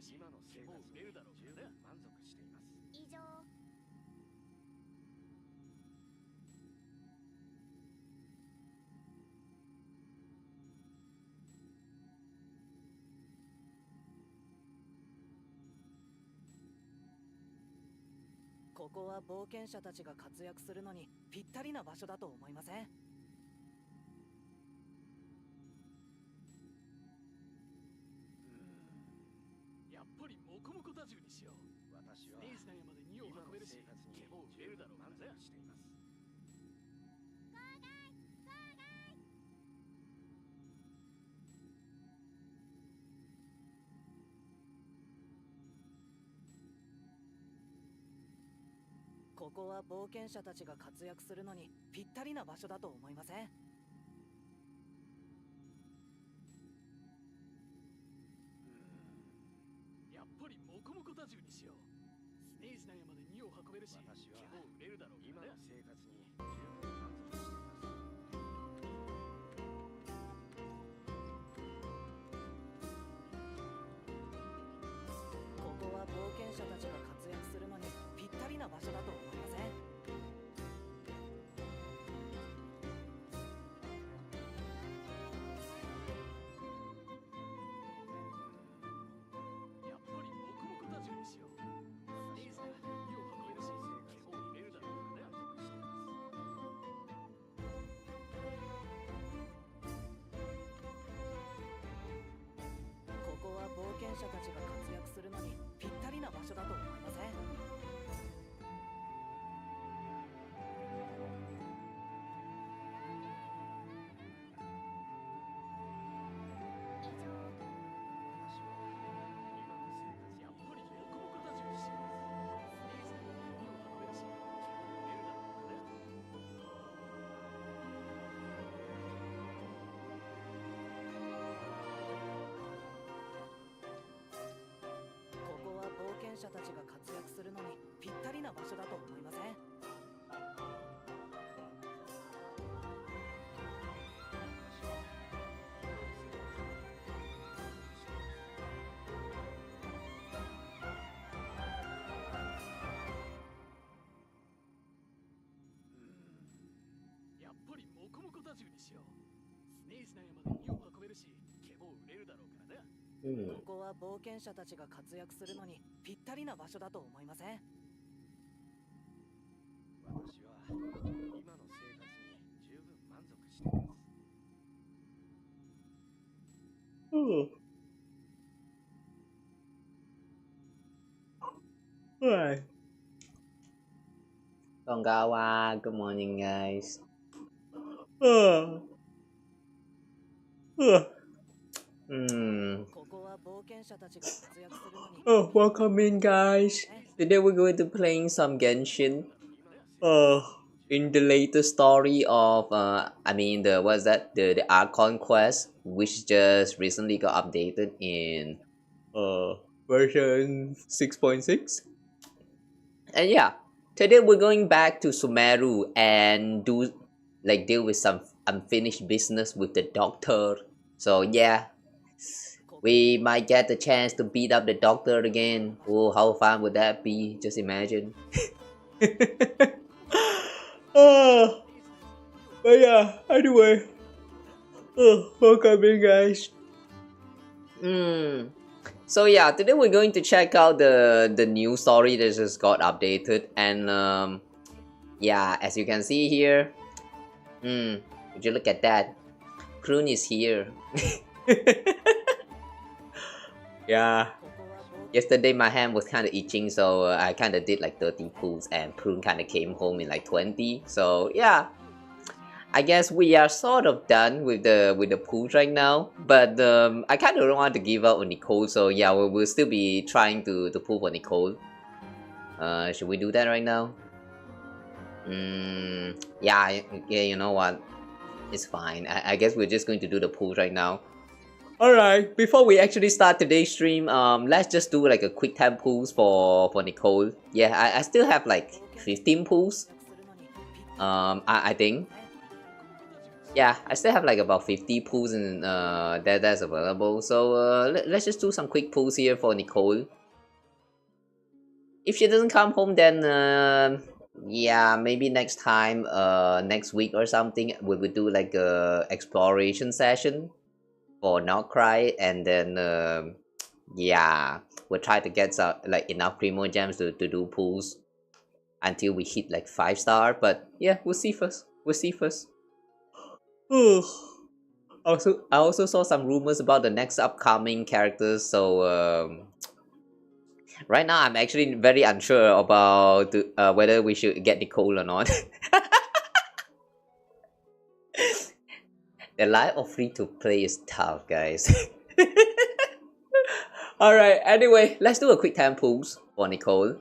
し、もう売れるだろうからね。満足しています。以上。ここは冒険者たちが活躍するのにぴったりな場所だと思いません？やっぱりモコモコ打銃にしよう。私はステージ内まで2を運べるし、結構売れるだろうからね。満足しています。ここは冒険者たちが活躍するのにぴったりな場所だと思いません？やっぱりモコモコ打銃にしよう。ステージ内まで2を運べるし、結構売れるだろうからね。今の生活に十分満足しています。ここは冒険者たちが活躍するのにぴったりな場所だと思いません？やっぱりモコモコ打銃にしよう。ステージ内まで2を運べるし、結構売れるだろうからね。満足しています。ここは冒険者たちが活躍するのにぴったりな場所だと思いません？やっぱりモコモコ打銃にしよう。ステージ内まで2を運べるし、結構売れるだろうからね。ここは冒険者たちが活躍するのにぴったりな場所だと思いません？やっぱりモコモコ打銃にしよう。ステージ内まで2を運べるし、結構売れるだろうからね。ここは冒険者たちが活躍するのにぴったりな場所だと思いません？私は今の生活に十分満足しています。Alright. Kawa, good morning, guys. Oh, welcome in, guys. Today we're going to playing some Genshin. In the latest story of what's that? The Archon Quest, which just recently got updated in version 6.6. And yeah, today we're going back to Sumeru and deal with some unfinished business with the doctor. So yeah, we might get the chance to beat up the doctor again. Oh, how fun would that be? Just imagine. But yeah, anyway. Welcome in, guys. So yeah, today we're going to check out the new story that just got updated, and yeah, as you can see here, would you look at that? Prune is here. Yeah. Yesterday my hand was kind of itching, so I kind of did like 30 pulls, and Prune kind of came home in like 20. So yeah, I guess we are sort of done with the pulls right now. But I kind of don't want to give up on Nicole, so yeah, we'll still be trying to pull for Nicole. Should we do that right now? Yeah, you know what? It's fine. I guess we're just going to do the pulls right now. Alright, before we actually start today's stream, let's just do like a quick time pulls for Nicole. Yeah, I still have like 15 pulls. I think. Yeah, I still have like about 50 pulls in that's available. So let's just do some quick pulls here for Nicole. If she doesn't come home, then yeah, maybe next time, next week or something, we will do like a exploration session for Not Cry, and then yeah, we'll try to get some like enough primo gems to do pulls until we hit like 5-star. But yeah, we'll see first. We'll see first. I also saw some rumors about the next upcoming characters, so right now I'm actually very unsure about whether we should get Nicole or not. The life of free-to-play is tough, guys. Alright, anyway, let's do a quick time pulls for Nicole.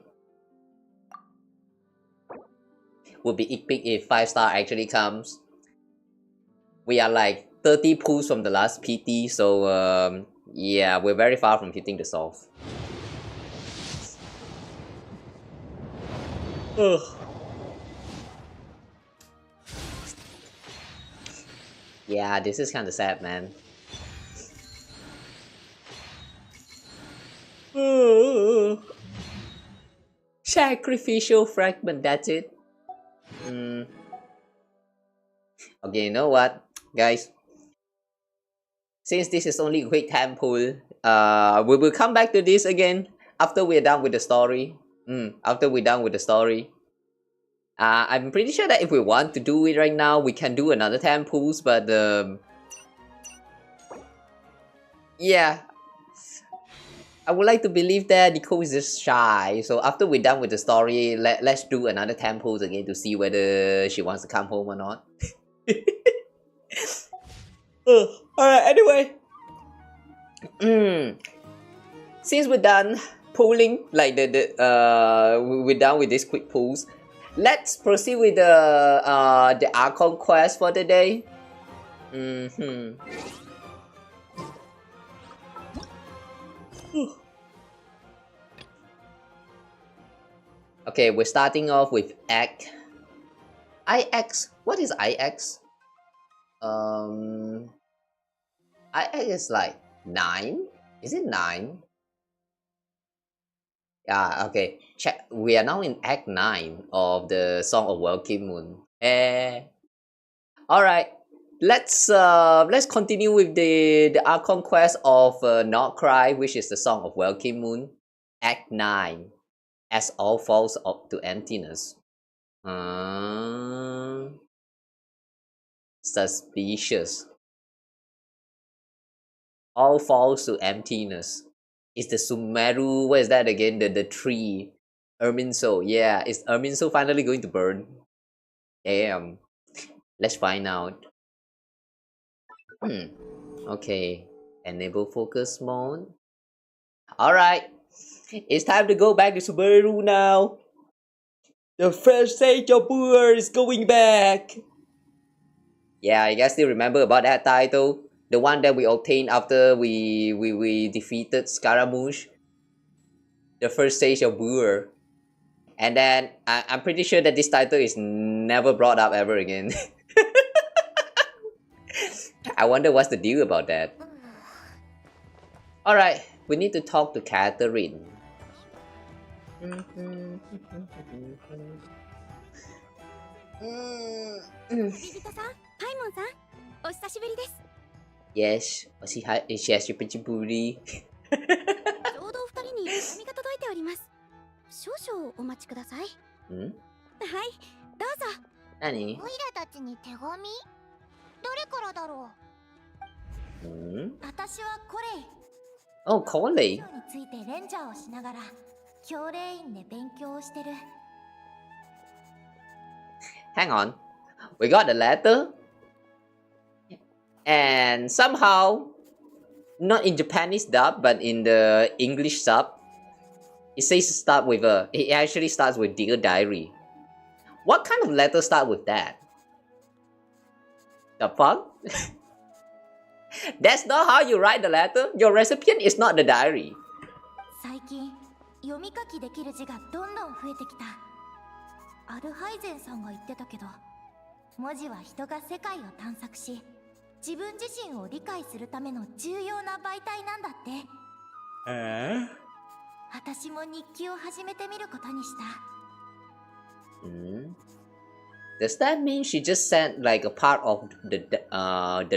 Would be epic if 5-star actually comes. We are like 30 pulls from the last PT, so yeah, we're very far from hitting the soft. Yeah, this is kind of sad, man. Sacrificial fragment, that's it. Okay, you know what, guys? Since this is only a quick time pull, we will come back to this again after we're done with the story. After we're done with the story. I'm pretty sure that if we want to do it right now, we can do another 10 pulls, but yeah, I would like to believe that Nicole is just shy. So after we're done with the story, let's do another 10 pulls again to see whether she wants to come home or not. Alright, anyway. Since we're done pulling, like we're done with these quick pulls, let's proceed with the Archon Quest for the day. Okay, we're starting off with IX. What is IX? IX is like 9. Is it 9? Yeah, okay. Check. We are now in Act 9 of the Song of Welkin Moon. Alright. Let's continue with the Archon Quest of Not Cry, which is the Song of Welkin Moon. Act 9. As all falls up to emptiness. Suspicious. All falls to emptiness. It's the Sumeru. What is that again? The tree. Erminso. Yeah, is Erminso finally going to burn? Damn. Let's find out. Okay. Enable focus mode. Alright. It's time to go back to Sumeru now. The First Sage of Buer is going back. Yeah, you guys still remember about that title? The one that we obtained after we defeated Scaramouche. The First Sage of Buer. And then I'm pretty sure that this title is never brought up ever again. I wonder what's the deal about that. Alright, we need to talk to Catherine. Yes, お久しぶり。ちょうどお二人に手紙が届いております。少々お待ちください。はい、どうぞ。何？オイラたちに手紙？どれからだろう？私はコレイ。Oh, コレイ。についてレンジャーをしながら教令院で勉強をしてる。Hang on, we got a letter, and somehow, not in Japanese dub, but in the English sub, it says start with a. It actually starts with Dear Diary. What kind of letter start with that? The fuck? That's not how you write the letter. Your recipient is not the diary. 最近読み書きできる字がどんどん増えてきた。アルハイゼンさんが言ってたけど、文字は人が世界を探索し、自分自身を理解するための重要な媒体なんだって。私も日記を始めてみることにした。Does that mean she just sent like a part of the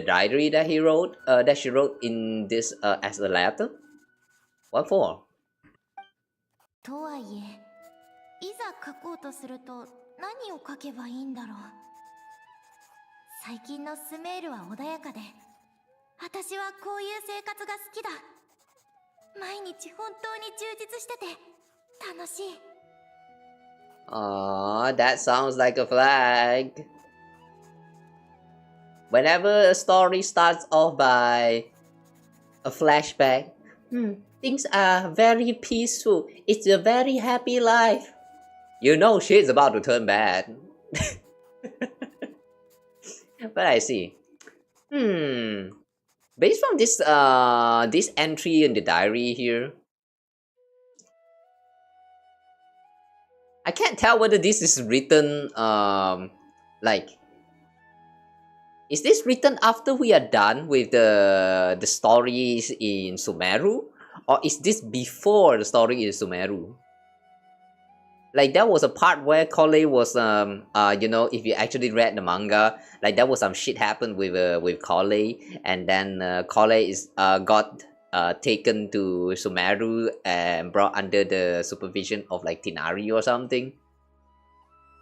diary that he wrote, that she wrote in this as a letter? What for? とはいえ、いざ書こうとすると何を書けばいいんだろう。最近のスメールは穏やかで、私はこういう生活が好きだ。毎日本当に充実してて楽しい。Aww, that sounds like a flag. Whenever a story starts off by a flashback, things are very peaceful. It's a very happy life. You know shit's about to turn bad. But I see. Based from this this entry in the diary here, I can't tell whether this is written like, is this written after we are done with the stories in Sumeru, or is this before the story in Sumeru? Like, there was a part where Kole was you know, if you actually read the manga, like there was some shit happened with Kole, and then Kole is got taken to Sumeru and brought under the supervision of like Tinari or something.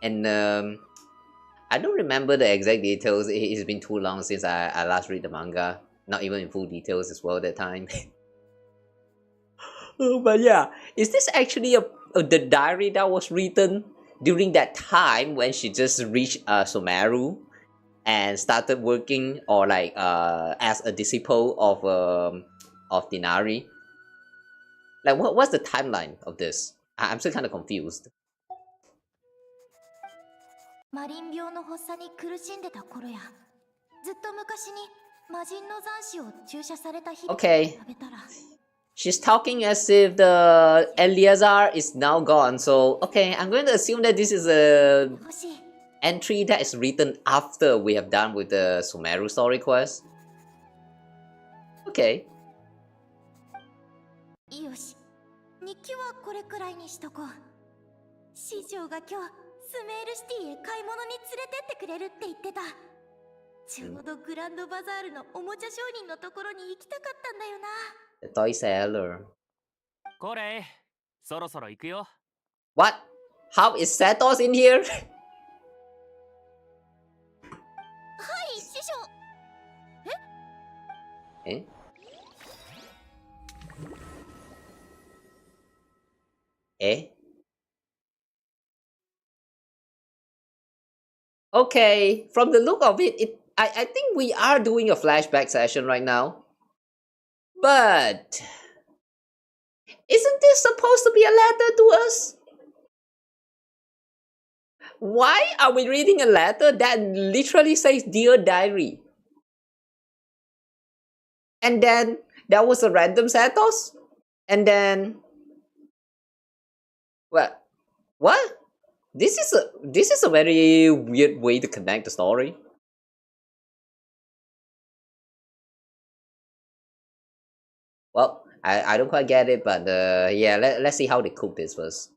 And I don't remember the exact details. It's been too long since I last read the manga. Not even in full details as well that time. But yeah, is this actually the diary that was written during that time when she just reached Sumeru and started working, or like as a disciple of Tinari? Like, what's the timeline of this? I'm still kind of confused. マリン病の発作に苦しんでた頃や、ずっと昔に魔人の残滓を注射された日に食べたら。She's talking as if the Eleazar is now gone, so okay, I'm going to assume that this is a entry that is written after we have done with the Sumeru story quest. Okay. よし、日記はこれくらいにしとこう。師匠が今日スメールシティへ買い物に連れてってくれるって言ってた。ちょうどグランドバザールのおもちゃ商人のところに行きたかったんだよな。The toy seller. これ、そろそろ行くよ。What? How is Satos in here? はい、師匠。ええ Okay, from the look of it, I think we are doing a flashback session right now. But isn't this supposed to be a letter to us? Why are we reading a letter that literally says Dear Diary? And then there was a random Satos? And then what? This is a very weird way to connect the story. Well, I don't quite get it, but yeah, let's see how they cook this first.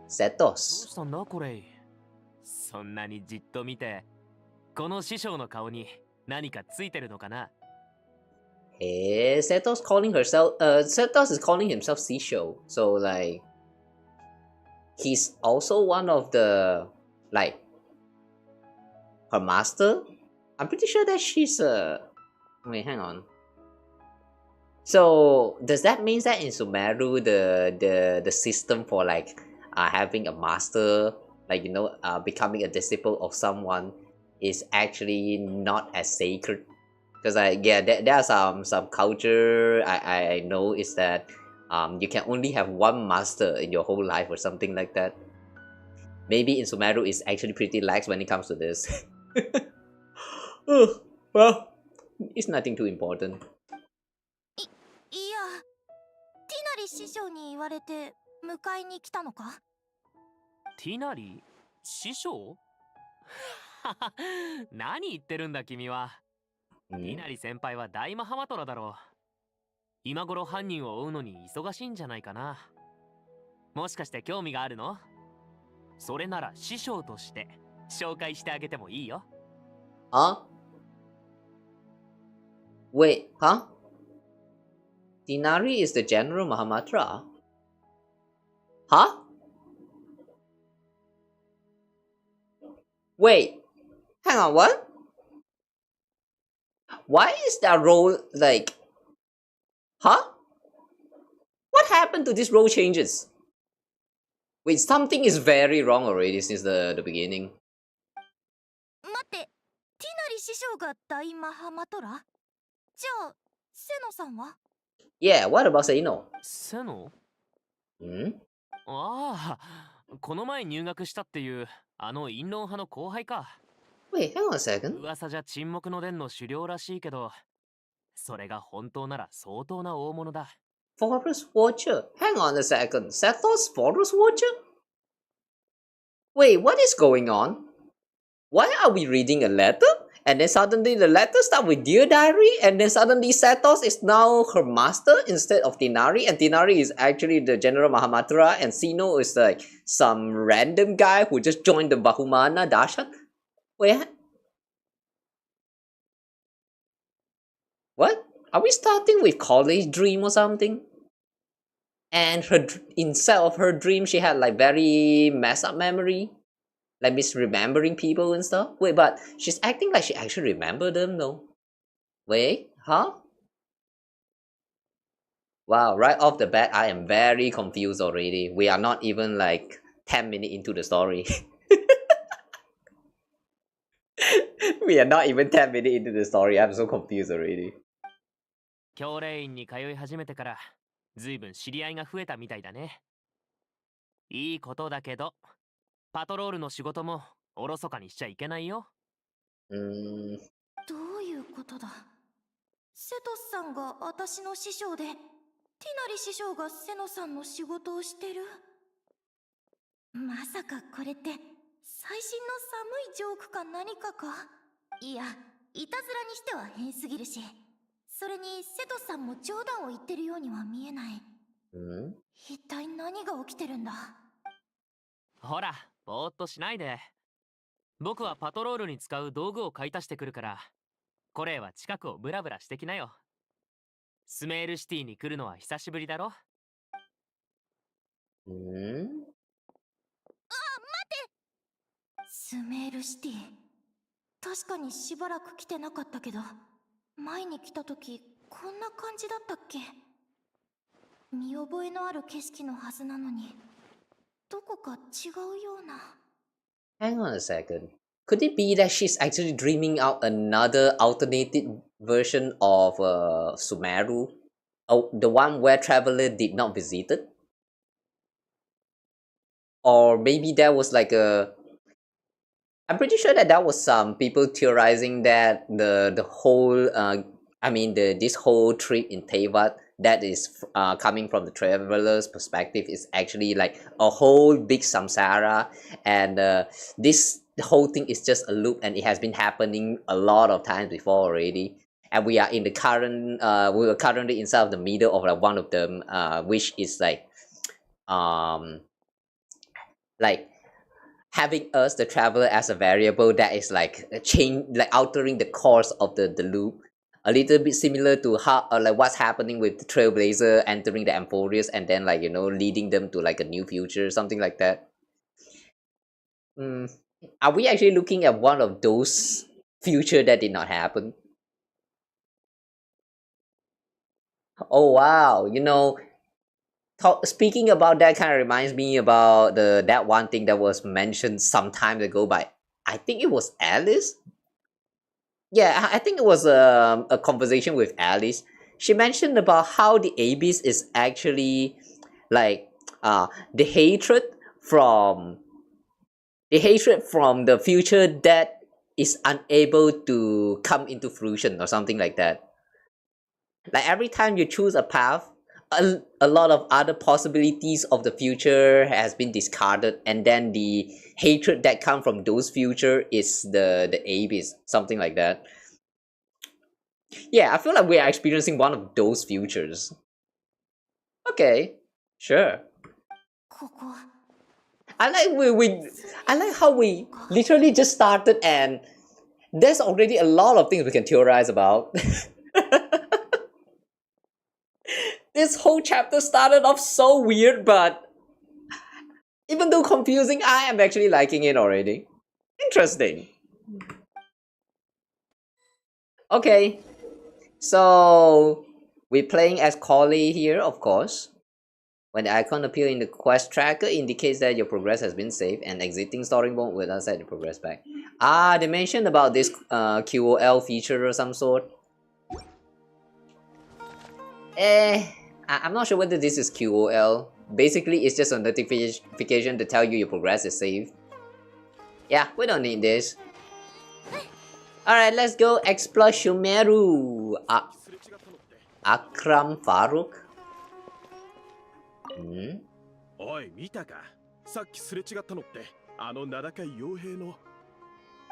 Satos. どうしたんだこれ。そんなにじっと見て、この師匠の顔に何かついてるのかな。Satos is calling himself Sisho, so like he's also one of the, like, her master? I'm pretty sure that she's wait, hang on. So does that mean that in Sumeru the system for like having a master, like, you know, becoming a disciple of someone is actually not as sacred? Because yeah, there are some culture I know is that you can only have one master in your whole life or something like that. Maybe in Sumeru it's actually pretty lax when it comes to this. Well, It's nothing too important. いや、ティナリ師匠に言われて迎えに来たのか？ティナリ師匠？何言ってるんだ君は。ティナリ先輩は大マハマトラだろう。今頃犯人を追うのに忙しいんじゃないかな。もしかして興味があるの？それなら師匠として紹介してあげてもいいよ。Huh? Wait, huh? Dinari is the General Mahamatra? Huh? Wait, hang on, what? Why is that role like... Huh? What happened to this role changes? Wait, something is very wrong already since the beginning. 待って、ティナリ師匠が大マハマトラ？じゃあ、セノさんは？ Yeah, what about Seino? セノ？Hmm? ああ、この前入学したっていうあの陰論派の後輩か。Wait, hang on a second. 噂じゃ沈黙の伝の首領らしいけど、それが本当なら相当な大物だ。Forest Watcher? Hang on a second. Sethos Forest Watcher? Wait, what is going on? Why are we reading a letter? And then suddenly the letter starts with Dear Diary, and then suddenly Sethos is now her master instead of Tinari, and Tinari is actually the General Mahamatra, and Sino is like some random guy who just joined the Bahumana Darshan? Wait. What? Are we starting with college dream or something? And her instead of her dream, she had like very messed up memory, like misremembering people and stuff. Wait, but she's acting like she actually remembered them though. Wait, huh? Wow, right off the bat, I am very confused already. We are not even like 10 minutes into the story. We are not even 10 minutes into the story. I'm so confused already. 教令院に通い始めてからずいぶん知り合いが増えたみたいだね。いいことだけど、パトロールの仕事もおろそかにしちゃいけないよ。どういうことだ？セトスさんが私の師匠で、ティナリ師匠がセノさんの仕事をしてる？まさかこれって最新の寒いジョークか何かか？いや、いたずらにしては変すぎるし、それにセトスさんも冗談を言ってるようには見えない。一体何が起きてるんだ？ほら、ぼーっとしないで。僕はパトロールに使う道具を買い足してくるから、コレイは近くをブラブラしてきなよ。スメールシティに来るのは久しぶりだろ？待て！スメールシティ。確かにしばらく来てなかったけど、前に来た時こんな感じだったっけ？見覚えのある景色のはずなのに、どこか違うような。Hang on a second. Could it be that she's actually dreaming out another alternated version of Sumeru? Oh, the one where Traveler did not visit it? Or maybe that was like a... I'm pretty sure that was some people theorizing that the whole... this whole trip in Teyvat that is coming from the Traveler's perspective is actually like a whole big samsara, and this whole thing is just a loop, and it has been happening a lot of times before already, and we are in the current we are currently inside of the middle of like one of them, which is like having us the Traveler as a variable that is like altering the course of the loop. A little bit similar to how like what's happening with the Trailblazer entering the Emporius and then like, you know, leading them to like a new future, something like that. Are we actually looking at one of those future that did not happen? Oh wow, you know, speaking about that kind of reminds me about that one thing that was mentioned some time ago by, I think it was Alice. Yeah, I think it was a conversation with Alice. She mentioned about how the Abyss is actually like the hatred from the future that is unable to come into fruition or something like that. Like every time you choose a path, a lot of other possibilities of the future has been discarded, and then the hatred that come from those future is the abyss, something like that. Yeah, I feel like we are experiencing one of those futures. Okay, sure. I like how we literally just started and there's already a lot of things we can theorize about. This whole chapter started off so weird, but even though confusing, I am actually liking it already. Interesting. Okay, so we're playing as Collie here, of course. When the icon appears in the quest tracker, indicates that your progress has been saved, and exiting story mode will not set the progress back. Ah, they mentioned about this QOL feature or some sort. I'm not sure whether this is QOL. Basically, it's just a notification to tell you your progress is saved. Yeah, we don't need this. Alright, let's go explore Sumeru. Akram Farouk. おい見たかさっきすれ違ったのってあの名高い傭兵の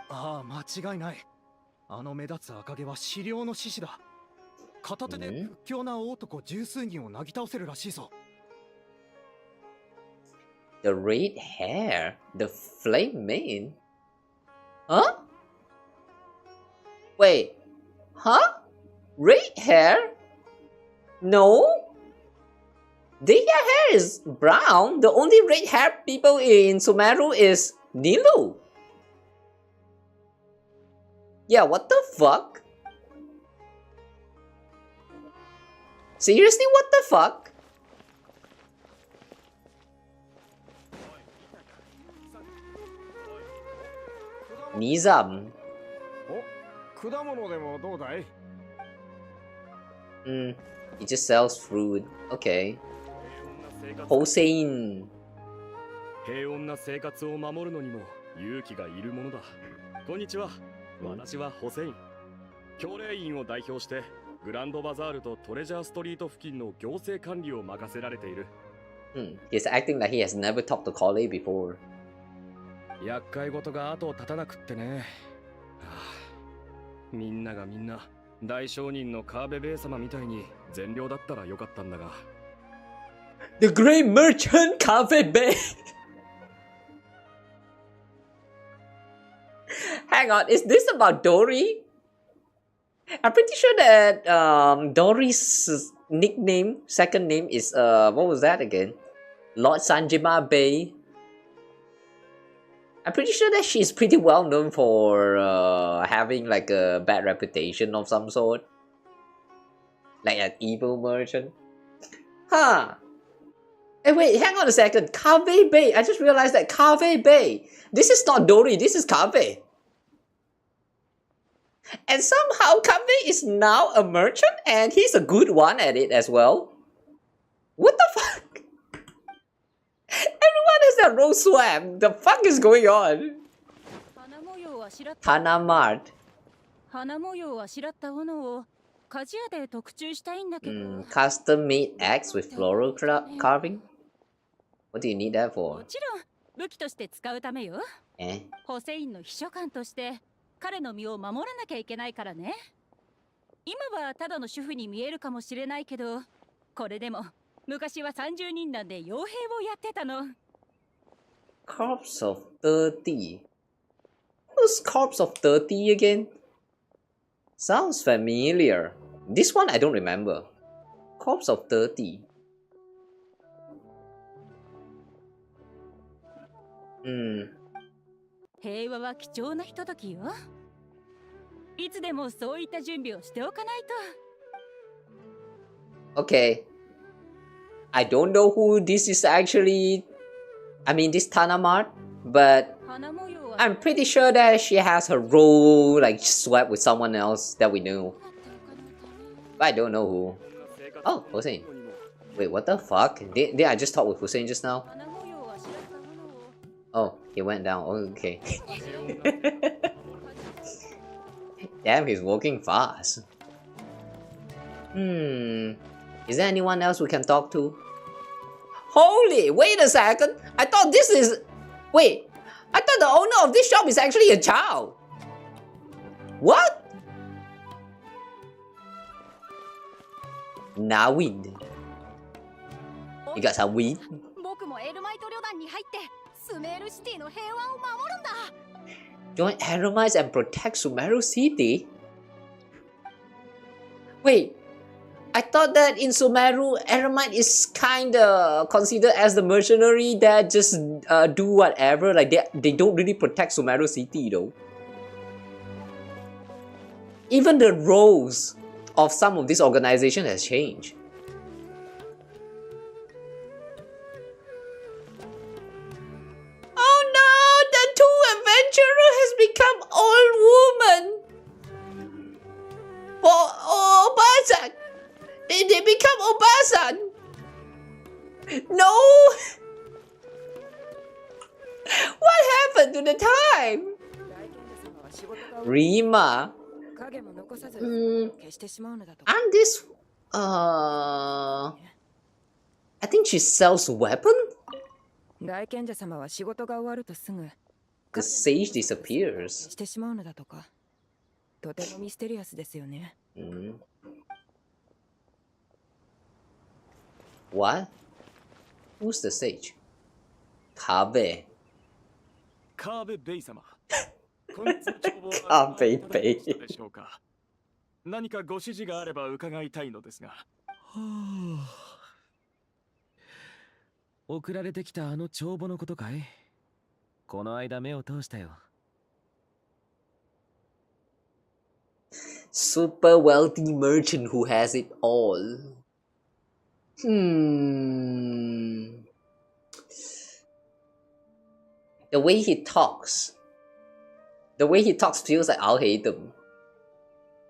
ああ間違いない。あの目立つ赤毛は資料の獅子だ。片手で屈強な大男十数人をなぎ倒せるらしいぞ。The red hair, the flame mane. Huh? Wait, huh? Red hair? No? Their hair is brown. The only red hair people in Sumeru is Nilu. Yeah, what the fuck? Seriously, what the fuck? Nizam. お、果物でもどうだい He just sells fruit. Okay. Hossein. 平穏な生活を守るのにも勇気がいるものだ。こんにちは。私はホセイン。教令員を代表してグランドバザールとトレジャーストリート付近の行政管理を任せられている。He's acting like he has never talked to Collie before. 厄介事が後を絶たなくってね。みんながみんな大商人のカーベベイ様みたいに善良だったらよかったんだが。The Great Merchant Cafe Bay. Hang on, is this about Dory? I'm pretty sure that Dory's nickname, second name is what was that again? Lord Sanjima Bay. I'm pretty sure that she's pretty well known for having like a bad reputation of some sort. Like an evil merchant. Huh. Hey wait, hang on a second. Kave Bay. I just realized that Kave Bay. This is not Dory, this is Kave. And somehow Kave is now a merchant and he's a good one at it as well. What the fuck? Everyone has their role swap. The fuck is going on? Tanamart. 花模様をあしらった斧を鍛冶屋で特注したいんだけど。Custom made axe with floral carving? What do you need that for? もちろん武器として使うためよ。ホセインの秘書官として彼の身を守らなきゃいけないからね。今はただの主婦に見えるかもしれないけど、これでも昔は30人なんで傭兵をやってたの。Corpse of 30. Who's Corpse of 30 again? Sounds familiar. This one I don't remember. Corpse of 30. Hmm. 平和は貴重なひとときよ。いつでもそういった準備をしておかないと。Okay. I don't know who this is actually. I mean, this Tanamart, but I'm pretty sure that she has her role like swapped with someone else that we know. But I don't know who. Oh, Hussein. Wait, what the fuck? Did I just talk with Hussein just now? Oh, he went down. Oh, okay. Damn, he's walking fast. Is there anyone else we can talk to? Holy, wait a second. I thought this is... Wait, I thought the owner of this shop is actually a child. What? Now weed. You got some weed? 僕もエルマイト旅団に入ってスメールシティの平和を守るんだ。 Join Eremites and protect Sumeru City? Wait, I thought that in Sumeru, Eremite is kinda considered as the mercenary that just do whatever. Like they don't really protect Sumeru City though. Even the roles of some of this organization has changed. Oh no, the two adventurer has become old woman. Oh, Obasan! They become Obasan! No! What happened to the time? Rima? Aren't this... I think she sells weapon? The sage disappears. What? Who's the sage? Kabe. カーベベイ様。今月の帳簿はカーベベイ。どうでしょうか。何かご指示があれば伺いたいのですが。送られてきたあの帳簿のことかい？この間目を通したよ。Super wealthy merchant who has it all. The way he talks feels like I'll hate him.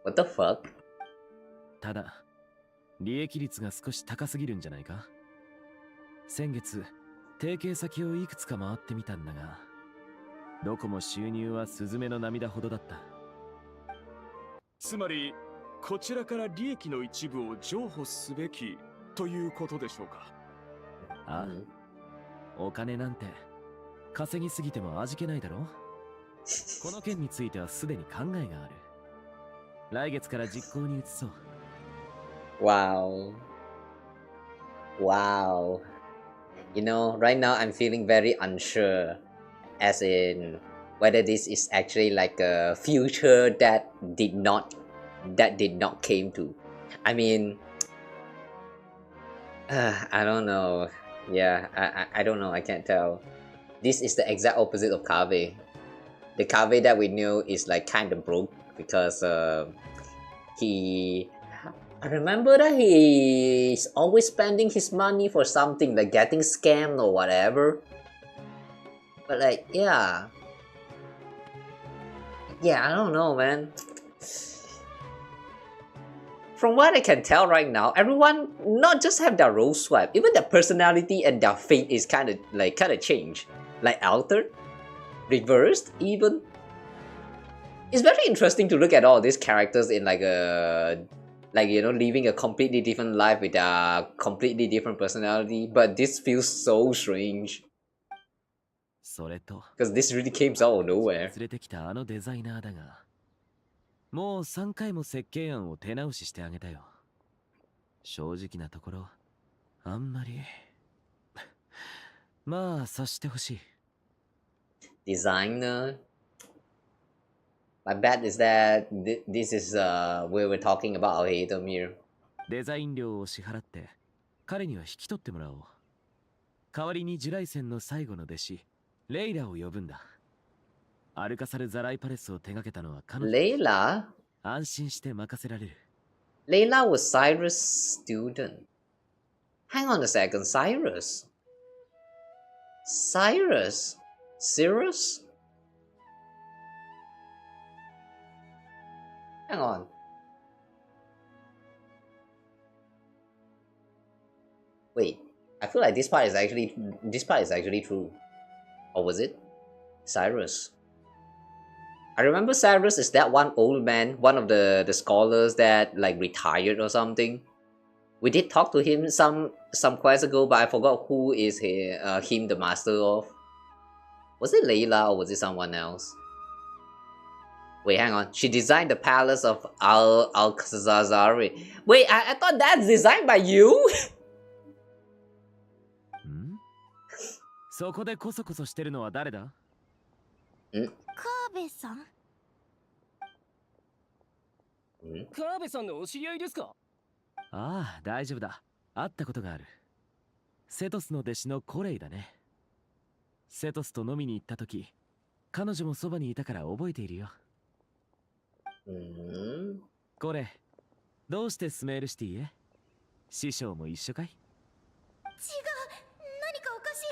What the fuck? ただ、利益率が少し高すぎるんじゃないか？先月、提携先をいくつか回ってみたんだが、どこも収入はスズメの涙ほどだった。つまり、こちらから利益の一部を譲歩すべきということでしょうか。ああ、お金なんて稼ぎすぎても味気ないだろ。この件についてはすでに考えがある。来月から実行に移そう。Wow. Wow. You know, right now I'm feeling very unsure, as in whether this is actually like a future that did not came to. I mean, I don't know. Yeah, I don't know. I can't tell. This is the exact opposite of Kave. The Kave that we knew is like kind of broke because I remember that he's always spending his money for something like getting scammed or whatever. But like, yeah, I don't know, man. From what I can tell right now, everyone not just have their role swap, even their personality and their fate is kind of changed, like altered, reversed even. It's very interesting to look at all these characters in like a, you know, living a completely different life with a completely different personality, but this feels so strange. Because this really came out of nowhere. もう3回も設計案を手直ししてあげたよ。正直なところ、あんまりまあ察してほしい。Designer. My bet is that this is where we're talking about Alhaitham here. デザイン料を支払って彼には引き取ってもらおう。代わりにジュライセンの最後の弟子、レイラを呼ぶんだ。アルカサル・ザライパレスを手掛けたのは彼女。レイラ？安心して任せられる。レイラ was Cyrus' student. Hang on a second, Cyrus? Cyrus? Cyrus? Hang on. Wait, I feel like this part is actually true. Or was it? Cyrus. I remember Cyrus is that one old man, one of the scholars that like retired or something. We did talk to him some quests ago, but I forgot who is him the master of. Was it Layla or was it someone else? Wait, hang on. She designed the palace of Al-Khazazari. Wait, I thought that's designed by you? そこでコソコソしてるのは誰だ？川辺さん。川辺さんのお知り合いですか？ああ、大丈夫だ。会ったことがある。セトスの弟子のコレイだね。セトスと飲みに行った時、彼女もそばにいたから覚えているよ。コレイ、どうしてスメールシティへ？師匠も一緒かい？違う、何かおかしい。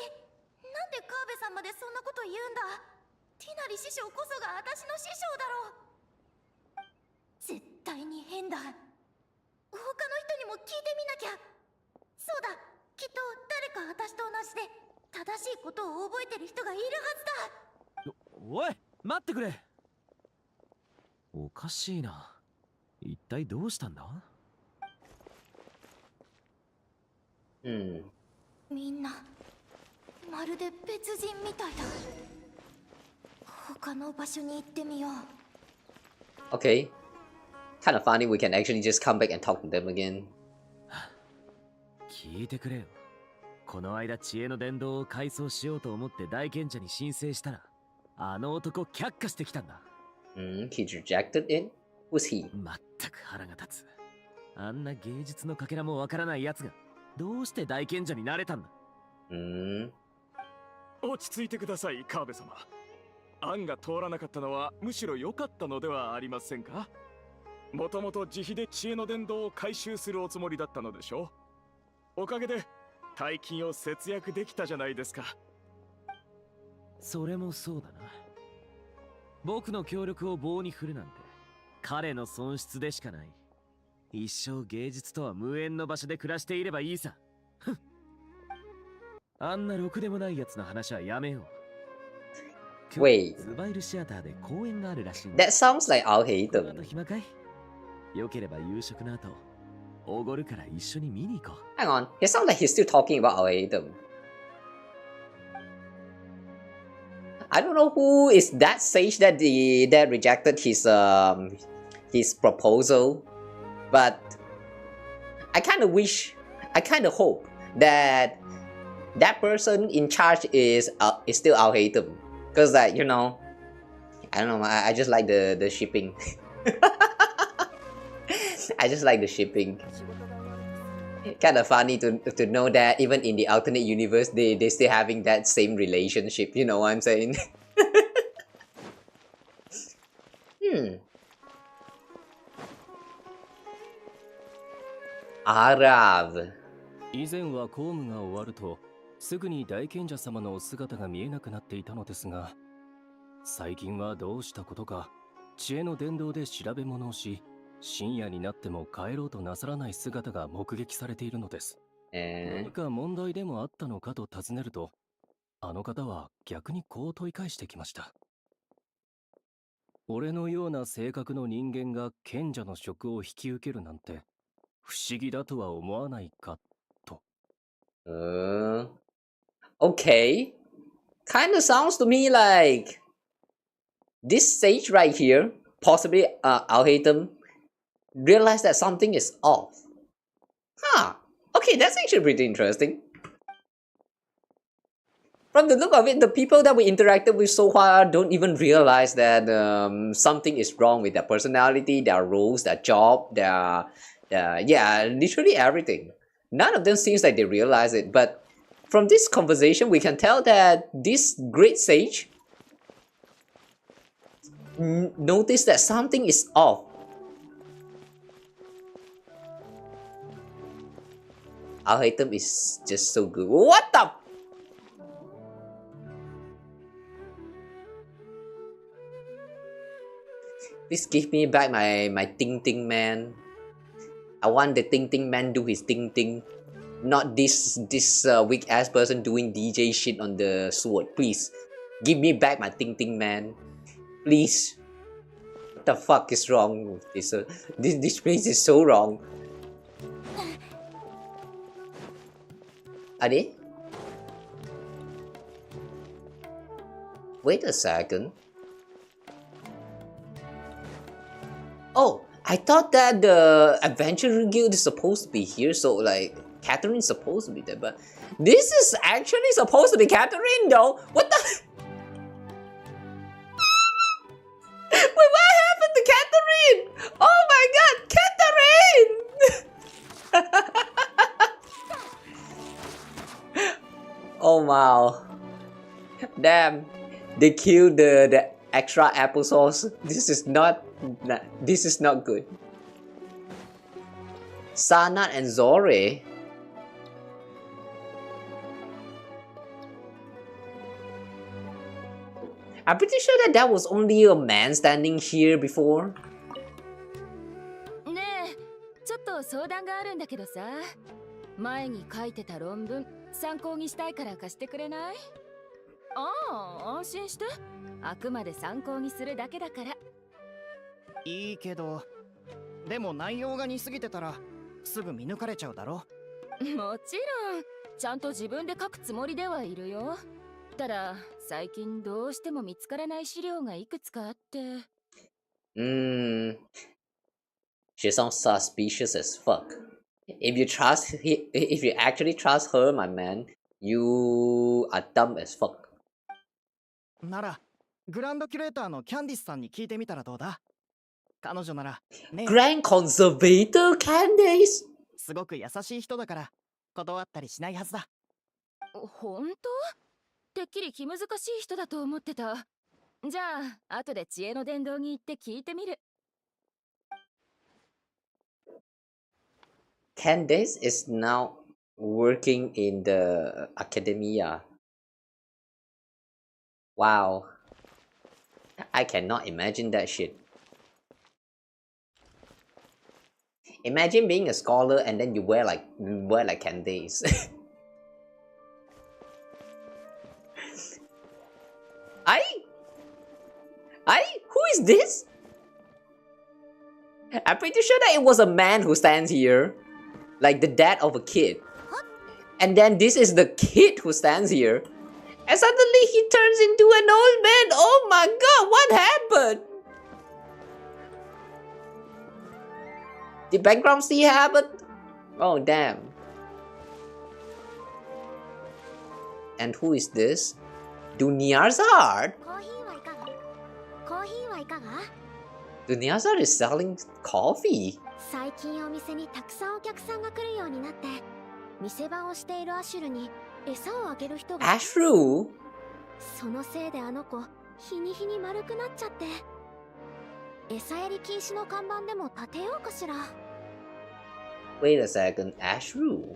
なんで川辺さんまでそんなこと言うんだ。ティナリ師匠こそが私の師匠だろう。絶対に変だ。他の人にも聞いてみなきゃ。そうだ、きっと誰か私と同じで正しいことを覚えてる人がいるはずだ。おい、待ってくれ。おかしいな。一体どうしたんだ？みんなまるで別人みたいだ。他の場所に行ってみよう。Okay. Kind of funny we can actually just come back and talk to them again. 聞いてくれよ。この間知恵の伝道を改装しようと思って大賢者に申請したら、あの男却下してきたんだ。He rejected it? Who's he? まったく腹が立つ。あんな芸術のかけらもわからない奴がどうして大賢者になれたんだ。落ち着いてください、川辺様。案が通らなかったのはむしろ良かったのではありませんか？もともと自費で知恵の伝道を回収するおつもりだったのでしょう。おかげで大金を節約できたじゃないですか。それもそうだな。僕の協力を棒に振るなんて彼の損失でしかない。一生芸術とは無縁の場所で暮らしていればいいさ。あんなろくでもないやつの話はやめよう。Wait, ズバイルシアターで公演があるらしい。that sounds like Al-Haytham. あと暇かい？よければ夕食の後、おごるから一緒に見に行こう。Hang on, it sounds like he's still talking about Al-Haytham. I don't know who is that sage that rejected his proposal, but I kind of hope that that person in charge is still Al-Haytham, because I don't know, I just like the shipping. I just like the shipping. Kind of funny to know that even in the alternate universe they still having that same relationship, you know what I'm saying? Arav. 以前は公務が終わるとすぐに大賢者様のお姿が見えなくなっていたのですが、最近はどうしたことか知恵の伝道で調べ物をし、深夜になっても帰ろうとなさらない姿が目撃されているのです。何か問題でもあったのかと尋ねると、あの方は逆にこう問い返してきました。俺のような性格の人間が賢者の職を引き受けるなんて不思議だとは思わないかと。Okay. Kind of sounds to me like this sage right here, possibly Al-Haytham, realized that something is off. Huh. Okay, that's actually pretty interesting. From the look of it, the people that we interacted with so far don't even realize that something is wrong with their personality, their roles, their job, yeah, literally everything. None of them seems like they realize it, but from this conversation, we can tell that this great sage noticed that something is off. Al-Haytham is just so good. What the? Please give me back my Ting Ting man. I want the Ting Ting man do his Ting Ting. Not this weak ass person doing DJ shit on the sword. Please give me back my Ting Ting man. Please. the fuck is wrong with this? This place is so wrong. Are they? Wait a second. Oh, I thought that the Adventurer Guild is supposed to be here, so like Catherine's supposed to be there, but this is actually supposed to be Catherine though. What the? Wait, what happened to Catherine? Oh my god, Catherine! Oh wow. Damn. They killed the extra applesauce. This is not good. Sanat and Zore. I'm pretty sure that was only a man standing here before. ねえ、ちょっと相談があるんだけどさ、前に書いてた論文参考にしたいから貸してくれない？ああ、安心して。あくまで参考にするだけだから。いいけど、でも内容が似すぎてたらすぐ見抜かれちゃうだろ。もちろん、ちゃんと自分で書くつもりではいるよ。ただ、最近どうしても見つからない資料がいくつかあって。She sounds suspicious as fuck. If you actually trust her, my man, you are dumb as fuck. なら、グランドキュレーターのキャンディスさんに聞いてみたらどうだ？彼女なら、ね。Grand Conservator Candice? すごく優しい人だから、断ったりしないはずだ。ほんと？てっきり気難しい人だと思ってた。じゃあ、後で知恵の殿堂に行って聞いてみる。Candice is now working in the academia. Wow. I cannot imagine that shit. Imagine being a scholar and then you wear like Candice. Who is this? I'm pretty sure that it was a man who stands here. Like the dad of a kid. And then this is the kid who stands here. And suddenly he turns into an old man. Oh my god, what happened? Did bankruptcy happen? Oh damn. And who is this? Dunyarzad? Dunyarzad is selling coffee. 最近お店にたくさんお客さんが来るようになって、店番をしているアシュルに餌をあげる人が。アシュル？そのせいであの子、日に日に丸くなっちゃって。餌やり禁止の看板でも立てようかしら。Wait a second, Ashru?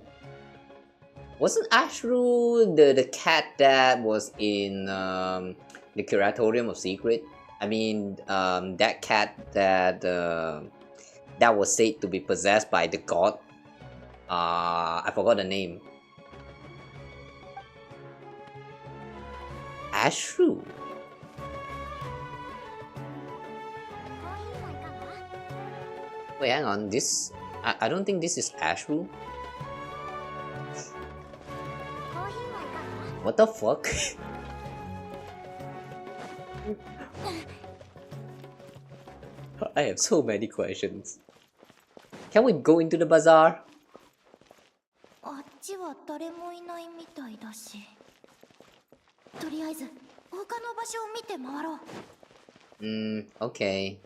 Wasn't Ashru the cat that was in the Curatorium of Secret? I mean, that cat that that was said to be possessed by the god. I forgot the name. Ashru. Wait, hang on. This I don't think this is Ashru. What the fuck? I have so many questions. Can we go into the bazaar? あっちは誰もいないみたいだし。とりあえず他の場所を見て回ろう。Okay.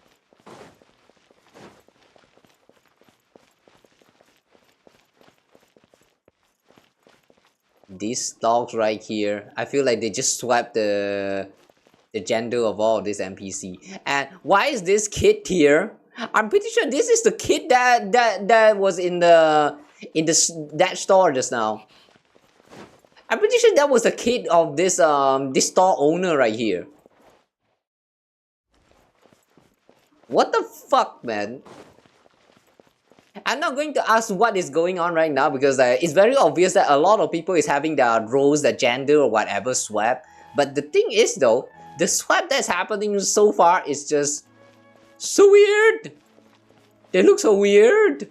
These dogs right here, I feel like they just swapped the gender of all this NPC. And why is this kid here? I'm pretty sure this is the kid that was in that store just now. I'm pretty sure that was the kid of this this store owner right here. What the fuck, man? I'm not going to ask what is going on right now because it's very obvious that a lot of people is having their roles, their gender or whatever swap. But the thing is though, the swap that's happening so far is just So weird! They look so weird!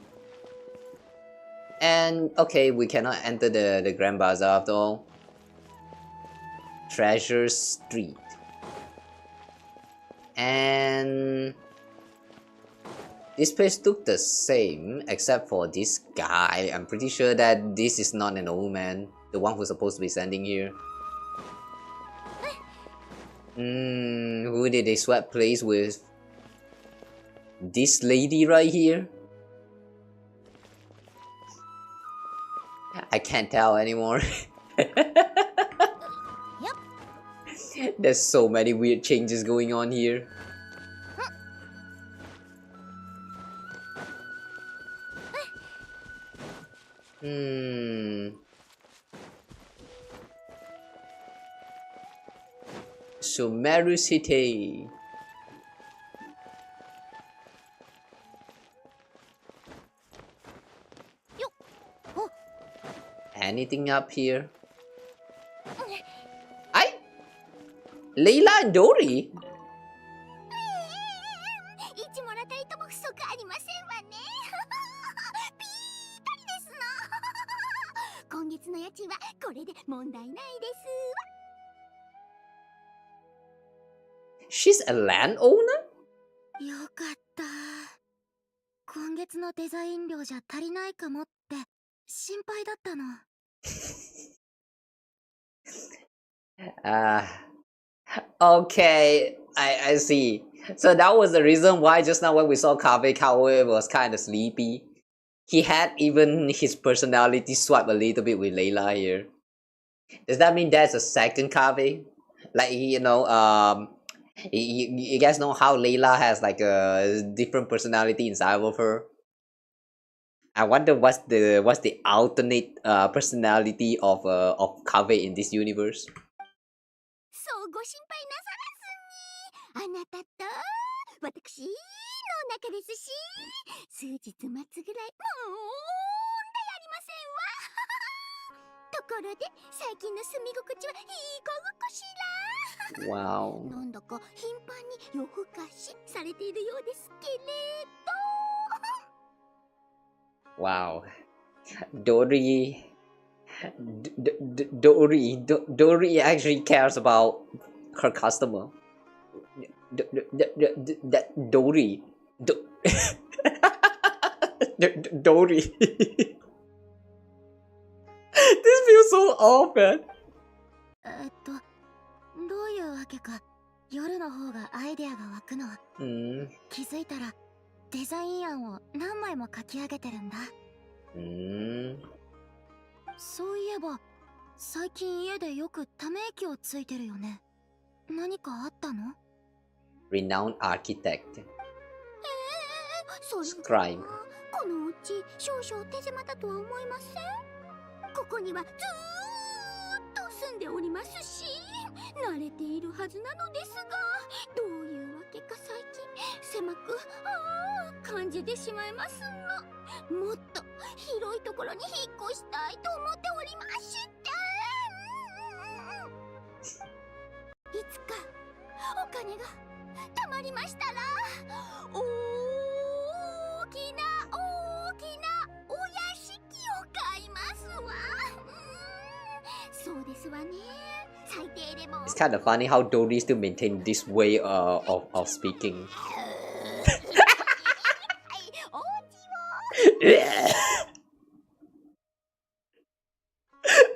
And okay, we cannot enter the Grand Bazaar after all. Treasure Street. And this place looked the same except for this guy. I'm pretty sure that this is not an old man, the one who's supposed to be standing here. Who did they swap place with? This lady right here? I can't tell anymore. There's so many weird changes going on here. Sumeru City. Anything up here? Layla and Dory? She's a landowner? よかった。今月のデザイン料じゃ足りないかもって心配だったの。Okay, I see. So that was the reason why just now when we saw Kawa was kind of sleepy. He had even his personality swapped a little bit with Layla here. Does that mean there's a second Kawa? Like, you know, you guys know how Layla has like a different personality inside of her? I wonder what's the alternate personality of Kawa in this universe. そうご心配なさらずに、あなたと私の仲ですし、数日待つぐらい問題ありませんわ。ところで最近の住み心地はいかがかしら。Wow. なんだか頻繁に夜更かしされているようですけれど。Wow. Dory actually cares about her customer. Dory. Dory. This feels so off, man. どういうわけか夜の方がアイデアが湧くの。気づいたらデザイン案を何枚も書き上げてるんだ。そういえば最近家でよくため息をついてるよね。何かあったの？ Renowned architect. それ Scribe. このうち少々手狭だとは思いません？ここにはずーっと住んでおりますし、慣れているはずなのですが、どういうわけか最近狭く感じてしまいますの。もっと広いところに引っ越したいと思っておりまして、いつかお金が貯まりましたら大きなお屋敷を買いますわ。そうですわね。最低でも It's kind of funny how Dory still maintain this way of speaking.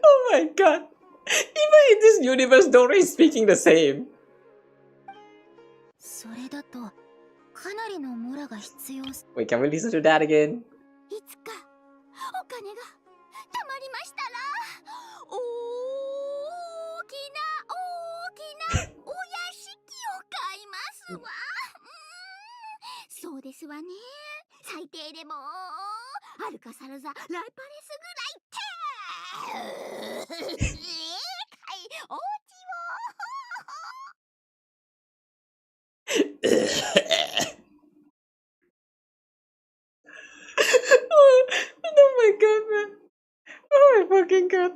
Oh my god. Even in this universe, Dory is speaking the same. それだとかなりのモラが必要。 Wait, can we listen to that again? いつかお金が貯まりましたら大きなお屋敷を買いますわ。そうですわね。最低でもアルカサルザ・ライパレスぐらいってはいお家Oh my god, man. Oh my fucking god.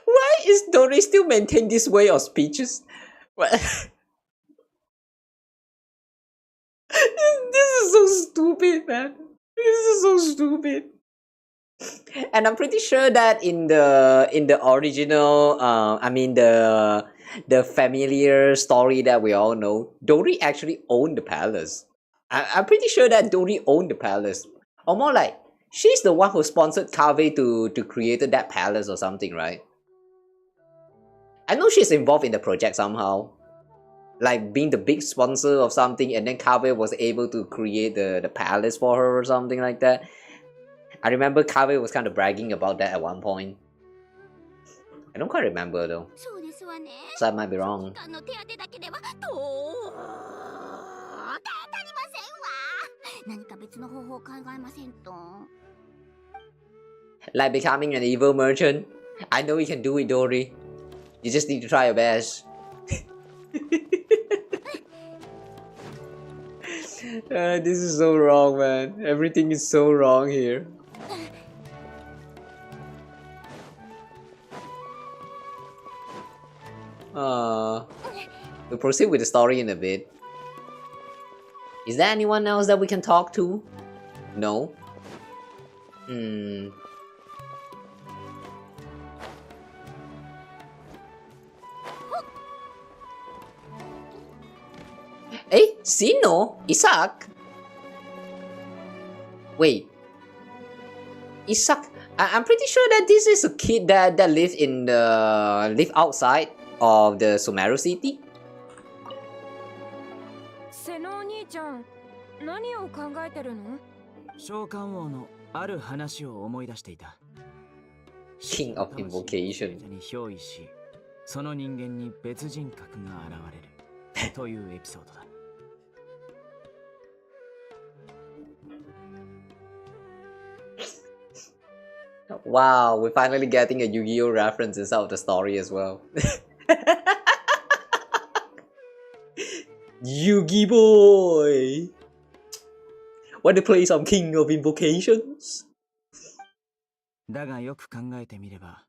Why is Dory still maintain this way of speeches? What? so stupid, man. This is so stupid. And I'm pretty sure that in the original, I mean the familiar story that we all know, Dori actually owned the palace. I'm pretty sure that Dori owned the palace, or more like she's the one who sponsored Kave to create that palace or something, right? I know she's involved in the project somehow, like being the big sponsor of something, and then Kave was able to create the palace for her or something like that. I remember Kave was kind of bragging about that at one point. I don't quite remember though, so I might be wrong. Like becoming an evil merchant. I know you can do it, Dori. You just need to try your best. This is so wrong, man. Everything is so wrong here. We'll proceed with the story in a bit. Is there anyone else that we can talk to? No? Hey, Sino? Isaac? Wait. Isaac? I'm pretty sure that this is a kid that lives outside of the Sumeru city. 瀬能兄ちゃん、何を考えてるの？召喚王のある話を思い出していた。 King of Invocation に憑依し、その人間に別人格が現れるというエピソードだ。Wow, we're finally getting a Yu-Gi-Oh reference inside of the story as well. Yu-Gi boy! Want to play some King of Invocations? だがよく考えてみれば、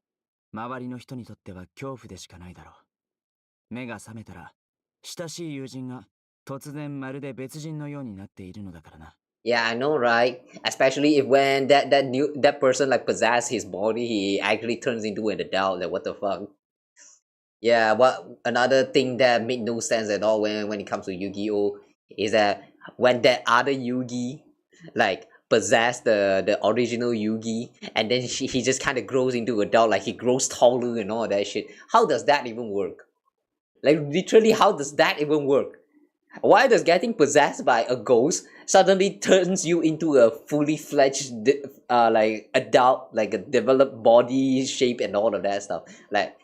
周りの人にとっては恐怖でしかないだろう。目が覚めたら、親しい友人が突然まるで別人のようになっているのだからな。Yeah, I know, right? Especially if when that person like possess his body, he actually turns into an adult. Like what the fuck? Yeah, what another thing that made no sense at all when it comes to Yu-Gi-Oh is that when that other Yugi like possess the original Yugi, and then he just kind of grows into adult, like he grows taller and all that shit. How does that even work? Like literally, how does that even work? Why does getting possessed by a ghost suddenly turns you into a fully fledged like adult, like a developed body shape and all of that stuff? Like,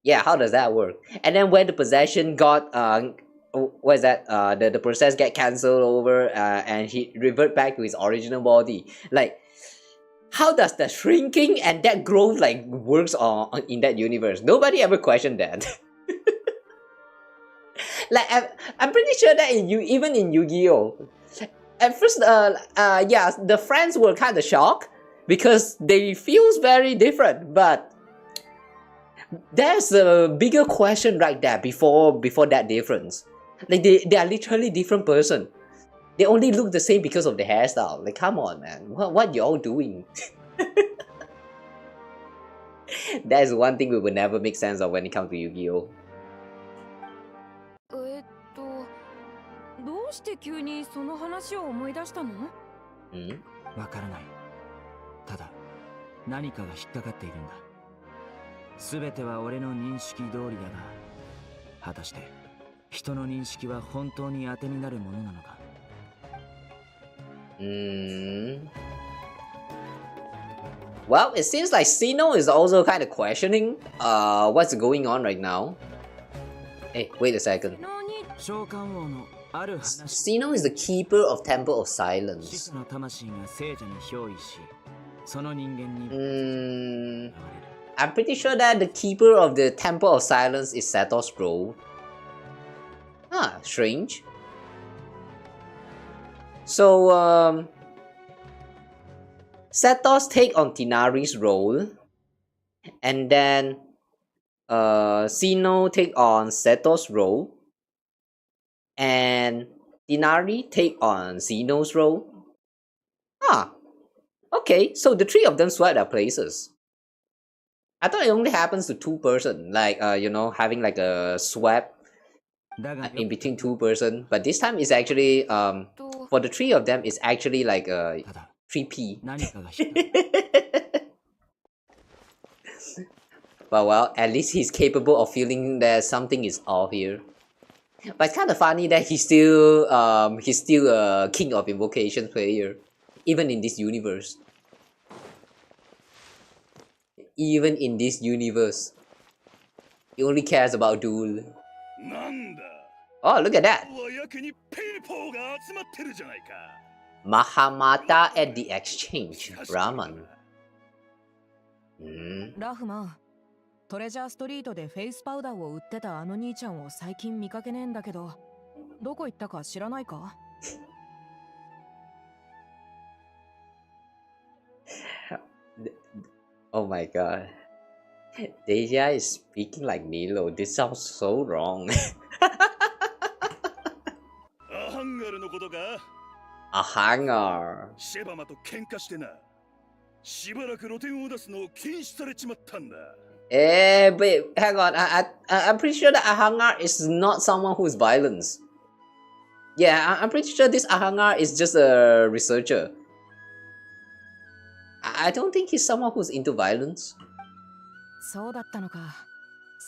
yeah, how does that work? And then when the possession got what is that? The process get cancelled over and he revert back to his original body. Like, how does the shrinking and that growth like works on in that universe? Nobody ever questioned that. Like I'm pretty sure that even in Yu-Gi-Oh, at first yeah, the friends were kind of shocked because they feels very different, but there's a bigger question right there before that difference. Like they are literally different person. They only look the same because of the hairstyle. Like come on, man, what y'all doing? That is one thing we will never make sense of when it comes to Yu-Gi-Oh. どうして急にその話を思い出したの？わからない。ただ何かが引っかかっているんだ。すべては俺の認識通りだが、果たして人の認識は本当に当てになるものなのか。Well, it seems like Sino is also kind of questioning what's going on right now. Hey, wait a second. Sino is the keeper of Temple of Silence. I'm pretty sure that the keeper of the Temple of Silence is Sato's role. Ah, strange. So, Sato's take on Tinari's role, and then Sino take on Sato's role, and Dinari take on Zeno's role? Ah, okay, so the three of them swap their places. I thought it only happens to two person, like you know, having like a swap in between two person. But this time it's actually for the three of them it's actually like a 3P. But well, at least he's capable of feeling that something is off here. But it's kind of funny that he's still a king of invocation player, even in this universe. Even in this universe, he only cares about duel. Oh, look at that! Mahamata at the exchange, Raman. ラフマン、トレジャーストリートでフェイスパウダーを売ってたあの兄ちゃんを最近見かけねえんだけど、どこ行ったか知らないかOh my god. Deja is speaking like Nilo. This sounds so wrong. A hangar. シェバマと喧嘩してな。しばらく露店を出すのを禁止されちまったんだ。But hang on. I'm pretty sure that a hangar is not someone who is violent. Yeah, I'm pretty sure this Ahangar is just a researcher. I don't think he's someone who's into violence. そうだったのか。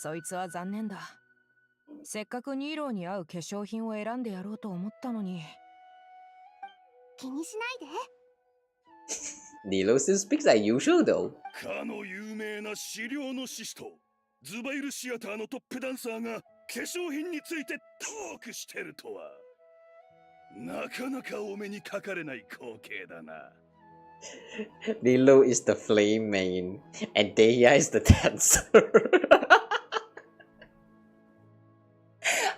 そいつは残念だ。せっかくニーローに合う化粧品を選んでやろうと思ったのに。気にしないで。Nilo still speaks like usual though. かの有名な資料の獅子とズバイルシアターのトップダンサーが化粧品についてトークしてるとはなかなかお目にかかれない光景だな。Nilo is the flame main and Deya is the dancer.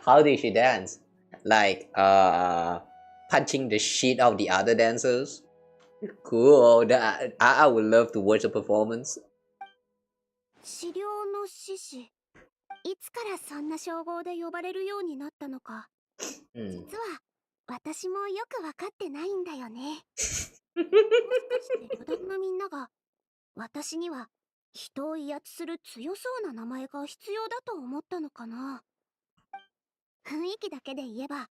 How did she dance? Like punching the shit out of the other dancers? Cool. I would love to watch a performance. 資料の獅子。いつからそんな称号で呼ばれるようになったのか。実は私もよくわかってないんだよね。もしかして旅団のみんなが私には人を威圧する強そうな名前が必要だと思ったのかな。雰囲気だけで言えば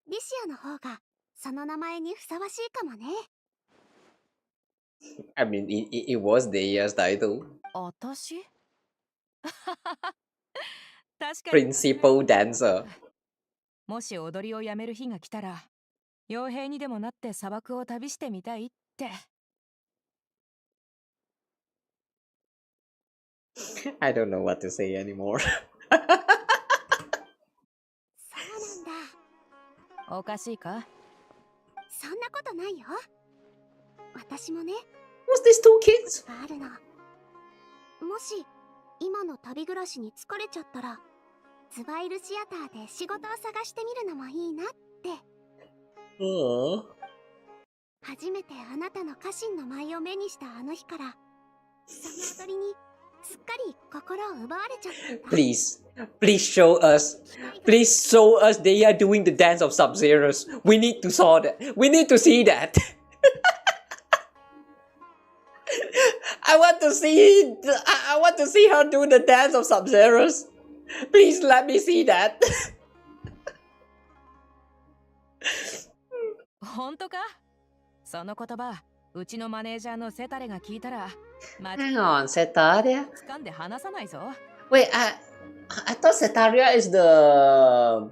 リシアの方がその名前にふさわしいかもね。I mean, it was Deya's title. 私確かに Principal dancer. もし踊りをやめる日が来たら傭兵にでもなって砂漠を旅してみたいって。I don't know what to say anymore. そうなんだ。おかしいか？そんなことないよ。私もね。What's this two kids? あるの。もし今の旅暮らしに疲れちゃったらズバイルシアターで仕事を探してみるのもいいなって。初めてあなたの家臣の舞を目にしたあの日からその踊りにすっかり心を奪われちゃった。Please show us. Please show us they are doing the dance of Sub-Zeros. We need to saw that. We need to see that. I want to see her do the dance of Sub-Zeros. Please let me see that. 本当か？その言葉、うちのマネージャーのセタレが聞いたら、Hang on, Setaria? 掴んで離さないぞ。Wait, I thought Setaria is the...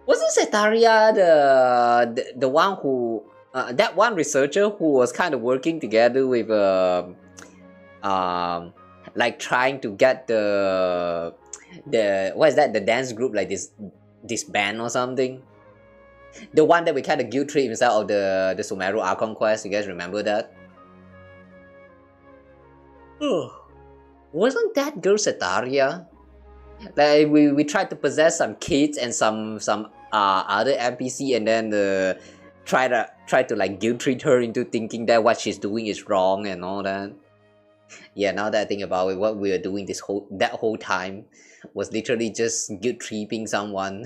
Wasn't Setaria the one who... that one researcher who was kind of working together with... like trying to get the... What is that? The dance group, like this band or something? The one that we kind of guilt trip himself of the Sumeru Archon Quests. You guys remember that? Wasn't that girl Setaria? Like we tried to possess some kids and some other NPC and then try to like guilt treat her into thinking that what she's doing is wrong and all that. Yeah, now that I think about it, what we were doing that whole time was literally just guilt tripping someone.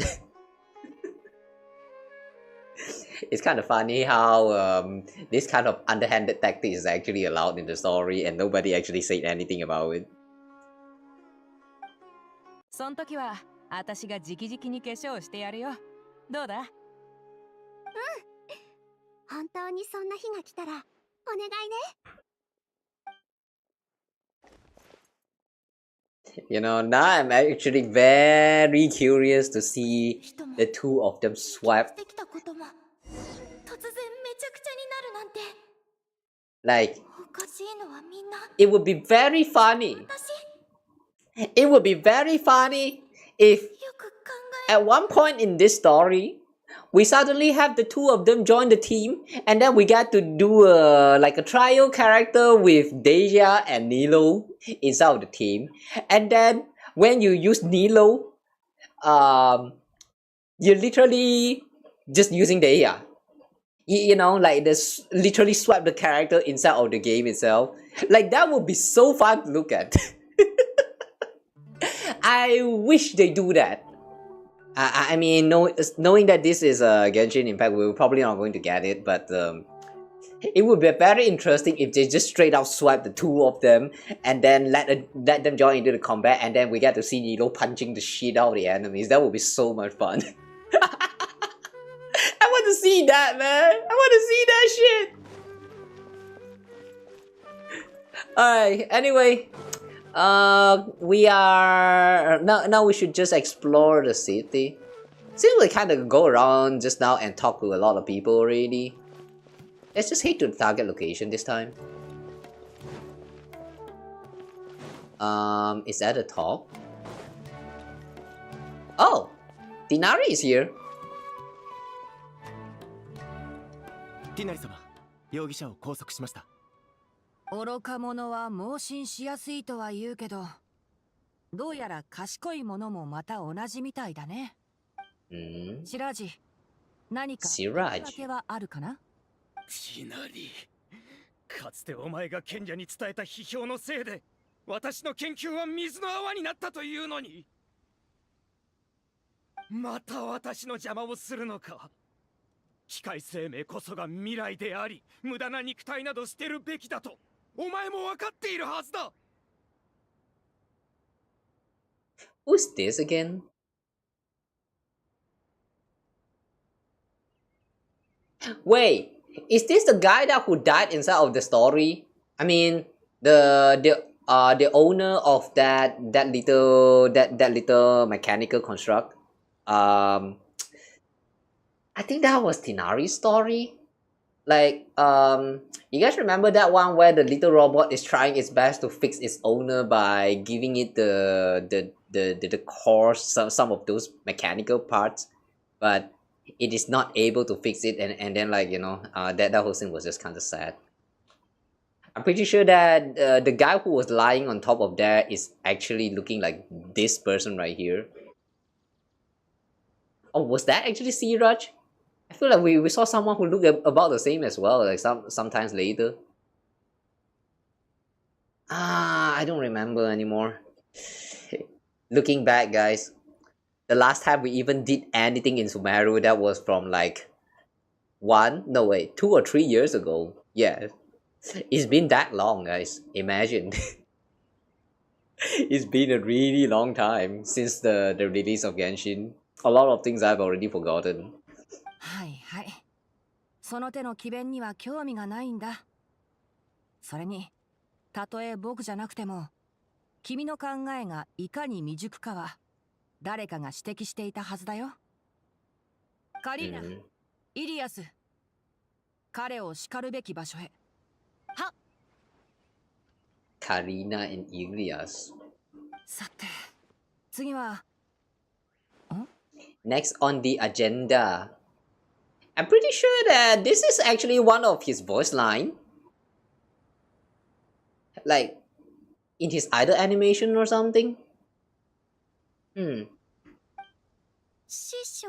it's kind of funny how this kind of underhanded tactic is actually allowed in the story and nobody actually said anything about it. そん時は私が直々に化粧してやるよ。どうだ？本当にそんな日が来たらお願いね。You know, now I'm actually very curious to see the two of them swap. Like, it would be very funny. It would be very funny if at one point in this story, we suddenly have the two of them join the team, and then we got to do like a trial character with Deja and Nilo inside of the team. And then when you use Nilo, you're literally just using Deja. You know, like this literally swap the character inside of the game itself. Like that would be so fun to look at. I wish they do that. I mean, knowing that this is Genshin Impact, we're probably not going to get it, but it would be very interesting if they just straight out swipe the two of them and then let them join into the combat, and then we get to see Nilo punching the shit out of the enemies. That would be so much fun. I want to see that, man. I want to see that shit. Alright, anyway. We are now we should just explore the city. Seems we kind of go around just now and talk to a lot of people already. Let's just head to the target location this time. Is that the top? Oh, Dinari is here. ティナリ様、容疑者を拘束しました。愚か者は盲信しやすいとは言うけど、どうやら賢い者もまた同じみたいだね。シラジ、何か言い訳はあるかな？ティナリ、かつてお前が賢者に伝えた批評のせいで私の研究は水の泡になったというのに、また私の邪魔をするのか。機械生命こそが未来であり、無駄な肉体など捨てるべきだとお前も分かっているはずだ。Who's this again? Wait, is this the guy that who died inside of the story? I mean, the owner of that little mechanical construct. I think that was Tinari's story. Like, you guys remember that one where the little robot is trying its best to fix its owner by giving it the core, some of those mechanical parts, but it is not able to fix it, and then like, you know, that whole thing was just kind of sad. I'm pretty sure that the guy who was lying on top of there is actually looking like this person right here. Oh, was that actually Siraj? I feel like we saw someone who looked about the same as well, like sometimes later. I don't remember anymore. Looking back, guys, the last time we even did anything in Sumeru, that was from like 2 or 3 years ago. Yeah, it's been that long, guys. Imagine. It's been a really long time since the release of Genshin. A lot of things I've already forgotten. はいはい。その手の詭弁には興味がないんだ。それに、たとえ僕じゃなくても、君の考えがいかに未熟かは、誰かが指摘していたはずだよ。カリーナ、イリアス、彼を叱るべき場所へ。はっ。カリーナ and Ilias。さて、次は。Next on the agenda. I'm pretty sure that this is actually one of his voice line. Like, in his either animation or something. 師匠？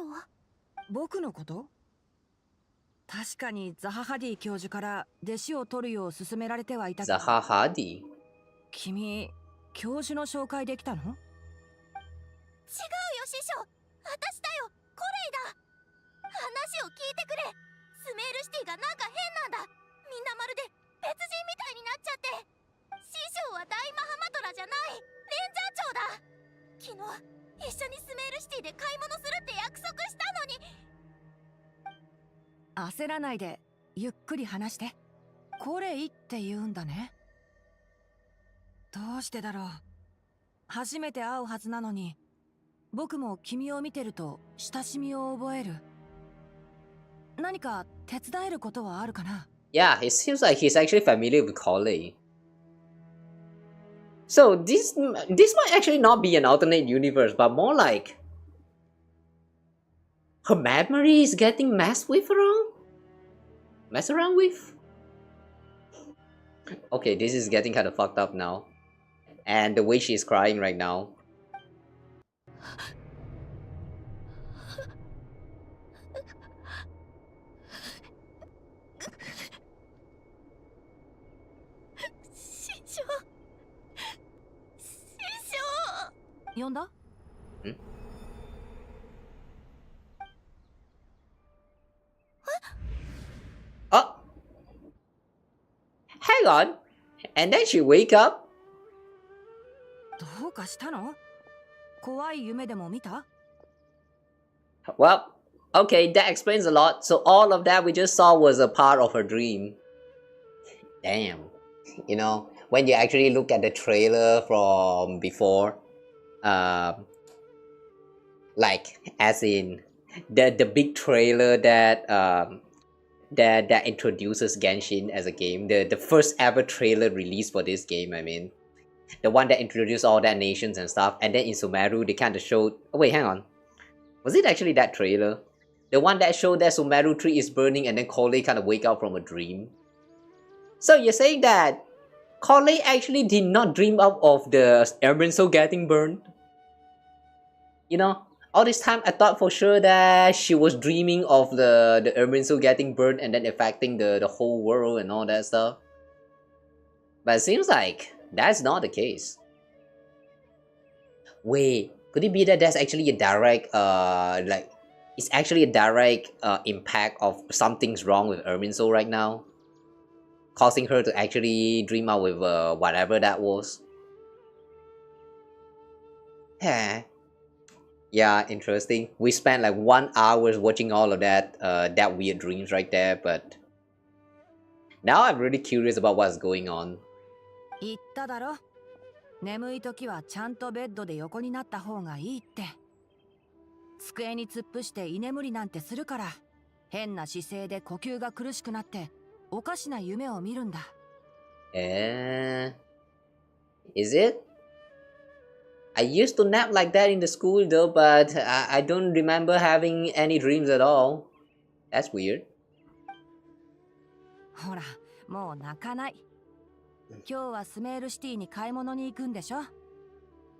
僕のこと？確かにザハハディ教授から弟子を取るよう勧められてはいたけど。ザハハディ？君、教授の紹介できたの？違うよ、師匠。私だよ、コレイだ。話を聞いてくれ。焦らないでゆっくり話して。これいって言うんだね。どうしてだろう。初めて会うはずなのに、僕も君を見てると親しみを覚える。何か手伝えることはあるかな？ Yeah, it seems like he's actually familiar with Collei. So this might actually not be an alternate universe, but more like her memory is getting messed around with? Okay, this is getting kind of fucked up now. And the way she's crying right now. Hmm? Oh! Hang on! And then she wake up? どうかしたの？怖い夢でも見た？ Well, okay, that explains a lot. So all of that we just saw was a part of her dream. Damn. You know, when you actually look at the trailer from before, like as in the big trailer that that introduces Genshin as a game, the first ever trailer released for this game, I mean. The one that introduced all that nations and stuff, and then in Sumeru they kind of showed... Oh wait, hang on. Was it actually that trailer? The one that showed that Sumeru tree is burning and then Collei kind of wake up from a dream? So you're saying that Collei actually did not dream up of the Emerald getting burned? You know, all this time I thought for sure that she was dreaming of the Emerald getting burned and then affecting the whole world and all that stuff. But it seems like that's not the case. Wait, could it be that that's actually a direct, it's actually a direct impact of something's wrong with Ermin Soul right now? Causing her to actually dream out with whatever that was? Yeah, interesting. We spent like 1 hour watching all of that, that weird dreams right there, but... Now I'm really curious about what's going on. 言っただろ。眠い時はちゃんとベッドで横になった方がいいって。机に突っ伏して居眠りなんてするから、変な姿勢で呼吸が苦しくなっておかしな夢を見るんだ。Is it? I used to nap like that in the school though, but I don't remember having any dreams at all. That's weird. ほら、もう泣かない。今日はスメールシティに買い物に行くんでしょ？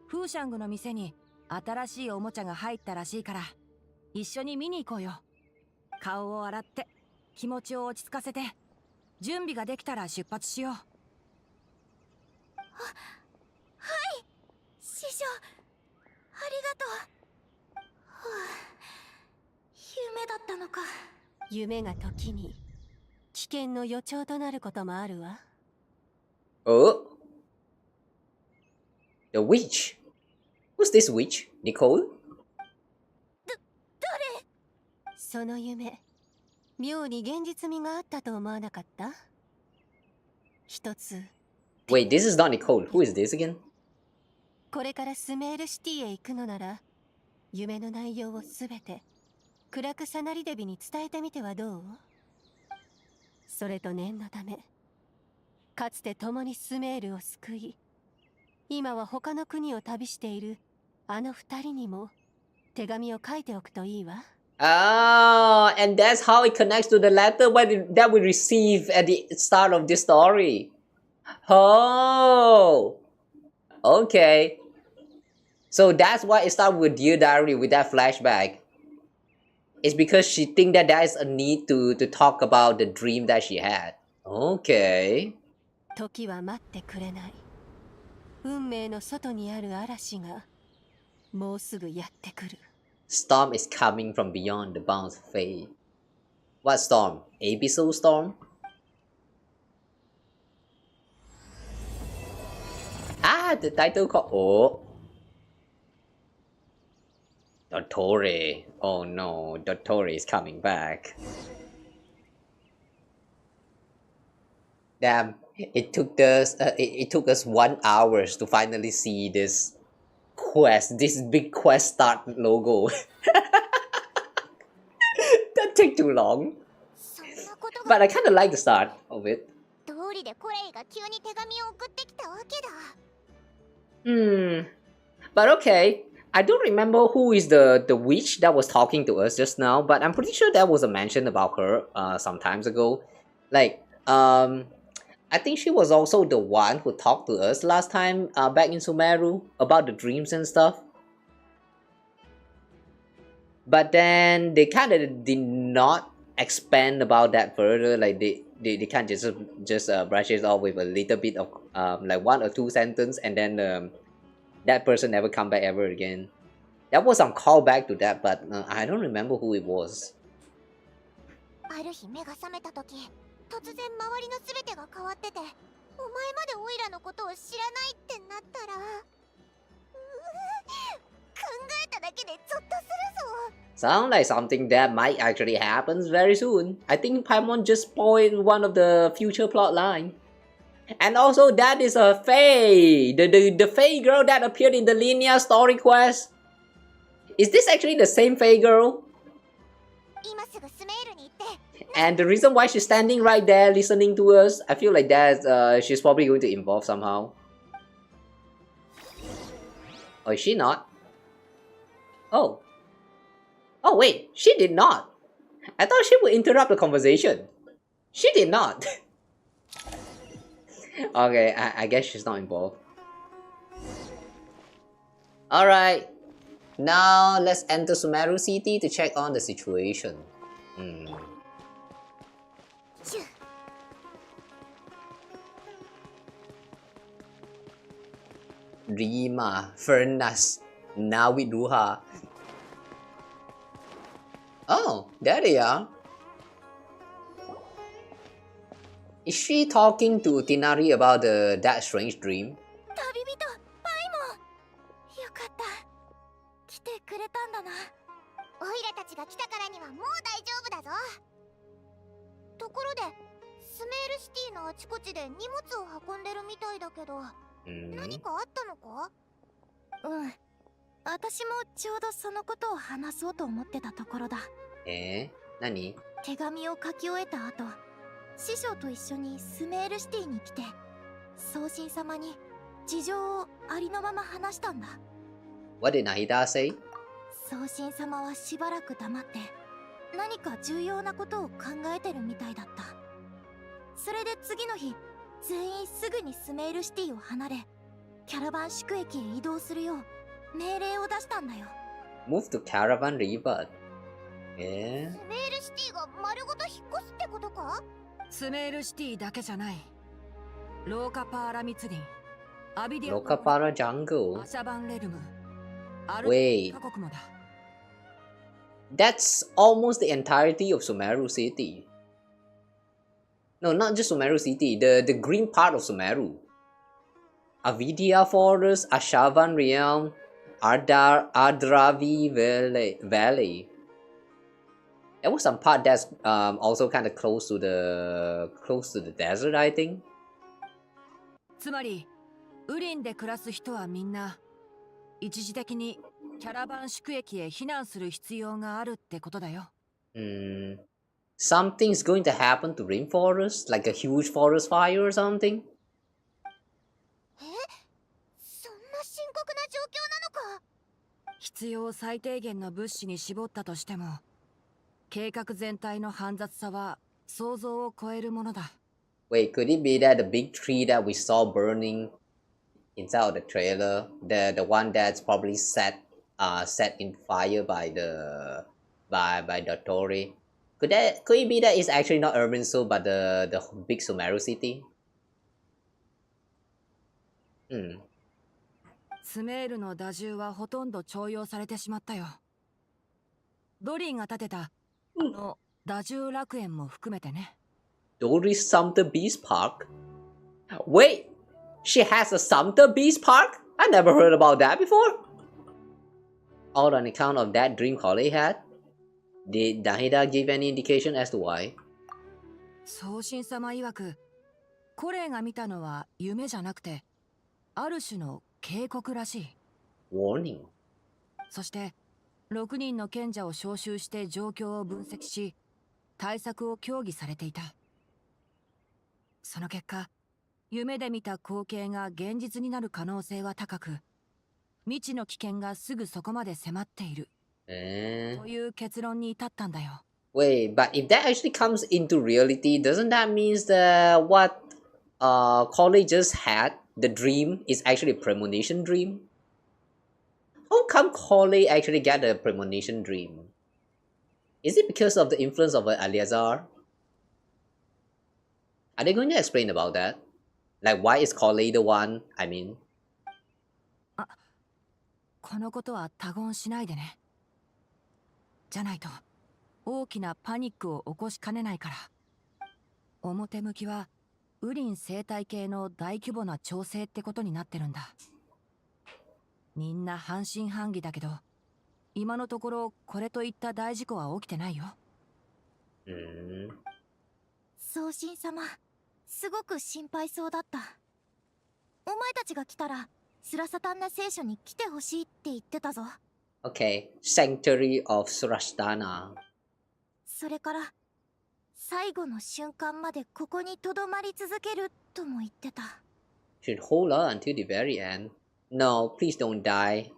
フーシャングの店に新しいおもちゃが入ったらしいから、一緒に見に行こうよ。顔を洗って気持ちを落ち着かせて、準備ができたら出発しよう。はい、師匠、ありがとう。はあ、夢だったのか。夢が時に危険の予兆となることもあるわ。Oh? The witch? Who's this witch? Nicole? 誰？その夢、妙に現実味があったと思わなかった？一つ。Wait, this is not Nicole. Who is this again? これからスメールシティへ行くのなら、夢の内容をすべてクラクサナリデビに伝えてみてはどう？それと念のため、かつて共にスメールを救い、今は他の国を旅しているあの二人にも手紙を書いておくといいわ。Ah, and that's how it connects to the letter that we receive at the start of this story. Oh, okay. So that's why it starts with Dear Diary with that flashback. It's because she thinks that there is a need to talk about the dream that she had. Okay. 時は待ってくれない。運命の外にある嵐がもうすぐやってくる。Storm is coming from beyond the bounds of fate. What storm? Abyssal storm? Ah, the title called... Oh. Dottore. Oh no, Dottore is coming back. Damn, it took us 1 hour to finally see this quest, this big quest start logo. That take too long. But I kind of like the start of it. 通りでコレイが急に手紙を送ってきたわけだ。But okay, I don't remember who is the witch that was talking to us just now, but I'm pretty sure there was a mention about her some times ago. Like, I think she was also the one who talked to us last time back in Sumeru about the dreams and stuff. But then they kind of did not expand about that further. Like they can't just brush it off with a little bit of like 1 or 2 sentences, and then that person never come back ever again. There was some callback to that, but I don't remember who it was. ある日目が覚めた時、突然周りの全てが変わってて、お前までオイラのことを知らないってなったら、考えただけでゾッとするぞ。Sound like something that might actually happen very soon. I think Paimon just spoiled one of the future plot line. And also that is a Fae, the Fae girl that appeared in the linear story quest. Is this actually the same Fae girl? And the reason why she's standing right there listening to us, I feel like that she's probably going to involve somehow. Or is she not? Oh. Oh wait, she did not. I thought she would interrupt the conversation. She did not. Okay, I guess she's not involved. Alright. Now let's enter Sumeru City to check on the situation. Rima, Furnace, Nawiduha. Oh, there they are. Is she talking to Tinari about that strange dream? 旅人、パイモン。よかった。来てくれたんだな。オイラたちが来たからにはもう大丈夫だぞ。ところで、スメールシティのあちこちで荷物を運んでるみたいだけど、何かあったのか？私もちょうどそのことを話そうと思ってたところだ。何？手紙を書き終えた後、師匠と一緒にスメールシティに来て、送信様に事情をありのまま話したんだ。What did Nahida say? 送信様はしばらく黙って、何か重要なことを考えてるみたいだった。それで次の日、全員すぐにスメールシティを離れ、キャラバン宿駅へ移動するよう命令を出したんだよ。Move to Caravan River. スメールシティが丸ごと引っ越すってことか？スメールシティだけじゃない。ローカパーラ密林、アビディア、ローカパーラジャングル、アシャバンレルム、アルカ国もだ。That's almost the entirety of Sumeru City. No, not just Sumeru City, the green part of Sumeru. Avidia Forest, Ashavan Realm, Ardravi Valley. There was some part that's also kind of close to the desert, I think. つまり、ウリンで暮らす人はみんな一時的にキャラバン宿駅へ避難する必要があるってことだよ。Something's going to happen to Rainforest, like a huge forest fire or something. そんな深刻な状況なのか？必要最低限の物資に絞ったとしても、計画全体の煩雑さは想像を超えるものだ。Wait, could it be that the big tree that we saw burning inside of the trailer, the one that's probably set in fire by the Tori? Could it be that it's actually not Urban Soul but the big Sumeru city? スメールの打銃はほとんど徴用されてしまったよ。ドリーが建てたあの打銃楽園も含めてね。Dory's Sumter Beast Park? Wait, she has a Sumter Beast Park? I never heard about that before. All on account of that dream Collie had? Did Nahida give any indication as to why? 送信様曰く、コレイが見たのは夢じゃなくて、ある種の警告らしい。Warning。そして、6人の賢者を招集して状況を分析し、対策を協議されていた。その結果、夢で見た光景が現実になる可能性は高く、未知の危険がすぐそこまで迫っている。という結論に至ったんだよ。Wait, but if that actually comes into reality, doesn't that mean that what Collie just had, the dream, is actually a premonition dream? How come Collie actually got a premonition dream? Is it because of the influence of Eleazar? Are they going to explain about that? Like, why is Collie the one? I mean. このことは他言しないでね。じゃないと大きなパニックを起こしかねないから。表向きはウリン生態系の大規模な調整ってことになってるんだ。みんな半信半疑だけど、今のところこれといった大事故は起きてないよ。宗神様、すごく心配そうだった。お前たちが来たらスラサタンナ聖書に来てほしいって言ってたぞ。Okay, Sanctuary of Surashtana. それから最後の瞬間までここにとどまり続けるとも言ってた。Should hold on until the very end. No, please don't die.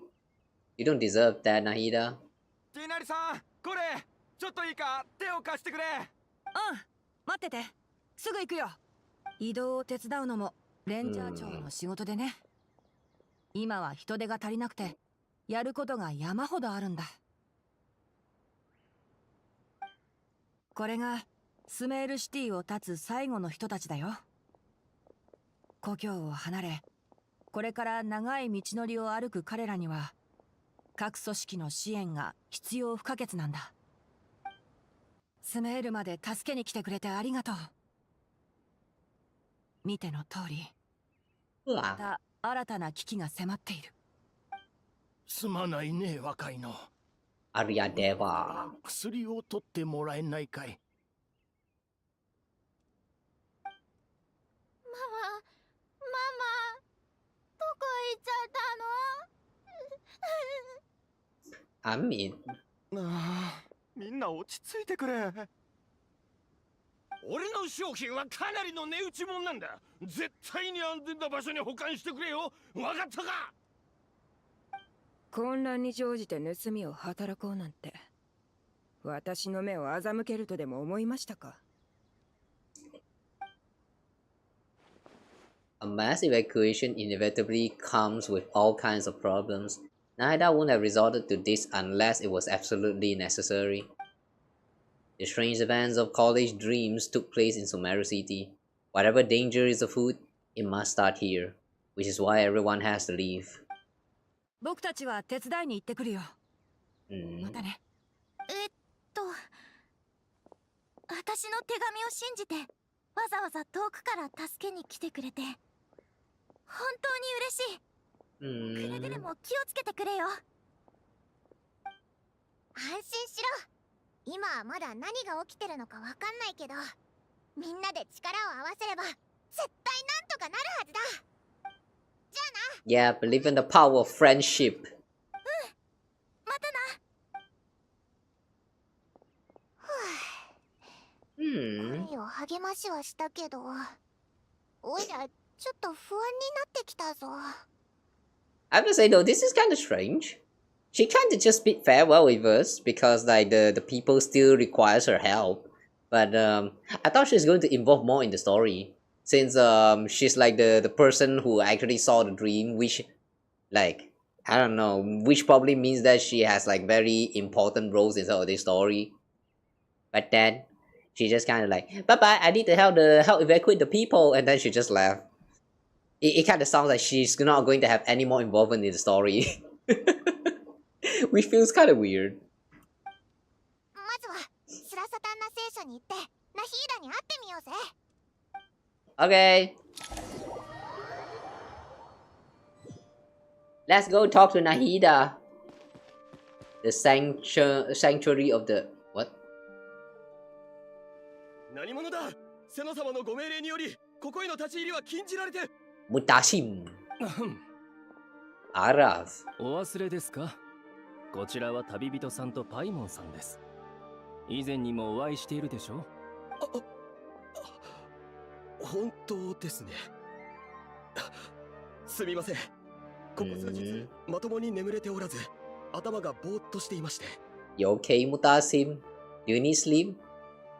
You don't deserve that, Nahida. ティナリさん、これちょっといいか、手を貸してくれ。待ってて、すぐ行くよ。移動を手伝うのもレンジャー長の仕事でね。今は人手が足りなくて、やることが山ほどあるんだ。これがスメールシティを立つ最後の人たちだよ。故郷を離れ、これから長い道のりを歩く彼らには、各組織の支援が必要不可欠なんだ。スメールまで助けに来てくれてありがとう。見ての通り、また新たな危機が迫っている。すまないね、若いの。アリアデバ。薬を取ってもらえないかい。ママ、どこ行っちゃったの？アミン。みんな落ち着いてくれ。俺の商品はかなりの値打ちもんなんだ。絶対に安全な場所に保管してくれよ。わかったか？混乱に乗じて盗みを働こうなんて、私の目を欺けるとでも思いましたか？ A mass evacuation inevitably comes with all kinds of problems. Nahida wouldn't have resorted to this unless it was absolutely necessary. The strange events of college dreams took place in Sumeru City. Whatever danger is afoot, it must start here, which is why everyone has to leave. 僕たちは手伝いに行ってくるよ。またね。私の手紙を信じてわざわざ遠くから助けに来てくれて本当に嬉しい。くれぐれも気をつけてくれよ。安心しろ。今はまだ何が起きてるのかわかんないけど、みんなで力を合わせれば絶対なんとかなるはずだ。じゃあな。 Yeah, believe in the power of friendship. またな。恋を励ましはしたけど、おいらちょっと不安になってきたぞ。I have to say though, this is kind of strange. She kind of just bid farewell with us because like the people still requires her help. But I thought she's going to involve more in the story. Since she's like the person who actually saw the dream, which like I don't know, which probably means that she has like very important roles inside this story. But then she just kind of like, bye bye, I need to help evacuate the people, and then she just left. It kind of sounds like she's not going to have any more involvement in the story. Which feels kind of weird. まずはスラサタンナ聖書に行ってナヒーダに会ってみようぜ。Okay. Let's go talk to Nahida. The sanctuary of the what? 何者だ？セノ様のご命令によりここへの立ち入りは禁じられて。Mutashim. Arav. お忘れですか？こちらは旅人さんとパイモンさんです。以前にもお会いしているでしょ？本当ですね。すみません。ここ数日まともに眠れておらず、頭がぼーっとしていまして。You okay, Mutasim? Do you need sleep?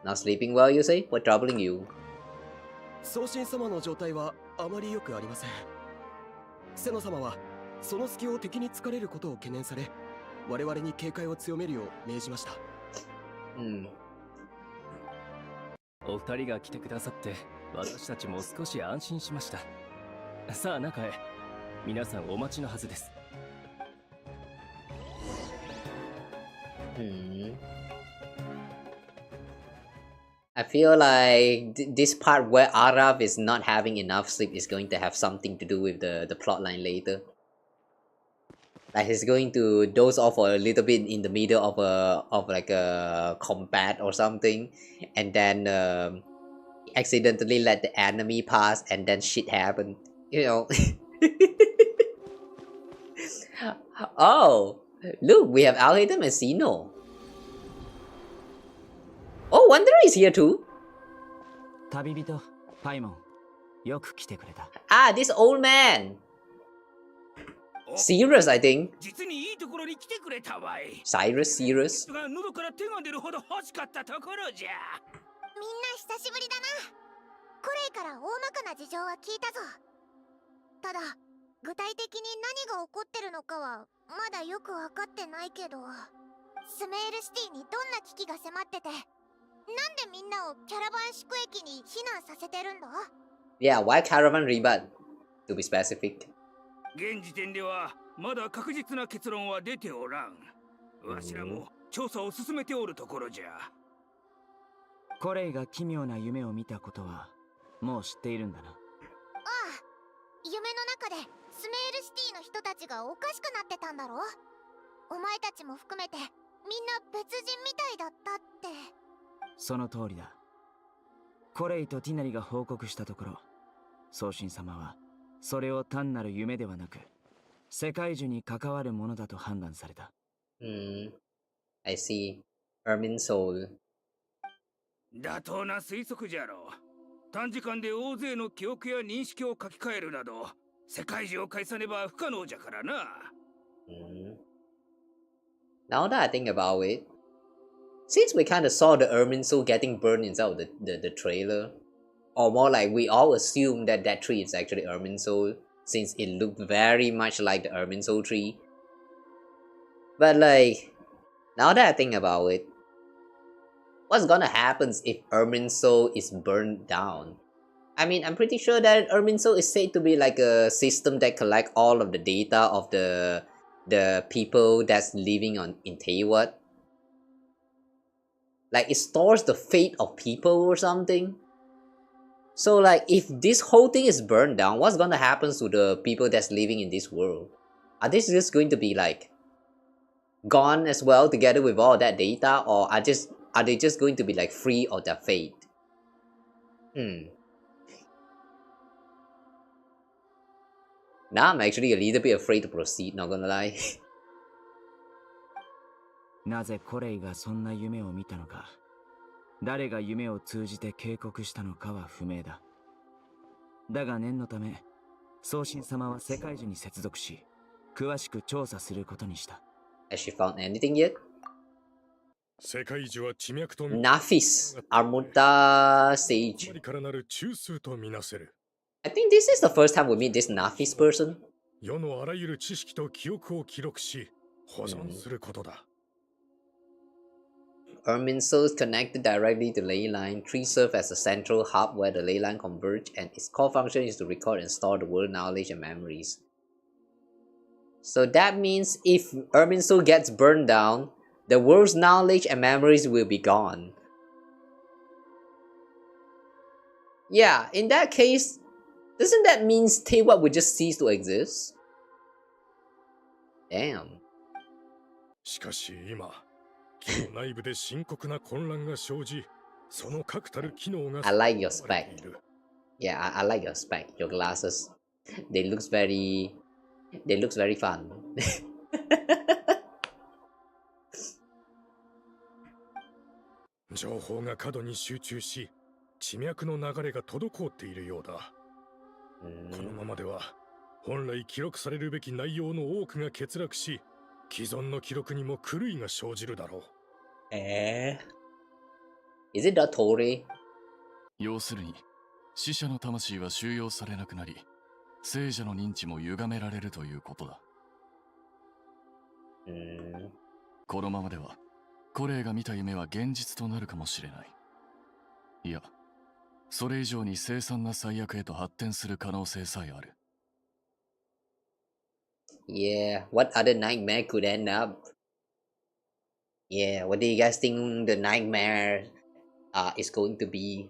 Not sleeping well, you say? What troubling you? 送信様の状態はあまり良くありません。セノ様はその隙を敵に突かれることを懸念され、我々に警戒を強めるよう命じました。お二人が来てくださって私たちも少し安心しました。さあ中へ。皆さんお待ちのはずです。I feel like this part where Arav is not having enough sleep is going to have something to do with the plotline later. Like he's going to doze off for a little bit in the middle of like a combat or something, and then accidentally let the enemy pass, and then shit happened. You know. Oh, look, we have Alhaitham and Sino. Oh, Wanderer is here too. 旅人、パイモン、よく来てくれた。Ah, this old man. Cyrus, I think. 実にいいところに来てくれたわい。Cyrus. が喉から手が出るほど欲しかったところじゃ。みんな久しぶりだな。コレイから大まかな事情は聞いたぞ。ただ具体的に何が起こってるのかはまだよく分かってないけど、スメールシティにどんな危機が迫ってて、なんでみんなをキャラバン宿駅に避難させてるんだ？ Yeah, why caravan rebut? To be specific. 現時点ではまだ確実な結論は出ておらん。わしらも調査を進めておるところじゃ。コレイが奇妙な夢を見たことはもう知っているんだな。ああ、夢の中でスメールシティの人たちがおかしくなってたんだろ？お前たちも含めてみんな別人みたいだったって。その通りだ。コレイとティナリが報告したところ、送信様はそれを単なる夢ではなく世界樹に関わるものだと判断された。I see. Ermin Soul. 妥当な推測じゃろう。短時間で大勢の記憶や認識を書き換えるなど、世界中を介さねば不可能じゃからな。Now that I think about it, since we kind of saw the Ermin Soul getting burned inside of the trailer, or more like we all assume that that tree is actually Ermin Soul, since it looked very much like the Ermin Soul tree. But like, now that I think about it, what's gonna happen if Ermin Soul is burned down? I mean, I'm pretty sure that Ermin Soul is said to be like a system that collects all of the data of the people that's living in Teyvat. Like it stores the fate of people or something. So like if this whole thing is burned down, what's gonna happen to the people that's living in this world? Are they just going to be like gone as well together with all that data, or are they just going to be like free of their fate? Now I'm actually a little bit afraid to proceed, not gonna lie. なぜコレイがそんな夢を見たのか、誰が夢を通じて警告したのかは不明だ。だが念のため、送信様は世界樹に接続し、詳しく調査することにした。Has she found anything yet? 世界樹は地脈と Nafis, Armuta Sage. からなる中枢とみなせる。I think this is the first time we meet this Nafis person. 世のあらゆる知識と記憶を記録し、保存することだ。Ermin Soul is connected directly to Leyline. Trees serve as a central hub where the Leyline converge, and its core function is to record and store the world knowledge and memories. So that means if Ermin Soul gets burned down, the world's knowledge and memories will be gone. Yeah, in that case, doesn't that mean Teyvat would just cease to exist? Damn. しかし今、機能内部で深刻な混乱が生じ、その確たる機能が I like your spec. Yeah, I like your spec, your glasses. They looks very fun. 情報が過度に集中し、地脈の流れが滞っているようだ。このままでは、本来記録されるべき内容の多くが欠落し、既存の記録にも狂いが生じるだろう。Is it Dottore? 要するに、死者の魂は収容されなくなり、聖者の認知も歪められるということだ。このままでは、コレイが見た夢は現実となるかもしれない。いや、それ以上に凄惨な最悪へと発展する可能性さえある。Yeah, what other nightmare could end up? Yeah, what do you guys think the nightmare is going to be?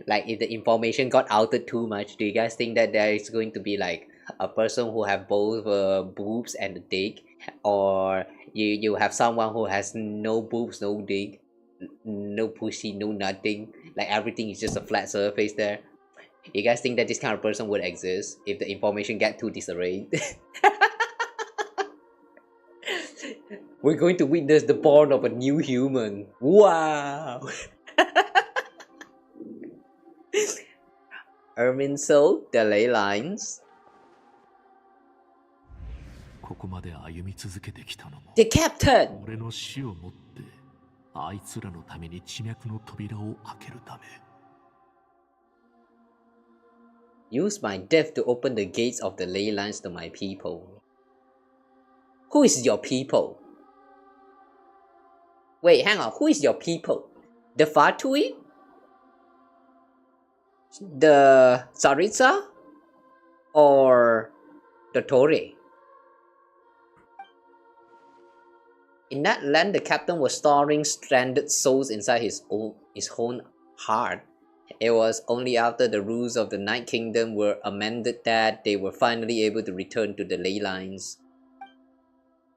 Like, if the information got outed too much, do you guys think that there is going to be like a person who have both boobs and a dick, or you have someone who has no boobs, no dick, no pussy, no nothing, like everything is just a flat surface there? You guys think that this kind of person would exist if the information get too disarrayed? We're going to witness the born of a new human. Wow! Ermin Soul, the ley lines. ここまで歩み続けてきたのも The Captain! 俺の死をもってあいつらのために地脈の扉を開けるため Use my death to open the gates of the ley lines to my people. Who is your people? Wait, hang on. Who is your people? The Fatui? The Tsaritsa? Or the Torii? In that land, the captain was storing stranded souls inside his own heart. It was only after the rules of the Night Kingdom were amended that they were finally able to return to the ley lines.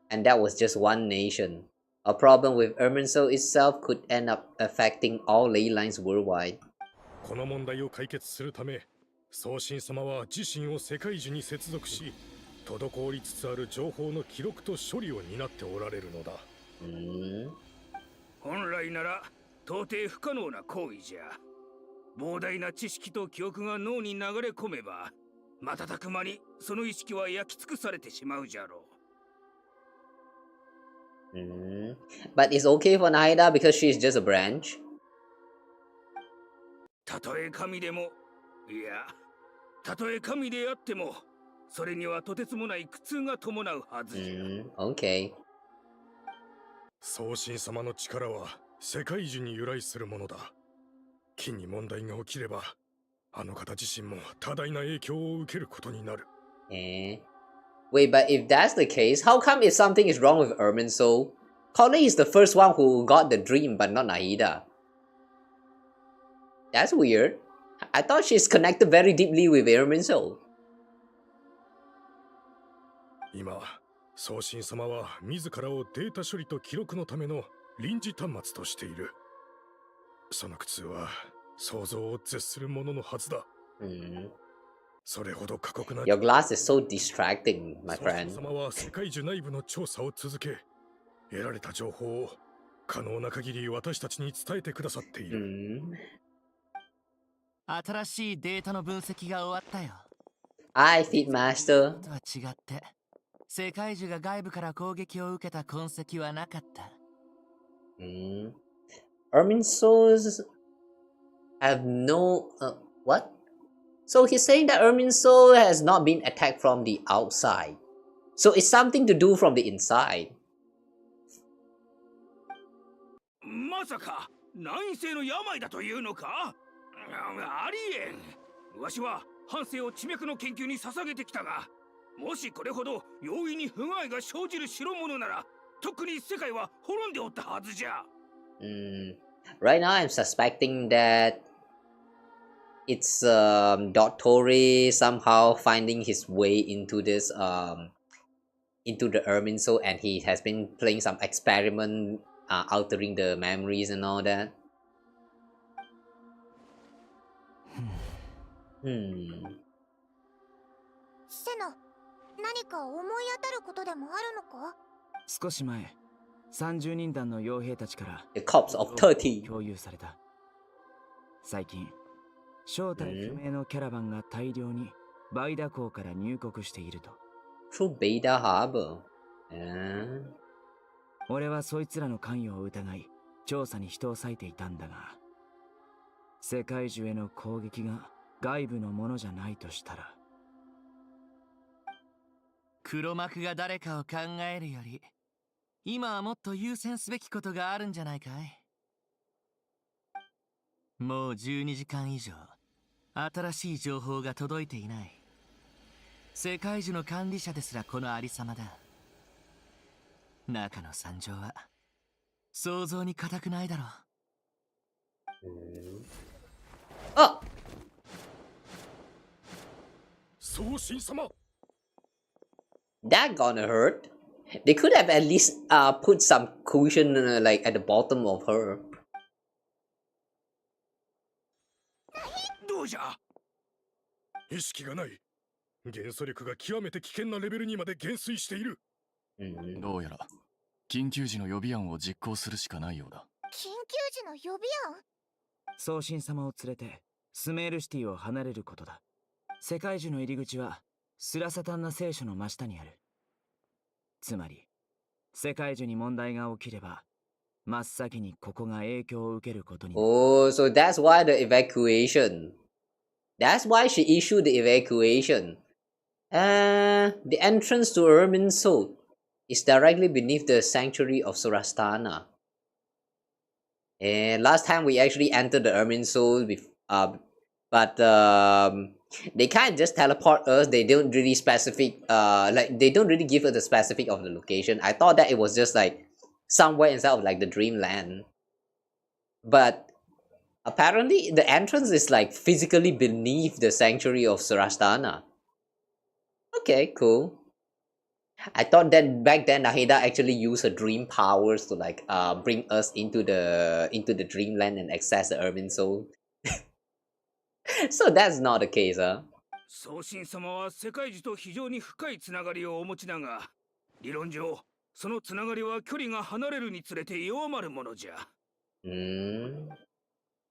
And that was just one nation. A problem with Irminsul itself could end up affecting all ley lines worldwide. この問題を解決するため、宗神様は自身を世界中に接続し、滞りつつある情報の記録と処理を担っておられるのだ。本来なら到底不可能な行為じゃ。膨大な知識と記憶が脳に流れ込めば、瞬く間にその意識は焼き尽くされてしまうじゃろう。But it's okay for Nahida because she is just a branch. たとえ神でも、いや、たとえ神であっても、それにはとてつもない苦痛が伴うはずじゃ。Okay. 宗神様の力は世界中に由来するものだ。金に問題が起きれば、あの方自身も多大な影響を受けることになる。Wait, but if that's the case, how come if something is wrong with Irminsul, Collei is the first one who got the dream, but not Nahida? That's weird. I thought she's connected very deeply with Irminsul. 今、宗神様は自らをデータ処理と記録のための臨時端末としている。その苦痛は想像を絶するもののはずだ。それほど過酷な。Your glass is so distracting, my friend. 宗神様は世界中内部の調査を続け、得られた情報を可能な限り私たちに伝えてくださっている。新しいデータの分析が終わったよ。I Feed Master. とは違って、世界中が外部から攻撃を受けた痕跡はなかった。Irminsuls have no what? So he's saying that Irminsul has not been attacked from the outside. So it's something to do from the inside. まさか難性の病だというのか？ありえん。わしは半生を地脈の研究に捧げてきたが、もしこれほど容易に不具合が生じる代物なら、特に世界は滅んでおったはずじゃ。Right now I'm suspecting that it's Dottore somehow finding his way into this into the Irminsul, and he has been playing some experiment altering the memories and all that. セノ、何か思い当たることでもあるのか？少し前、30人団の傭兵たちから The corpse of 30共有された。最近、正体不明のキャラバンが大量にバイダ港から入国していると。Through Beta Harbor. 俺はそいつらの関与を疑い、調査に人を割いていたんだが、世界中への攻撃が外部のものじゃないとしたら。黒幕が誰かを考えるより、今はもっと優先すべきことがあるんじゃないかい？もう12時間以上、新しい情報が届いていない。世界中の管理者ですらこのありさまだ。中の惨状は想像に難くないだろう。あ、送信様。 That gonna hurt. They could have at least put some cushion like at the bottom of her. どうじゃ？意識がない。元素力が極めて危険なレベルにまで減衰している。どうやら緊急時の予備案を実行するしかないようだ。緊急時の予備案？送信様を連れてスメールシティを離れることだ。世界中の入り口はスラサタンナ聖書の真下にある。つまり世界中に問題が起きれば真っ先にここが影響を受けることになる。Oh, so that's why the evacuation. That's why she issued the evacuation. The entrance to Ermin Soul is directly beneath the sanctuary of Surastana. And last time we actually entered the Ermin Soul, but they can't just teleport us. They don't really specific. Like they don't really give us the specific of the location. I thought that it was just like somewhere inside of like the dreamland. But apparently, the entrance is like physically beneath the sanctuary of Surastana. Okay, cool. I thought that back then Nahida actually used her dream powers to like bring us into the dreamland and access the Ermin Soul. So that's not the case, huh? 送信様は世界中と非常に深いつながりをお持ちだが、理論上そのつながりは距離が離れるにつれて弱まるものじゃ。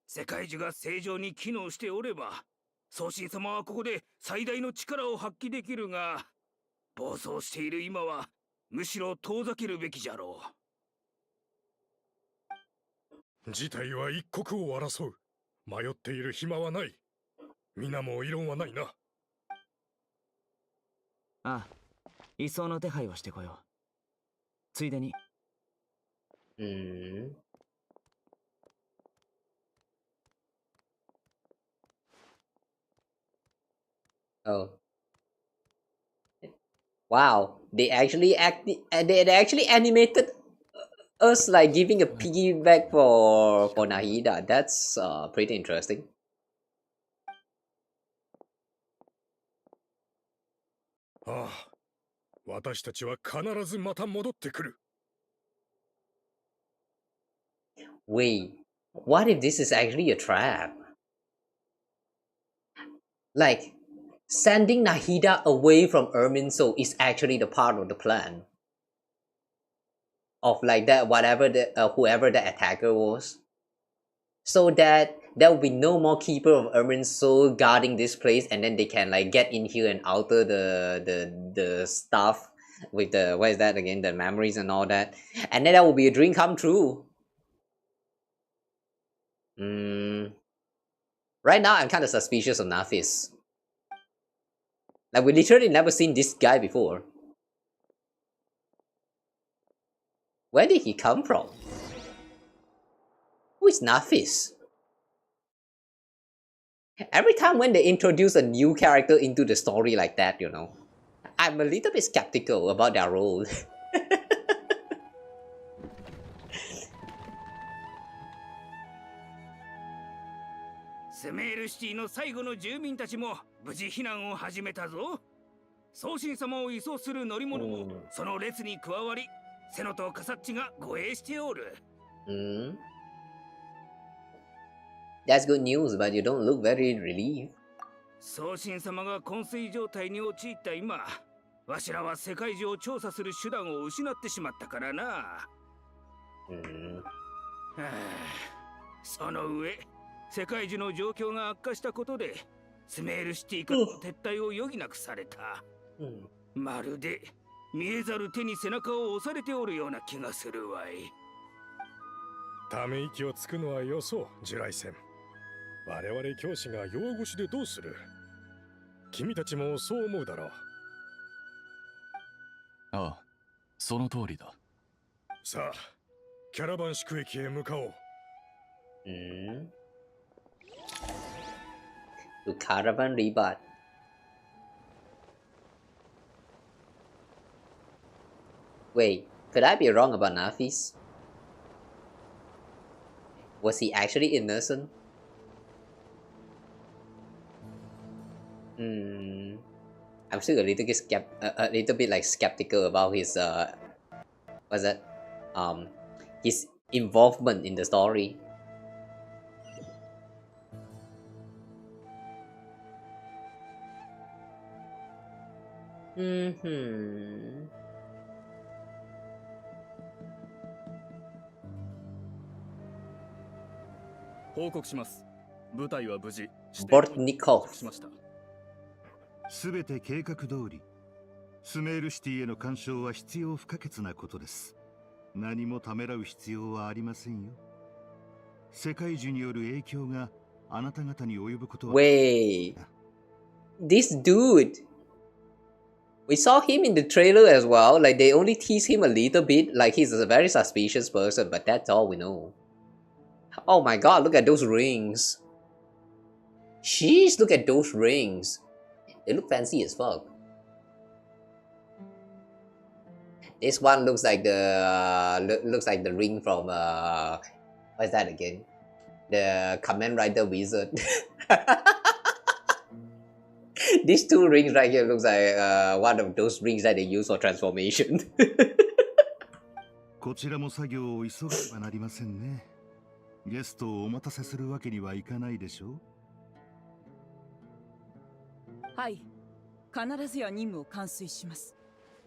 世界中が正常に機能しておれば、送信様はここで最大の力を発揮できるが、暴走している今はむしろ遠ざけるべきじゃろう。事態は一刻を争う。迷っている暇はない。皆も異論はないな。ああ、移送の手配をしてこよう。ついでに。Oh. Wow, they actually animated us like giving a piggyback for Nahida. That's pretty interesting. ああ、私たちは必ずまた戻ってくる。Wait, what if this is actually a trap? Like, sending Nahida away from Ermin Soul is actually the part of the plan. Of like that, whatever whoever the attacker was. So that there will be no more keeper of Ermin Soul guarding this place, and then they can like get in here and alter the stuff with the, what is that again, the memories and all that. And then that will be a dream come true. Right now I'm kind of suspicious of Nafis. Like we literally never seen this guy before. Where did he come from? Who is Nafis? Every time when they introduce a new character into the story like that, you know, I'm a little bit skeptical about their role. スメールシティの最後の住民たちも無事避難を始めたぞ。送信様を移送する乗り物もその列に加わり、セノとカサッチが護衛しておる。That's good news, but you don't look very relieved. 送信様が昏睡状態に陥った今、わしらは世界中を調査する手段を失ってしまったからな。はあ、その上、世界中の状況が悪化したことで、スメールシティからの撤退を余儀なくされた。まるで見えざる手に背中を押されておるような気がするわい。ため息をつくのはよそう、地雷戦。我々教師が養護士でどうする？君たちもそう思うだろう。ああ、その通りだ。さあ、キャラバン宿駅へ向かおう。To Caravan Rebirth. Wait, could I be wrong about Nafis? Was he actually innocent? I'm still a little bit like skeptical about his what's that? His involvement in the story. Mm-hmm. 報告します。部隊は無事。ボルニコフ。すべて計画通り、スメールシティへの干渉は必要不可欠なことです。何もためらう必要はありませんよ。世界中による影響があなた方に及ぶことは。Wait, this dude. We saw him in the trailer as well. Like they only tease him a little bit. Like he's a very suspicious person, but that's all we know. Oh my god, look at those rings. Jeez, look at those rings. They look fancy as fuck. This one looks like the ring from what's that again? The Kamen Rider Wizard. These two rings right here looks like one of those rings that they use for transformation. こちらも作業を急がねばなりませんね。ゲストをお待たせするわけにはいかないでしょう。はい、必ずや任務を完遂します。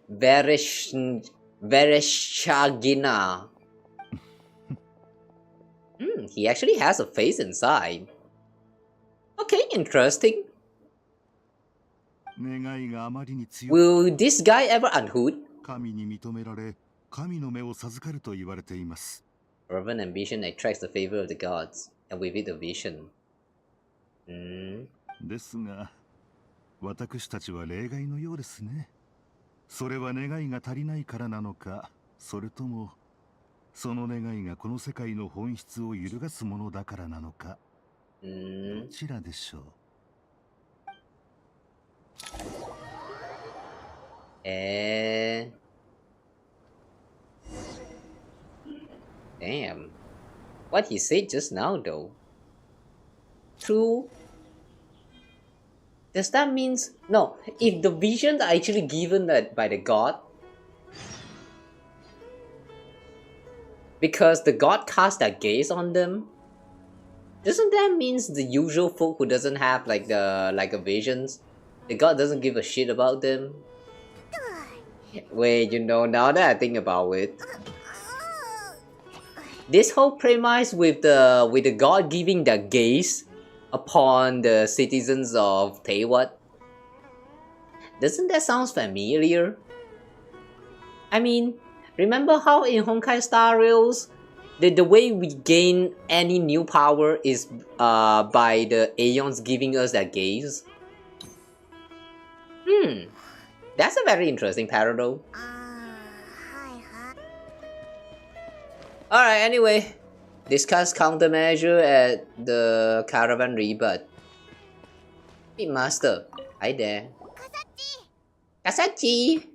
Vereshchagina. He actually has a face inside. Okay, interesting. Will this guy ever unhood? 神に認められ、神の目を授かると言われています。Fervent ambition attracts the favor of the gods, and with it a vision. ですが、私たちは例外のようですね。それは願いが足りないからなのか、それともその願いがこの世界の本質を揺るがすものだからなのか。どちらでしょう。Damn. What he said just now though. True. Does that mean no? If the visions are actually given by the god, because the god cast their gaze on them, doesn't that means the usual folk who doesn't have like a visions, the god doesn't give a shit about them? Wait, you know, now that I think about it, this whole premise with the god giving their gaze upon the citizens of Teyvat, doesn't that sound familiar? I mean, remember how in Honkai Star Rails, the way we gain any new power is by the Aeons giving us their gaze? That's a very interesting parallel. Alright, anyway. Discuss countermeasure at the Caravan Rebirth. Speedmaster, hi there. Kasachi!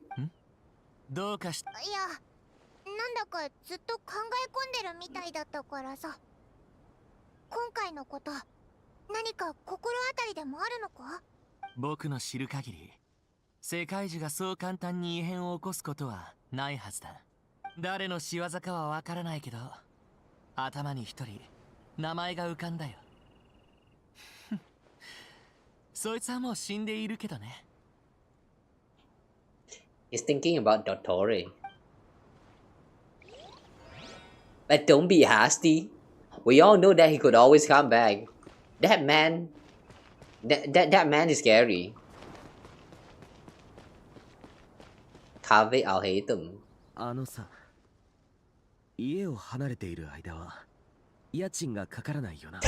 どうかしいや、なんだかずっと考え込んでるみたいだったからさ。今回のこと、何か心当たりでもあるのか？僕の知る限り、世界中がそう簡単に異変を起こすことはないはずだ。誰の仕業かはわからないけど、頭に一人名前が浮かんだよ。そいつはもう死んでいるけどね。He's thinking about Dottore. But don't be hasty. We all know that he could always come back. That man... That man is scary. Carve I'll hate him. あのさ、家を離れている間は家賃がかからないよな。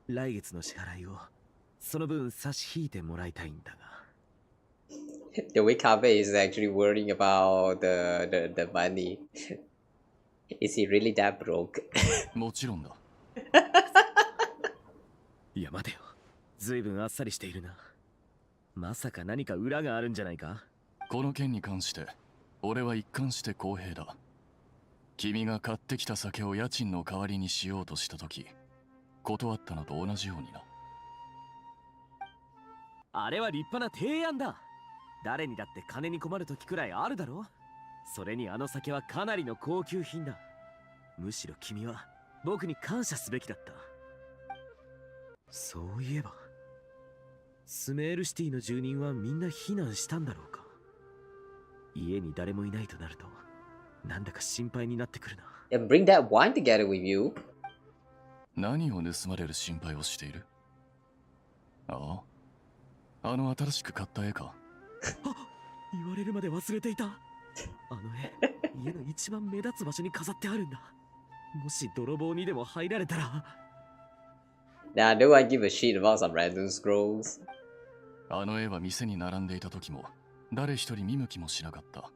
来月の支払いをその分差し引いてもらいたいんだが。The way Carve is actually worrying about the money. Is he really that broke? もちろんだ。いや待てよ。ずいぶんあっさりしているな。まさか何か裏があるんじゃないか？この件に関して俺は一貫して公平だ。君が買ってきた酒を家賃の代わりにしようとした時断ったのと同じようにな。あれは立派な提案だ。誰にだって金に困る時くらいあるだろ。それにあの酒はかなりの高級品だ。むしろ君は僕に感謝すべきだった。そういえばスメールシティの住人はみんな避難したんだろうか。家に誰もいないとなるとなんだか心配になってくるな。Then bring that wine together with you. 何を盗まれる心配をしている？ああ、あの新しく買った絵か。言われるまで忘れていた。あの絵、家の一番目立つ場所に飾ってあるんだ。もし泥棒にでも入られたら。Nah, do I give a shit about some random scrolls? あの絵は店に並んでいた時も誰一人見向きもしなかった。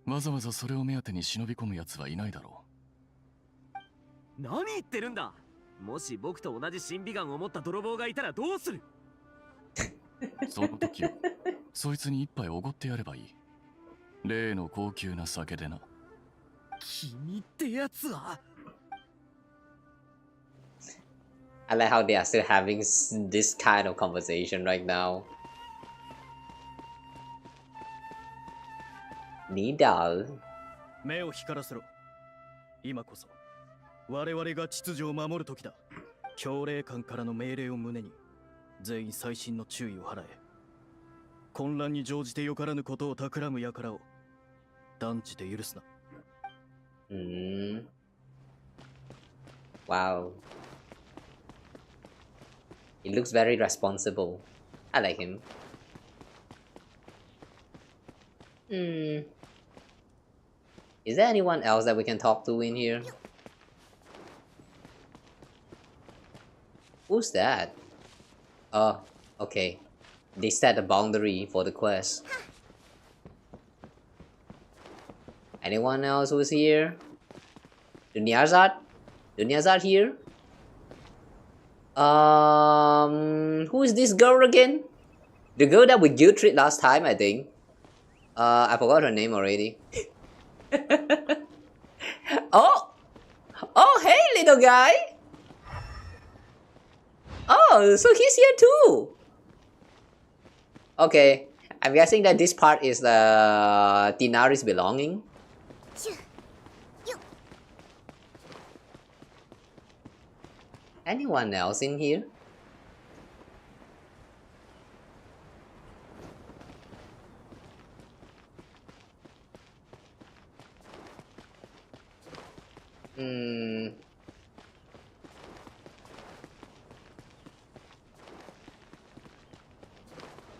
わざわざそれを目当てに忍び込む奴はいないだろう。何言ってるんだ。もし僕と同じ審美眼を持った泥棒がいたらどうする？その時はそいつに一杯おごってやればいい。例の高級な酒でな。君ってやつは。I like how they are still having this kind of conversation right now. Nahida. 目を光らせろ。今こそ我々が秩序を守る時だ。教令官からの命令を胸に全員細心の注意を払え。混乱に乗じてよからぬことを企む輩を断じて許すな。Wow. He looks very responsible. I like him. Is there anyone else that we can talk to in here? Who's that? Oh, okay. They set a boundary for the quest. Anyone else who's here? Dunyazad? Dunyazad here? Who is this girl again? The girl that we guilt tripped last time, I think. I forgot her name already. Oh! Oh, hey, little guy! Oh, so he's here too! Okay, I'm guessing that this part is the Dinari's belonging. Anyone else in here?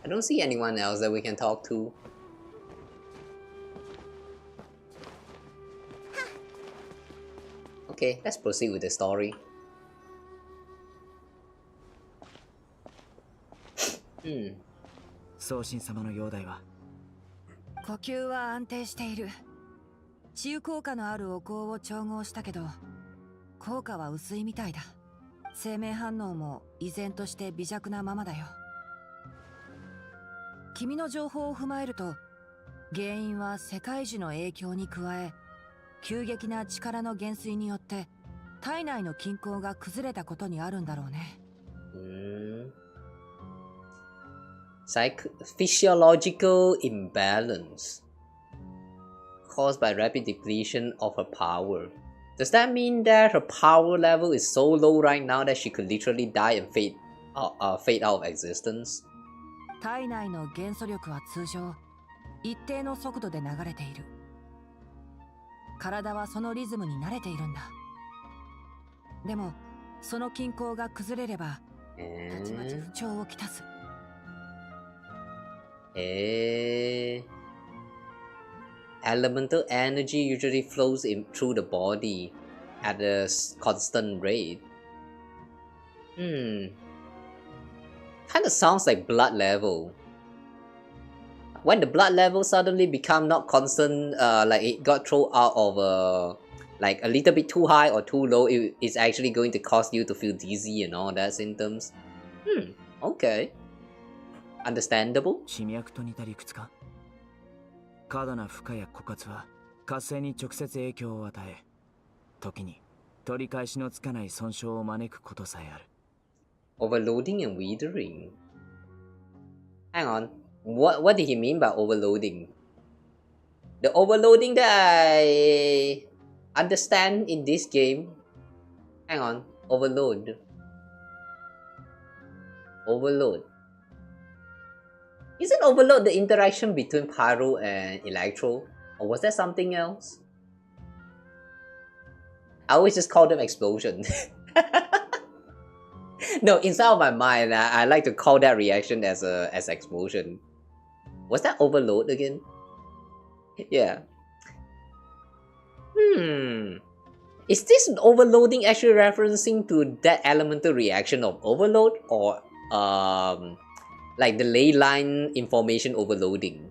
I don't see anyone else that we can talk to. Okay, let's proceed with the story. 宗神様の容体は？呼吸は安定している。治癒効果のあるお香を調合したけど効果は薄いみたいだ。生命反応も依然として微弱なままだよ。君の情報を踏まえると原因は世界樹の影響に加え急激な力の減衰によって体内の均衡が崩れたことにあるんだろうね。Physiological imbalance caused by rapid depletion of her power. Does that mean that her power level is so low right now that she could literally die and fade fade out of existence. 体内の元素力は通常一定の速度で流れている。体はそのリズムに慣れているんだ。でもその均衡が崩れればたちまち不調をきたす。Elemental energy usually flows in through the body at a constant rate. Kind of sounds like blood level. When the blood level suddenly become not constant, like it got thrown out of like a little bit too high or too low, it's actually going to cause you to feel dizzy and all that symptoms. Okay. Understandable. 地脈と似た理屈か。過度な負荷や枯渇は活性に直接影響を与え、時に取り返しのつかない損傷を招くことさえある。Overloading and withering. Hang on. What did he mean by overloading? The overloading that I understand in this game. Hang on. Overload. Overload. Isn't overload the interaction between Pyro and Electro? Or was that something else? I always just call them explosion. No, inside of my mind, I like to call that reaction as explosion. Was that overload again? Yeah. Is this overloading actually referencing to that elemental reaction of overload, or like the ley line information overloading?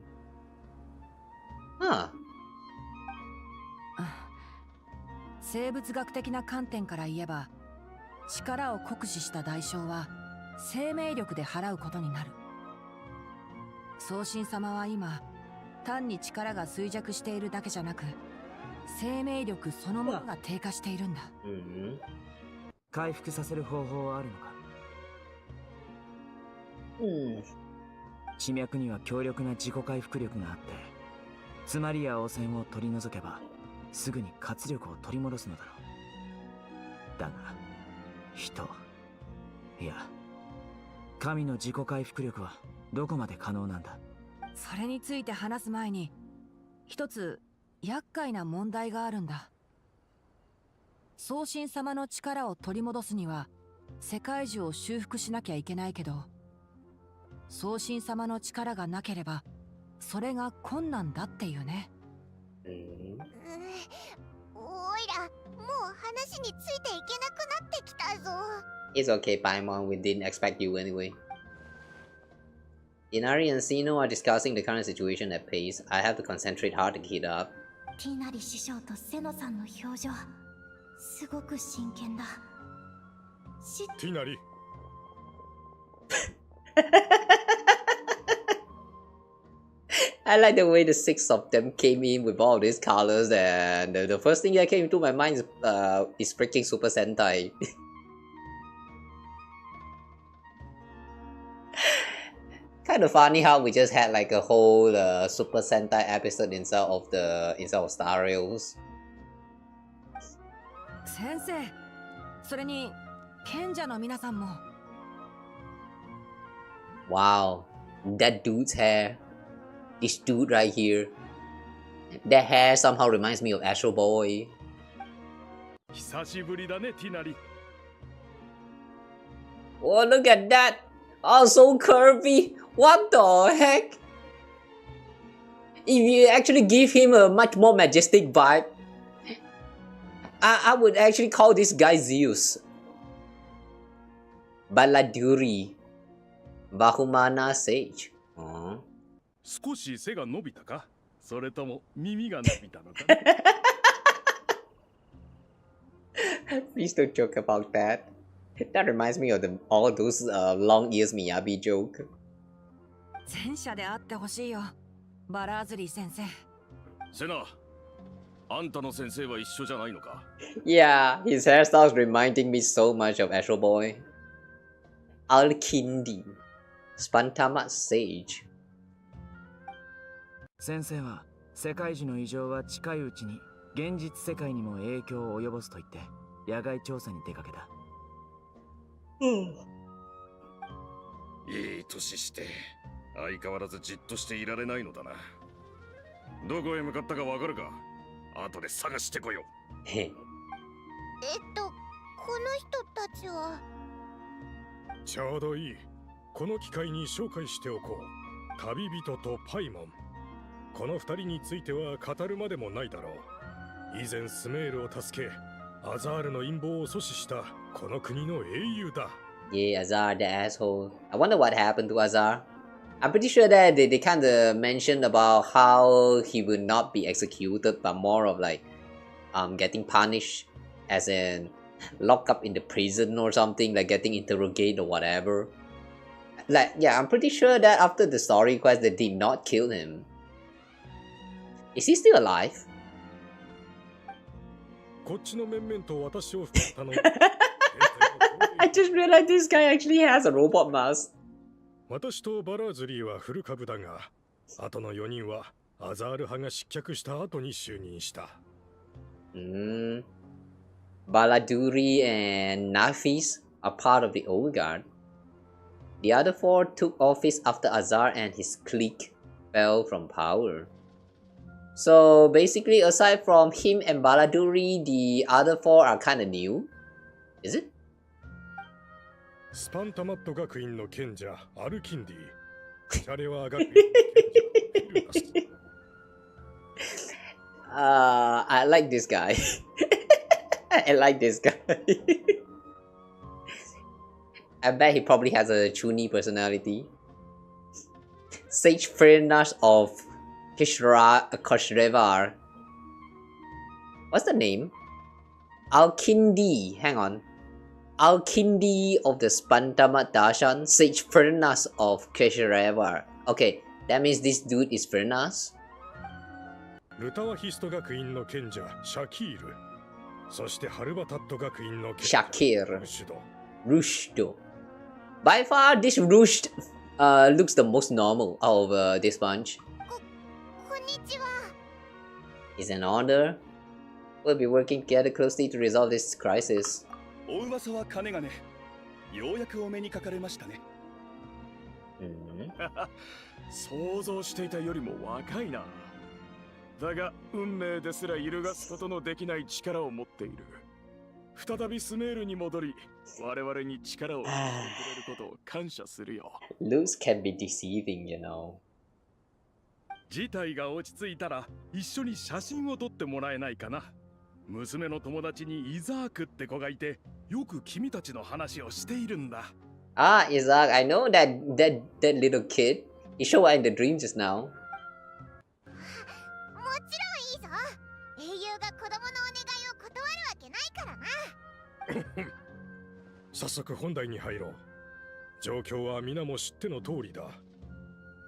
Huh. 生物学的な観点から言えば、力を酷使した代償は生命力で払うことになる。宗神様は今、単に力が衰弱しているだけじゃなく、生命力そのものが低下しているんだ。回復させる方法はあるのか。地脈には強力な自己回復力があって、詰まりや汚染を取り除けばすぐに活力を取り戻すのだろう。だが人、いや神の自己回復力はどこまで可能なんだ。それについて話す前に一つ厄介な問題があるんだ。宗神様の力を取り戻すには世界中を修復しなきゃいけないけど、宗神様の力がなければそれが困難だっていうね。おいら、もう話についていけなくなってきたぞ。It's okay, Paimon. We didn't expect you anyway. Inari and Sino are discussing the current situation at pace. I have to concentrate hard to keep up. ティナリ師匠とセノさんの表情、すごく真剣だ。ティナリ。I like the way the six of them came in with all these colors, and the first thing that came into my mind is freaking Super Sentai. Kind of funny how we just had like a whole Super Sentai episode inside of Star Rails. 先生、それに賢者の皆さんも。Wow, that dude's hair. This dude right here. That hair somehow reminds me of Astro Boy. 久しぶりだね、ティナリ。Oh, look at that! Oh, so curvy! What the heck? If you actually give him a much more majestic vibe, I would actually call this guy Zeus. Baladuri. Bahumana Sage. 少し背が伸びたか、それとも耳が伸びたのか。Please don't joke about that. That reminds me of all those long ears Miyabi joke. 前者であってほしいよ、バラーズリー先生。セナ、あんたの先生は一緒じゃないのか。Yeah, his hairstyles reminding me so much of Astro Boy. Alkindi. Spantama Sage. 先生は世界樹の異常は近いうちに現実世界にも影響を及ぼすと言って野外調査に出かけた。いい年して相変わらずじっとしていられないのだな。どこへ向かったかわかるか？後で探してこよう。この人たちは。ちょうどいい。この機会に紹介しておこう。旅人とパイモン。この二人については語るまでもないだろう。以前スメールを助け、アザールの陰謀を阻止したこの国の英雄だ。Yeah, Azar, the asshole. I wonder what happened to Azar. I'm pretty sure that they kind of mentioned about how he will not be executed, but more of like getting punished, as in locked up in the prison or something, like getting interrogated or whatever. Like, yeah, I'm pretty sure that after the story quest, they did not kill him. Is he still alive? I just realized this guy actually has a robot mask. 私とバラーズリーはフル株だが、後の4人はアザール派が失脚した後に就任した。Baladuri and Nafis are part of the old guard. The other four took office after Azar and his clique fell from power. So basically, aside from him and Baladuri, the other four are kind of new. Is it? スパンタマット学院の賢者アルキンディ、シャレワ学院の賢者フィルナス。I like this guy. I like this guy. I bet he probably has a chuny personality. Sage Firnas of Kashrevar. What's the name? Alkindi. Hang on. Alkindi of the Spantamat Darshan. Sage Firnas of Kashrevar. Okay, that means this dude is Firnas. ルタワヒスト学院の賢者シャキール。そしてハルバタット学院の賢者 Shakir. Rushdo. By far, this Rushed looks the most normal out of this bunch. It's an honor. We'll be working together closely to resolve this crisis. お噂は金がね。ようやくお目にかかれましたね。想像していたよりも若いな。だが運命ですら揺るがすことのできない力を持っている。再びスメールに戻り、我々に力を与えてくれることを感謝するよ。Looks can be deceiving, you know. 事態が落ち着いたら一緒に写真を撮ってもらえないかな。娘の友達にイザークって子がいて、よく君たちの話をしているんだ。Ah, Isaac, I know that little kid. He showed up in the dream just now. もちろんいいぞ。英雄が子供のお願いを断るわけないからな。早速本題に入ろう。状況は皆も知っての通りだ。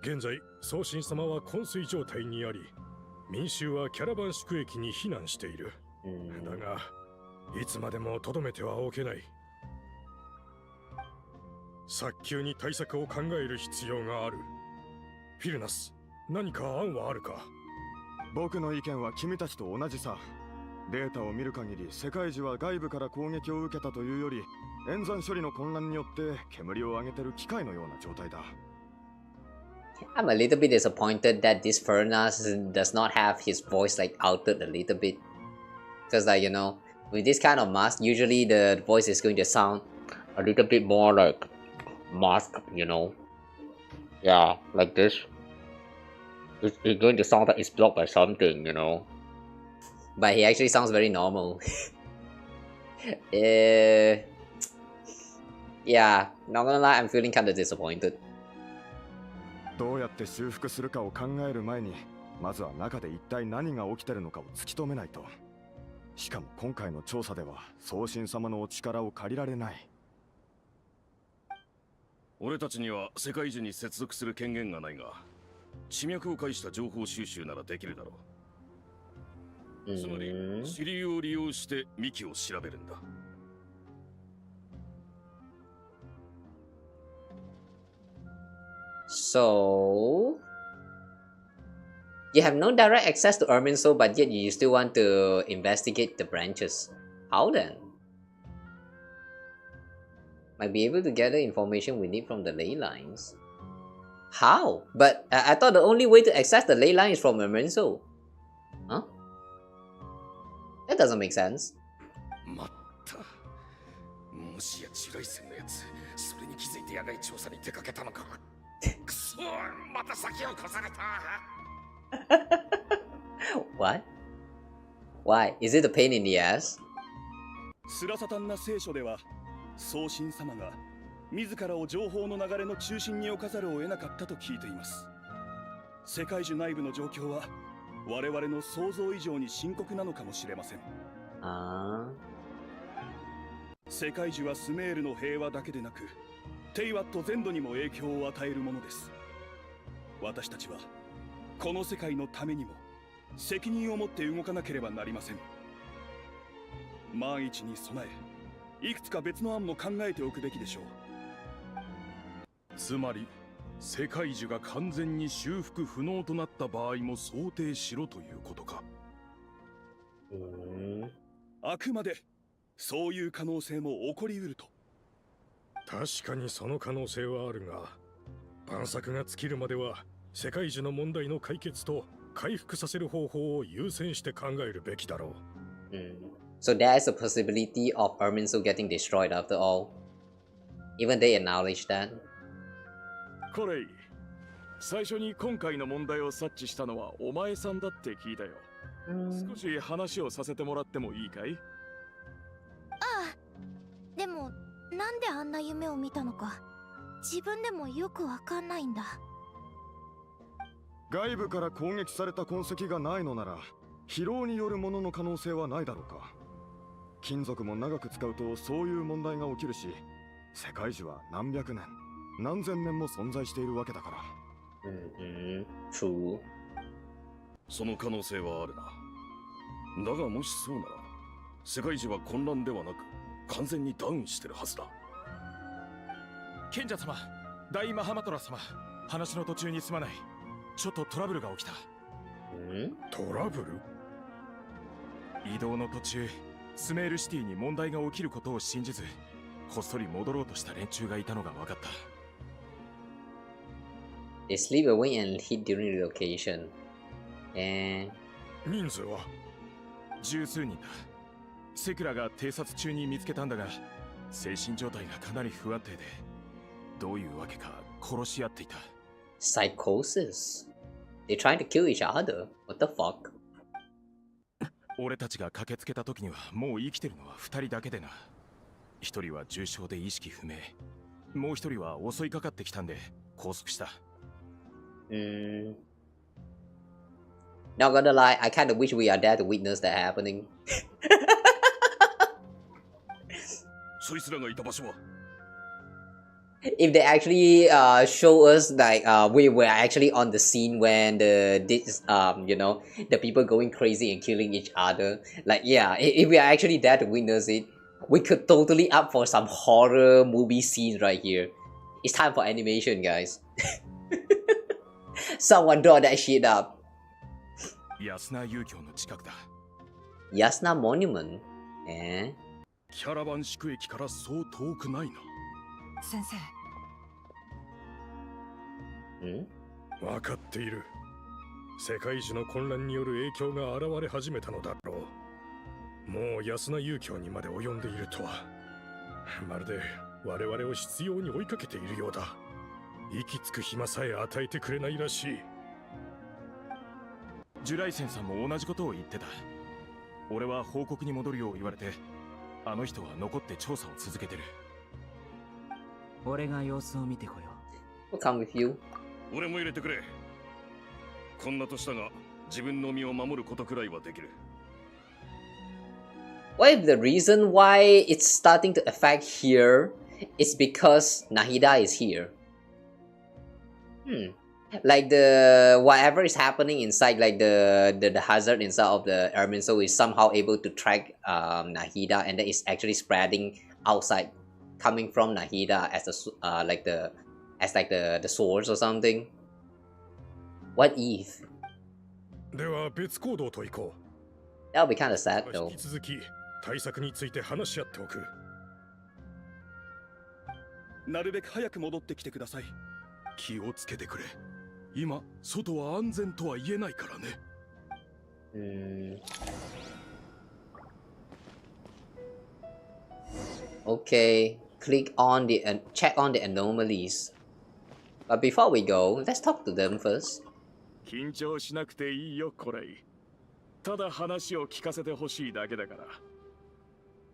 現在、宗神様は昏睡状態にあり、民衆はキャラバン宿駅に避難している。だが、いつまでもとどめてはおけない。早急に対策を考える必要がある。フィルナス、何か案はあるか？僕の意見は君たちと同じさ。データを見る限り世界中は外部から攻撃を受けたというより、演算処理の混乱によって煙を上げてる機械のような状態だ。I'm a little bit disappointed that this Furnace does not have his voice like altered a little bit. Because like, you know, with this kind of mask, usually the voice is going to sound a little bit more like mask, you know. Yeah, like this. It's going to sound like it's blocked by something, you know. But he actually sounds very normal. Yeah, not gonna lie, I'm feeling kind of disappointed. どうやって修復するかを考える前に、まずは中で一体何が起きてるのかを突き止めないと。しかも今回の調査では宗神様のお力を借りられない。俺たちには世界中に接続する権限がないが、地脈を介した情報収集ならできるだろう。つまり、支流を利用して幹を調べるんだ。So, you have no direct access to Irminsul, but yet you still want to investigate the branches. How then? Might be able to gather information we need from the ley lines. How? But I thought the only way to access the ley line is from Emerso. Huh? That doesn't make sense. まった。もしや地雷戦のやつ、それに気づいて野外調査に出かけたのか。くそ、また先を越された。What? Why? Is it a pain in the ass? スラサタンな聖書では、宗神様が自らを情報の流れの中心に置かざるを得なかったと聞いています。世界樹内部の状況は我々の想像以上に深刻なのかもしれません。世界樹はスメールの平和だけでなく、テイワット全土にも影響を与えるものです。私たちはこの世界のためにも責任を持って動かなければなりません。万一に備え、いくつか別の案も考えておくべきでしょう。つまり世界樹が完全に修復不能となった場合も想定しろということか。あくまでそういう可能性も起こりうると。確かにその可能性はあるが、万策が尽きるまでは世界樹の問題の解決と回復させる方法を優先して考えるべきだろう。So there is a possibility of Erminso getting destroyed after all. Even they acknowledge that. コレイ、最初に今回の問題を察知したのはお前さんだって聞いたよ。少し話をさせてもらってもいいかい？ああ、でもなんであんな夢を見たのか自分でもよくわかんないんだ。外部から攻撃された痕跡がないのなら疲労によるものの可能性はないだろうか。金属も長く使うとそういう問題が起きるし、世界樹は何百年何千年も存在しているわけだから。True. その可能性はあるな。だがもしそうなら、世界樹は混乱ではなく完全にダウンしてるはずだ。賢者様、大マハマトラ様、話の途中にすまない。ちょっとトラブルが起きた。トラブル？移動の途中、スメールシティに問題が起きることを信じず、こっそり戻ろうとした連中がいたのが分かった。They slip away and hit during relocation. 人数は十数人だ。セクラが偵察中に見つけたんだが、精神状態がかなり不安定で、どういうわけか殺し合っていた。Psychosis? They're trying to kill each other? What the fuck? 俺たちが駆けつけた時にはもう生きてるのは2人だけでな。1人は重傷で意識不明、もう1人は襲いかかってきたんで拘束した。Not gonna lie, I kind of wish we are there to witness that happening. そいつらがいた場所は If they actually show us like we were actually on the scene when you know, the people going crazy and killing each other, like yeah, if we are actually there to witness it, we could totally up for some horror movie scenes right here. It's time for animation, guys. Someone draw that shit up. 安名遊興の近くだ。Yasna Monument? キャラバン宿駅からそう遠くないな。先生。分かっている。世界樹の混乱による影響が現れ始めたのだろう。もう安名遊興にまで及んでいるとは。まるで我々を執拗に追いかけているようだ。息つく暇さえ与えてくれないらしい。ジュライセンさんも同じことを言ってた。俺は報告に戻るよう言われて、あの人は残って調査を続けてる。俺が様子を見てこよう。We'll come with you. 俺も入れてくれ。こんなとしたが自分の身を守ることくらいはできる。What if the reason why it's starting to affect here is because Nahida is here? Like the whatever is happening inside, like the hazard inside of the Erminso is somehow able to track Nahida, and that is actually spreading outside, coming from Nahida as the source or something. What if? では別行動といこう。That would be kind of sad though. 引き続き対策について話し合っておく。なるべく早く戻ってきてください。気をつけてくれ。今外は安全とは言えないからね。Okay, click on the check on the anomalies. But before we go, let's talk to them first. 緊張しなくていいよ、これ。ただ話を聞かせてほしいだけだから。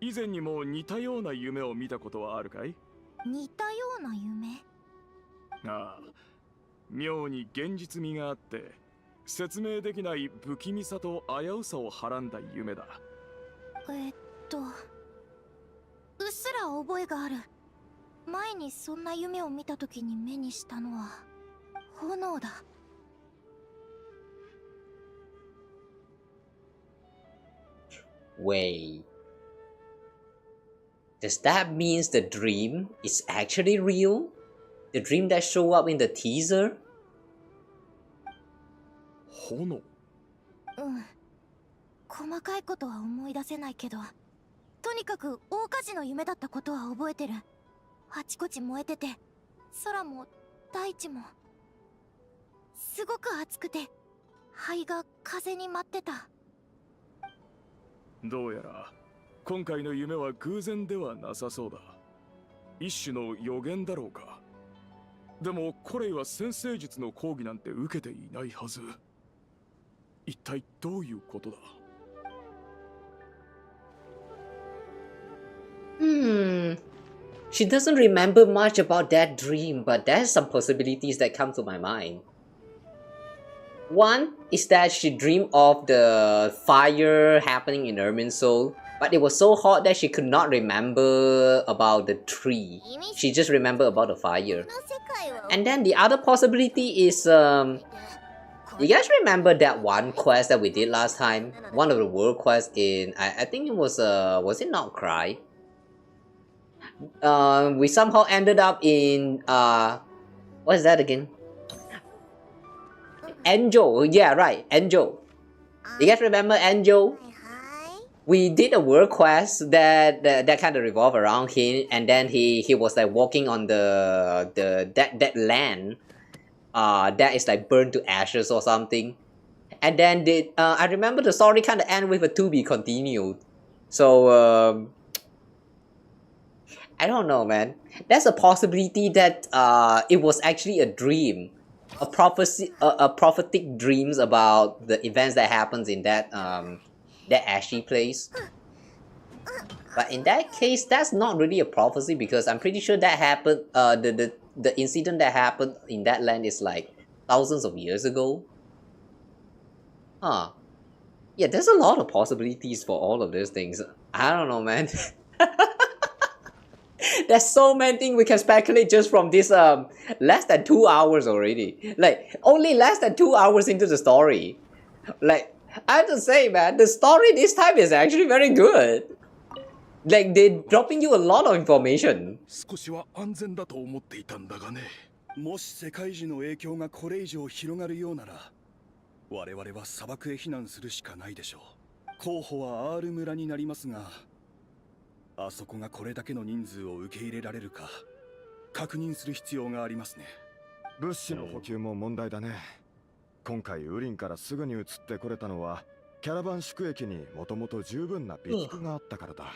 以前にも似たような夢を見たことはあるかい？似たような夢？ああ、妙に現実味があって説明できない不気味さと危うさをはらんだ夢だ。うっすら覚えがある。前にそんな夢を見た時に目にしたのは炎だ。Wait. Does that mean the dream is actually real? The dream that showed up in the teaser? 炎。細かいことは思い出せないけど、とにかく大火事の夢だったことは覚えてる。あちこち燃えてて、空も大地もすごく熱くて、灰が風に舞ってた。どうやら今回の夢は偶然ではなさそうだ。一種の予言だろうか。でもコレイは先生術の講義なんて受けていないはず。一体どういうことだ？She doesn't remember much about that dream, but there's some possibilities that come to my mind. One is that she dreamed of the fire happening in Ermin's soul, but it was so hot that she could not remember about the tree. She just remembered about the fire. And then the other possibility is, you guys remember that one quest that we did last time? One of the world quests in, I think it was it Not Cry? We somehow ended up in, what is that again? Angel, yeah, right, Angel. You guys remember Angel? We did a world quest that kind of revolved around him, and then he was like walking on that land that is like burned to ashes or something. And then I remember the story kind of ended with a to be continued. So I don't know, man. There's a possibility that it was actually a dream, a prophecy, a prophetic dreams about the events that happens in that ashy place. But in that case, that's not really a prophecy because I'm pretty sure that happened. The incident that happened in that land is like thousands of years ago. Huh. Yeah, there's a lot of possibilities for all of these things. I don't know, man. There's so many things we can speculate just from this less than 2 hours already. Like, only less than 2 hours into the story. Like, I have to say, man, the story this time is actually very good. Like, they're dropping you a lot of information. 少しは安全だと思っていたんだがね。もし世界中の影響がこれ以上広がるようなら、我々は砂漠へ避難するしかないでしょう。候補は R 村になりますが、あそこがこれだけの人数を受け入れられるか確認する必要がありますね。物資の補給も問題だね。今回ウリンからすぐに移ってこれたのはキャラバン宿駅にもともと十分な備蓄があったからだ。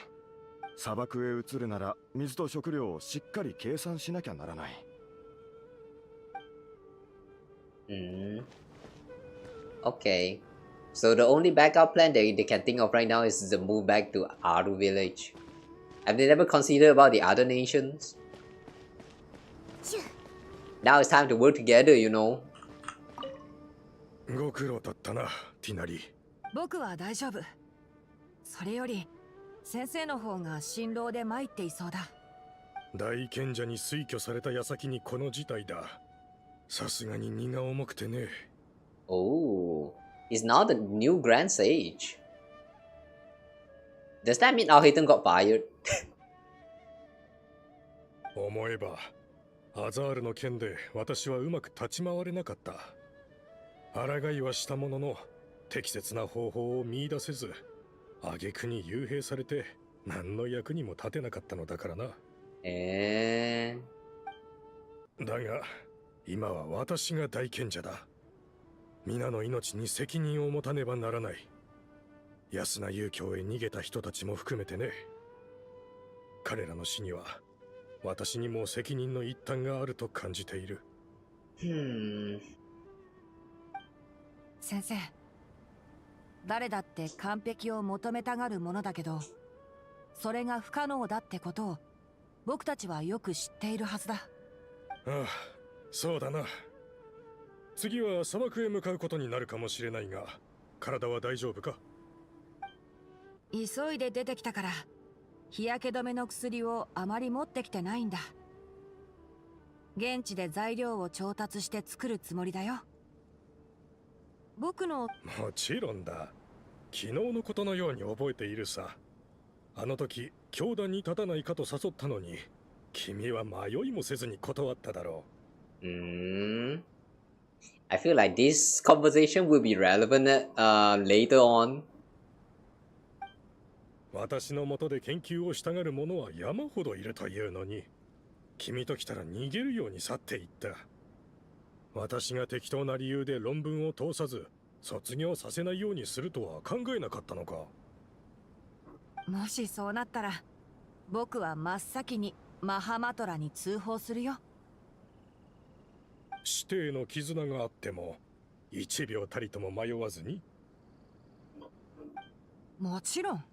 砂漠へ移るなら水と食料をしっかり計算しなきゃならない。Okay. So the only backup plan they can think of right now is the move back to Aru village. Have they never considered about the other nations? Now it's time to work together, you know. ご苦労だったな、ティナリ。僕は大丈夫。それより先生の方が辛労で参っていそうだ。大賢者に推挙された矢先にこの事態だ。さすがに荷が重くてね。Oh, he's now the new Grand Sage. Does that mean Alhaitham got fired? 思えば、アザールの件で私はうまく立ち回れなかった。抗いはしたものの、適切な方法を見出せず、挙句に幽閉されて何の役にも立てなかったのだからな。だが今は私が大賢者だ。皆の命に責任を持たねばならない。安名遊興へ逃げた人たちも含めてね。彼らの死には私にも責任の一端があると感じている。先生、誰だって完璧を求めたがるものだけど、それが不可能だってことを僕たちはよく知っているはずだ。ああ、そうだな。次は砂漠へ向かうことになるかもしれないが、体は大丈夫か？急いで出てきたから日焼け止めの薬をあまり持ってきてないんだ。現地で材料を調達して作るつもりだよ。僕の。もちろんだ。昨日のことのように覚えているさ。あの時教団に立たないかと誘ったのに、君は迷いもせずに断っただろう。I feel like this conversation will be relevant later on. 私の下で研究をしたがる者は山ほどいるというのに、君と来たら逃げるように去っていった。私が適当な理由で論文を通さず卒業させないようにするとは考えなかったのか？もしそうなったら僕は真っ先にマハマトラに通報するよ。師弟の絆があっても1秒たりとも迷わずに。もちろん。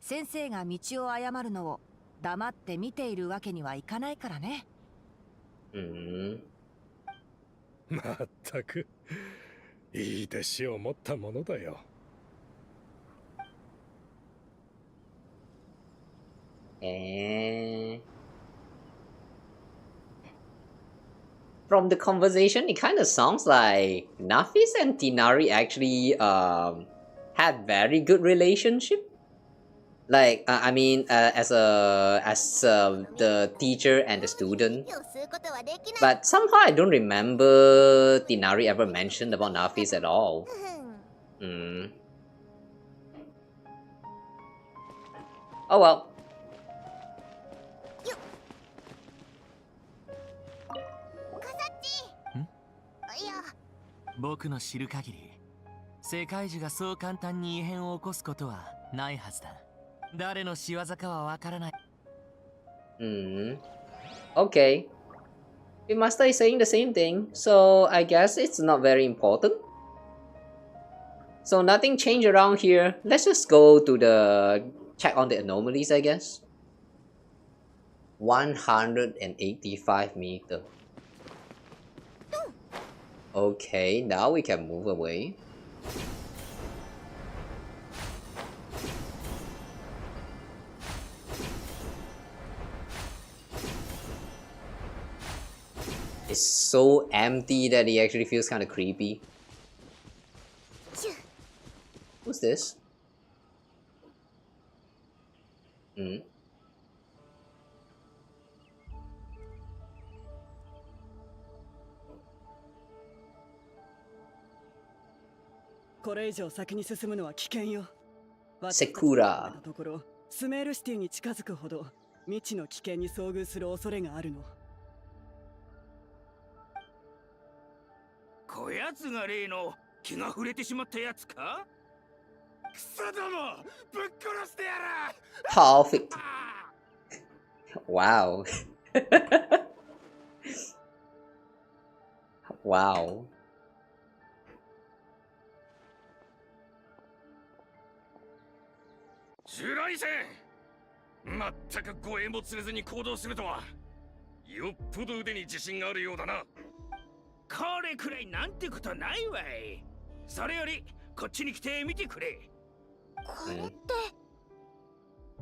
先生が道を誤るのを黙って見ているわけにはいかないからね。まったくいい弟子を持ったものだよ。From the conversation, it kind of sounds like Nafis and Tinari actually had very good relationship. Like I mean, as the teacher and the student. But somehow I don't remember Tinari ever mentioned about Nafis at all. Oh well. 僕の知る限り、世界中がそう簡単に異変を起こすことはないはずだ。誰の仕業かはわからない。Okay. The master is saying the same thing, so I guess it's not very important. So nothing changed around here. Let's just go to the check on the anomalies, I guess. 185 meters. Okay, now we can move away. It's so empty that it actually feels kind of creepy. Who's this? これ以上先に進むのは危険よ。セクラ。ところスメールシティに近づくほど未知の危険に遭遇する恐れがあるの。こやつが例の気が触れてしまったやつか？クソどもぶっ殺してやら。 Perfect. Wow. Wow. ジュライセン、まったく護衛も連れずに行動するとはよっぽど腕に自信があるようだな。これくらいなんてことないわい。それよりこっちに来て見てくれ。これって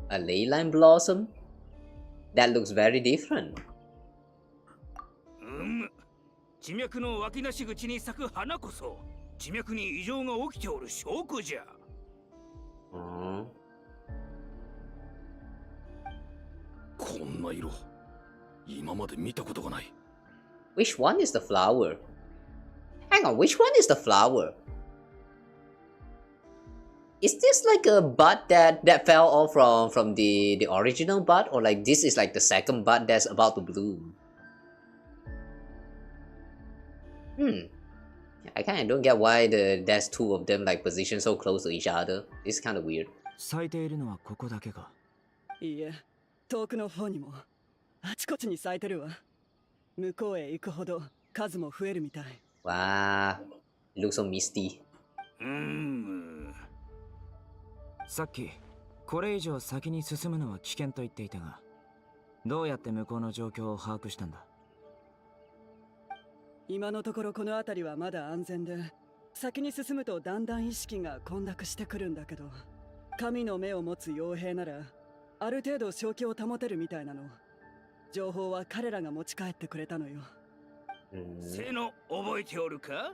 A leyline blossom? That looks very different. 地脈の湧き出し口に咲く花こそ地脈に異常が起きておる証拠じゃ。こんな色、今まで見たことがない。Which one is the flower? Hang on, which one is the flower? Is this like a bud that fell off from the original bud, or like this is like the second bud that's about to bloom? I kind of don't get why there's two of them like positioned so close to each other. It's kind of weird. 咲いているのはここだけか。いいえ、遠くの方にもあちこちに咲いてるわ。向こうへ行くほど数も増えるみたい。Wow, it looks so misty. さっきこれ以上先に進むのは危険と言っていたが、どうやって向こうの状況を把握したんだ？今のところこの辺りはまだ安全で、先に進むとだんだん意識が混濁してくるんだけど、神の目を持つ傭兵ならある程度正気を保てるみたいなの。情報は彼らが持ち帰ってくれたのよ。せの覚えておるか？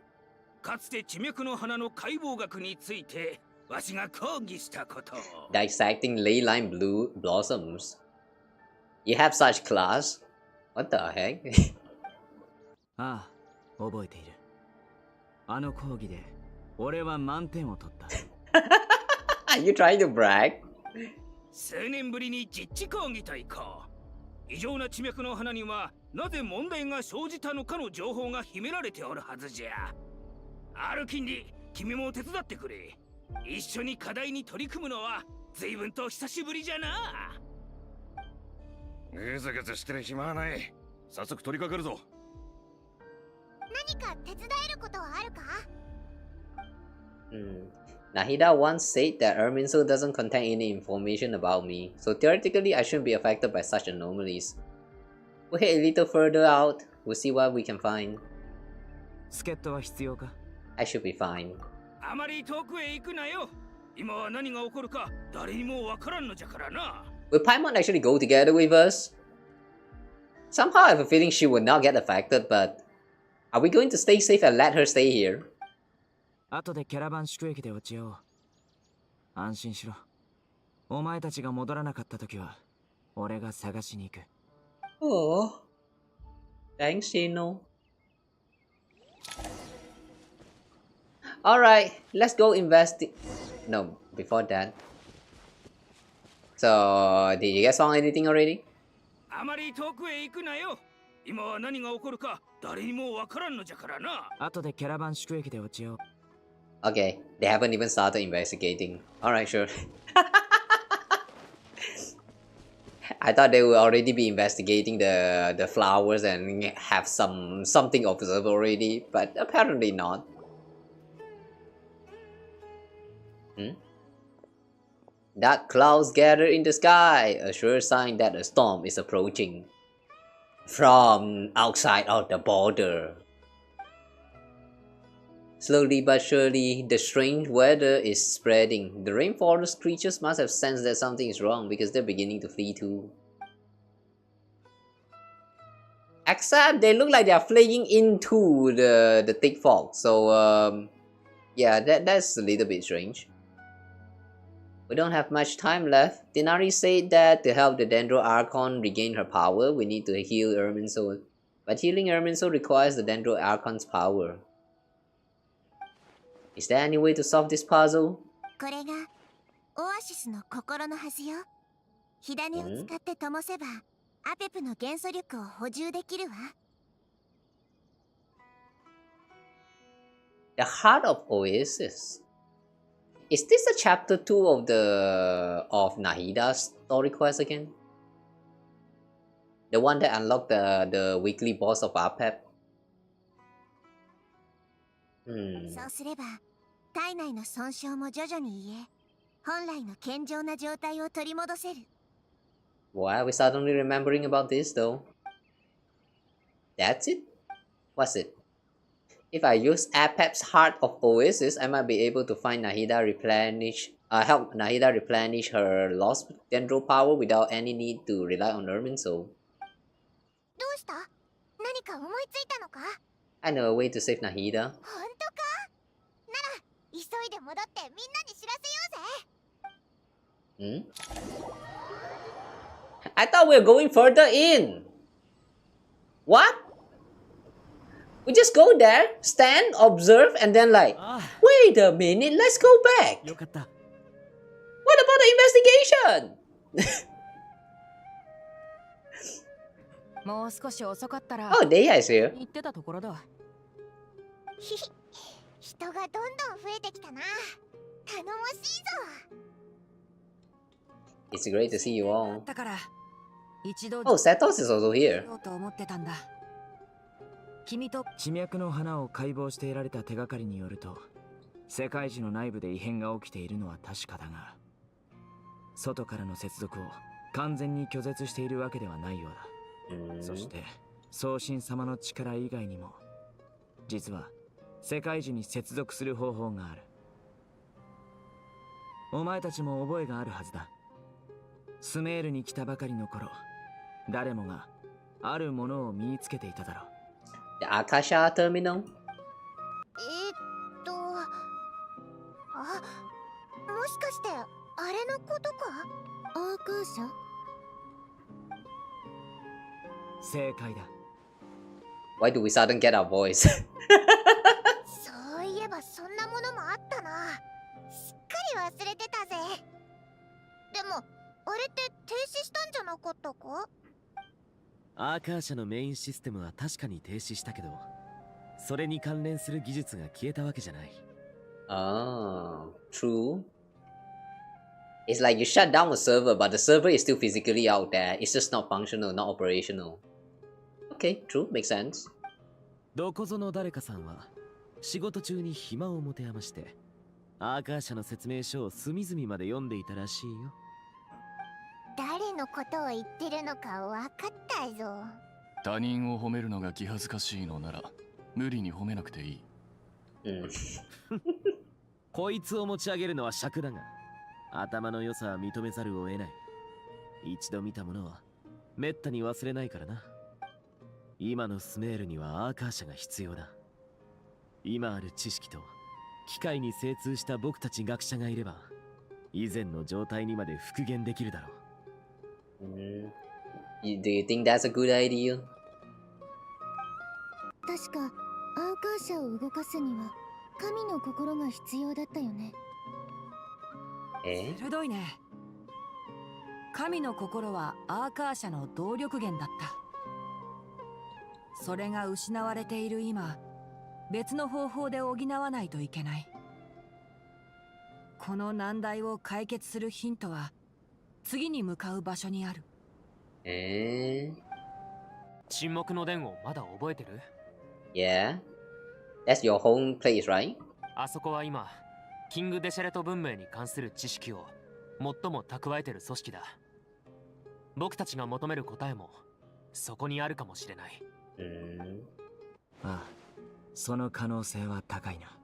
かつて地脈の花の解剖学についてわしが講義したこと。Dissecting ley line blue blossoms. You have such class? What the heck? ああ、覚えている。あの講義で俺は満点を取った。Are you trying to brag? 数年ぶりに実地講義と行こう。異常な地脈の花にはなぜ問題が生じたのかの情報が秘められておるはずじゃ。アルキンリ、君も手伝ってくれ。一緒に課題に取り組むのは随分と久しぶりじゃな。ぐずぐずしてる暇はない。早速取り掛かるぞ。何か手伝えることはあるか？ Nahida once said that Erminsul doesn't contain any information about me, so theoretically I shouldn't be affected by such anomalies. We'll head a little further out, we'll see what we can find. 助っ人は必要か？ I should be fine. あまり遠くへ行くなよ。今は何が起こるか誰にもわからんのじゃからな。Will Paimon actually go together with us? Somehow I have a feeling she will not get affected, but are we going to stay safe and let her stay here? 後でキャラバン宿駅で落ち合おう。安心しろ。お前たちが戻らなかった時は俺が探しに行く。Oh, thanks, Shino. Alright, let's go investigate. No, before that. So, did you guys found anything already? あまり遠くへ行くなよ。今は何が起こるか誰にもわからんのじゃからな。後でキャラバン宿駅で落ち合おう。Okay, they haven't even started investigating. Alright, sure. I thought they would already be investigating the flowers and have something observed already, but apparently not. Dark clouds gather in the sky, a sure sign that a storm is approaching. From outside of the border. Slowly but surely, the strange weather is spreading. The rainforest creatures must have sensed that something is wrong because they're beginning to flee too. Except they look like they are fleeing into the thick fog. So yeah, that's a little bit strange. We don't have much time left. Denari said that to help the Dendro Archon regain her power, we need to heal Erminsul. But healing Erminsul requires the Dendro Archon's power. Is there any way to solve this puzzle? これがオアシスの心のはずよ。火種を使って灯せば、アペプの元素力を補充できるわ。The Heart of Oasis. Is this the chapter 2 of Nahida's story quest again? The one that unlocked the weekly boss of Apep? そうすれば、体内の損傷も徐々に癒え、本来の健常な状態を取り戻せる。Why are we suddenly remembering about this though? That's it? What's it? If I use Apep's Heart of Oasis, I might be able to find Nahida help Nahida replenish her lost Dendro power without any need to rely on Erminsul. どうした？何か思いついたのか？ I know a way to save Nahida. 本当か？なら、急いで戻ってみんなに知らせようぜ。I thought we were going further in. What? We just go there, stand, observe, and then like, wait a minute, let's go back. What about the investigation? もう少し遅かったら。Oh, Deiya is here. 言ってたところだ。ひひ、人がどんどん増えてきたな。頼もしいぞ。 It's great to see you all. だから一度 Oh, Setos is also here. と思ってたんだ。君と地脈の花を解剖して得られた手がかりによると、世界樹の内部で異変が起きているのは確かだが、外からの接続を完全に拒絶しているわけではないようだ。そして送信様の力以外にも、実は世界樹に接続する方法がある。お前たちも覚えがあるはずだ。スメールに来たばかりの頃、誰もがあるものを身につけていただろう。The Akasha Terminal? あ、もしかしてあれのことか？アーカーシャ？正解だ。 Why do we suddenly get our voice? そういえばそんなものもあったな。すっかり忘れてたぜ。でもあれって停止したんじゃなかったか？アーカー社のメインシステムは確かに停止したけど、それに関連する技術が消えたわけじゃない。Oh, true. It's like you shut down a server, but the server is still physically out there. It's just not functional, not operational. Okay, true, makes sense. どこぞの誰かさんは仕事中に暇を持て余して、アーカー社の説明書を隅々まで読んでいたらしいよ。誰のことを言ってるのか分かったぞ。他人を褒めるのが気恥ずかしいのなら無理に褒めなくていい。こいつを持ち上げるのは尺だが、頭の良さは認めざるを得ない。一度見たものはめったに忘れないからな。今のスメールにはアーカー社が必要だ。今ある知識と機械に精通した僕たち学者がいれば、以前の状態にまで復元できるだろう。Do you think that's a good idea? 確かアーカー社を動かすには神の心が必要だったよね。鋭いね。神の心はアーカー社の動力源だった。それが失われている今、別の方法で補わないといけない。この難題を解決するヒントは次に向かう場所にある。沈黙の伝をまだ覚えてる？ Yeah. That's your home place, right? あそこは今、キング・デシャレト文明に関する知識を最も蓄えてる組織だ。僕たちが求める答えもそこにあるかもしれない。ああ、その可能性は高いな。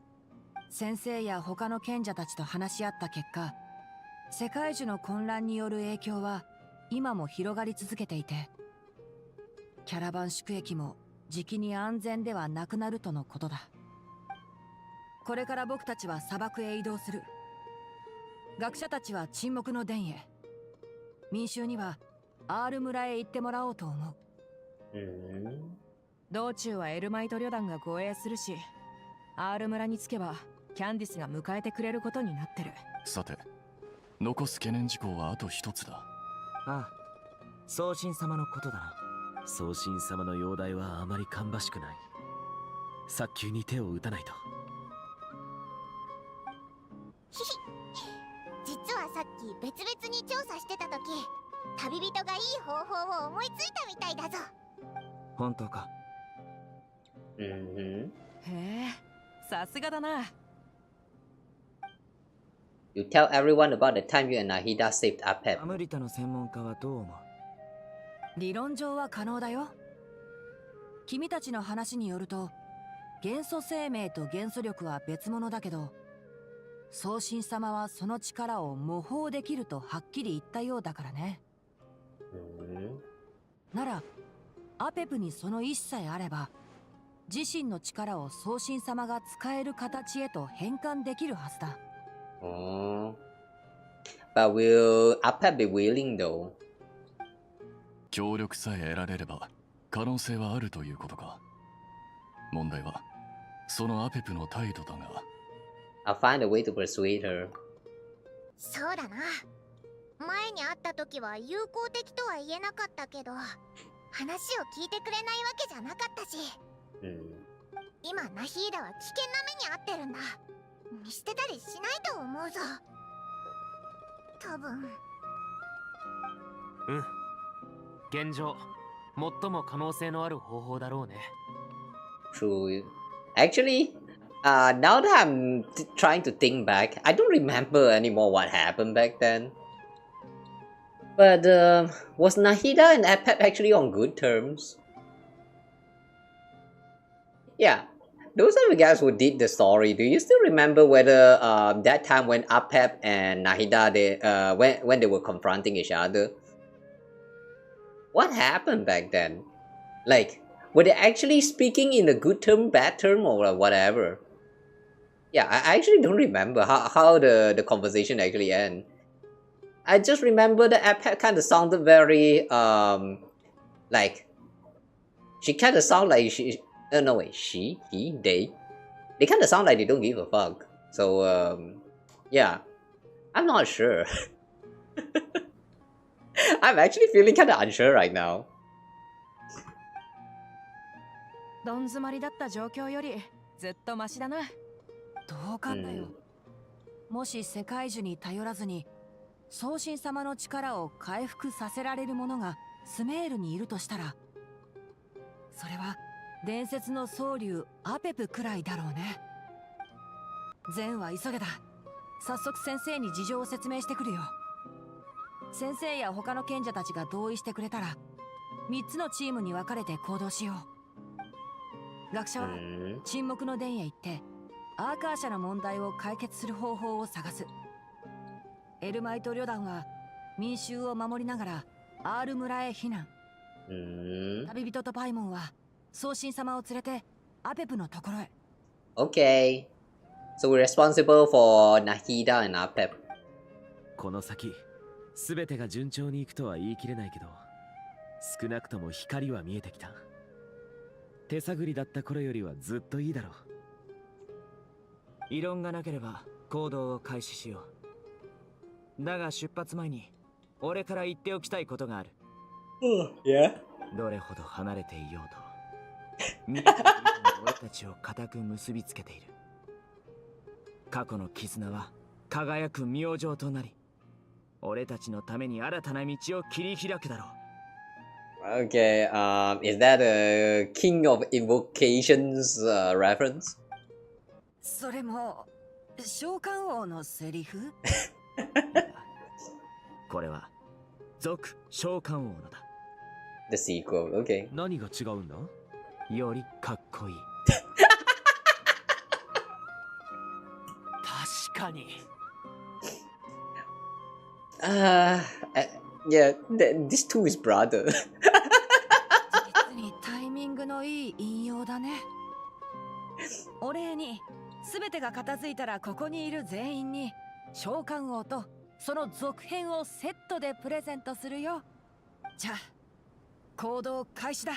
先生や他の賢者たちと話し合った結果、世界中の混乱による影響は今も広がり続けていて、キャラバン宿駅もじきに安全ではなくなるとのことだ。これから僕たちは砂漠へ移動する。学者たちは沈黙の殿へ、民衆にはアール村へ行ってもらおうと思う。道中はエルマイト旅団が護衛するし、アール村に着けばキャンディスが迎えてくれることになってる。さて、残す懸念事項はあと一つだ。ああ、送信様のことだな。送信様の容体はあまり芳しくない。早急に手を打たないと。実はさっき別々に調査してた時、旅人がいい方法を思いついたみたいだぞ。本当か？へえ、さすがだな。You tell everyone about the time you and Nahida saved Apep. アムリタの専門家はどう思う？理論上は可能だよ。君たちの話によると、元素生命と元素力は別物だけど、送信様はその力を模倣できるとはっきり言ったようだからね。ならアペプにその意志さえあれば、自身の力を送信様が使える形へと変換できるはずだ。But will Apep be willing though? 協力さえ得られれば可能性はあるということか。問題はそのアペプの態度だが。I'll find a way to persuade her. そうだな。前に会った時は友好的とは言えなかったけど、話を聞いてくれないわけじゃなかったし、今今ナヒーダは危険な目に遭ってるんだ。見捨てたりしないと思うぞ。多分。うん。現状、最も可能性のある方法だろうね。True. Actually, now that I'm trying to think back, I don't remember anymore what happened back then. But was Nahida and Apep actually on good terms? Yeah, those are the guys who did the story. Do you still remember whether that time when Apep and Nahida when they were confronting each other? What happened back then? Like, were they actually speaking in a good term, bad term, or whatever? Yeah, I actually don't remember how the conversation actually ended. I just remember the Apep kind of sounded very like she kind of sounded like she no wait he they kind of sound like they don't give a fuck. So yeah, I'm not sure. I'm actually feeling kind of unsure right now. どん詰まりだった状況よりずっとマシだな。どうかんだよ。もし世界樹に頼らずに送信様の力を回復させられる者がスメールにいるとしたら、それは伝説の僧侶アペプくらいだろうね。ゼンは急げだ。早速先生に事情を説明してくるよ。先生や他の賢者たちが同意してくれたら3つのチームに分かれて行動しよう。学者は沈黙の殿へ行ってアーカー社の問題を解決する方法を探す。エルマイト旅団は民衆を守りながらアール村へ避難。旅人とパイモンは送信様を連れてアペプのところへ。Okay, so we're responsible for Nahida and Apep. この先すべてが順調にいくとは言い切れないけど、少なくとも光は見えてきた。手探りだった頃よりはずっといいだろう。異論がなければ行動を開始しよう。だが出発前に俺から言っておきたいことがある。Yeah? どれほど離れていようと未来の俺たちを固く結びつけている。過去の絆は輝く明星となり、俺たちのために新たな道を切り開くだろう。Okay, is that a King of Invocations reference? それも召喚王のセリフ？これは続召喚王のだ。The sequel, okay. 何が違うんだ？よりかっこいい。確かに。Yeah, this too is brother. 実にタイミングのいい引用だね。お礼に全てが片付いたらここにいる全員に召喚王とその続編をセットでプレゼントするよ。じゃあ行動開始だ。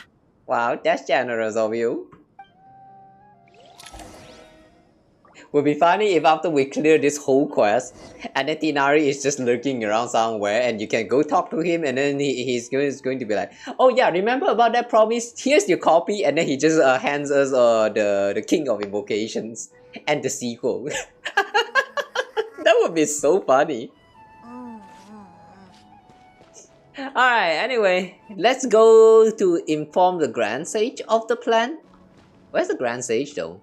Wow, that's generous of you. Would be funny if after we clear this whole quest, and then Tinari is just lurking around somewhere, and you can go talk to him, and then he's going to be like, "Oh yeah, remember about that promise? Here's your copy," and then he just hands us the King of Invocations and the sequel. That would be so funny. Alright, anyway, let's go to inform the Grand Sage of the plan. Where's the Grand Sage though?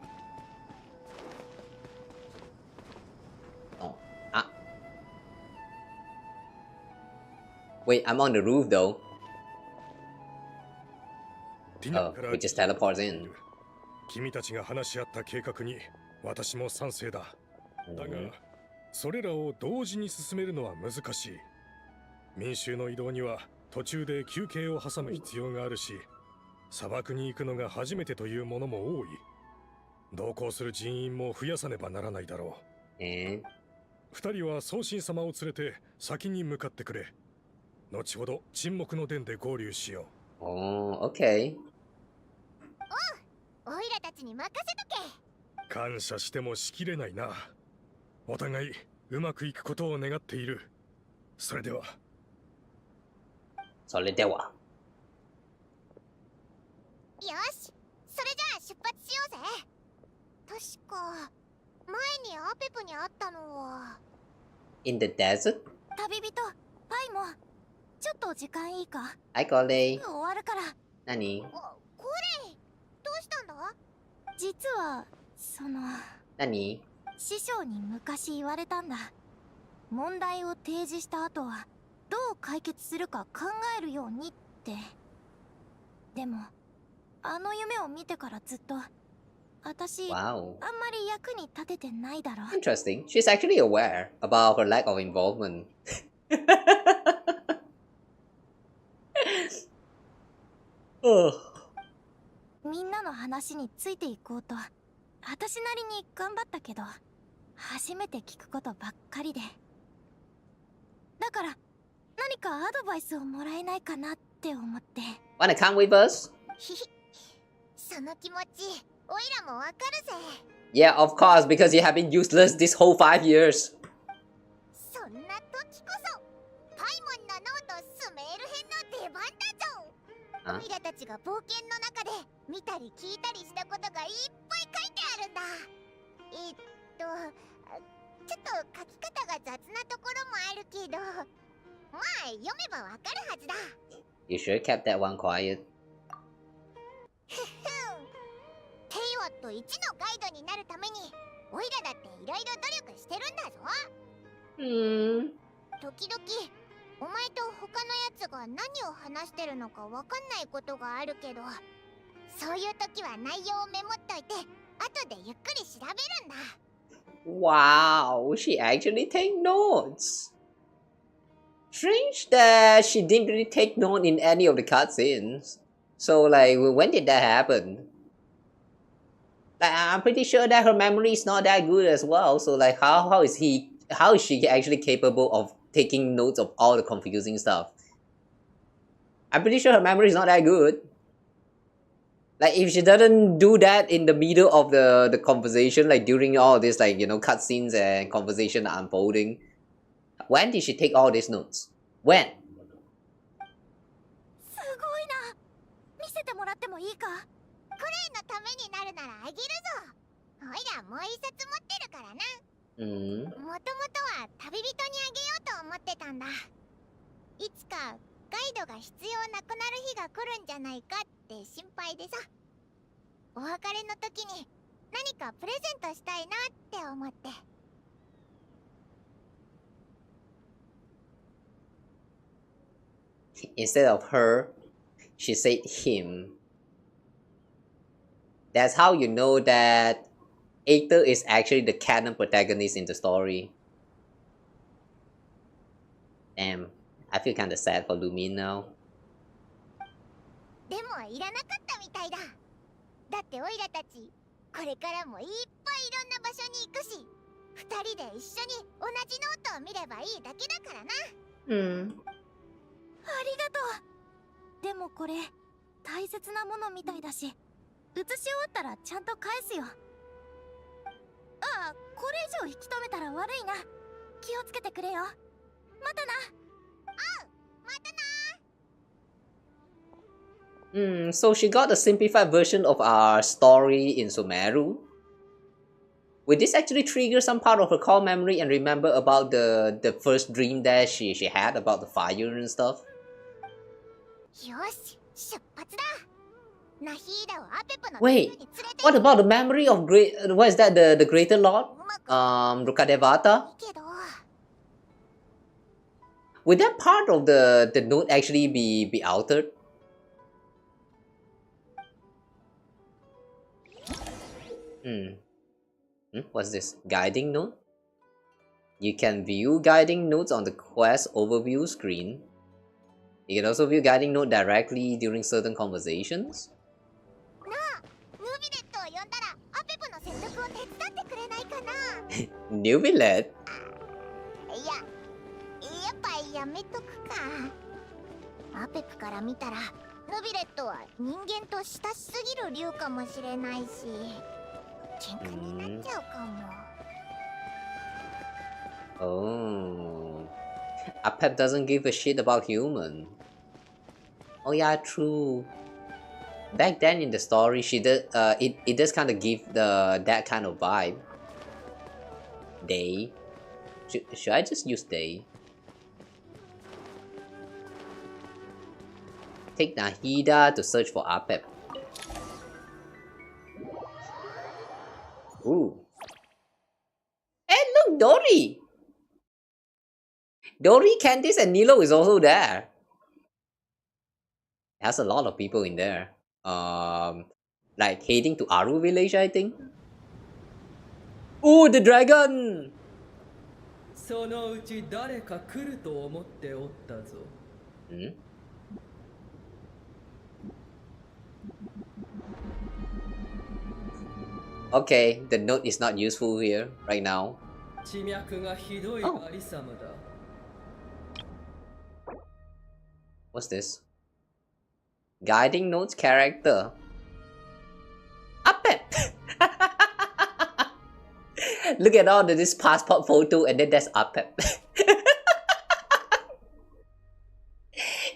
Oh, wait, I'm on the roof though. Oh, we just teleport in. 君たちが話し合った計画に私も賛成だ。だが、それらを同時に進めるのは難しい。民衆の移動には途中で休憩を挟む必要があるし、砂漠に行くのが初めてというものも多い。同行する人員も増やさねばならないだろう。二人は送信様を連れて先に向かってくれ。後ほど沈黙の殿で合流しよう。OK。おいらたちに任せとけ。感謝してもしきれないな。お互いうまくいくことを願っている。それでは。それでは。よし、それじゃあ出発しようぜ。確か前にアペプに会ったのは In the desert? 旅人パイもちょっと時間いいか？ Hi, Coley. 終わるから。何？コレイどうしたんだ？実はその何？師匠に昔言われたんだ。問題を提示した後はどう解決するか考えるようにって。でもあの夢を見てからずっと私、Wow. あんまり役に立ててないだろ。 Interesting. She's actually aware about her lack of involvement. みんなの話についていこうと私なりに頑張ったけど初めて聞くことばっかりで、だから何かアドバイスをもらえないかなって思って。 Wanna come with us? その気持ちおいらもわかるぜ。 Yeah, of course, because you have been useless this whole 5 years. そんな時こそパイモンのノートスメール編の出番だぞ。オイラたちが冒険の中で見たり聞いたりしたことがいっぱい書いてあるんだ。ちょっと書き方が雑なところもあるけど、まあ読めばわかるはずだ。 You sure kept that one quiet? テイワット1のガイドになるためにオイラだっていろいろ努力してるんだぞ。時々お前と他のやつが何を話してるのかわかんないことがあるけど、そういう時は内容をメモっといて後でゆっくり調べるんだ。 Wow, she actually take notes. Strange that she didn't really take note in any of the cutscenes. So like, when did that happen? Like, I'm pretty sure that her memory is not that good as well. So like, how is she actually capable of taking notes of all the confusing stuff? I'm pretty sure her memory is not that good. Like, if she doesn't do that in the middle of the conversation, like during all this, like, you know, cutscenes and conversation unfolding, when did she take all these notes? When? すごいな。見せてもらってもいいか？クレイのためになるならあげるぞ。おいらもう一冊持ってるからな。もともとは旅人にあげようと思ってたんだ。いつかガイドが必要なくなる日が来るんじゃないかって心配でさ。お別れの時に何かプレゼントしたいなって思って。 Instead of her, she said him. That's how you know that Aether is actually the canon protagonist in the story. Damn, I feel kinda sad for Lumin now. でもいらなかったみたいだ。だってオイラたちこれからもいっぱいいろんな場所に行くし、二人で一緒に同じノートを見ればいいだけだからな。ありがとう。でもこれ大切なものみたいだし、写し終わったらちゃんと返すよ。ああ、これ以上引き止めたら悪いな。気をつけてくれよ。またな。あう、またな。 So she got a simplified version of our story in Sumeru. Will this actually trigger some part of her core memory and remember about the first dream that she had about the fire and stuff? よし、出発だ。ナヒーダをアペプの Wait, what about the memory of what is that, the Greater Lord? Rukadevata? Would that part of the note actually be altered? What's this? Guiding note? You can view guiding notes on the quest overview screen. You can also view guiding note directly during certain conversations. なあ、ヌビレットを呼んだらアペプの説得を手伝ってくれないかな。Nubilet? いや、やっぱやめとくか。アペプから見たらヌビレットは人間と親しすぎる竜かもしれないし、喧嘩になっちゃうかも。Oh, Apep doesn't give a shit about human. Oh yeah, true. back then in the story, she did it does kind of give that kind of vibe. Day. Should I just use day? Take Nahida to search for Apep. Ooh. Hey, look, Dory! Dory, Candice, and Nilo is also there. There's a lot of people in there. Like heading to Aru village, I think. Ooh, the dragon! そのうち誰か来ると思っておったぞ。Hmm? Okay, the note is not useful here right now. 地脈がひどいありさまだ。What's this? Guiding notes character. Apep! Look at all of this passport photo and then that's Apep.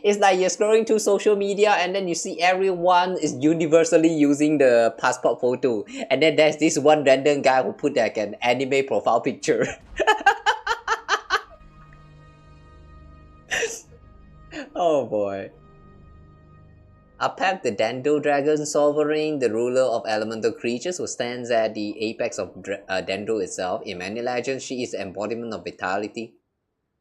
It's like you're scrolling through social media and then you see everyone is universally using the passport photo. And then there's this one random guy who put like an anime profile picture. Oh boy. Apep, the Dendo Dragon Sovereign, the ruler of elemental creatures who stands at the apex of Dendo itself. In many legends, she is the embodiment of vitality.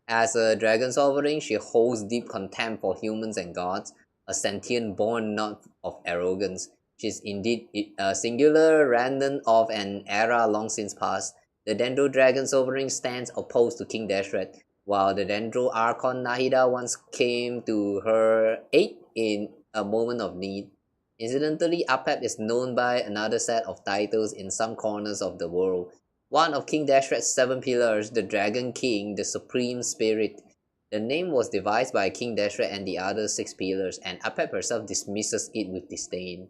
As a Dragon Sovereign, she holds deep contempt for humans and gods, a sentient born not of arrogance. She is indeed a singular remnant of an era long since past. The Dendo Dragon Sovereign stands opposed to King Deshret, while the Dendro Archon Nahida once came to her aid in a moment of need. Incidentally, Apep is known by another set of titles in some corners of the world. One of King Deshret's 7 pillars, the Dragon King, the Supreme Spirit. The name was devised by King Deshret and the other 6 pillars, and Apep herself dismisses it with disdain.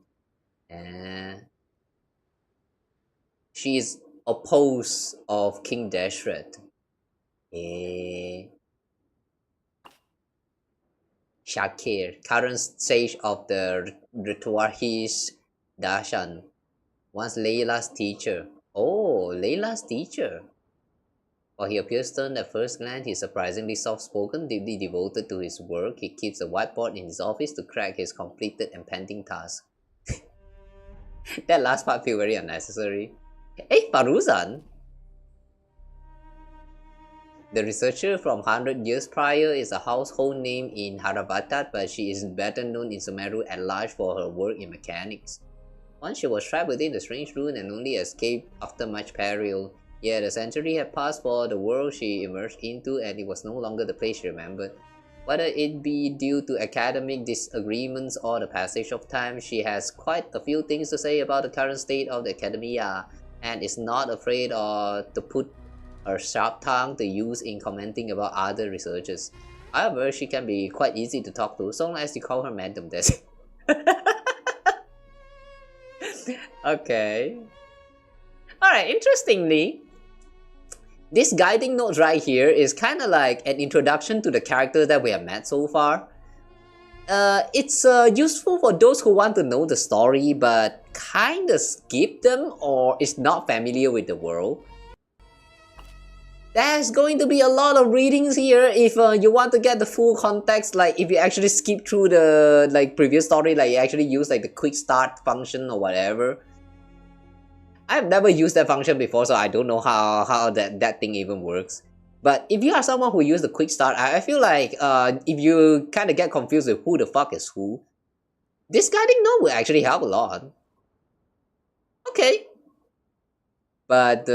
She is opposed of King Deshret. Shakir, current sage of the Rituarhis Dashan, once Layla's teacher. Oh, Layla's teacher. While he appears stern at first glance, he is surprisingly soft-spoken, deeply devoted to his work. He keeps a whiteboard in his office to track his completed and pending tasks. That last part feels very unnecessary. Hey, Faruzan! The researcher from 100 years prior is a household name in Haravatat, but she is better known in Sumeru at large for her work in mechanics. Once she was trapped within the strange rune and only escaped after much peril. Yet a century had passed for the world she emerged into, and it was no longer the place she remembered. Whether it be due to academic disagreements or the passage of time, she has quite a few things to say about the current state of the academia, and is not afraid to put her sharp tongue to use in commenting about other researchers. However, she can be quite easy to talk to, so long as you call her Madam Des. Okay. Alright, interestingly, this guiding note right here is kind of like an introduction to the characters that we have met so far. It's useful for those who want to know the story but kind of skip them or is not familiar with the world. There's going to be a lot of readings here if you want to get the full context. Like if you actually skip through the previous story, like you actually use like the quick start function or whatever. I've never used that function before, so I don't know how that thing even works. But if you are someone who uses the quick start, I feel like if you kind of get confused with who the fuck is who, this guiding note will actually help a lot. Okay. But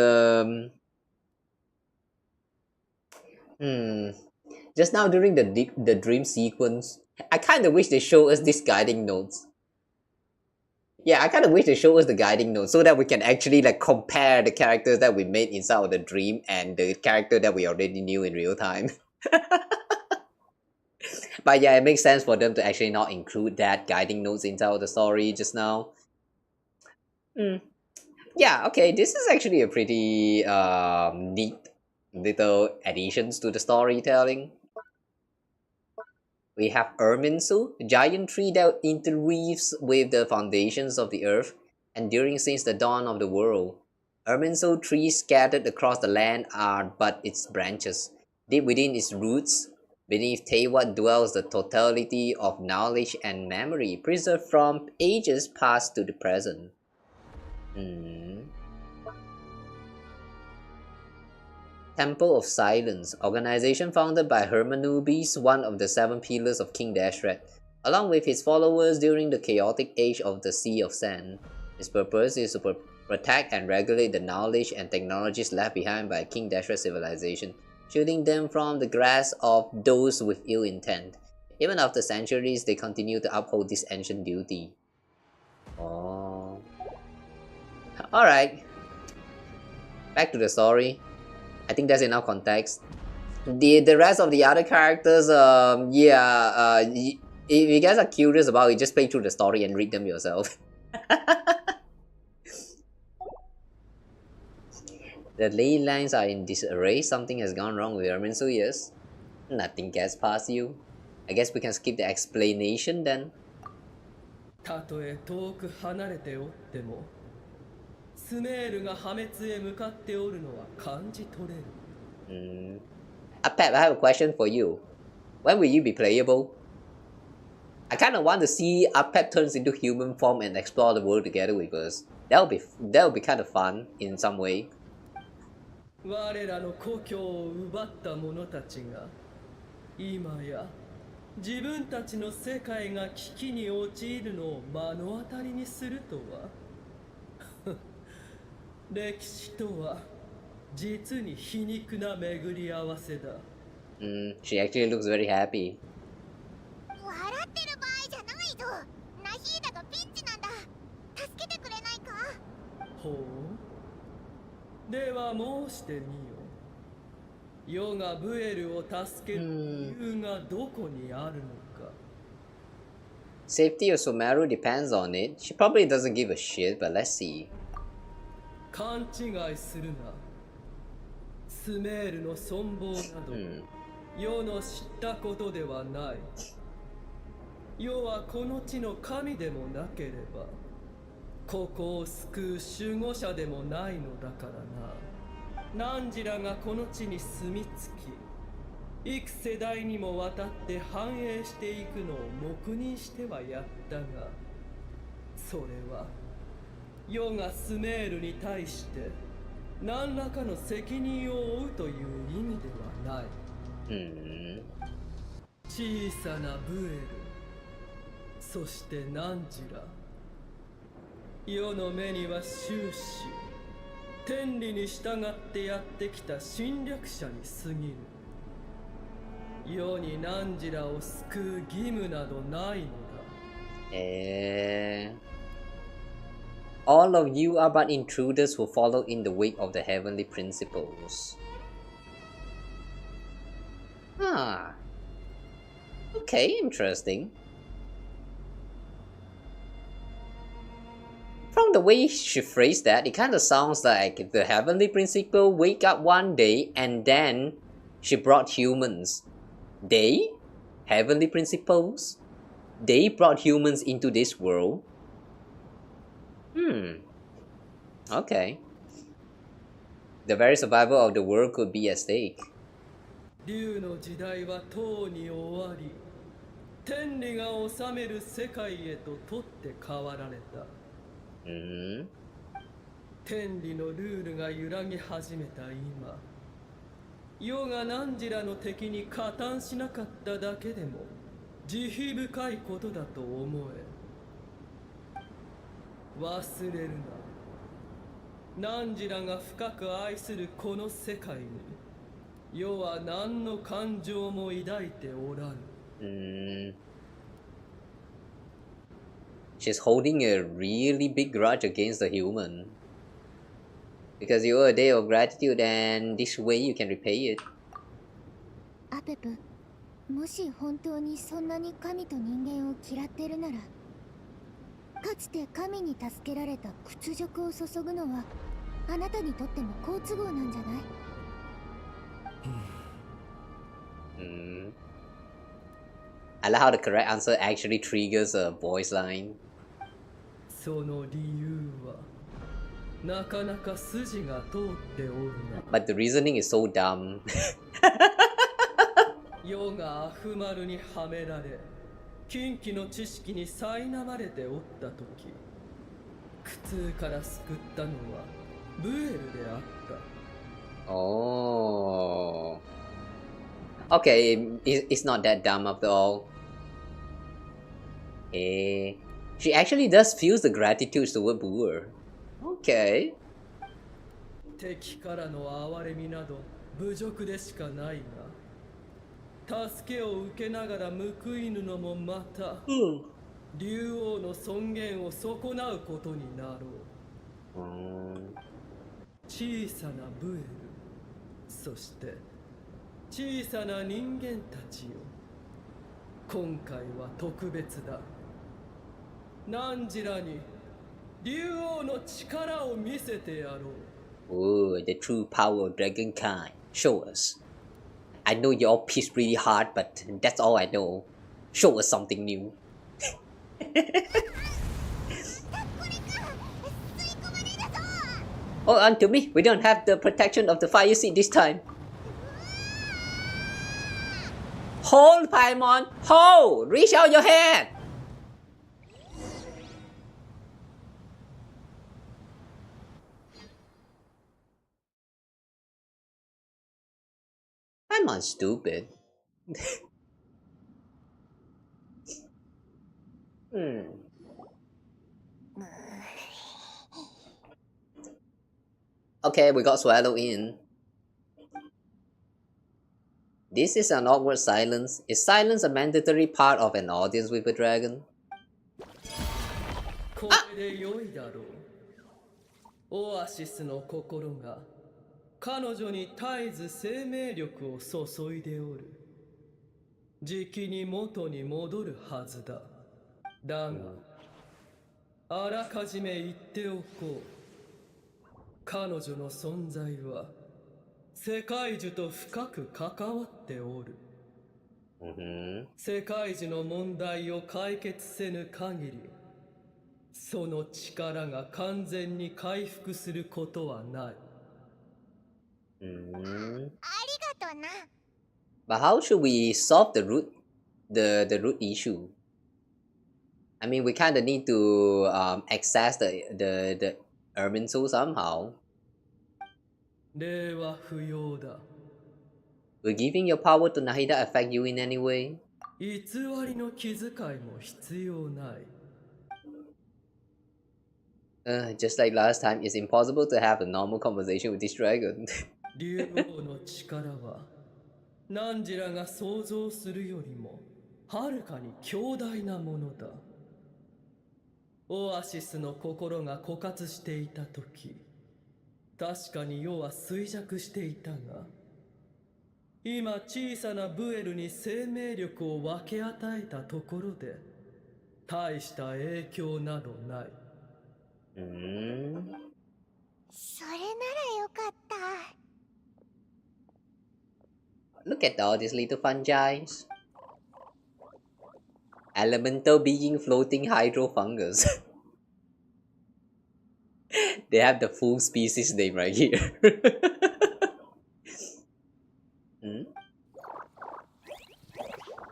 just now during the dream sequence, I kind of wish they show us these guiding notes. Yeah, I kind of wish they show us the guiding notes so that we can actually like compare the characters that we made inside of the dream and the character that we already knew in real time. But yeah, it makes sense for them to actually not include that guiding notes inside of the story just now. Yeah, okay, this is actually a pretty neat little additions to the storytelling. We have Irminsul, a giant tree that interweaves with the foundations of the earth, enduring since the dawn of the world. Irminsul trees scattered across the land are but its branches. Deep within its roots, beneath Tewa dwells the totality of knowledge and memory, preserved from ages past to the present. Temple of Silence, organization founded by Hermanubis, one of the 7 pillars of King Dashret, along with his followers during the chaotic age of the Sea of Sand. His purpose is to protect and regulate the knowledge and technologies left behind by King Dashret civilization, shielding them from the grasp of those with ill intent. Even after centuries, they continue to uphold this ancient duty. Oh. Alright. Back to the story. I think that's enough context. The rest of the other characters, if you guys are curious about it, just play through the story and read them yourself. The ley lines are in disarray. Something has gone wrong with Irminsul, yes. Nothing gets past you. I guess we can skip the explanation then. たとえ遠く離れておってもスメールが破滅へ向かっておるのは感じ取れる。Pep, I have a question for you. When will you be playable? I kind of want to see Pep turns into human form and explore the world together with us. That would be kind of fun in some way. 我らの故郷を奪った者たちが今や自分たちの世界が危機に陥るのを目の当たりにするとは。歴史とは実に皮肉な巡り合わせだ。She actually looks very happy. 笑ってる場合じゃないぞ。ナヒーダがピンチなんだ。助けてくれないか。ほう。では申してみよ。世がブエルを助ける理由がどこにあるのか。Safety of Sumeru depends on it. She probably doesn't give a shit, but let's see. 勘違いするな。スメールの存亡など、世の知ったことではない。世はこの地の神でもなければ、ここを救う守護者でもないのだからな。汝らがこの地に住み着き、幾世代にもわたって繁栄していくのを黙認してはやったが、それは世がスメールに対して何らかの責任を負うという意味ではない。小さなブエル、そして汝ら、世の目には終始天理に従ってやってきた侵略者に過ぎる。世に汝らを救う義務などないのだ。All of you are but intruders who follow in the wake of the heavenly principles. Okay, interesting. From the way she phrased that, it kind of sounds like the heavenly principle wake up one day and then she brought humans. They? Heavenly principles? They brought humans into this world? Okay. The very survival of the world could be at stake. 竜の時代はとうに終わり、天理が治める世界へと取って代わられた。天理のルールが揺らぎ始めた今、世が汝らの敵に加担しなかっただけでも慈悲深いことだと思え。忘れるな。汝らが深く愛するこの世界に世は何の感情も抱いておらぬ。She's holding a really big grudge against the human. Because you owe a day of gratitude and this way you can repay it. アペプ、もし本当にそんなに神と人間を嫌ってるなら、かつて神に助けられた屈辱を注ぐのはあなたにとっても好都合なんじゃない？ I like how the correct answer actually triggers a voice line. その理由はなかなか筋が通っておるな。 But the reasoning is so dumb. 世がアフマルにはめられ、禁忌の知識に苛まれておったとき、苦痛から救ったのはブエルであった。 Oh. Okay, it's not that dumb after all. Hey, she actually does feel the gratitude toward Buer. Okay. 敵からの哀れみなど侮辱でしかないが、助けを受けながら報いぬのもまた、竜王の尊厳を損なうことになろう。小さなブエル、そして小さな人間たちよ、今回は特別だ。汝らに竜王の力を見せてやろう。 Oh, the true power of dragonkind. Show us. I know you all pissed really hard, but that's all I know. Show us something new. Hold on to me. We don't have the protection of the fire seed this time. Hold, Paimon. Hold. Reach out your hand. Paimon's stupid. Okay, we got swallowed in. This is an awkward silence. Is silence a mandatory part of an audience with a dragon? これで良いだろう。オアシスの心が彼女に絶えず生命力を注いでおる。じきに元に戻るはずだ。だが、あらかじめ言っておこう。彼女の存在は世界樹と深く関わっておる。世界樹の問題を解決せぬ限り、その力が完全に回復することはない。But how should we solve the root issue? I mean, we kind of need to access the Ermin soul somehow. 礼は不要だ。 Will giving your power to Nahida affect you in any way? 偽りの気遣いも必要ない。Just like last time, it's impossible to have a normal conversation with this dragon. 竜王の力は汝らが想像するよりもはるかに強大なものだ。オアシスの心が枯渇していた時、確かに世は衰弱していたが、今小さなブエルに生命力を分け与えたところで大した影響などない。それならよかった。 Look at all these little fungi. Elemental being floating hydro fungus. They have the full species name right here.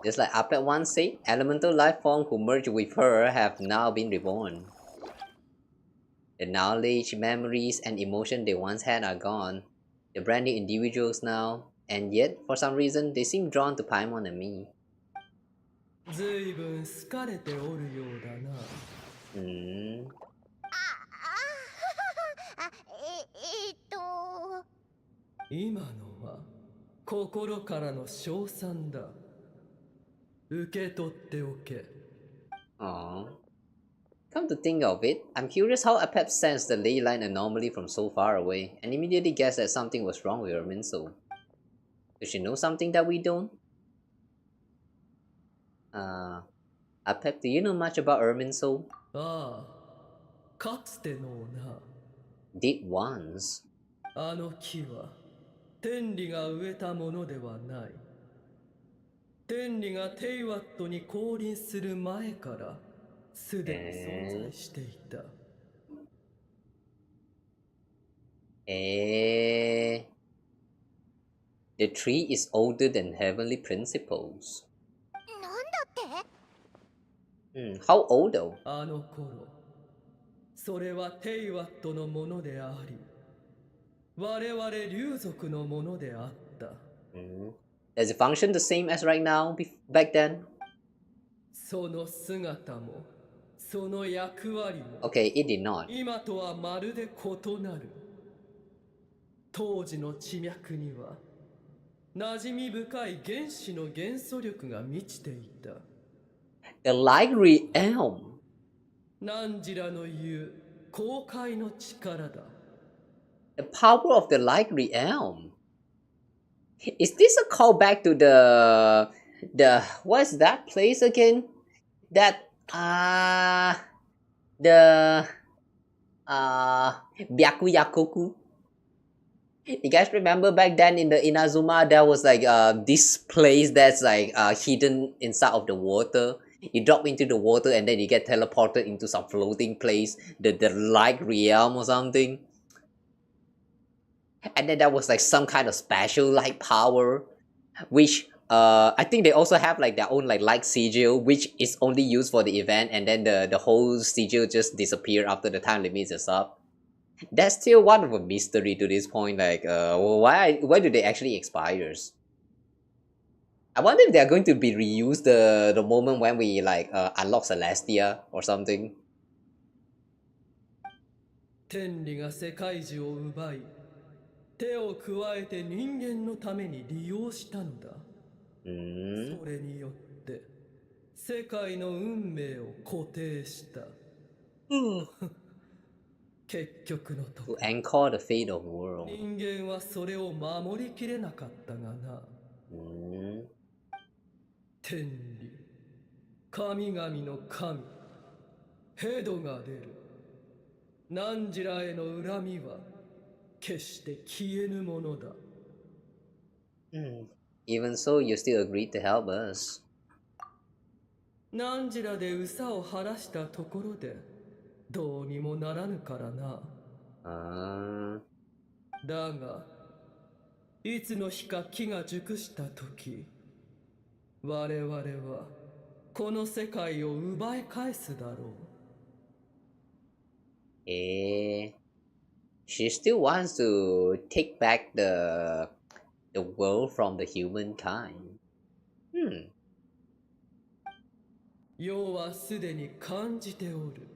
Just like Applet once said, elemental life forms who merged with her have now been reborn. The knowledge, memories, and emotion they once had are gone. They're brand new individuals now, and yet, for some reason, they seem drawn to Paimon and me. ずいぶん好かれておるようだな。今のは心からの称賛だ。受け取っておけ。Aww. Come to think of it, I'm curious how Apep sensed the ley line anomaly from so far away and immediately guessed that something was wrong with her Minso. Does she know something that we don't? Apep, do you know much about Erminso? ああ、かつてのな。 Did once. あの木は天理が植えたものではない。天理がテイワットに降臨する前からすでに存在していた。The tree is older than heavenly principles. なんだって How old though? あの頃、それはテイワットのものであり、我々竜族のものであった。Does it function the same as right now back then? その姿も、その役割も、Okay, it did not. 今とはまるで異なる。当時の地脈には、馴染み深い原子の元素力が満ちていた。The Light Realm. 汝らの言う公開の力だ。The power of the Light Realm. Is this a callback to the what's that place again? That the Byakuyakoku. You guys remember back then in the Inazuma there was like this place that's like hidden inside of the water. You drop into the water and then you get teleported into some floating place, the light realm or something. And then there was like some kind of special light power, which I think they also have like their own like light sigil, which is only used for the event, and then the whole sigil just disappear after the time limit is up. That's still one of a mystery to this point. Like, why do they actually expires? I wonder if they are going to be reused the moment when we like unlock Celestia or something. 天理が世界中を奪い、手を加えて人間のために利用したのだ。それによって世界の運命を固定した。結局のところ、To anchor the fate of the world. 人間はそれを守りきれなかったがな。天理、神々の神、ヘドが出る。汝らへの恨みは決して消えぬものだ。Even so, you still agreed to help us. 汝らで憂を晴らしたところでどうにもならぬからな。だが、いつの日か木が熟した時、我々はこの世界を奪い返すだろう。She still wants to take back the world from the humankind. 世はすでに感じておる。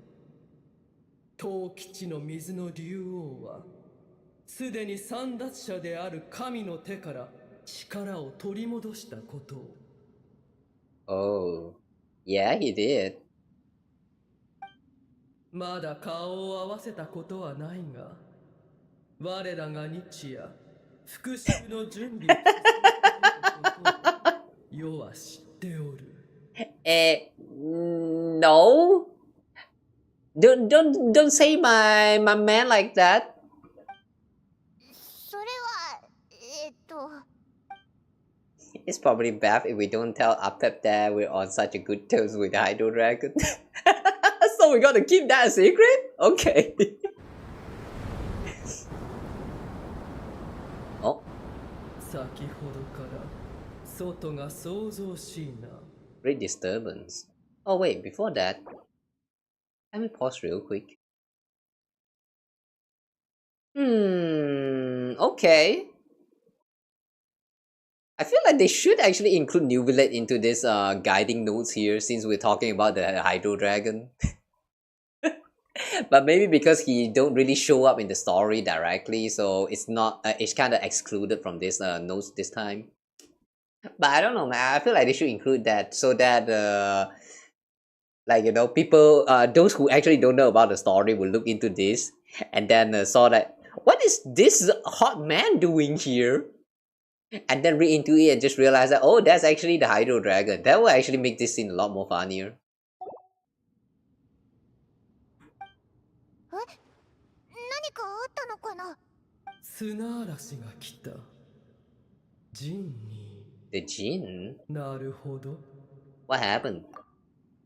陶器地の水の竜王はすでに簒奪者である神の手から力を取り戻したことを。Oh, yeah, he did. まだ顔を合わせたことはないが、我らが日夜復讐の準備を進めていることを世は知っておる。No. Don't say my man like that. それはIt's probably bad if we don't tell Apep that we're on such a good terms with Hydro Dragon. So we gotta keep that a secret? Okay. Oh. 先ほどから外が想像しいな。Great disturbance. Oh wait, before that, let me pause real quick. Okay. I feel like they should actually include New Village into this guiding notes here, since we're talking about the Hydro Dragon. But maybe because he don't really show up in the story directly, so it's not it's kind of excluded from this notes this time. But I don't know, man. I feel like they should include that so that like, you know, people those who actually don't know about the story will look into this and then saw that, what is this hot man doing here? And then read into it and just realize that, oh, that's actually the Hydro Dragon. That will actually make this scene a lot more funnier. 何かあったのかな。砂嵐が来た。ジンに。The Jinn? なるほど。 What happened?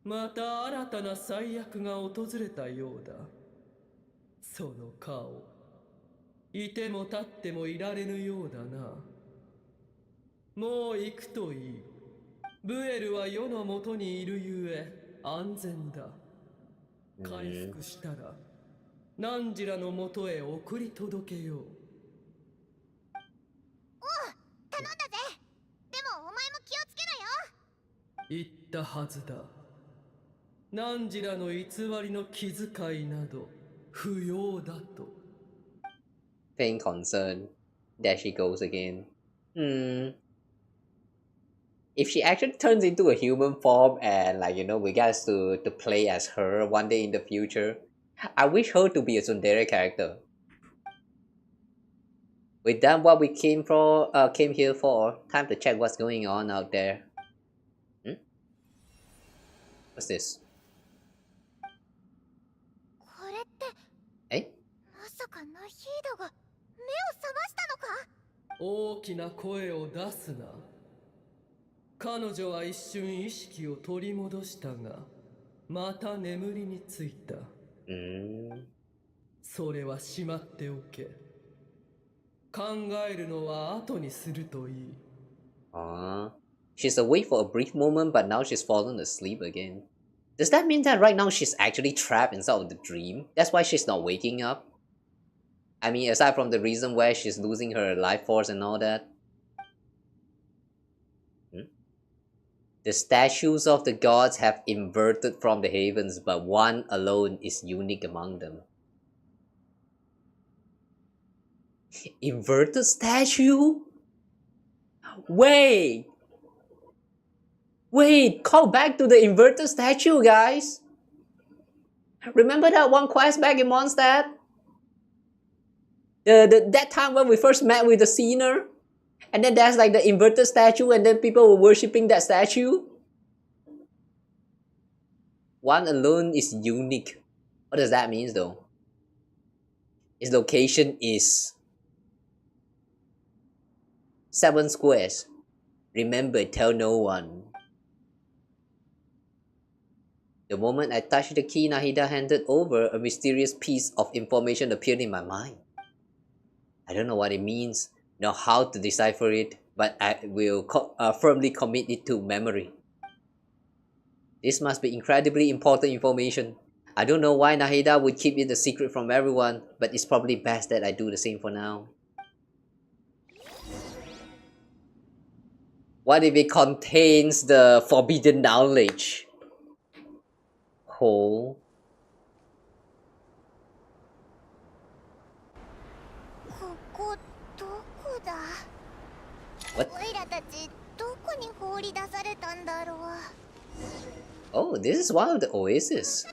また新たな最悪が訪れたようだ。その顔、いても立ってもいられぬようだな。もう行くといい。ブエルは世のもとにいるゆえ安全だ。回復したら汝らのもとへ送り届けよう。頼んだぜ。でもお前も気をつけろよ。言ったはずだ。汝らの偽りの気遣いなど不要だと。Paying concern. There she goes again. If she actually turns into a human form and like we guys to play as her one day in the future, I wish her to be a tsundere character. We done what we came here for. Time to check what's going on out there. What's this? これってえ？まさかナヒーダが目を覚ましたのか？大きな声を出すな。彼女は一瞬意識を取り戻したが、また眠りについた。それはしまっておけ。考えるのは後にするといい。She's awake for a brief moment, but now she's fallen asleep again. Does that mean that right now she's actually trapped inside of the dream? That's why she's not waking up? I mean, aside from the reason where she's losing her life force and all that. The statues of the gods have inverted from the heavens, but one alone is unique among them. Inverted statue? Wait! Call back to the inverted statue, guys! Remember that one quest back in Mondstadt? That time when we first met with the Sinner? And then there's like the inverted statue and then people were worshipping that statue? One alone is unique. What does that mean though? Its location is 7 squares. Remember, tell no one. The moment I touched the key Nahida handed over, a mysterious piece of information appeared in my mind. I don't know what it means, nor how to decipher it, but I will firmly commit it to memory. This must be incredibly important information. I don't know why Nahida would keep it a secret from everyone, but it's probably best that I do the same for now. What if it contains the forbidden knowledge? Oh. What? Oh, this is one of the oases.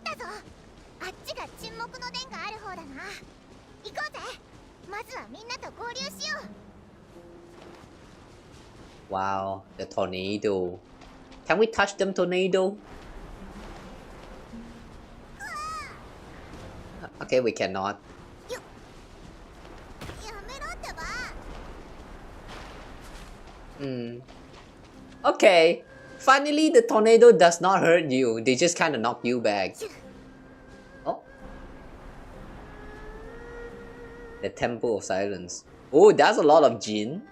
Wow, the tornado. Can we touch them, tornado? Okay, we cannot. Okay. Finally, the tornado does not hurt you. They just kind of knock you back. Oh. The Temple of Silence. Oh, that's a lot of Jinn.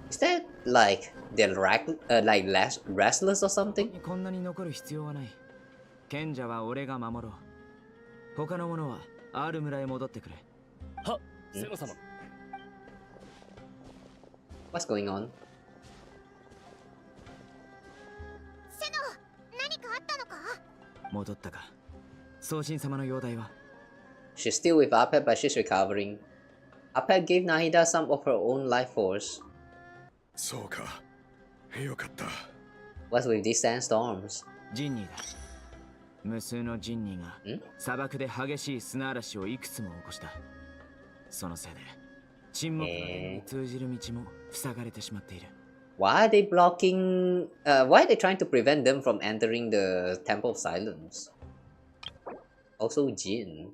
Is that like they're like less restless or something? こんなに残る必要はない。賢者は俺が守ろう。他の者はアール村へ戻ってくれ。は、セノ様。What's going on? セノ、何かあったのか？戻ったか。送信様の容体は？ She's still with Apep, but she's recovering. Apep gave Nahida some of her own life force. そうか。よかった。What's with these sandstorms? ジンニーだ。無数のジンニーが砂漠で激しい砂嵐をいくつも起こした。そのせいで沈黙の辺に通じる道も塞がれてしまっている。Why are they blocking? Why are they trying to prevent them from entering the Temple of Silence? Also, Jinn.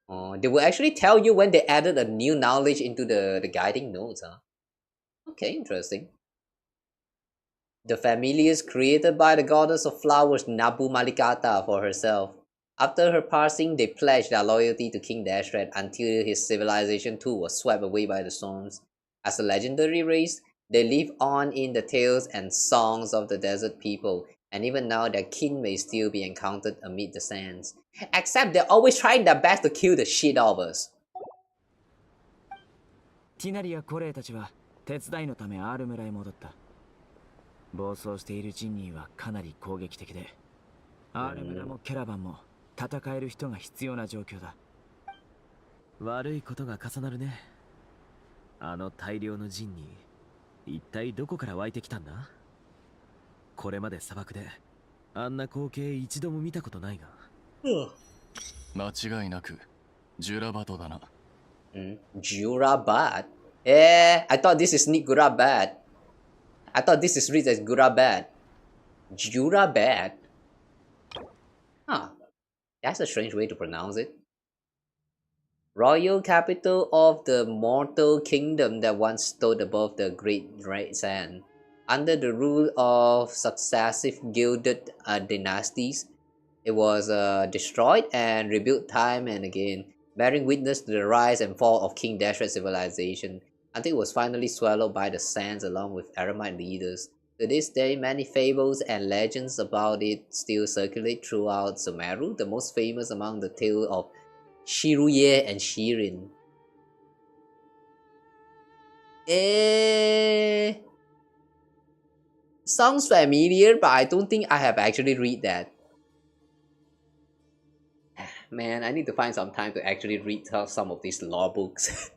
They will actually tell you when they added a new knowledge into the guiding notes, huh? Okay, interesting. The familiars created by the goddess of flowers Nabu Malikata for herself. After her passing, they pledged their loyalty to King Dashred until his civilization too was swept away by the storms. As a legendary race, they live on in the tales and songs of the desert people, and even now their kin may still be encountered amid the sands. Except they're always trying their best to kill the shit out of us. ティナリやコレイたちは手伝いのためアール村へ戻った。暴走しているジンニーはかなり攻撃的で、アール村もキャラバンも戦える人が必要な状況だ。悪いことが重なるね。あの大量のジンニー、一体どこから湧いてきたんだ？これまで砂漠であんな光景一度も見たことないが。間違いなくジュラバトだな。Jurabad? I thought this is Gurabad. I thought this is read as Gurabad. Jurabad? Huh. That's a strange way to pronounce it. Royal capital of the mortal kingdom that once stood above the Great Red Sand. Under the rule of successive gilded dynasties, it was destroyed and rebuilt time and again, bearing witness to the rise and fall of King Dashred's civilization, until it was finally swallowed by the sands along with Aramite leaders. To this day, many fables and legends about it still circulate throughout Sumeru, the most famous among the tale of Shiruye and Shirin. Sounds familiar, but I don't think I have actually read that. Man, I need to find some time to actually read some of these law books.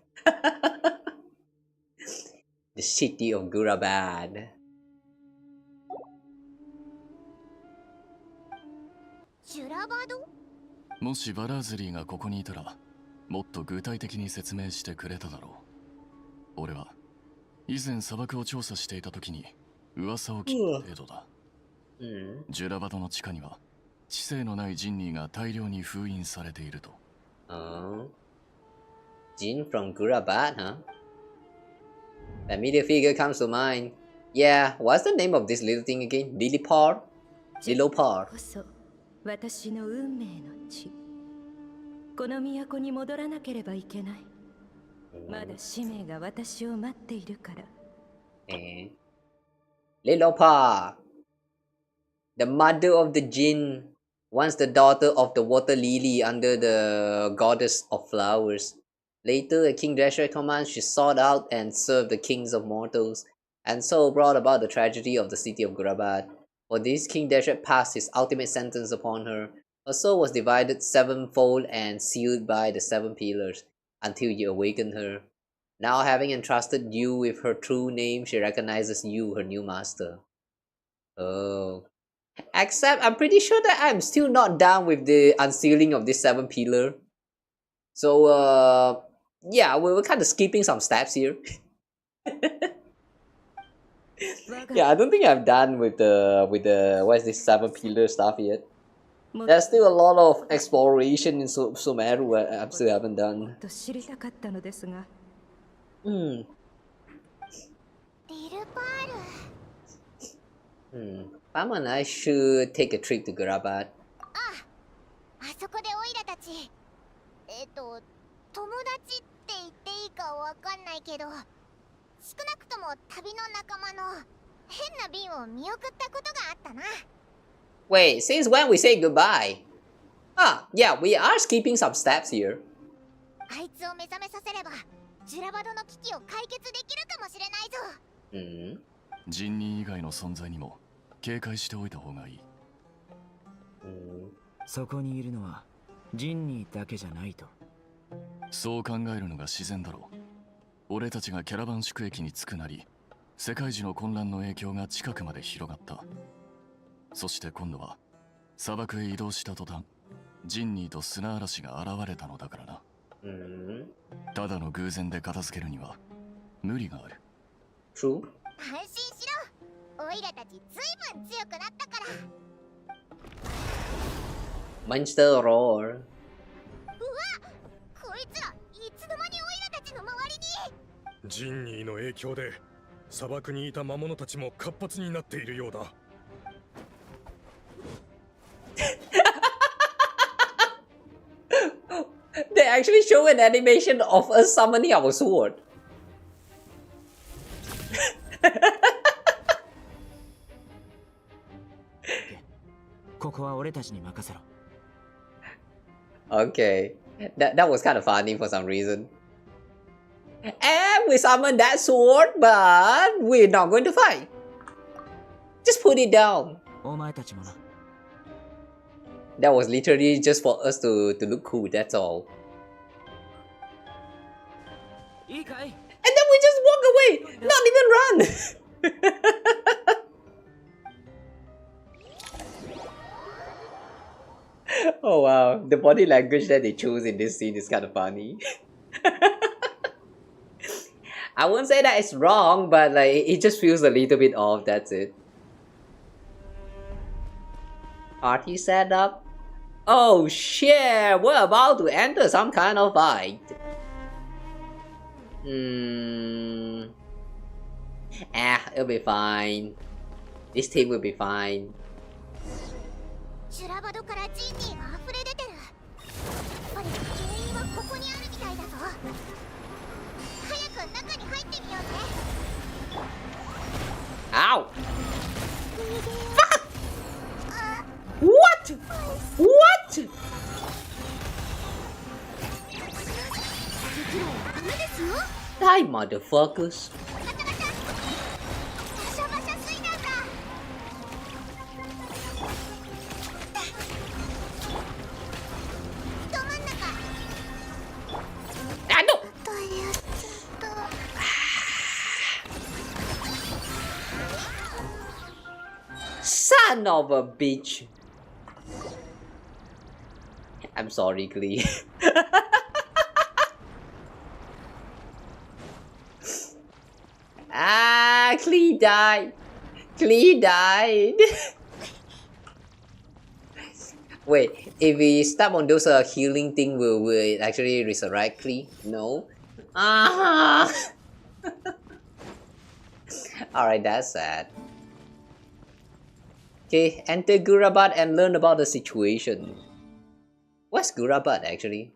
The city of Gurabad. ジュラバド？もしバラーズリーがここにいたら、もっと具体的に説明してくれただろう。俺は以前砂漠を調査していた時に噂を聞いた程度だ。ジュラバドの地下には知性のないジンニーが大量に封印されていると。Jin from Gurabad, huh? Familiar figure comes to mind. Yeah, what's the name of this little thing again? Lillipar? Lillipar. 私の運命の地。この都に戻らなければいけない。まだ使命が私を待っているから。Lillipar, the mother of the Jinn, once the daughter of the water lily under the goddess of flowers. Later, at King Dashred's command, she sought out and served the kings of mortals, and so brought about the tragedy of the city of Gurabad. For this, King Dashred passed his ultimate sentence upon her. Her soul was divided sevenfold and sealed by the seven pillars, until you awakened her. Now, having entrusted you with her true name, she recognizes you, her new master. Oh. Except, I'm pretty sure that I'm still not done with the unsealing of this seven pillar. So, yeah, we're kind of skipping some steps here. Yeah, I don't think I'm done with the what's this seven pillar stuff yet. There's still a lot of exploration in Sumeru I still haven't done. Pam and I should take a trip to Gurabad. あそこでオイラたち友達って言っていいかわかんないけど、少なくとも旅の仲間の変な便を見送ったことがあったな。Wait, since when we say goodbye? Yeah, we are skipping some steps here. あいつを目覚めさせれば、ジュラバドの危機を解決できるかもしれないぞ。ジンニー以外の存在にも警戒しておいた方がいい。そこにいるのはジンニーだけじゃないと。そう考えるのが自然だろう。俺たちがキャラバン宿駅に着くなり、世界中の混乱の影響が近くまで広がった。そして今度は砂漠へ移動した途端、ジンニーと砂嵐が現れたのだからな。ただの偶然で片付けるには無理がある。True. 安心しろ。オイラたちずいぶん強くなったから。Monster Roar. うわ、こいつらいつの間にオイラたちの周りに。ジンニーの影響で砂漠にいた魔物たちも活発になっているようだ。They actually show an animation of us summoning our sword. Okay, that was kind of funny for some reason. And we summoned that sword, but we're not going to fight. Just put it down. That was literally just for us to look cool, that's all. And then we just walk away, not even run. Oh wow, the body language that they choose in this scene is kind of funny. I wouldn't say that it's wrong, but like it just feels a little bit off, that's it. Party setup. Oh shit, we're about to enter some kind of fight. It'll be fine. This team will be fine. 修羅場からジンニーが溢れ出てる。やっぱり原因はここにあるみたいだぞ。早く中に入ってみようぜ。Ow! What? What? Die, motherfuckers! Son of a bitch! I'm sorry, Klee. Klee died. Klee died. Wait, if we step on those healing thing, will it actually resurrect Klee? No. Alright, that's sad. Okay, enter Gurabat and learn about the situation. What's Gurabat actually?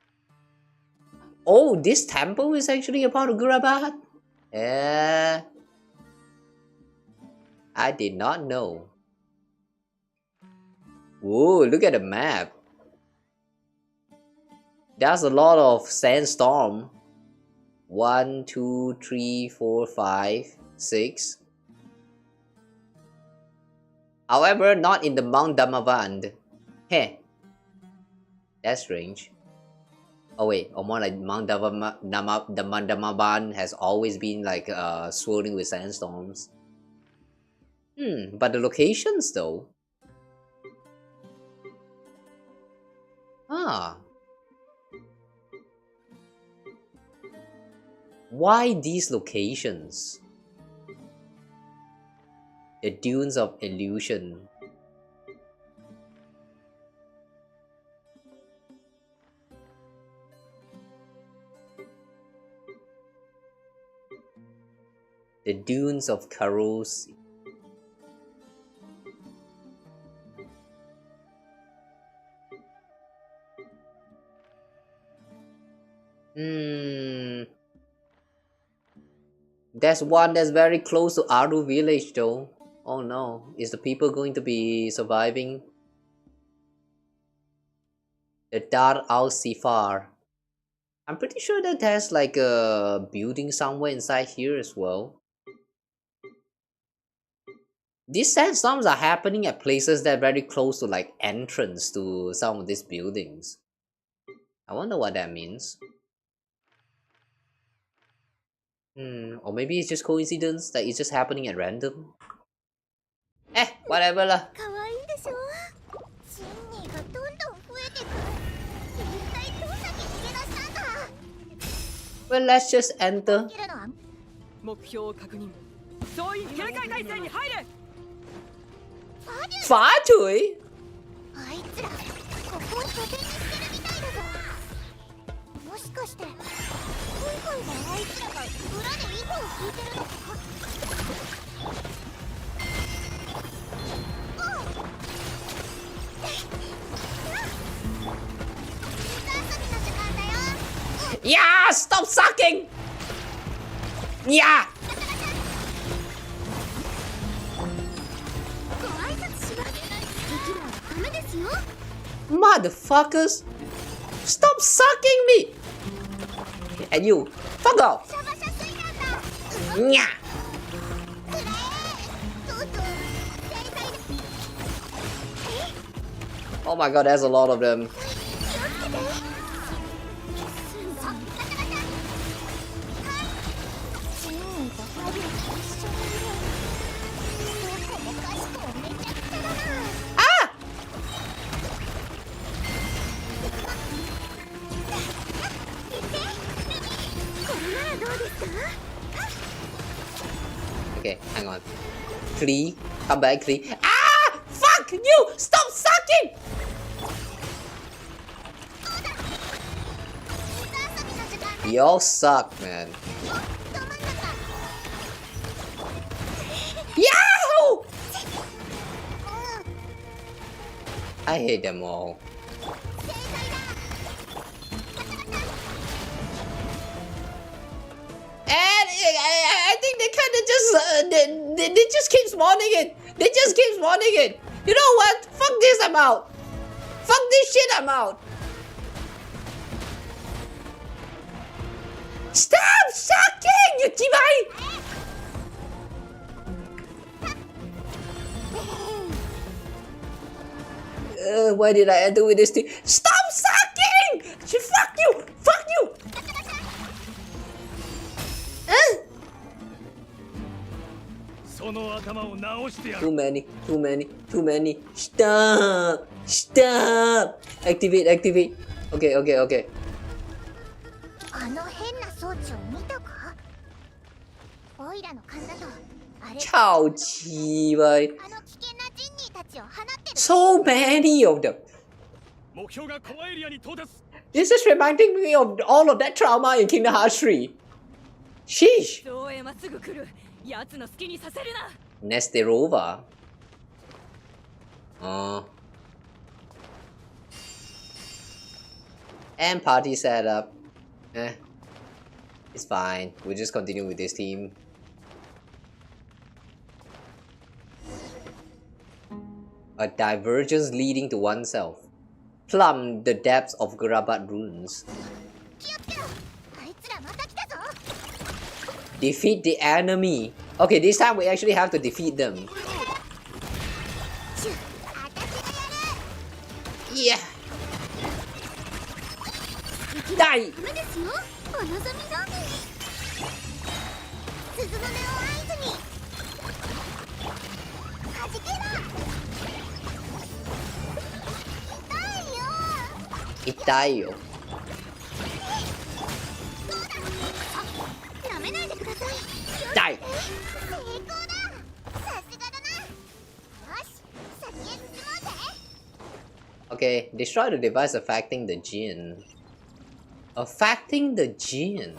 Oh, this temple is actually a part of Gurabat? Yeah. I did not know. Whoa, look at the map. There's a lot of sandstorm. 1, 2, 3, 4, 5, 6. However, not in the Mount Damavand. Heh. That's strange. Oh wait, or more like Mount Damavand has always been like swirling with sandstorms. But the locations though. Why these locations? The Dunes of Illusion. The Dunes of Karosi. There's one that's very close to Aru village though. Oh no, is the people going to be surviving? The Dar al-Sifar. I'm pretty sure that there's like a building somewhere inside here as well. These sandstorms are happening at places that are very close to like entrance to some of these buildings. I wonder what that means. Or maybe it's just coincidence that it's just happening at random. Whatever lah. Well, let's just enter. Fatui? Yeah, stop sucking! Yeah! Motherfuckers! Stop sucking me! And you, fuck off! Yeah! Oh my god, there's a lot of them. Okay, hang on. Klee, come back, Klee. Ah! Fuck you! Stop sucking! Y'all suck, man. Yahoo! I hate them all. And I think they kind of just they just keep spawning it. They just keep spawning it. You know what? Fuck this, I'm out. Fuck this shit, I'm out. Stop sucking, you T-Bite! Why did I enter with this thing? Stop sucking! Fuck you! Fuck you! Too many. Stop! Stop! Activate. Okay. あの変な装置を見たか？オイラの勘だとあれ超奇怪。あの危険なジンニーたちを放ってる。So many of them. 目標がカワエリアに到達。This is reminding me of all of that trauma in Kingdom Hearts 3. Sheesh. Nesterova. And party setup. It's fine. We'll just continue with this team. A divergence leading to oneself. Plumb the depths of Garabat ruins. Defeat the enemy. Okay, this time we actually have to defeat them. Yeah. Die. Itayo. Die. Okay, destroy the device affecting the Jinn. Affecting the Jinn.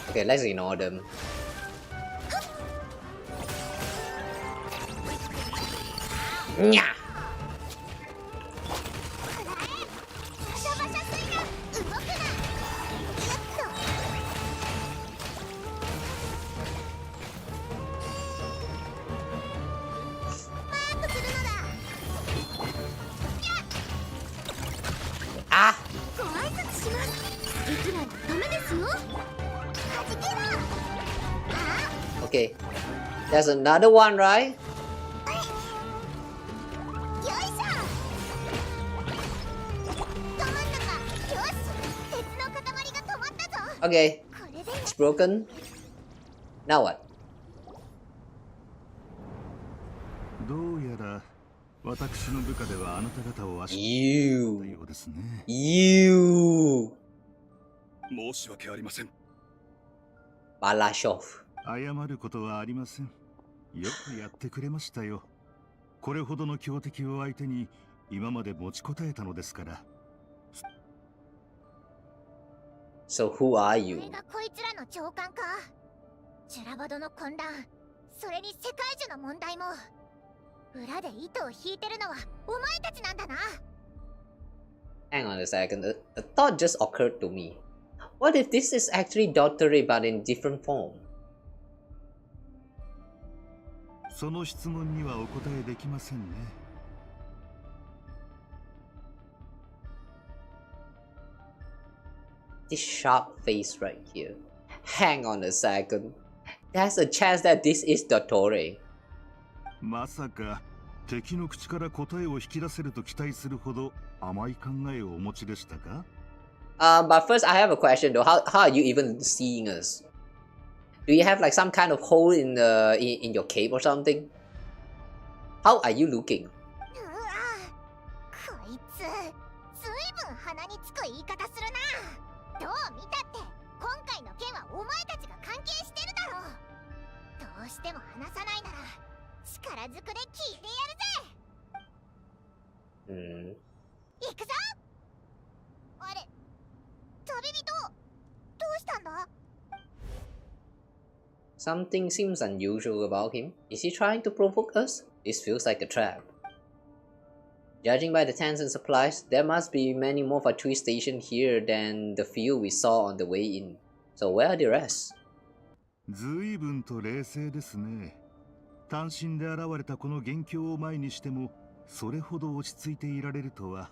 Okay, let's ignore them. Nya. Ah. Okay, there's another one, right? Okay, it's broken. Now what? どうやら私の部下ではあなた方を足You ようですね。You 申し訳ありません。バラショフ。謝ることはありません。よくやってくれましたよ。これほどの強敵を相手に今まで持ちこたえたのですから。So who are you? これがこいつらの長官か。ジュラバドの混乱、それに世界樹の問題も。裏で糸を引いてるのはお前たちなんだな。Hang on a second. A thought just occurred to me. What if this is actually Dottore but in different form? その質問にはお答えできませんね。This sharp face right here. Hang on a second. There's a chance that this is Dottore. まさか敵の口から答えを引き出せると期待するほど甘い考えをお持ちでしたか？ But first I have a question though. How are you even seeing us? Do you have like some kind of hole in your cape or something? How are you looking? こいつ、ずいぶん鼻につく言い方するな。どう見たって今回の件はお前たちが関係してるだろう。どうしても話さないなら力ずくで聞いてやるぜ。行くぞ。あれ、旅人、どうしたんだ？ Something seems unusual about him. Is he trying to provoke us? This feels like a trap. Judging by the tents and supplies, there must be many more Fatui stationed here than the few we saw on the way in. So where are the rest? ずいぶんと冷静ですね。単身で現れたこの元凶を前にしても、それほど落ち着いていられるとは。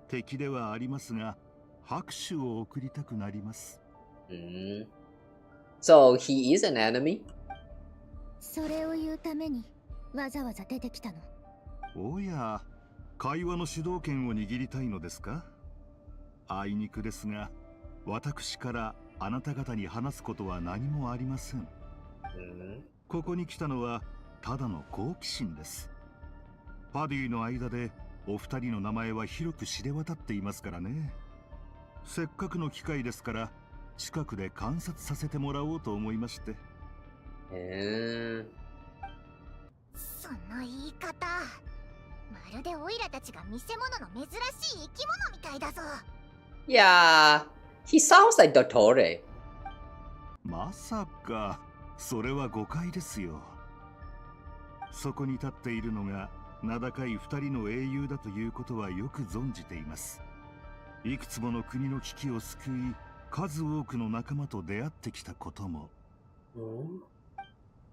敵ではありますが、拍手を送りたくなります。So he is an enemy? それを言うためにわざわざ出てきたの？おや、会話の主導権を握りたいのですか？あいにくですが、私からあなた方に話すことは何もありません。ここに来たのはただの好奇心です。パディの間でお二人の名前は広く知れ渡っていますからね。せっかくの機会ですから近くで観察させてもらおうと思いまして。その言い方、まるでオイラたちが見せ物の珍しい生き物みたいだぞ。Yeah, he sounds like Dottore. まさか、それは誤解ですよ。そこに立っているのが名高い二人の英雄だということはよく存じています。いくつもの国の危機を救い、数多くの仲間と出会ってきたことも。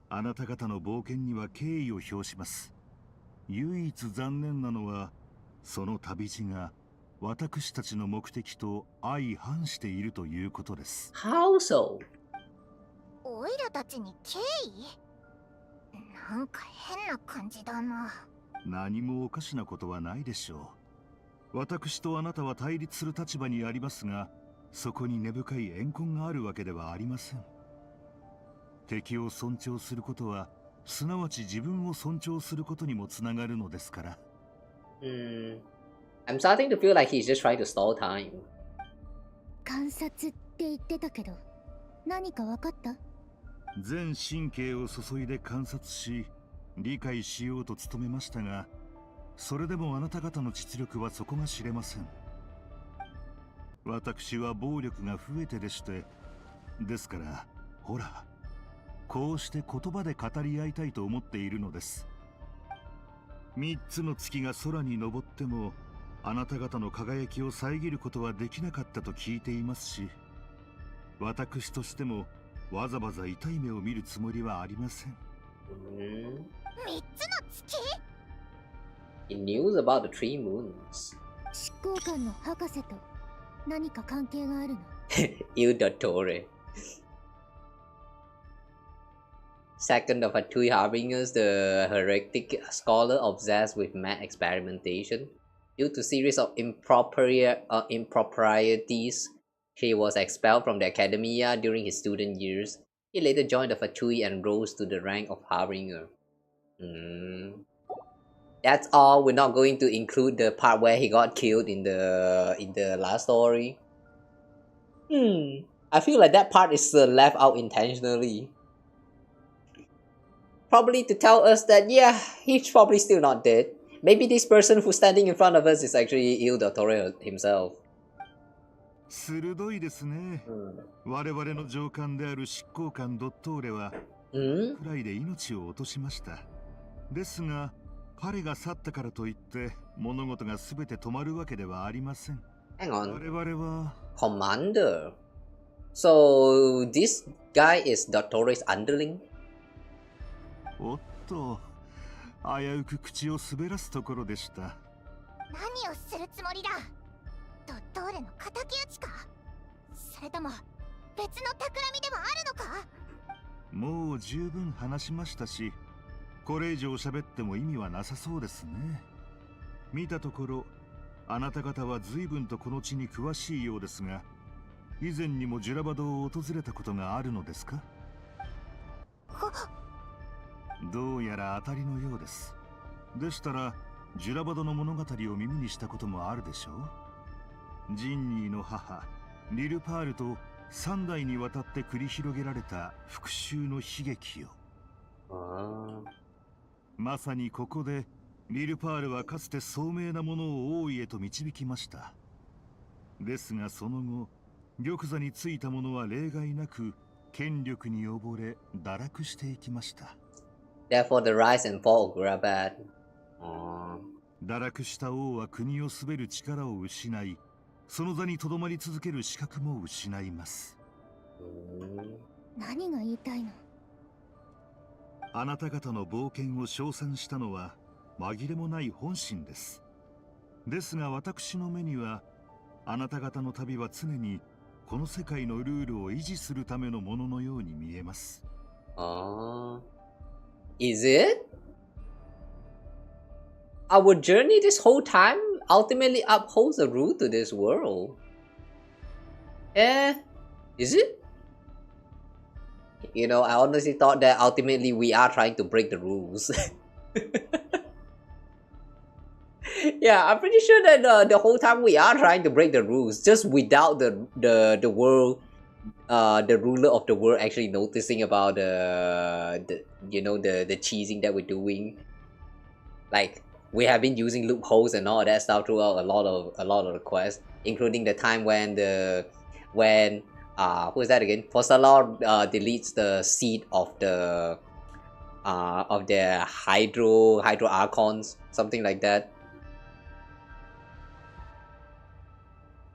あなた方の冒険には敬意を表します。唯一残念なのは、その旅路が私たちの目的と相反しているということです。How so? オイラたちに敬意？なんか変な感じだな。何もおかしなことはないでしょう。私とあなたは対立する立場にありますが、そこに根深い怨恨があるわけではありません。敵を尊重することは、すなわち自分を尊重することにもつながるのですから。I'm starting to feel like he's just trying to stall time. 観察って言ってたけど、何か分かった？全神経を注いで観察し、理解しようと努めましたが、それでもあなた方の実力は底が知れません。私は暴力が増えてでして、ですから、ほら、こうして言葉で語り合いたいと思っているのです。三つの月が空に昇っても、あなた方の輝きを遮ることはできなかったと聞いていますし、私としてもわざわざ痛い目を見るつもりはありません。三つの月？ He knew about the three moons. 執行官の博士と何か関係があるの？ Il Dottore. Second of Fatui Harbingers, the heretic scholar obsessed with mad experimentation. Due to series of improprieties, he was expelled from the academia during his student years. He later joined the Fatui and rose to the rank of Harbinger. That's all. We're not going to include the part where he got killed in the last story. I feel like that part is left out intentionally. Probably to tell us that, yeah, he's probably still not dead. Maybe this person who's standing in front of us is actually Il Dottore himself. 鋭いですね。我々の上官である執行官ドットーレは、くらいで命を落としました。ですが、彼が去ったからといって物事が全て止まるわけではありません。 Hang on. 我々は Commander. So this guy is Doctor's underling? おっと、危うく口を滑らすところでした。何をするつもりだ。ドットーレの敵討ちか、それとも別の企みでもあるのか。もう十分話しましたし、これ以上喋っても意味はなさそうですね。見たところ、あなた方は随分とこの地に詳しいようですが、以前にもジュラバドを訪れたことがあるのですか？どうやら当たりのようです。でしたら、ジュラバドの物語を耳にしたこともあるでしょう。ジンニーの母、リルパールと3代にわたって繰り広げられた復讐の悲劇を。まさにここでリルパールはかつて聡明なものを王位へと導きました。ですがその後、玉座についた者は例外なく権力に溺れ堕落していきました。Therefore the rise and fall of Grabad. 堕落した王は国を統べる力を失い、その座にとどまり続ける資格も失います。何が言いたいの？あなた方の冒険を称賛したのは紛れもない本心です。ですが私の目には、あなた方の旅は常にこの世界のルールを維持するためのもののように見えます。Is it? Our journey this whole time ultimately upholds the rule to this world. Is it? You know, I honestly thought that ultimately we are trying to break the rules. Yeah, I'm pretty sure that the whole time we are trying to break the rules, just without the world, the ruler of the world actually noticing about the cheesing that we're doing. Like, we have been using loopholes and all that stuff throughout a lot of the quests, including the time when who is that again? Fossalor deletes the seed of the hydro archons, something like that.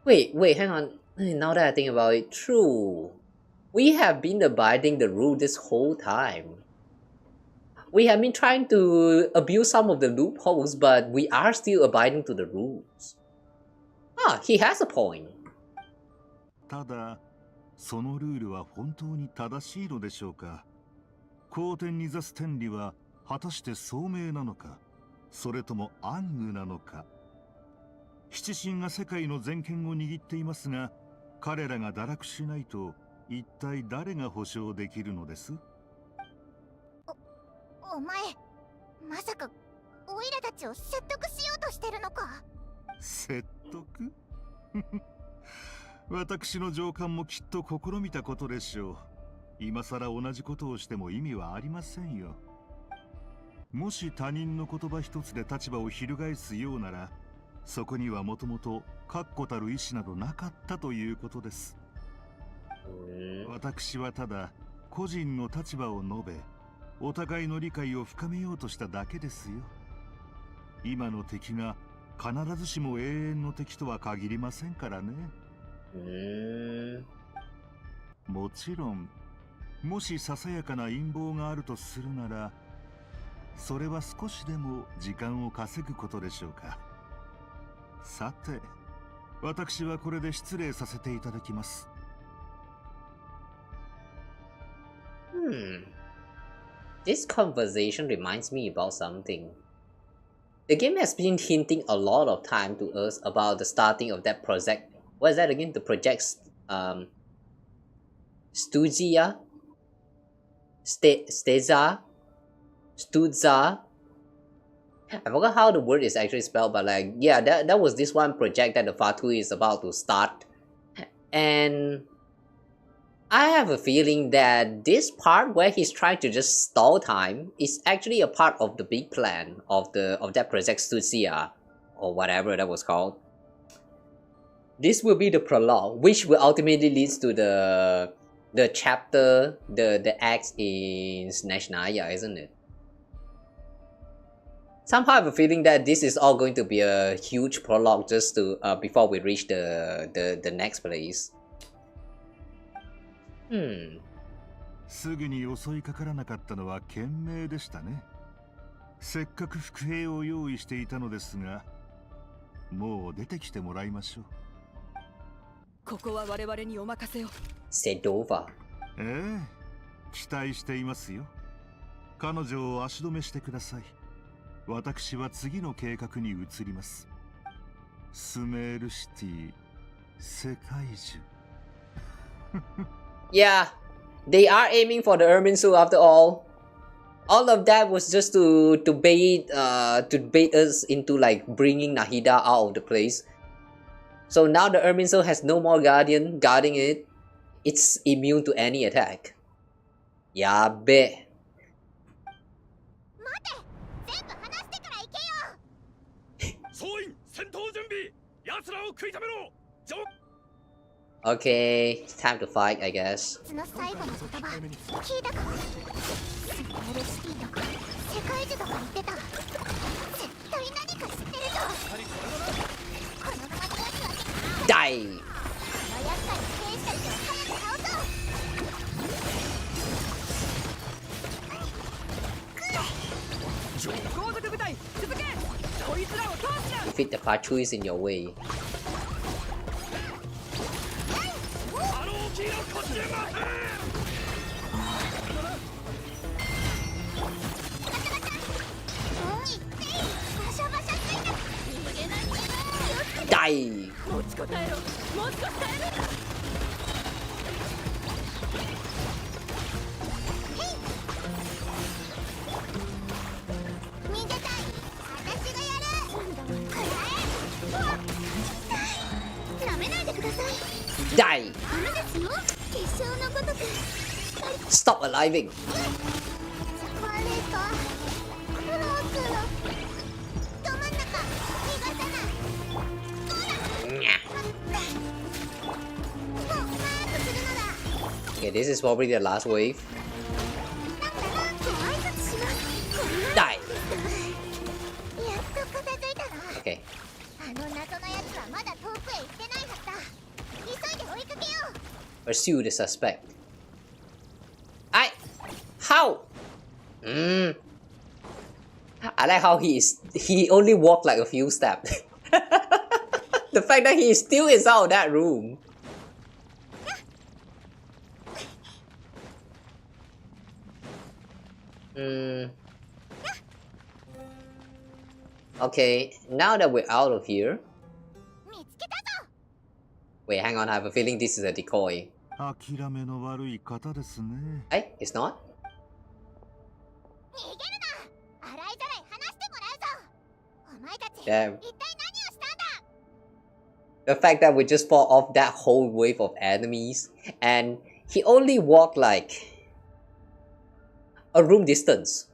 Wait, hang on. Now that I think about it, true. We have been abiding the rule this whole time. We have been trying to abuse some of the loopholes, but we are still abiding to the rules. He has a point. ただ、そのルールは本当に正しいのでしょうか。皇天に座す天理は果たして聡明なのか、それとも暗愚なのか。七神が世界の全権を握っていますが、彼らが堕落しないと一体誰が保証できるのです？お前、まさかオイラたちを説得しようとしてるのか？説得？私の上官もきっと試みたことでしょう。今さら同じことをしても意味はありませんよ。もし他人の言葉一つで立場を翻すようなら、そこにはもともと確固たる意志などなかったということです。私はただ個人の立場を述べ、お互いの理解を深めようとしただけですよ。今の敵が必ずしも永遠の敵とは限りませんからね。もちろん、もしささやかな陰謀があるとするなら、それは少しでも時間を稼ぐことでしょうか。さて、私はこれで失礼させていただきます。This conversation reminds me about something. The game has been hinting a lot of time to us about the starting of that project. What is that again? The project Stuzia? Steza? Stuzza? I forgot how the word is actually spelled, but like, yeah, that was this one project that the Fatu is about to start. And I have a feeling that this part where he's trying to just stall time is actually a part of the big plan of that project Stuzia, or whatever that was called. This will be the prologue, which will ultimately lead to the chapter, the acts in Nahida, isn't it? Somehow I have a feeling that this is all going to be a huge prologue just to before we reach the next place. すぐに襲いかからなかったのは賢明でしたね。せっかく伏兵を用意していたのですが、もう出てきてもらいましょう。ここは我々にお任せを。Sedova。ええ、期待していますよ。彼女を足止めしてください。私は次の計画に移ります。スメールシティ、世界中。Yeah, they are aiming for the Irminsul after all. All of that was just to bait us into like bringing Nahida out of the place. So now the Irminsul has no more guardian guarding it. It's immune to any attack. Yabe. Okay, it's time to fight, I guess. Die! Defeat the Patrouilles in your way. Die! Die! Stop aliving! Okay, this is probably the last wave. Die! Okay. Pursue the suspect. How? I like how he only walked like a few steps. The fact that he still is out of that room. Okay, now that we're out of here. Wait, hang on, I have a feeling this is a decoy. Hey, it's not? Damn. The fact that we just fought off that whole wave of enemies and he only walked like a room distance.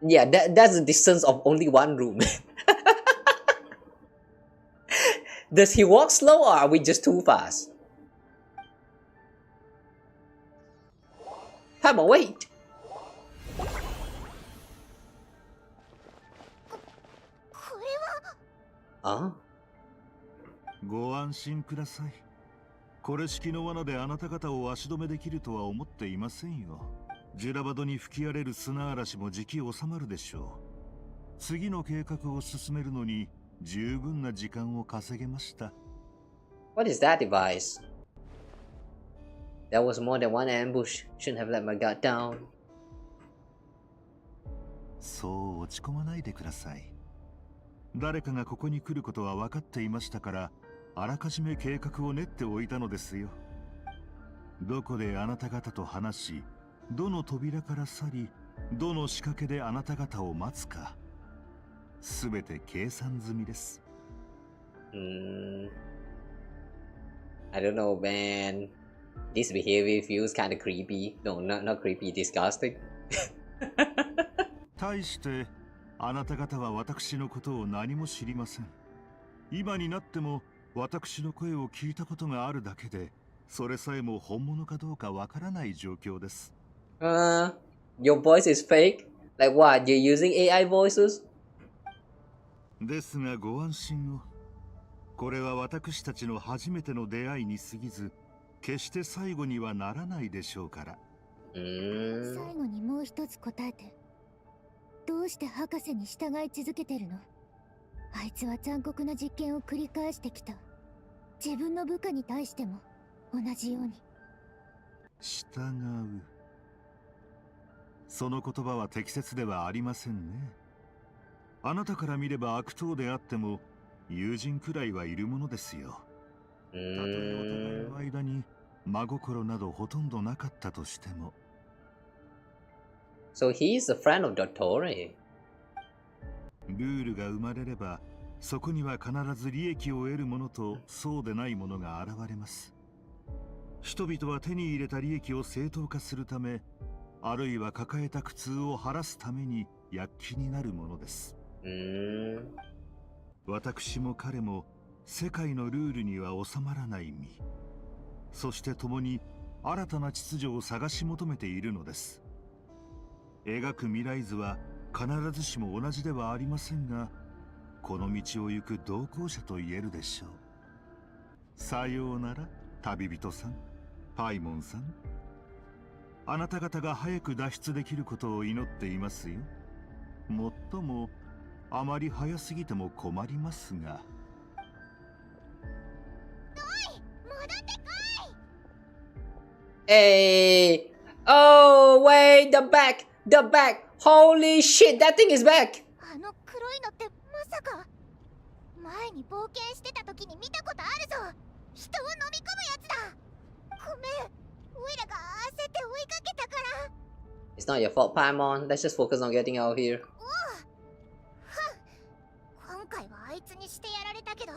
Yeah, that's the distance of only one room. Does he walk slow or are we just too fast? Come on, wait! Huh? ご安心ください。これ式の罠であなた方を足止めできるとは思っていませんよ。ジュラバドに吹き荒れる砂嵐もじき収まるでしょう。次の計画を進めるのに十分な時間を稼げました。What is that device? There was more than one ambush. Shouldn't have let my guard down. そう落ち込まないでください。誰かがここに来ることは分かっていましたから、あらかじめ計画を練っておいたのですよ。どこであなた方と話し、どの扉から去り、どの仕掛けであなた方を待つか、すべて計算済みです。I don't know, man. This behavior feels kind of creepy. No, not creepy, disgusting. 対してあなた方は私のことを何も知りません。今になっても私の声を聞いたことがあるだけで、それさえも本物かどうかわからない状況です。Your voice is fake? Like what? You're using AI voices? ですがご安心を。これは私たちの初めての出会いに過ぎず、決して最後にはならないでしょうから。最後にもう一つ答えて。どうして博士に従い続けてるの？あいつは残酷な実験を繰り返してきた。自分の部下に対しても同じように。従う。その言葉は適切ではありませんね。あなたから見れば悪党であっても友人くらいはいるものですよ。たとえお互いの間に真心などほとんどなかったとしても。So he is a friend of Dottore. ルールが生まれれば、そこには必ず利益を得るものとそうでないものが現れます。人々は手に入れた利益を正当化するため、あるいは抱えた苦痛を晴らすために躍起になるものです。私も彼も世界のルールには収まらない身、そして共に新たな秩序を探し求めているのです。描く未来図は必ずしも同じではありませんが、この道を行く同行者と言えるでしょう。さようなら旅人さん、パイモンさん。あなた方が早く脱出できることを祈っていますよ。もっともあまり早すぎても困りますが。Hey! Oh, wait, the back! The back! Holy shit, that thing is back! あの黒いのってまさか前に冒険してた時に見たことあるぞ。人を飲み込むやつだ。ごめん、オイラが焦って追いかけたから。It's not your fault, Paimon. Let's just focus on getting out of here. 今回はあいつにしてやられたけど、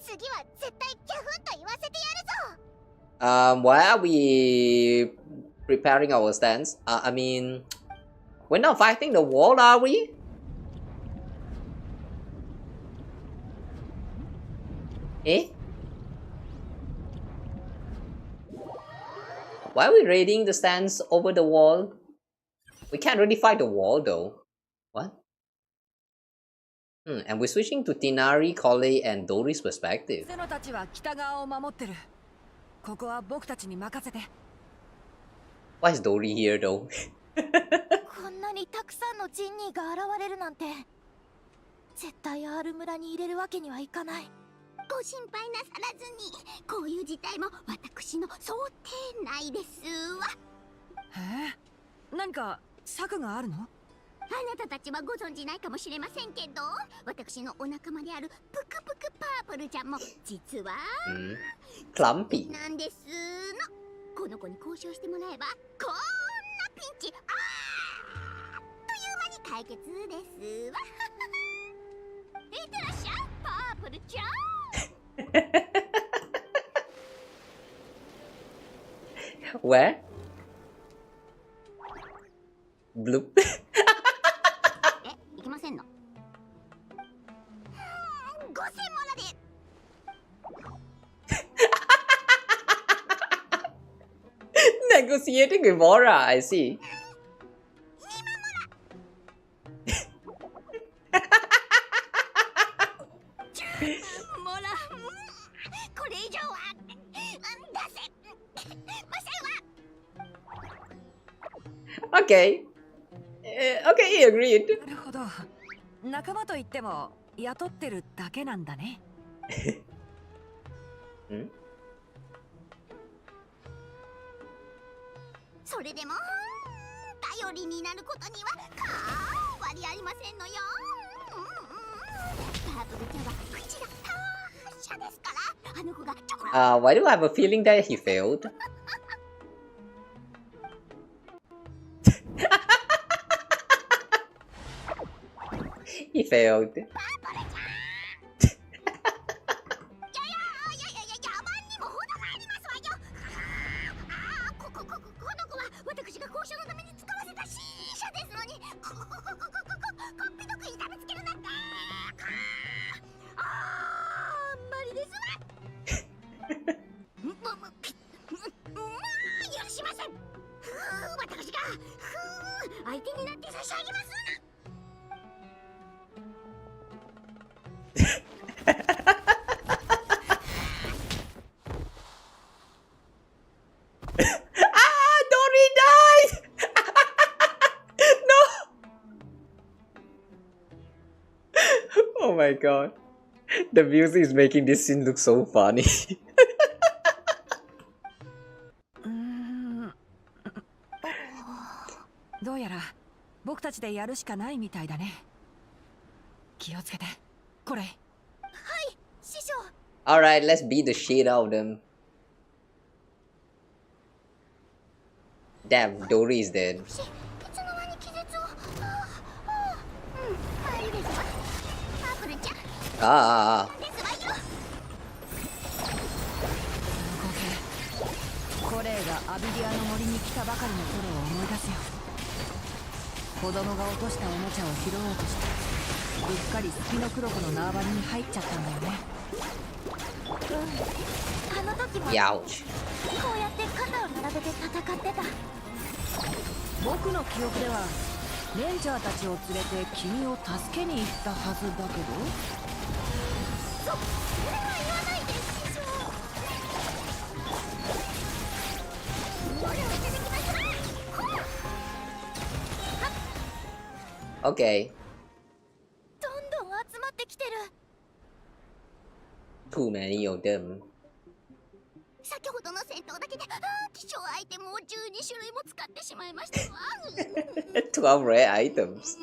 次は絶対ギャフンと言わせてやるぞ。Why are we preparing our stance? I mean, we're not fighting the wall, are we? Eh? Why are we raiding the stands over the wall? We can't really fight the wall though. What? And we're switching to Tinari, Collei, and Dori's perspective. ゼノたちは北側を守ってる。ここは僕たちに任せて。Why is Dori here though? こんなにたくさんのジンニーが現れるなんて、絶対 R 村に入れるわけにはいかない。ご心配なさらずに、こういう事態も私の想定内ですわ。へえ、何か策があるの？あなたたちはご存じないかもしれませんけど、私のお仲間であるぷくぷくパープルちゃんも実はClumpy なんですの。この子に交渉してもらえばこんなピンチあっという間に解決ですわ。いってらっしゃいパープルちゃん。Where? Bloop. 行きませんの。5000モラで。Negotiating with Vora, I see. モラ、これ以上は出せませんわ。Okay. Okay, he agreed. なるほど。仲間といっても雇ってるだけなんだね。それでも頼りになることには変わりありませんのよ。パープルちゃんは口が達者ですから、あの子がチョコラ。Why do I have a feeling that he failed? He failed. 私が交渉のために使わせた C 社ですのに、こっぴどく痛めつけるなんてあんまりですわ。許しません。私が相手になって差し上げます。Ah, Dory died! No! Oh my god. The music is making this scene look so funny. どうやら僕たちでやるしかないみたいだね。気をつけて。これ。はい、師匠。 Alright, let's beat the shit out of them. Damn, Dory is dead. いつの間に気絶を。参るでしょ。アプルちゃん。Ah. ですわよ。コレイがアビディアの森に来たばかりの頃を思い出すよ。子供が落としたおもちゃを拾おうとしてうっかりスピノクロコの縄張りに入っちゃったんだよね。あの時もこうやって肩を並べて戦ってた。僕の記憶ではレンジャーたちを連れて君を助けに行ったはずだけど。それは言わないで師匠。これをいただきます。 Okay. どんどん集まってきてる。 Too many of them. 先ほどの戦闘だけで希少アイテムを12種類も使ってしまいましたわ。12 rare items.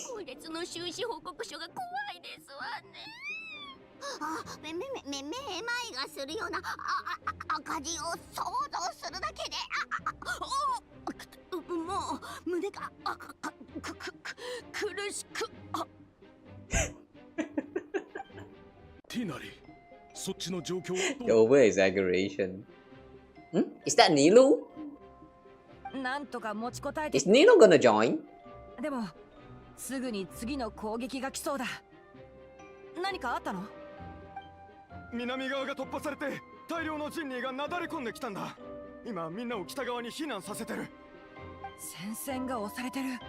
今月の収支報告書が怖いですわね。めまいがするような赤字を想像するだけでもう胸が苦しく。ティナリ、そっちの状況は The over exaggeration. Is that Nilo? なんとか持ちこたえて。 Is Nilo gonna join? でもすぐに次の攻撃が来そうだ。何かあったの？南側が突破されて大量のジンニーがなだれ込んできたんだ。今みんなを北側に避難させてる。戦線が押されてる。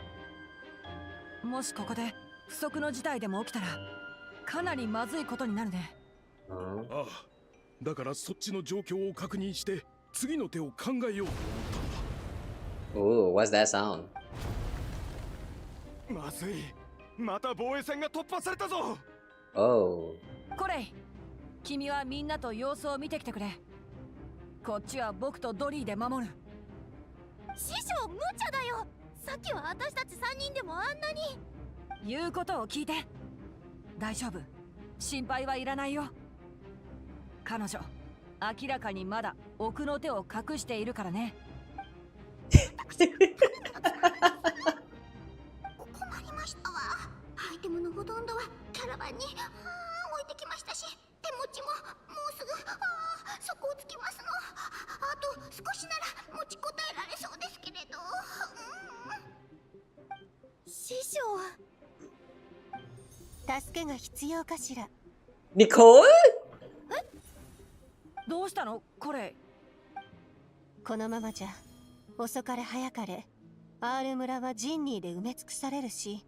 もしここで不測の事態でも起きたらかなりまずいことになるね。ああ、だからそっちの状況を確認して次の手を考えようと思ったんだ。 Oh, what's that sound? まずい、また防衛線が突破されたぞ。 Oh. コレイ、君はみんなと様子を見てきてくれ。こっちは僕とドリーで守る。師匠無茶だよ。さっきは私たち3人でもあんなに。言うことを聞いて。大丈夫、心配はいらないよ。彼女明らかにまだ奥の手を隠しているからね。困りましたわ。アイテムのほとんどはキャラバンに置いてきましたし、手持ちももうすぐ底をつきますの。あと少しなら持ちこたえられそうですけれど。師匠、助けが必要かしら。 Nicole? どうしたのこれ？このままじゃ遅かれ早かれ R 村はジンニーで埋め尽くされるし、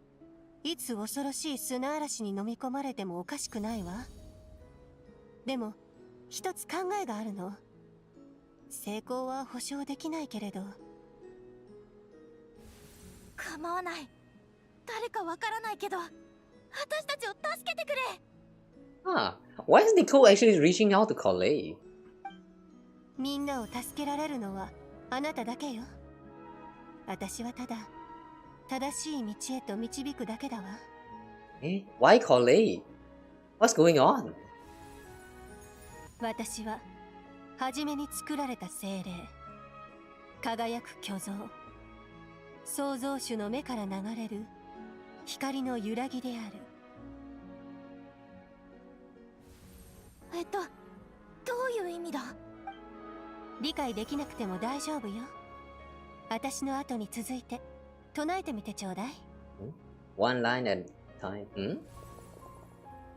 いつ恐ろしい砂嵐に飲み込まれてもおかしくないわ。でも一つ考えがあるの。成功は保証できないけれど。構わない。誰かわからないけど私たちを助けてくれ。 Huh. Why is Nicole actually reaching out to Coley? みんなを助けられるのはあなただけよ。私はただ正しい道へと導くだけだわ。Eh? Why Coley? What's going on? 私は初めに作られた精霊、輝く巨像、創造主の目から流れる光の揺らぎである。どういう意味だ？理解できなくても大丈夫よ。私の後に続いて唱えてみてちょうだい。 One line at a time.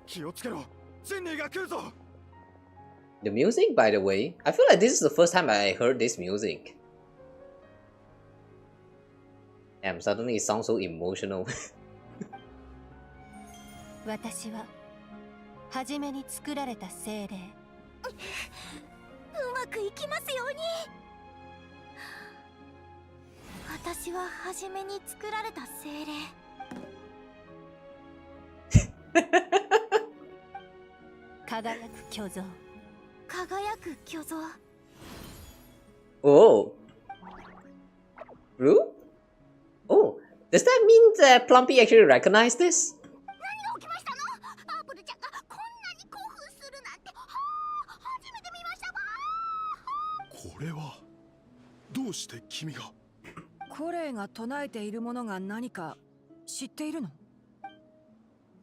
気をつけろ、ジンニーが来るぞ。 The music, by the way, I feel like this is the first time I heard this music. Damn, suddenly it sounds so emotional. 私は初めに作られた精霊。うまくいきますように。私は初めに作られた精霊。輝く巨像。輝く巨像。Oh. Ru? Oh, does that mean that Plumpy actually recognized this? 何が起きましたの？アープルちゃんがこんなに興奮するなんて、はあ、初めて見ましたわ。これはどうして君が？コレイが唱えているものが何か知っているの？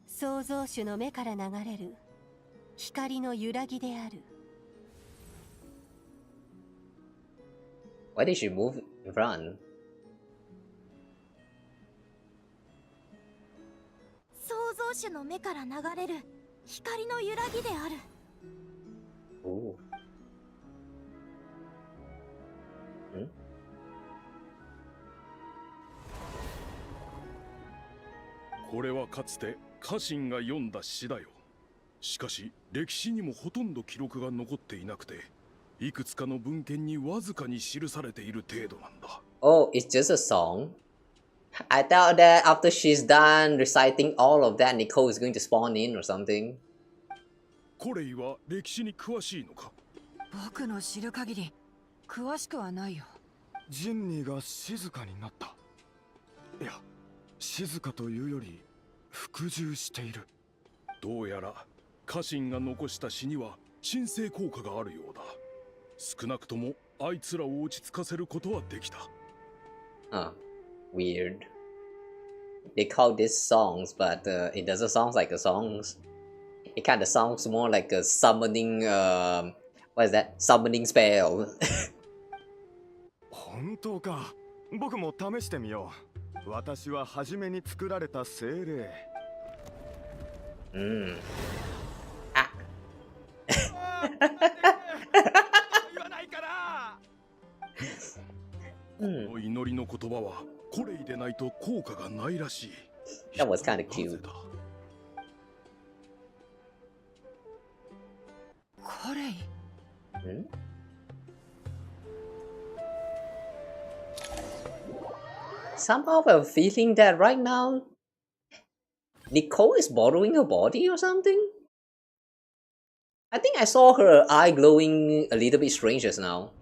創造主の目から流れる光の揺らぎである。Why did she move in front? 創造主の目から流れる光の揺らぎである。Oh. Hmm? これはかつて家臣が読んだ詩だよ。しかし歴史にもほとんど記録が残っていなくて、いくつかの文献にわずかに記されている程度なんだ。Oh, it's just a song? I thought that after she's done reciting all of that, Nicole is going to spawn in or something. コレイは歴史に詳しいのか？僕の知る限り詳しくはないよ。ジンニーが静かになった。いや、静かというより服従している。どうやら家臣が残した詩には鎮静効果があるようだ。少なくともあいつらを落ち着かせることはできた。Huh. Weird. They call this songs, but it doesn't sound like a songs. It kind of sounds more like a summoning, what is that? Summoning spell. 本当か。僕も試してみよう。私は初めに作られた精霊。あ。言わないから。この祈りの言葉はコレイでないと効果がないらしい。That was kind of cute. コレイ。Somehow I'm feeling that right now Nicole is borrowing her body or something? I think I saw her eye glowing a little bit strange just now.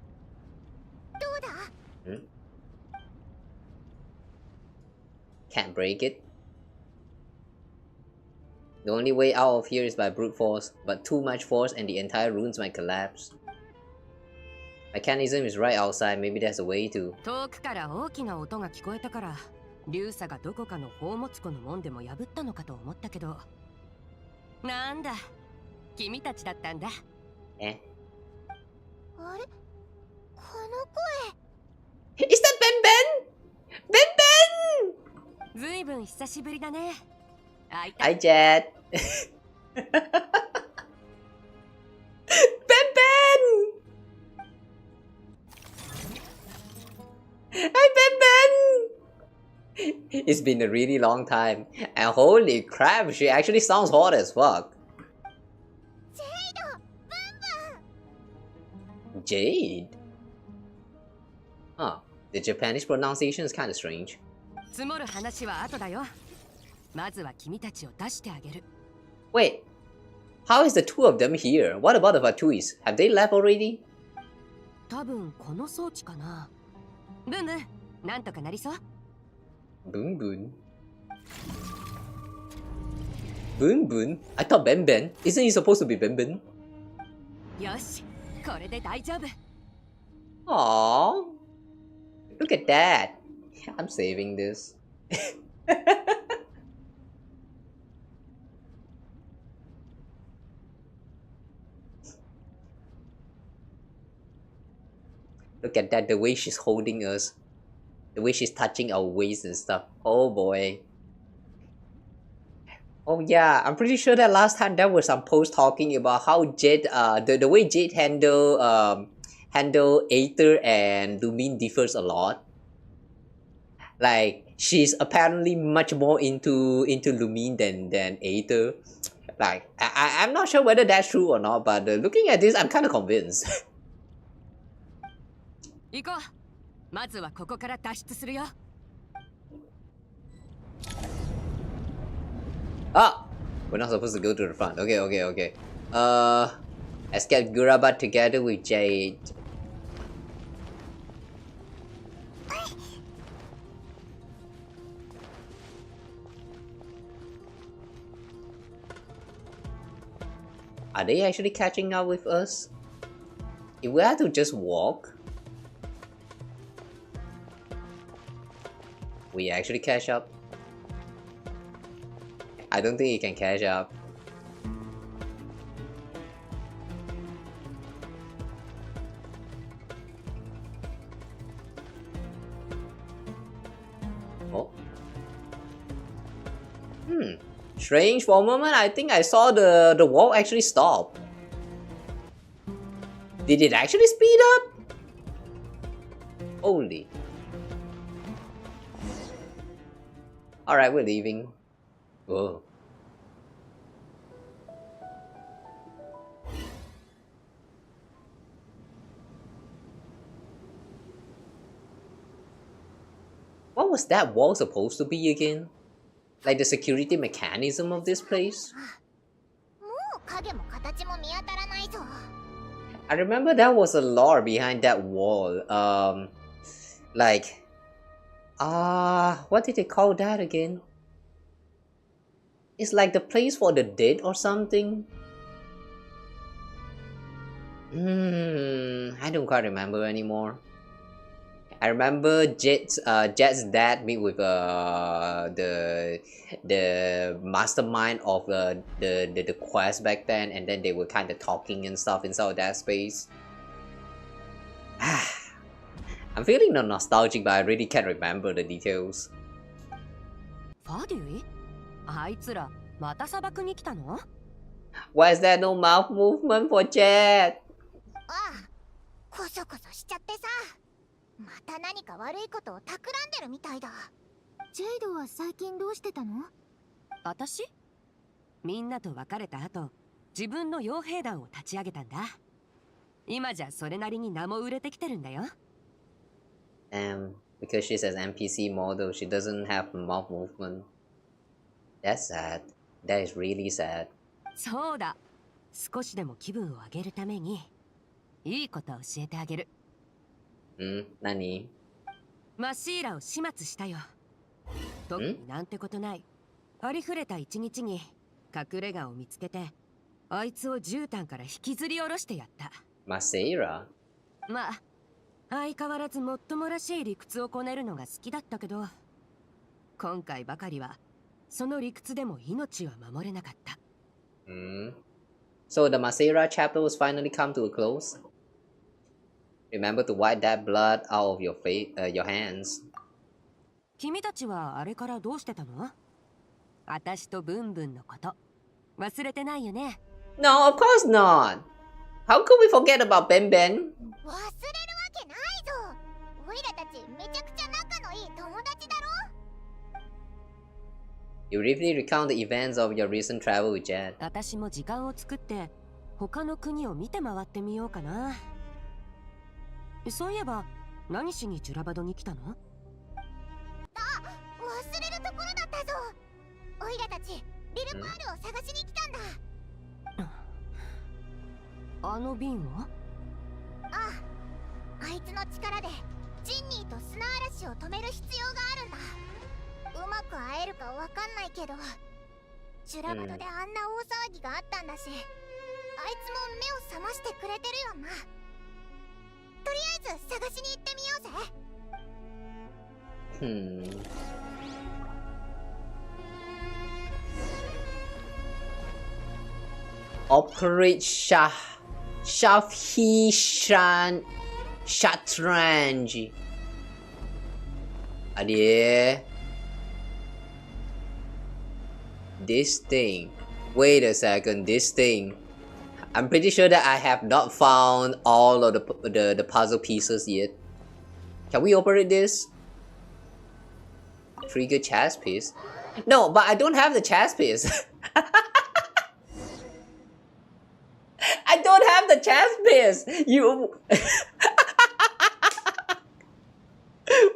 Can't break it. The only way out of here is by brute force, but too much force and the entire runes might collapse. Mechanism is right outside, maybe there's a way to. 遠くから大きな音が聞こえたから、リュウサがどこかの宝物庫の門でも破ったのかと思ったけど。なんだ、君たちだったんだ。あれ？この声。Is that Ben Ben? Ben Ben! ずいぶん久しぶりだね。Hi Jet. Ben Ben! Hi Ben Ben! It's been a really long time, and holy crap, she actually sounds hot as fuck. Jade? Huh, the Japanese pronunciation is kind of strange. 積もる話は後だよ。まずは君たちを出してあげる。Wait, how is the two of them here? What about the Vatuis? Have they left already? 多分この装置かな。ブンブン、なんとかなりそう。Boon Boon? Boon Boon? I thought Ben Ben. Isn't he supposed to be Ben Ben? よし、これで大丈夫。Aww. Look at that. I'm saving this. Look at that, the way she's holding us. The way she's touching our waist and stuff. Oh boy. Oh yeah, I'm pretty sure that last time there was some post talking about how Jade, the way Jade handle Aether and Lumine differs a lot. Like, she's apparently much more into Lumine than Aether. Like, I'm not sure whether that's true or not, but looking at this, I'm kind of convinced. 行こう。まずはここから脱出するよ。Ah! We're not supposed to go to the front. Okay, okay, okay. Let's get Gurabat together with Jade. Are they actually catching up with us? If we had to just walk, we actually catch up? I don't think you can catch up. Oh. Strange, for a moment I think I saw the wall actually stop. Did it actually speed up? Holy. Alright, we're leaving. Whoa. What was that wall supposed to be again? Like the security mechanism of this place? I remember there was a lore behind that wall. What did they call that again? It's like the place for the dead or something. I don't quite remember anymore. I remember Jet's dad meet with the mastermind of the quest back then, and then they were kind of talking and stuff inside that space. I'm feeling nostalgic, but I really can't remember the details. ファデュイ？あいつらまた砂漠に来たの？ Why is there no mouth movement for Jet? こそこそしちゃってさ。また何か悪いことを企んでるみたいだ。ジェイドは最近どうしてたの？私？みんなと別れた後、自分の傭兵団を立ち上げたんだ。今じゃそれなりに名も売れてきてるんだよ。Because she's an NPC model, she doesn't have mouth movement. That's sad. That is really sad. そうだ。少しでも気分を上げるために、いいことを教えてあげる。何？マシーラを始末したよ。特になんてことない。ありふれた一日に隠れ家を見つけて、あいつを絨毯から引きずり下ろしてやった。マシーラ？まあ、相変わらずもっともらしい理屈をこねるのが好きだったけど、今回ばかりはその理屈でも命は守れなかった。So the Masera chapter was finally come to a close. Remember to wipe that blood out of your face, your hands. 君たちはあれからどうしてたの？私とブンブンのこと忘れてないよね？ No, of course not. How could we forget about Ben Ben? 忘れるわけないぞ。オイラたちめちゃくちゃ仲のいい友達だろ。You briefly recount the events of your recent travel with Jet. 私も時間を作って他の国を見て回ってみようかな。そういえば何しにジュラバドに来たの？忘れるところだったぞ。オイラたちビルパールを探しに来たんだ。あの瓶は？あいつの力でジンニーと砂嵐を止める必要があるんだ。うまく会えるかわかんないけど、ジュラバドであんな大騒ぎがあったんだし、あいつも目を覚ましてくれてるよな。とりあえず探しに行ってみようぜ。Operate Shafhishan Shatranj. Adie. This thing. Wait a second, this thing. I'm pretty sure that I have not found all of the puzzle pieces yet. Can we operate this? Trigger chest piece? No, but I don't have the chest piece. I don't have the chest piece. You.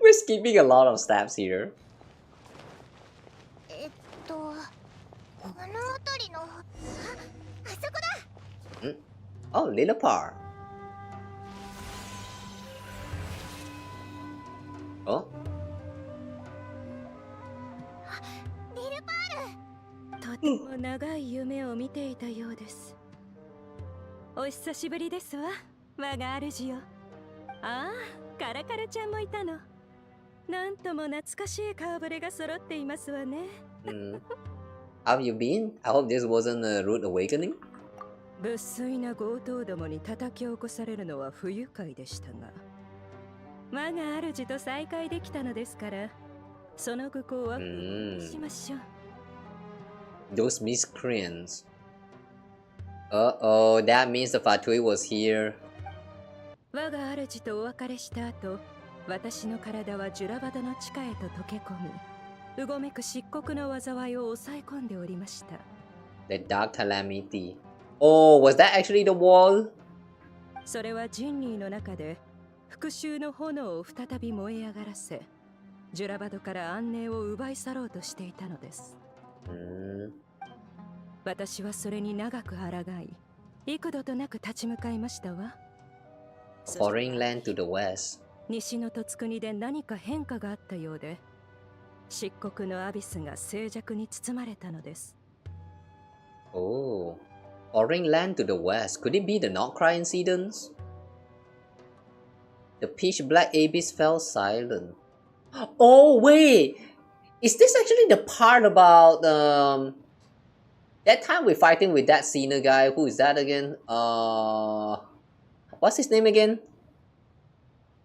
We're skipping a lot of steps here. この辺りのあそこだ。 Oh, little par. Oh. とても長い夢を見ていたようです。お久しぶりですわ、我が主よ。ああ、カラカラちゃんもいたの。なんとも懐かしい顔ぶれが揃っていますわね。How have you been? I hope this wasn't a rude awakening. 無粋な強盗どもに叩き起こされるのは不愉快でしたが、我が主と再会できたのですから、その愚行はしましょう。Those miscreants. Uh-oh, that means the Fatui was here. 我が主とお別れした後、私の体はジュラバドの地下へと溶け込み、うごめく漆黒の災いを抑え込んでおりました。The Dark Calamity. Oh, was that actually the wall? それは人類の中で復讐の炎を再び燃え上がらせ、ジュラバドから安寧を奪い去ろうとしていたのです。私はそれに長く抗い、幾度となく立ち向かいましたわ。Foreign land to the west. 西の戸国で何か変化があったようで、漆黒のアビスが静寂に包まれたのです。Oh, foreign land to the west. Could it be the Nordcry incidents? The pitch black abyss fell silent. Oh wait, is this actually the part about that time we're fighting with that Cena guy? Who is that again? What's his name again?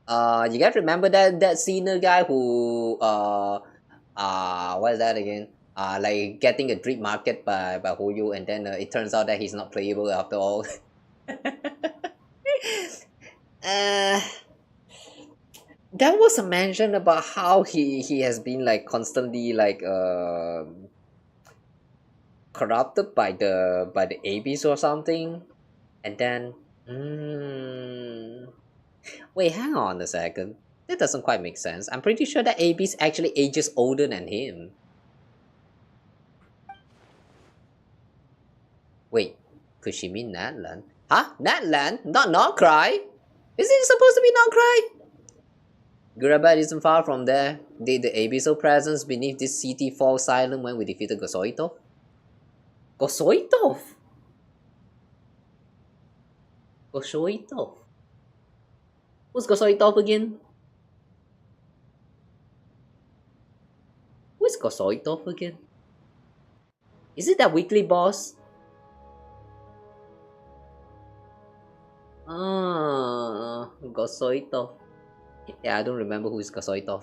You guys remember that Cena guy who what is that again? Like getting a drip market by Hoyo, and then it turns out that he's not playable after all. There was a mention about how he has been like constantly like corrupted by the Abyss or something, and then wait, hang on a second. That doesn't quite make sense. I'm pretty sure that Abyss actually ages older than him. Wait, could she mean Natlan? Huh? Natlan? Not Nordcry? Is it supposed to be Nordcry? Gurabat isn't far from there. Did the abyssal presence beneath this city fall silent when we defeated Gosoitov? Gosoitov? Gosoitov? Who's Gosoitov again? Who's Gosoitov again? Is it that weekly boss? Gosoitov. Yeah, I don't remember who is Gosoitov.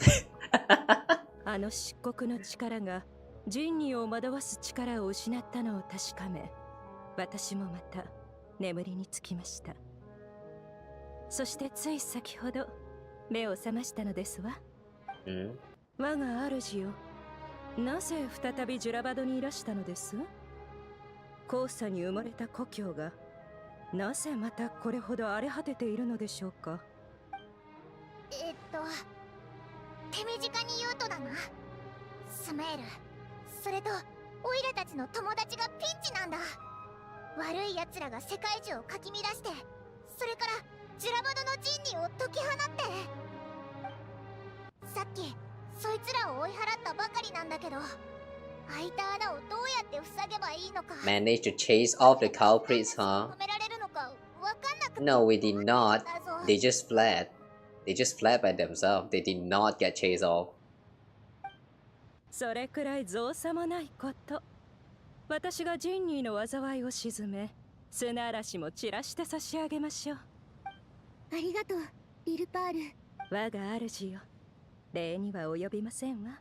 あの漆黒の力が人類を惑わす力を失ったのを確かめ、私もまた眠りにつきました。そしてつい先ほど目を覚ましたのですわ。我が主よ、なぜ再びジュラバドにいらしたのです？黄砂に埋もれた故郷がなぜまたこれほど荒れ果てているのでしょうか？手短に言うとだな、スメール、それとオイラたちの友達がピンチなんだ。悪い奴らが世界中をかき乱して、それからジュラバドの人類を解き放って、さっきそいつらを追い払ったばかりなんだけど、開いた穴をどうやって塞げばいいのか。 Managed to chase off the culprits, huh? 止められるのかわかんなくて。 No, we did not. They just fled. They just fled by themselves. They did not get chased off. それくらい造作もないこと。私が人類の災いを鎮め、砂嵐も散らして差し上げましょう。ありがとう、リルパール。我が主よ、礼には及びませんわ。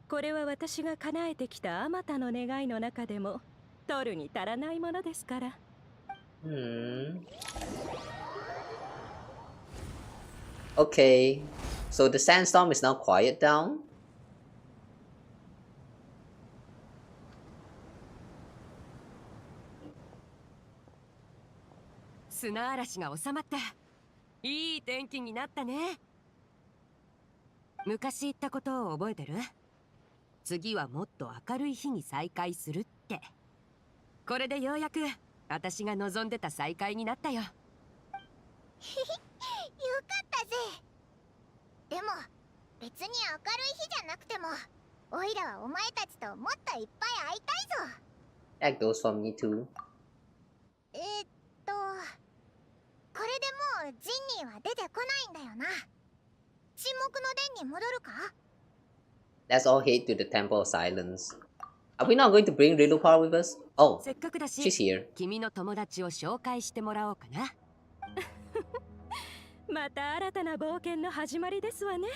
これは私が叶えてきたあまたの願いの中でも取るに足らないものですから。Okay, so the sandstorm is now quiet down. 砂嵐が収まった。いい天気になったね。昔言ったことを覚えてる？次はもっと明るい日に再会するって。これでようやく私が望んでた再会になったよ。よかったぜ。でも別に明るい日じゃなくてもオイラはお前たちともっといっぱい会いたいぞ。 That goes for me too. これでもうジンニーは出てこないんだよな。沈黙の殿に戻るか？ Let's all head to the Temple of Silence. Are we not going to bring Rilupar with us? Oh, せっかくだし she's here. 君の友達を紹介してもらおうかな。また新たな冒険の始まりですわね。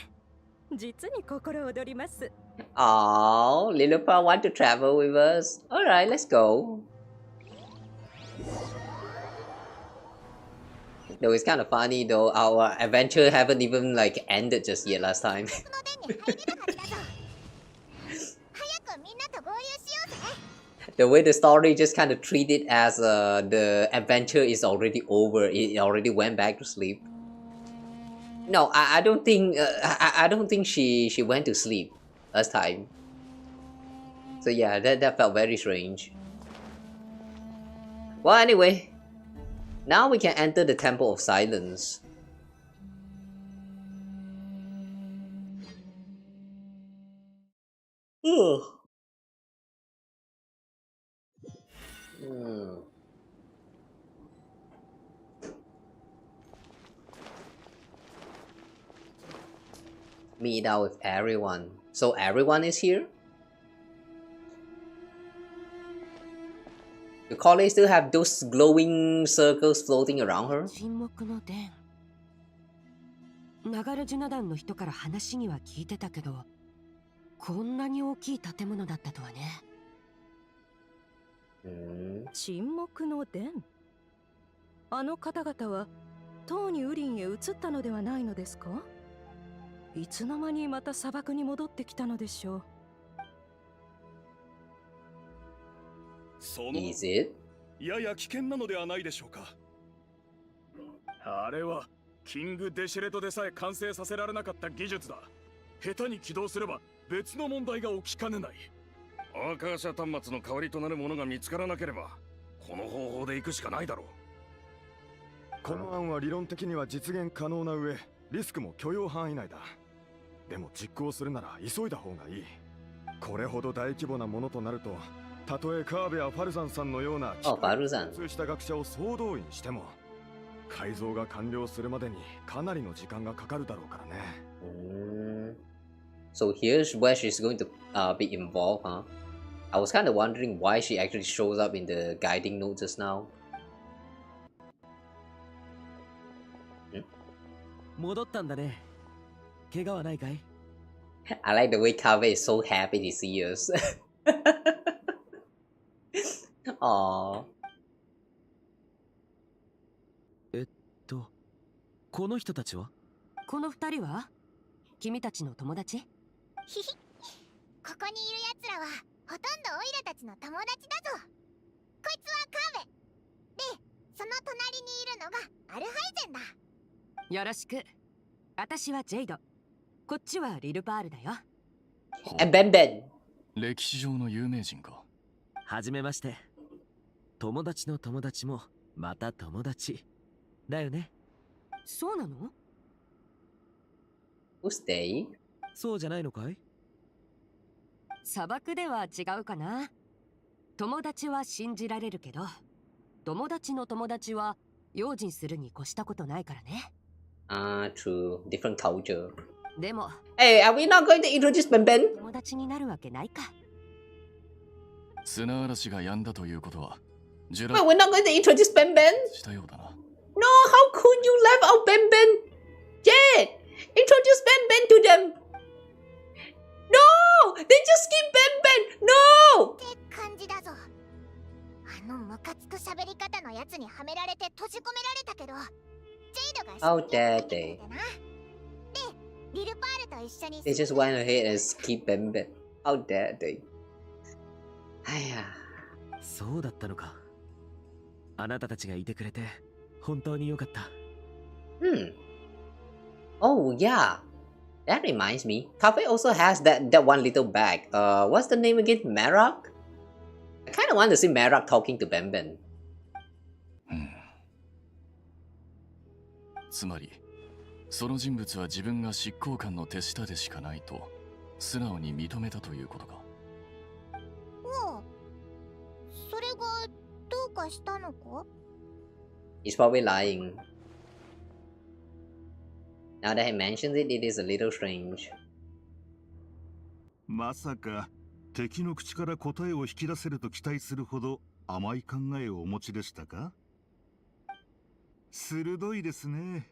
実に心躍ります。Oh, Rilupar want to travel with us. Alright, let's go. Though it's kind of funny though, our adventure haven't even like ended just yet last time. The way the story just kind of treat it as the adventure is already over, it already went back to sleep. No, I don't think I don't think she went to sleep last time. So yeah, that felt very strange. Well, anyway, now we can enter the Temple of Silence. Ugh. Meet out with everyone. So everyone is here? The college still have those glowing circles floating around her? 沈黙の殿。流れジュナ団の人から話には聞いてたけど、こんなに大きい建物だったとはね。沈黙の殿。あの方々はとうにウリンへ移ったのではないのですか？いつの間にまた砂漠に戻ってきたのでしょう。Is it? やや危険なのではないでしょうか。あれはキングデシェレトでさえ完成させられなかった技術だ。下手に起動すれば別の問題が起きかねない。アーカーシャ端末の代わりとなるものが見つからなければこの方法で行くしかないだろう。この案は理論的には実現可能な上、リスクも許容範囲内だ。でも実行するなら急いだ方がいい。これほど大規模なものとなると、たとえカーベやファルザンさんのようなファルザン通した学者を総動員しても、改造が完了するまでにかなりの時間がかかるだろうからね。So here's where she's going to be involved, huh? I was kind of wondering why she actually shows up in the guiding note just now. 戻ったんだね。怪我はないかい？ I like the way Kawa is so happy to see us. Aww. この人たちは？この二人は君たちの友達？ひひ、ここにいる奴らはほとんどオイラたちの友達だぞ。こいつはカーベで、その隣にいるのがアルハイゼンだ。よろしく。私はジェイド。こっちはリルパールだよ。ベンベン。歴史上の有名人か。はじめまして。友達の友達もまた友達だよね。そうなの？ Who's they? そうじゃないのかい？砂漠では違うかな。友達は信じられるけど、友達の友達は用心するに越したことないからね。True. Different culture. でも、Hey, are we not going to introduce Ben Ben? 友達になるわけないか。砂嵐が止んだということは、Wait, we're not going to introduce Ben Ben? したようだな。No, how could you leave out Ben Ben? Jade, introduce Ben Ben to them. No, they just skip Ben Ben. No. って感じだぞ。あのムカつく喋り方のやつにはめられて閉じ込められたけど、ジェイドが How dare they? で、リルパールと一緒に They just went ahead and skip Ben Ben. How dare they? はいや。そうだったのか。あなたたちがいてくれて本当に良かった。Oh yeah, That reminds me, Cafe also has that one little bag. What's the name again? Marak? I kind of want to see Marak talking to Ben. つまり、その人物は自分が執行官の手下でしかないと素直に認めたということか。おう、それがどうかしたのか？ He's probably lying. Now that he mentions it, it is a little strange. まさか敵の口から答えを引き出せると期待するほど甘い考えをお持ちでしたか？鋭いですね。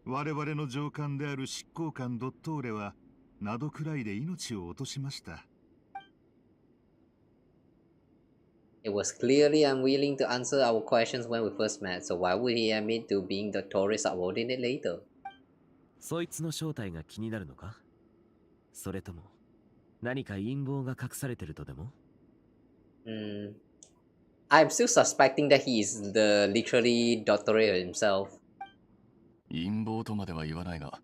我々の上官である執行官ドットーレはなどくらいで命を落としました。It was clearly unwilling to answer our questions when we first met, so why would he admit to being the Tourist subordinate later? そいつの正体が気になるのか？それとも何か陰謀が隠されてるとでも？ I'm still suspecting that he is the literally Doctorate himself. 陰謀とまでは言わないが、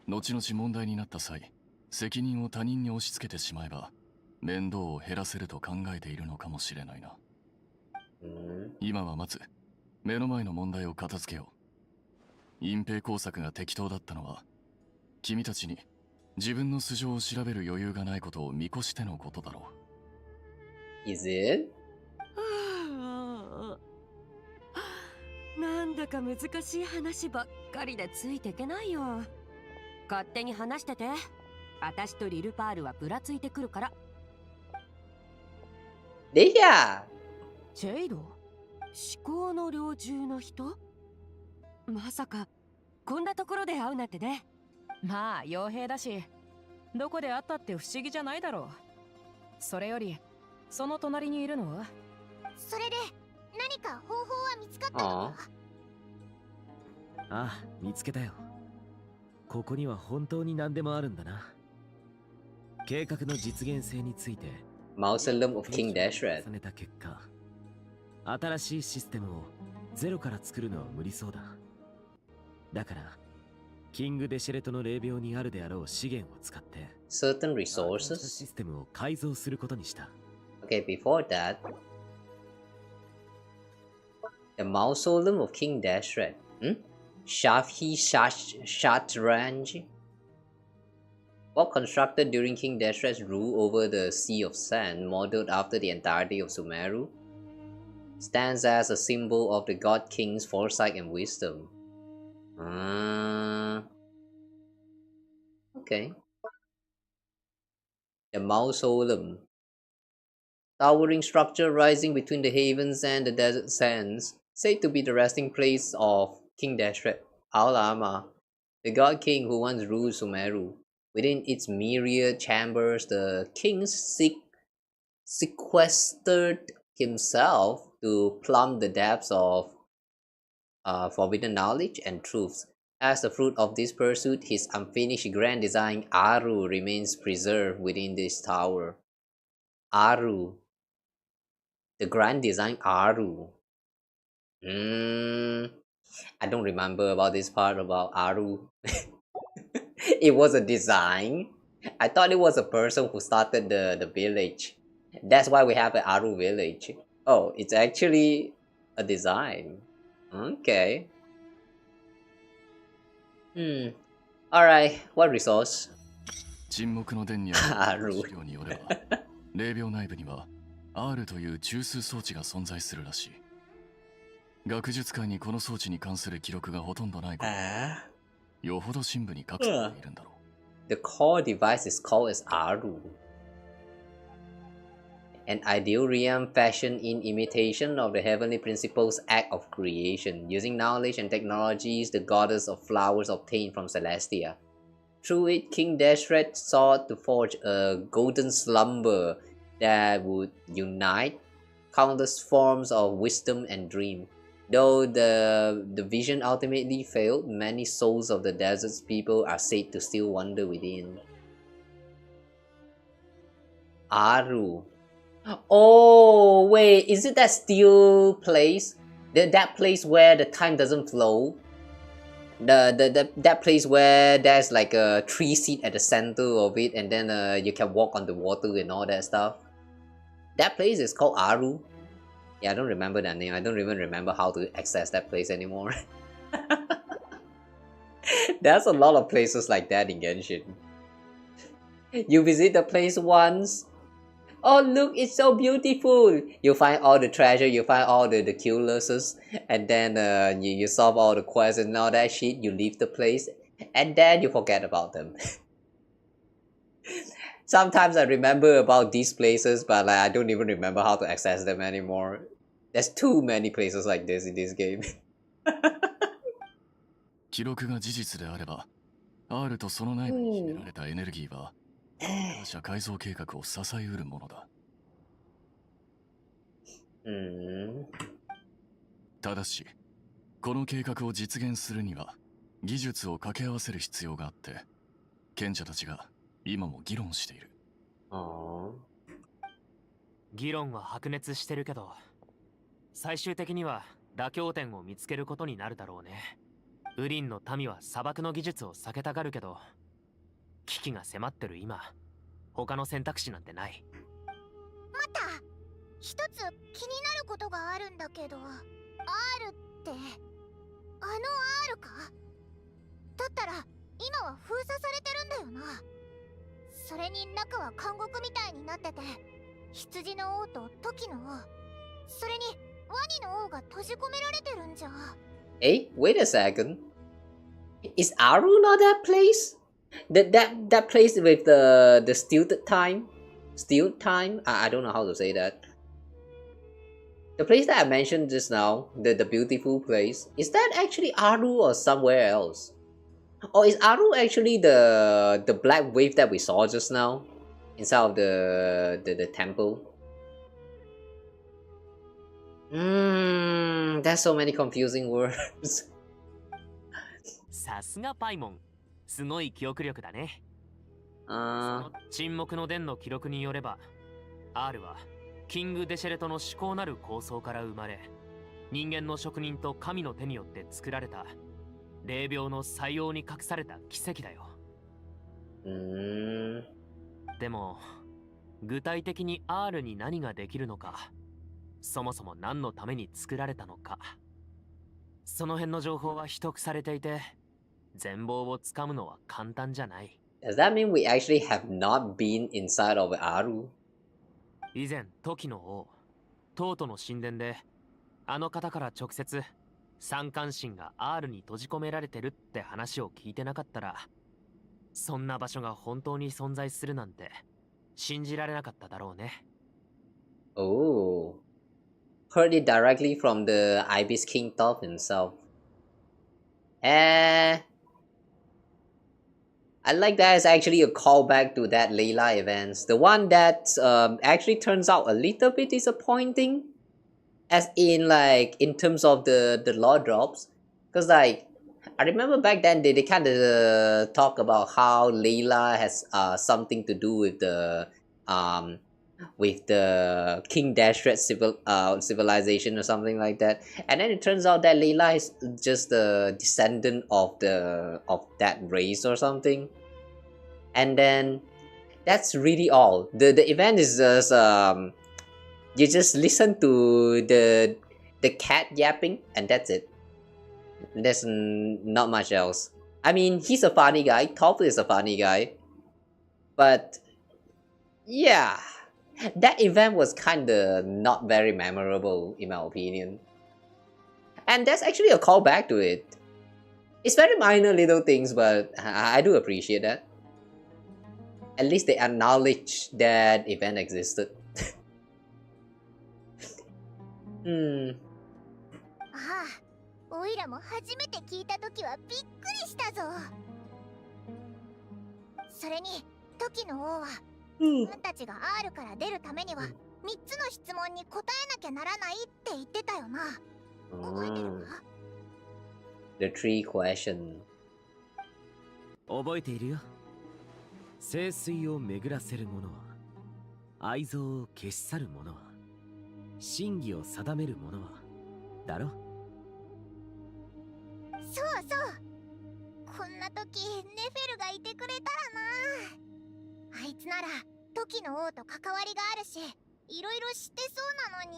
後々問題になった際、責任を他人に押し付けてしまえば、面倒を減らせると考えているのかもしれないな。今はまず、目の前の問題を片付けよう。隠蔽工作が適当だったのは、君たちに自分の素性を調べる余裕がないことを見越してのことだろう。Is it? なんだか難しい話ばっかりでついていけないよ。勝手に話してて。私とリルパールはぶらついてくるから。でや。ジェイド、思考の猟銃の人？まさかこんなところで会うなんてね。まあ傭兵だし、どこで会ったって不思議じゃないだろう。それよりその隣にいるのは？それで何か方法は見つかったのか？ああ、見つけたよ。ここには本当に何でもあるんだな。計画の実現性について Mausoleum of King Dashred 重ねた結果、新しいシステムをゼロから作るのは無理そうだ。だからキングデシェレトの霊廟にあるであろう資源を使って certain resources システムを改造することにした。Okay, before that, the Mausoleum of King Dashred. Shafhi Shatranj. Well constructed during King Dashred's rule over the Sea of Sand, modeled after the entirety of Sumeru, stands as a symbol of the God King's foresight and wisdom. Okay. The Mausoleum. Towering structure rising between the havens and the desert sands, said to be the resting place of King Dashred, Al-Lama, the God King who once ruled Sumeru. Within its myriad chambers, the king sequestered himself to plumb the depths of forbidden knowledge and truths. As the fruit of this pursuit, his unfinished grand design Aru remains preserved within this tower. Aru. The grand design Aru. I don't remember about this part about Aru. It was a design. I thought it was a person who started the village. That's why we have an Aru village. Oh, it's actually a design. Okay. Alright, what resource? 沈黙の殿にある資料によれば、霊廟内部には R という中枢装置が存在するらしい。学術界にこの装置に関する記録がほとんどないこと、よほど深部に隠されているんだろう。The core device is called as Aru. An ideal realm fashioned in imitation of the heavenly principles act of creation, using knowledge and technologies the goddess of flowers obtained from Celestia. Through it, King Dashred sought to forge a golden slumber that would unite countless forms of wisdom and dream. Though the vision ultimately failed, many souls of the desert's people are said to still wander within. Aru. Oh, wait, is it that still place? That place where the time doesn't flow? That place where there's like a tree seat at the center of it, and then you can walk on the water and all that stuff. That place is called Aru. Yeah, I don't remember that name. I don't even remember how to access that place anymore. There's a lot of places like that in Genshin. You visit the place once. Oh look, it's so beautiful. You find all the treasure, you find all the killers, and then you solve all the quests and all that shit. You leave the place, and then you forget about them. Sometimes I remember about these places, but like, I don't even remember how to access them anymore. There's too many places like this in this game. 記録が事実であれば、R とその内部に秘められたエネルギーは、感謝改造計画を支えうるものだ。ただし、この計画を実現するには、技術を掛け合わせる必要があって、賢者たちが今も議論している。議論は白熱してるけど、最終的には妥協点を見つけることになるだろうね。ウリンの民は砂漠の技術を避けたがるけど、危機が迫ってる今、他の選択肢なんてない。待った、一つ気になることがあるんだけど、R ってあの R か？だったら今は封鎖されてるんだよな。それに中は監獄みたいになってて、羊の王と時の王、それにワニの王が閉じ込められてるんじゃ。Hey, wait a second. Is Aru not that place? That place with the stilted time? Stilt time? I don't know how to say that. The place that I mentioned just now, the beautiful place, is that actually Aru or somewhere else? Or is Aru actually the black wave that we saw just now inside of the temple? There's so many confusing words. さすがパイモン、すごい記憶力だね。その沈黙の伝の記録によれば、R はキング・デシェレトの至高なる構想から生まれ、人間の職人と神の手によって作られた霊廟の採用に隠された奇跡だよ。でも具体的に R に何ができるのか、そもそも何のために作られたのか、その辺の情報は秘匿されていて、全貌をつかむのは簡単じゃない。Does that mean we actually have not been inside of Aru? 以前、時の王、トートの神殿で、あの方から直接、三冠神が R に閉じ込められてるって話を聞いてなかったら、そんな場所が本当に存在するなんて、信じられなかっただろうね。Oh. Heard it directly from the Ibis King Top himself. I like that it's actually a callback to that Layla events. The one that actually turns out a little bit disappointing. As in like, in terms of the law drops. Because like, I remember back then they kind of talk about how Layla has something to do with the King Dashred civilization or something like that, and then it turns out that Layla is just a descendant of that race or something, and then that's really all. The event is just you just listen to the cat yapping and that's it. There's not much else. I mean, he's a funny guy. Top is a funny guy, but yeah. That event was kinda not very memorable in my opinion. And that's actually a callback to it. It's very minor little things, but I do appreciate that. At least they acknowledge that event existed. おいらも初めて聞いたときはびっくりしたぞ。それに、時の王は自分たちが R から出るためには3つの質問に答えなきゃならないって言ってたよな。覚えてるか？ The three questions. 覚えているよ。聖水を巡らせる者は、愛憎を消し去る者は、真偽を定める者は、だろ？そうそう。時ネフェルがいてくれたらな。あいつなら時の王と関わりがあるし、いろいろ知ってそうなのに。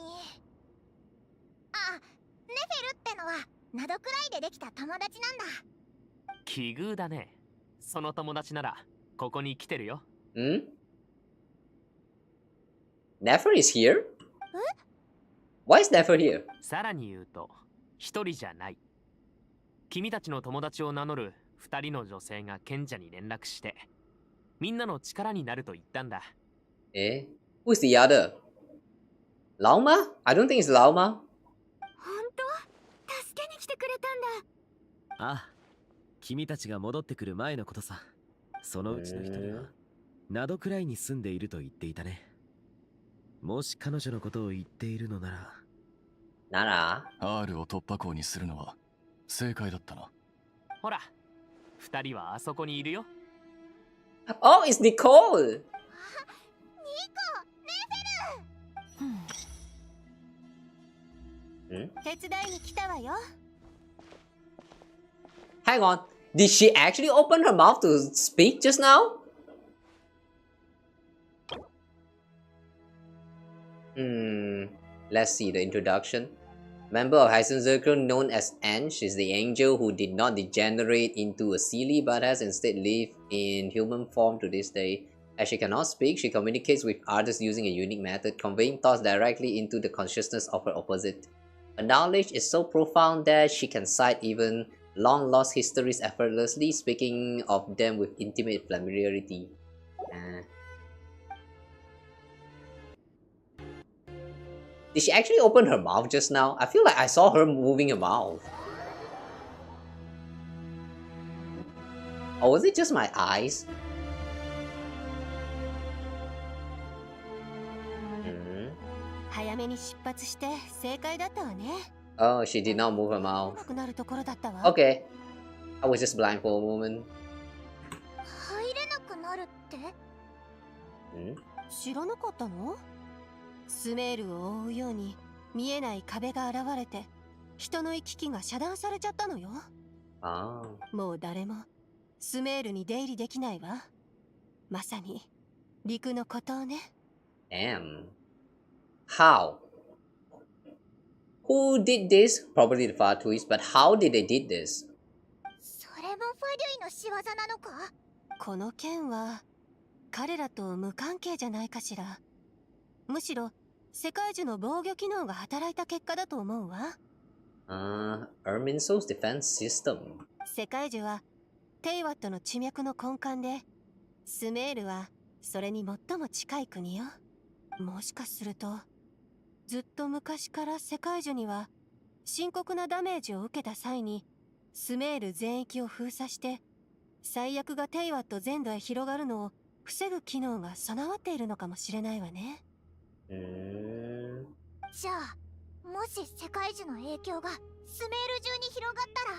あ、ネフェルってのはナドくらいでできた友達なんだ。奇遇だね。その友達ならここに来てるよ。Hmm? Never is here? Why is Never here? さらに言うと、一人じゃない。君たちの友達を名乗る二人の女性が賢者に連絡して、みんなの力になると言ったんだ。Eh? Who's the other? Lauma? I don't think it's Lauma. 本当？助けに来てくれたんだ。ああ、君たちが戻ってくる前のことさ。そのうちの一人はナドくらいに住んでいると言っていたね。もし彼女のことを言っているのなら。なら R を突破口にするのは正解だったな。ほら、二人はあそこにいるよ。Oh, it's Nicole! 手伝いに来たわよ。 Hang on, did she actually open her mouth to speak just now? Let's see the introduction. Member of Heisen Circle known as Anne, she's the angel who did not degenerate into a silly but has instead lived in human form to this day. As she cannot speak, she communicates with others using a unique method, conveying thoughts directly into the consciousness of her opposite. Her knowledge is so profound that she can cite even long-lost histories effortlessly, speaking of them with intimate familiarity. Did she actually open her mouth just now? I feel like I saw her moving her mouth. Or was it just my eyes? Oh, she did not move her mouth. Okay. I was just blind for a moment. 入れなくなるって？知らなかったの？スメールを覆うように見えない壁が現れて、人の行き来が遮断されちゃったのよ。もう誰もスメールに出入りできないわ。まさに陸の孤島ね。How? Who did this? Probably the Fatuis, but how did they did this? それもファデュイの仕業なのか？この件は彼らと無関係じゃないかしら。むしろ世界樹の防御機能が働いた結果だと思うわ。Erminso's defense system. 世界樹はテイワットの地脈の根幹で、スメールはそれに最も近い国よ。もしかするとずっと昔から世界樹には深刻なダメージを受けた際にスメール全域を封鎖して最悪がテイワット全土へ広がるのを防ぐ機能が備わっているのかもしれないわね。じゃあもし世界樹の影響がスメール中に広がったら、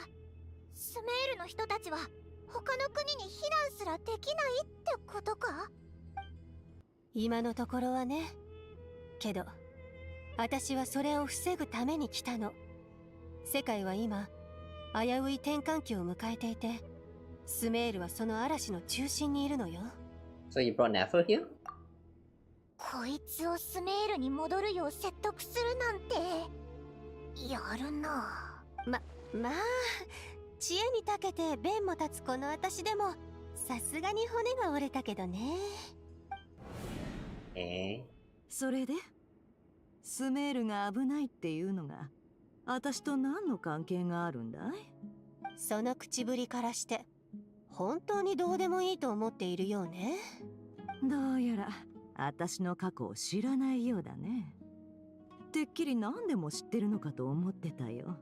スメールの人たちは他の国に避難すらできないってことか？今のところはね。けど私はそれを防ぐために来たの。世界は今危うい転換期を迎えていて、スメールはその嵐の中心にいるのよ。So you brought Nefer here? こいつをスメールに戻るよう説得するなんてやるな。まあ知恵に長けて弁も立つこの私でもさすがに骨が折れたけどね。それでスメールが危ないっていうのが私と何の関係があるんだい？その口ぶりからして本当にどうでもいいと思っているようね。どうやら私の過去を知らないようだね。てっきり何でも知ってるのかと思ってたよ。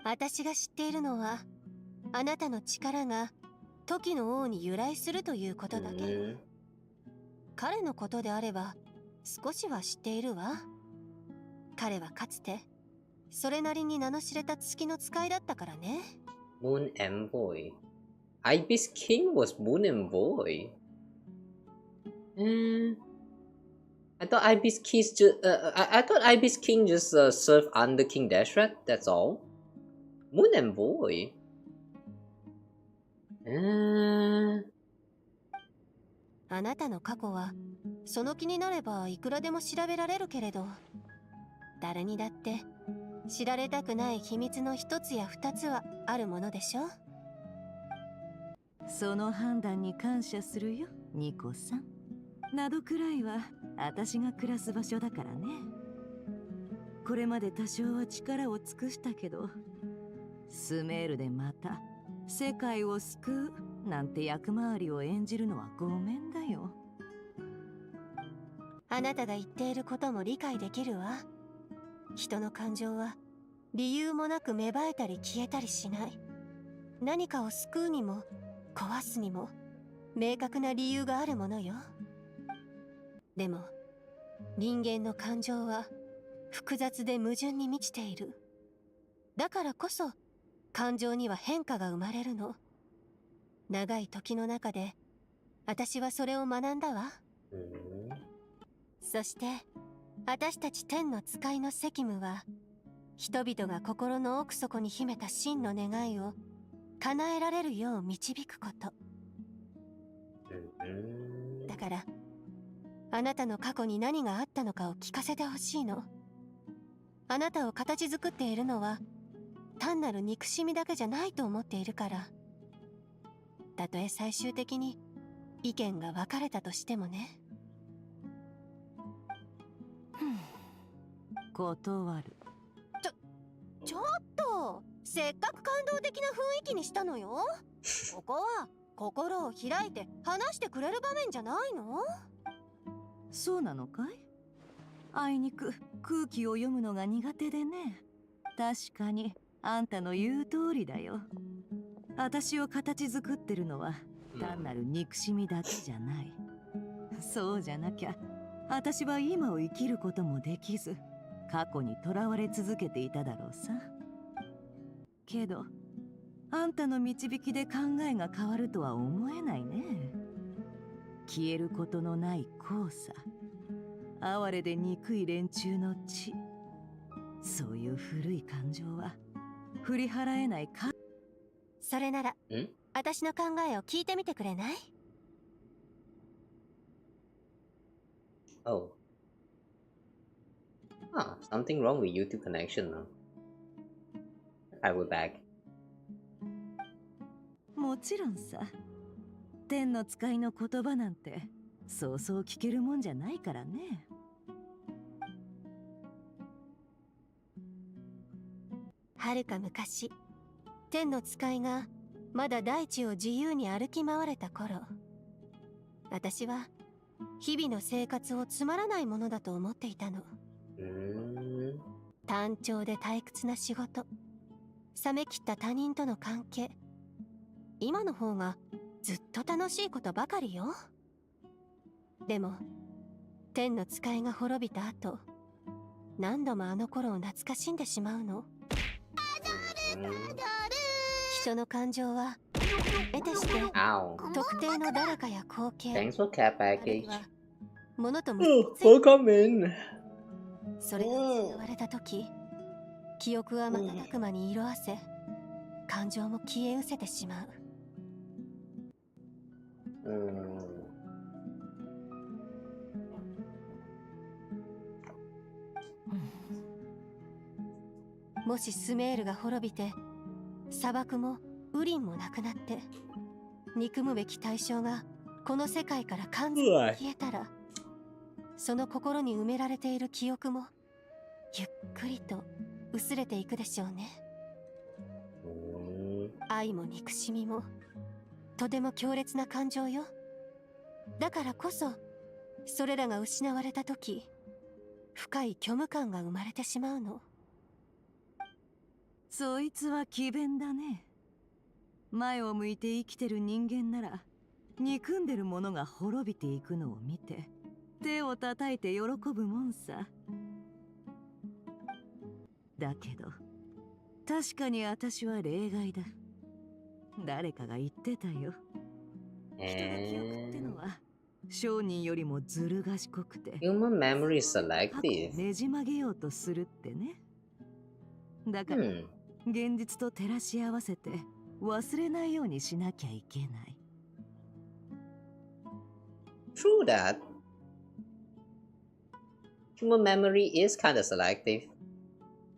私が知っているのはあなたの力が時の王に由来するということだけ。彼のことであれば少しは知っているわ。彼はかつてそれなりに名の知れた月の使いだったからね。Moon Envoy. Ibis King was Moon Envoy. I thought Ibis King I thought Ibis King just served under King Dashrat. That's all. Moon Envoy. あなたの過去はその気になればいくらでも調べられるけれど、誰にだって知られたくない秘密の一つや二つはあるものでしょ。その判断に感謝するよ、ニコさん。などくらいは私が暮らす場所だからね。これまで多少は力を尽くしたけど、スメールでまた世界を救うなんて役回りを演じるのはごめんだよ。あなたが言っていることも理解できるわ。人の感情は理由もなく芽生えたり消えたりしない。何かを救うにも壊すにも明確な理由があるものよ。でも人間の感情は複雑で矛盾に満ちている。だからこそ感情には変化が生まれるの。長い時の中で私はそれを学んだわ。そして私たち天の使いの責務は、人々が心の奥底に秘めた真の願いを叶えられるよう導くこと。だからあなたの過去に何があったのかを聞かせてほしいの。あなたを形作っているのは単なる憎しみだけじゃないと思っているから。たとえ最終的に意見が分かれたとしてもね。断る。ちょっと、せっかく感動的な雰囲気にしたのよ。ここは心を開いて話してくれる場面じゃないの？そうなのかい？あいにく空気を読むのが苦手でね。確かにあんたの言う通りだよ。私を形作ってるのは単なる憎しみだけじゃない。そうじゃなきゃ私は今を生きることもできず、過去にとらわれ続けていただろうさ。けどあんたの導きで考えが変わるとは思えないね。消えることのない後さ、哀れで憎い連中の血、そういう古い感情は振り払えないか。それなら私の考えを聞いてみてくれない？ Oh. Something wrong with YouTube connection now. I will back. もちろんさ。天の使いの言葉なんてそうそう聞けるもんじゃないからね。はるか昔、天の使いがまだ大地を自由に歩き回れた頃、私は日々の生活をつまらないものだと思っていたの。単調で退屈な仕事、冷め切った他人との関係、今の方がずっと楽しいことばかりよ。でも天の使いが滅びた後、何度もあの頃を懐かしんでしまうの。人の感情は得てして特定の誰かや光景、 Thanks for care package. ものと結びついて、 Welcome. それが失われた時、記憶は瞬く間に色あせ、感情も消え失せてしまう。もしスメールが滅びて、砂漠もウリンもなくなって、憎むべき対象がこの世界から完全に消えたら、その心に埋められている記憶もゆっくりと薄れていくでしょうね。愛も憎しみもとても強烈な感情よ。だからこそそれらが失われた時、深い虚無感が生まれてしまうの。そいつは詭弁だね。前を向いて生きてる人間なら、憎んでるものが滅びていくのを見て手を叩いて喜ぶもんさ。だけど確かに私は例外だ。誰かが言ってたよ。人の記憶ってのは商人よりもずる賢くて Human memory is selective. ねじ曲げようとするってね。だから、現実と照らし合わせて忘れないようにしなきゃいけない。True that. Human memory is kind of selective.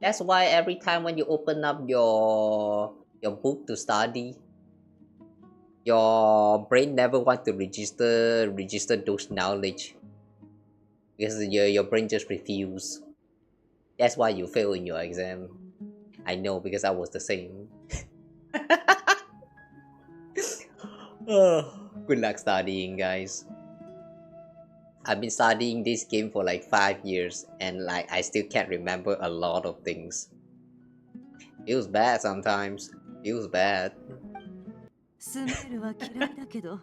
That's why every time when you open up your book to study, your brain never want to register those knowledge because your brain just refuse. That's why you fail in your exam. I know because I was the same. Oh, good luck studying, guys. I've been studying this game for like 5 years and like I still can't remember a lot of things. Feels bad sometimes. Feels bad. スメールは嫌いだけど、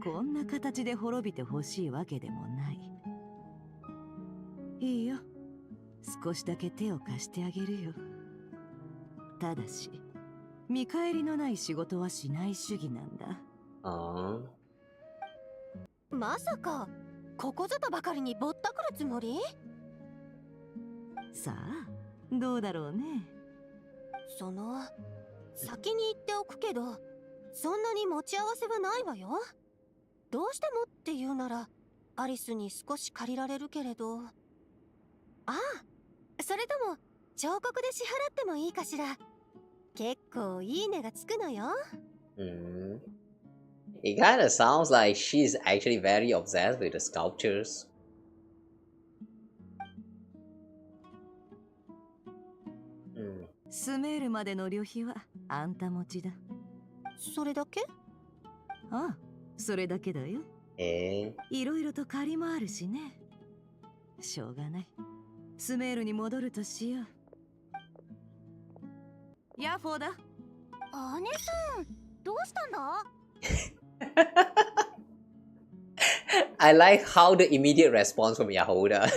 こんな形で滅びてほしいわけでもない。いいよ。少しだけ手を貸してあげるよ。ただし、見返りのない仕事はしない主義なんだ。まさか、ここぞとばかりにぼったくるつもり？さあ、どうだろうね。先に言っておくけど、そんなに持ち合わせはないわよ。どうしてもって言うなら、アリスに少し借りられるけれど。ああ、それとも、彫刻で支払ってもいいかしら。結構いい値がつくのよ。It kind of sounds like she's actually very obsessed with the sculptures. スメールまでの旅費はあんた持ちだ。それだけ？ああ、それだけだよ。いろいろと借りもあるしね。しょうがない。スメールに戻るとしよう。ヤッフォーだ。姉さん、どうしたんだ？I like how the immediate response from Yahoda.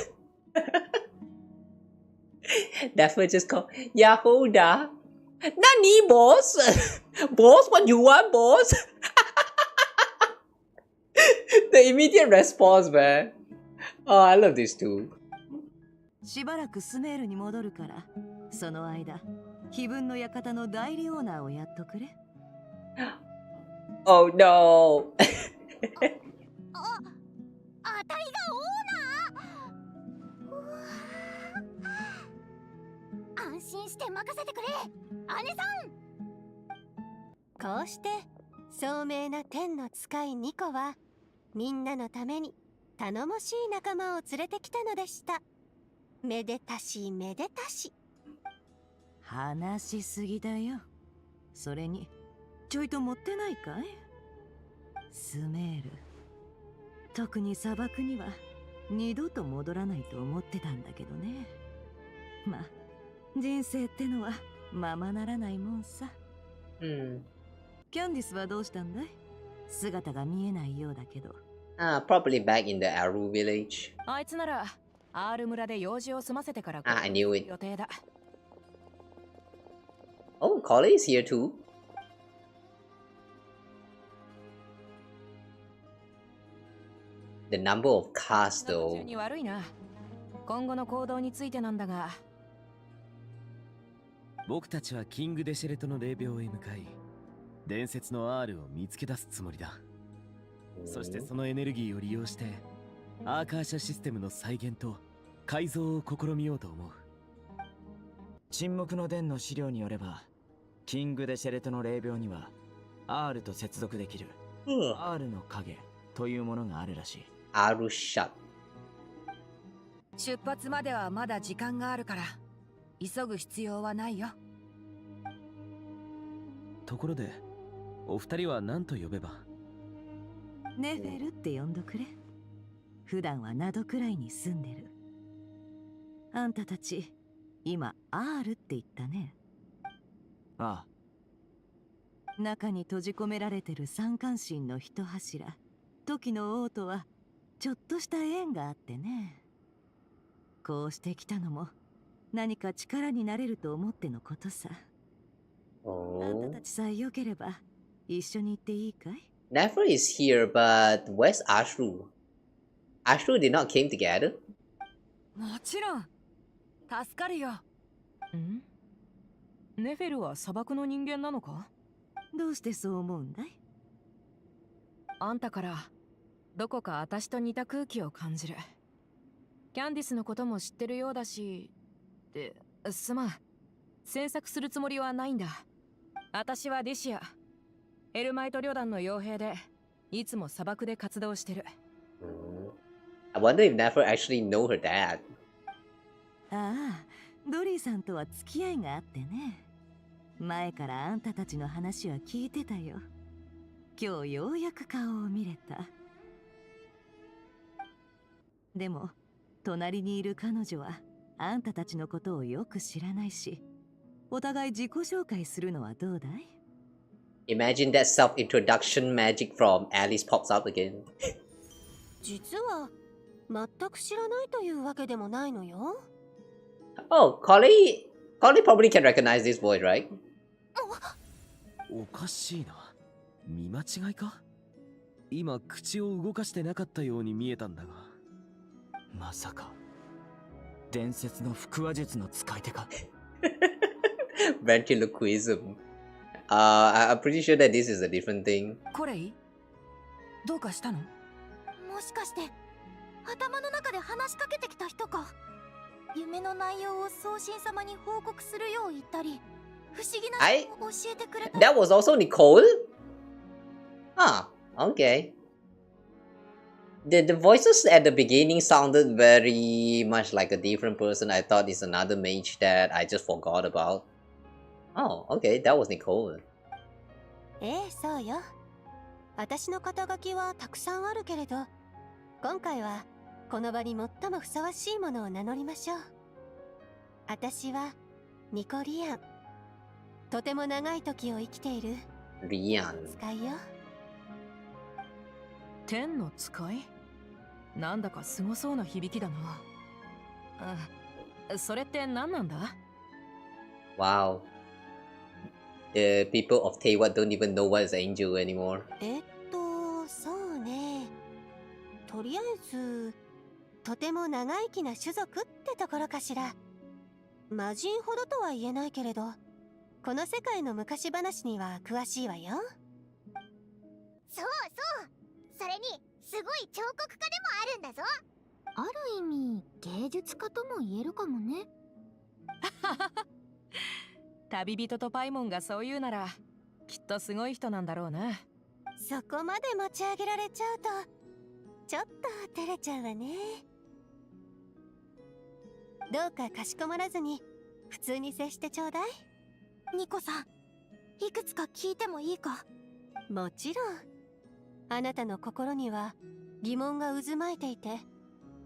Never just call Yahoda. Nani, boss? Boss, what you want, boss? The immediate response, man. Oh, I love this too. しばらくスメールに戻るから、その間、碑文の館の代理オーナーをやっとくれ。Oh no! あたいがオーナー？安心して任せてくれ、姉さん。こうして聡明な天の使いニコはみんなのために頼もしい仲間を連れてきたのでした。めでたしめでたし。話しすぎだよ。それにちょいと持ってないかい？スメール。特に砂漠には二度と戻らないと思ってたんだけどね。まあ人生ってのはままならないもんさ。キャンディスはどうしたんだい？姿が見えないようだけど。Probably back in the Aru village. あいつならR村で用事を済ませてからI knew it. 予定だ。Oh, Collie is here too. The number of cars though. に悪いな。今後の行動についてなんだが。僕たちはキングデシェレトの霊廟へ向かい、伝説の R を見つけ出すつもりだ。そしてそのエネルギーを利用して、アーカーシャシステムの再現と改造を試みようと思う。沈黙の殿の資料によれば、キングデシェレトの霊廟には R と接続できる R の影というものがあるらしい。R シャ。出発まではまだ時間があるから急ぐ必要はないよ。ところでお二人は何と呼べば？ネフェルって呼んどくれ。普段はナドくらいに住んでる。あんたたち今 R って言ったね。ああ。中に閉じ込められてる三冠神の一柱時の王とはちょっとした縁があってね。こうしてきたのも何か力になれると思ってのことさ。あんたたちさえ良ければ一緒に行っていいかい？ Never is here, but where's Ashru? Ashru did not came together? もちろん助かるよ。ネフェルは砂漠の人間なのか？どうしてそう思うんだい？あんたからどこか私と似た空気を感じる。キャンディスのことも知ってるようだし、すまん。詮索するつもりはないんだ。私はディシア。エルマイト旅団の傭兵で、いつも砂漠で活動してる。I wonder if Never actually know her dad. ああ、ドリーさんとは付き合いがあってね。前からあんたたちの話は聞いてたよ。今日ようやく顔を見れた。でも、隣にいる彼女はあんたたちのことをよく知らないし、お互い自己紹介するのはどうだい？ Imagine that self-introduction magic from Alice pops up again. 実は全く知らないというわけでもないのよ。Oh, Collie probably can recognize this voice, right? おかしいな。見間違いか？今口を動かしてなかったように見えたんだが。まさか伝説の腹話術の使い手か？ Ventriloquism. I'm pretty sure that this is a different thing. コレイ？どうかしたの？もしかして頭の中で話しかけてきた人か。夢の内容を送信様に報告するよう言ったり、不思議なことを教えてくれた。That was also Nicole? Ah, okay. The voices at the beginning sounded very much like a different person. I thought it's another mage that I just forgot about. Oh, okay, that was Nicole. ええ、そうよ。私の肩書きはたくさんあるけれど、今回はこの場に最もふさわしいものを名乗りましょう。私はニコリアン。とても長い時を生きているリアン。使いよ。天の使い？なんだかすごそうな響きだな。それって何なんだ？ Wow. The people of Teyvat don't even know what is angel anymore. そうね。とりあえず、とても長生きな種族ってところかしら。魔人ほどとは言えないけれど、この世界の昔話には詳しいわよ。そうそう。それにすごい彫刻家でもあるんだぞ。ある意味芸術家とも言えるかもね。旅人とパイモンがそう言うならきっとすごい人なんだろうな。そこまで持ち上げられちゃうとちょっと照れちゃうわね。どうかかしこまらずに普通に接してちょうだい。ニコさん、いくつか聞いてもいいか？もちろん。あなたの心には疑問が渦巻いていて、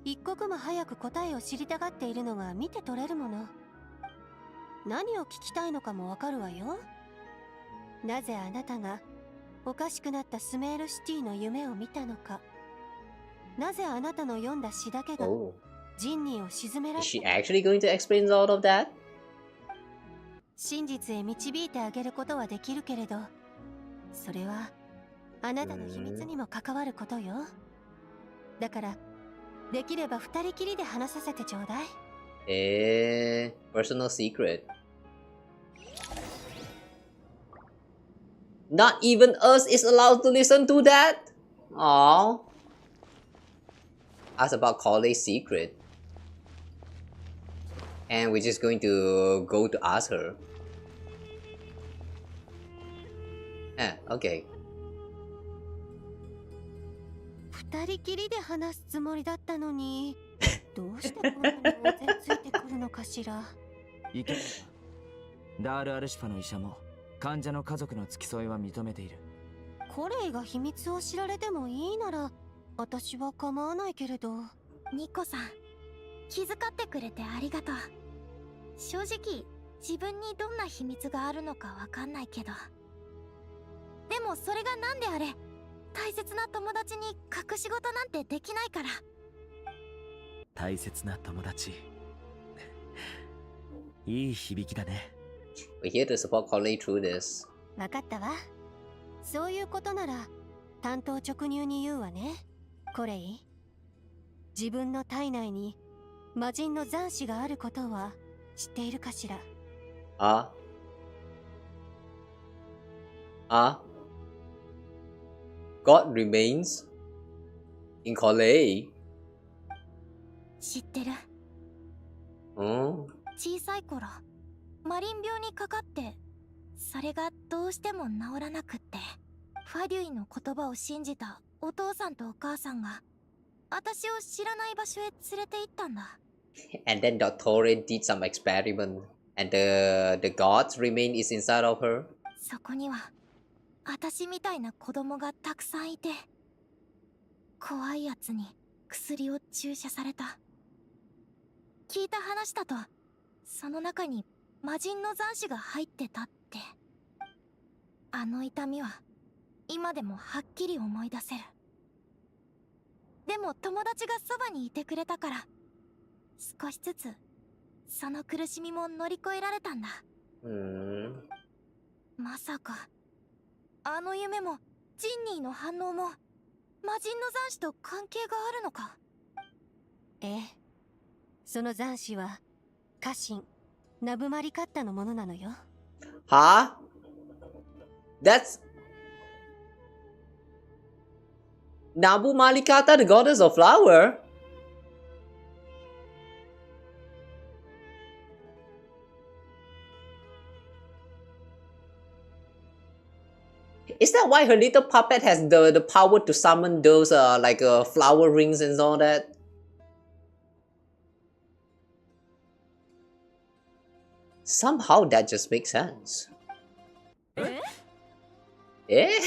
一刻も早く答えを知りたがっているのが見て取れるもの。何を聞きたいのかもわかるわよ。なぜあなたがおかしくなったスメールシティの夢を見たのか。なぜあなたの読んだ詩だけがジンニーを沈められ Is she actually going to explain all of that? 真実へ導いてあげることはできるけれど、それはあなたの秘密にも関わることよ。だからできれば二人きりで話させてちょうだい。Personal secret. Not even us is allowed to listen to that? Aww. Ask about Colley's secret. And we're just going to go to ask her. Okay. 二人きりで話すつもりだったのに、どうしてこんなに大勢ついてくるのかしら。いけないか。ダール・アルシファの医者も患者の家族の付き添いは認めている。コレイが秘密を知られてもいいなら私は構わないけれど。ニコさん、気遣ってくれてありがとう。正直自分にどんな秘密があるのかわかんないけど、でもそれが何であれ大切な友達に隠し事なんてできないから。大切な友達。いい響きだね。We're here to support Colley through this. わかったわ。そういうことなら単刀直入に言うわね。コレイ、自分の体内に魔人の残滓があることは知っているかしら。God remains in Coley. 知ってる。Oh. 小さい頃マリン病にかかって、それがどうしても治らなくって、ファデュイの言葉を信じたお父さんとお母さんが私を知らない場所へ連れて行ったんだ。 And then Doctor did some experiment, and the gods remain is inside of her. そこには私みたいな子供がたくさんいて、怖いやつに薬を注射された。聞いた話だと、その中に魔人の残滓が入ってたって。あの痛みは今でもはっきり思い出せる。でも友達がそばにいてくれたから、少しずつその苦しみも乗り越えられたんだ。まさかあの夢もジンニーの反応も魔人の残滓と関係があるのか？ええ、その残滓は家臣ナブマリカッタのものなのよ。Huh? That's Nabu Malikata, the goddess of flower? Is that why her little puppet has the power to summon those like flower rings and all that? Somehow that just makes sense. Eh?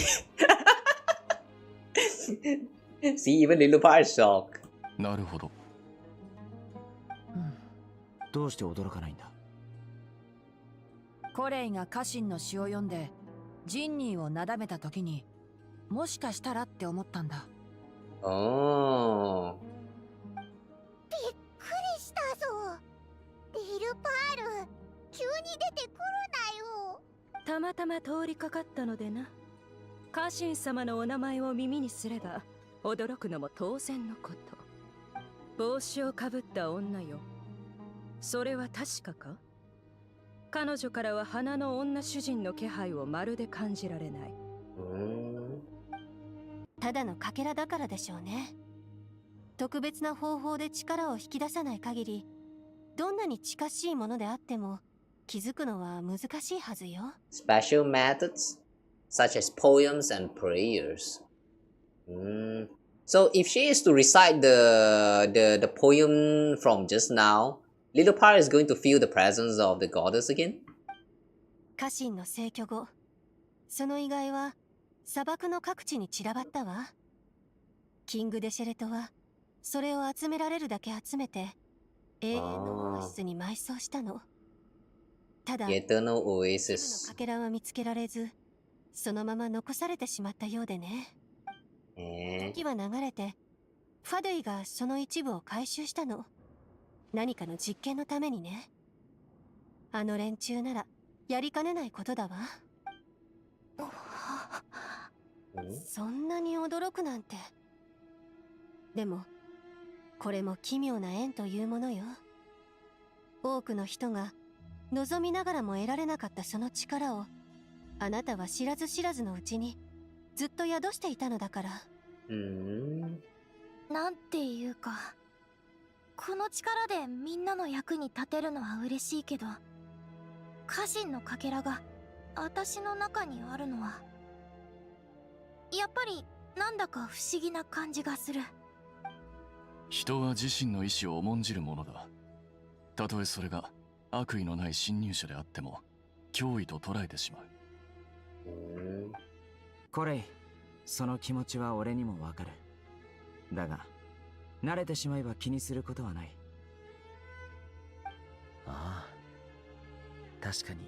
See, even little part is shocked. なるほど。どうして驚かないんだ？コレイが家臣の詩を読んでジンニーをなだめた時に、もしかしたらって思ったんだ。Oh. びっくりしたぞ。リルパール、急に出てくるなよ。たまたま通りかかったのでな。家臣様のお名前を耳にすれば驚くのも当然のこと。帽子をかぶった女よ。それは確かか？彼女からは花の女主人の気配をまるで感じられない。ただのかけらだからでしょうね。特別な方法で力を引き出さない限り、どんなに近しいものであっても気づくのは難しいはずよ。Special methods such as poems and prayers. So if she is to recite the poem from just now, Little Par is going to feel the presence of the goddess again? 家臣の逝去後、その遺骸は砂漠の各地に散らばったわ。キング・デシェレトはそれを集められるだけ集めて永遠のオアシスに埋葬したの。ただ、一部のかけらは見つけられず、そのまま残されてしまったようでね。時は流れて、ファドゥイがその一部を回収したの。何かの実験のためにね。あの連中ならやりかねないことだわ。そんなに驚くなんて。でもこれも奇妙な縁というものよ。多くの人が望みながらも得られなかったその力を、あなたは知らず知らずのうちにずっと宿していたのだから。なんていうか、この力でみんなの役に立てるのは嬉しいけど、家臣のかけらが私の中にあるのはやっぱりなんだか不思議な感じがする。人は自身の意志を重んじるものだ。たとえそれが悪意のない侵入者であっても脅威と捉えてしまう。コレイ、その気持ちは俺にもわかる。だが慣れてしまえば気にすることはない。ああ、確かに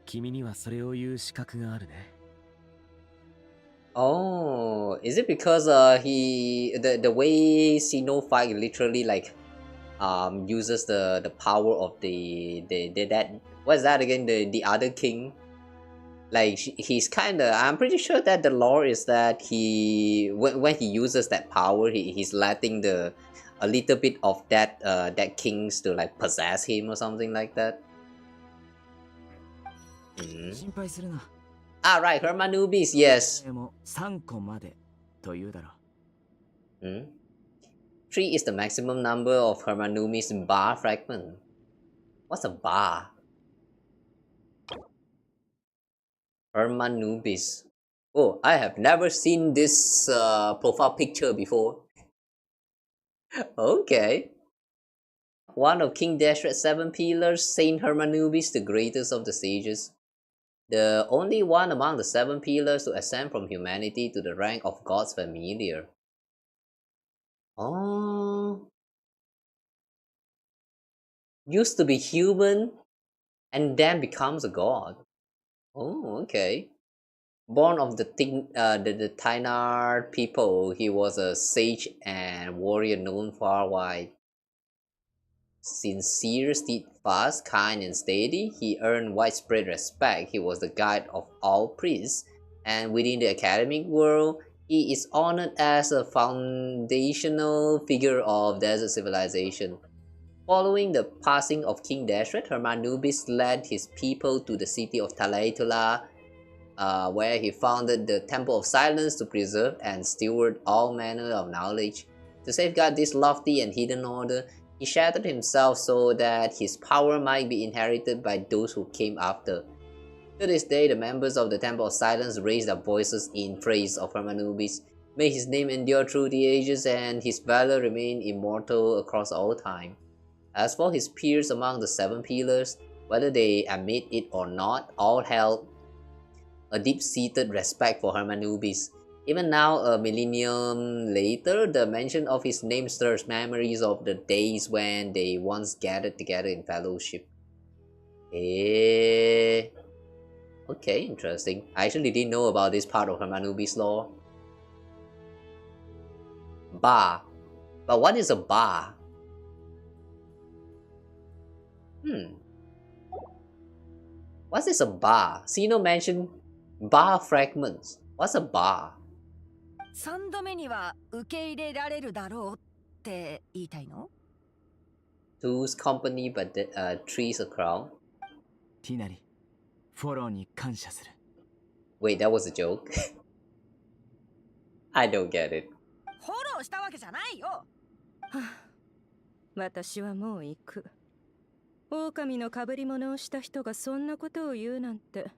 君にはそれを言う資格があるね。Oh, is it because the way Xenophite literally like uses the power of the that what's that again, the other king? Like he's I'm pretty sure that the lore is that when he uses that power, he's letting a little bit of that kings to like possess him or something like that. 心配するな。Ah, right, Hermanubis, yes. 3個までというだろう。Hmm? 3 is the maximum number of Hermanubis bar fragment. What's a bar? Hermanubis. Oh, I have never seen this profile picture before. Okay. One of King Dashret's 7 pillars, Saint Hermanubis, the greatest of the sages. The only one among the 7 pillars to ascend from humanity to the rank of God's familiar. Oh. Used to be human and then becomes a god. Oh, okay. Born of the Tainar people, he was a sage and warrior known far wide. Sincere, steadfast, kind, and steady, he earned widespread respect. He was the guide of all priests, and within the academic world, he is honored as a foundational figure of desert civilization. Following the passing of King Dashret, Hermanubis led his people to the city of Talaytula, where he founded the Temple of Silence to preserve and steward all manner of knowledge. To safeguard this lofty and hidden order, he shattered himself so that his power might be inherited by those who came after. To this day, the members of the Temple of Silence raise their voices in praise of Hermanubis. May his name endure through the ages and his valor remain immortal across all time. As for his peers among the 7 pillars, whether they admit it or not, all held a deep-seated respect for Hermanubis. Even now, a millennium later, the mention of his name stirs memories of the days when they once gathered together in fellowship. Okay, interesting. I actually didn't know about this part of Hermanubis' lore. Bar. But what is a bar? What is a bar? Sino mentioned bar fragments. What's a bar? 3度目には受け入れられるだろうって言いたいの？ Two's company but three's a crown. ティナリ、フォローに感謝する。 Wait, that was a joke? I don't get it. フォローしたわけじゃないよ。はあ、私はもう行く。狼の被り物をした人がそんなことを言うなんて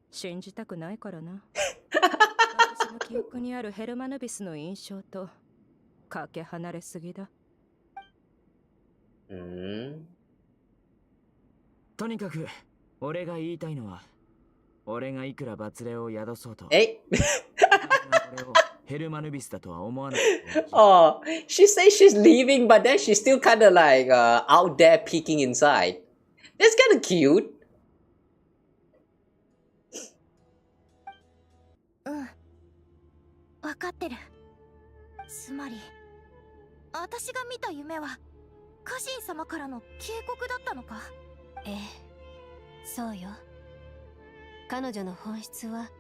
信じたくないからな。私の記憶にあるヘルマヌビスの印象とかけ離れすぎだ。とにかく俺が言いたいのは、俺がいくら罰霊を宿そうと、俺をヘルマヌビスだとは思わない。Oh, she says she's leaving, but then she's still kind of like out there peeking inside. That's kind of cute. 分かってる。つまり私が見た夢は家臣様からの警告だったのか？ええ、そうよ。彼女の本質は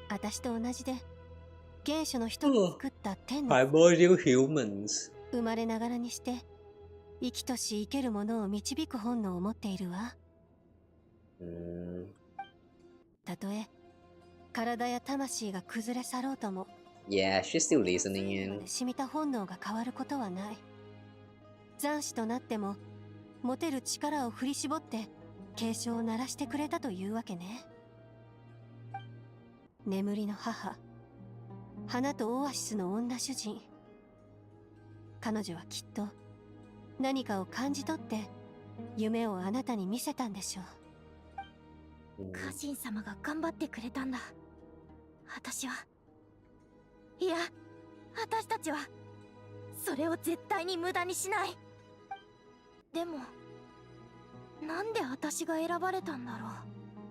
私と同じで、原初の人が作った天の Primordial humans. 生まれながらにして生きとし生けるものを導く本能を持っているわ。たとえ体や魂が崩れ去ろうとも、Yeah, she's still listening in. 染みた本能が変わることはない。残死となっても持てる力を振り絞って警鐘を鳴らしてくれたというわけね。眠りの母、花とオアシスの女主人。彼女はきっと何かを感じ取って夢をあなたに見せたんでしょう。家臣様が頑張ってくれたんだ。私は、いや、私たちはそれを絶対に無駄にしない。でもなんで私が選ばれたんだろ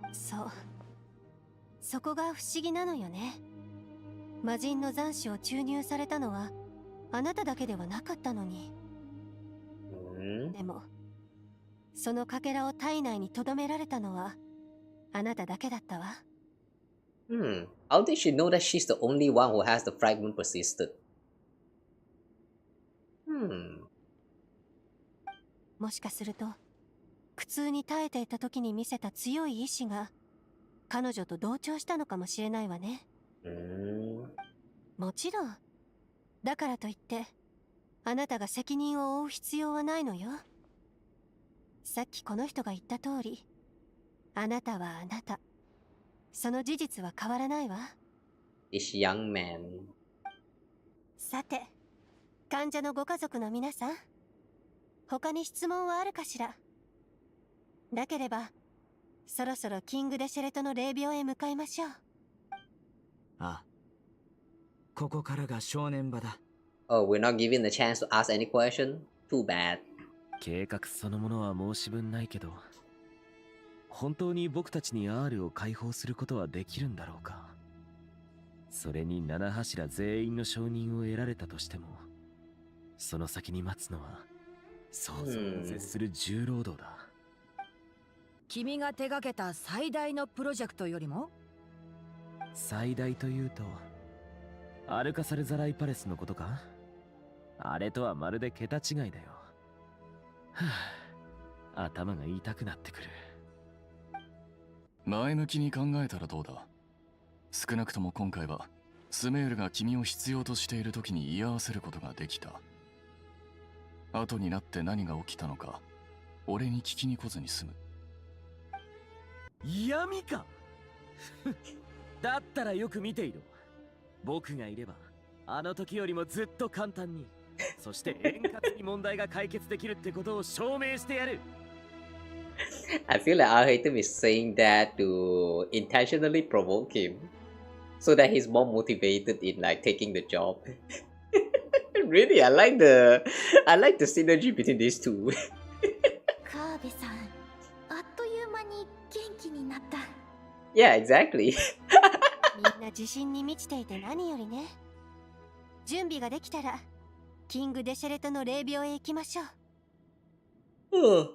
う。そう、そこが不思議なのよね。魔人の残滓を注入されたのはあなただけではなかったのに。でもそのかけらを体内に留められたのはあなただけだったわ。How did she know that she's the only one who has the fragment persisted? もしかすると苦痛に耐えていた時に見せた強い意志が彼女と同調したのかもしれないわね。もちろん。だからといってあなたが責任を負う必要はないのよ。さっきこの人が言った通り、あなたはあなた。その事実は変わらないわ。This young man. さて、患者のご家族の皆さん、他に質問はあるかしら。なければそろそろキングデシェレトの霊廟へ向かいましょう。ああ、ここからが正念場だ。Oh, we're not given the chance to ask any question? Too bad. 計画そのものは申し分ないけど、本当に僕たちに R を解放することはできるんだろうか。それに七柱全員の承認を得られたとしても、その先に待つのは想像を絶する重労働だ。君が手がけた最大のプロジェクトよりも？最大というとアルカサルザライパレスのことか？あれとはまるで桁違いだよ。はあ、頭が痛くなってくる。前向きに考えたらどうだ。少なくとも今回はスメールが君を必要としている時に居合わせることができた。後になって何が起きたのか俺に聞きに来ずに済む。嫌味かだったらよく見ていろ。僕がいればあの時よりもずっと簡単に、そして円滑に問題が解決できるってことを証明してやる。I feel like Archon is saying that to intentionally provoke him, so that he's more motivated in like taking the job. Really, I like the synergy between these two. 川辺さん、あっという間に元気になった。Yeah, exactly. みんな自信に満ちていて何よりね。準備ができたらキングデシェレトの霊廟へ行きましょう。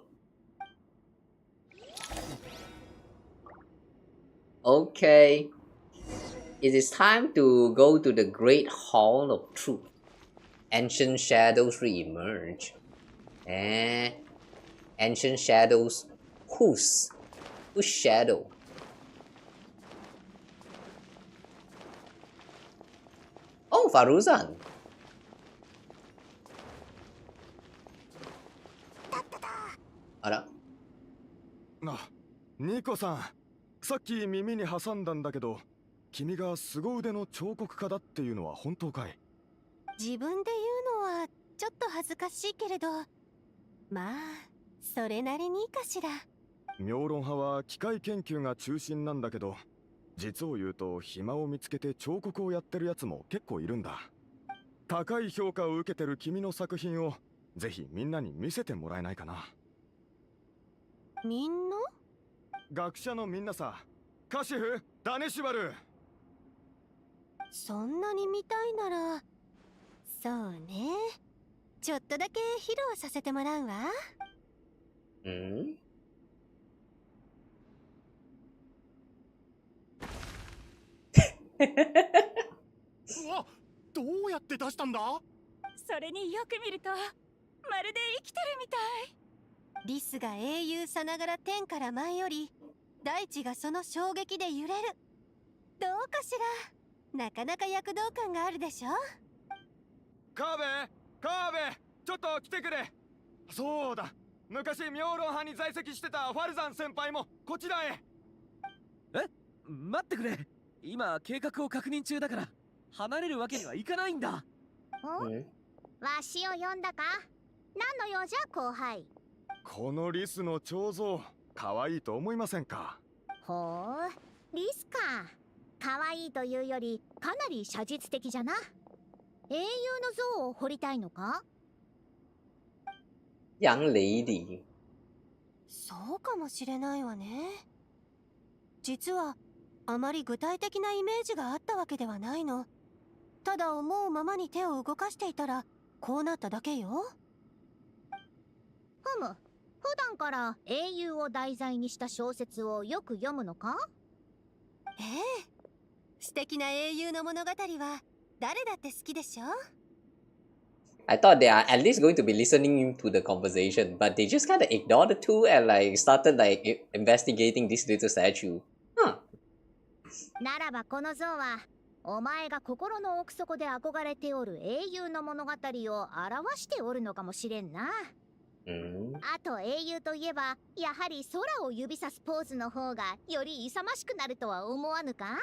Okay. It is time to go to the Great Hall of Truth. Ancient shadows re-emerge. Ancient shadows. Whose shadow? Oh, Faruzan. あら。ニコさん、さっき耳に挟んだんだけど、君が凄腕の彫刻家だっていうのは本当かい？自分で言うのはちょっと恥ずかしいけれど、まあそれなりにかしら。妙論派は機械研究が中心なんだけど、実を言うと暇を見つけて彫刻をやってるやつも結構いるんだ。高い評価を受けてる君の作品をぜひみんなに見せてもらえないかな。みんな？学者のみんなさ。カシフ、ダネシュバル。そんなに見たいなら、そうね、ちょっとだけ披露させてもらうわ。うわ、どうやって出したんだ？それによく見るとまるで生きてるみたい。リスが英雄さながら天から舞い降り、大地がその衝撃で揺れる。どうかしら。なかなか躍動感があるでしょ。川辺、ちょっと来てくれ。そうだ、昔妙論派に在籍してたファルザン先輩もこちらへ。待ってくれ。今計画を確認中だから離れるわけにはいかないんだ。わしを呼んだか？何の用じゃ後輩。このリスの彫像、可愛いと思いませんか？ほう、リスか。可愛いというよりかなり写実的じゃな。英雄の像を彫りたいのか？ Young lady. そうかもしれないわね。実はあまり具体的なイメージがあったわけではないの。ただ思うままに手を動かしていたらこうなっただけよ。ふむ、普段から英雄を題材にした小説をよく読むのか？ええ、素敵な英雄の物語は誰だって好きでしょ。 I thought they are at least going to be listening to the conversation, but they just kind of ignored the two and like started like investigating this little statue. Huh. ならばこの像はお前が心の奥底で憧れておる英雄の物語を表しておるのかもしれんな。あと英雄といえばやはり空を指さすポーズの方がより勇ましくなるとは思わぬか？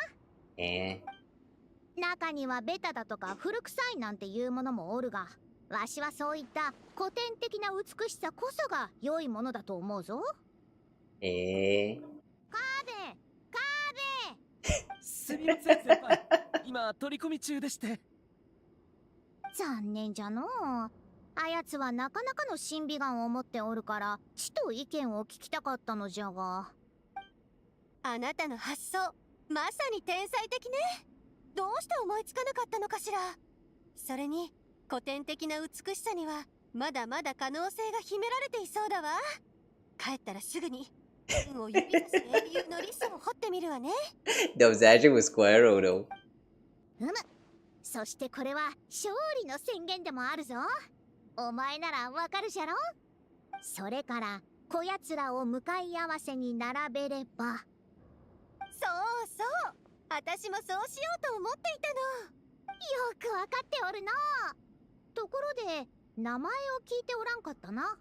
中にはベタだとか古臭いなんていうものもおるが、わしはそういった古典的な美しさこそが良いものだと思うぞ。カーベすみません先輩、今取り込み中でして。残念じゃのう。あやつはなかなかの審美眼を持っておるからちと意見を聞きたかったのじゃが。あなたの発想まさに天才的ね。どうして思いつかなかったのかしら。それに古典的な美しさにはまだまだ可能性が秘められていそうだわ。帰ったらすぐに運を指さす英雄のリスを掘ってみるわね。The obsession with Squirrel though. そしてこれは勝利の宣言でもあるぞ。お前ならわかるじゃろ。それからこやつらを向かい合わせに並べれば。そうそう、私もそうしようと思っていたの。よくわかっておるの。ところで名前を聞いておらんかったな。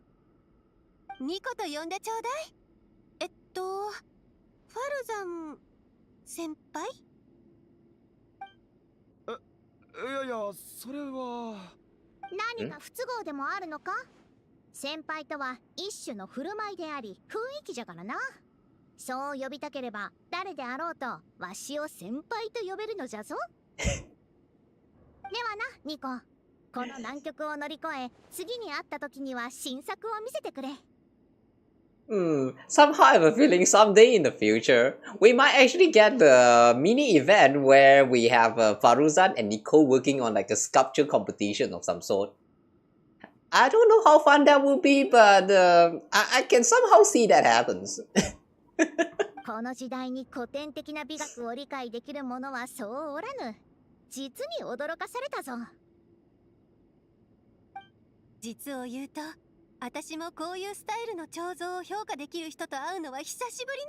ニコと呼んでちょうだい。ファルザン先輩？いやいや、それは何か不都合でもあるのか？先輩とは一種の振る舞いであり雰囲気じゃからな。そう呼びたければ誰であろうとわしを先輩と呼べるのじゃぞ。ではなニコ、この難局を乗り越え次に会った時には新作を見せてくれ。Somehow I have a feeling someday in the future, we might actually get the mini event where we have Faruzan and Nico working on like a sculpture competition of some sort. I don't know how fun that will be, but I can somehow see that happens. この時代に古典的な美学を理解できる者はそうおらぬ。実に驚かされたぞ。実を言うと私もこういうスタイルの彫像を評価できる人と会うのは久しぶり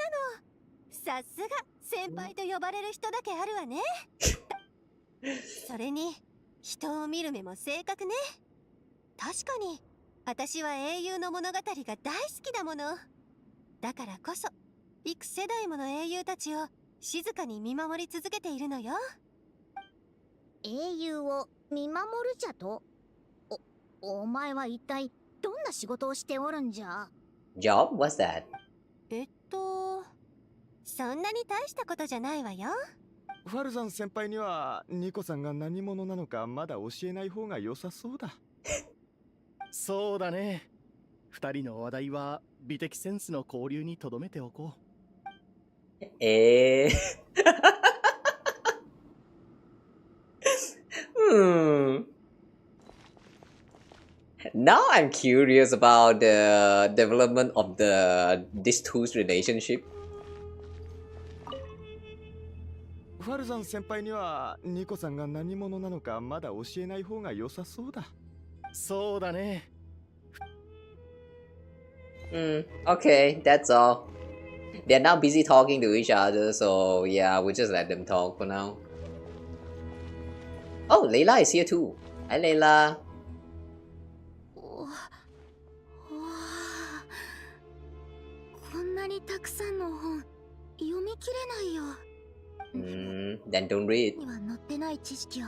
なの。さすが先輩と呼ばれる人だけあるわね。それに人を見る目も正確ね。確かに私は英雄の物語が大好きだもの。だからこそ幾世代もの英雄たちを静かに見守り続けているのよ。英雄を見守るじゃと？お前は一体どんな仕事をしておるんじゃ？ Job? What's that? そんなに大したことじゃないわよ。ファルザン先輩にはニコさんが何者なのかまだ教えない方が良さそうだ。そうだね。二人の話題は美的センスの交流にとどめておこう。Now I'm curious about the development of these two's relationship. ファルザン先輩にはニコさんが何者なのかまだ教えない方が良さそうだ。そうだね。Okay, that's all. They're now busy talking to each other, so yeah, we'll just let them talk for now. Oh, Layla is here too. Hi, Layla. こんなにたくさんの本読み切れないよ。Then don't read. には載ってない知識を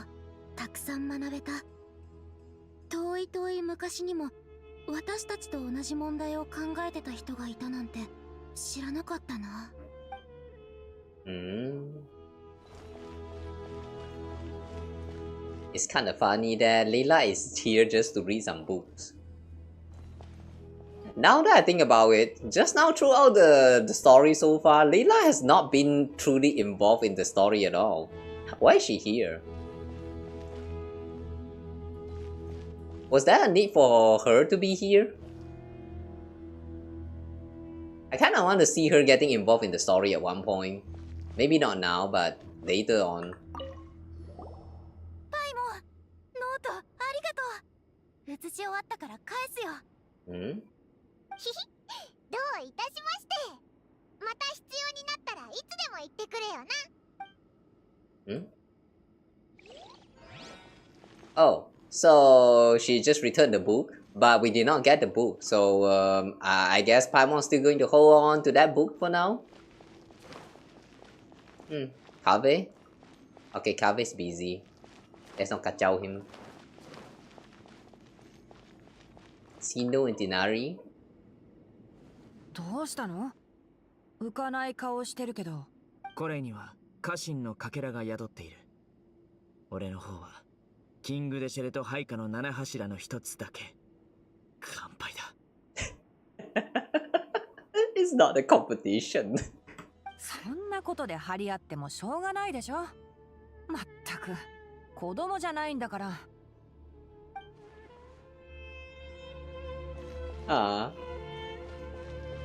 たくさん学べた。遠い遠い昔にも私たちと同じ問題を考えてた人がいたなんて知らなかったな。It's kind of funny that Layla is here just to read some books. Now that I think about it, just now throughout the story so far, Layla has not been truly involved in the story at all. Why is she here? Was there a need for her to be here? I kind of want to see her getting involved in the story at one point. Maybe not now, but later on. パイモン、ノートありがとう。写し終わったから返すよ。ひひ、どういたしまして。また必要になったらいつでも言ってくれよな。Hmm? Oh, so she just returned the book, but we did not get the book. So I guess Paimon's still going to hold on to that book for now. Kave? Okay, Kave's busy. Let's not kacau him. Sino and Tinari? どうしたの？浮かない顔してるけど。これには家臣のかけらが宿っている。俺の方はキングデシェレと配下の七柱の一つだけ。乾杯だ。It's not a competition. そんなことで張り合ってもしょうがないでしょ。まったく子供じゃないんだから。Ah,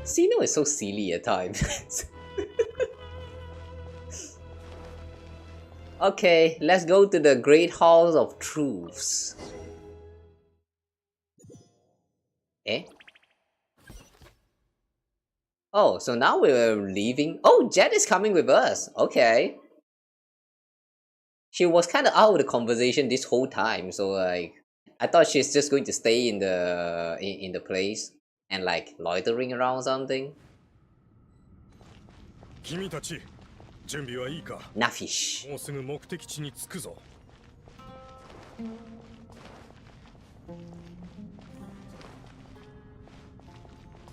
Sino is so silly at times. Okay, let's go to the Great Halls of Truths. Eh? Oh, so now we're leaving. Oh, Jet is coming with us. Okay. She was kind of out of the conversation this whole time, so like I thought she's just going to stay in the place and like loitering around something. 君たち準備はいいか？ Nafish. もうすぐ目的地に着くぞ。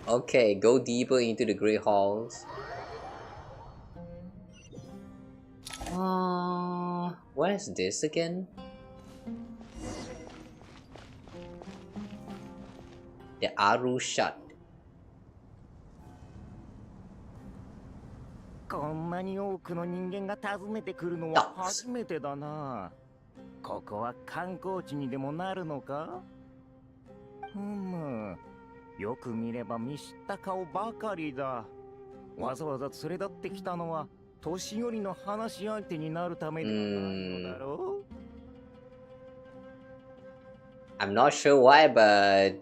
Okay, go deeper into the Great Halls. Where's this again? The Aru Shut. こんなに多くの人間が訪ねてくるのは初めてだな。ここは観光地にでもなるのか？よく見れば見知った顔ばかりだ。わざわざ連れ立ってきたのは年寄りの話し相手になるためではないのだろう。 I'm not sure why, but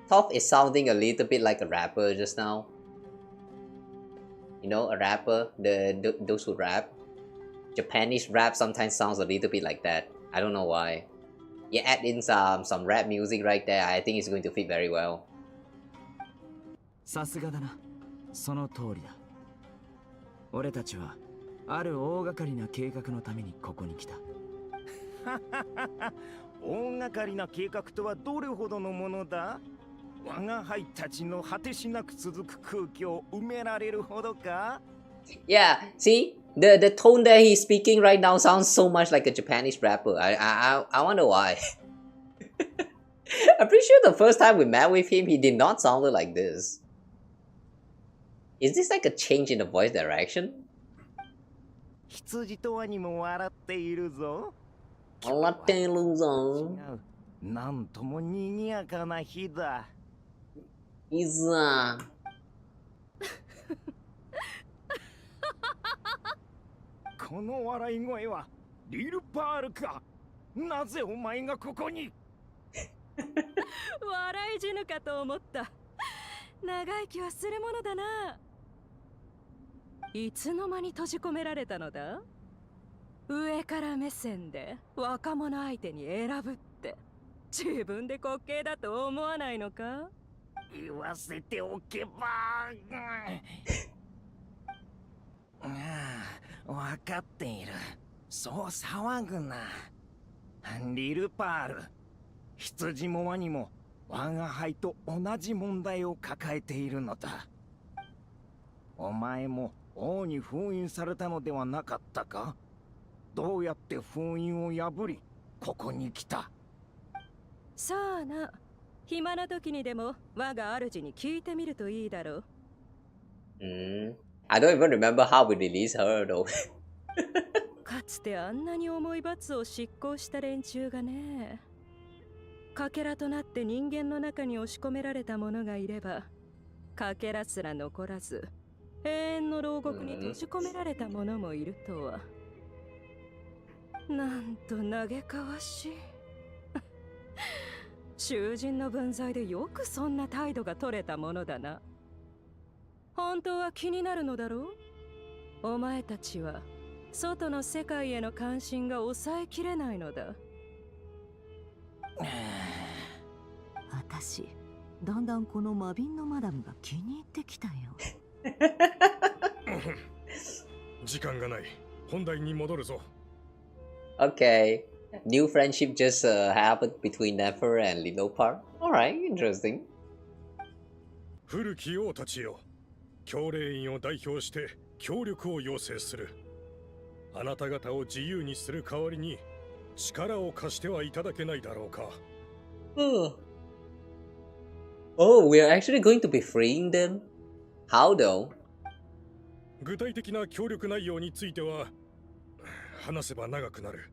Top is sounding a little bit like a rapper just now. You know, a rapper, those who rap. Japanese rap sometimes sounds a little bit like that. I don't know why. You add in some rap music right there, I think it's going to fit very well. さすがだな。その通りだ。俺たちはある大掛かりな計画のためにここに来た。大掛かりな計画とはどれほどのものだ？我が輩たちの果てしなく続く空気を埋められるほどか？ Yeah, see? The tone that he's speaking right now sounds so much like a Japanese rapper. I wonder why. I'm pretty sure the first time we met with him, he did not sound like this. Is this like a change in the voice direction? 羊とワニも笑っているぞ。笑っているぞ。なんとも賑やかな日だ。いざ。この笑い声はリルパールか。なぜお前がここに？笑い死ぬかと思った。長生きはするものだな。いつの間に閉じ込められたのだ？上から目線で若者相手に選ぶって自分で滑稽だと思わないのか？言わせておけば。わかっている。そう騒ぐな。リルパール、羊もワニも我が輩と同じ問題を抱えているのだ。お前も王に封印されたのではなかったか？どうやって封印を破りここに来た？さあな、暇な時にでも我が主に聞いてみるといいだろう。I don't even remember how we released her though. かつてあんなに重い罰を執行した連中がね。かけらとなって人間の中に押し込められた者がいれば、かけらすら残らず永遠の牢獄に閉じ込められた者もいるとは。なんと嘆かわしい。囚人の分際でよくそんな態度が取れたものだな。本当は気になるのだろう？お前たちは外の世界への関心が抑えきれないのだ。私、だんだんこの魔瓶のマダムが気に入ってきたよ。時間がない。本題に戻るぞ。Okay. New friendship just happened between Nefer and Little Par. Alright, interesting. 古き王たちよ。教令員を代表して協力を要請する。あなた方を自由にする代わりに力を貸してはいただけないだろうか。Oh, we are actually going to be freeing them? How though? 具体的な協力内容については話せば長くなる。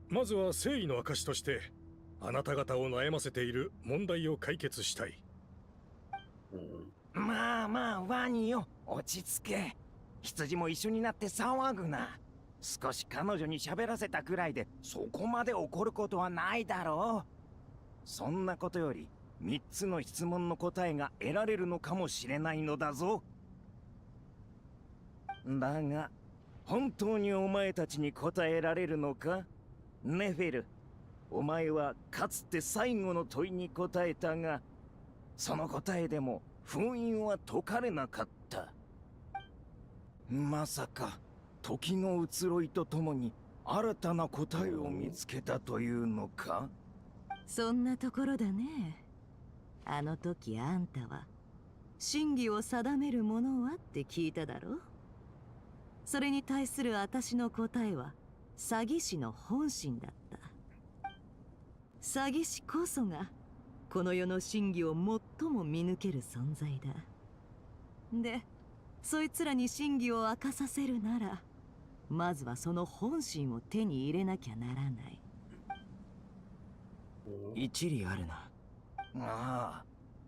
まずは誠意の証としてあなた方を悩ませている問題を解決したい。まあまあワニよ、落ち着け。羊も一緒になって騒ぐな。少し彼女に喋らせたくらいでそこまで怒ることはないだろう。そんなことより3つの質問の答えが得られるのかもしれないのだぞ。だが本当にお前たちに答えられるのか？ネフェル、お前はかつて最後の問いに答えたが、その答えでも封印は解かれなかった。まさか時の移ろいとともに新たな答えを見つけたというのか？そんなところだね。あの時あんたは真偽を定めるものはって聞いただろ。それに対する私の答えは詐欺師の本心だった。詐欺師こそがこの世の真偽を最も見抜ける存在だ。で、そいつらに真偽を明かさせるなら、まずはその本心を手に入れなきゃならない。一理あるな。ああ、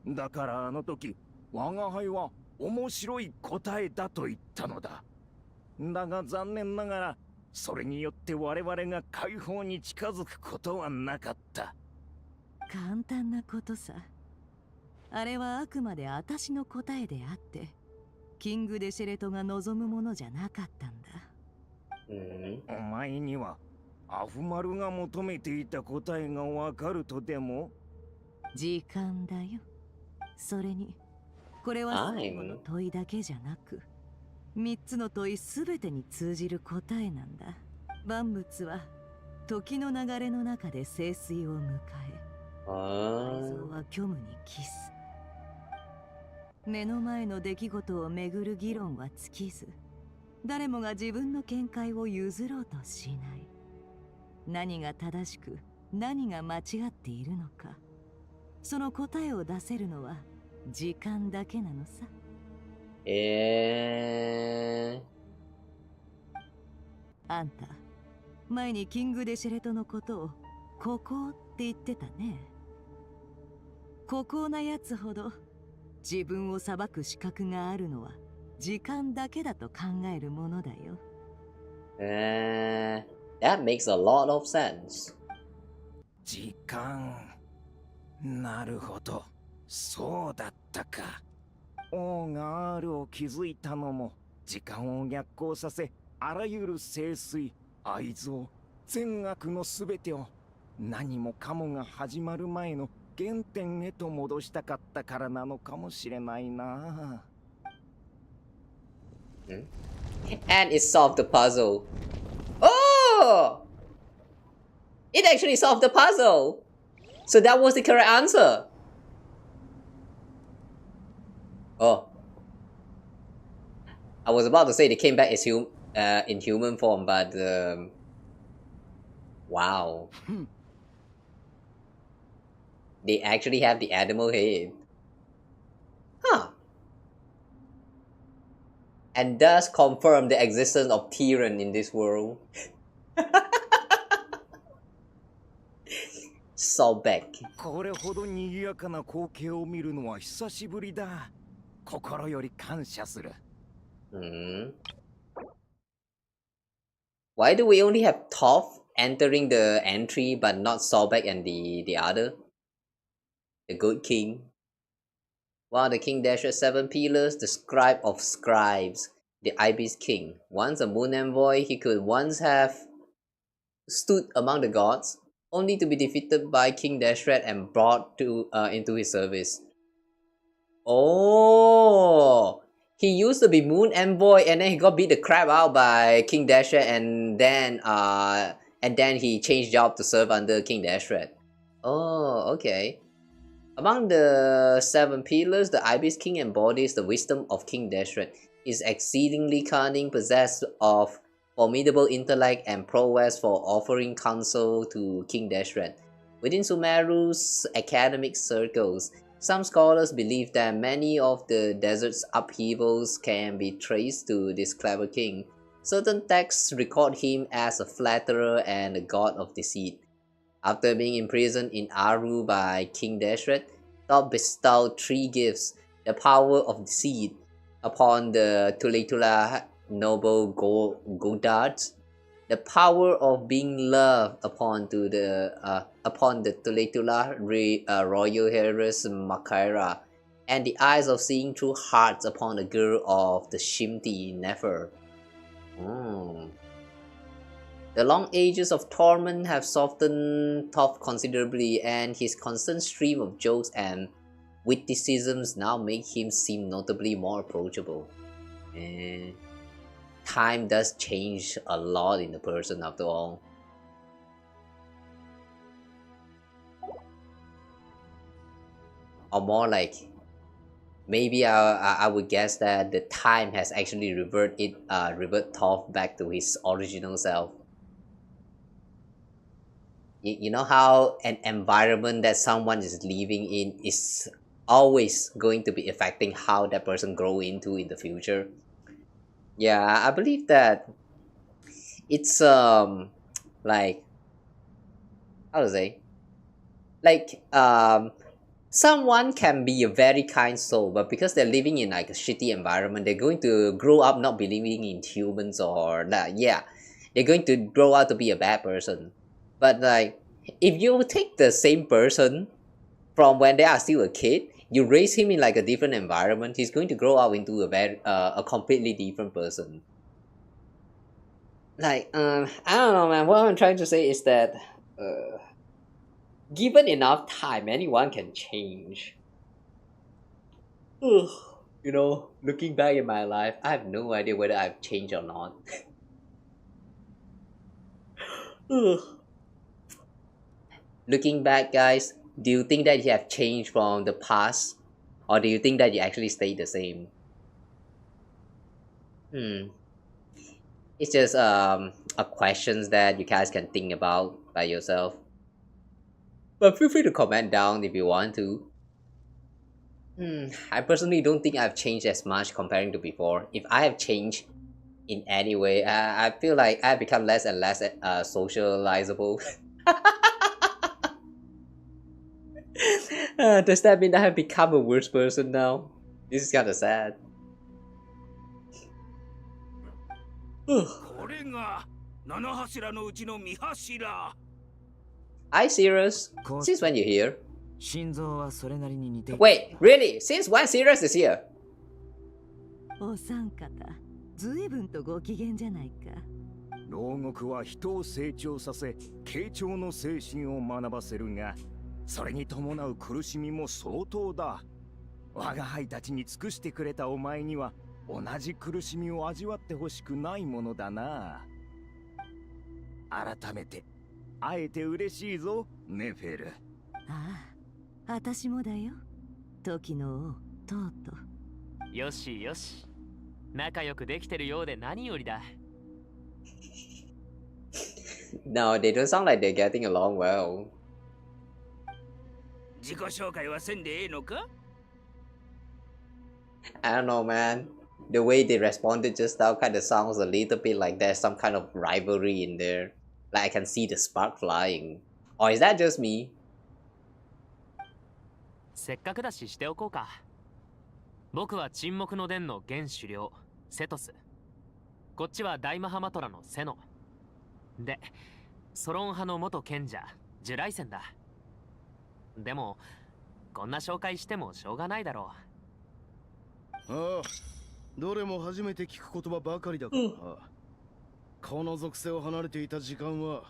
だからあの時我が輩は面白い答えだと言ったのだ。だが残念ながらそれによって我々が解放に近づくことはなかった。簡単なことさ。あれはあくまで私の答えであって、キング・デシェレトが望むものじゃなかったんだ。お前にはアフマルが求めていた答えがわかるとでも？時間だよ。それにこれは最後の問いだけじゃなく、3つの問いすべてに通じる答えなんだ。万物は時の流れの中で清水を迎え、改造は虚無に帰す。目の前の出来事をめぐる議論は尽きず、誰もが自分の見解を譲ろうとしない。何が正しく何が間違っているのか、その答えを出せるのは時間だけなのさ。あんた、前にキング・デシェレトのことを孤高って言ってたね。孤高なやつほど自分を裁く資格があるのは時間だけだと考えるものだよ。That makes a lot of sense. 時間。なるほど、そうだったか。王が R を築いたのも時間を逆行させ、あらゆる聖水、愛憎、善悪のすべてを何もかもが始まる前の原点へと戻したかったからなのかもしれないな。And it solved the puzzle. Oh! It actually solved the puzzle! So that was the correct answer! Oh. I was about to say they came back as in human form, but wow. They actually have the animal head. Huh. And thus confirm the existence of Tyrann in this world. So back. これほど賑やかな光景を見るのは久しぶりだ。心より感謝する。Why do we only have Toph entering the entry but not Sobek and the other? The good king. Wow, the king dashes 7 pillars, the scribe of scribes, the Ibis King. Once a moon envoy, he could once have stood among the gods, only to be defeated by King Dashred and brought to into his service. Oh, he used to be moon envoy, and then he got beat the crap out by King Dashred, and then he changed job to serve under King Dashred. Oh, okay. Among the 7 pillars, the Ibis King embodies the wisdom of King Dashred. He is exceedingly cunning, possessed of formidable intellect and prowess for offering counsel to King Dashred. Within Sumeru's academic circles, some scholars believe that many of the desert's upheavals can be traced to this clever king. Certain texts record him as a flatterer and a god of deceit. After being imprisoned in Aru by King Dashred, Thoth bestowed 3 gifts: the power of deceit upon the Tulatula noble Godards, the power of being loved upon the Tulatula royal heiress Makaira, and the eyes of seeing through hearts upon the girl of the Shimti Nefer. The long ages of torment have softened Thoth considerably, and his constant stream of jokes and witticisms now make him seem notably more approachable. Time does change a lot in a person after all. Or more like, maybe I would guess that the time has actually revert Thoth back to his original self. You know how an environment that someone is living in is always going to be affecting how that person grow into in the future. Yeah, I believe that it's like, how to say, like someone can be a very kind soul, but because they're living in like a shitty environment, they're going to grow up not believing in humans, or that, yeah, they're going to grow out to be a bad person. But like, if you take the same person from when they are still a kid, you raise him in like a different environment, he's going to grow up into a completely different person. Like, I don't know, man. What I'm trying to say is that given enough time, anyone can change. Ugh. You know, looking back in my life, I have no idea whether I've changed or not. Ugh. Looking back, guys, do you think that you have changed from the past, or do you think that you actually stayed the same? It's just a questions that you guys can think about by yourself. But feel free to comment down if you want to. I personally don't think I've changed as much comparing to before. If I have changed in any way, I feel like I've become less and less socializable. Does that mean I have become a worse person now? This is kind of sad. Hi, Sirius. Since when you're here? Wait, really? Since when Sirius is here? お三方、ずいぶんとご機嫌じゃないか。牢獄は人を成長させ、傾聴の精神を学ばせるが、それに伴う苦しみも相当だ。我が輩たちに尽くしてくれたお前には、同じ苦しみを味わってほしくないものだな。改めて、会えて嬉しいぞ、ネフェル。ああ、私もだよ。時の王、とうとう。よしよし。仲良くできてるようで何よりだ。No, they don't sound like they're getting along well. 自己紹介はせんでええのか? I don't know, man. The way they responded just now kind of sounds a little bit like there's some kind of rivalry in there. Like I can see the spark flying. Or is that just me? せっかくだししておこうか。僕は沈黙の殿の現首領、セトス。こっちは大マハマトラのセノ。で、ソロン派の元賢者、ジュライセンだ。でも、こんな紹介してもしょうがないだろう。ああ、どれも初めて聞く言葉ばかりだからな。この属性を離れていた時間は、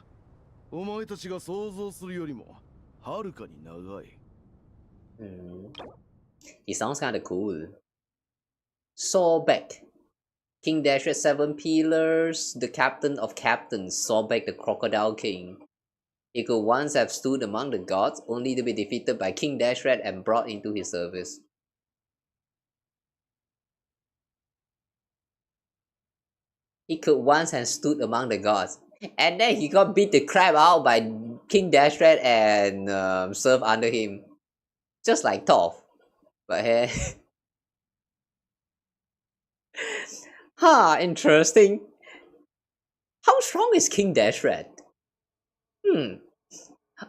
お前たちが想像するよりもはるかに長い。He sounds kinda cool. Sobek. King Dashred 7 Pillars, the captain of captains, Sobek the Crocodile King. He could once have stood among the gods, only to be defeated by King Dashred and brought into his service. He could once have stood among the gods, and then he got beat the crap out by King Dashred and served under him. Just like Toph. But hey. Interesting. How strong is King Dashred?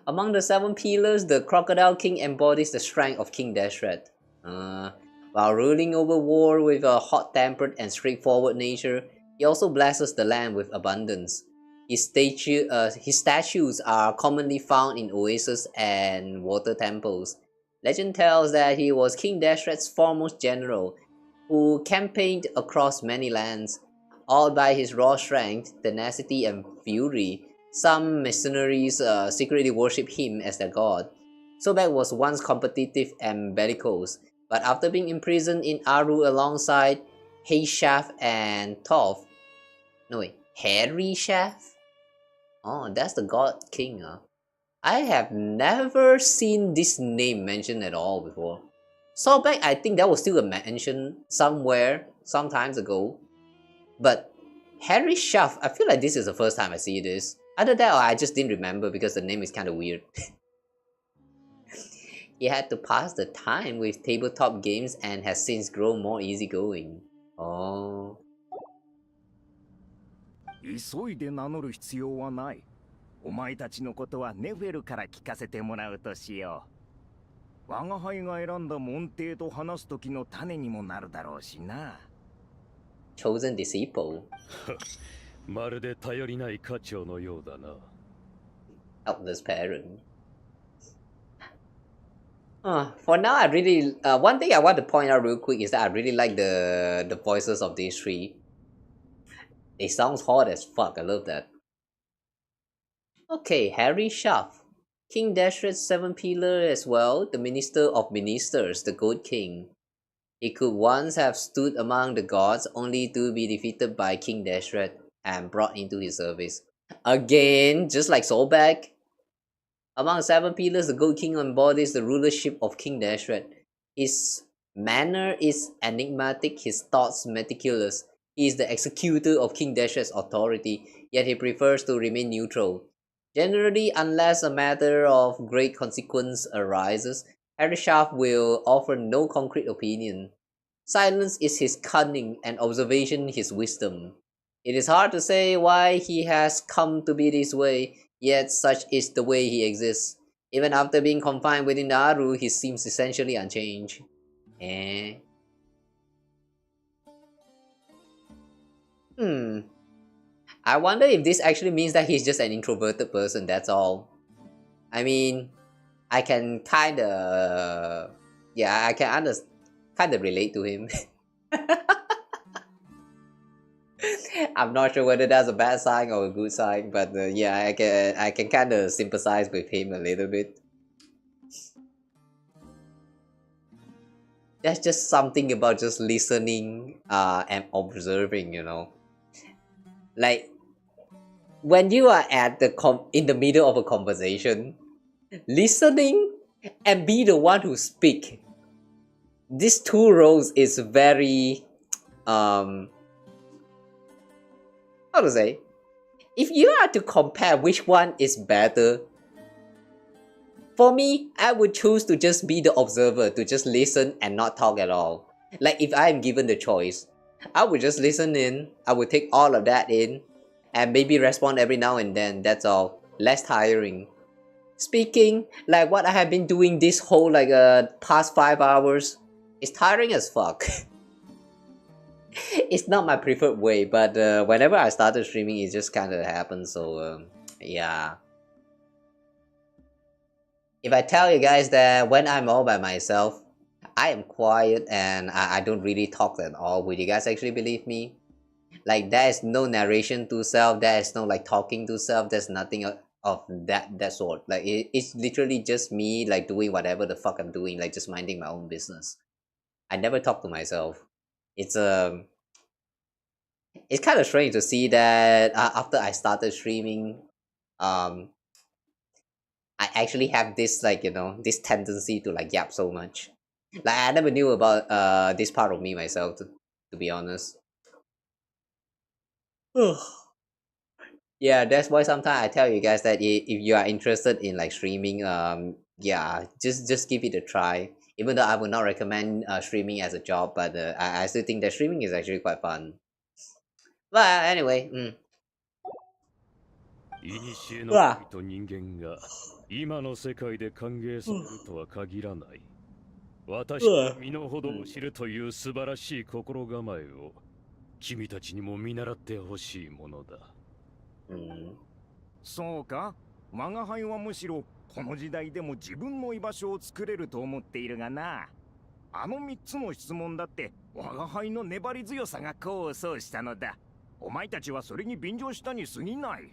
Among the 7 pillars, the Crocodile King embodies the strength of King Dashred. While ruling over war with a hot-tempered and straightforward nature, he also blesses the land with abundance. His statues are commonly found in oases and water temples. Legend tells that he was King Dashred's foremost general, who campaigned across many lands. All by his raw strength, tenacity, and fury, some mercenaries secretly worship him as their god. Sobek was once competitive and bellicose, but after being imprisoned in Aru alongside Heishaf and Toph. No wait, Herishaf? Oh, that's the god king, huh? I have never seen this name mentioned at all before. Sobek, I think that was still a mention somewhere, sometimes ago. But Herishaf, I feel like this is the first time I see this. Either that or I just didn't remember because the name is kind of weird. He had to pass the time with tabletop games and has since grown more easygoing. Oh. 急いで名乗る必要はない。お前たちのことはネフェルから聞かせてもらうとしよう。我が輩が選んだ門弟と話す時の種にもなるだろうしな。Chosen disciple. まるで頼りない家長のようだな。Helpless parent. For now, I really one thing I want to point out real quick is that I really like the voices of these three. It sounds hot as fuck. I love that. Okay, Harry Schaff, King Dashred's 7 pillar as well, the Minister of Ministers, the Goat King. He could once have stood among the gods, only to be defeated by King Dashred and brought into his service. Again, just like Sobek. Among 7 pillars, the Goat King embodies the rulership of King Dashred. His manner is enigmatic, his thoughts meticulous. He is the executor of King Dashred's authority, yet he prefers to remain neutral. Generally, unless a matter of great consequence arises, Harry Schaff will offer no concrete opinion. Silence is his cunning and observation his wisdom. It is hard to say why he has come to be this way, yet such is the way he exists. Even after being confined within Aru, he seems essentially unchanged. I wonder if this actually means that he's just an introverted person, that's all. I mean, I can kinda... yeah, I can kinda relate to him. I'm not sure whether that's a bad sign or a good sign, but yeah, I can kinda sympathize with him a little bit. That's just something about just listening and observing, you know. Like, when you are at in the middle of a conversation, listening and be the one who speak, these two roles is very how to say, if you are to compare which one is better, for me, I would choose to just be the observer, to just listen and not talk at all. Like, if I am given the choice, I would just listen in, I would take all of that in, and maybe respond every now and then, that's all. Less tiring. Speaking, like what I have been doing this whole past 5 hours, is tiring as fuck. It's not my preferred way, but whenever I started streaming, it just kind of happened, so yeah. If I tell you guys that when I'm all by myself, I am quiet and I don't really talk at all. Would you guys actually believe me? Like there is no narration to self, there is no like talking to self, there's nothing of that sort. Like it's literally just me like doing whatever the fuck I'm doing, like just minding my own business. I never talk to myself. It's kind of strange to see that after I started streaming, I actually have this like this tendency to like yap so much. Like I never knew about this part of me myself to be honest. Yeah, that's why sometimes I tell you guys that if you are interested in like streaming, yeah, just give it a try. Even though I would not recommend streaming as a job, but I still think that streaming is actually quite fun. But anyway, 古の神と人間が今の世界で歓迎されるとは限らない。私が身の程を知るという素晴らしい心構えを君たちにも見習ってほしいものだ。そうか、我が輩はむしろこの時代でも自分の居場所を作れると思っているがな。あの3つの質問だって我が輩の粘り強さが功を奏したのだ。お前たちはそれに便乗したに過ぎない。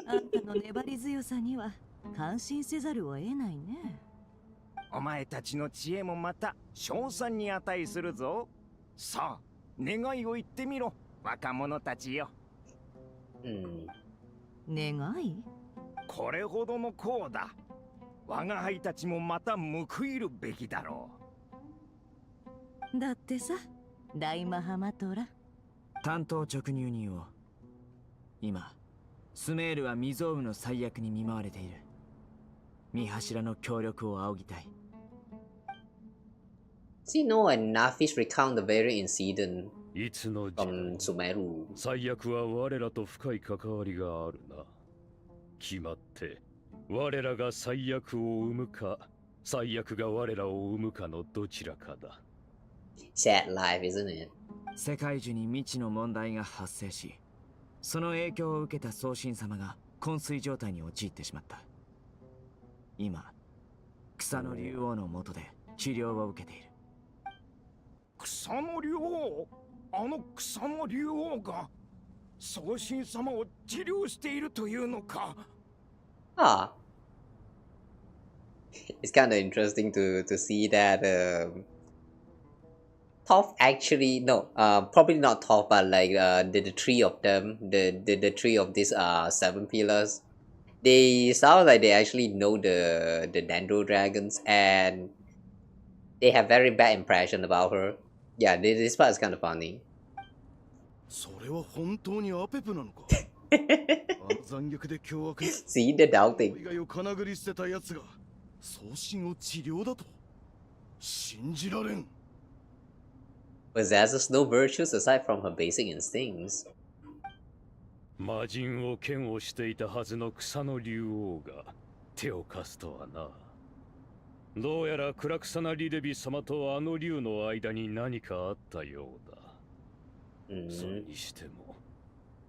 あんたの粘り強さには感心せざるを得ないね。お前たちの知恵もまた称賛に値するぞ。さあ、願いを言ってみろ、若者たちよ。願い？これほどの功だ。我が輩たちもまた報いるべきだろう。だってさ、大マハマトラ。担当直入人を。今、スメールは未曾有の最悪に見舞われている。三柱の協力を仰ぎたい。See, no, and Nafis recount the very incident いつの時 from Sumeru. 最悪は我らと深い関わりがあるな。決まって我らが最悪を生むか、最悪が我らを生むかのどちらかだ。Sad life, isn't it? 世界中に未知の問題が発生し、その影響を受けた宗神様が昏睡状態に陥ってしまった。今、草の竜王の下で治療を受けている。草の竜王？あの草の竜王が宗神様を治療しているというのか。Ah, it's kind of interesting to see that Toph actually probably not Toph, but like the three of them, the three of these 7 pillars, they sound like they actually know the Dendro dragons and they have very bad impression about her. Yeah, this part is kind of funny. それは本当にアペプなのか？残虐で凶悪。See the doubting. 以外をかなぐり捨てた奴が宗神を治療だと信じられん。Possesses no virtues aside from her basic instincts. 魔人を剣をしていたはずの草の竜王が手を貸すとはな。どうやら暗草なリデビ様とあの竜の間に何かあったようだ。それにしても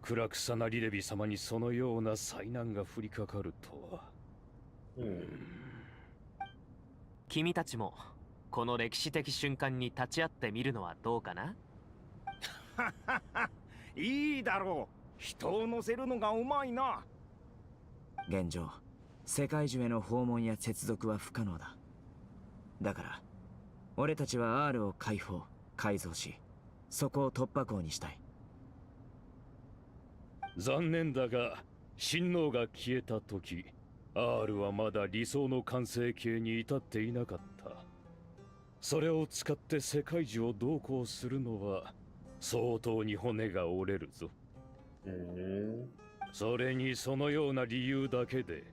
暗草なリデビ様にそのような災難が降りかかるとは。君たちもこの歴史的瞬間に立ち会ってみるのはどうかな？いいだろう。人を乗せるのがうまいな。現状、世界中への訪問や接続は不可能だ。だから、俺たちは R を解放、改造し、そこを突破口にしたい。残念だが、親王が消えた時、R はまだ理想の完成形に至っていなかった。それを使って世界中を同行するのは相当に骨が折れるぞ。それにそのような理由だけで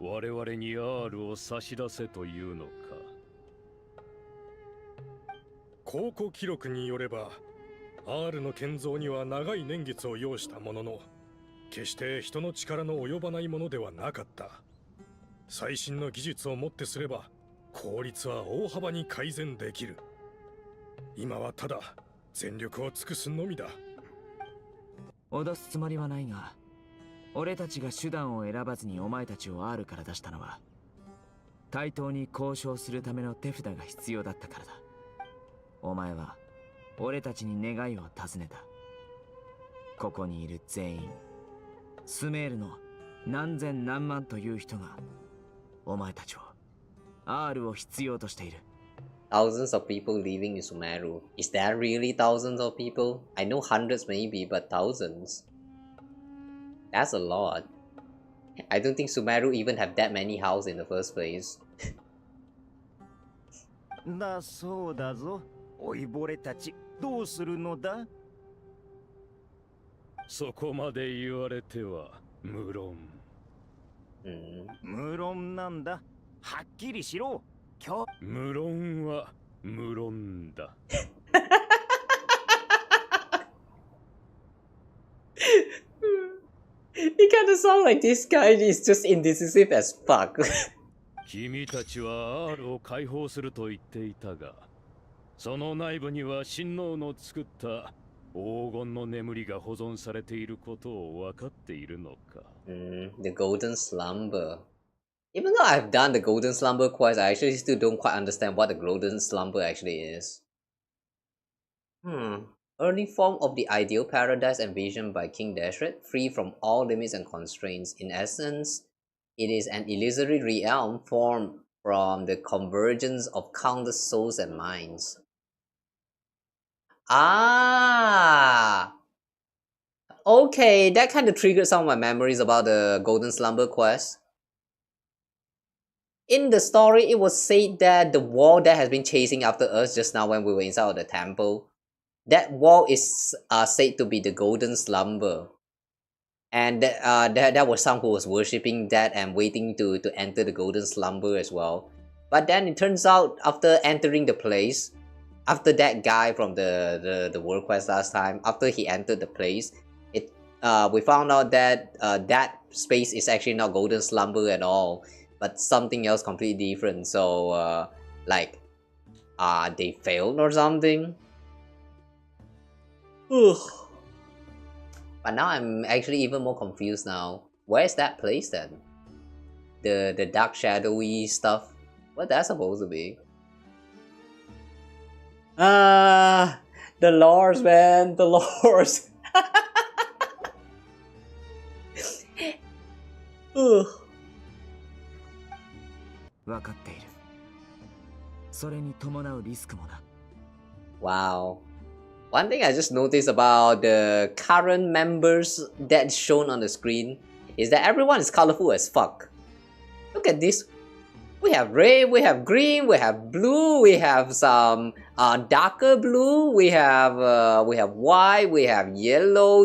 我々に R を差し出せというのか。考古記録によれば R の建造には長い年月を要したものの、決して人の力の及ばないものではなかった。最新の技術をもってすれば効率は大幅に改善できる。今はただ全力を尽くすのみだ。脅すつもりはないが、俺たちが手段を選ばずにお前たちを R から出したのは対等に交渉するための手札が必要だったからだ。お前は俺たちに願いを尋ねた。ここにいる全員、スメールの何千何万という人がお前たちを R を必要としている。Thousands of people living in Sumeru. Is that really thousands of people? I know hundreds maybe, but thousands. That's a lot. I don't think Sumeru even have that many houses in the first place. だそうだぞ。老いぼれたち、どうするのだ？そこまで言われては無論。無論なんだ。はっきりしろ。無論は無論だ。He kind of sound like this guy is just indecisive as fuck. 君たちは R を解放すると言っていたが、その内部には親王の作った黄金の眠りが保存されていることを分かっているのか。The Golden Slumber. Even though I've done the Golden Slumber quest, I actually still don't quite understand what the Golden Slumber actually is. Early form of the ideal paradise envisioned by King Deshret, free from all limits and constraints. In essence, it is an illusory realm formed from the convergence of countless souls and minds. Okay, that kind of triggered some of my memories about the Golden Slumber quest. In the story, it was said that the wall that has been chasing after us just now when we were inside of the temple, that wall is said to be the Golden Slumber. And there was some who was worshipping that and waiting to enter the Golden Slumber as well. But then it turns out, after entering the place, after that guy from the world quest last time, after he entered the place, we found out that that space is actually not Golden Slumber at all, but something else completely different. So like they failed or something. But now I'm actually even more confused now. Where's that place then? The dark shadowy stuff? What that's supposed to be? The lores, man, the lores. 分かっている。それに伴うリスクもな。Wow. One thing I just noticed about the current members that's shown on the screen is that everyone is colorful as fuck. Look at this. We have red, we have green, we have blue, we have some darker blue, we have white, we have yellow.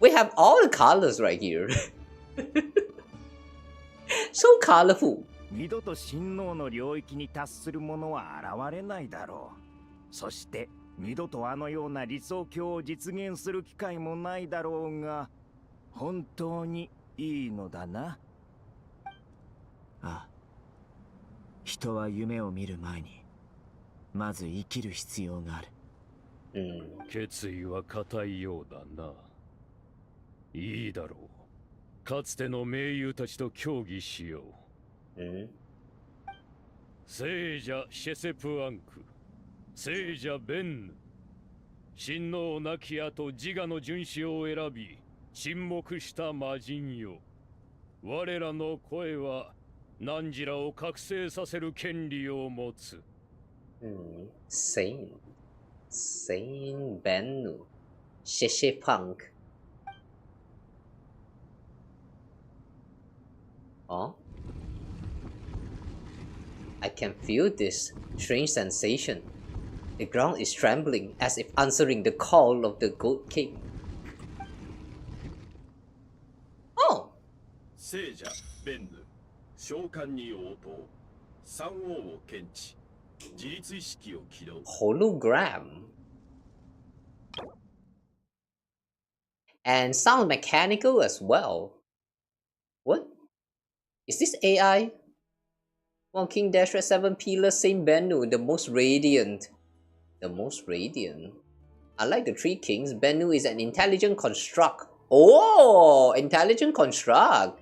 We have all the colors right here. So colorful. 二度と親王の領域に達する者は現れないだろう。そして二度とあのような理想郷を実現する機会もないだろうが、本当にいいのだな。ああ。人は夢を見る前に、まず生きる必要がある。決意は固いようだな。いいだろう。かつての盟友たちと協議しよう。聖者シェセプアンク、聖者ベンヌ、親王亡き後自我の殉死を選び沈黙した魔人よ。我らの声は汝らを覚醒させる権利を持つ。Saint Bennu, Shishipunk. Oh? I can feel this strange sensation. The ground is trembling as if answering the call of the Goat King. Oh! 聖者ベンヌ、召喚に応答、三王を検知、自立意識を起動。Hologram. And sound mechanical as well. What? Is this AI? Well, King Deshret 7 Pillar Saint Bennu, the most radiant. The most radiant. Unlike the three kings, Bennu is an intelligent construct. Oh, intelligent construct.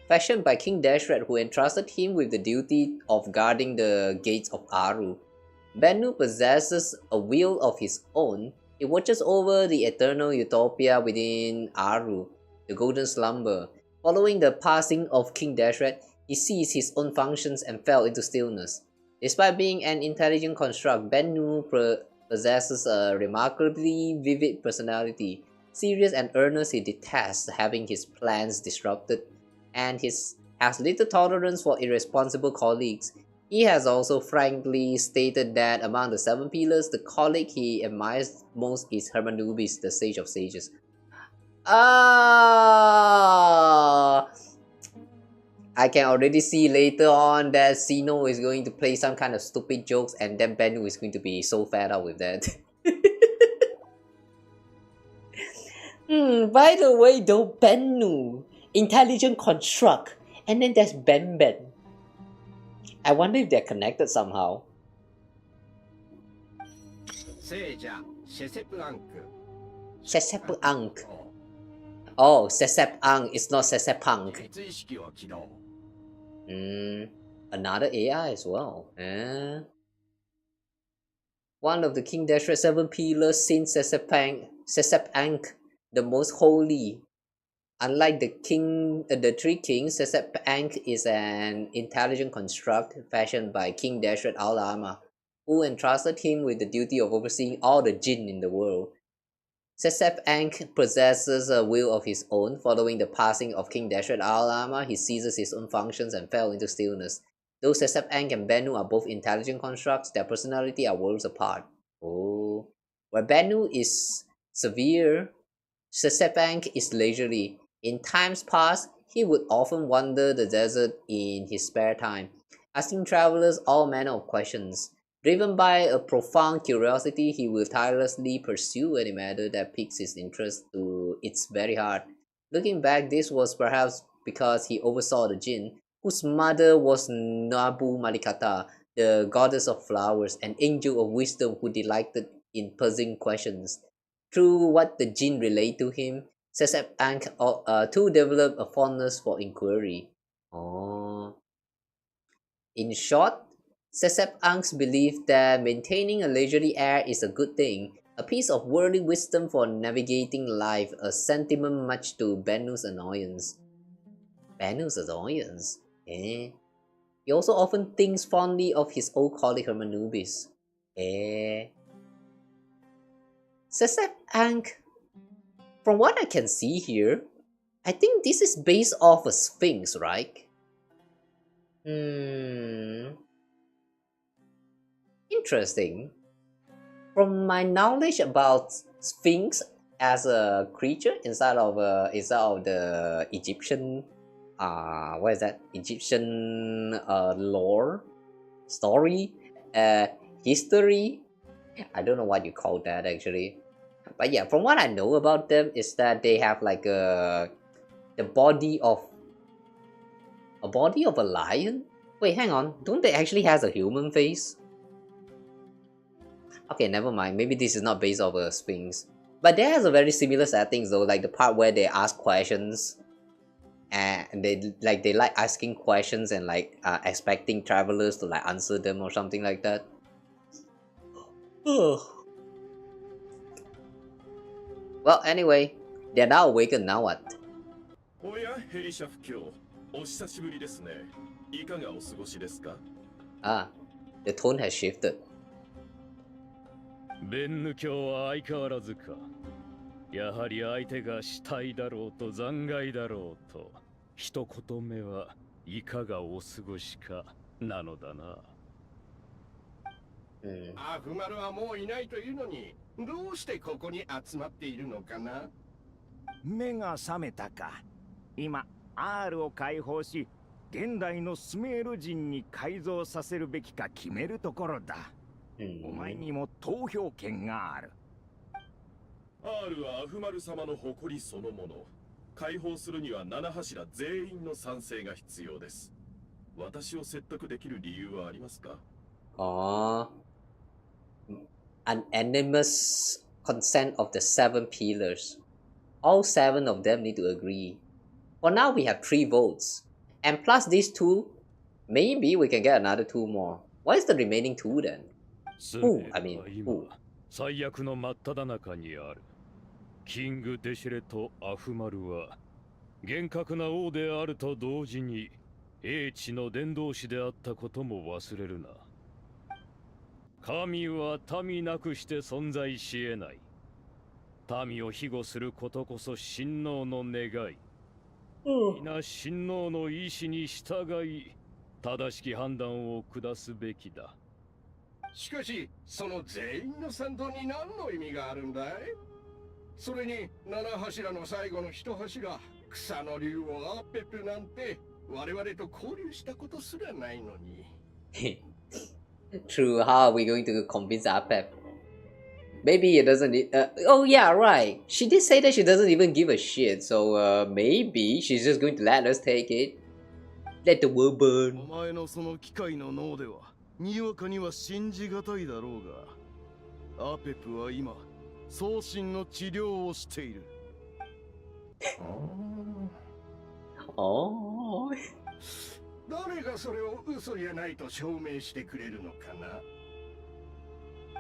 fashioned by King Dashret, who entrusted him with the duty of guarding the gates of Aru. Bennu possesses a will of his own. He watches over the eternal utopia within Aru, the Golden Slumber. Following the passing of King Dashret, he ceased his own functions and fell into stillness. Despite being an intelligent construct, Bennu possesses a remarkably vivid personality. Serious and earnest, he detests having his plans disrupted, and has little tolerance for irresponsible colleagues. He has also frankly stated that among the 7 pillars, the colleague he admires most is Hermanubis, the Sage of Sages. I can already see later on that Sino is going to play some kind of stupid jokes, and then Bennu is going to be so fed up with that. By the way though, Bennu, intelligent construct, and then there's Ben. I wonder if they're connected somehow. Sesep-Ankh. Oh, Sesep-Ankh, it's not Sesep-Punk. Another AI as well. One of the King Dashret 7 pillars since Sesep-Ankh, the most holy. Unlike the 3 kings, Sesep-Ankh is an intelligent construct fashioned by King Dashret al-Ama, who entrusted him with the duty of overseeing all the jinn in the world. Sesep-Ankh possesses a will of his own. Following the passing of King Dashret al-Ama, he ceases his own functions and fell into stillness. Though Sesep-Ankh and Bennu are both intelligent constructs, their personality are worlds apart. Oh. Where Bennu is severe, Sesep-Ankh is leisurely. In times past, he would often wander the desert in his spare time, asking travelers all manner of questions. Driven by a profound curiosity, he will tirelessly pursue any matter that piques his interest to its very heart. Looking back, this was perhaps because he oversaw the jinn, whose mother was Nabu Malikata, the goddess of flowers, an angel of wisdom who delighted in puzzling questions. Through what the jinn relayed to him, Sesep-Ankh too developed a fondness for inquiry. In short, Sesep-Ankh's belief that maintaining a leisurely air is a good thing, a piece of worldly wisdom for navigating life, a sentiment much to Bennu's annoyance. He also often thinks fondly of his old colleague Hermanubis. Sesep-Ankh, from what I can see here, I think this is based off a sphinx, right? Interesting. From my knowledge about sphinx as a creature inside of the Egyptian Egyptian lore, story, history, I don't know what you call that actually. But yeah, from what I know about them is that they have like the body of a lion. Wait, hang on. Don't they actually has a human face? Okay, never mind. Maybe this is not based off a sphinx. But they has a very similar settings though, like the part where they ask questions and they like asking questions and like expecting travelers to like answer them or something like that. Well, anyway, they're now awakened. Now what? The tone has shifted. ベンヌ教は相変わらずか。やはり相手が死体だろうと残骸だろうと、一言目はいかがお過ごしかなのだな。アフマルはもういないというのに、どうしてここに集まっているのかな。目が覚めたか。今 R を解放し、現代のスメール人に改造させるべきか決めるところだ。お前にも投票権がある。R はアフマル様の誇りそのもの。解放するには7柱全員の賛成が必要です。私を説得できる理由はありますか？ Unanimous consent of the 7 pillars. All 7 of them need to agree. For now, we have 3 votes. And plus these two, maybe we can get another 2 more. What is the remaining 2 then? Who? I mean, who? 最悪の真っ只中にある。キング・デシレとアフマルは厳格な王であると同時に英知の伝道師であったことも忘れるな。神は民なくして存在し得ない。民を庇護することこそ親王の願い。皆親王の意志に従い、正しき判断を下すべきだ。しかし、その全員の賛同に何の意味があるんだい？それに、七柱の最後の一柱、草の竜王アーペップなんて、我々と交流したことすらないのに。True, how are we going to convince Apep? Maybe it doesn't need, oh yeah, right. She did say that she doesn't even give a shit, so maybe she's just going to let us take it. Let the world burn. お前のその機械の脳では、にわかには信じがたいだろうが、アペップは今、送信の治療をしている。おー。誰がそれを嘘じゃないと証明してくれるのかな？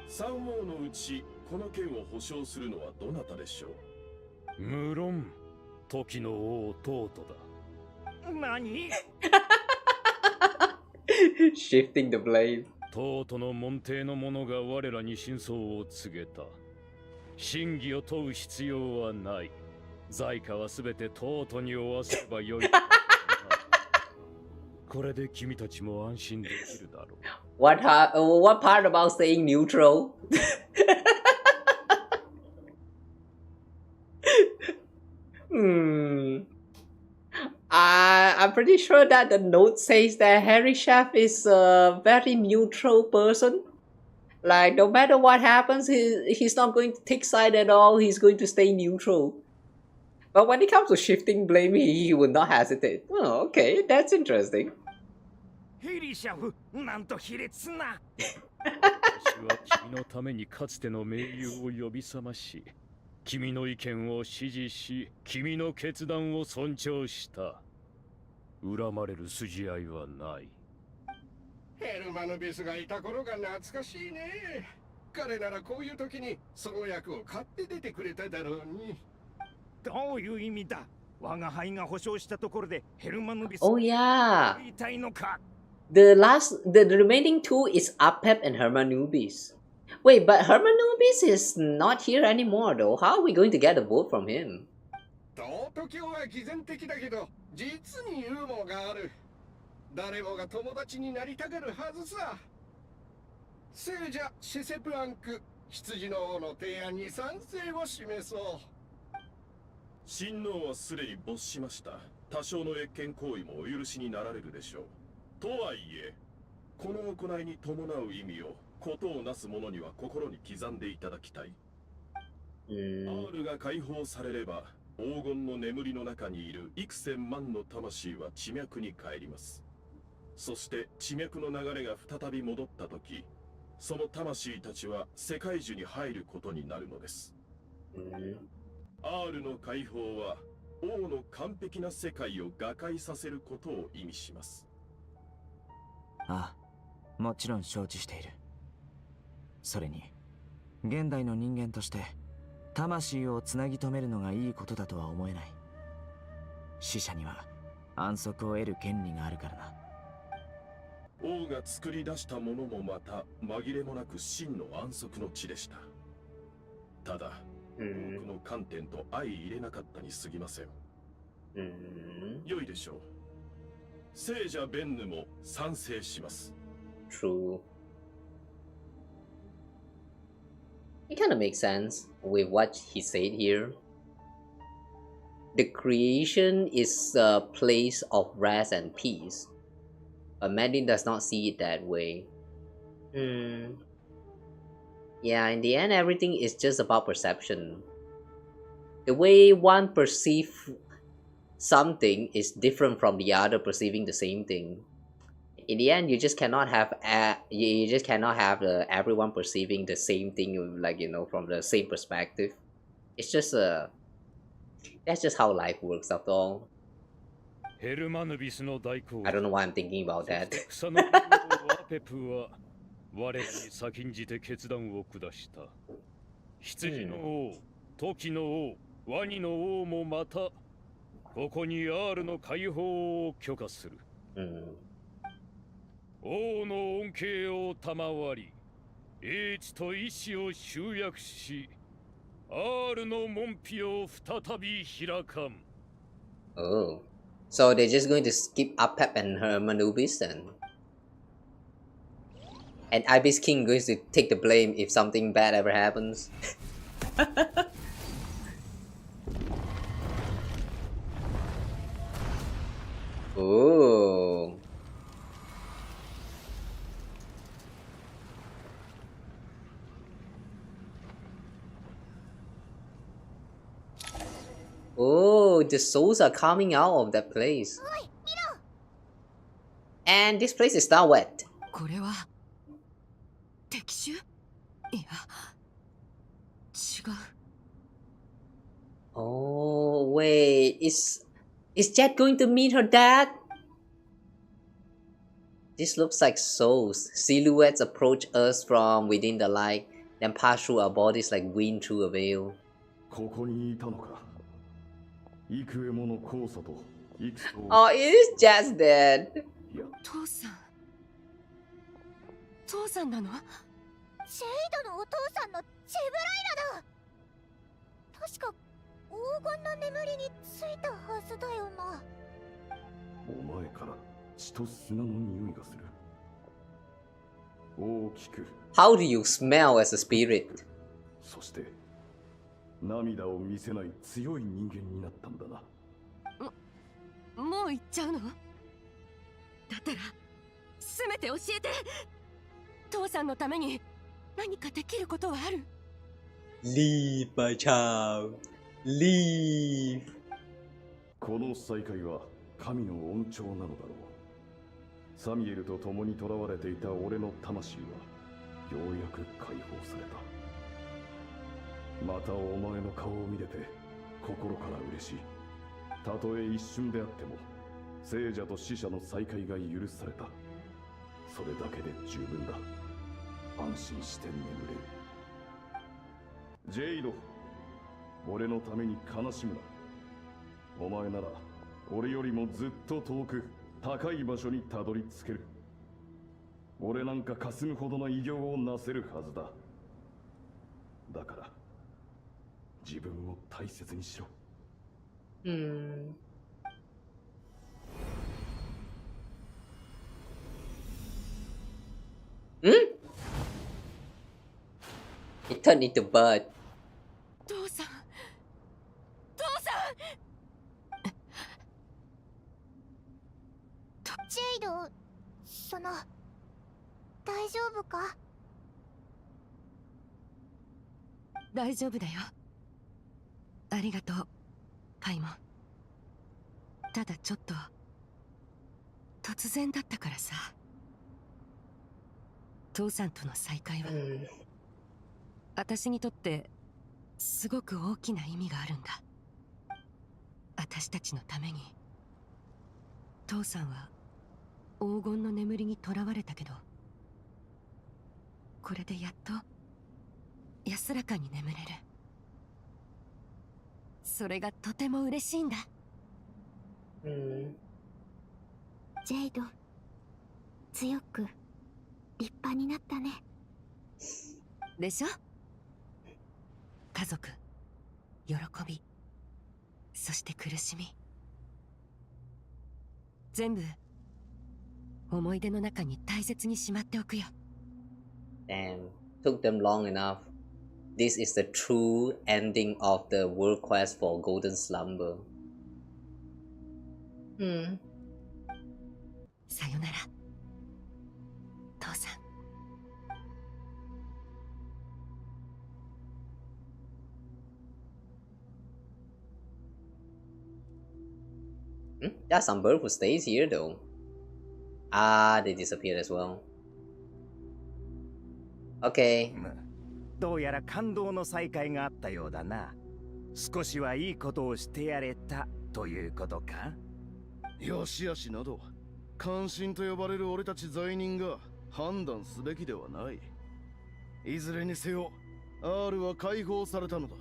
三王のうちこの件を保証するのはどなたでしょう？無論、時の王トートだ。何？Shifting the blame. トートの門弟の者が我らに真相を告げた。真偽を問う必要はない。在価はすべてトートに負わせればよい。これで君たちも安心できるだろう。What part about staying neutral? I'm pretty sure that the note says that Harry Chef is a very neutral person. Like, no matter what happens, he's not going to take side at all. He's going to stay neutral. But when it comes to shifting blame, he would not hesitate. Oh, okay, that's interesting. ヘリシャフ、なんと卑劣な。私は君のためにかつての盟友を呼び覚まし、君の意見を支持し、君の決断を尊重した。恨まれる筋合いはない。ヘルマヌビスがいた頃が懐かしいね。彼ならこういう時にその役を買って出てくれただろうに。どういう意味だ？我が輩が保証したところでヘルマヌビス Oh yeah. 言いたいのかThe remaining 2 is Apep and Hermanubis. Wait, but Hermanubis is not here anymore though. How are we going to get a vote from him? 道徳教は偽善的だけど、実にユーモアがある。誰もが友達になりたがるはずさ。聖者シェセプアンク、羊の王の提案に賛成を示そう。親王はすでに没しました。多少の越権行為もお許しになられるでしょう。とはいえ、この行いに伴う意味をことをなす者には心に刻んでいただきたい。R が解放されれば、黄金の眠りの中にいる幾千万の魂は地脈に帰ります。そして地脈の流れが再び戻ったとき、その魂たちは世界樹に入ることになるのです。R の解放は王の完璧な世界を瓦解させることを意味します。ああ、もちろん承知している。それに、現代の人間として魂をつなぎ止めるのがいいことだとは思えない。死者には安息を得る権利があるからな。王が作り出したものもまた紛れもなく真の安息の地でした。ただ、多くの観点と相入れなかったに過ぎません。良いでしょう。聖者ベンヌも賛成します。True. It kind of makes sense with what he said here. The creation is a place of rest and peace. But Madeline does not see it that way. Yeah, in the end, everything is just about perception. The way one perceives something is different from the other perceiving the same thing. In the end, you just cannot have everyone perceiving the same thing, like, you know, from the same perspective. It's just that's just how life works after all. ヘルマヌビスの大公 I don't know why I'm thinking about that. 草の王アペプは我らに先んじて決断を下した。羊の王、時の王、ワニの王もまたここに R の解放を許可する。王の恩恵を賜り、英知と意志を集約し、R の門扉を再び開かん。Oh. So they're just going to skip Apep and her Manubis then. And Ibis King going to take the blame if something bad ever happens. Oh. Oh, the souls are coming out of that place. And this place is now wet. これは敵襲？いや、違う。Oh, wait. Is Jet going to meet her dad? This looks like souls. Silhouettes approach us from within the light, then pass through our bodies like wind through a veil. ここにいたのか。幾重もの交差と幾層。Oh, it is Jet's dad. 父さん。父さんなの？シェイドのお父さんのジェブライラだ。確か黄金の眠りについたはずだよな。お前から血と砂の匂いがする。大きく。How do you smell as a spirit? そして涙を見せない強い人間になったんだな。もう行っちゃうの？だったらせめて教えて。父さんのために何かできることはある？ Leave, my child. Leave. この再会は神の恩寵なのだろう。サミエルと共に囚われていた俺の魂はようやく解放された。またお前の顔を見れて心から嬉しい。たとえ一瞬であっても聖者と死者の再会が許された。それだけで十分だ。安心して眠れる。ジェイド、俺のために悲しむな。お前なら俺よりもずっと遠く高い場所にたどり着ける。俺なんか霞むほどの偉業をなせるはずだ。だから自分を大切にしろ。It turned into bird. 父さん、父さん。ジェイド、大丈夫か？大丈夫だよ。ありがとう、パイモン。ただちょっと突然だったからさ。父さんとの再会は、私にとってすごく大きな意味があるんだ。私たちのために。父さんは黄金の眠りにとらわれたけど、これでやっと安らかに眠れる。それがとても嬉しいんだ。ジェイド、強く立派になったね。でしょ？家族、喜び、そして苦しみ、全部思い出の中に大切にしまっておくよ。Damn, took them long enough. This is the true ending of the world quest for Golden Slumber. さよなら、父さん。There are some bird who stays here though. Ah, they disappeared as well. Okay. どうやら感動の再会があったようだな。少しはいいことをしてやれたということか？よしあしなど関心と呼ばれる俺たち罪人が判断すべきではない。いずれにせよ R は解放されたのだ。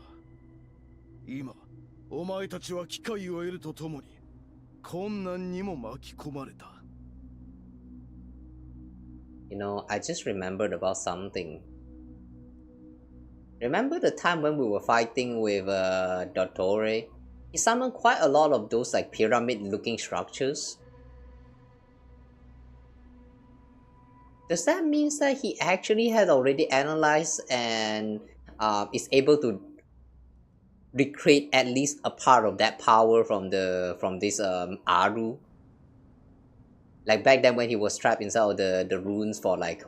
今お前たちは機会を得るとともに困難にも巻き込まれた。 You know, I just remembered about something. Remember the time when we were fighting with Dottore? He summoned quite a lot of those like pyramid-looking structures. Does that mean that he actually has already analyzed and is able to recreate at least a part of that power from this Aru? Like back then when he was trapped inside of the ruins for like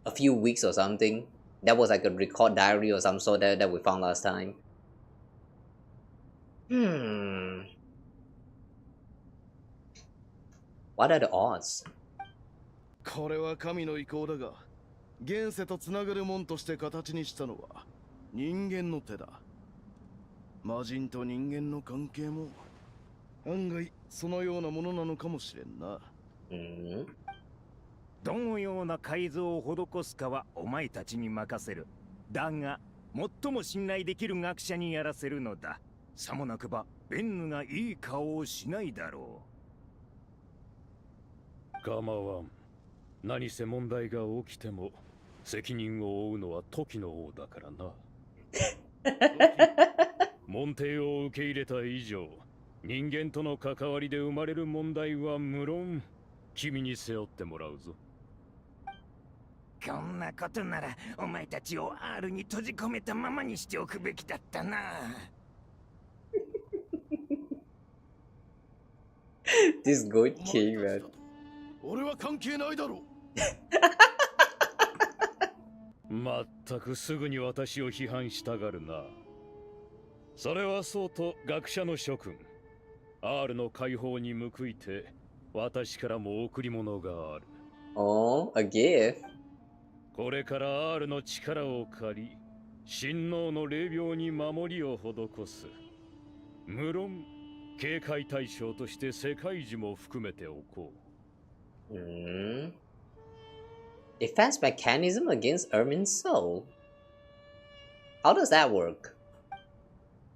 a few weeks or something. That was like a record diary or some sort that we found last time. What are the odds? これは神の意向だが、現世とつながる門として形にしたのは人間の手だ。魔人と人間の関係も案外そのようなものなのかもしれんな。どのような改造を施すかはお前たちに任せる。だが最も信頼できる学者にやらせるのだ。さもなくばベンヌがいい顔をしないだろう。構わん。何せ問題が起きても責任を負うのは時の王だからな。門弟を受け入れた以上、人間との関わりで生まれる問題は無論君に背負ってもらうぞ。こんなことならお前たちを R に閉じ込めたままにしておくべきだったな。This good king, man. 俺は関係ないだろう。まったくすぐに私を批判したがるな。それはそうと学者の諸君、R の解放に報いて私からも贈り物がある。Oh, a gift. これから R の力を借り、親王の霊廟に守りを施す。無論警戒対象として世界樹も含めておこう。Defense mechanism against Ermin's soul. How does that work?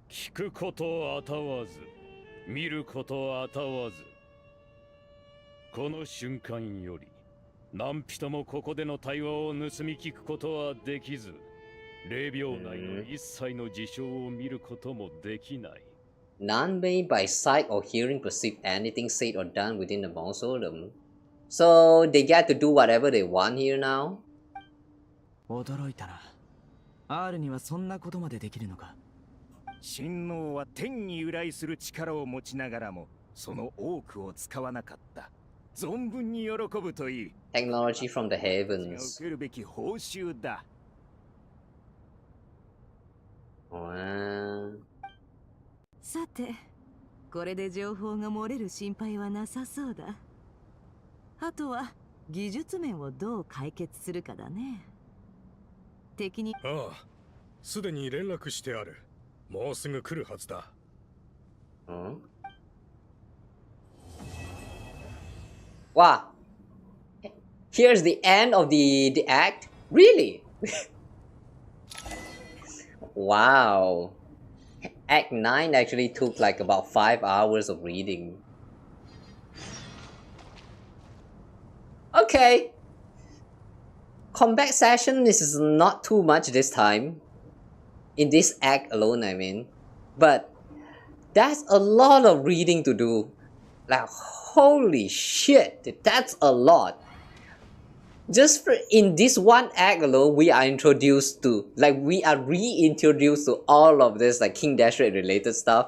聞くことあたわず、見ることあたわず。この瞬間より、何人もここでの対話を盗み聞くことはできず、霊廟内の一切の事象を見ることもできない。None may by sight or hearing perceive anything said or done within the mausoleum. So they get to do whatever they want here now? 驚いたな。R にはそんなことまでできるのか。親王は天に由来する力を持ちながらも、その多くを使わなかった。存分に喜ぶといい。Technology from the heavens. 受けるべき報酬だ。さて、これで情報が漏れる心配はなさそうだ。あとは技術面をどう解決するかだね。敵に。ああ、すでに連絡してある。もうすぐ来るはずだ。Wow. Here's the end of the act? Really? Wow. Act 9 actually took like about 5 hours of reading. Okay. Combat session is not too much this time. In this act alone, I mean. But that's a lot of reading to do. Like, holy shit, that's a lot. Just for in this one act alone, we are introduced to, like, we are reintroduced to all of this, like, King Dashred related stuff.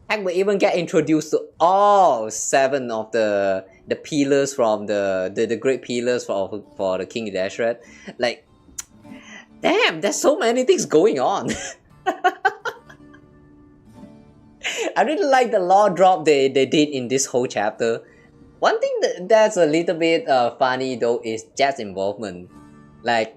Heck, we even get introduced to all 7 of the pillars from the great pillars for the King Dashred. Like, damn, there's so many things going on. I really like the law drop they did in this whole chapter. One thing that's a little bit funny though is Jet's involvement. Like,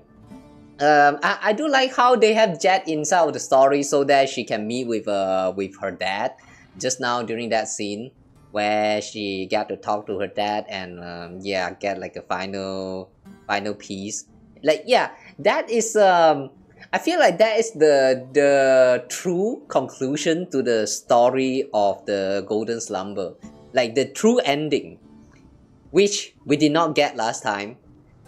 I do like how they have Jet inside of the story so that she can meet with her dad just now during that scene. where she got to talk to her dad and yeah, get like a final piece. Like yeah, that is I feel like that is the true conclusion to the story of the Golden Slumber, like the true ending, which we did not get last time.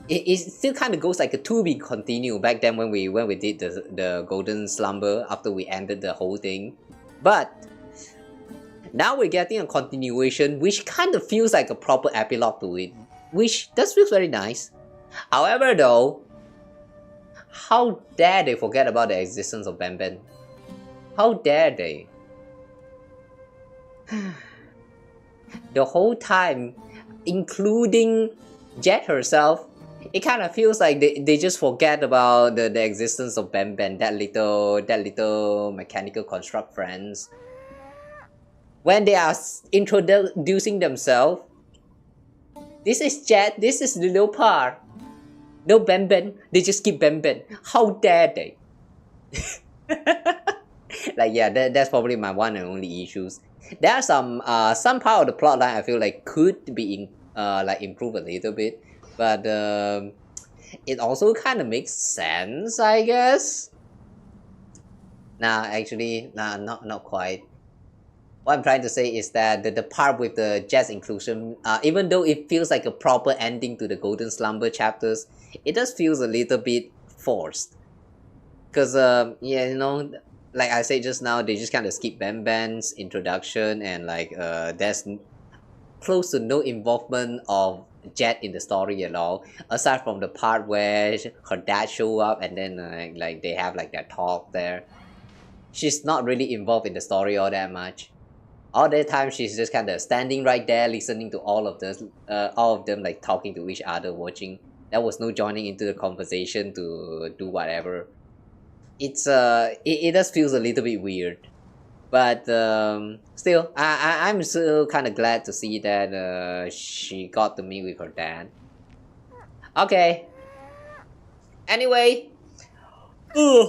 It still kind of goes like a to be continue back then when we did the Golden Slumber after we ended the whole thing, but now we're getting a continuation which kind of feels like a proper epilogue to it, which does feels very nice. However though, how dare they forget about the existence of Ben Ben? How dare they? The whole time, including Jet herself, it kind of feels like they just forget about the existence of Ben Ben, that little mechanical construct friends. When they are introducing themselves, this is Jet, this is the Leopard. No Ben Ben, they just keep Ben Ben. How dare they? Like yeah, that's probably my one and only issues. There are some part of the plotline I feel like could be like improved a little bit, but it also kind of makes sense, I guess. Nah, actually, nah, not quite. What I'm trying to say is that the part with the Jet's inclusion, even though it feels like a proper ending to the Golden Slumber chapters, it does feels a little bit forced. Cause yeah, you know, like I said just now, they just kind of skip Ben Ben's introduction and like there's close to no involvement of Jet in the story at all, aside from the part where her dad show up and then like they have like their talk there. She's not really involved in the story all that much. All the time she's just kind of standing right there listening to all of them like talking to each other, watching. There was no joining into the conversation to do whatever. It's it does feels a little bit weird, but still I'm still kind of glad to see that she got to meet with her dad. Okay, anyway,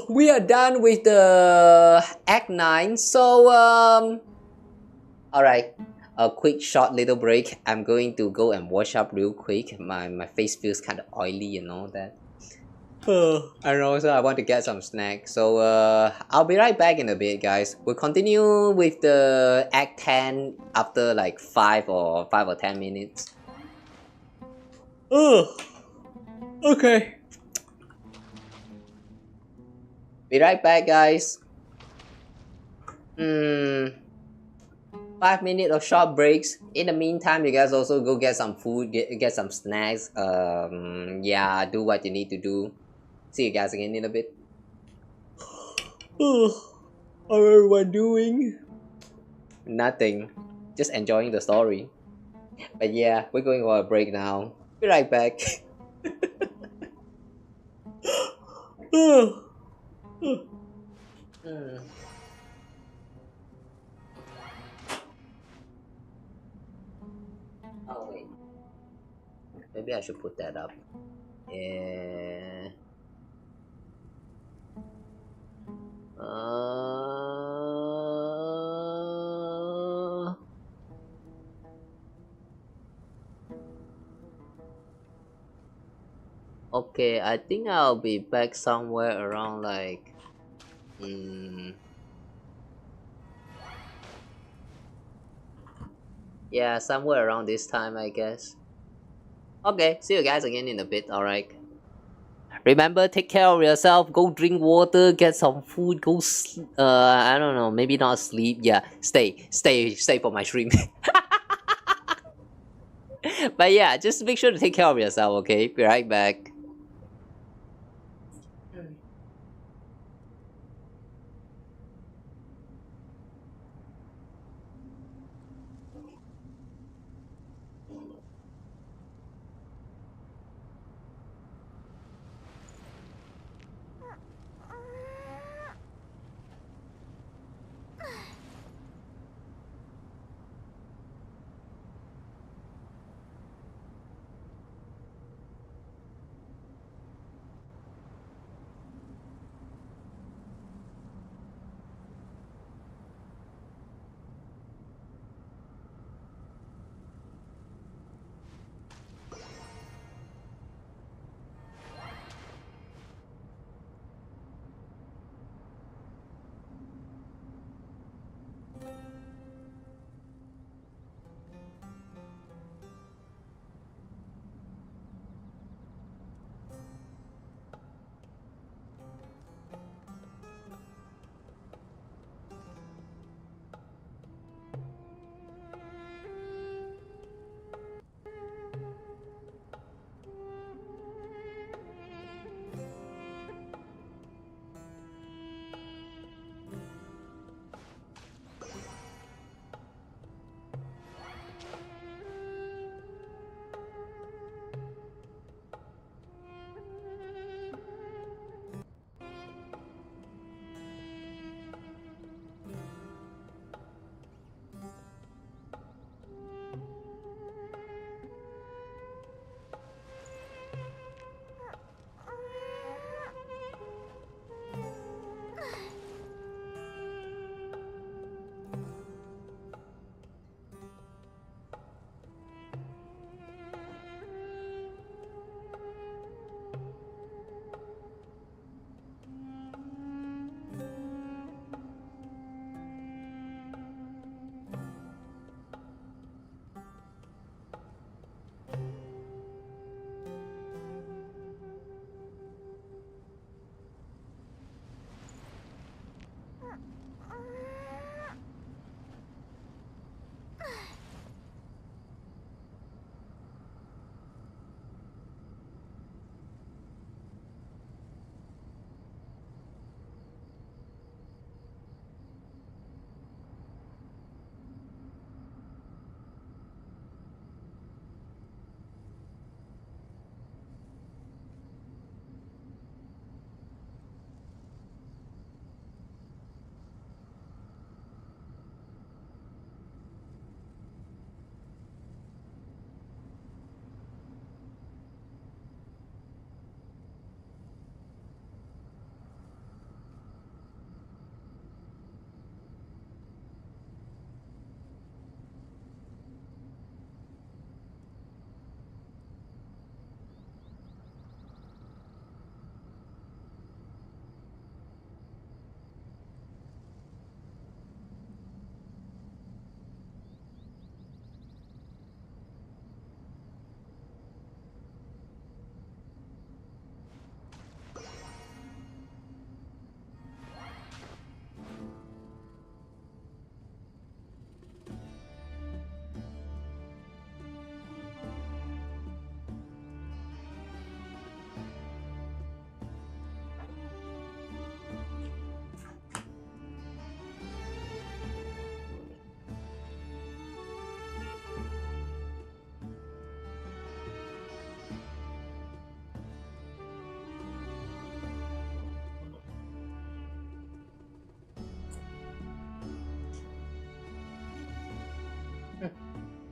we are done with the Act 9, so alright, a quick short little break. I'm going to go and wash up real quick. My face feels kind of oily and all that. I don't know, so I want to get some snacks. So I'll be right back in a bit, guys. We'll continue with the Act 10 after like 5 or 10 minutes. Okay. Be right back, guys. 5 minutes of short breaks. In the meantime, you guys also go get some food, get some snacks. Yeah, do what you need to do. See you guys again in a bit. How everyone doing? Nothing. Just enjoying the story. But yeah, we're going for a break now. Be right back. Oh wait, maybe I should put that up. Yeah. Okay, I think I'll be back somewhere around like yeah, somewhere around this time, I guess. Okay, see you guys again in a bit, alright? Remember, take care of yourself, go drink water, get some food, go I don't know, maybe not sleep, yeah, stay for my stream. But yeah, just make sure to take care of yourself, okay? Be right back.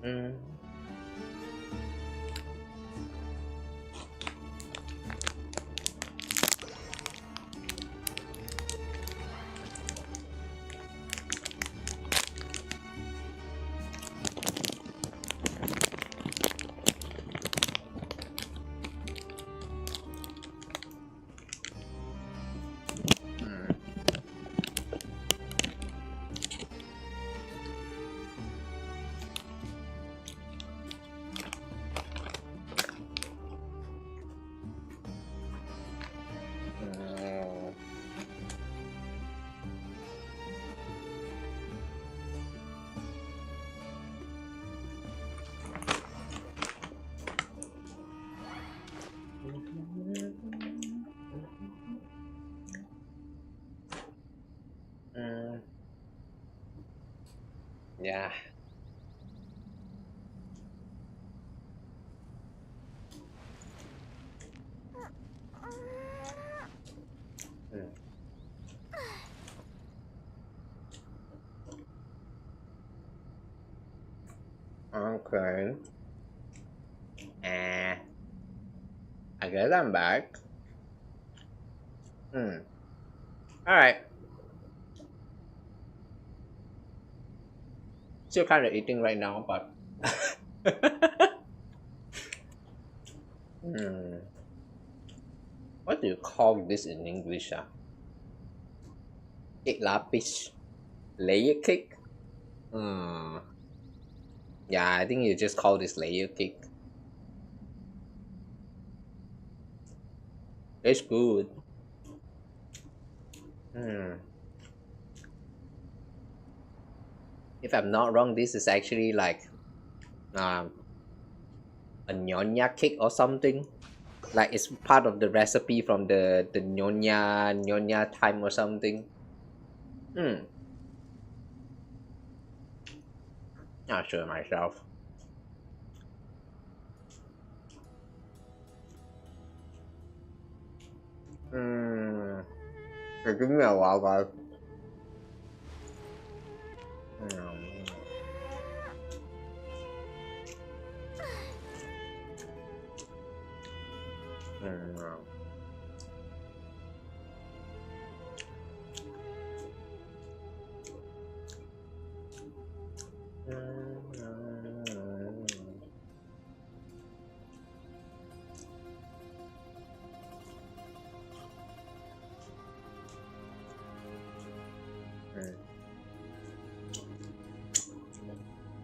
Mm. Yeah. Okay. I guess I'm back. Alright. Still kind of eating right now, but what do you call this in English? Cake lapis, layer cake. Yeah, I think you just call this layer cake. It's good. If I'm not wrong, this is actually like a nyonya cake or something. Like it's part of the recipe from the nyonya time or something. Not sure myself. Give me a while, guys.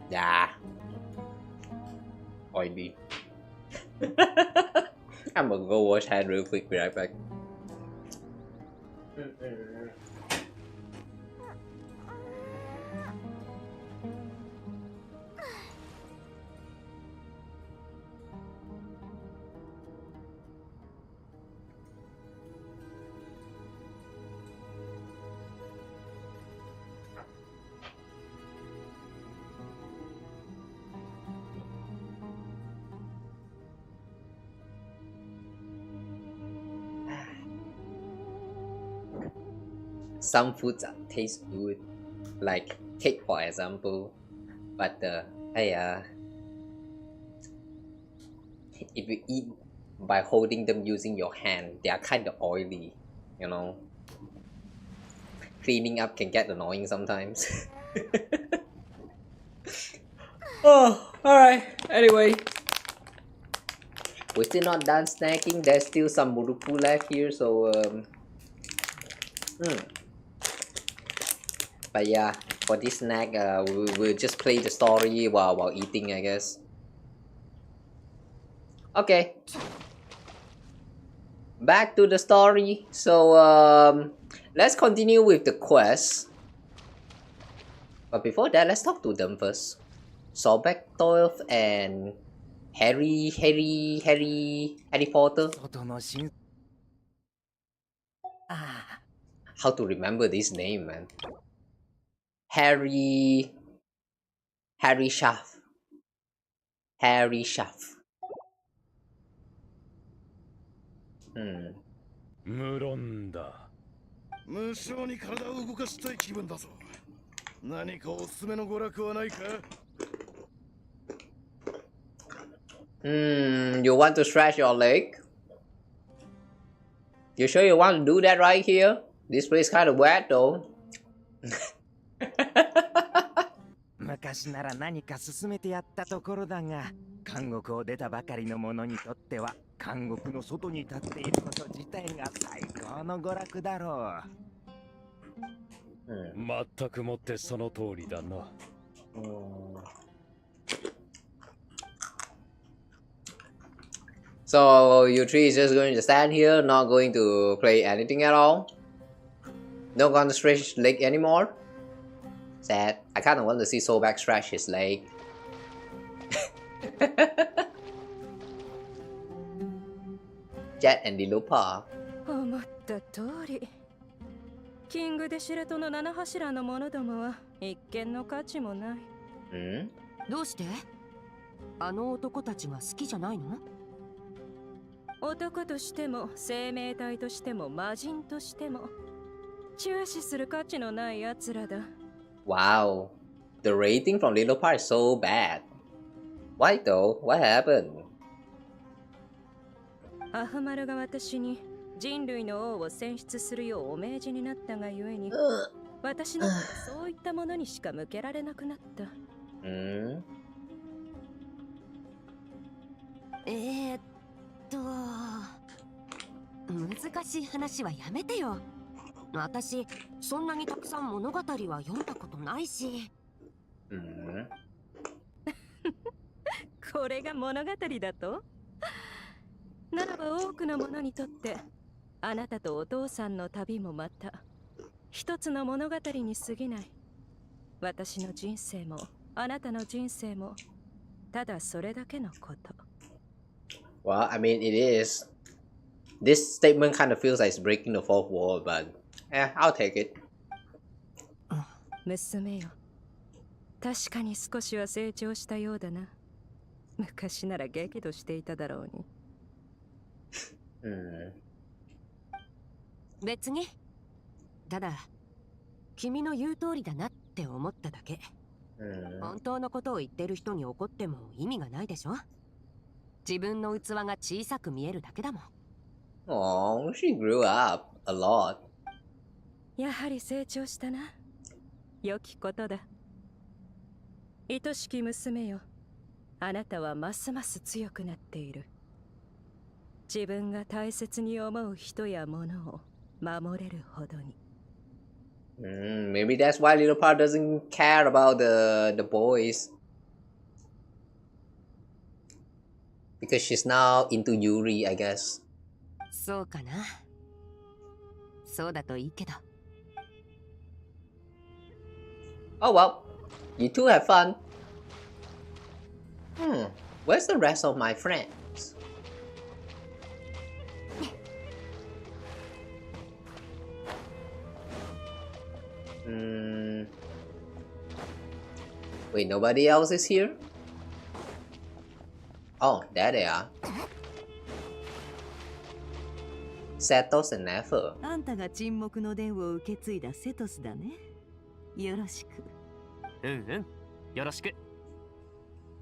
Yeah. Oily. I'm gonna go wash hand real quick, be right back. Some foods taste good, like cake for example, but if you eat by holding them using your hand, they are kind of oily, you know. Cleaning up can get annoying sometimes. Oh, alright. Anyway, we're still not done snacking. There's still some muruku left here, so But yeah, for this snack, we'll just play the story while eating, I guess. Okay. Back to the story. So let's continue with the quest. But before that, let's talk to them first. Sobek 12 and Harry Potter. How to remember this name, man? Harry Schaff. Harry Schaff. 無論だ。無性に体を動かしたい気分だぞ。何かおすすめの娯楽はないか？ You want to stretch your leg? You sure you want to do that right here? This place kind of wet though. 昔なら何か進めてやったところだが、監獄を出たばかりの者にとっては監獄の外に立っていること自体が最高の娯楽だろう。全くもってその通りだな。So you three is just going to stand here, not going to play anything at all? Not gonna stretch leg anymore? Sad. I kinda want to see Sobek stretch his leg. Jet and Dilupa. 思った通り。キングデシレトの七柱の者どもは一見の価値もない。どうして？あの男たちが好きじゃないの？男としても生命体としても魔人としても注視する価値のない奴らだ。Wow, the rating from Little Part is so bad. Why though? What happened? アフマルが私に人類の王を選出するようお命じになったがゆえに、私のそういったものにしか向けられなくなった。難しい話はやめてよ。私、そんなにたくさん物語は読んだことないし。これが物語だと？ならば多くの者にとって、あなたとお父さんの旅もまた一つの物語に過ぎない。私の人生もあなたの人生もただそれだけのこと。Well, I mean, it is. This statement kind of feels like it's breaking the fourth wall, but I'll take it. 娘よ、確かに少しは成長したようだな。昔なら激怒していただろうに。別に。ただ、君の言う通りだなって思っただけ。本当のことを言ってる人に怒っても意味がないでしょ。自分の器が小さく見えるだけだもん。Oh, she grew up a lot. やはり成長したな。良きことだ。愛しき娘よ、あなたはますます強くなっている。自分が大切に思う人や物を守れるほどに。Maybe that's why Little Part doesn't care about the boys. Because she's now into Yuri, I guess. そうかな。そうだといいけど。Oh well, you two have fun. Where's the rest of my friends? Wait, nobody else is here? Oh, there they are. Setos and Nefer. あんたが沈黙の伝を受け継いだセトスだね。よろしく。よろしく。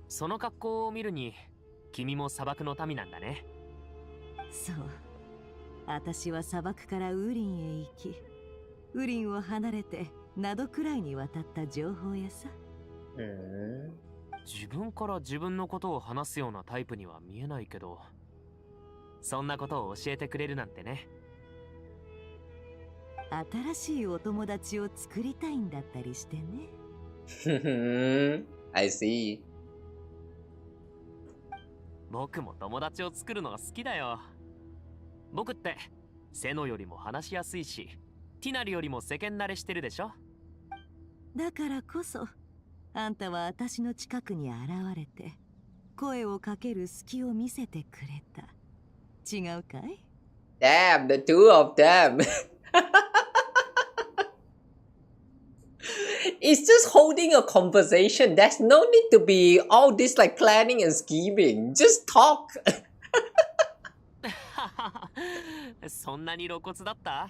その格好を見るに、君も砂漠の民なんだね。そう。私は砂漠からウリンへ行き、ウリンを離れてナドくらいに渡った情報屋さ。自分から自分のことを話すようなタイプには見えないけど、そんなことを教えてくれるなんてね。新しいお友達を作りたいんだったりしてね。I see. 僕も友達を作るのが好きだよ。僕ってセノよりも話しやすいし、ティナリよりも世間慣れしてるでしょ。だからこそあんたは私の近くに現れて声をかける隙を見せてくれた。違うかい？ Damn, the two of them. It's just holding a conversation. There's no need to be all this like planning and scheming. Just talk. そんなに露骨だった？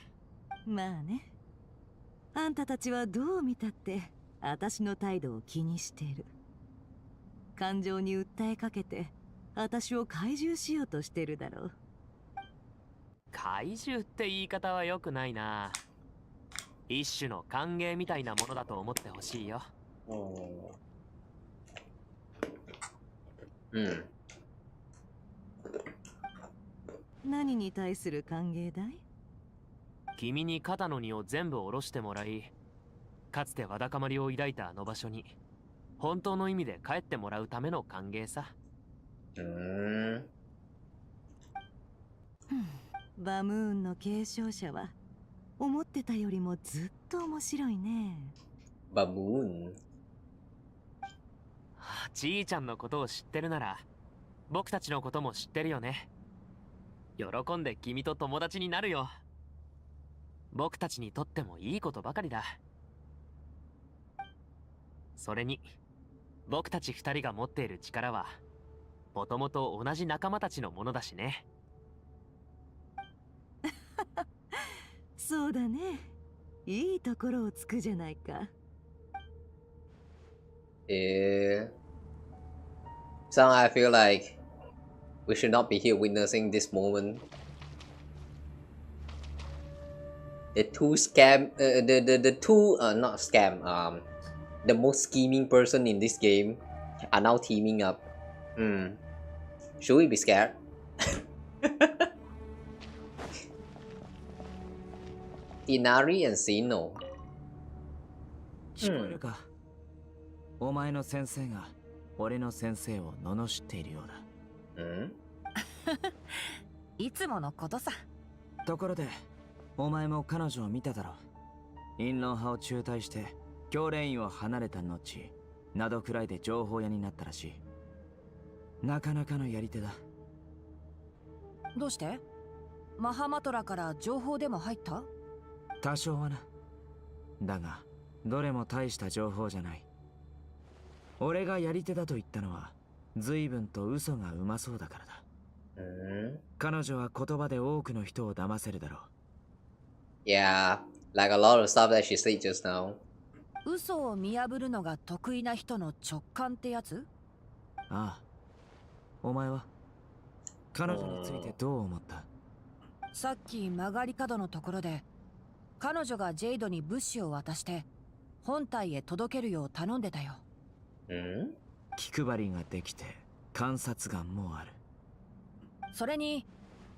まあね。あんたたちはどう見たって私の態度を気にしている。感情に訴えかけて私を怪獣しようとしてるだろう。怪獣って言い方は良くないな。一種の歓迎みたいなものだと思ってほしいよ。何に対する歓迎だい？君に肩の荷を全部下ろしてもらい、かつてわだかまりを抱いたあの場所に本当の意味で帰ってもらうための歓迎さ。バムーンの継承者は思ってたよりもずっと面白いね。バムーン。ちいちゃんのことを知ってるなら僕たちのことも知ってるよね。喜んで君と友達になるよ。僕たちにとってもいいことばかりだ。それに僕たち二人が持っている力はもともと同じ仲間たちのものだしね。そうだね。いいところをつくじゃないか。So I feel like we should not be here witnessing this moment. The two scam, the two not scam, the most scheming person in this game are now teaming up. Should we be scared? Inari and Sino. 聞こえるか？お前の先生が俺の先生を罵っているようだ。いつものことさ。ところで、お前も彼女を見ただろう。陰論派を中退して教練院を離れた後などくらいで情報屋になったらしい。なかなかのやり手だ。どうして？マハマトラから情報でも入った？多少はな。だがどれも大した情報じゃない。俺がやり手だと言ったのは随分と嘘がうまそうだからだ。彼女は言葉で多くの人を騙せるだろう。Yeah, like a lot of stuff that she said just now. 嘘を見破るのが得意な人の直感ってやつ？ああ。お前は彼女についてどう思った？さっき曲がり角のところで彼女がジェイドに物資を渡して本体へ届けるよう頼んでたよ。気配りができて観察眼もある。それに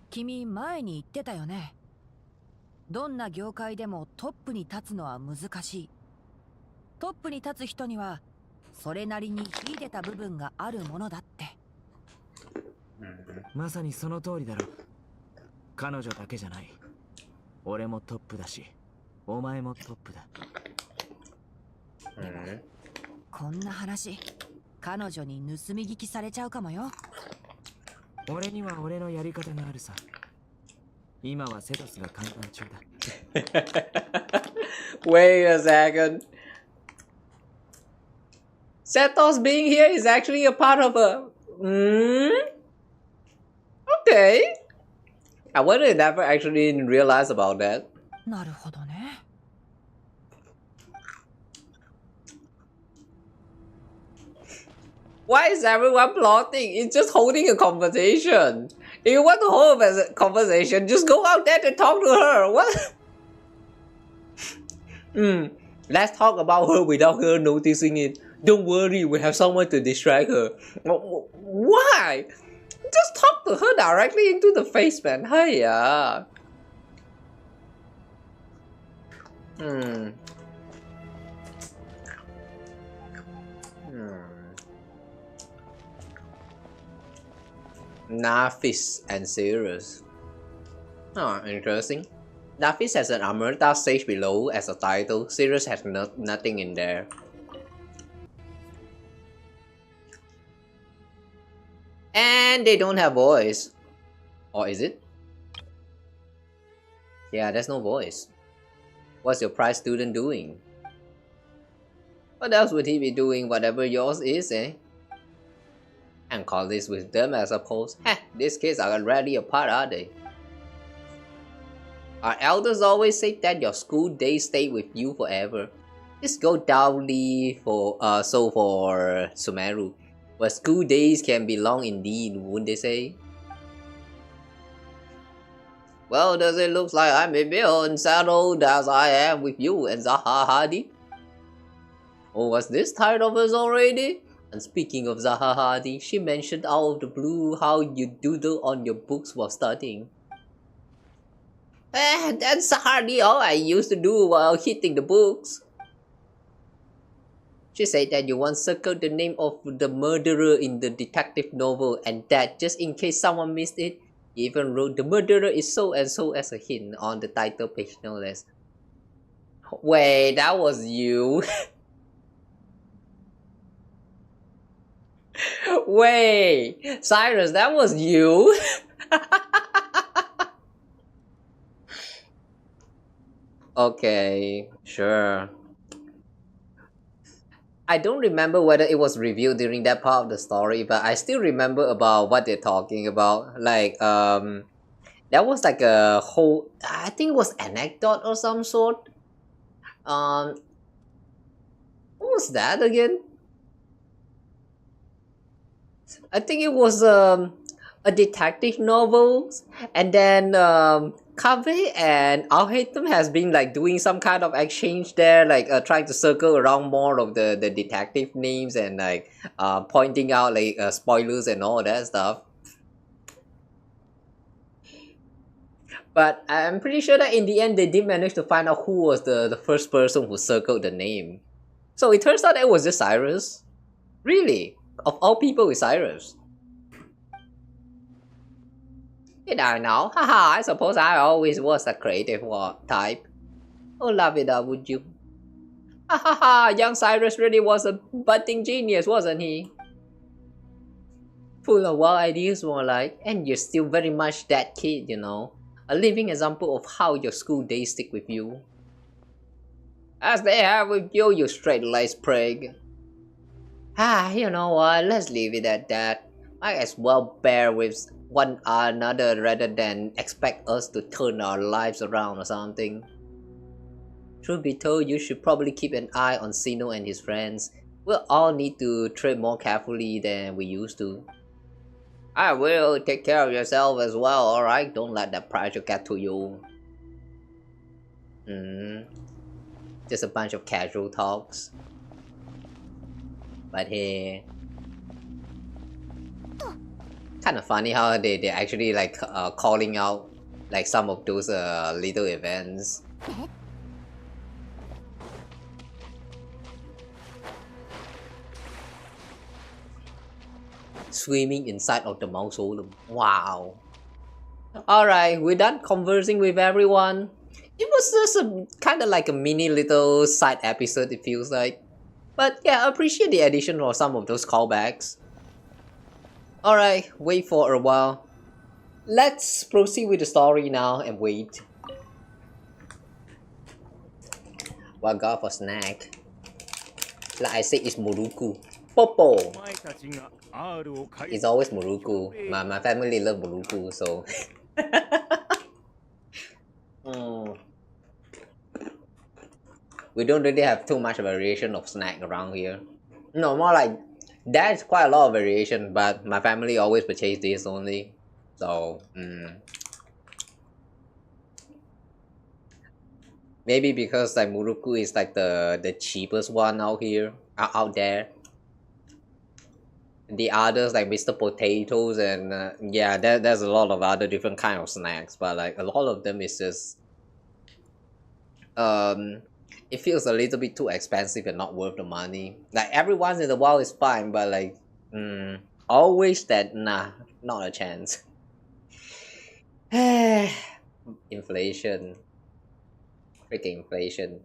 君前に言ってたよね。どんな業界でもトップに立つのは難しい。トップに立つ人にはそれなりに秀でた部分があるものだって。まさにその通りだろ。彼女だけじゃない。俺もトップだし、お前もトップだ。こんな話、彼女に盗み聞きされちゃうかもよ。俺には俺のやり方があるさ。今はセドスが観覧中だ。Wait a second. Setos being here is actually a part of a... Okay. I wonder if I never actually realized about that. なるほどね。Why is everyone plotting? It's just holding a conversation. If you want to hold a conversation, just go out there and talk to her. What? Let's talk about her without her noticing it. Don't worry, we have someone to distract her. Why? Just talk to her directly into the face, man. Hiya. Nafis and Sirius. Oh, interesting. Nafis has an Amerta stage below as a title. Sirius has nothing in there. And they don't have voice. Or is it? Yeah, there's no voice. What's your prize student doing? What else would he be doing? Whatever yours is, eh? And call this with them, I suppose. Heh, these kids are already apart, are they? Our elders always say that your school days stay with you forever. This go downly for for Sumeru. But school days can be long indeed, wouldn't they say? Well, does it look like I'm a bit unsettled as I am with you and Zaha Hadid? Oh, was this tired of us already? And speaking of Zaha Hadid, she mentioned out of the blue how you doodle on your books while studying. That's hardly all I used to do while hitting the books. She said that you once circled the name of the murderer in the detective novel, and that just in case someone missed it, you even wrote the murderer is so and so as a hint on the title page, no less. Wait, that was you? Wait, Cyrus, that was you? Okay, sure. I don't remember whether it was revealed during that part of the story, but I still remember about what they're talking about. Like, that was like a whole, I think it was anecdote or some sort. What was that again? I think it was a detective novel, and then Kave and Alhaitham has been like doing some kind of exchange there, like trying to circle around more of the detective names and like pointing out like spoilers and all that stuff. But I'm pretty sure that in the end they did manage to find out who was the first person who circled the name. So it turns out that it was just Cyrus. Really? Of all people, with Cyrus. You don't know. Haha, I suppose I always was a creative type. Oh, Nahida, would you? Haha, young Cyrus really was a budding genius, wasn't he? Full of wild ideas, more like. And you're still very much that kid, you know. A living example of how your school days stick with you. As they have with you, you straight-laced prig. You know what, let's leave it at that. Might as well bear with one another rather than expect us to turn our lives around or something. Truth be told, you should probably keep an eye on Sino and his friends. We'll all need to tread more carefully than we used to. I will. Take care of yourself as well, alright? Don't let that pressure get to you. Just a bunch of casual talks. But hey, kind of funny how they actually like calling out like some of those little events. Swimming inside of the mausoleum. Wow. Alright, we're done conversing with everyone. It was just a kind of like a mini little side episode, it feels like. But yeah, I appreciate the addition of some of those callbacks. Alright, wait for a while. Let's proceed with the story now and wait. What got for snack? Like I said, it's Muruku. Popo! It's always Muruku. My family love Muruku, so... We don't really have too much variation of snack around here. No, more like there's quite a lot of variation, but my family always purchase this only. So, maybe because like Muruku is like the cheapest one out here, out there. The others like Mr. Potatoes and yeah, there's a lot of other different kind of snacks, but like a lot of them is just it feels a little bit too expensive and not worth the money. Like every once in a while is fine, but like always that nah, not a chance. Inflation. Freaking inflation.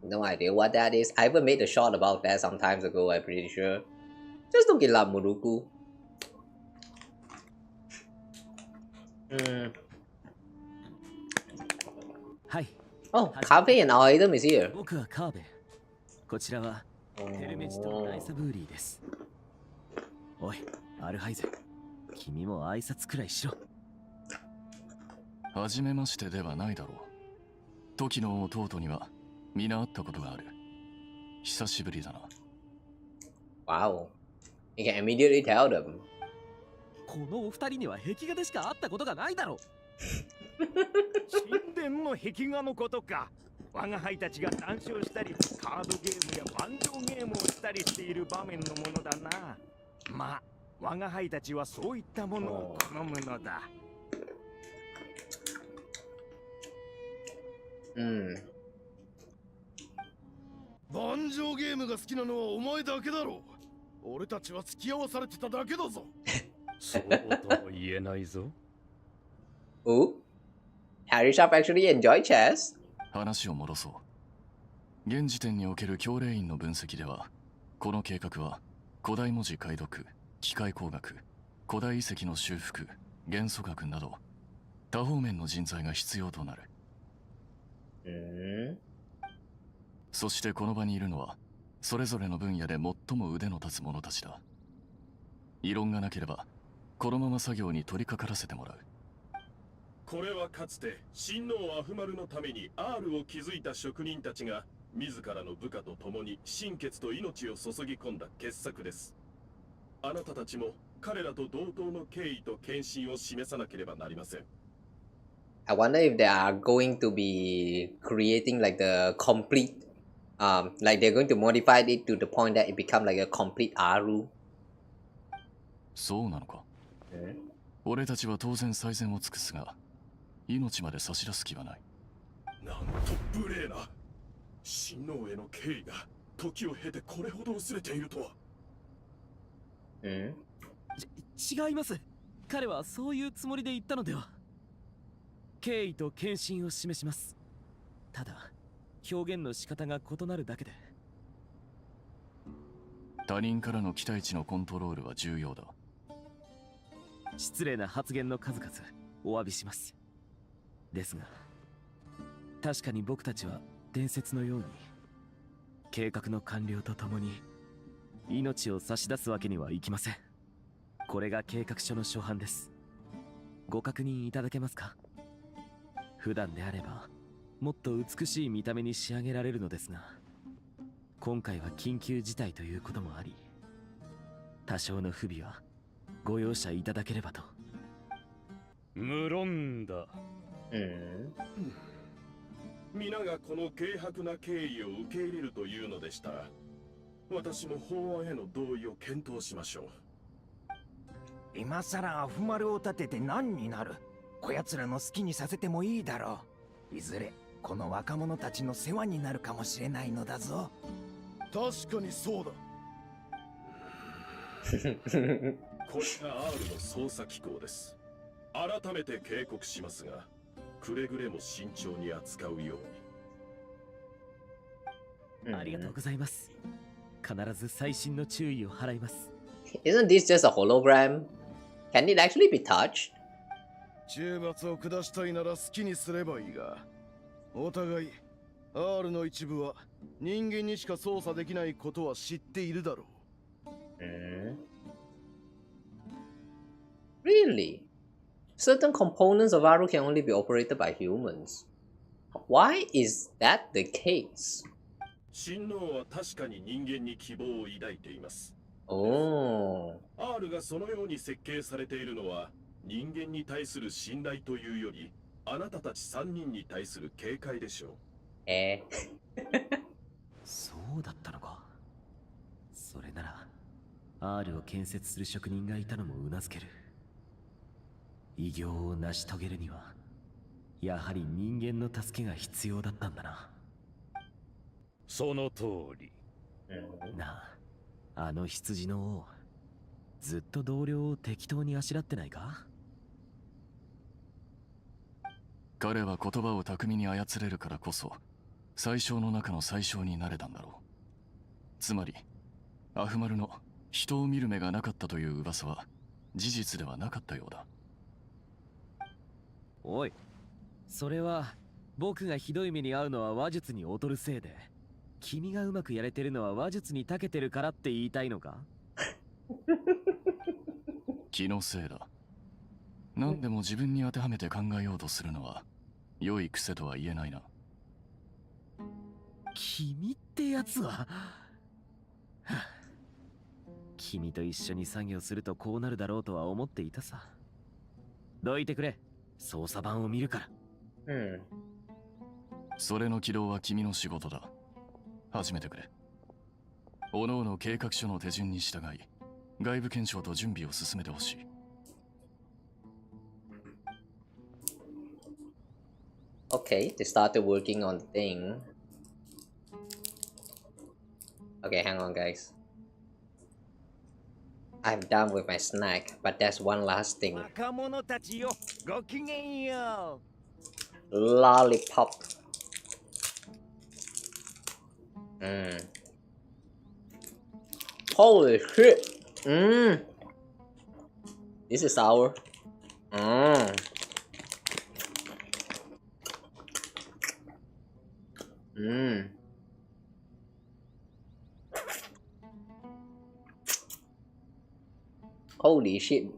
No idea what that is. I even made a shot about that some times ago, I'm pretty sure. Just don't get la Muruku. Hi. Oh, Kabe and Alhaitham is here. 僕はカーベ。こちらはテルメジとナイサブーリーです。おい、アルハイゼ。君も挨拶くらいしろ。はじめましてではないだろう。時の弟には皆会ったことがある。久しぶりだな。Wow. You can immediately tell them. このお二人には壁画でしか会ったことがないだろう。神殿の壁画のことか。我が輩たちが談笑したりカードゲームや盤上ゲームをしたりしている場面のものだな。まあ我が輩たちはそういったものを好むのだ。盤上ゲームが好きなのはお前だけだろう。俺たちは付き合わされてただけだぞ。そうとも言えないぞ。Ooh, Harry Sharp actually enjoy chess. 話を戻そう。現時点における教令員の分析では、この計画は古代文字解読、機械工学、古代遺跡の修復、元素学など多方面の人材が必要となる。そしてこの場にいるのはそれぞれの分野で最も腕の立つ者たちだ。異論がなければこのまま作業に取り掛からせてもらう。これはかつて親王アフマルのために R を築いた職人たちが自らの部下と共に心血と命を注ぎ込んだ傑作です。あなたたちも彼らと同等の敬意と献身を示さなければなりません。I wonder if they are going to be creating like the complete, like they're going to modify it to the point that it become like a complete R. そうなのか。俺たちは当然最善を尽くすが、命まで差し出す気はない。なんと無礼な。親王への敬意が時を経てこれほど薄れているとは。違います。彼はそういうつもりで言ったのでは。敬意と献身を示します。ただ表現の仕方が異なるだけで。他人からの期待値のコントロールは重要だ。失礼な発言の数々お詫びします。ですが確かに僕たちは伝説のように計画の完了とともに命を差し出すわけにはいきません。これが計画書の初版です。ご確認いただけますか。普段であればもっと美しい見た目に仕上げられるのですが、今回は緊急事態ということもあり、多少の不備はご容赦いただければと。無論だ。皆がこの軽薄な敬意を受け入れるというのでしたら、私も法案への同意を検討しましょう。今さらアフマルを立てて何になる。こやつらの好きにさせてもいいだろう。いずれこの若者たちの世話になるかもしれないのだぞ。確かにそうだ。これが R の捜査機構です。改めて警告しますが、くれぐれも慎重に扱うように。ありがとうございます。必ず細心の注意を払います。Isn't this just a hologram? Can it actually be touched? 中罰を下したいなら好きにすればいいが、お互い R の一部は人間にしか操作できないことは知っているだろう。Really? Certain components of Aru can only be operated by humans. Why is that the case? 親王は確かに人間に希望を抱いています。R がそのように設計されているのは、人間に対する信頼というより、あなたたち3人に対する警戒でしょう。そうだったのか。それなら R を建設する職人がいたのもうなずける。偉業を成し遂げるにはやはり人間の助けが必要だったんだな。その通り。なあ、あの羊の王、ずっと同僚を適当にあしらってないか。彼は言葉を巧みに操れるからこそ最小の中の最小になれたんだろう。つまりアフマルの人を見る目がなかったという噂は事実ではなかったようだ。おい、それは僕がひどい目に遭うのは話術に劣るせいで、君がうまくやれてるのは話術に長けてるからって言いたいのか。気のせいだ。何でも自分に当てはめて考えようとするのは良い癖とは言えないな。君ってやつは君と一緒に作業するとこうなるだろうとは思っていたさ。どいてくれ。操作盤を見るから。それの起動は君の仕事だ。始めてくれ。おのおの計画書の手順に従い、外部検証と準備を進めてほしい。Okay, they started working on the thing. Okay, hang on, guys. I'm done with my snack, but there's one last thing. Lollipop. Holy shit. This is sour. Holy shit.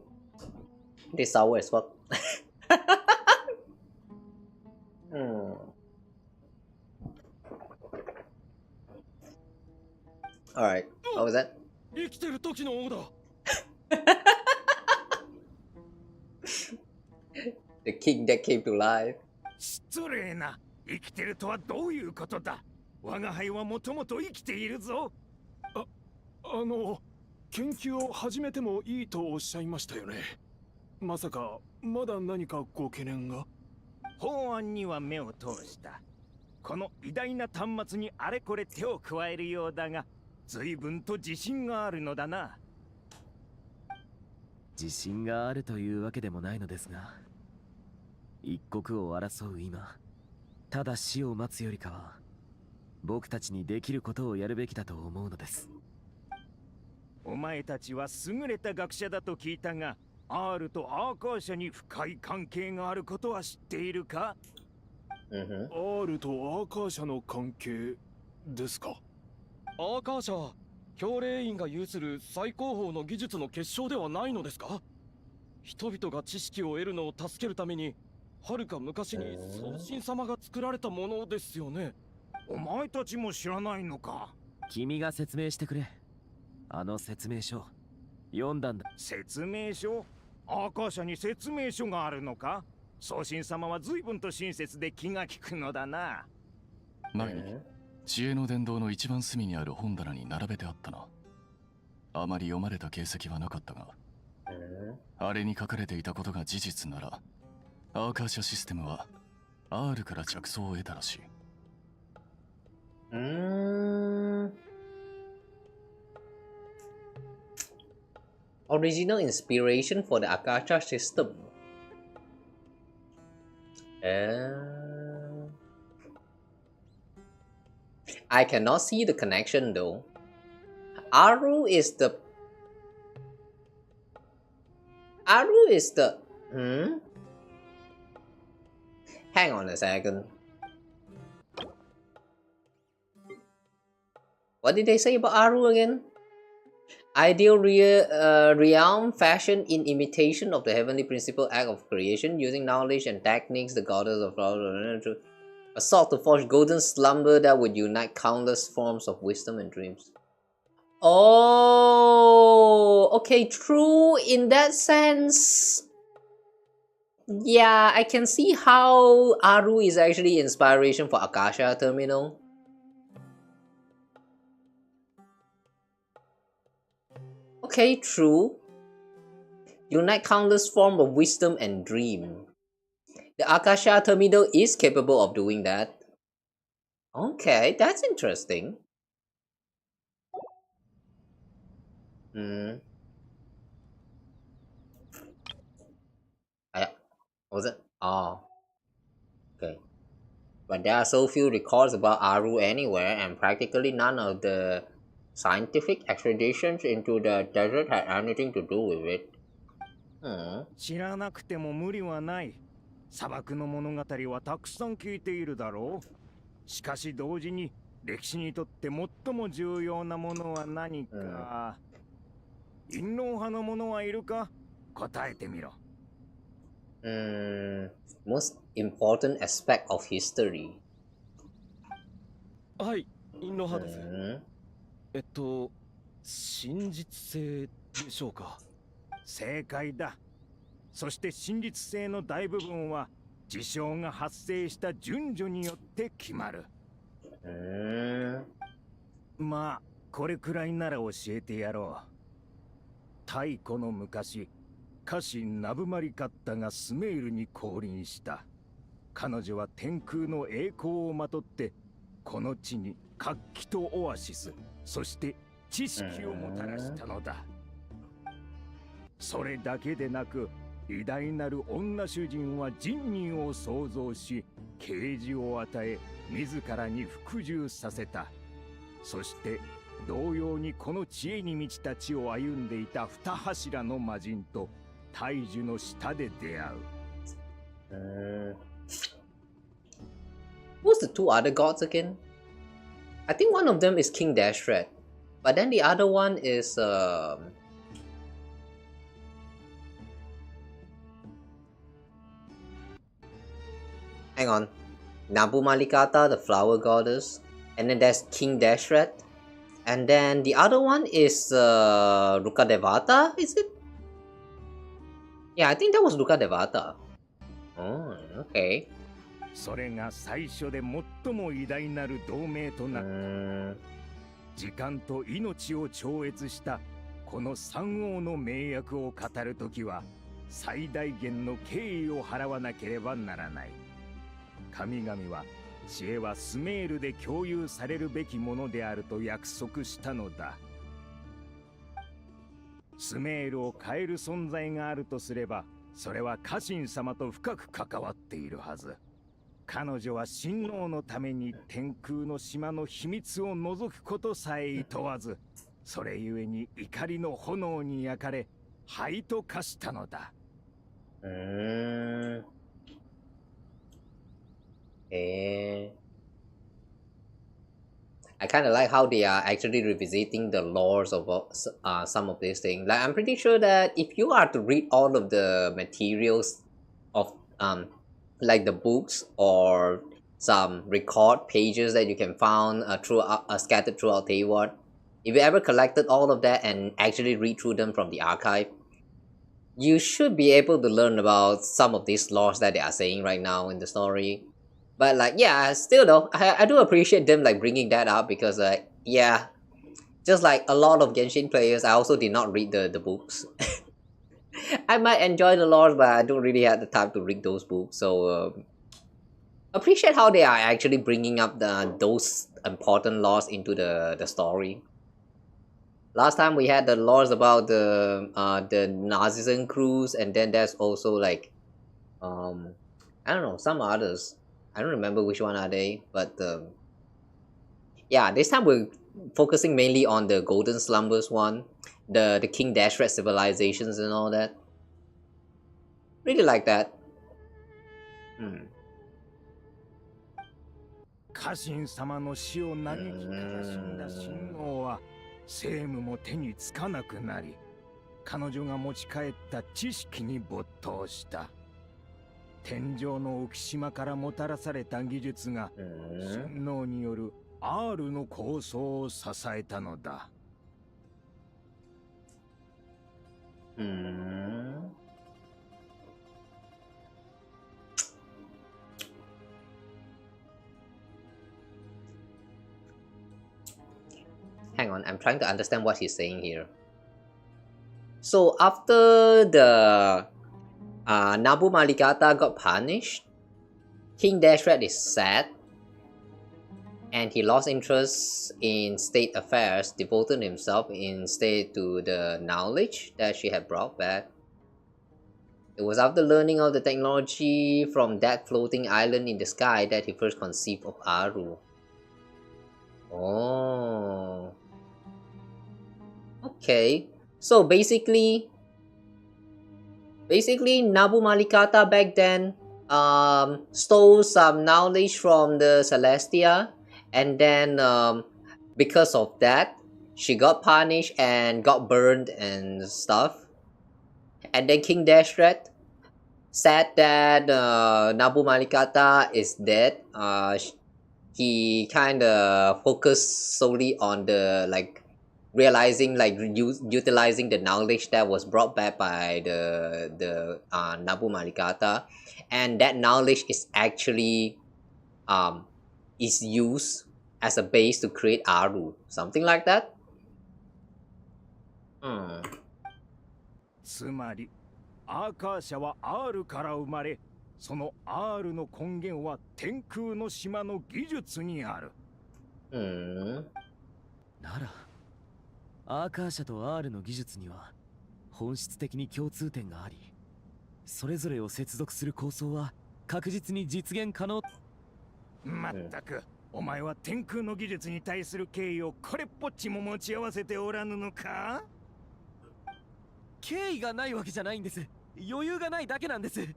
This sour as fuck. Alright, what was that? The king that came to life. 失礼な。生きてるとはどういうことだ。我が輩はもともと生きているぞ。研究を始めてもいいとおっしゃいましたよね。まさかまだ何かご懸念が？法案には目を通した。この偉大な端末にあれこれ手を加えるようだが、随分と自信があるのだな。自信があるというわけでもないのですが、一国を争う今、ただ死を待つよりかは、僕たちにできることをやるべきだと思うのです。お前たちは優れた学者だと聞いたが、R とアーカー社に深い関係があることは知っているか？ R とアーカー社の関係ですか？アーカー社は教令員が有する最高峰の技術の結晶ではないのですか？人々が知識を得るのを助けるために、はるか昔に送信様が作られたものですよね。お前たちも知らないのか？君が説明してくれ。あの説明書読んだんだ。説明書？アーカー社に説明書があるのか？送信様は随分と親切で気が利くのだな。何？知恵の殿堂の一番隅にある本棚に並べてあったな。あまり読まれた形跡はなかったが、あれに書かれていたことが事実なら、アーカー社システムは R から着想を得たらしい。Original inspiration for the Akasha system. I cannot see the connection though. Aru is the... Hang on a second. What did they say about Aru again? Ideal realm fashioned in imitation of the heavenly principle act of creation, using knowledge and techniques the goddess of a sort to forge golden slumber that would unite countless forms of wisdom and dreams. Oh, okay, true in that sense. Yeah, I can see how Aru is actually inspiration for Akasha Terminal. Okay, true. Unite countless forms of wisdom and dream. The Akasha Terminal is capable of doing that. Okay, that's interesting. What was it? Oh. Okay. But there are so few records about Aru anywhere, and practically none of the scientific expeditions into the desert had anything to do with it. 知らなくても無理はない。砂漠の物語はたくさん聞いているだろう。しかし同時に歴史にとって最も重要なものは何か。陰謀派の者はいるか？答えてみろ。Most important aspect of history. はい、陰謀派です。真実性でしょうか。正解だ。そして真実性の大部分は事象が発生した順序によって決まる。まあこれくらいなら教えてやろう。太古の昔、家臣ナブマリカッタがスメールに降臨した。彼女は天空の栄光をまとってこの地に活気とオアシス、そして知識をもたらしたのだ。それだけでなく、偉大なる女主人は人人を創造し、啓示を与え、自らに服従させた。そして同様にこの知恵に満ちた地を歩んでいた二柱の魔人と大樹の下で出会う。What's the two other gods again? I think one of them is King Dashred, but then the other one is hang on, Nabu Malikata, the flower goddess, and then there's King Dashred, and then the other one is Ruka Devata, is it? Yeah, I think that was Ruka Devata. Oh, okay. それが最初で最も偉大なる同盟となった。時間と命を超越したこの三王の名役を語るときは最大限の敬意を払わなければならない。神々は知恵はスメールで共有されるべきものであると約束したのだ。スメールを変える存在があるとすれば、それは家臣様と深く関わっているはず。彼女は親王のために天空の島の秘密を覗くことさえ厭わず、それゆえに怒りの炎に焼かれ灰と化したのだ。I kind of like how they are actually revisiting the lores of some of these things. Like, I'm pretty sure that if you are to read all of the materials of like the books or some record pages that you can find scattered throughout Teyvat, if you ever collected all of that and actually read through them from the archive, you should be able to learn about some of these lores that they are saying right now in the story. But like, yeah, still though, I do appreciate them like bringing that up because yeah, just like a lot of Genshin players, I also did not read the books. I might enjoy the lore, but I don't really have the time to read those books. So appreciate how they are actually bringing up those important lores into the story. Last time we had the lores about the Nazian crews, and then there's also like I don't know, some others. I don't remember which one are they, but yeah, this time we're focusing mainly on the Golden Slumbers one, the King Dashred civilizations and all that. Really like that. 家臣様の死を嘆き悲しんだ親王は政務も手につかなくなり、彼女が持ち帰った知識に没頭した。天上の浮島からもたらされた技術が親王による R の構想を支えたのだ。Hang on, I'm trying to understand what he's saying here. So after the Nabu Malikata got punished, King Dashred is sad, and he lost interest in state affairs, devoted himself instead to the knowledge that she had brought back. It was after learning of the technology from that floating island in the sky that he first conceived of Aru. Oh. Okay. So basically Nabu Malikata back then stole some knowledge from the Celestia, and then because of that she got punished and got burned and stuff. And then King Dashred said that Nabu Malikata is dead. He kind of focused solely on the like realizing like utilizing the knowledge that was brought back by the Nabu Marigata, and that knowledge is actually is used as a base to create Aru, something like that. つまりアーカーシャは R から生まれ、その R の根源は天空の島の技術にある。ならアーカーシャと R の技術には本質的に共通点があり、それぞれを接続する構想は確実に実現可能。まったく、お前は天空の技術に対する敬意をこれっぽっちも持ち合わせておらぬのか？敬意がないわけじゃないんです。余裕がないだけなんです。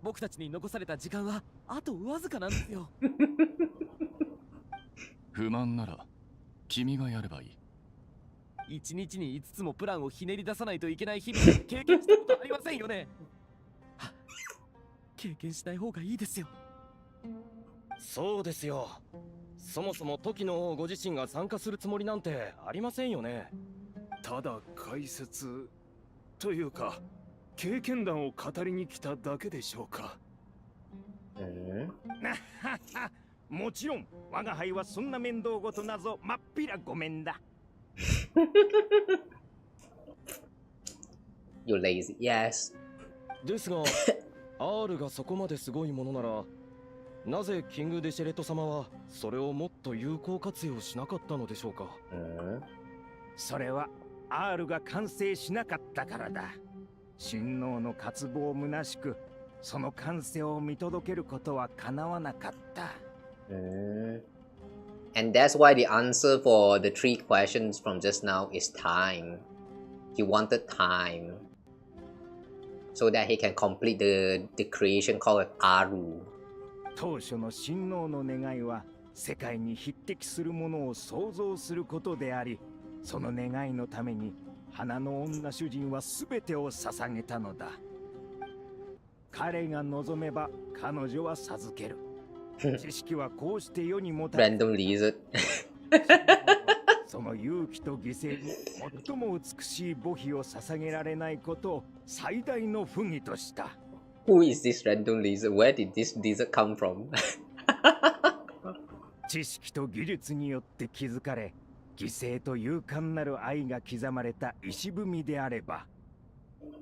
僕たちに残された時間はあとわずかなんですよ。不満なら君がやればいい。一日に5つもプランをひねり出さないといけない日々経験したことありませんよね。経験しない方がいいですよ。そうですよ。そもそも時の王ご自身が参加するつもりなんてありませんよね。ただ解説というか経験談を語りに来ただけでしょうか。もちろん我が輩はそんな面倒ごとなぞまっぴらごめんだ。You lazy, yes. ですが、R がそこまですごいものなら、なぜキング・デシェレット様はそれをもっと有効活用しなかったのでしょうか。それは R が完成しなかったからだ。親王の渇望虚しく、その完成を見届けることは叶わなかった。And that's why the answer for the 3 questions from just now is time. He wanted time so that he can complete the creation called Aru. 当初の親王の願いは世界に匹敵するものを創造することであり、その願いのために花の女主人は全てを捧げたのだ。彼が望めば彼女は授ける。知識はこうして世にもたら Random lizard. その勇気と犠牲に最も美しい母妃を捧げられないことを最大の不義とした。Who is this random lizard? Where did this lizard come from? 知識と技術によって築かれ、犠牲と勇敢なる愛が刻まれた石踏みであれば、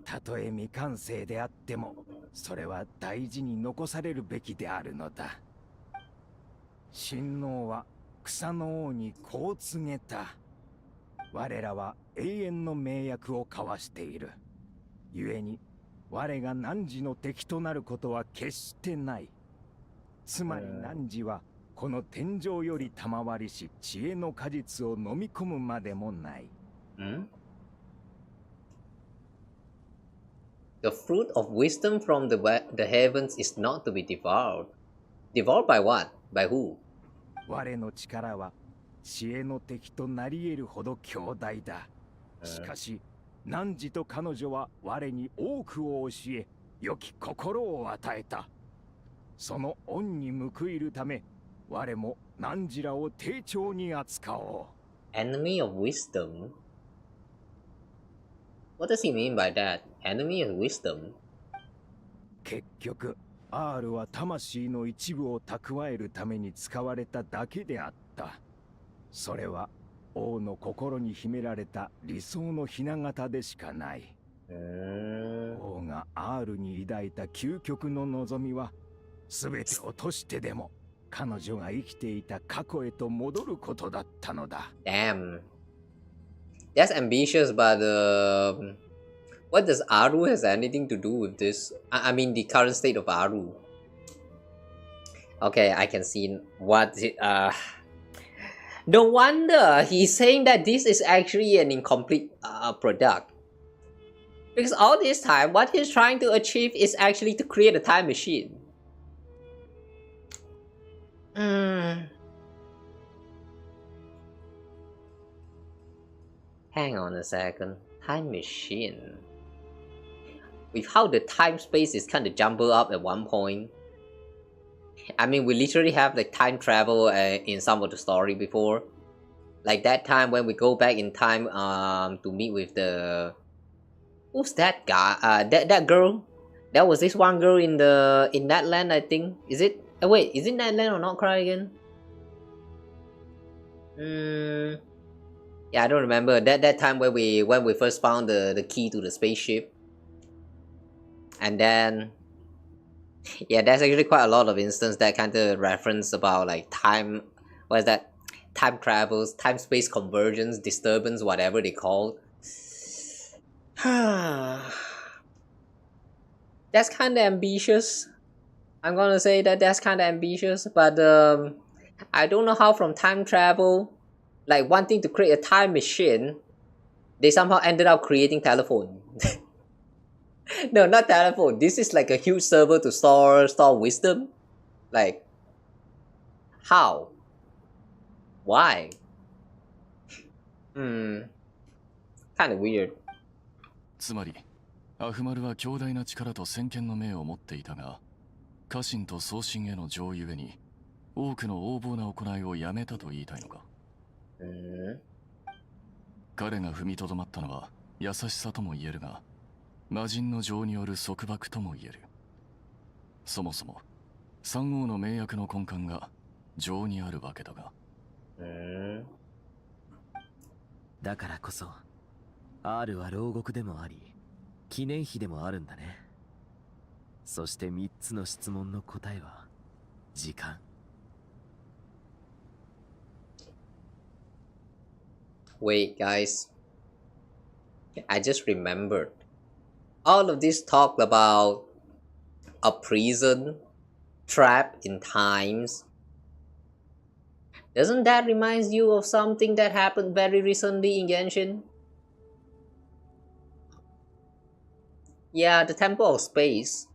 たとえ未完成であっても、それは大事に残されるべきであるのだ。親王は草の王にこう告げた。我らは永遠の盟約を交わしている。故に我が汝の敵となることは決してない。つまり汝はこの天上より賜りし知恵の果実を飲み込むまでもない。The fruit of wisdom from the heavens is not to be devoured. Devoured by what? By who? 我の力は知恵の敵となり得るほど強大だ。しかし、汝と彼女は我に多くを教え、良き心を与えた。その恩に報いるため、我も汝らを丁重に扱おう。Enemy of wisdom? What does he mean by that? Enemy of wisdom? 結局、R は魂の一部を蓄えるために使われただけであった。それは王の心に秘められた理想の雛形でしかない。王が R に抱いた究極の望みは、全て落としてでも彼女が生きていた過去へと戻ることだったのだ。Damn. That's ambitious, but what does Aru has anything to do with this? I mean, the current state of Aru. Okay, I can see what. No wonder he's saying that this is actually an incomplete product. Because all this time, what he's trying to achieve is actually to create a time machine. Hang on a second. Time machine. With how the time space is kind of jumbled up at one point. I mean, we literally have like time travel in some of the story before. Like that time when we go back in time to meet with the who's that guy? That girl. That was this one girl in that land, I think. Is it? Oh, wait, is it that land or not? Cry again. Yeah, I don't remember that time when we first found the key to the spaceship, and then yeah, there's actually quite a lot of instances that kind of reference about like time. What is that? Time travels, time space convergence, disturbance, whatever they call. That's kind of ambitious. I'm gonna say that's kind of ambitious, but I don't know how from time travel, like wanting to create a time machine, they somehow ended up creating telephone. No, not telephone. This is like a huge server to store wisdom. Like, how? Why? Kind of weird. つまりアフマルは強大な力と先見の明を持っていたが、家臣と送信への情ゆえに多くの横暴な行いをやめたと言いたいのか。彼が踏みとどまったのは優しさとも言えるが、魔人の情による束縛とも言える。そもそも三王の名役の根幹が情にあるわけだが。だからこそ R は牢獄でもあり記念碑でもあるんだね。そして3つの質問の答えは時間。Wait, guys. I just remembered. All of this talk about a prison, trapped in times. Doesn't that remind you of something that happened very recently in Genshin? Yeah, the Temple of Space.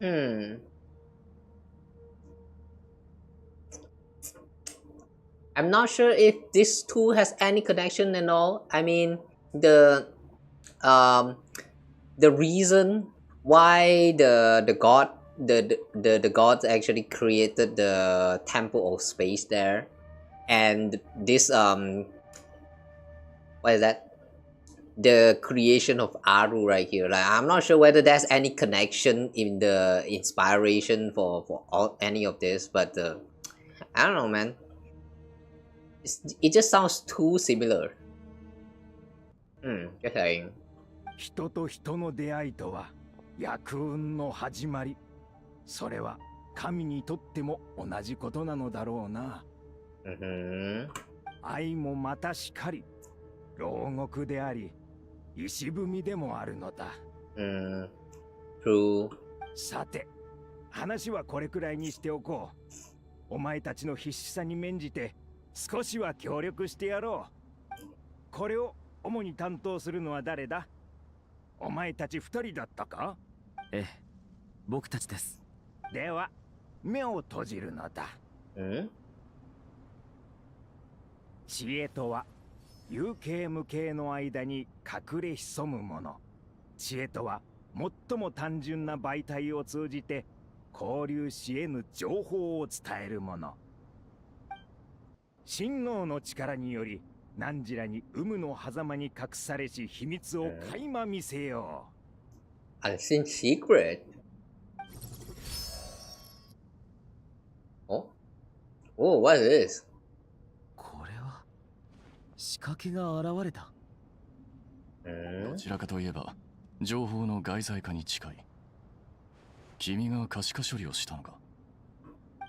I'm not sure if this too has any connection and all. I mean, the reason why the gods actually created the Temple of Space there, and this what is that? The creation of Aru right here. Like, I'm not sure whether there's any connection in the inspiration for any of this, but I don't know, man. It just sounds too similar. Just saying. 人と人の出会いとは厄運の始まり。それは神にとっても同じことなのだろうな。愛もまたしかり、牢獄であり、石踏みでもあるのだ。True. さて、話はこれくらいにしておこう。お前たちの必死さに免じて少しは協力してやろう。これを主に担当するのは誰だ？お前たち2人だったか？ええ、僕たちです。では、目を閉じるのだ。知恵とは、有形無形の間に隠れ潜むもの。知恵とは、最も単純な媒体を通じて、交流し得ぬ情報を伝えるもの。親王の力により、汝らに有無の狭間に隠されし秘密を垣間見せよう。Unseen secret? Oh, what is this? これは仕掛けが現れた。どちらかといえば情報の外在化に近い。君が可視化処理をしたのか？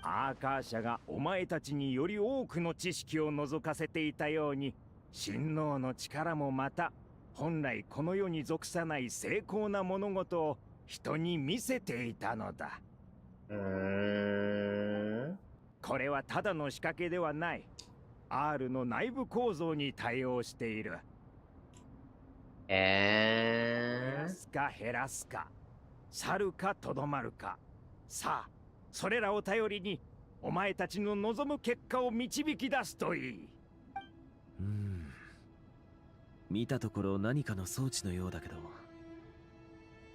アーカー社がお前たちにより多くの知識を覗かせていたように、親王の力もまた本来この世に属さない精巧な物事を人に見せていたのだ。これはただの仕掛けではない。R の内部構造に対応している。減らすか減らすか、去るかとどまるか。さあ、それらを頼りにお前たちの望む結果を導き出すといい。見たところ何かの装置のようだけど、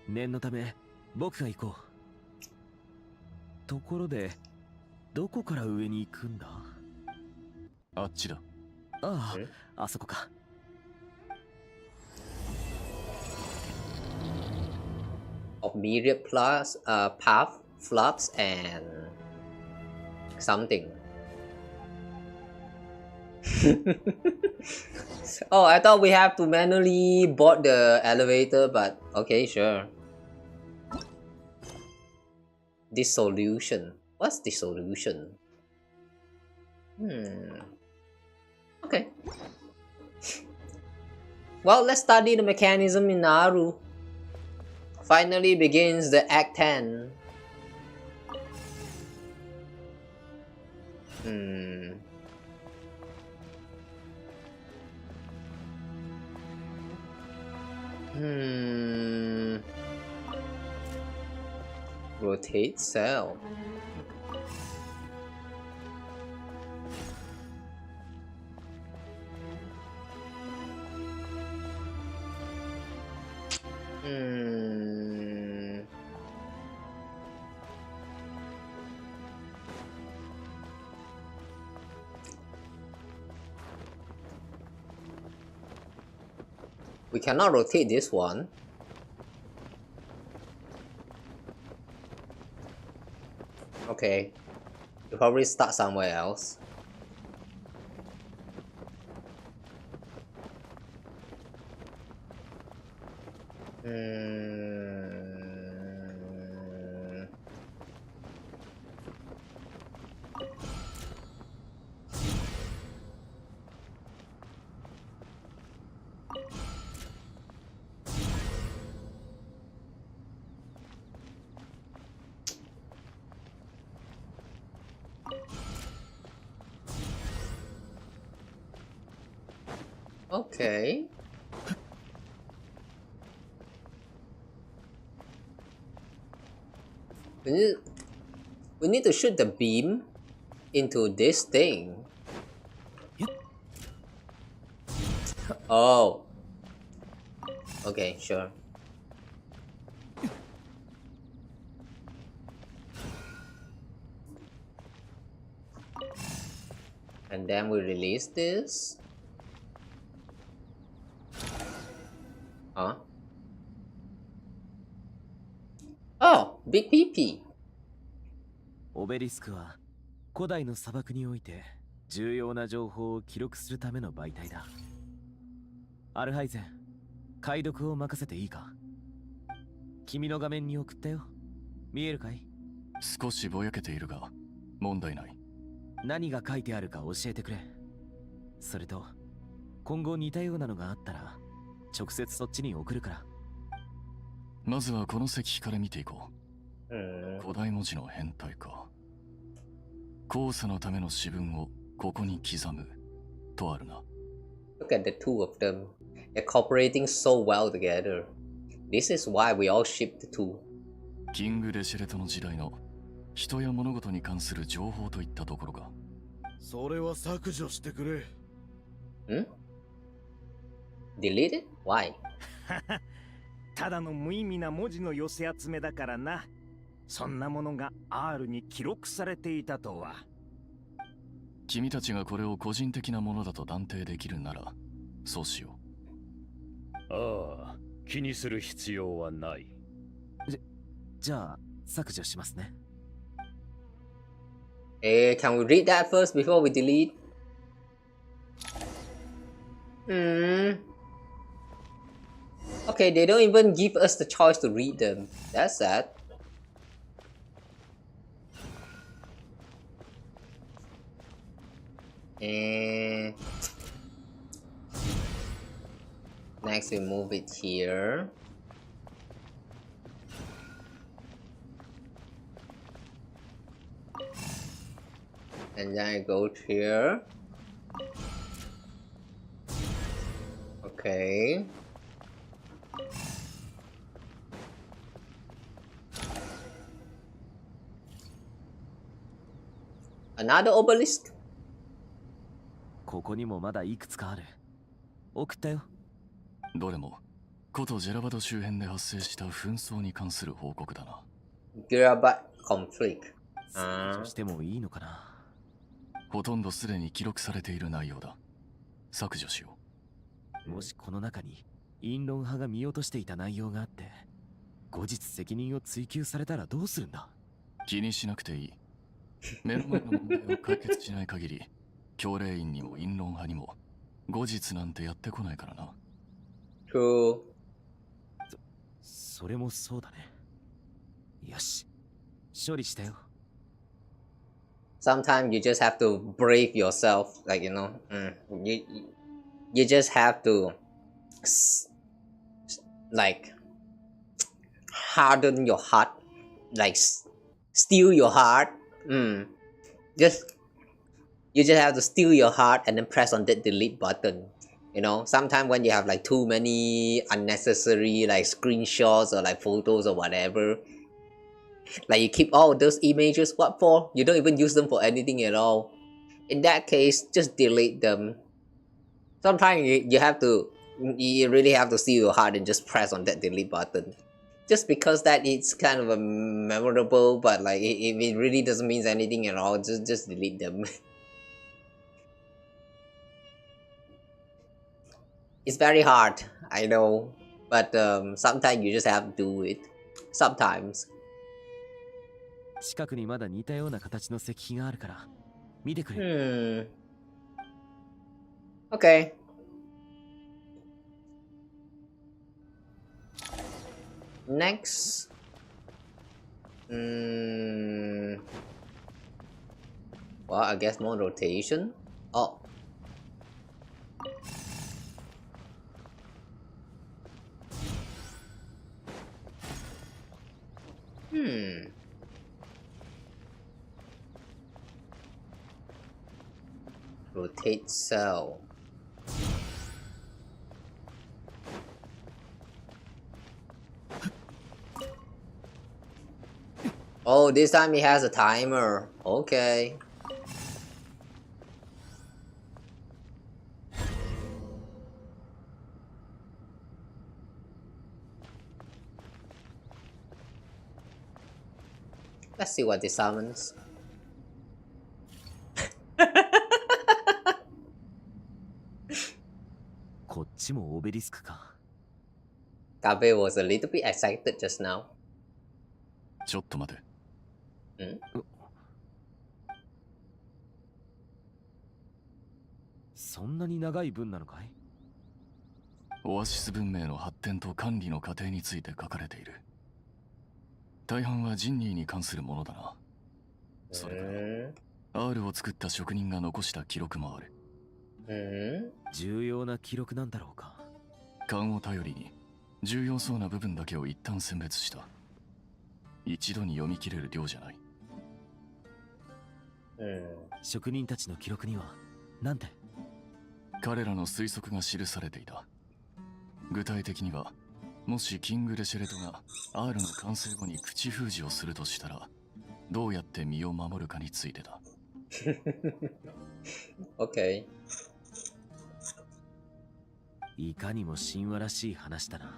念のため僕が行こう。ところでどこから上に行くんだ？あっちだ。ああ、あそこか。Of Myriad plus path, Flux, and something. Oh, I thought we have to manually board the elevator, but okay, sure. Dissolution. What's dissolution? Okay. Well, let's study the mechanism in Naru. Finally begins the Act 10. Rotate cell. We cannot rotate this one. Okay, we'll probably start somewhere else. Okay. We need to shoot the beam into this thing. Oh. Okay, sure. And then we release this. Huh? Oh, big PP. オベリスクは古代の砂漠において重要な情報を記録するための媒体だ。アルハイゼン、解読を任せていいか？君の画面に送ったよ。見えるかい？少しぼやけているが問題ない。何が書いてあるか教えてくれ。それと今後似たようなのがあったら直接そっちに送るから。まずはこの石碑から見ていこう。古代文字の変態か。交差のための詩文をここに刻むとあるな。Look at the two of them. They're cooperating so well together. This is why we all ship the two. キング・デシェレトの時代の人や物事に関する情報といったところか。それは削除してくれ。Delete it? Why? ただの無意味な文字の寄せ集めだからな。そんなものが R に記録されていたとは。君たちがこれを個人的なものだと断定できるならそうしよう。ああ、気にする必要はない。じゃあ削除しますね。Can we read that first before we delete? Okay, they don't even give us the choice to read them. That's sad. Next we move it here. And then I go here. Okay. Another obelisk? ここにもまだいくつかある。送ったよ。どれも古都ジェラバド周辺で発生した紛争に関する報告だな。Gerabad conflict. 削除してもいいのかな。ほとんどすでに記録されている内容だ。削除しよう。もしこの中に陰論派が見落としていた内容があって後日責任を追及されたらどうするんだ。気にしなくていい。目の前の問題を解決しない限り教令員にも陰論派にも後日なんてやってこないからな。それもそうだね。よし、処理したよ。Sometimes you just have to brave yourself, like you just have to like harden your heart, like steal your heart. Just you just have to steal your heart and then press on that delete button. You know, sometimes when you have like too many unnecessary like screenshots or like photos or whatever, like you keep all those images, what for? You don't even use them for anything at all. In that case, just delete them. Sometimes you really have to steal your heart and just press on that delete button. Just because that it's kind of a memorable, but like it really doesn't mean anything at all. Just delete them. It's very hard, I know, but sometimes you just have to do it. Sometimes. 近くにまだ似たような形の石碑があるから見てくれ。Okay. Next. Well, I guess more rotation. Oh. Rotate cell. Oh, this time he has a timer. Okay. Let's see what this summons. Gabe was a little bit excited just now. ちょっと待て。そんなに長い文なのかい？オアシス文明の発展と管理の過程について書かれている。大半はジンニーに関するものだな。それから R を作った職人が残した記録もある。重要な記録なんだろうか。勘を頼りに重要そうな部分だけを一旦選別した。一度に読み切れる量じゃない。職人たちの記録にはなんて？彼らの推測が記されていた。具体的には、もしキング・デシェレトが R の完成後に口封じをするとしたら、どうやって身を守るかについてだ。Okay. いかにも神話らしい話だな。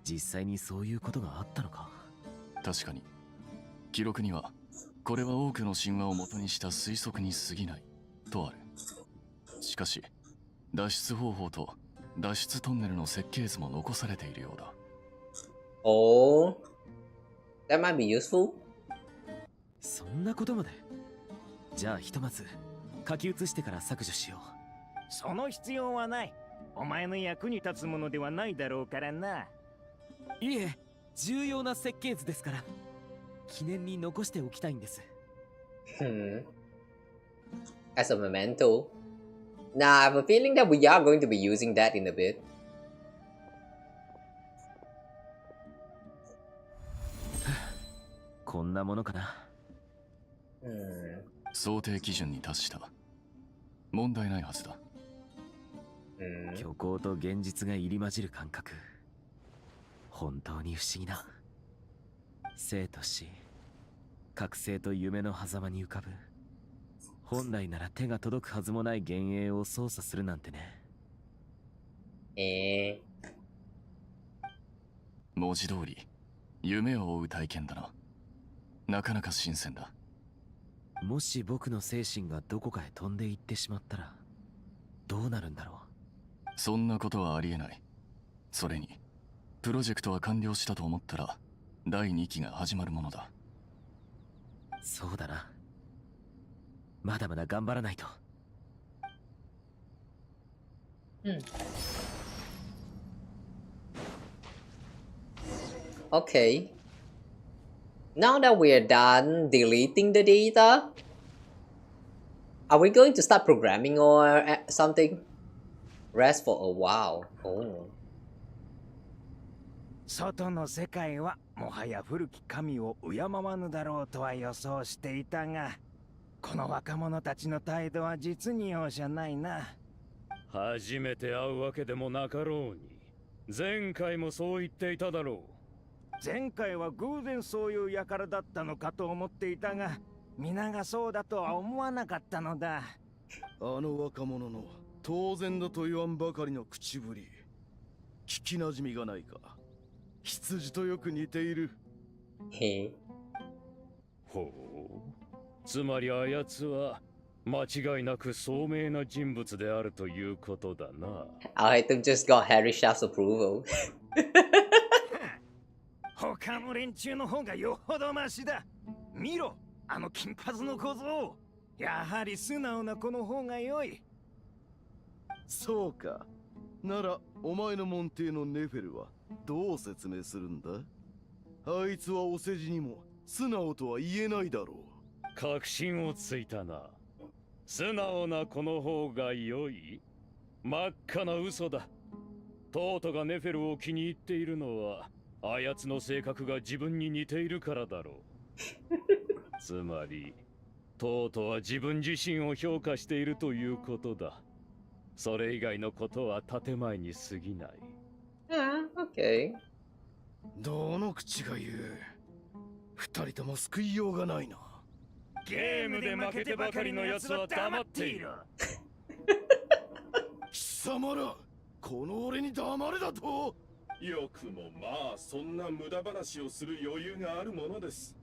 実際にそういうことがあったのか。確かに記録にはこれは多くの神話を元にした推測に過ぎないとある。しかし脱出方法と脱出トンネルの設計図も残されているようだ。Oh, that might be useful. そんなことまで。じゃあひとまず書き写してから削除しよう。その必要はない。お前の役に立つものではないだろうからな。いえ、重要な設計図ですから記念に残しておきたいんです。As a memento. Nah, I have a feeling that we are going to be using that in a bit. こんなものかな。想定基準に達した。問題ないはずだ。虚構と現実が入り混じる感覚。本当に不思議だ。生と死、覚醒と夢の狭間に浮かぶ。本来なら手が届くはずもない幻影を操作するなんてね。文字通り夢を追う体験だな。なかなか新鮮だ。もし僕の精神がどこかへ飛んでいってしまったらどうなるんだろう。そんなことはありえない。それにプロジェクトは完了したと思ったら第2期が始まるものだ。そうだな。まだまだ頑張らないと。Okay. Now that we are done deleting the data, are we going to start programming or something? Rest for a while. Oh. 外の世界はもはや古き神を敬わぬだろうとは予想していたが、この若者たちの態度は実に容赦ないな。初めて会うわけでもなかろうに、前回もそう言っていただろう。前回は偶然そういう輩だったのかと思っていたが、皆がそうだとは思わなかったのだ。あの若者の当然だと言わんばかりの口ぶり、聞きなじみがないか。羊とよく似ている。へえ。ほう。つまりあやつは間違いなく聡明な人物であるということだな。I just got Harry Shaft's approval. 他の連中の方がよほどマシだ。見ろ、あの金髪の小僧。やはり素直な子の方が良い。そうか。ならお前の門弟のネフェルはどう説明するんだ？あいつはお世辞にも素直とは言えないだろう。確信をついたな。素直な子の方が良い？真っ赤な嘘だ。トートがネフェルを気に入っているのはあやつの性格が自分に似ているからだろう。つまりトートは自分自身を評価しているということだ。それ以外のことは建前に過ぎない。Okay. どの口が言う。二人とも救いようがないな。ゲームで負けてばかりのやつは黙っている。貴様ら、この俺に黙れだと。よくもまあそんな無駄話をする余裕があるものです。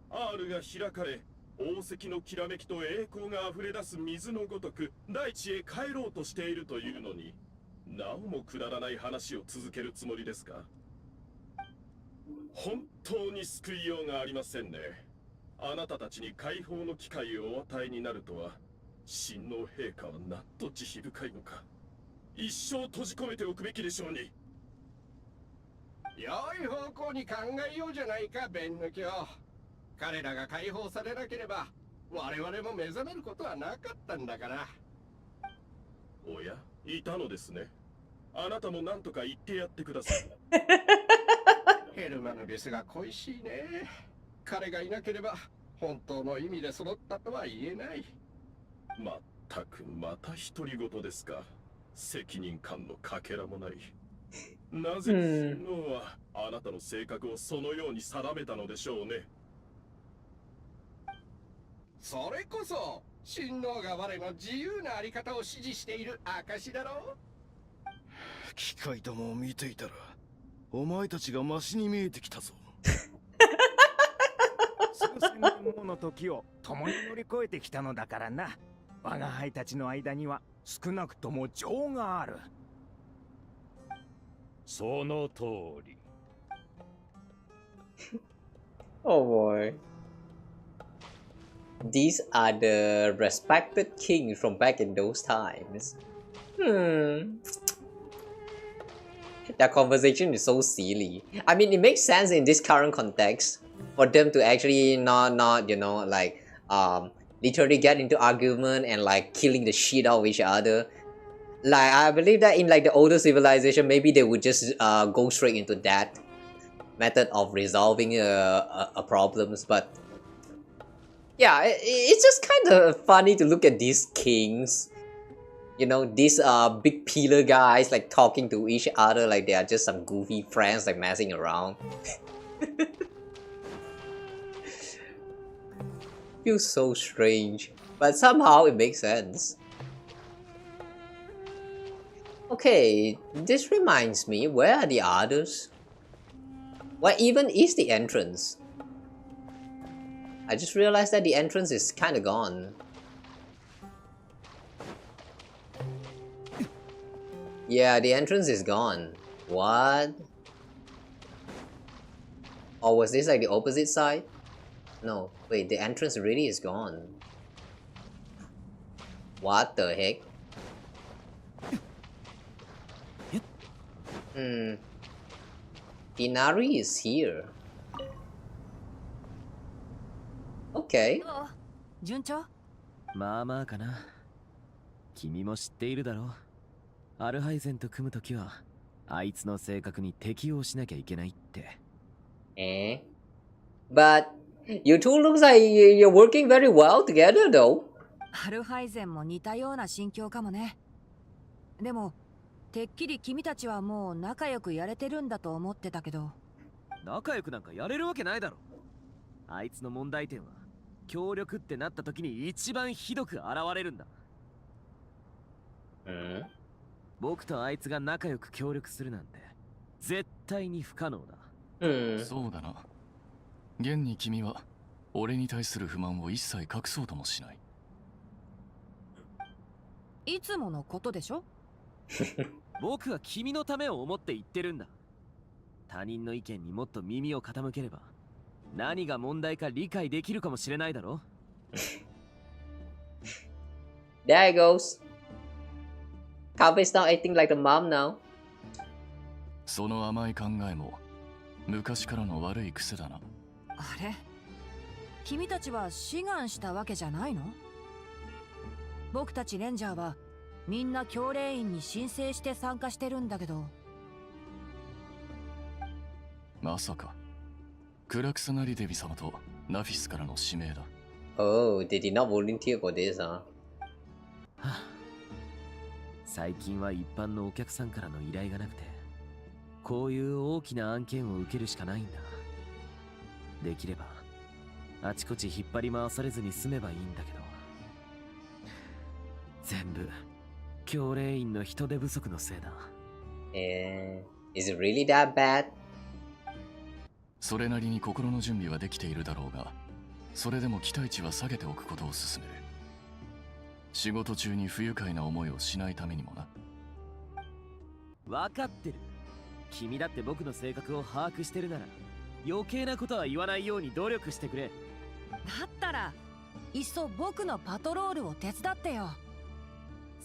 R が開かれ、宝石のきらめきと栄光が溢れ出す水のごとく大地へ帰ろうとしているというのに、なおもくだらない話を続けるつもりですか？本当に救いようがありませんね。あなたたちに解放の機会をお与えになるとは、親王陛下はなんと慈悲深いのか。一生閉じ込めておくべきでしょうに。良い方向に考えようじゃないか、ベンヌ教。彼らが解放されなければ我々も目覚めることはなかったんだから。おや、いたのですね。あなたも何とか言ってやってください。ヘルマヌビスが恋しいね。彼がいなければ本当の意味で揃ったとは言えない。まったくまた独り言ですか。責任感のかけらもない。なぜ親王はあなたの性格をそのように定めたのでしょうね。それこそ親王が我の自由なあり方を支持している証だろう。機械どもを見ていたらお前たちがマシに見えてきたぞ。数千年もの時を共に乗り越えてきたのだからな。我が輩たちの間には少なくとも情がある。その通り。Oh boy. These are the respected kings from back in those times. That conversation is so silly. I mean, it makes sense in this current context for them to actually not you know, like literally get into argument and like killing the shit out of each other. Like I believe that in like the older civilization, maybe they would just go straight into that method of resolving a problems, but yeah, it's just kind of funny to look at these kings, you know, these big pillar guys like talking to each other like they are just some goofy friends like messing around. Feels so strange, but somehow it makes sense. Okay, this reminds me, where are the others? Where even is the entrance? I just realized that the entrance is kinda gone. Yeah, the entrance is gone. What? Or was this like the opposite side? No, wait, the entrance really is gone. What the heck? Inari is here. Okay. 順調？まあまあかな。君も知っているだろう。アルハイゼンと組むときは、あいつの性格に適応しなきゃいけないって。But you two looks like you're working very well together though. アルハイゼンも似たような心境かもね。でも、てっきり君たちはもう仲良くやれてるんだと思ってたけど。仲良くなんかやれるわけないだろ。あいつの問題点は、協力ってなった時に一番ひどく現れるんだ。僕とあいつが仲良く協力するなんて絶対に不可能だ。そうだな。現に君は俺に対する不満を一切隠そうともしない。いつものことでしょ？僕は君のためを思って言ってるんだ。他人の意見にもっと耳を傾ければ何が問題か理解できるかもしれないだろ。There it goes. Kawa is now acting like a mom now. その甘い考えも昔からの悪い癖だな。あれ？君たちは志願したわけじゃないの？僕たちレンジャーはみんな教令員に申請して参加してるんだけど。まさかクラクサナリデビ様とナフィスからの指名だ。Oh, they did not volunteer for this, huh? 最近は一般のお客さんからの依頼がなくて、こういう大きな案件を受けるしかないんだ。できればあちこち引っ張り回されずに済めばいいんだけど、全部教令員の人手不足のせいだ。Is it really that bad? それなりに心の準備はできているだろうが、それでも期待値は下げておくことを勧める。仕事中に不愉快な思いをしないためにもな。分かってる。君だって僕の性格を把握してるなら余計なことは言わないように努力してくれ。だったらいっそ僕のパトロールを手伝ってよ。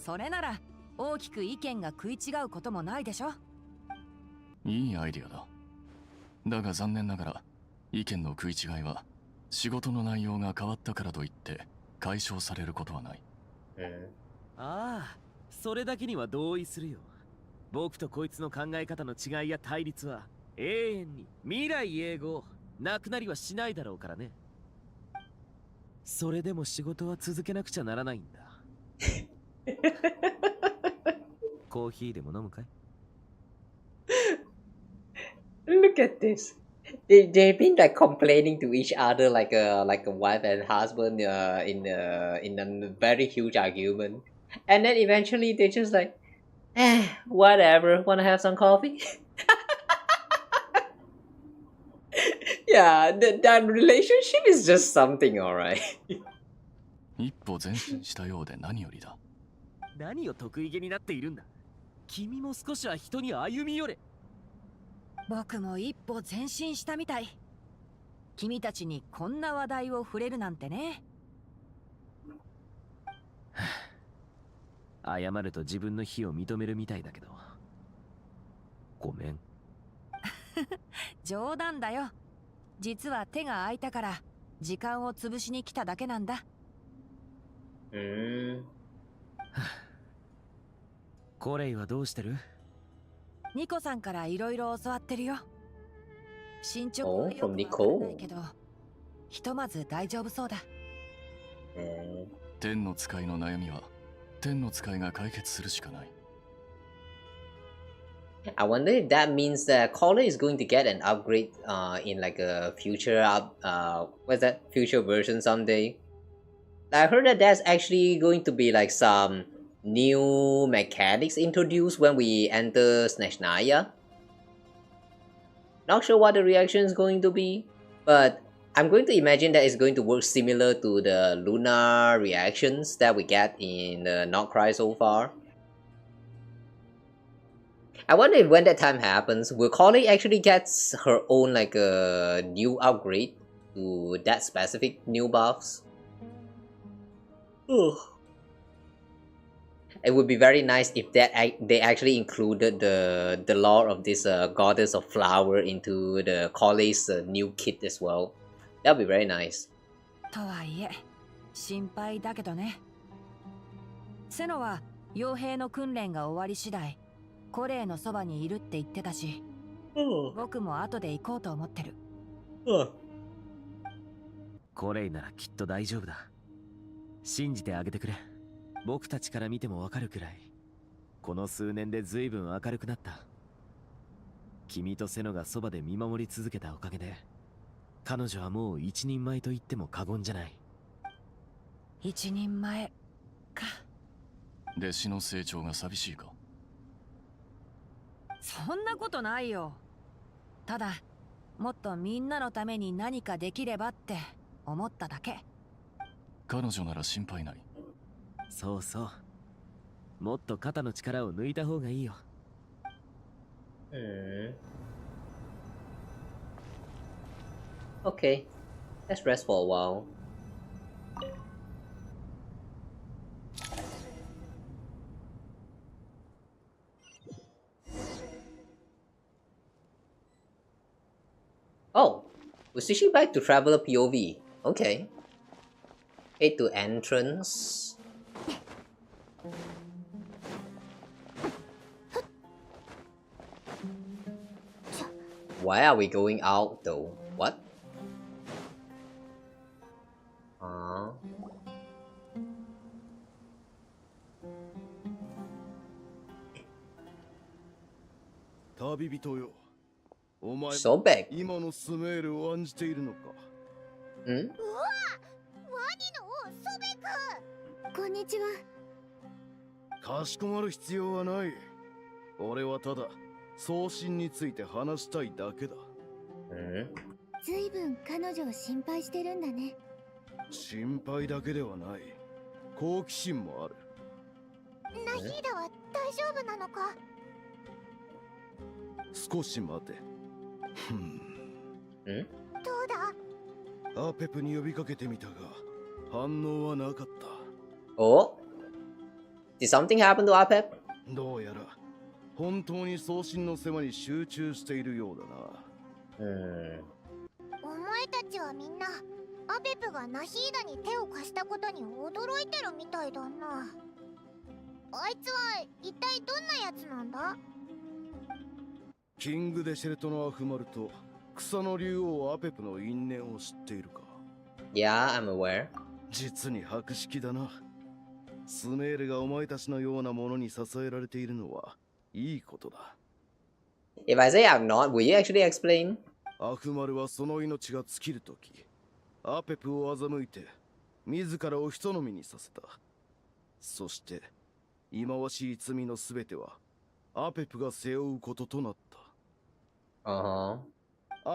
それなら大きく意見が食い違うこともないでしょ。いいアイディアだ。だが残念ながら意見の食い違いは仕事の内容が変わったからといって解消されることはない。ああ、それだけには同意するよ。僕とこいつの考え方の違いや対立は永遠に未来永劫なくなりはしないだろうからね。それでも仕事は続けなくちゃならないんだ。コーヒーでも飲むかい？ Look at this. They've been like complaining to each other like a wife and husband in a very huge argument, and then eventually they just like, whatever. Wanna have some coffee? Yeah, that relationship is just something, alright. 一歩前進したようで何よりだ。何を得意げになっているんだ。君も少しは人に歩み寄れ。僕も一歩前進したみたい。君たちにこんな話題を触れるなんてね。謝ると自分の非を認めるみたいだけど、ごめん。冗談だよ。実は手が空いたから時間を潰しに来ただけなんだ。コレイはどうしてる？ニコさんからいろいろ教わってるよ。進捗はよくわからないけど、ひとまず大丈夫そうだ。天の使いの悩みは天の使いが解決するしかない。I wonder if that means that Kawa is going to get an upgrade in like a future what's that? Future version someday. I heard that there's actually going to be like some new mechanics introduced when we enter Snezhnaya. Not sure what the reaction is going to be, but I'm going to imagine that it's going to work similar to the lunar reactions that we get in the Not Cry so far. I wonder if when that time happens, will Collie actually gets her own like a new upgrade to that specific new buffs? Ugh. It would be very nice if that they actually included the lore of this goddess of flower into the Collie's new kit as well. That would be very nice. とはいえ、心配だけどね。セノは傭兵の訓練が終わり次第、コレイのそばにいるって言ってたし、僕も後で行こうと思ってる。コレイならきっと大丈夫だ。信じてあげてくれ。僕たちから見てもわかるくらい、この数年で随分明るくなった。君とセノがそばで見守り続けたおかげで、彼女はもう一人前と言っても過言じゃない。一人前か。弟子の成長が寂しいか？そんなことないよ。ただ、もっとみんなのために何かできればって思っただけ。彼女なら心配ない。そうそう。もっと肩の力を抜いた方がいいよ。Okay, let's rest for a while. Oh, we're switching back to Traveler POV. Okay. Head to entrance. Why are we going out though? What? So big. 今のスメールを案じているのか。ん？うわ、ワニの王ソベク。こんにちは。かしこまる必要はない。俺はただ送信について話したいだけだ。ずいぶん彼女を心配してるんだね。心配だけではない。好奇心もある。ナヒーダは大丈夫なのか？少し待て。どうだ？アペプに呼びかけてみたが反応はなかった。Oh? Did something happen to Apep? どうやら本当に送信の世話に集中しているようだな。お前たちはみんなアペプがナヒーダに手を貸したことに驚いてるみたいだな。あいつは一体どんなやつなんだ？キングデシェルトのアフマルと草の竜王アペプの因縁を知っているか？ Yeah, I'm aware. 実に博識だな。スメールがお前たちのようなものに支えられているのはいいことだ。If I say I'm not, will you actually explain? アフマルはその命が尽きるとき、アペプを欺いて自らを人のみにさせた。そして忌まわしい罪のすべてはアペプが背負うこととなった。ア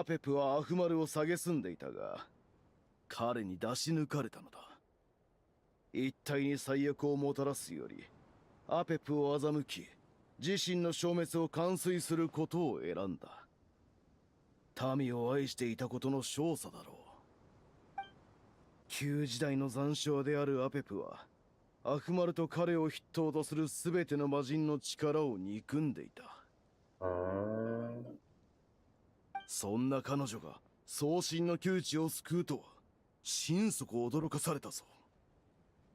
ペプはアフマルを蔑んでいたが、彼に出し抜かれたのだ。一体に最悪をもたらすより、アペプを欺き、自身の消滅を完遂することを選んだ。民を愛していたことの少佐だろう。旧時代の残将であるアペプは、アフマルと彼を筆頭とする全ての魔人の力を憎んでいた。そんな彼女が送信の窮地を救うとは心底驚かされたぞ。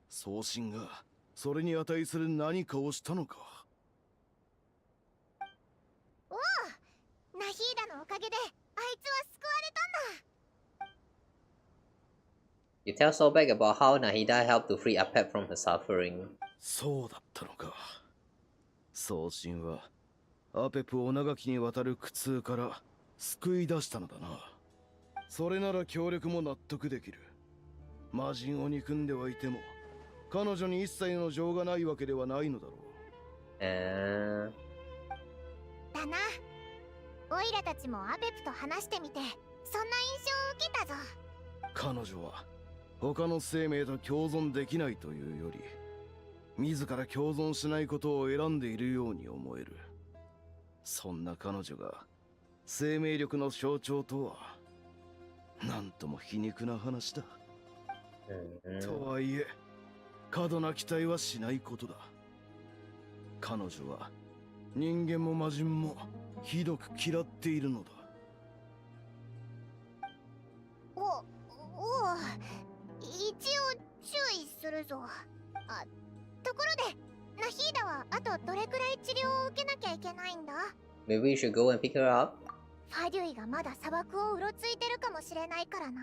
送信がそれに値する何かをしたのか。おお、ナヒーダのおかげであいつは救われたんだ。You tell Sobek about how Nahida helped to free Apep from her suffering. そうだったのか。送信はアペプを長きにわたる苦痛から救い出したのだな。それなら協力も納得できる。魔人を憎んではいても彼女に一切の情がないわけではないのだろう。だな。オイラたちもアペプと話してみてそんな印象を受けたぞ。彼女は他の生命と共存できないというより、自ら共存しないことを選んでいるように思える。そんな彼女が生命力の象徴とは、なんとも皮肉な話だ。とはいえ、過度な期待はしないことだ。彼女は人間も魔人もひどく嫌っているのだ。一応注意するぞ。あ、ところでナヒーダはあとどれくらい治療を受けなきゃいけないんだ？ Maybe we should go and pick her up? ファデュイがまだ砂漠をうろついてるかもしれないからな。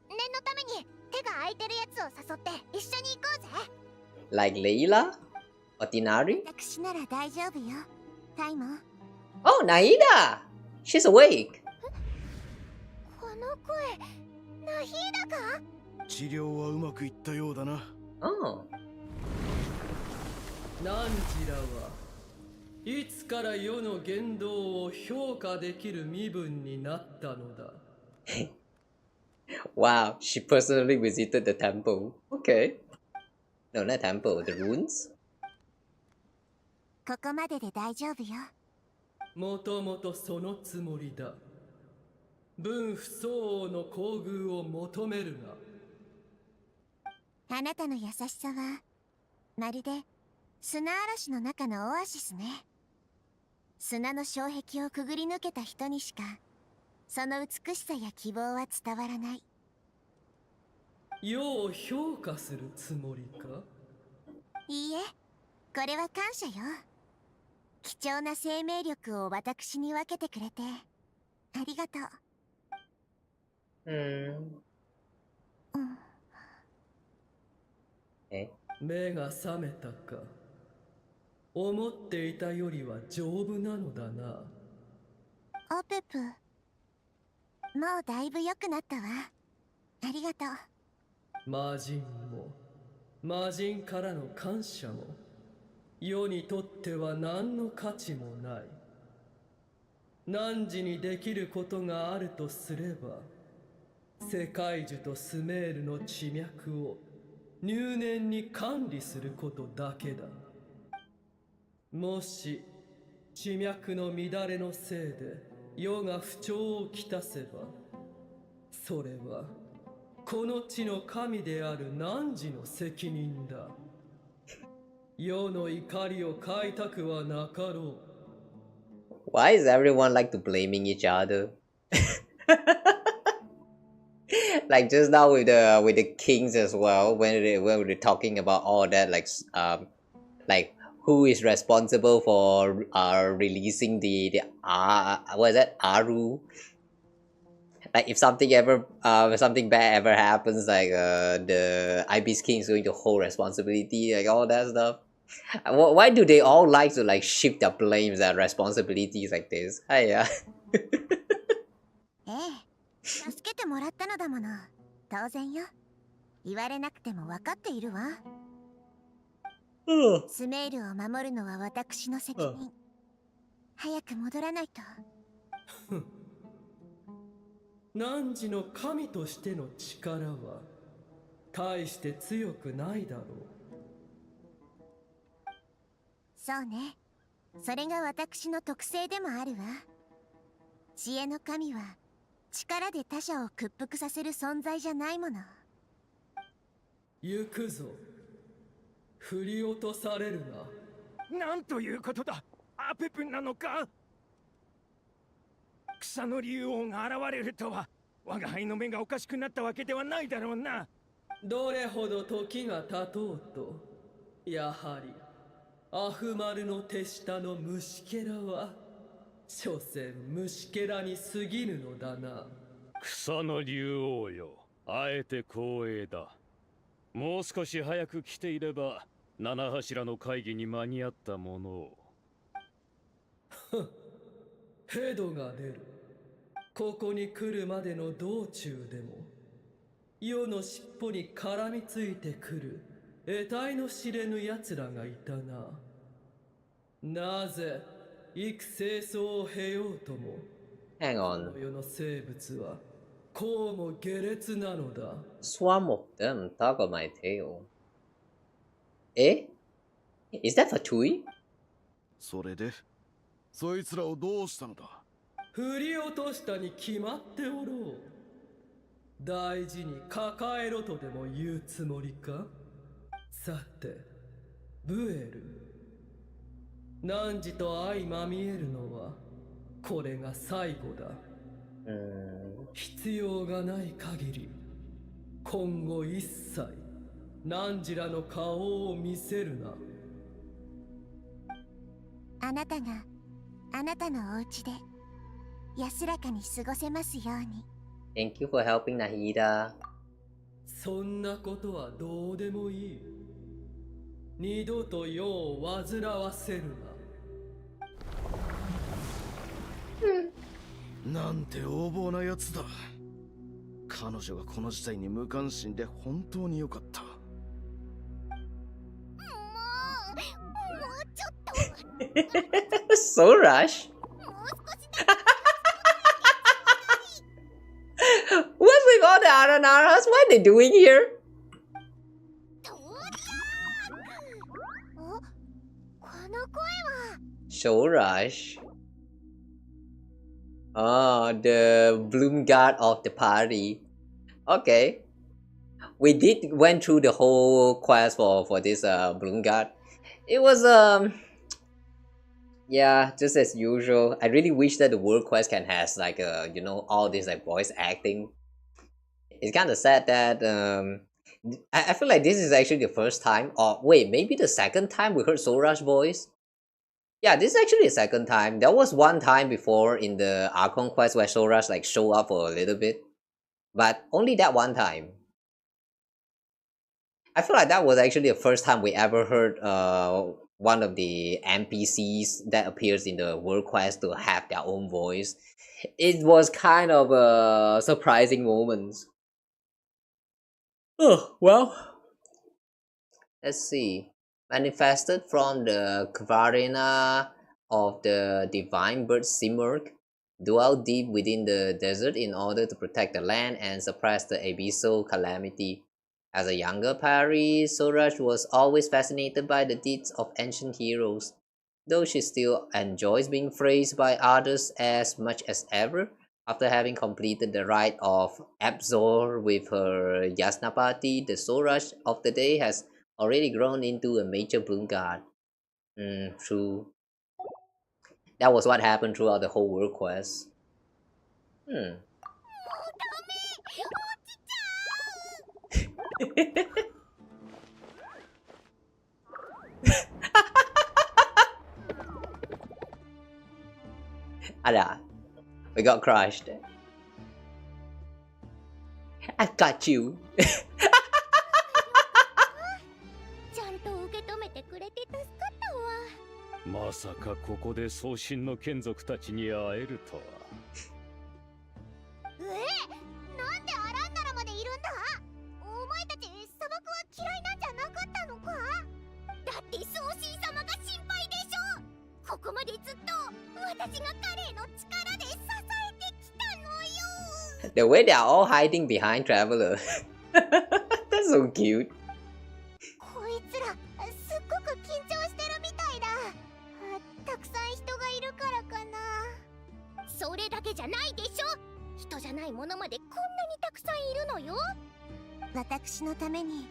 念のために手が空いてるやつを誘って一緒に行こうぜ。 Like Layla? Ordinary? 私なら大丈夫よ、タイモン。 Oh, Nahida! She's awake! この声、ナヒーダか？治療はうまくいったようだな。Oh. ナンジラはいつから世の言動を評価できる身分になったのだ。Wow, she personally visited the temple. Okay. No, not temple, the ruins? ここまでで大丈夫よ。もともとそのつもりだ。分不相応の厚遇を求めるあなたの優しさはまるで砂嵐の中のオアシスね。砂の障壁をくぐり抜けた人にしかその美しさや希望は伝わらない。世を評価するつもりか？いいえ、これは感謝よ。貴重な生命力を私に分けてくれてありがとう。目が覚めたか。思っていたよりは丈夫なのだな。オペプ、もうだいぶ良くなったわ。ありがとう。魔人も魔人からの感謝も世にとっては何の価値もない。汝にできることがあるとすれば、世界樹とスメールの地脈を入念に管理することだけだ。もし地脈の乱れのせいで世が不調をきたせば、それはこの地の神である汝の責任だ。世の怒りを買いたくはなかろう。 Why is everyone like to blaming each other? Like just now with the kings as well, when we were talking about all that, like who is responsible for releasing the what is that, Aru? Like if something bad ever happens, like the Ibis King is going to hold responsibility, like all that stuff. Why do they all like to like shift their blames and responsibilities like this? Hiya. ええ、助けてもらったのだもの。当然よ。言われなくても分かっているわ。スメールを守るのは私の責任。早く戻らないと。汝の神としての力は大して強くないだろう。そうね。それが私の特性でもあるわ。知恵の神は力で他者を屈服させる存在じゃないもの。行くぞ。振り落とされるな。なんということだ。アペプなのか？草の竜王が現れるとは、我が輩の目がおかしくなったわけではないだろうな。どれほど時が経とうと、やはりアフマルの手下の虫けらは所詮虫けらに過ぎぬのだな。草の竜王よ、あえて光栄だ。もう少し早く来ていれば七柱の会議に間に合ったものを。ヘドが出る。ここに来るまでの道中でも世の尻尾に絡みついてくる得体の知れぬ奴らがいたな。なぜ幾清掃を経ようとも、 Hang on. この世の生物はこうも下劣なのだ。 Swarm of them tug on my tail. Eh? Is that Fatui? それでそいつらをどうしたのだ。振り落としたに決まっておろう。大事に抱えろとでも言うつもりか。さて、ブエル、汝と相まみえるのはこれが最後だ。必要がない限り今後一切汝らの顔を見せるな。あなたがあなたのお家で安らかに過ごせますように。 Thank you for helping Nahida. そんなことはどうでもいい。二度と世を煩わせるな。なんて横暴なやつだ。彼女がこの事態に無関心で本当に良かった。So rush. What's with all the Aranaras? What are they doing here? So rush. Oh, the bloom guard of the party. Okay. We went through the whole quest for this bloom guard. It was yeah, just as usual. I really wish that the world quest can has like you know, all this like voice acting. It's kind of sad that I feel like this is actually the first time, or wait, maybe the second time we heard Sorash's voice. Yeah, this is actually the second time. There was one time before in the Archon Quest where Sorash like show up for a little bit, but only that one time. I feel like that was actually the first time we ever heard one of the NPCs that appears in the world quest to have their own voice. It was kind of a surprising moment. Oh, well. Let's see. Manifested from the Kvarina of the divine bird Sumeru, dwell deep within the desert in order to protect the land and suppress the abyssal calamity. As a younger Pari, Sorash was always fascinated by the deeds of ancient heroes. Though she still enjoys being praised by others as much as ever, after having completed the rite of Absor with her Yasnapati, the Sorash of the day has already grown into a major bloom guard. True. That was what happened throughout the whole world quest. Ada, we got crushed. I got you. ちゃんと受け止めてくれて助かったわ。まさかここで送信の眷属たちに会えるとは。なんでアランナラまでいるんだ。お前たち砂漠は嫌いなんじゃなかったのか。だって送信様が心配でしょ。ここまでずっと私が彼の力で支えてきたのよ。 The way they are all hiding behind Traveler. That's so cute. こいつらすっごく緊張してるみたいだ。たくさん人がいるからかな。それだけじゃないでしょ。人じゃないものまでこんなにたくさんいるのよ。私のために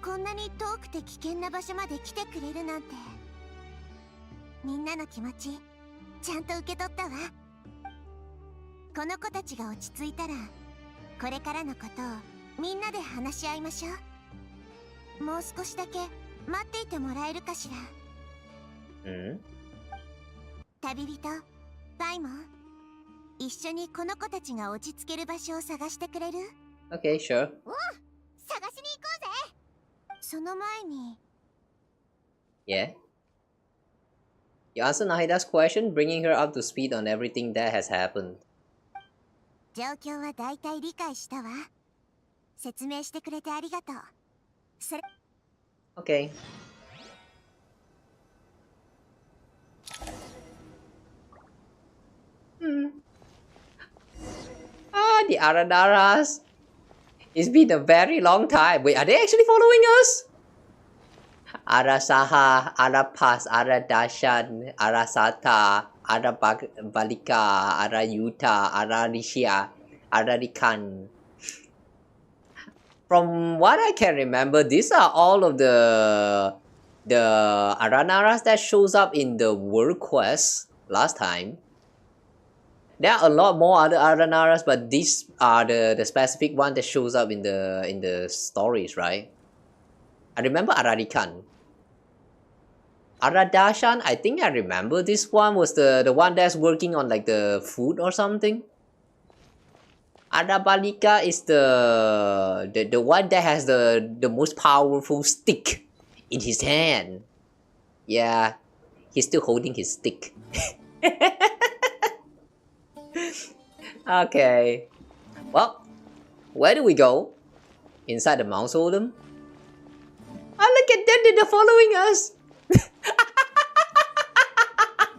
こんなに遠くて危険な場所まで来てくれるなんて。みんなの気持ちちゃんと受け取ったわ。この子たちが落ち着いたらこれからのことをみんなで話し合いましょう。もう少しだけ待っていてもらえるかしら。旅人パイモン、一緒にこの子たちが落ち着ける場所を探してくれる？ Okay, sure. おう、探しに行こうぜ。その前に。 Yeah. You answered Nahida's question, bringing her up to speed on everything that has happened. 状況はだいたい理解したわ。説明してくれてありがとう。それ。Okay. the Aranaras. It's been a very long time. Wait, are they actually following us? Arasaha, Arapas, Aradashan, Arasata, Arabalika, Arayuta, Ararishia, Ararikan. From what I can remember, these are all of the Aranaras that shows up in the World Quest last time. There are a lot more other Aranaras, but these are the specific one that shows up in the stories, right? I remember Ararikan. Aradashan, I think I remember this one was the one that's working on like the food or something. Arabalika is the one that has the most powerful stick in his hand. Yeah, he's still holding his stick. Okay. Well, where do we go? Inside the mausoleum? Oh, look at them, they're following us.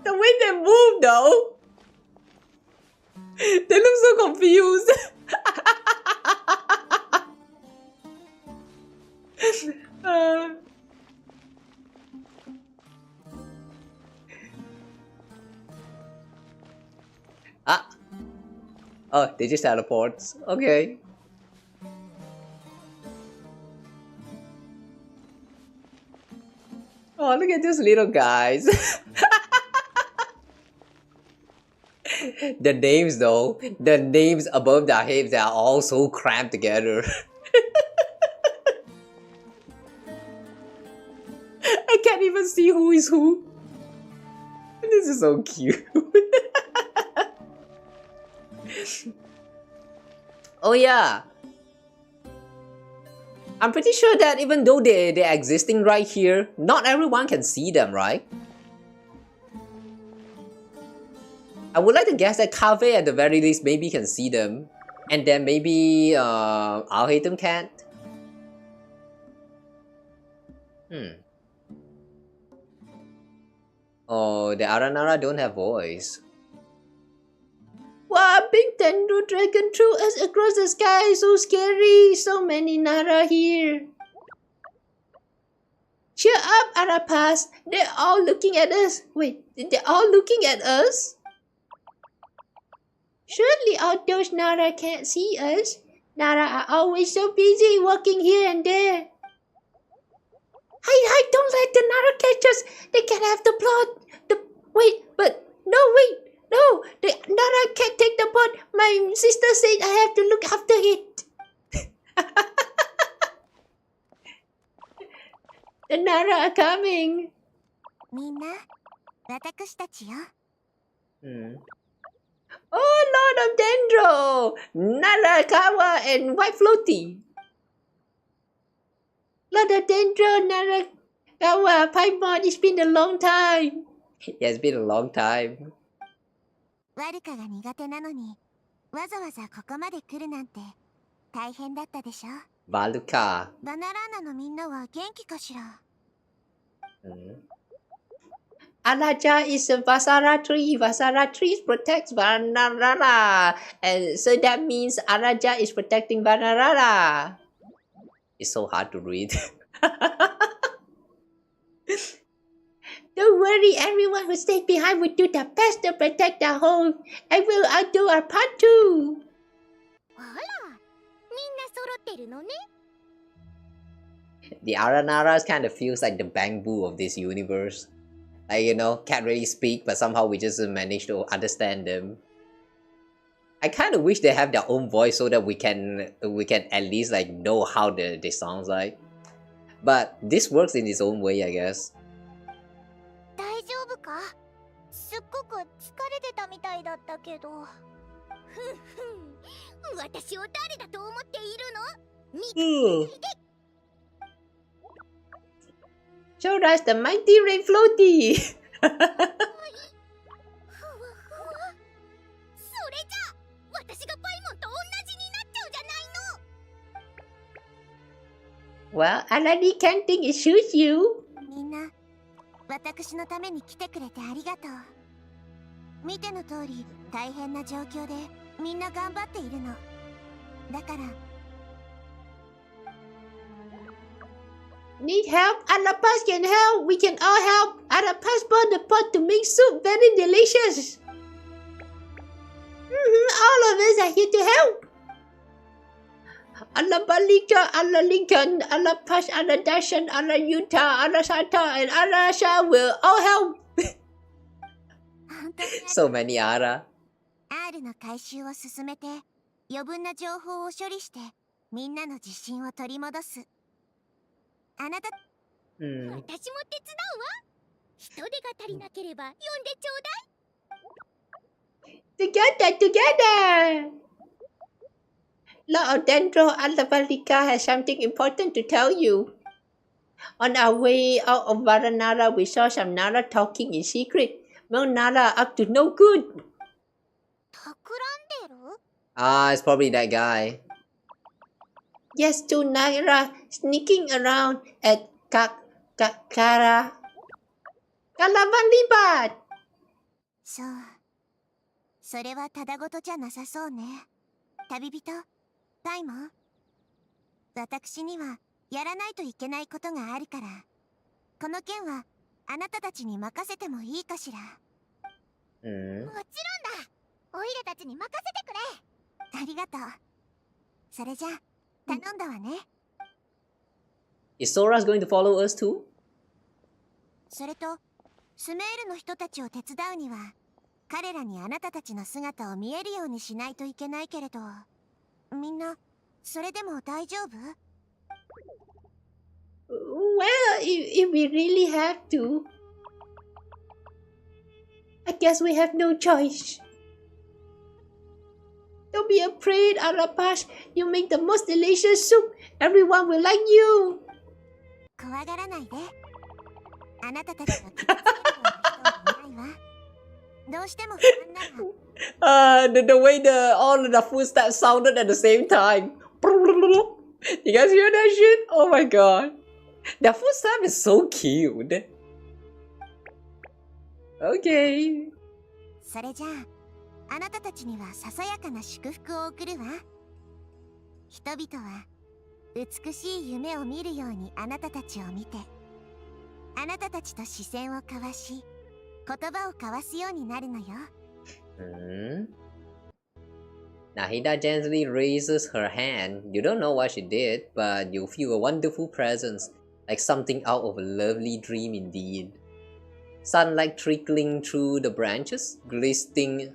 The way they move though. They look so confused. Oh, they just teleports. Okay. Oh, look at those little guys. The names though, the names above their heads, they are all so cramped together. I can't even see who is who. This is so cute. Oh yeah, I'm pretty sure that even though they're existing right here, not everyone can see them, right? I would like to guess that Kave at the very least maybe can see them, and then maybe Alhaitham can't. Oh, the Aranara don't have voice. Wow, big tendril dragon threw us across the sky, so scary, so many Nara here. Cheer up, Arapas, they're all looking at us. Wait, they're all looking at us? Surely all those Nara can't see us. Nara are always so busy walking here and there. Hey, don't let the Nara catch us. They can have the plot. No, the Nara can't take the plot. My sister said I have to look after it. The Nara are coming. みんな、私たちよ。Oh, Lord of Dendro! Nara, Kawa, and White Floaty. Lord of Dendro, Nara, Kawa, Paimon, it's been a long time. Yeah, it's been a long time. ワルカが苦手なのに、わざわざここまで来るなんて大変だったでしょ。Valuka. バナラーナのみんなは元気かしら。Alaja is a Vasara tree. Vasara trees protects Banarara. And so that means Alaja is protecting Banarara. It's so hard to read. Don't worry, everyone who stays behind will do their best to protect our home. And I'll do our part too. あら、みんな揃ってるのね。The Aranaras kind of feels like the bamboo of this universe. Like, you know, can't really speak, but somehow we just manage to understand them. I kind of wish they have their own voice so that we can at least like know how they sound like. But this works in its own way, I guess. 大丈夫か？すっごく疲れてたみたいだったけど。ふんふん、私を誰だと思っているの？見て。Show us the mighty Ray Floaty! それじゃあ、私がパイモンと同じになっちゃうじゃないの。 Well, Alani can't think it suits you. みんな、私のために来てくれてありがとう。見ての通り、大変な状況でみんな頑張っているの。だから Need help? Alapas can help. We can all help. Alapas bought the pot to make soup very delicious. All of us are here to help. Alabalika, Alalincoln, Alapas, Aladashan, Alayuta, Alasata, and Alasha will all help. So many Ara. R の回収を進めて余分な情報を処理してみんなの自信を取り戻す。あなた、私も手伝うわ。人手が足りなければ呼んでちょうだい。 Together! Lord Dendro Alabalika has something important to tell you. On our way out of Varanara, we saw some Nara talking in secret. Well, Nara up to no good. 企んでる？ Ah, it's probably that guy. Yes, two Nara sneaking around at Kalavanlibat. そう。それはただごとじゃなさそうね。旅人、パイモン。私にはやらないといけないことがあるから、この件はあなたたちに任せてもいいかしら。もちろんだ。オイラたちに任せてくれ。ありがとう。それじゃ頼んだわね。Is Sora's going to follow us too? それと、スメールの人たちを手伝うには、彼らにあなたたちの姿を見えるようにしないといけないけれど、みんな、それでも大丈夫？ Well, if we really have to, I guess we have no choice. Don't be afraid, Arapash. You make the most delicious soup. Everyone will like you. 怖がらないで。あなたたちの傷つけるような人はいないわ。どうしても不安なら。The way all of the footsteps sounded at the same time. You guys hear that shit? Oh my god. The footstep is so cute. Okay. それじゃあ、あなたたちにはささやかな祝福を送るわ。人々は美しい夢を見るようにあなたたちを見て、あなたたちと視線を交わし、言葉を交わすようになるのよ。Nahida gently raises her hand. You don't know what she did, but you feel a wonderful presence, like something out of a lovely dream indeed. Sunlight trickling through the branches, glistening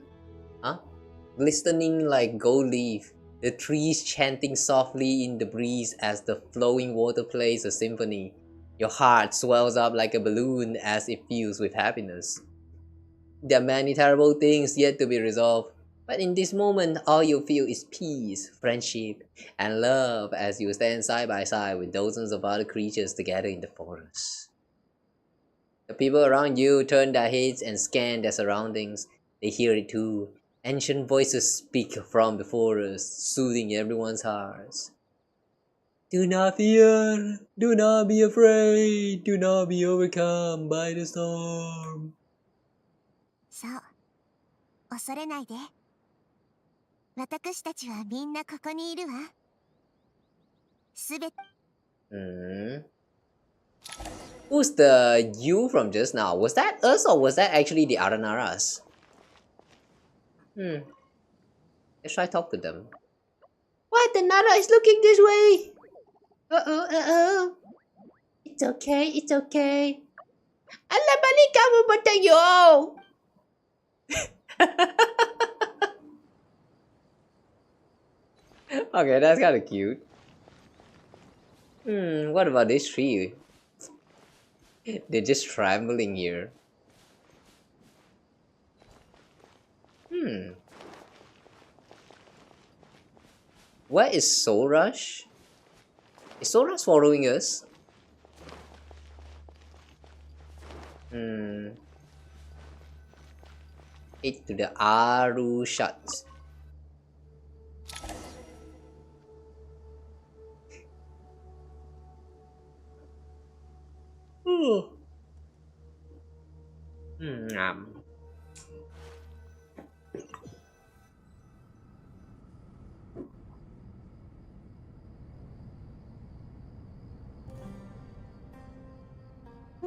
like gold leaf. The trees chanting softly in the breeze as the flowing water plays a symphony. Your heart swells up like a balloon as it fills with happiness. There are many terrible things yet to be resolved, but in this moment all you feel is peace, friendship, and love as you stand side by side with dozens of other creatures together in the forest. The people around you turn their heads and scan their surroundings. They hear it too. Ancient voices speak from the forest, soothing everyone's hearts. Do not fear, do not be afraid, do not be overcome by the storm. そう。恐れないで。私たちはみんなここにいるわ。すべて。Who's the you from just now? Was that us or was that actually the Aranaras? Let's try talk to them. What? The Nara is looking this way. Uh-oh. It's okay, it's okay. Allah balik kamu batayo. Okay, that's kind of cute. What about this tree? They're just trembling here. Where is Soul Rush? Is Soul Rush following us? It's to the Aru shots.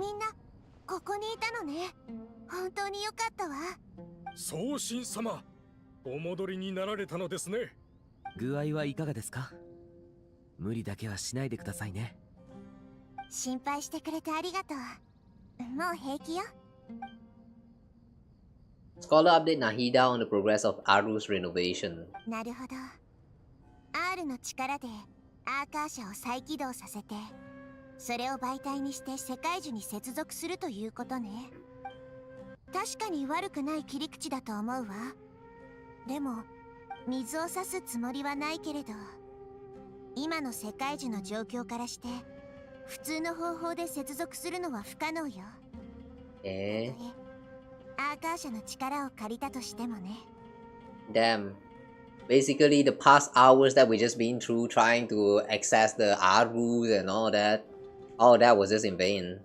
みんなここにいたのね。本当によかったわ。送信様、お戻りになられたのですね。具合はいかがですか？無理だけはしないでくださいね。心配してくれてありがとう。もう平気よ。Scholar update Nahida on the progress of Aru's renovation. なるほど。R の力でアーカー社を再起動させて、それを媒体にして世界樹に接続するということね。確かに悪くない切り口だと思うわ。でも水を差すつもりはないけれど、今の世界樹の状況からして普通の方法で接続するのは不可能よ。アーカー社の力を借りたとしてもね。Damn. Basically, the past hours that we just been through trying to access the Aru and all that was just in vain.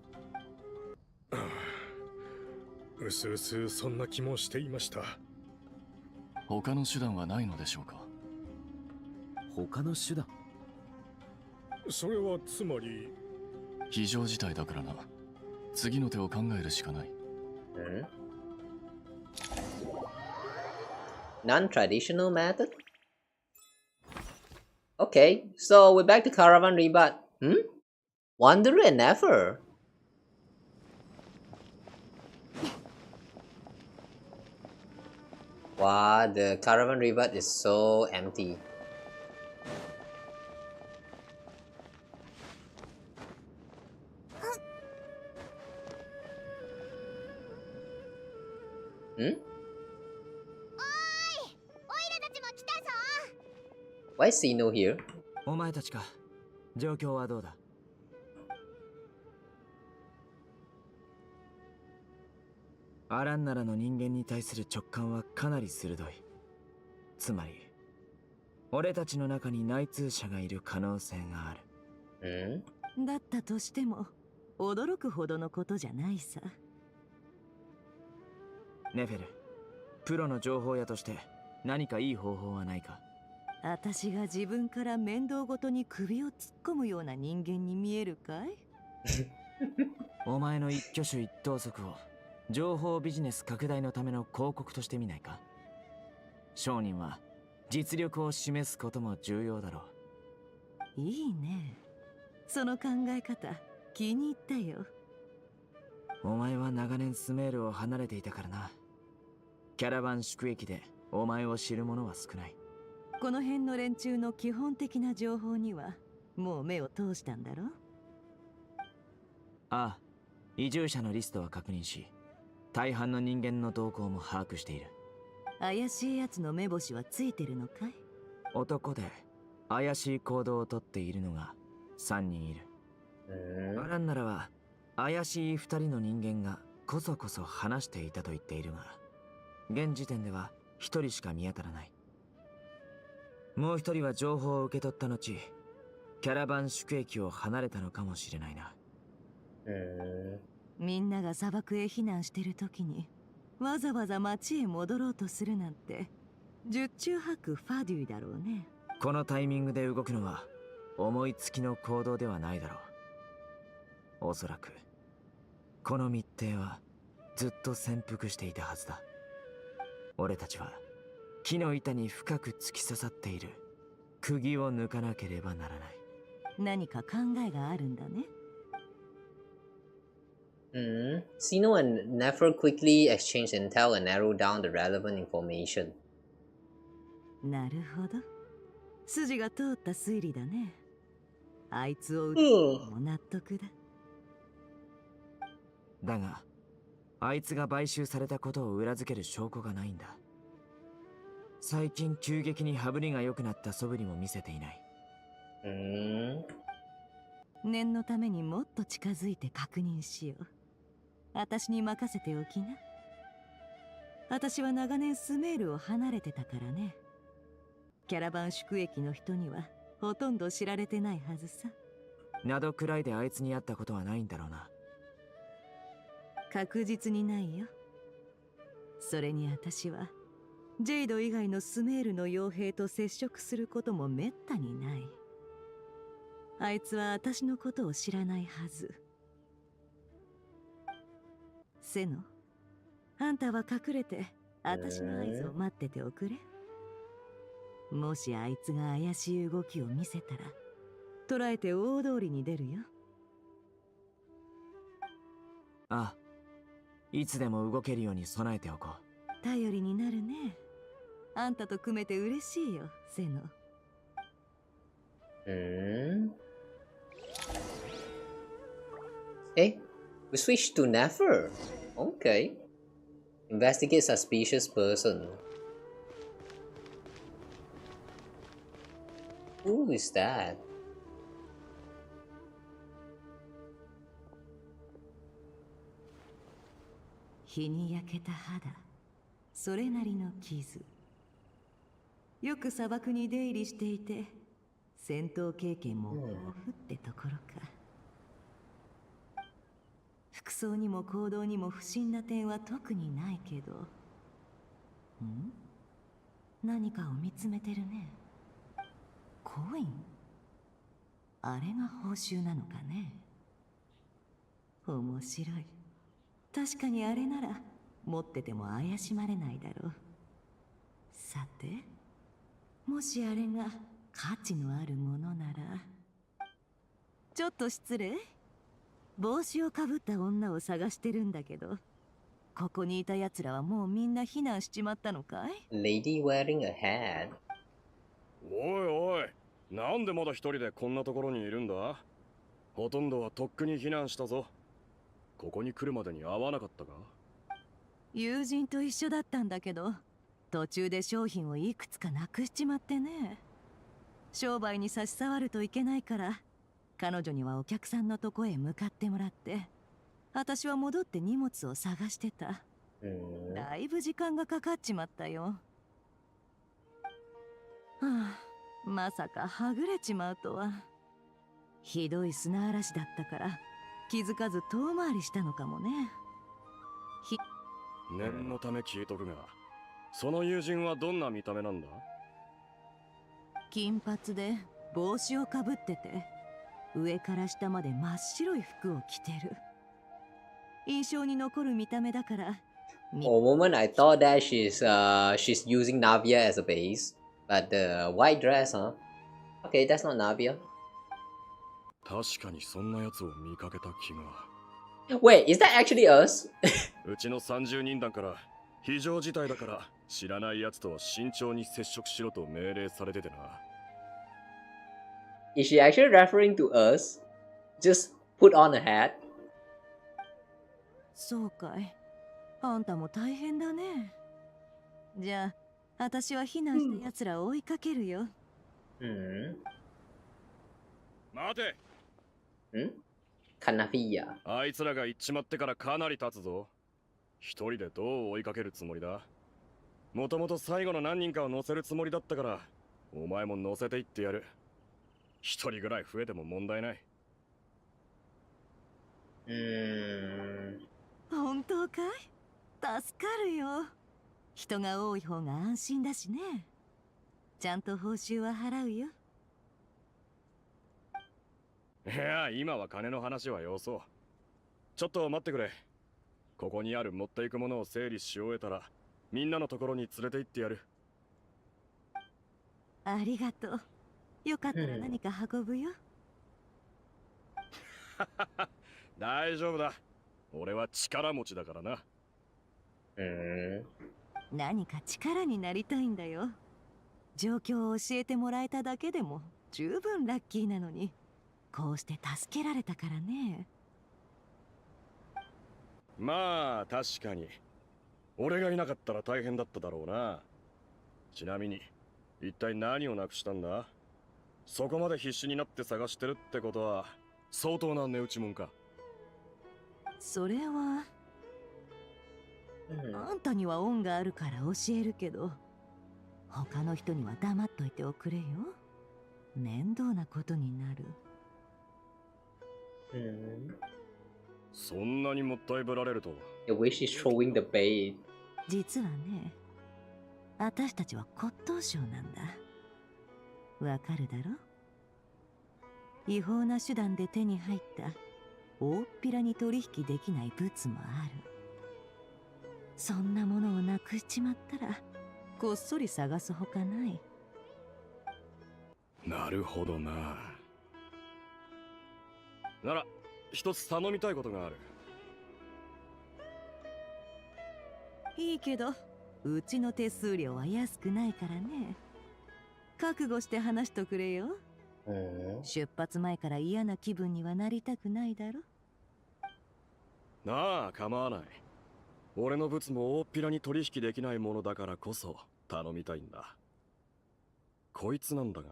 うすうすそんな気もしていました。他の手段はないのでしょうか？他の手段？それはつまり非常事態だからな。次の手を考えるしかない。Non-traditional method? Okay, so we're back to Caravan Rebut. Wanderer and Never. Wow, the Caravan Rebut is so empty. Why is Sino here? お前たちか。状況はどうだ？アランナラの人間に対する直感はかなり鋭い。つまり俺たちの中に内通者がいる可能性がある。だったとしても驚くほどのことじゃないさ。ネフェル、プロの情報屋として何かいい方法はないか？私が自分から面倒ごとに首を突っ込むような人間に見えるかい？お前の一挙手一投足を情報ビジネス拡大のための広告としてみないか？商人は実力を示すことも重要だろう。いいね。その考え方気に入ったよ。お前は長年スメールを離れていたからな。キャラバン宿駅でお前を知る者は少ない。この辺の連中の基本的な情報にはもう目を通したんだろ？ああ、移住者のリストは確認し、大半の人間の動向も把握している。怪しい奴の目星はついてるのかい？男で怪しい行動をとっているのが3人いる。アランならは怪しい2人の人間がこそこそ話していたと言っているが、現時点では1人しか見当たらない。もう1人は情報を受け取った後、キャラバン宿駅を離れたのかもしれないな。みんなが砂漠へ避難してる時にわざわざ町へ戻ろうとするなんて十中八九ファデュイだろうね。このタイミングで動くのは思いつきの行動ではないだろう。おそらくこの密偵はずっと潜伏していたはずだ。俺たちは木の板に深く突き刺さっている釘を抜かなければならない。何か考えがあるんだね。Sino and Never quickly exchange intel and narrow down the relevant information. なるほど。筋が通った推理だね。あいつを撃つのも納得だ。だが、あいつが買収されたことを裏付ける証拠がないんだ。最近急激に羽振りが良くなった素振りも見せていない。念のためにもっと近づいて確認しよう。私に任せておきな。私は長年スメールを離れてたからね。キャラバン宿駅の人にはほとんど知られてないはずさ。などくらいであいつに会ったことはないんだろうな。確実にないよ。それに私はジェイド以外のスメールの傭兵と接触することもめったにない。あいつは私のことを知らないはず。セノ、あんたは隠れて私の合図を待ってておくれ。もしあいつが怪しい動きを見せたら捕らえて大通りに出るよ。ああ、いつでも動けるように備えておこう。頼りになるね。あんたと組めて嬉しいよ、セノ。Eh? We switched to Never. Okay. Investigate suspicious person. Who is that? 日に焼けた肌、それなりの傷。よく砂漠に出入りしていて、戦闘経験も豊富ってところか。服装にも行動にも不審な点は特にないけど。何かを見つめてるね。コイン？あれが報酬なのかね。面白い。確かにあれなら持ってても怪しまれないだろう。さて、もしあれが価値のあるものなら。ちょっと失礼。帽子をかぶった女を探してるんだけど、ここにいた奴らはもうみんな避難しちまったのかい？ Lady wearing a hat. おいおい、なんでまだ一人でこんなところにいるんだ？ほとんどはとっくに避難したぞ。ここに来るまでに会わなかったか？友人と一緒だったんだけど、途中で商品をいくつかなくしちまってね。商売に差し障るといけないから、彼女にはお客さんのとこへ向かってもらって、私は戻って荷物を探してた。だいぶ時間がかかっちまったよ。はあ、まさかはぐれちまうとは。ひどい砂嵐だったから気づかず遠回りしたのかもね。念のため聞いとくが、その友人はどんな見た目なんだ？金髪で帽子をかぶってて、上から下まで真っ白い服を着てる。印象に残る見た目だから。For a moment I thought that she's using Navia as a base, but the white dress, huh? Okay, that's not Navia. 確かにそんなやつを見かけた気が。Wait, is that actually us? うちの30人団から非常事態だから知らないやつとは慎重に接触しろと命令されててな。Is she actually referring to us? Just put on a hat. そうかい。あんたも大変だね。じゃあ、私は避難した奴らを追いかけるよ。待て。カナフィア。あいつらが行っちまってからかなり経つぞ。一人でどう追いかけるつもりだ？もともと最後の何人かを乗せるつもりだったから、お前も乗せていってやる。一人ぐらい増えても問題ない。本当かい？助かるよ。人が多い方が安心だしね。ちゃんと報酬は払うよ。いや、今は金の話はよそう。ちょっと待ってくれ。ここにある持っていくものを整理し終えたら、みんなのところに連れて行ってやる。ありがとう。よかったら何か運ぶよ。大丈夫だ。俺は力持ちだからな。何か力になりたいんだよ。状況を教えてもらえただけでも十分ラッキーなのに、こうして助けられたからね。まあ確かに俺がいなかったら大変だっただろうな。ちなみに一体何をなくしたんだ？そこまで必死になって探してるってことは相当な値打ちもんか。それは、あんたには恩があるから教えるけど、他の人には黙っといておくれよ。面倒なことになる。そんなにもったいぶられると。The way she's throwing the bait. 実はね、私たちは骨董商なんだ。わかるだろ？違法な手段で手に入った大っぴらに取引できない物もある。そんなものをなくしちまったらこっそり探すほかない。なるほどな。なら一つ頼みたいことがある。いいけどうちの手数料は安くないからね。覚悟して話しとくれよ。出発前から嫌な気分にはなりたくないだろ。なあ、構わない。俺の物も大っぴらに取引できないものだからこそ頼みたいんだ。こいつなんだが。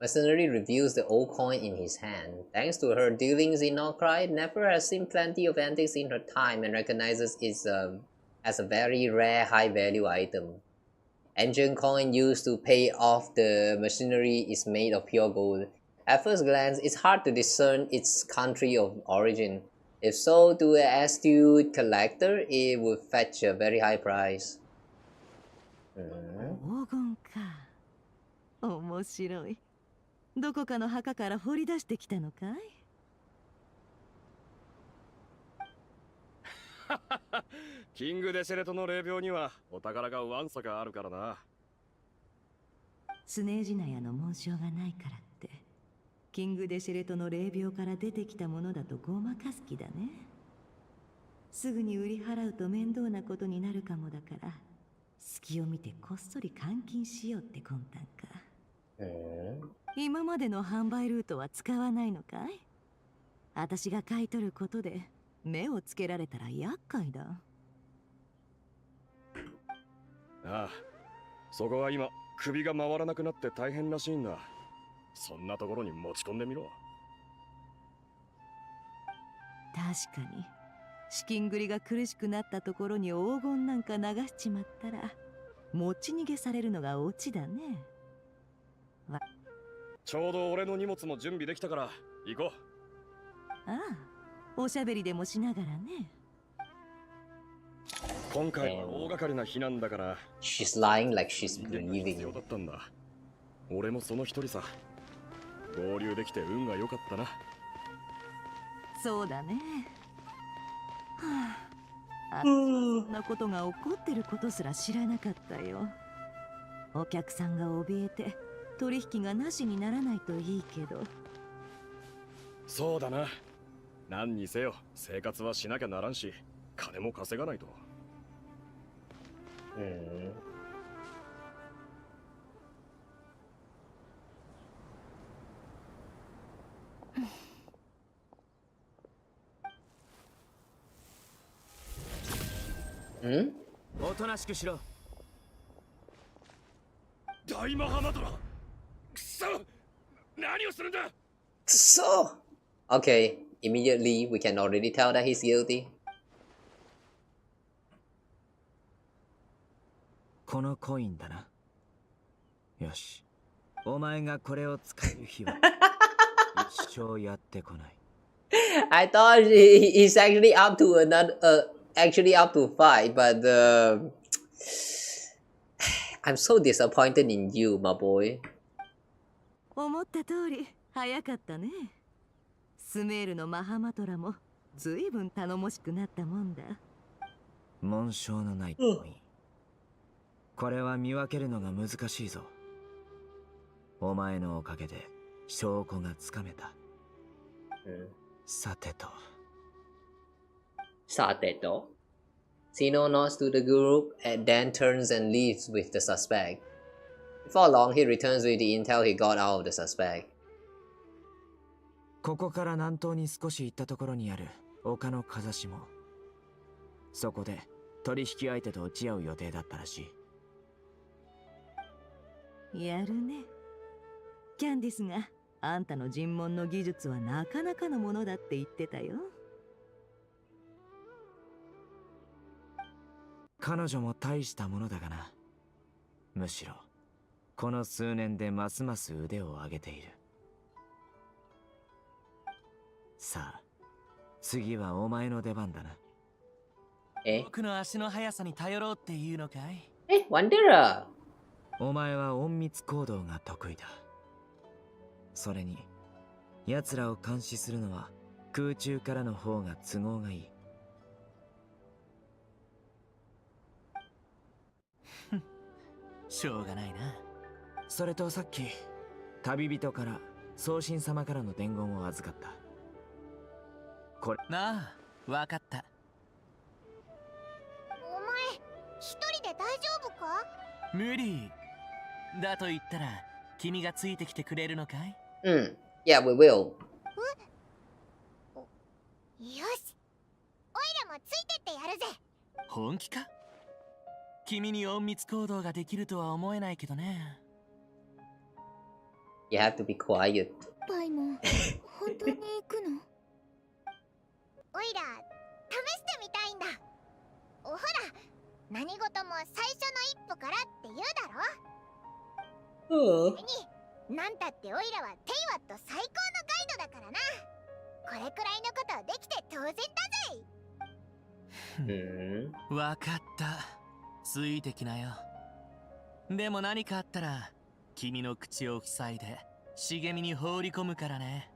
Mercenary reviews the old coin in his hand. Thanks to her dealings in Norcry, Nefer has seen plenty of antiques in her time and recognizes it as a very rare high-value item. Ancient coin used to pay off the machinery is made of pure gold. At first glance, it's hard to discern its country of origin. If sold to an astute collector, it would fetch a very high price. 黄金か。面白い。どこかの墓から掘り出してきたのかい？キングデシェレトの霊廟にはお宝がわんさかあるからな。スネージナヤの紋章がないからってキングデシェレトの霊廟から出てきたものだとごまかす気だね。すぐに売り払うと面倒なことになるかもだから隙を見てこっそり換金しようって魂胆か。今までの販売ルートは使わないのかい？私が買い取ることで目をつけられたら厄介だ。ああ、そこは今首が回らなくなって大変らしいんだ。そんなところに持ち込んでみろ。確かに資金繰りが苦しくなったところに黄金なんか流しちまったら持ち逃げされるのがオチだね。ちょうど俺の荷物も準備できたから行こう。ああ、おしゃべりでもしながらね。今回は大掛かりな避難だから。She's lying like she's grieving. だったんだ。俺もその一人さ。合流できて運が良かったな。そうだね。はあ、そんなことが起こってることすら知らなかったよ。お客さんが怯えて取引がなしにならないといいけど。そうだな。何にせよ生活はしなきゃならんし、金も稼がないと。おとなしくしろ。大マハマドラ。くそ、何をするんだ。くそ。Okay, immediately we can already tell that he's guilty. このコインだな。よし、お前がこれを使う日は一生やってこない。I thought he's actually up to actually up to 5, but I'm so disappointed in you, my boy. 思った通り早かったね。スメールのマハマトラもずいぶん頼もしくなったもんだ。紋章のないコイン。これは見分けるのが難しいぞ。お前のおかげで証拠がつかめた。さてと。Sino nods to the group and then turns and leaves with the suspect. Before long, he returns with the intel he got out of the suspect. ここから南東に少し行ったところにある丘の風下。そこで取引相手と打ち合う予定だったらしい。やるね。キャンディスがあんたの尋問の技術はなかなかのものだって言ってたよ。彼女も大したものだがな。むしろこの数年でますます腕を上げている。さあ、次はお前の出番だな。僕の足の速さに頼ろうっていうのかい？ワンデラー。お前は隠密行動が得意だ。それに奴らを監視するのは空中からの方が都合がいい。しょうがないな。それとさっき旅人から送信様からの伝言を預かった。これなあ、わかった。お前一人で大丈夫か？無理だと言ったら君がついてきてくれるのかい？Yeah, we will. よし、おいらもついてってやるぜ。本気か？君に隠密行動ができるとは思えないけどね。You have to be quiet. パイモン、本当に行くの？おいら試してみたいんだ。ほら、何事も最初の一歩からって言うだろ。それになんたっておいらはテイワット最高のガイドだからな。これくらいのことできて当然だぜ。わかった。ついてきなよ。でも何かあったら君の口を塞いで茂みに放り込むからね。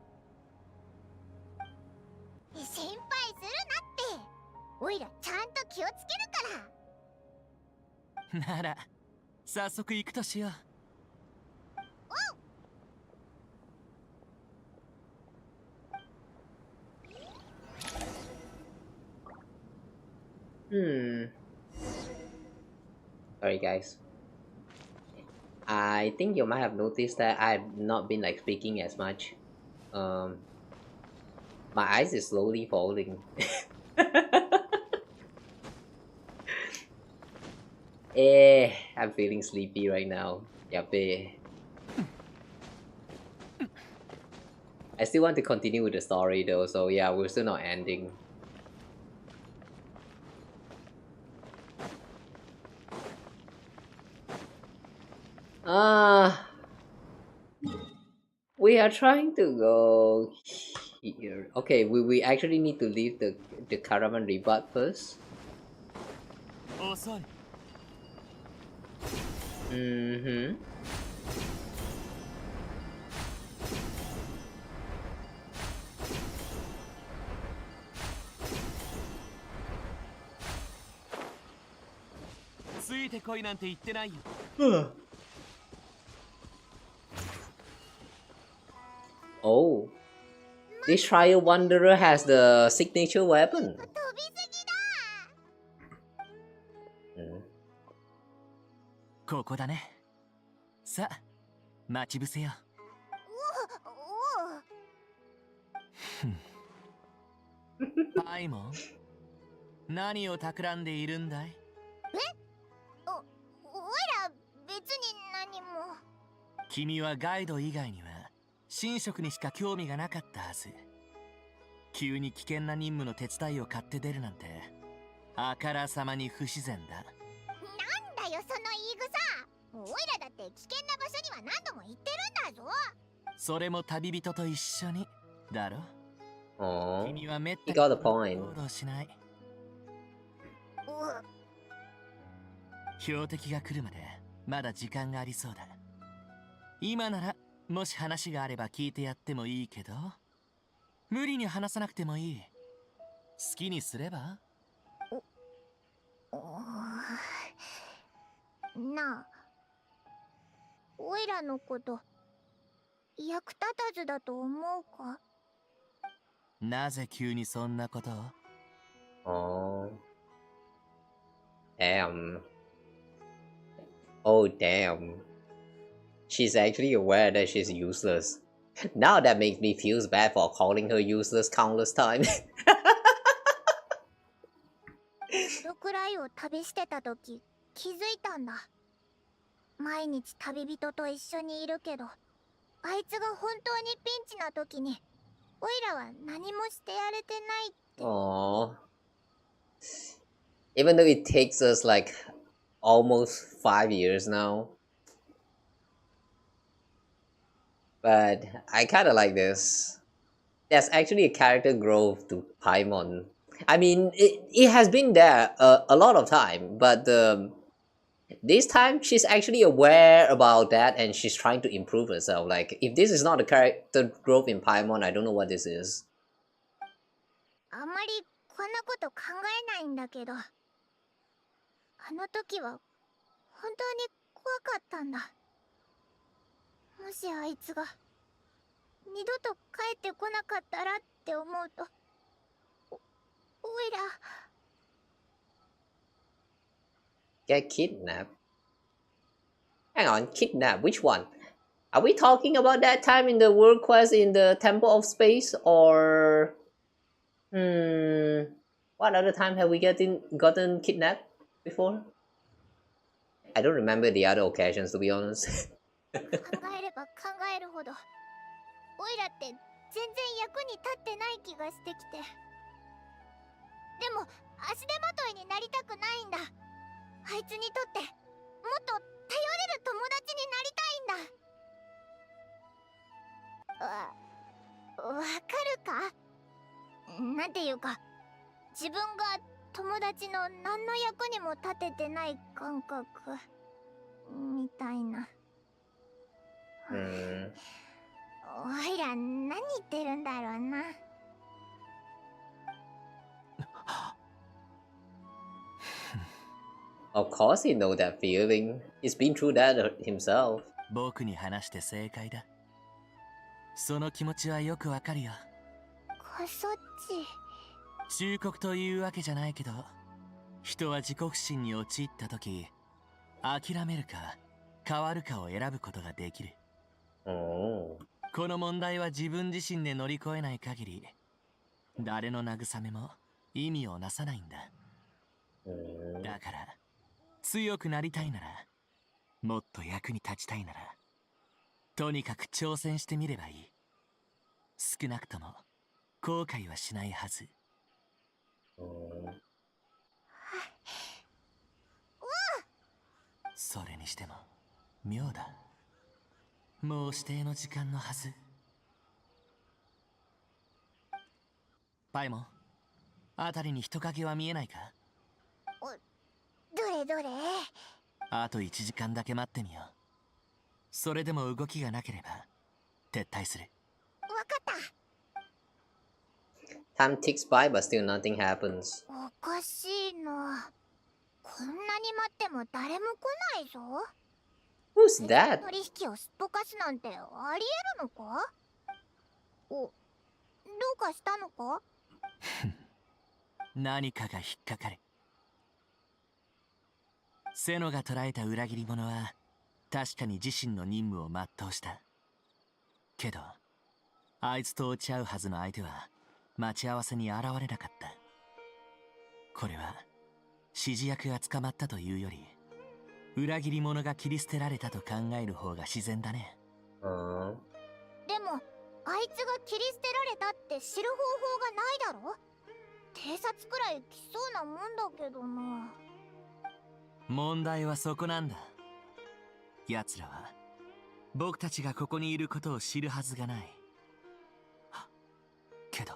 心配するなって。おいらちゃんと気をつけるから。なら早速行くとしよう。Sorry guys. I think you might have noticed that I've not been like speaking as much. My eyes is slowly falling. I'm feeling sleepy right now. Yape. I still want to continue with the story though, so yeah, we're still not ending. We are trying to go here. Okay, we actually need to leave the caravan rebut first. Oh, this Trial Wanderer has the signature weapon. ここだね。さあ、待ち伏せよ。パイモン、何を企んでいるんだい？おいら別に何も。君はガイド以外には神職にしか興味がなかったはず。急に危険な任務の手伝いを買って出るなんてあからさまに不自然だ。なんだよその言い草。おいらだって危険な場所には何度も行ってるんだぞ。それも旅人と一緒にだろ。君はめったに You got the point. 行動しない。標的が来るまでまだ時間がありそうだ。今ならもし話があれば聞いてやってもいいけど、無理に話さなくてもいい。好きにすれば？なあ、おいらのこと役立たずだと思うか？なぜ急にそんなことを？ Damn. Oh damn. She's actually aware that she's useless. Now that makes me feel bad for calling her useless countless times. どくらいを旅してた時気づいたんだ。毎日旅人と一緒にいるけど、あいつが本当にピンチな時においらは何もしてやれてないって。Aww. Even though it takes us like almost 5 years now. But I kinda like this. There's actually a character growth to Paimon. I mean, it has been there a lot of time, but this time she's actually aware about that and she's trying to improve herself. Like, if this is not a character growth in Paimon, I don't know what this is. あまりこんなこと考えないんだけど、あの時は本当にかったんだ。もしあいつが二度と帰ってこなかったらって思うと、おいら Get kidnapped? Hang on, kidnap? Which one? Are we talking about that time in the world quest in the Temple of Space, or what other time have we gotten kidnapped before? I don't remember the other occasions, to be honest. 考えれば考えるほど、オイラって全然役に立ってない気がしてきて。でも足手まといになりたくないんだ。あいつにとってもっと頼れる友達になりたいんだ。わかるか？なんていうか、自分が友達の何の役にも立ててない感覚みたいな。おいら何言ってるんだろうな。Of course he knows that feeling. He's been through that himself. 僕に話して正解だ。その気持ちはよくわかるよ。そっち。忠告というわけじゃないけど、人は自己不信に陥った時、諦めるか変わるかを選ぶことができる。この問題は自分自身で乗り越えない限り、誰の慰めも意味をなさないんだ。だから強くなりたいなら、もっと役に立ちたいなら、とにかく挑戦してみればいい。少なくとも後悔はしないはず。それにしても妙だ。もう指定の時間のはず。パイモン、あたりに人影は見えないか？どれどれ？あと1時間だけ待ってみよう。それでも動きがなければ撤退する。わかった。Time ticks by, but still nothing happens. おかしいな。こんなに待っても誰も来ないぞ。Who's that? 取引をすっぽかすなんてありえるのか？どうかしたのか？何かが引っかかる。セノが捕らえた裏切り者は確かに自身の任務を全うした。けどあいつと落ち合うはずの相手は待ち合わせに現れなかった。これは指示役が捕まったというより、裏切り者が切り捨てられたと考える方が自然だね。でもあいつが切り捨てられたって知る方法がないだろ？偵察くらい来そうなもんだけどな。問題はそこなんだ。奴らは僕たちがここにいることを知るはずがない。けど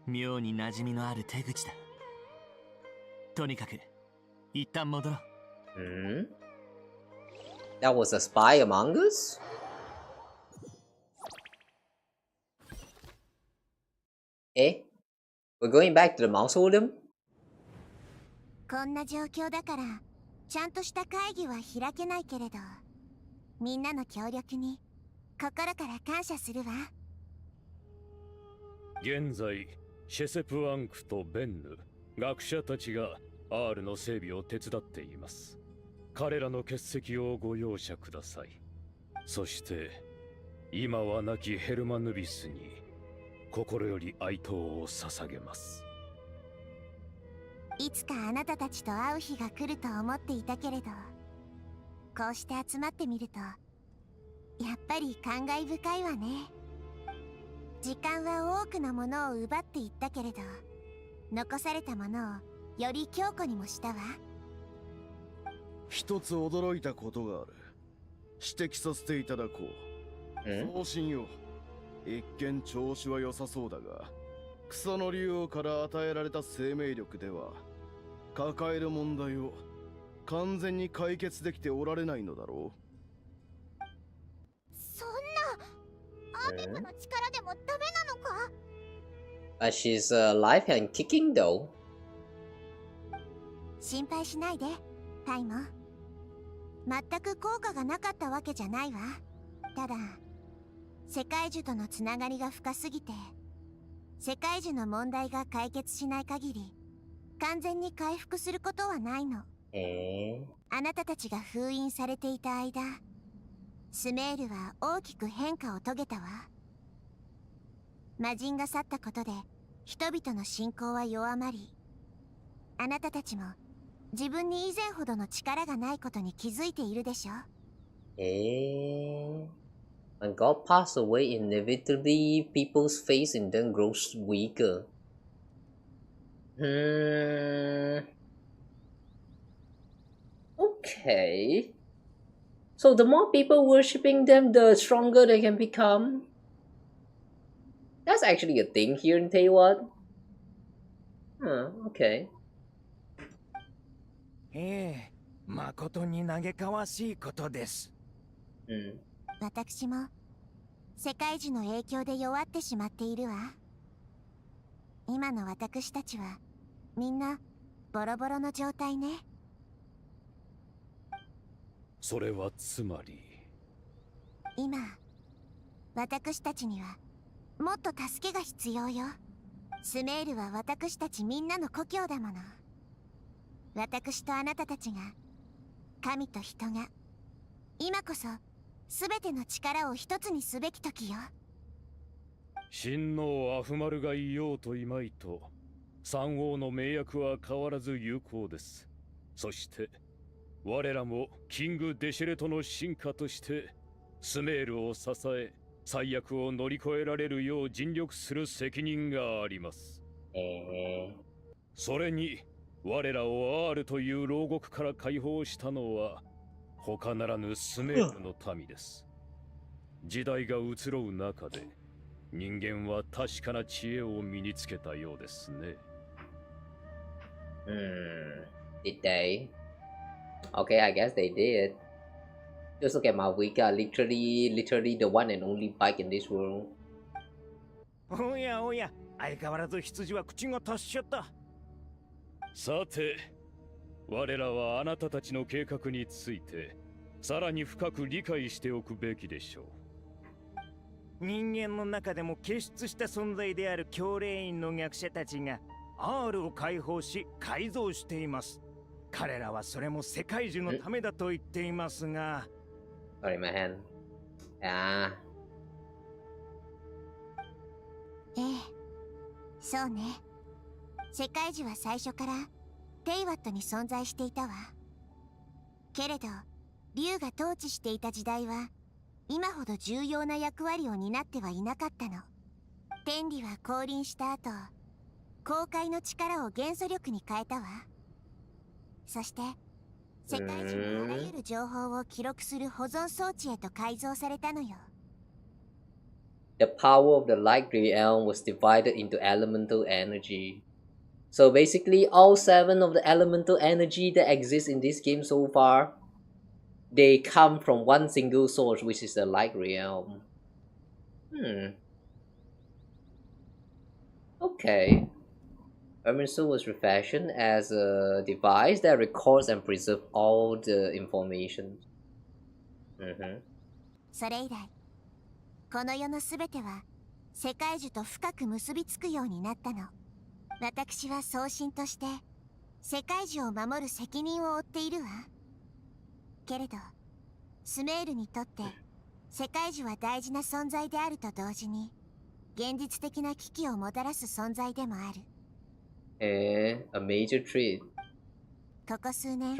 妙に馴染みのある手口だ。とにかく一旦戻ろう。That was a spy among us? Eh? We're going back to the mausoleum? こんな状況だからちゃんとした会議は開けないけれど、みんなの協力に心から感謝するわ。現在シェセプアンクとベンヌ、学者たちが R の整備を手伝っています。彼らの欠席をご容赦ください。そして今は亡きヘルマヌビスに心より哀悼を捧げます。いつかあなたたちと会う日が来ると思っていたけれど、こうして集まってみるとやっぱり感慨深いわね。時間は多くのものを奪っていったけれど、残されたものをより強固にもしたわ。一つ驚いたことがある。指摘させていただこう。送信よ。一見調子は良さそうだが、草の竜王から与えられた生命力では抱える問題を完全に解決できておられないのだろう。そんなアーミカの力でもダメなのか？ But she's alive and kicking though. 心配しないで。パイも全く効果がなかったわけじゃないわ。ただ世界樹とのつながりが深すぎて、世界樹の問題が解決しない限り完全に回復することはないの。あなたたちが封印されていた間、スメールは大きく変化を遂げたわ。魔人が去ったことで人々の信仰は弱まり、あなたたちも自分に以前ほどの力がないことに気づいているでしょ。When God passed away, inevitably people's faith in them grows weaker. Okay. So the more people worshipping them, the stronger they can become. That's actually a thing here in Taiwan. Okay. 誠に嘆かわしいことです。私も世界樹の影響で弱ってしまっているわ。今の私たちはみんなボロボロの状態ね。それはつまり今私たちにはもっと助けが必要よ。スメールは私たちみんなの故郷だもの。私とあなたたちが、神と人が今こそ全ての力を一つにすべき時よ。親王アフマルがいようといまいと三王の盟約は変わらず有効です。そして我らもキング・デシェレトの進化としてスメールを支え、最悪を乗り越えられるよう尽力する責任があります。それに我らをアールという牢獄から解放したのは他ならぬスメールの民です。時代が移ろう中で人間は確かな知恵を身につけたようですね。Did they? Okay, I guess they did. Just look at Malvika, literally the one and only bike in this world. おやおや、相変わらず羊は口が達しちゃった。さて、我らはあなたたちの計画についてさらに深く理解しておくべきでしょう。人間の中でも傑出した存在である教霊院の学者たちが R を解放し改造しています。彼らはそれも世界中のためだと言っていますが。Sorry, my hand. そうね。世界樹は最初からテイワットに存在していたわ。けれど竜が統治していた時代は今ほど重要な役割を担ってはいなかったの。天理は降臨した後、公開の力を元素力に変えたわ。そして世界中のあらゆる情報を記録する保存装置へと改造されたのよ。The power of the light realm was divided into elemental energy. So basically, all 7 of the elemental energy that exists in this game so far, they come from one single source, which is the light realm. Okay. Erminsul was refashioned as a device that records and preserves all the information. それ以来、この世のすべては世界樹と深く結びつくようになったの。私は送信として世界樹を守る責任を負っているわ。けれどスメールにとって世界樹は大事な存在であると同時に現実的な危機をもたらす存在でもある。A major threat. ここ数年、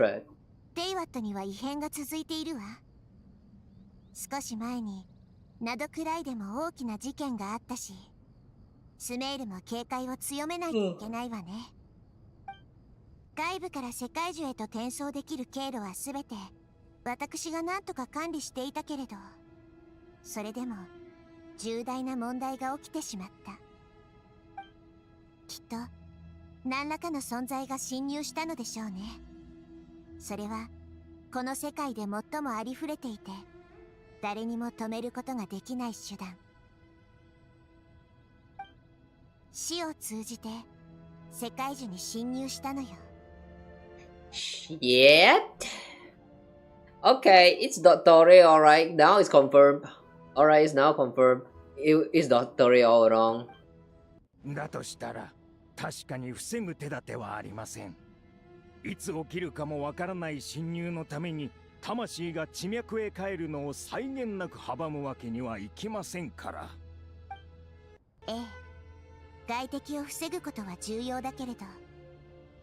テイワットには異変が続いているわ。少し前にナドクライでも大きな事件があったし、スメールも警戒を強めないといけないわね。外部から世界樹へと転送できる経路はすべて私が何とか管理していたけれど、それでも重大な問題が起きてしまった。きっと何らかの存在が侵入したのでしょうね。それはこの世界で最もありふれていて誰にも止めることができない手段。死を通じて世界樹に侵入したのよ。Shit. Okay, it's Dottore, alright. Now it's confirmed. Alright, it's now confirmed. It's Dottore all wrong. だとしたら確かに防ぐ手立てはありません。いつ起きるかもわからない侵入のために魂が地脈へ帰るのを際限なく阻むわけにはいきませんから。ええ、外敵を防ぐことは重要だけれど、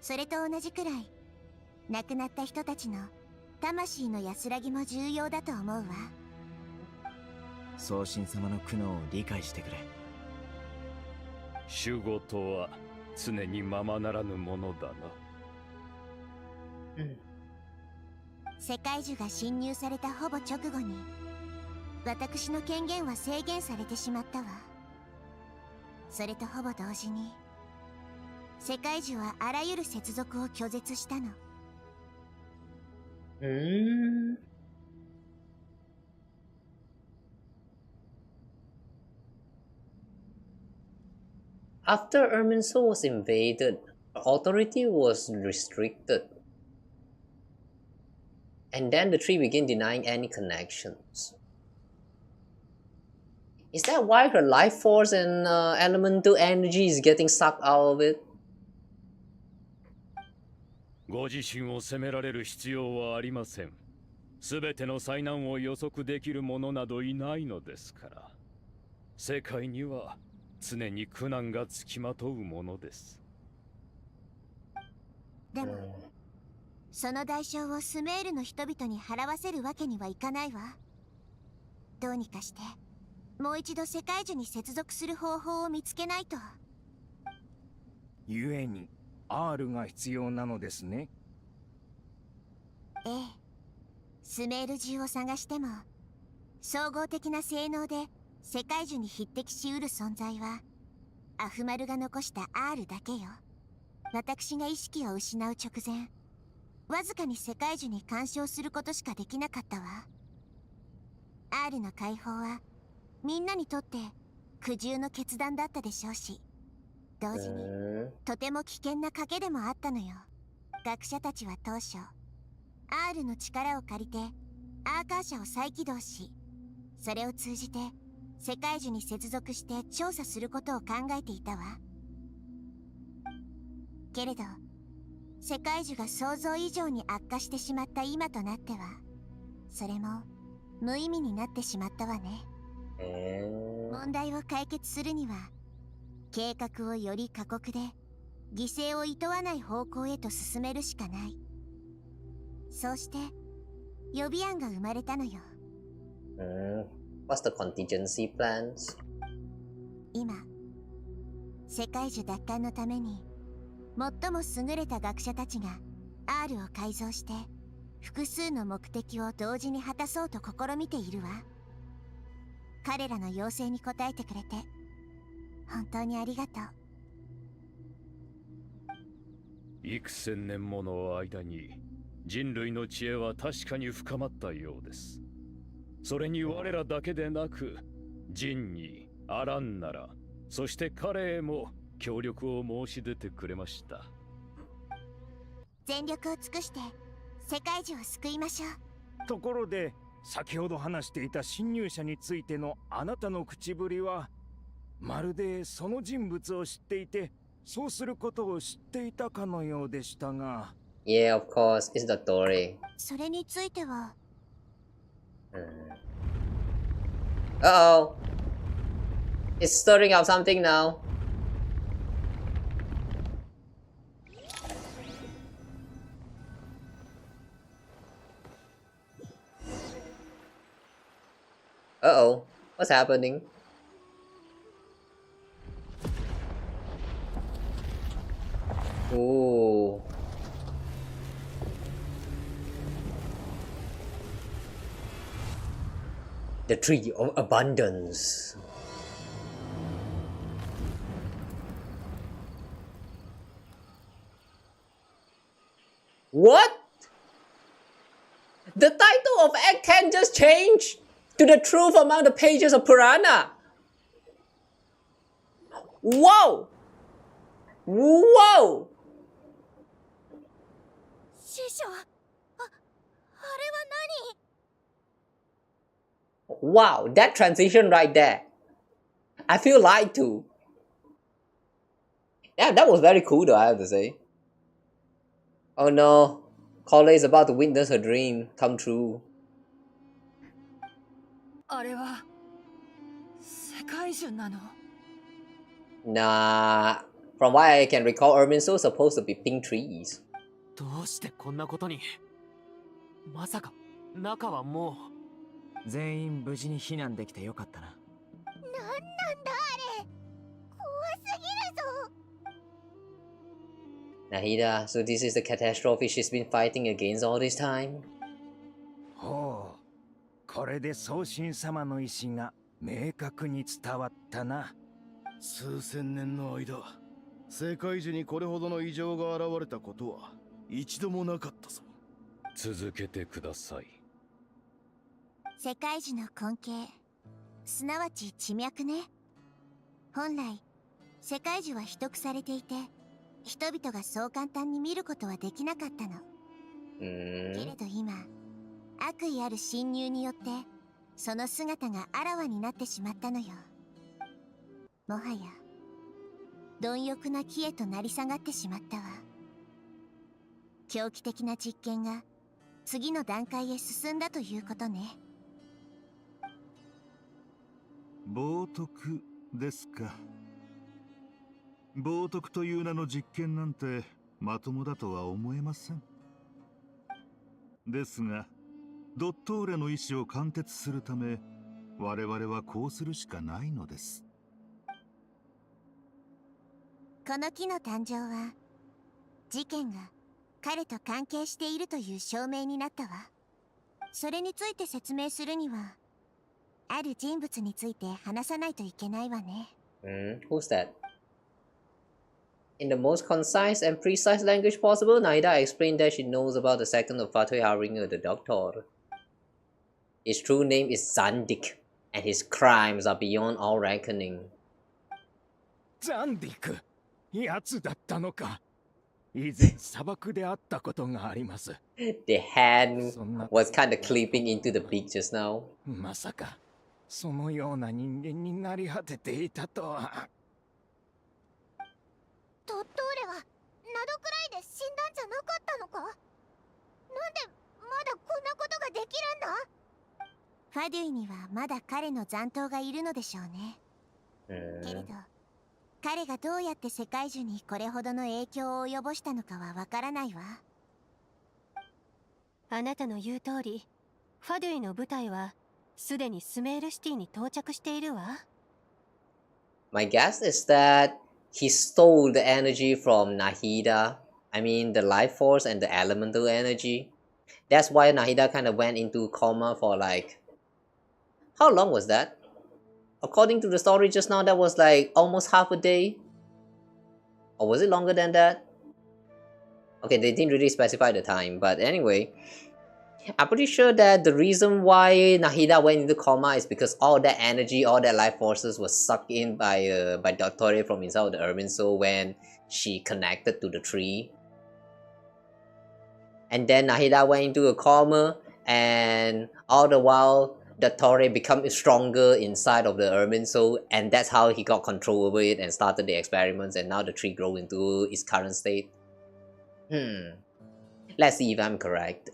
それと同じくらい亡くなった人たちの魂の安らぎも重要だと思うわ。宗神様の苦悩を理解してくれ。守護とは常にままならぬものだな。世界樹が侵入されたほぼ直後に私の権限は制限されてしまったわ。それとほぼ同時に世界樹はあらゆる接続を拒絶したの。After Irminsul was invaded, authority was restricted. And then the tree began denying any connections. Is that why her life force and elemental energy is getting sucked out of it? ご自身を責められる必要はありません。すべての災難を予測できる者などいないのですから。世界には常に苦難がつきまとうものです。でも、その代償をスメールの人々に払わせるわけにはいかないわ。どうにかしてもう一度世界樹に接続する方法を見つけないと。故に R が必要なのですね。ええ、スメール中を探しても総合的な性能で世界樹に匹敵しうる存在はアフマルが残した R だけよ。私が意識を失う直前、わずかに世界樹に干渉することしかできなかったわ。R の解放はみんなにとって苦渋の決断だったでしょうし、同時にとても危険な賭けでもあったのよ。学者たちは当初 R の力を借りてアーカー社を再起動し、それを通じて世界樹に接続して調査することを考えていたわ。けれど世界樹が想像以上に悪化してしまった今となっては、それも無意味になってしまったわね。問題を解決するには計画をより過酷で犠牲をいとわない方向へと進めるしかない。そうして予備案が生まれたのよ。What's the contingency plans? 今世界樹奪還のために最も優れた学者たちが R を改造して複数の目的を同時に果たそうと試みているわ。彼らの要請に応えてくれて本当にありがとう。幾千年もの間に人類の知恵は確かに深まったようです。それに我らだけでなくジンにアランナラ、そして彼へも協力を申し出てくれました。全力を尽くして世界樹を救いましょう。ところで先ほど話していた侵入者についてのあなたの口ぶりはまるでその人物を知っていてそうすることを知っていたかのようでしたが。Yeah, of course, it's the story. それについては。Uh-oh. It's stirring up something now. Uh-oh. What's happening? Ooh. The tree of abundance. What? The title of Act 10 just changed to the truth among the pages of Purana. Whoa! Whoa! シ少、あれは何？ Wow, that transition right there. I feel lied to. Yeah, that was very cool though, I have to say. Oh no, Kola is about to witness her dream come true. あれは世界樹なの？ Nah, from what I can recall, Erminsul is supposed to be pink trees. どうしてこんなことに。まさか中はもう。全員無事に避難できてよかったな。なんなんだあれ、怖すぎるぞ。 Nahida, so this is the catastrophe she's been fighting against all this time? ほう、これで送信様の意志が明確に伝わったな。数千年の間、世界中にこれほどの異常が現れたことは一度もなかったぞ。続けてください。世界樹の根茎、すなわち地脈ね。本来世界樹は秘匿されていて、人々がそう簡単に見ることはできなかったの。けれど今、悪意ある侵入によってその姿があらわになってしまったのよ。もはや貪欲な木へとなり下がってしまったわ。狂気的な実験が次の段階へ進んだということね。冒涜ですか。冒涜という名の実験なんてまともだとは思えません。ですがドットーレの意志を貫徹するため、我々はこうするしかないのです。この木の誕生は事件が彼と関係しているという証明になったわ。それについて説明するにはある人物について話さないといけないわね。Who's that? In the most concise and precise language possible, Nahida explained that she knows about the second of Fatui Harbinger, the Doctor. His true name is Zandik, and his crimes are beyond all reckoning. ザンディク、やつだったのか。以前砂漠で会ったことがあります。The hand was kind of clipping into the beak just now. まさかそのような人間になり果てていたとは。トットーレはナドくらいで死んだんじゃなかったのか？なんでまだこんなことができるんだ？ファデュイにはまだ彼の残党がいるのでしょうね。けれど彼がどうやって世界中にこれほどの影響を及ぼしたのかはわからないわ。あなたの言う通り、ファデュイの部隊はすでにスメールシティに到着しているわ。My guess is that he stole the energy from Nahida. I mean, the life force and the elemental energy. That's why Nahida kind of went into coma for like... How long was that? According to the story just now, that was like almost half a day. Or was it longer than that? Okay, they didn't really specify the time, but anyway, I'm pretty sure that the reason why Nahida went into coma is because all that energy, all that life forces was sucked in by Dottore from inside of the Irminsul when she connected to the tree. And then Nahida went into a coma, and all the while Dottore became stronger inside of the Irminsul, and that's how he got control over it and started the experiments, and now the tree grew into its current state. Let's see if I'm correct.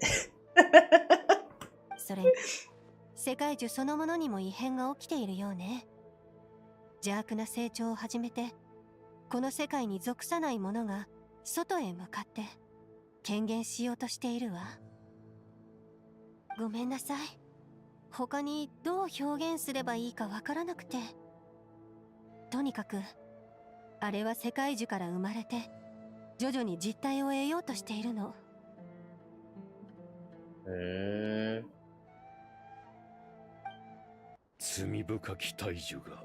それ、世界中そのものにも異変が起きているようね。邪悪な成長を始めて、この世界に属さないものが外へ向かって権限しようとしているわ。ごめんなさい。他にどう表現すればいいかわからなくて。とにかく、あれは世界樹から生まれて、徐々に実体を得ようとしているの。罪深き大樹が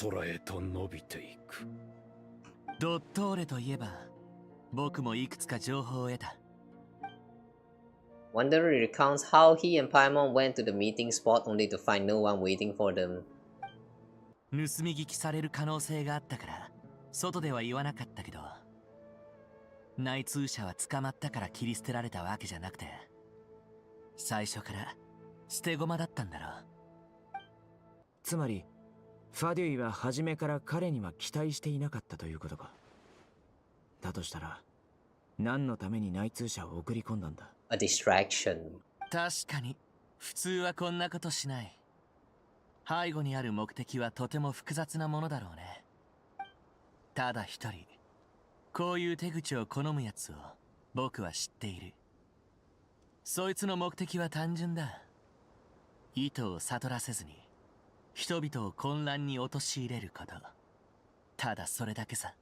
空へと伸びていく。ドットーレといえば、僕もいくつか情報を得た。Wanderer recounts how he and Paimon went to the meeting spot only to find no one waiting for them. 盗み聞きされる可能性があったから、外では言わなかったけど、内通者は捕まったから切り捨てられたわけじゃなくて、最初から捨て駒だったんだろう。つまりファデュイは初めから彼には期待していなかったということか。だとしたら何のために内通者を送り込んだんだ。 A distraction. 確かに普通はこんなことしない。背後にある目的はとても複雑なものだろうね。ただ一人こういう手口を好むやつを僕は知っている。そいつの目的は単純だ。意図を悟らせずに人々を混乱に陥れること。ただそれだけさ。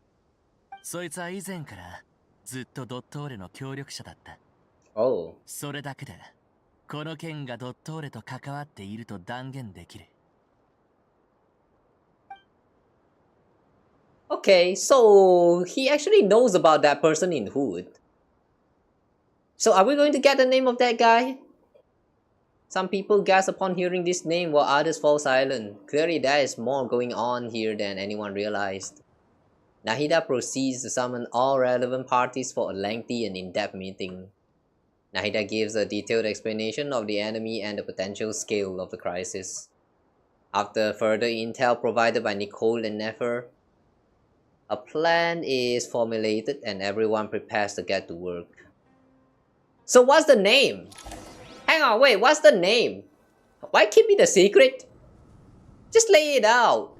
そいつは以前からずっとドットーレの協力者だった。Oh. それだけでこの件がドットーレと関わっていると断言できる。Okay, so he actually knows about that person in Hood. So are we going to get the name of that guy? Some people gasp upon hearing this name while others fall silent. Clearly there is more going on here than anyone realized. Nahida proceeds to summon all relevant parties for a lengthy and in-depth meeting. Nahida gives a detailed explanation of the enemy and the potential scale of the crisis. After further intel provided by Nicole and Nefer, a plan is formulated and everyone prepares to get to work. So what's the name? Hang on, wait, what's the name? Why keep it a secret? Just lay it out.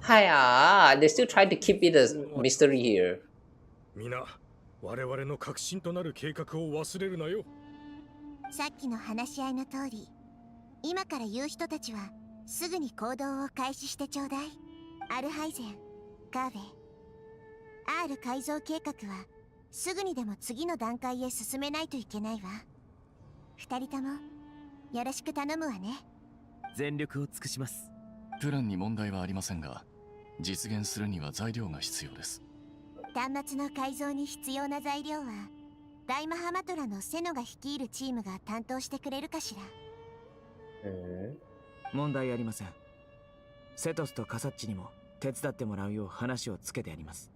Hiya, they're still trying to keep it a mystery here. 皆、我々の核心となる計画を忘れるなよ。さっきの話し合いの通り、今から言う人たちはすぐに行動を開始してちょうだい。アルハイゼン、ガーベイ、R 改造計画はすぐにでも次の段階へ進めないといけないわ。二人ともよろしく頼むわね。全力を尽くします。プランに問題はありませんが、実現するには材料が必要です。端末の改造に必要な材料は大マハマトラのセノが率いるチームが担当してくれるかしら。問題ありません。セトスとカサッチにも手伝ってもらうよう話をつけてやります。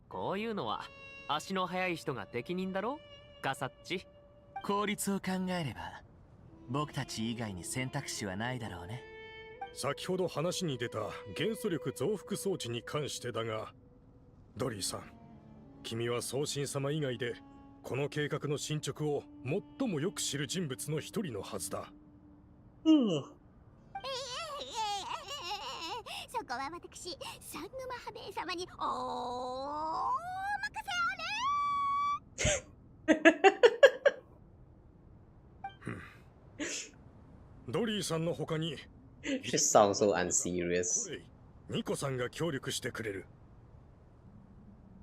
こういうのは足の速い人が適任だろ、ガサッチ。効率を考えれば僕たち以外に選択肢はないだろうね。先ほど話に出た元素力増幅装置に関してだが、ドリーさん、君は送信様以外でこの計画の進捗を最もよく知る人物の一人のはずだ。そこは私、サンヌマハベイ様にお任せあれ。ドリーさんの他に Just sounds so unserious. ニコさんが協力してくれる。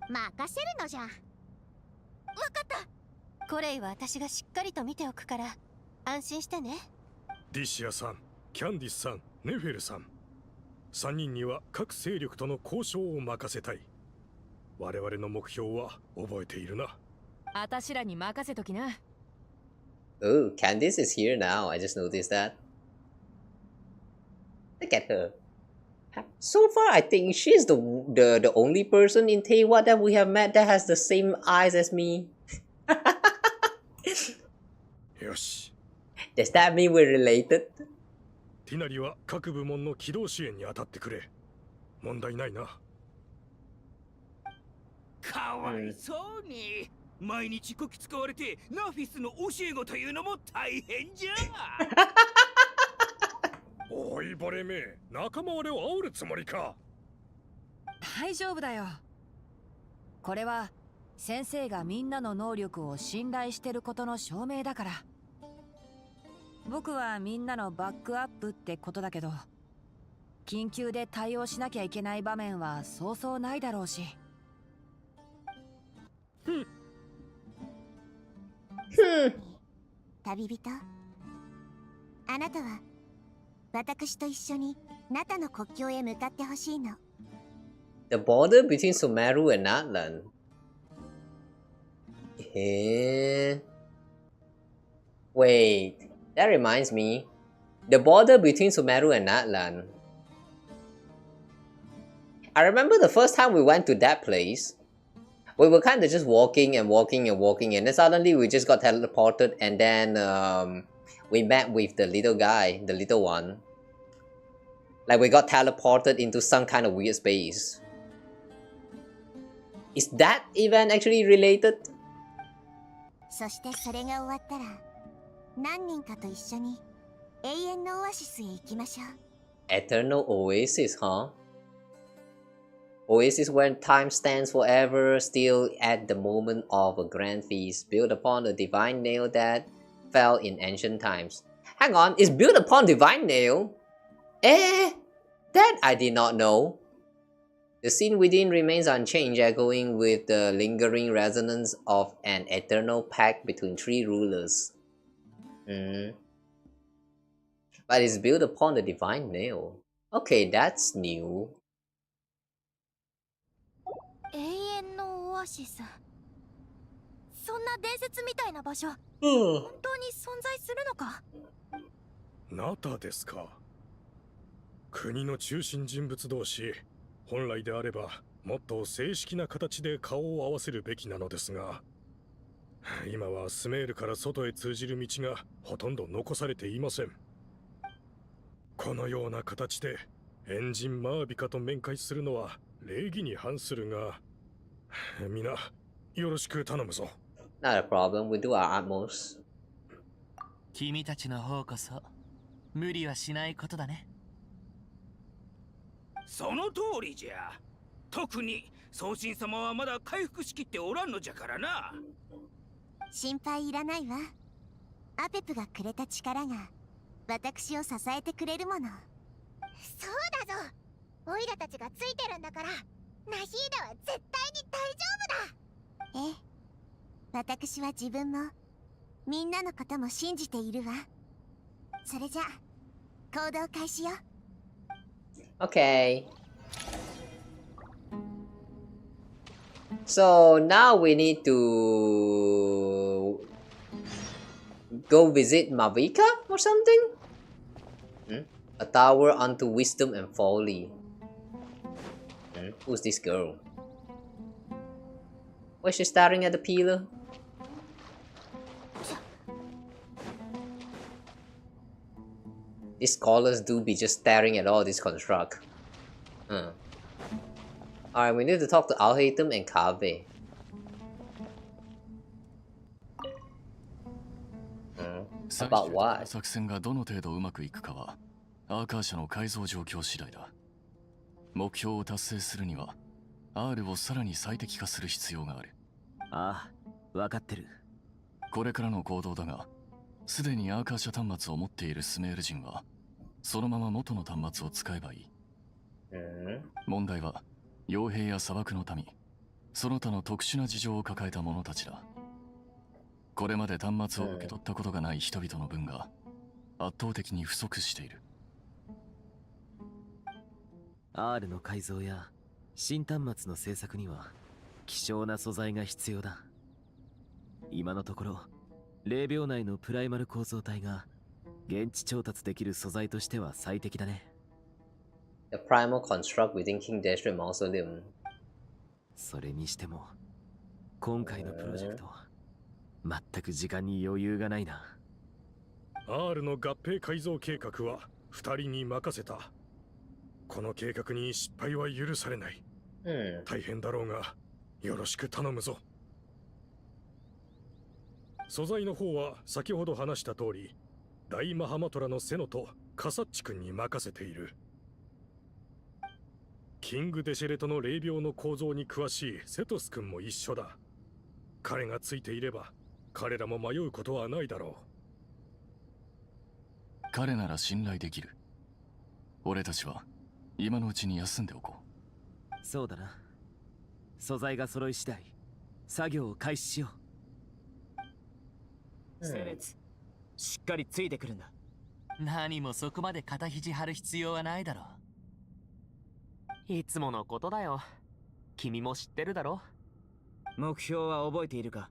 任せるのじゃ。わかった。コレイは私がしっかりと見ておくから安心してね。ディシアさん、キャンディスさん、ネフェルさん、3人には各勢力との交渉を任せたい。我々の目標は覚えているな。私らに任せときな。Oh, Candice is here now. I just noticed that. Look at her. So far, I think she's the only person in Teiwa that we have met that has the same eyes as me. よし。Does that mean we're related? ティナリは各部門の機動支援に当たってくれ。問題ないな。かわいそうに。毎日こき使われてナフィスの教え子というのも大変じゃ。おいボレめ、仲間割れを煽るつもりか。大丈夫だよ。これは先生がみんなの能力を信頼してることの証明だから。僕はみんなのバックアップってことだけど、緊急で対応しなきゃいけない場面はそうそうないだろうし。旅人、あなたは私と一緒にナタの国境へ向かってほしいの。The border between Sumeru and Natlan. Wait, that reminds me. The border between Sumeru and Natlan. I remember the first time we went to that place. we were kind of just walking and walking and walking, and then suddenly we just got teleported, and then we met with the little guy, the little one. Like we got teleported into some kind of weird space. Is that event actually related? そしてそれが終わったら何人かと一緒に永遠のオアシスへ行きましょう。 Eternal Oasis, huh? Oasis where time stands forever, still at the moment of a grand feast, built upon a divine nail that fell in ancient times. Hang on, it's built upon divine nail? That I did not know. The scene within remains unchanged, echoing with the lingering resonance of an eternal pact between three rulers. But it's built upon the divine nail. Okay, that's new. 永遠のオアシス。そんな伝説みたいな場所、本当に存在するのか？ナタですか。国の中心人物同士、本来であればもっと正式な形で顔を合わせるべきなのですが、今はスメールから外へ通じる道がほとんど残されていません。このような形でエンジンマービカと面会するのは礼儀に反するが、皆よろしく頼むぞ。Not a problem, we do our utmost. 君たちの方こそ無理はしないことだね。その通りじゃ。特に宗神様はまだ回復しきっておらんのじゃからな。心配いらないわ。アペプがくれた力が私を支えてくれるもの。そうだぞ。オイラたちがついてるんだから、ナヒーダは絶対に大丈夫だ。ええ、私は自分もみんなのことも信じているわ。それじゃ行動開始よ。Okay. So now we need to go visit Mavika or something? A tower unto wisdom and folly. Who's this girl? Why is she staring at the pillar? These scholars do be just staring at all this construct. Alright, we need to talk to Alhaitham and Kave. About what? 作戦がどの程度うまくいくかはアーカー社の改造状況次第だ。目標を達成するには R をさらに最適化する必要がある。ああ、わかってる。これからの行動だが、すでにアーカー社端末を持っているスメール人はそのまま元の端末を使えばいい。問題は傭兵や砂漠の民、その他の特殊な事情を抱えた者たちだ。これまで端末を受け取ったことがない人々の分が圧倒的に不足している。R の改造や新端末の製作には希少な素材が必要だ。今のところ0秒内のプライマル構造体が現地調達できる素材としては最適だね。The primal construct within King Destro Mausoleum. それにしても今回のプロジェクト全く時間に余裕がないな。 R の合併改造計画は2人に任せた。この計画に失敗は許されない。大変だろうがよろしく頼むぞ。素材の方は先ほど話した通り、大マハマトラのセノとカサッチ君に任せている。キングデシェレトの霊廟の構造に詳しいセトス君も一緒だ。彼がついていれば彼らも迷うことはないだろう。彼なら信頼できる。俺たちは今のうちに休んでおこう。そうだな。素材が揃い次第作業を開始しよう。セレツ、しっかりついてくるんだ。何もそこまで肩肘張る必要はないだろう。いつものことだよ。君も知ってるだろ。目標は覚えているか？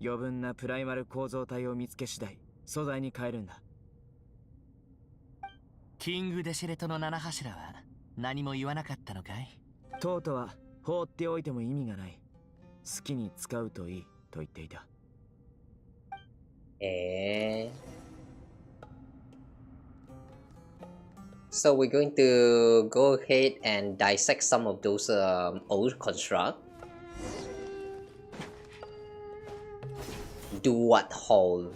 余分なプライマル構造体を見つけ次第素材に変えるんだ。キングデシェレトの七柱は何も言わなかったのかい？トートは放っておいても意味がない。好きに使うといいと言っていた。So we're going to go ahead and dissect some of those old constructs. Do what hole?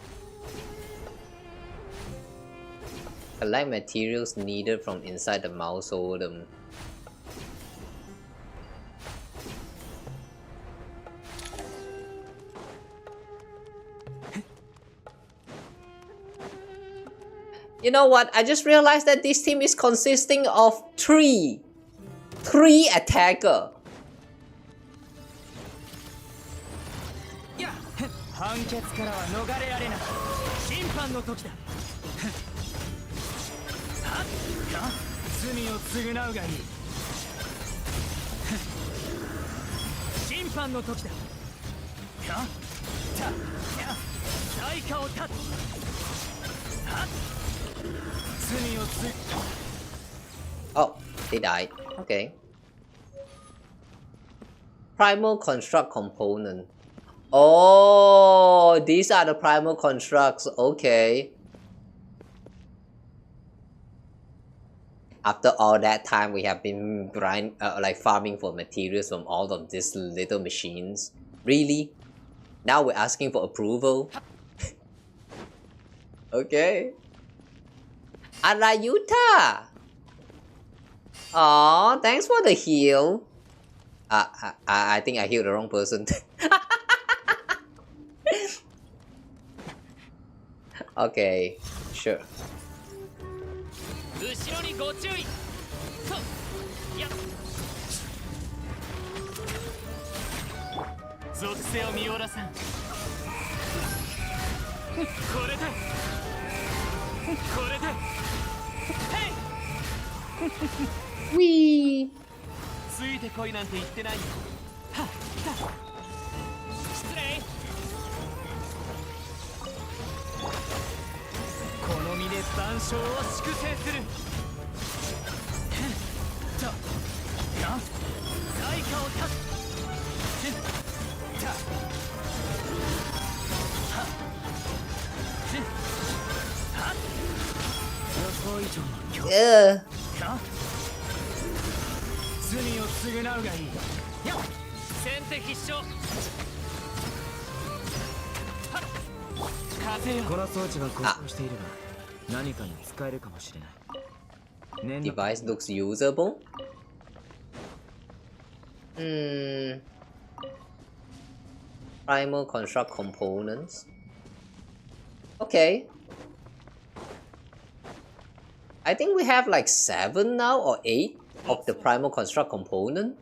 Collect materials needed from inside the mausoleum. You know what? I just realized that this team is consisting of three attacker. 判決からは逃れられない。審判の時だ。はっ、罪を償うがいい。審判の時だ。や、た、や、対価を断つ。はっ、罪をつ。Oh, they died. Okay. Primal construct component. Oh, these are the primal constructs. Okay. After all that time, we have been farming for materials from all of these little machines. Really? Now we're asking for approval? Okay. Arayuta! Aw, thanks for the heal. I think I healed the wrong person. Okay, sure. 後ろにご注意。と、や。属性を見おらさん。これで。これで。へい。ウィー。ついてこいなんて言ってないよ。はっ、失礼。この身で万象を粛清する。た、や、対価を断つ。た、は、は、予想以上の強化。や、罪を償うがいい。や、先手必勝。この装置は故障しているが何かに使えるかもしれない。Device looks usable. Primal construct components. Okay. I think we have like 7 now or 8 of the primal construct component.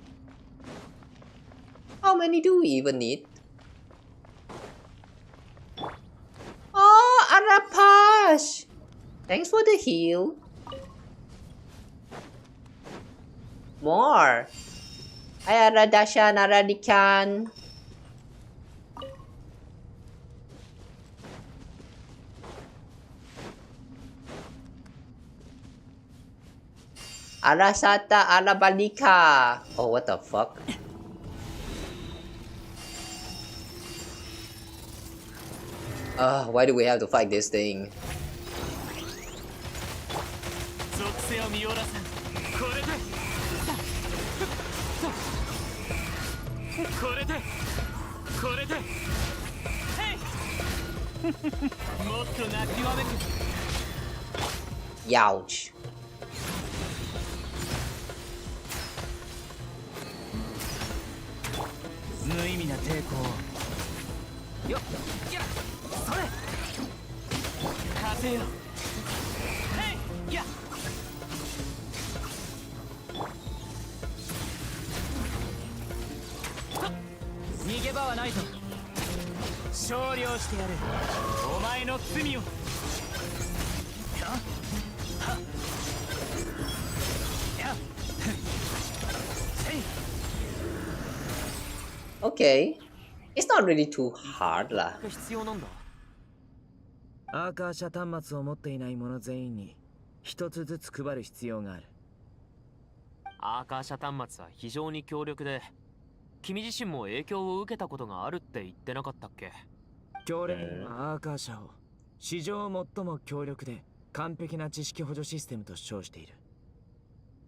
How many do we even need? Oh, Arapash! Thanks for the heal. More. Ayaradashan Aradikan. Arasata Arabalika. Oh, what the fuck? Why do we have to fight this thing? Youch. 無意味な抵抗。よっ、や、それ。風よ。へい、や。逃げ場はないぞ。勝利をしてやる。お前の罪を。や、は、や、せい。Okay. It's not really too hard lah. アーカー社端末を持っていない者全員に一つずつ配る必要がある。アーカー社端末は非常に強力で、君自身も影響を受けたことがあるって言ってなかったっけ？教練員はアーカー社を史上最も強力で完璧な知識補助システムと称している。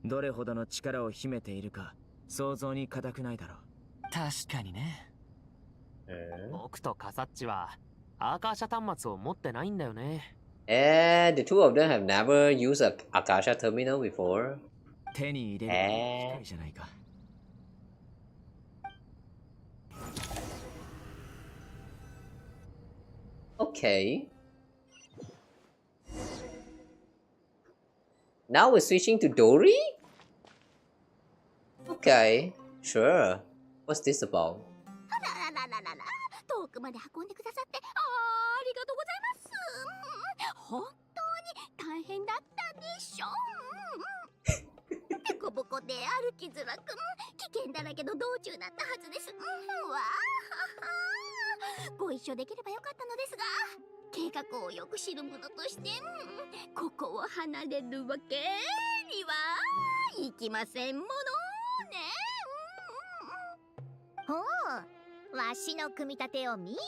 どれほどの力を秘めているか想像に難くないだろう。確かにね。僕とカサッチはアーカー社端末を持ってないんだよね。The two of them have never used a Akasha terminal before. 手に入れる機会じゃないか。Okay. Now we're switching to Dory? Okay, sure. What's this about? 遠くまで運んでくださってありがとうございます。本当に大変だったでしょ。デコボコで歩きづらく危険だらけの道中だったはずです。わあ、ご一緒できればよかったのですが、計画をよく知る者としてここを離れるわけにはいきませんものね。ほう、わしの組み立てを見よ。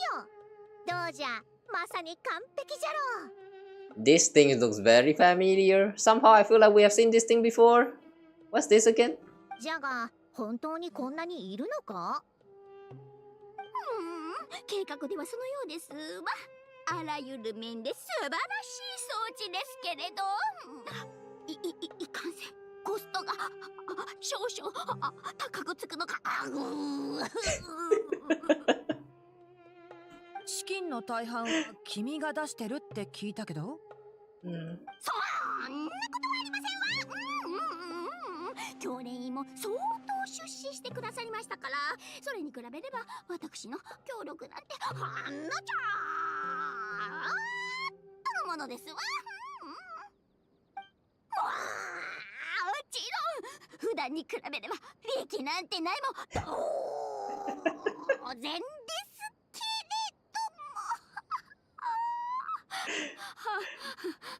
どうじゃ、まさに完璧じゃろう。 This thing looks very familiar. Somehow I feel like we have seen this thing before. What's this again? じゃが、本当にこんなにいるのか？計画ではそのようですわ。あらゆる面で素晴らしい装置ですけれど、いかんせんコストが少々高くつくのか。資金の大半は君が出してるって聞いたけど。そんなことはありませんわ。教練員も相当出資してくださりましたから、それに比べれば私の協力なんてほんのちょっとのものですわ。もちろん普段に比べれば利益なんてないも当然ですけれ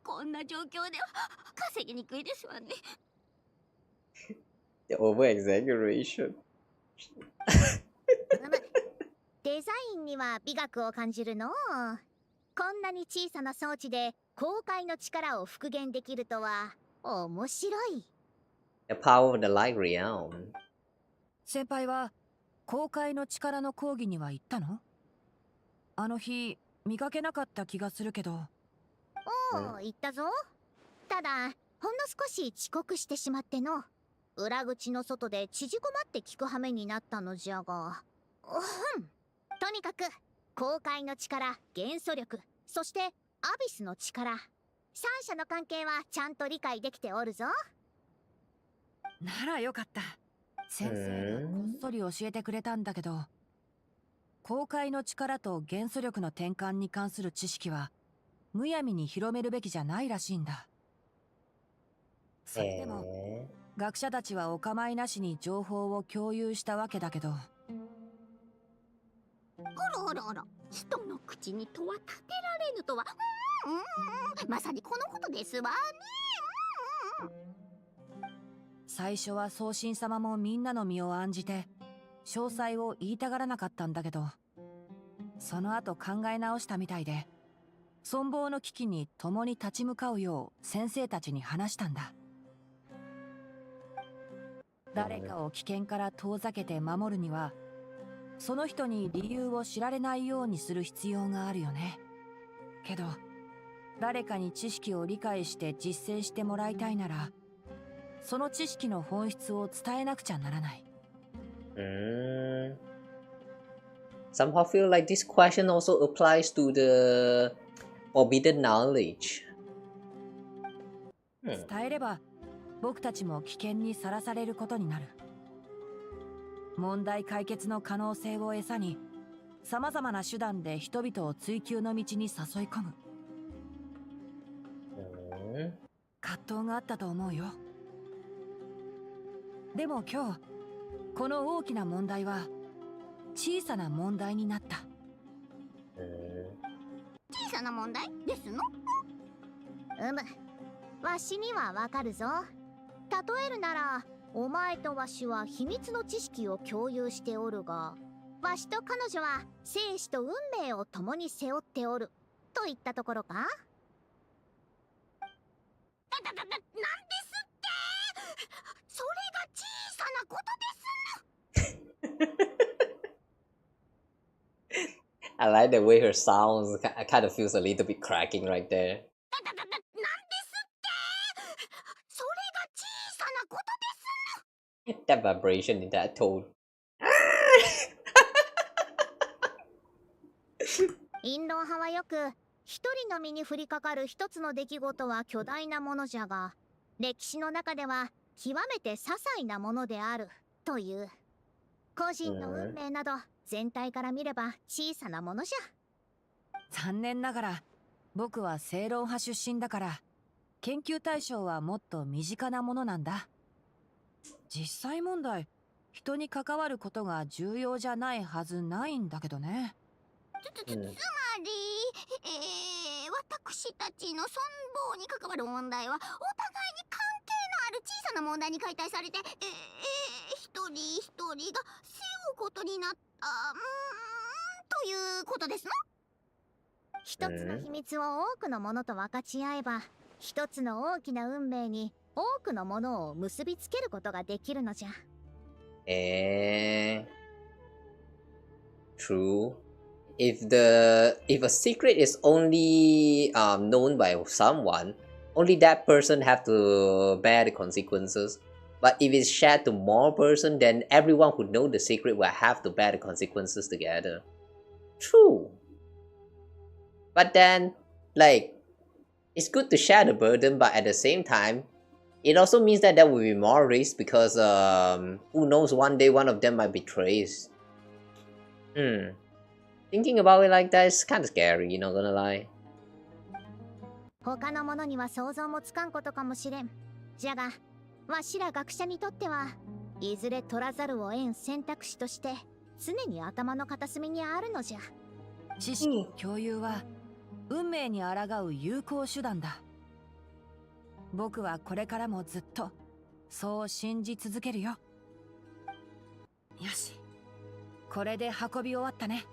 どもこんな状況では稼ぎにくいですわね。The over-exaggeration. デザインには美学を感じるの。こんなに小さな装置で公開の力を復元できるとは面白い。 The power of the light realm. 先輩は公開の力の講義には行ったの？あの日見かけなかった気がするけど。おお、行ったぞ。ただほんの少し遅刻してしまっての。裏口の外で縮こまって聞く羽目になったのじゃが、とにかく公開の力、元素力、そしてアビスの力、三者の関係はちゃんと理解できておるぞ。ならよかった。先生がこっそり教えてくれたんだけど、公開の力と元素力の転換に関する知識はむやみに広めるべきじゃないらしいんだ。それでも学者たちはお構いなしに情報を共有したわけだけど。あら、人の口に戸は立てられぬとは、まさにこのことですわね。最初は宗神様もみんなの身を案じて詳細を言いたがらなかったんだけど、その後考え直したみたいで、存亡の危機に共に立ち向かうよう先生たちに話したんだ。誰かを危険から遠ざけて守るには、その人に理由を知られないようにする必要があるよね。けど誰かに知識を理解して実践してもらいたいなら、その知識の本質を伝えなくちゃならない。Somehow feel like this question also applies to the forbidden knowledge. 伝えれば僕たちも危険にさらされることになる。問題解決の可能性を餌に、様々な手段で人々を追求の道に誘い込む。葛藤があったと思うよ。でも今日この大きな問題は小さな問題になった。小さな問題ですの？わしにはわかるぞ。例えるならお前とわしは秘密の知識を共有しておるが、わしと彼女は生死と運命を共に背負っておるといったところか。なんですって。それが小さなことです。 I like the way her sounds kind of feels a little bit cracking right there. なんですって。それが小さなことです。 That vibration in that tone. インロン派はよく、一人の身に降りかかる一つの出来事は巨大なものじゃが、歴史の中では極めて些細なものであるという。個人の運命など全体から見れば小さなものじゃ。残念ながら僕は正論派出身だから、研究対象はもっと身近なものなんだ。実際問題、人に関わることが重要じゃないはずないんだけどね。つまり、私たちの存亡に関わる問題はお互いに関係のある小さな問題に解体されて、一人一人が背負うことになったということですの。一つの秘密を多くのものと分かち合えば、一つの大きな運命に多くのものを結びつけることができるのじゃ。True. If a secret is only known by someone, only that person have to bear the consequences. But if it's shared to more person, then everyone who know the secret will have to bear the consequences together. True. But then, like, it's good to share the burden, but at the same time, it also means that there will be more risk because who knows, one day one of them might betray. Thinking about it like that is kind of scary, not gonna lie. 他の者には想像もつかんことかもしれん。じゃが、わしら学者にとってはいずれ取らざるを得ん選択肢として常に頭の片隅にあるのじゃ。知識共有は運命に抗う有効手段だ。僕はこれからもずっとそう信じ続けるよ。よし、これで運び終わったね。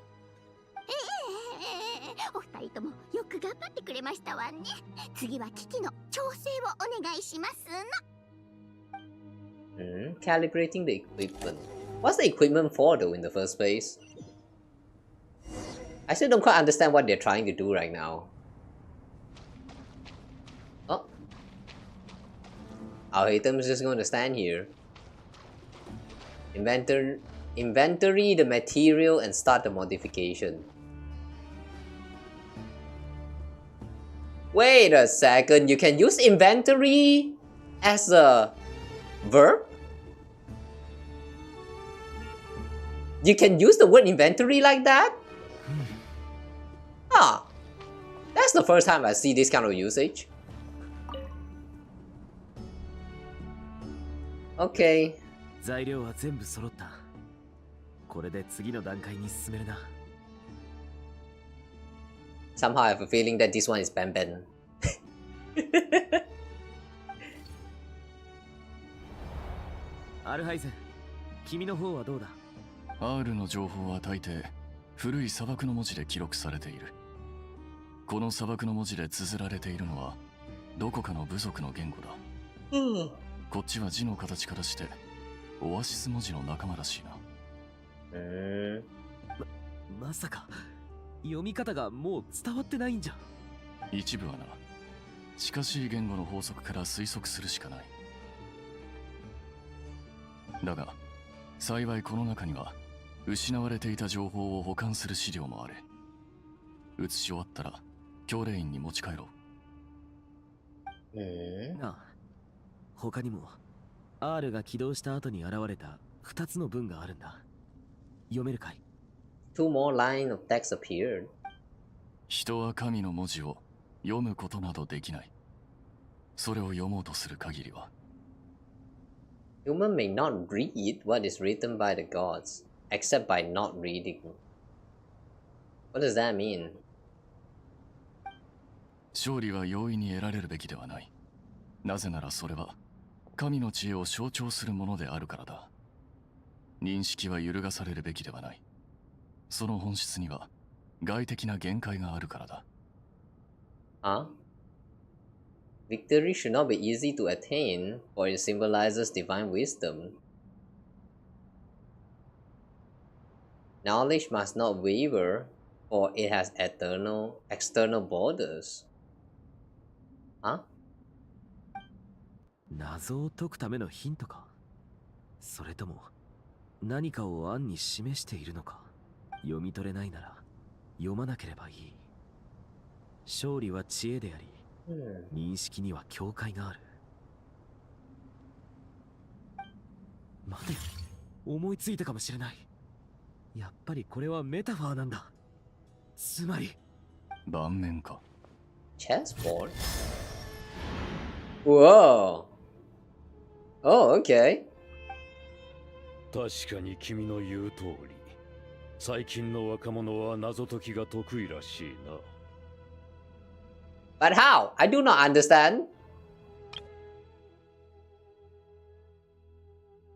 お二人ともよく頑張ってくれましたわね。次は機器の調整をお願いしますの。Calibrating the equipment. What's the equipment for though in the first place? I still don't quite understand what they're trying to do right now. Oh. Our item's just going to stand here. Inventory the material and start the modification. Wait a second, you can use inventory as a verb? You can use the word inventory like that? Ah, that's the first time I see this kind of usage. Okay. 材料は全部揃った。これで次の段階に進めるな。Somehow I have a feeling that this one is Ben. アルハイゼン、君の方はどうだ？ R の情報は大抵古い砂漠の文字で記録されている。この砂漠の文字で綴られているのはどこかの部族の言語だ。こっちは字の形からしてオアシス文字の仲間らしいな。まさか読み方がもう伝わってないんじゃ。一部はな。近しい言語の法則から推測するしかない。だが幸いこの中には失われていた情報を保管する資料もある。写し終わったら教令員に持ち帰ろう。なあ、他にも R が起動した後に現れた2つの文があるんだ。読めるかい？ Two more lines of text appeared. 人は神の文字を読むことなどできない。それを読もうとする限りは。Human may not read what is written by the gods, except by not reading. What does that mean? 勝利は容易に得られるべきではない。なぜならそれは神の知恵を象徴するものであるからだ。認識は揺るがされるべきではない。その本質には外的な限界があるからだ。Huh? Victory should not be easy to attain, for it symbolizes divine wisdom. Knowledge must not waver, for it has external borders. Huh? 謎を解くためのヒントか、それとも何かを暗に示しているのか。読み取れないなら読まなければいい。勝利は知恵であり、認識には境界がある。待てよ、思いついたかもしれない。やっぱりこれはメタファーなんだ。つまり盤面か。 Chessboard? Whoa! Oh, okay. 確かに君の言う通り、最近の若者は謎解きが得意らしいな。But how? I do not understand.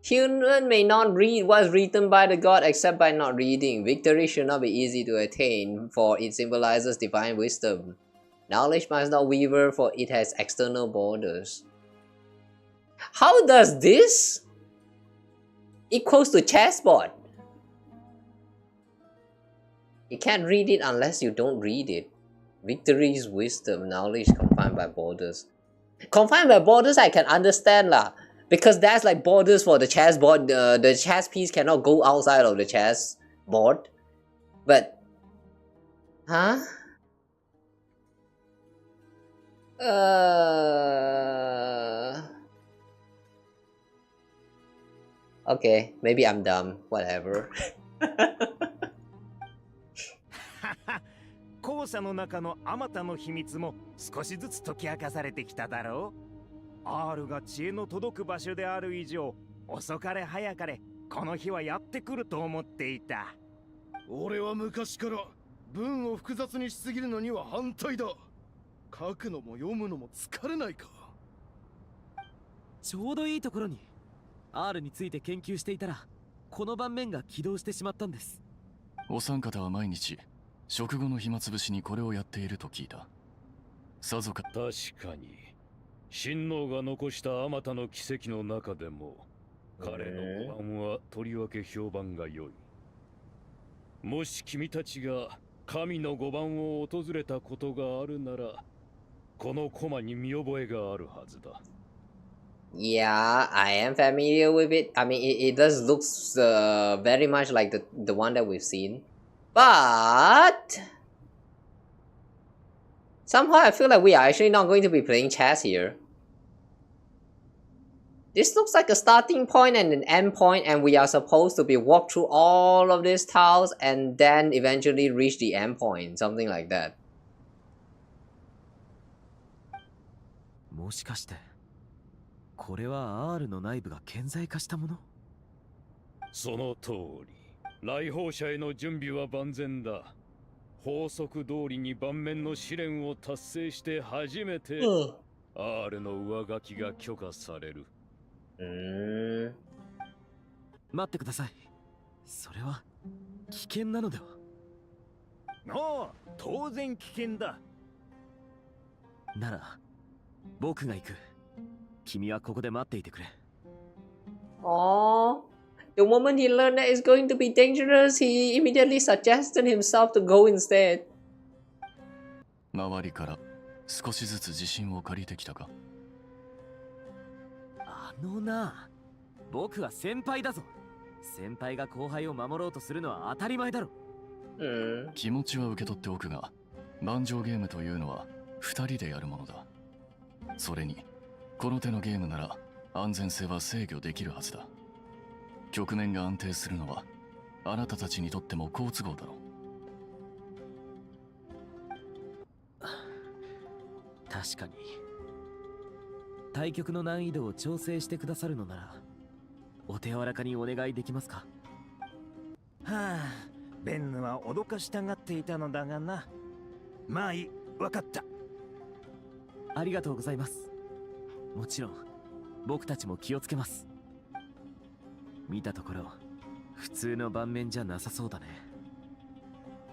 Human may not read what's written by the god except by not reading. Victory should not be easy to attain, for it symbolizes divine wisdom. Knowledge must not waver, for it has external borders. How does this equals to chessboard? You can't read it unless you don't read it. Victory is wisdom, knowledge confined by borders. Confined by borders I can understand lah. Because that's like borders for the chessboard. The chess piece cannot go outside of the chess board. But... Huh? Okay, maybe I'm dumb. Whatever. 後者の中のあまたの秘密も少しずつ解き明かされてきただろう。R が知恵の届く場所である以上、遅かれ早かれこの日はやってくると思っていた。俺は昔から文を複雑にしすぎるのには反対だ。書くのも読むのも疲れないか。ちょうどいいところに R について研究していたら、この盤面が起動してしまったんです。お三方は毎日食後の暇つぶしにこれをやっていると聞いた。さぞか。確かに親王が残したあまたの奇跡の中でも彼の5番はとりわけ評判が良い。もし君たちが神の5番を訪れたことがあるなら、このコマに見覚えがあるはずだ。Yeah, I am familiar with it. I mean, it does look very much like the one that we've seen. But... somehow I feel like we are actually not going to be playing chess here. This looks like a starting point and an end point, and we are supposed to be walk through all of these tiles and then eventually reach the end point. Something like that. もしかしてこれは R の内部が顕在化したもの？その通り。来訪者への準備は万全だ。法則通りに盤面の試練を達成して初めて R の上書きが許可される。待ってください。それは危険なのでは？ああ、当然危険だ。なら僕が行く。君はここで待っていてくれ。Oh, the moment he learned that it's going to be dangerous, he immediately suggested himself to go instead. 周りから少しずつ自信を借りてきたか？あのな、僕は先輩だぞ。先輩が後輩を守ろうとするのは当たり前だろ。気持ちは受け取っておくが、盤上ゲームというのは2人でやるものだ。それにこの手のゲームなら安全性は制御できるはずだ。局面が安定するのはあなたたちにとっても好都合だろう。確かに対局の難易度を調整してくださるのならお手柔らかにお願いできますか？はあ、ベンヌは脅かしたがっていたのだがな。まあいい、わかった。ありがとうございます。もちろん僕たちも気をつけます。見たところ普通の盤面じゃなさそうだね。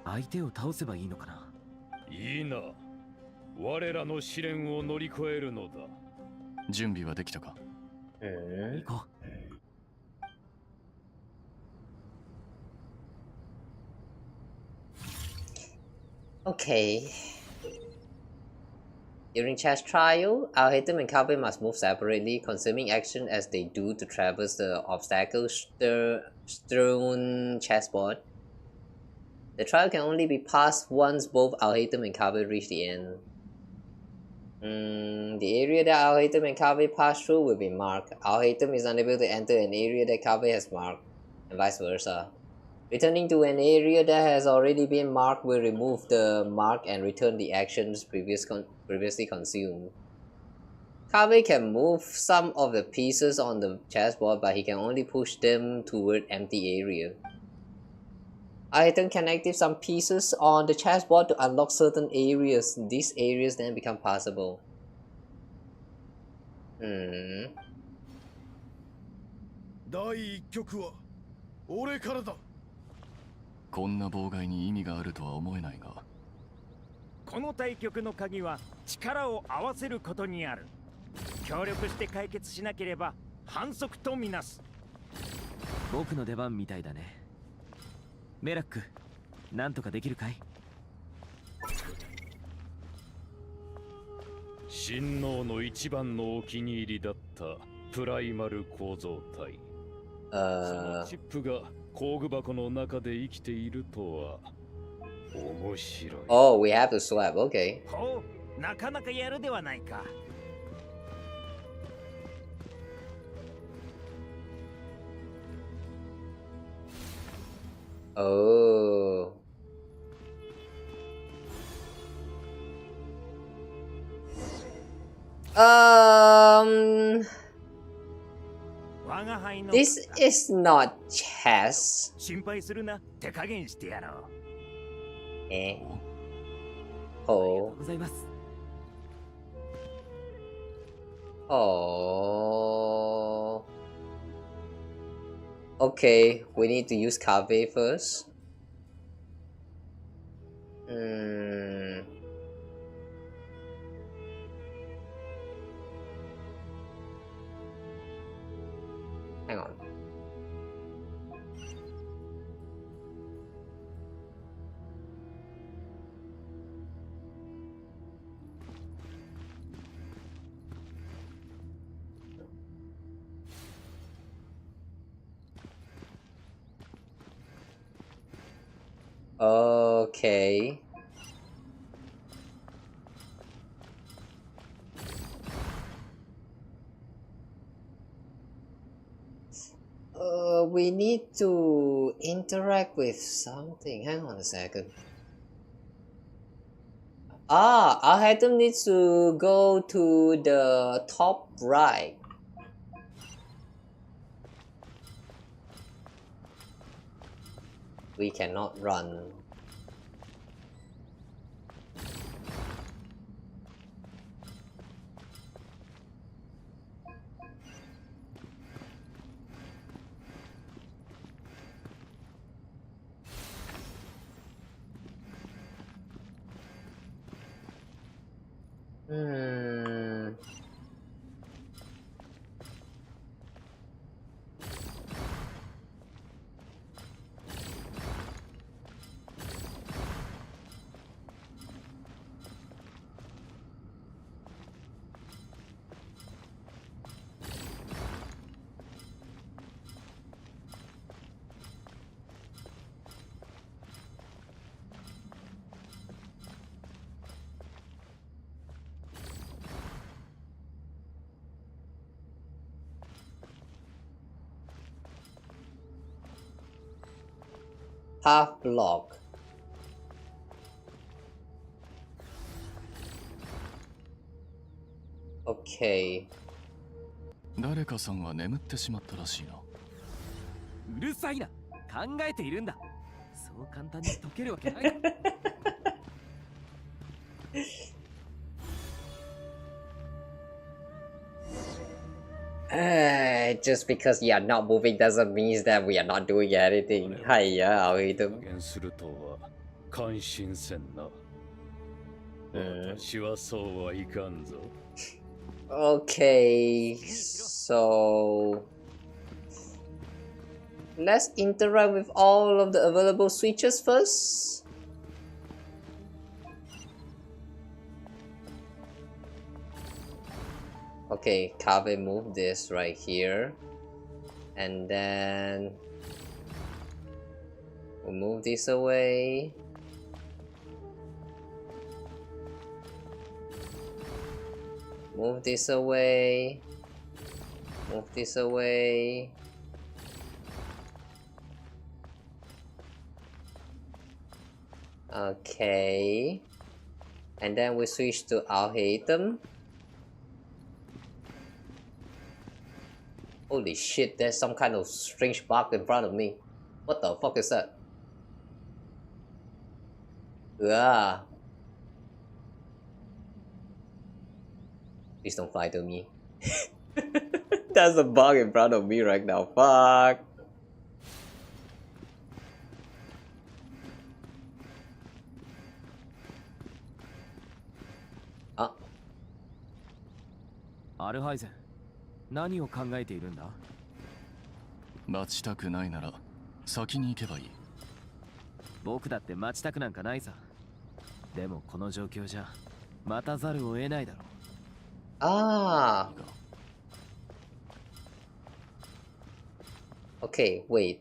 相手を倒せばいいのかな。いいな。我らの試練を乗り越えるのだ。準備はできたか？行こう。Okay. During chess trial, Alhaitham and Kawa must move separately, consuming action as they do to traverse the obstacle-strewn chessboard. The trial can only be passed once both Alhaitham and Kawa reach the end. The area that Alhaitham and Kawa pass through will be marked. Alhaitham is unable to enter an area that Kawa has marked, and vice versa. Returning to an area that has already been marked will remove the mark and return the actions previously consumed. Kawa can move some of the pieces on the chessboard, but he can only push them toward empty area. Alhaitham can activate some pieces on the chessboard to unlock certain areas. These areas then become passable. 第一局は俺からだ。こんな妨害に意味があるとは思えないが。この対局の鍵は力を合わせることにある。協力して解決しなければ反則とみなす。僕の出番みたいだね。メラック、なんとかできるかい？親王の一番のお気に入りだったプライマル構造体。そのチップが工具箱の中で生きているとは面白い。Oh, we have to swap. Okay. ほう、なかなかやるではないか。Oh. This is not chess. 心配するな、手加減してやろう。Oh. ございます。Oh. Okay, we need to use Kawa first. Hang on. Okay. We need to interact with something. Hang on a second. Alhaitham needs to go to the top right. We cannot run. Half block. Okay. 誰かさんは眠ってしまったらしいな。うるさいな。考えているんだ。そう簡単に解けるわけない。Just because you are not moving doesn't mean that we are not doing anything. Hiya, I'll hit him. 感心せんな。私はそうはいかんぞ。Okay, so let's interact with all of the available switches first. Okay, Kawa move this right here, and then we'll move this away. Move this away. Move this away. Okay. And then we switch to our item. Holy shit, there's some kind of strange bug in front of me. What the fuck is that? Ah. Please don't fly to me. There's a bug in front of me right now. Fuck. Ah. アルハイゼン、何を考えているんだ？待ちたくないなら先に行けばいい。僕だって待ちたくなんかないさ。でもこの状況じゃ待たざるを得ないだろう。Ah. Okay, wait.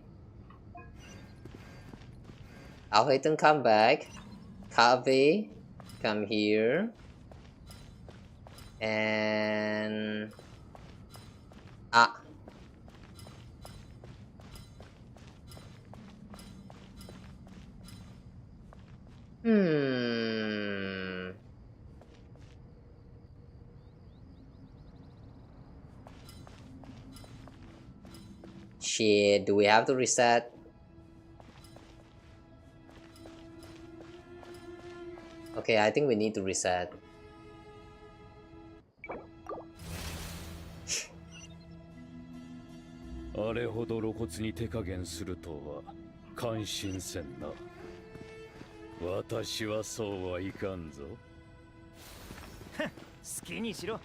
I'll hit and come back. Kawa, come here. And... Ah. Shit, do we have to reset? Okay, I think we need to reset. Ah. あれほど露骨に手加減するとは感心せんな。私はそうはいかんぞ。好きにしろ。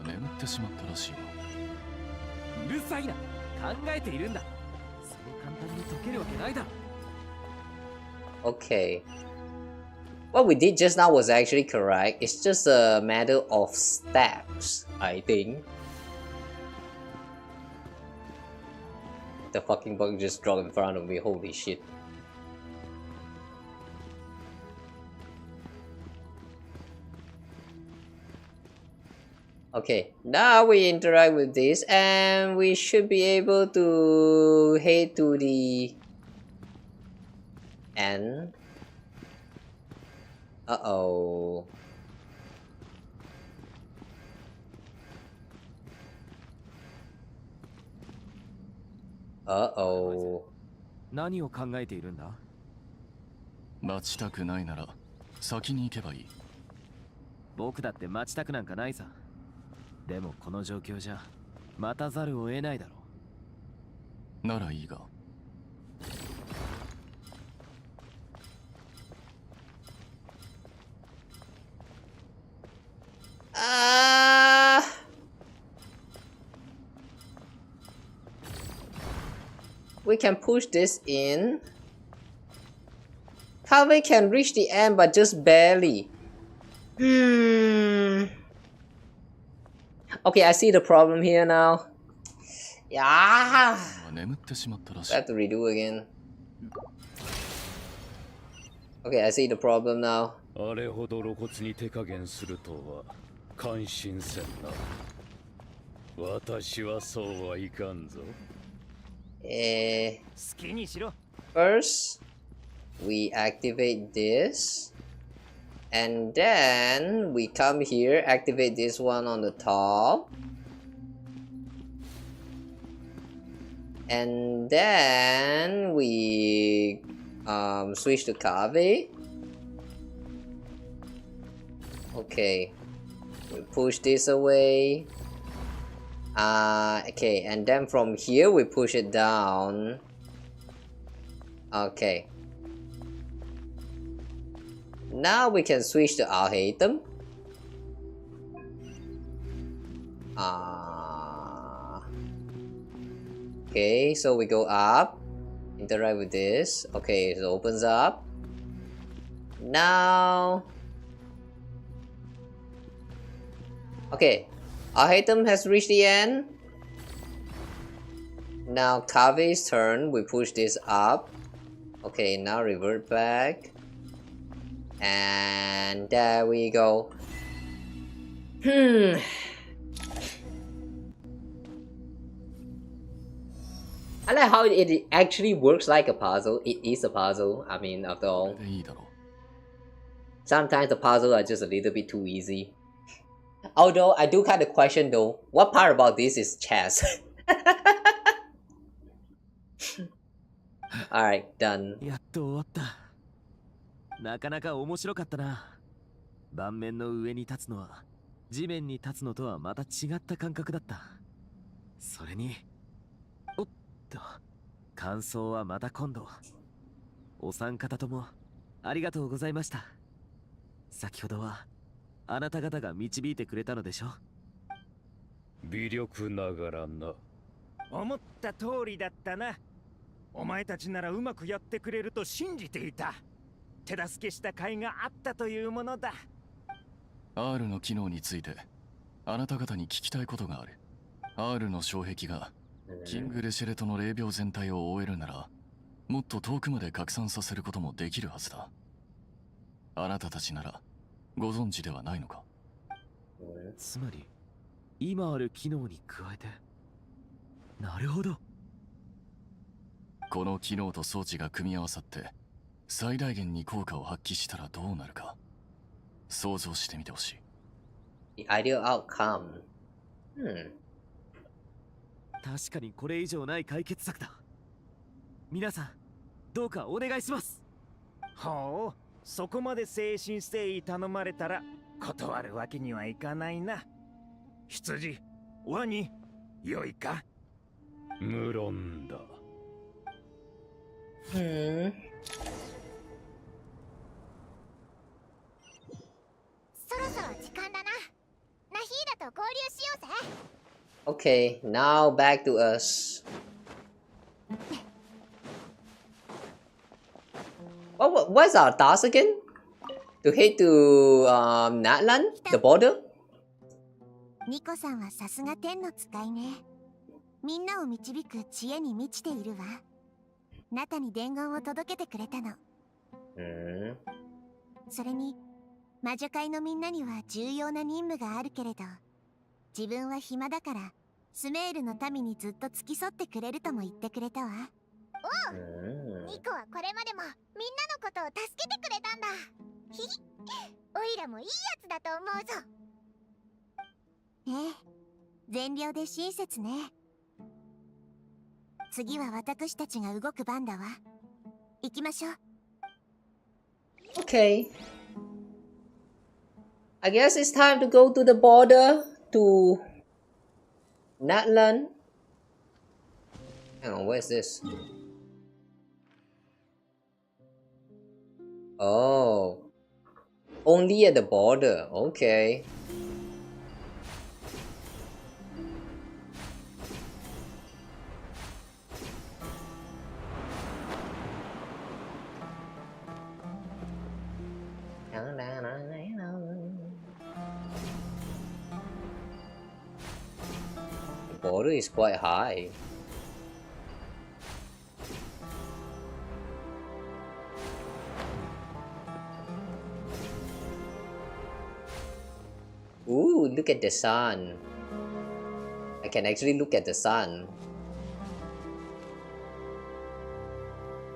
眠ってしまったらしいな。うるさいな。考えているんだ。そう簡単に解けるわけないだろ。Okay. What we did just now was actually correct. It's just a matter of steps, I think. The fucking bug just dropped in front of me. Holy shit. Okay, now we interact with this and we should be able to head to the end. Uh-oh. Uh-oh. 何を考えているんだ？待ちたくないなら先に行けばいい。僕だって待ちたくなんかないさ。でもこの状況じゃ待たざるを得ないだろう。ならいいが。We can push this in. Kawa can reach the end but just barely. Okay, I see the problem here now. Yeah. I have to redo again. Okay, I see the problem now. あれほど露骨に手加減するとは感心せんな。私はそうはいかんぞ。First, we activate this. And then we come here, activate this one on the top. And then we switch to Kave. Okay, we push this away. Okay, and then from here we push it down. Okay. Now we can switch to our item. Okay, so we go up, interact with this. Okay, it opens up. Now, okay, our item has reached the end. Now Kave's turn. We push this up. Okay, now revert back. And there we go. I like how it actually works like a puzzle. It is a puzzle, I mean, after all. Sometimes the puzzles are just a little bit too easy. Although, I do kind of question though, what part about this is chess? Alright, done. やっと終わった。なかなか面白かったな。盤面の上に立つのは地面に立つのとはまた違った感覚だった。それに、おっと、感想はまた今度。お三方ともありがとうございました。先ほどはあなた方が導いてくれたのでしょ。微力ながらな。思った通りだったな。お前たちならうまくやってくれると信じていた。手助けした甲斐があったというものだ。R の機能についてあなた方に聞きたいことがある。R の障壁がキング・デシェレトの霊廟全体を覆えるなら、もっと遠くまで拡散させることもできるはずだ。あなたたちならご存知ではないのか。つまり今ある機能に加えて。なるほど。この機能と装置が組み合わさって最大限に効果を発揮したらどうなるか想像してみてほしい。The ideal outcome. 確かにこれ以上ない解決策だ。皆さん、どうかお願いします。ほう、そこまで誠心誠意頼まれたら断るわけにはいかないな。羊、ワニ、良いか？無論だ。そろそろ時間だな。ナヒーダと合流しようぜ。Okay, now back to us. What's our task again? To head to Natlan, the border? ニコさんはさすが天の使いね。みんなを導く知恵に満ちているわ。ナタに伝言を届けてくれたの。それに魔女界のみんなには重要な任務があるけれど、自分は暇だからスメールの民にずっと付き添ってくれるとも言ってくれたわ。おう、ニコはこれまでもみんなのことを助けてくれたんだ。ひひ、おいらもいいやつだと思うぞ。ねえ、善良で親切ね。次は私たちが動く番だわ。行きましょう。Okay. I guess it's time to go to the border to Natlan. Hang on, where's this? Oh. Only at the border. Okay. The border is quite high. Ooh, look at the sun. I can actually look at the sun.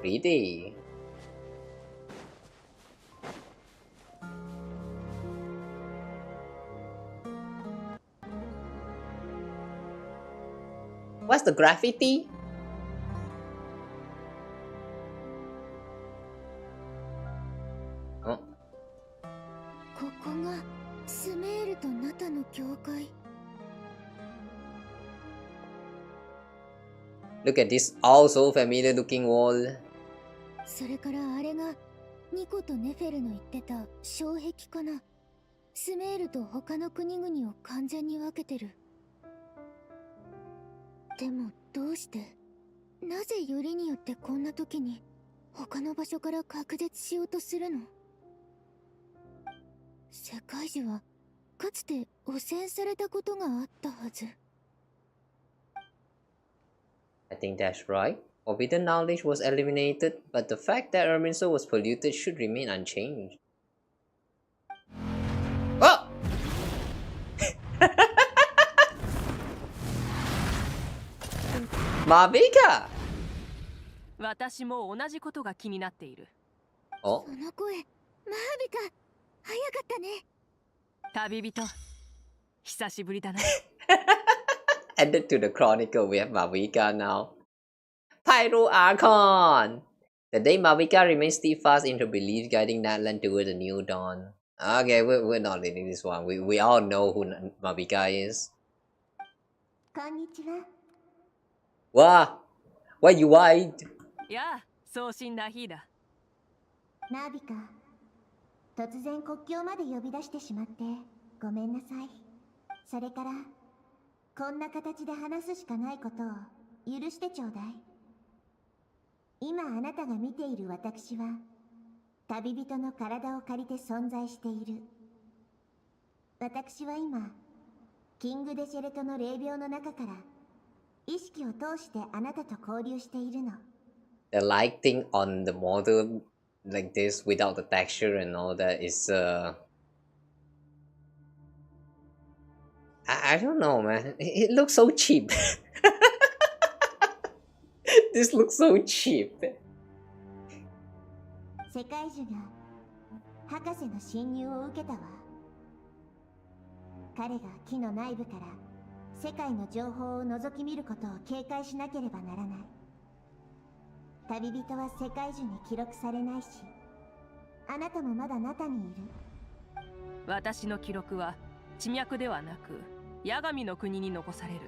Pretty. What's the graffiti? Oh. ここがスメールとナタの境界。 Look at this also familiar looking wall. それからあれがニコとネフェルの言ってた障壁かな。スメールと他の国々を完全に分けてる。でもどうして、なぜよりによってこんな時に他の場所から隔絶しようとするの？世界樹はかつて汚染されたことがあったはず。 I think that's right. Forbidden knowledge was eliminated, but the fact that Erminso was polluted should remain unchanged. Oh! マビカ。私も同じことが気になっている。お。その声、マービカ、早かったね。旅人、久しぶりだな。Added to the chronicle, we have Mavika now. Pyro Archon! The day Mavika remains steadfast in her belief, guiding Natlan toward the new dawn. Okay, we're not reading this one. We all know who Mavika is. こんにちは。Wow! Why you white? やあ、送信ナヒーダ。ナビカ、突然国境まで呼び出してしまってごめんなさい。それからこんな形で話すしかないことを許してちょうだい。今あなたが見ている私は旅人の体を借りて存在している。私は今キングデシェレトの霊廟の中から意識を通してあなたと交流しているの。The lighting on the model like this without the texture and all that is I don't know, man. It looks so cheap. This looks so cheap. 世界樹が博士の侵入を受けたわ。彼が木の内部から世界の情報を覗き見ることを警戒しなければならない。旅人は世界樹に記録されないし、あなたもまだナタにいる。私の記録は地脈ではなく八神の国に残される。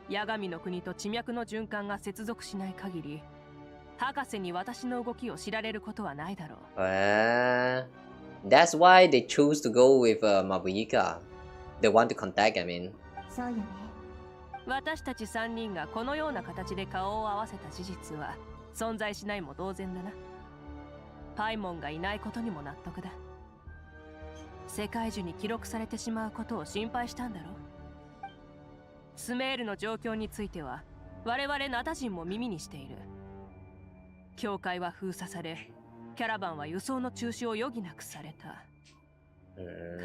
八神の国と地脈の循環が接続しない限り、博士に私の動きを知られることはないだろう。That's why they choose to go with Mavika. They want to contact, I mean. そうよね。私たち3人がこのような形で顔を合わせた事実は存在しないも同然だな。パイモンがいないことにも納得だ。世界中に記録されてしまうことを心配したんだろう。スメールの状況については我々ナタ人も耳にしている。教会は封鎖され、キャラバンは輸送の中止を余儀なくされた。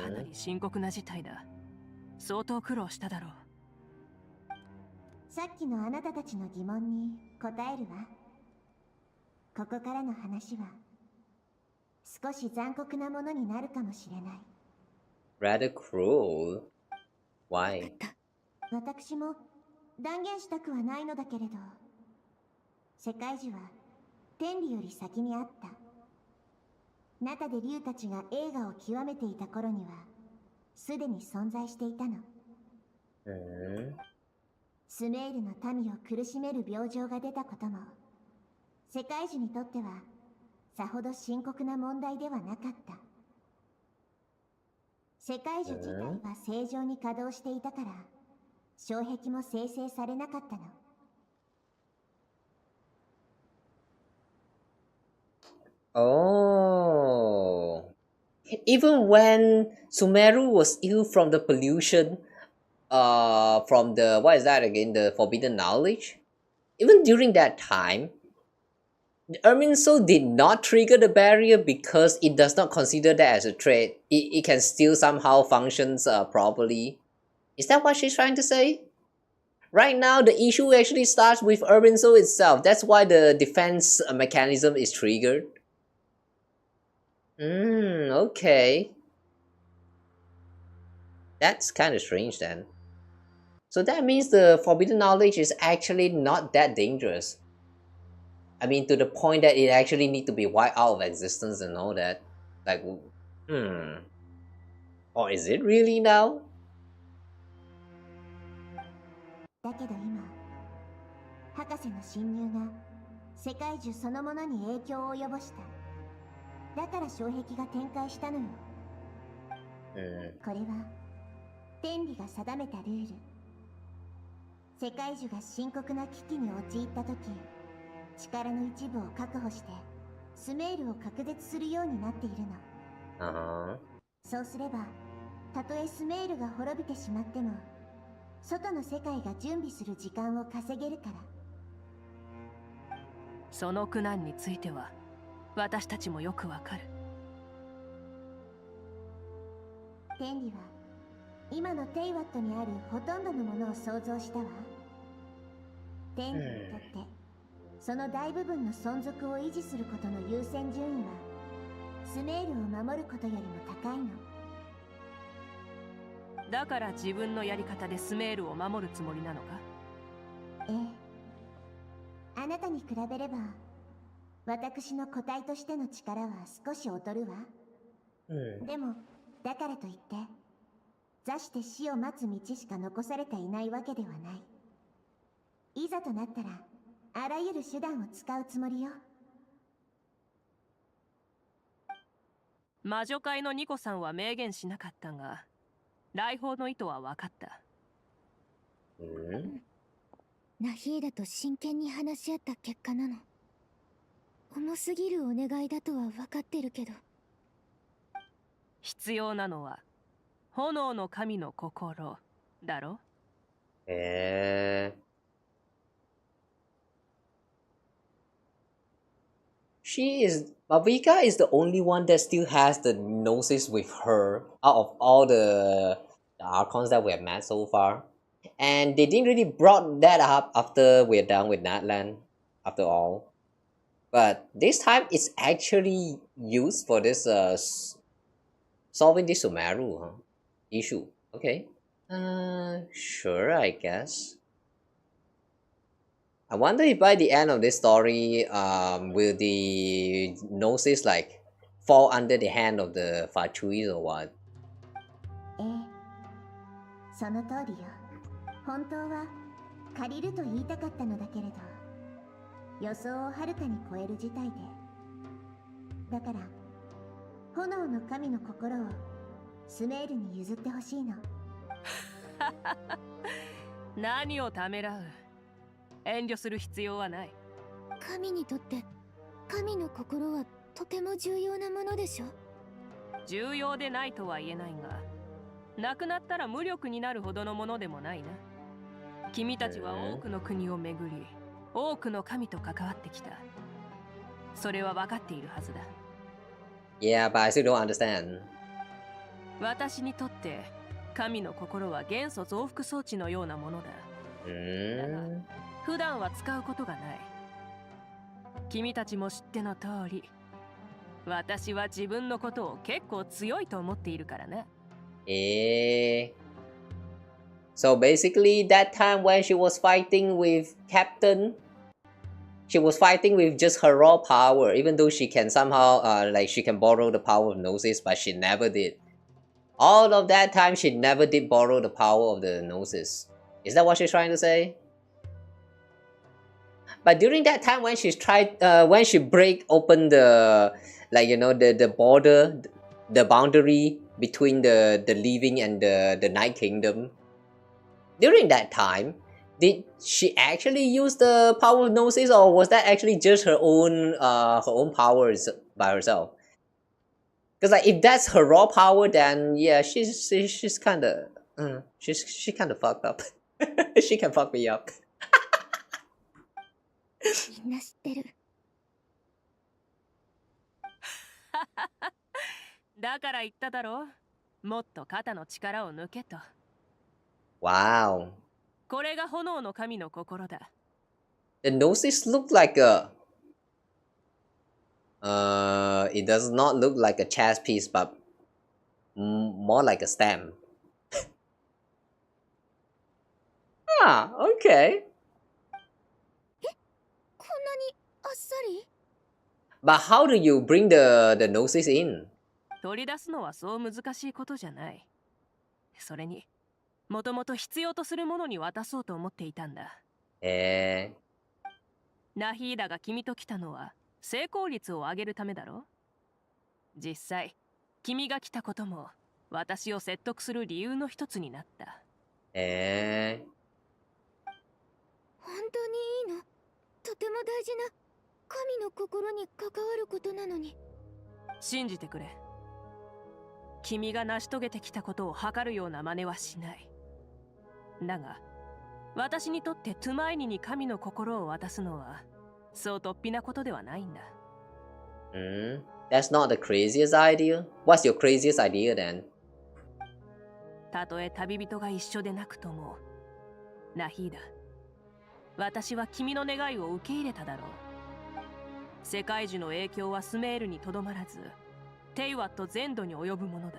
かなり深刻な事態だ。相当苦労しただろう。さっきのあなたたちの疑問に答えるわ。ここからの話は少し残酷なものになるかもしれない。Rather cruel. Why? 私も断言したくはないのだけれど、世界樹は天理より先にあった。ナタで竜たちが映画を極めていた頃にはすでに存在していたの。スメールの民を苦しめる病状が出たことも世界樹にとってはさほど深刻な問題ではなかった。世界樹自体は正常に稼働していたから障壁も生成されなかったの。Oh. Even when Sumeru was ill from the pollution, from the, what is that again, the forbidden knowledge? Even during that time, Erminso did not trigger the barrier because it does not consider that as a trait. It can still somehow functions properly. Is that what she's trying to say? Right now, the issue actually starts with Erminso itself. That's why the defense mechanism is triggered. Okay. That's kind of strange then. So that means the forbidden knowledge is actually not that dangerous. I mean, to the point that it actually need to be wiped out of existence and all that. Like, or is it really now? だけど今、博士の侵入が世界樹そのものに影響を及ぼした。だから障壁が展開したのよ。これは天理が定めたルール。世界樹が深刻な危機に陥った時、力の一部を確保してスメールを隔絶するようになっているの。そうすれば、たとえスメールが滅びてしまっても、外の世界が準備する時間を稼げるから。その苦難については私たちもよくわかる。天理は今のテイワットにあるほとんどのものを想像したわ。天理にとってその大部分の存続を維持することの優先順位はスメールを守ることよりも高いの。だから自分のやり方でスメールを守るつもりなのか？ええ。あなたに比べれば私の個体としての力は少し劣るわ。でもだからといって座して死を待つ道しか残されていないわけではない。いざとなったらあらゆる手段を使うつもりよ。魔女界のニコさんは明言しなかったが、来訪の意図は分かった。ナヒーダと真剣に話し合った結果なの。重すぎるお願いだとは分かってるけど。必要なのは炎の神の心だろ。Mavika is the only one that still has the gnosis with her out of all the archons that we have met so far. And they didn't really brought that up after we're done with Natlan, after all. But this time it's actually used for this solving this Sumeru issue. Okay. Sure, I guess. I wonder if by the end of this story, will the gnosis like fall under the hand of the Fachuis or what? その通りよ。本当は借りると言いたかったのだけれど、予想をはるかに超える事態で。だから炎の神の心をスメールに譲ってほしいの。何をためらう。遠慮する必要はない。神にとって神の心はとても重要なものでしょ。重要でないとは言えないが、なくなったら無力になるほどのものでもないな。君たちは多くの国を巡り、多くの神と関わってきた。それは分かっているはずだ。Yeah, but I still don't understand. 私にとって神の心は元素増幅装置のようなものだ。だが普段は使うことがない。君たちも知っての通り、私は自分のことを結構強いと思っているからな。So basically that time when she was fighting with Captain, she was fighting with just her raw power, even though she can somehow like she can borrow the power of Gnosis, but she never did. All of that time she never did borrow the power of the Gnosis. Is that what she's trying to say? But during that time when she's tried when she break open the the border, the boundary between the living and the Night Kingdom, during that time, did she actually use the power of Gnosis, or was that actually just her own powers by herself? Because like if that's her raw power, then yeah, she's kind of she kind of fucked up. She can fuck me up. みんな知ってる。だから言っただろう。もっと肩の力を抜けと。Wow. これが炎の神の心だ。The noses look like a it does not look like a chess piece, but more like a stamp. Ah, okay. こんなにあっさり But how do you bring the noses in? 取り出すのはそう難しいことじゃない。それに、もともと必要とするものに渡そうと思っていたんだ。ナヒーダが君と来たのは成功率を上げるためだろ。実際、君が来たことも私を説得する理由の一つになった。本当にいいの？とても大事な神の心に関わることなのに。信じてくれ。君が成し遂げてきたことを測るような真似はしない。だが、私にとってトゥマイニに神の心を渡すのはそう突飛なことではないんだ。That's not the craziest idea. What's your craziest idea then? たとえ旅人が一緒でなくとも、ナヒーダ、私は君の願いを受け入れただろう。世界中の影響はスメールにとどまらず、テイワット全土に及ぶものだ。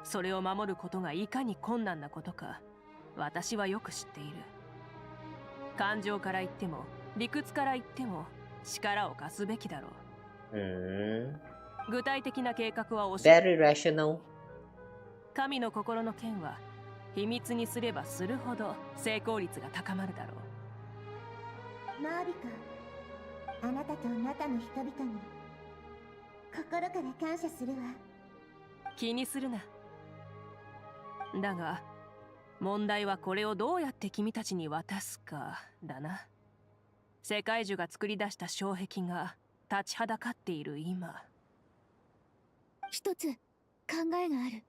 それを守ることがいかに困難なことか、私はよく知っている。感情から言っても、理屈から言っても、力を貸すべきだろう。具体的な計画は教えて。Very rational. 神の心の件は、秘密にすればするほど成功率が高まるだろう。マービカ、あなたとあなたの人々に心から感謝するわ。気にするな。だが、問題はこれをどうやって君たちに渡すかだな。世界中が作り出した障壁が立ちはだかっている今。一つ考えがある。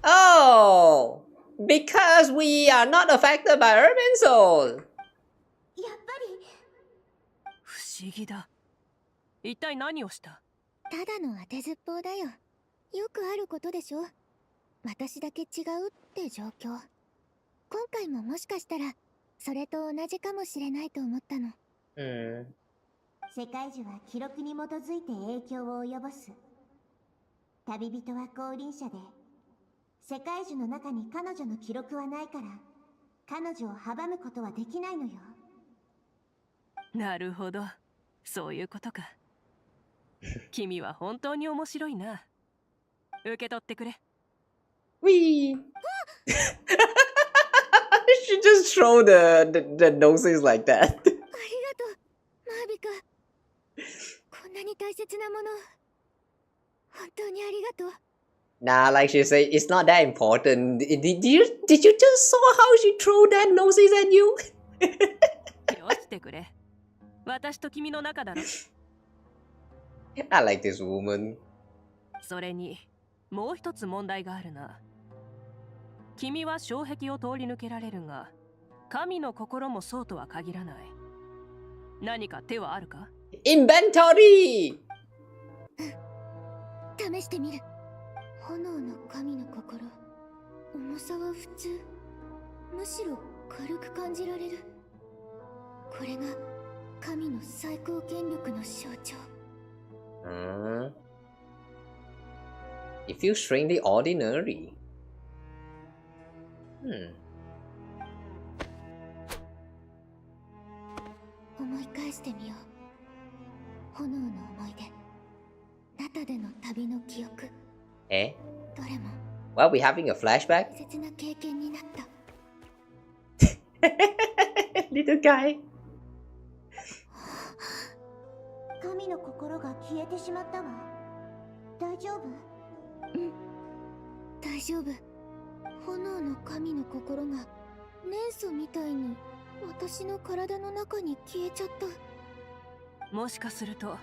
Oh, because we are not affected by Urban Soul. やっぱり不思議だ。一体何をした？ただの当てずっぽうだよ。よくあることでしょ。私だけ違うって状況。今回ももしかしたらそれと同じかもしれないと思ったの。世界樹は記録に基づいて影響を及ぼす。旅人は降臨者で、世界樹の中に彼女の記録はないから、彼女を阻むことはできないのよ。なるほど、そういうことか。君は本当に面白いな。受け取ってくれ。Wee! She just throw the noses like that. ありがとう、マービカ。こんなに大切なもの、本当にありがとう。Nah, like she said, it's not that important. Did you just saw how she threw that noses at you? よしてくれ。私と君の仲だろ。I like this woman. それに、もう一つ問題があるな。君は障壁を通り抜けられるが、神の心もそうとは限らない。何か手はあるか？ Inventory! 試してみる。炎の神の心、重さは普通、むしろ軽く感じられる。これが神の最高権力の象徴。It feels strangely ordinary. 思い返してみよう。炎の思い出、ナタでの旅の記憶。Eh? どれも Well, we having a flashback? 大切な経験になった。Little guy. 神の心が消えてしまったわ。大丈夫？大丈夫。炎の神の心が年素みたいに私の体の中に消えちゃった。もしかすると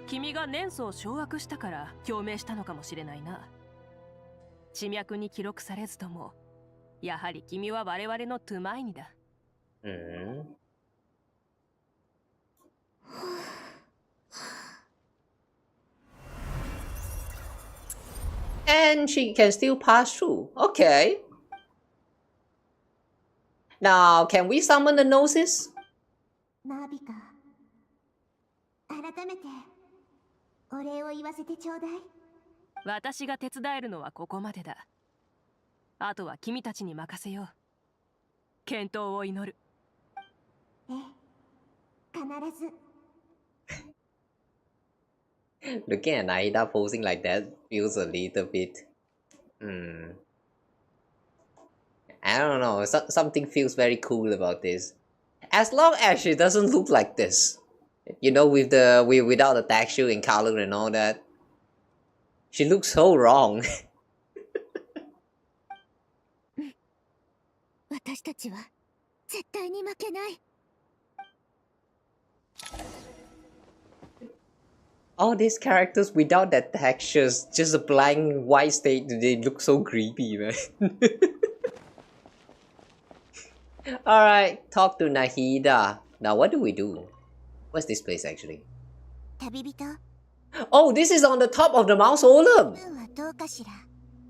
君が年素を掌握したから共鳴したのかもしれないな。地脈に記録されずともやはり君は我々のトゥマイニだ。And she can still pass through. Okay. Now, can we summon the Gnosis? ナビカ、改めてお礼を言わせてちょうだい。私が手伝えるのはここまでだ。あとは君たちに任せよう。健闘を祈る。ええ、必ず。Looking at Nahida posing like that feels a little bit. I don't know. Something feels very cool about this. As long as she doesn't look like this, you know, without the texture and color and all that, she looks so wrong. 私たちは絶対に負けない。All these characters without that textures, just a blank white state, they look so creepy, man. Alright, talk to Nahida. Now what do we do? What's this place actually? 旅人。Oh, this is on the top of the mausoleum! はどうかしら。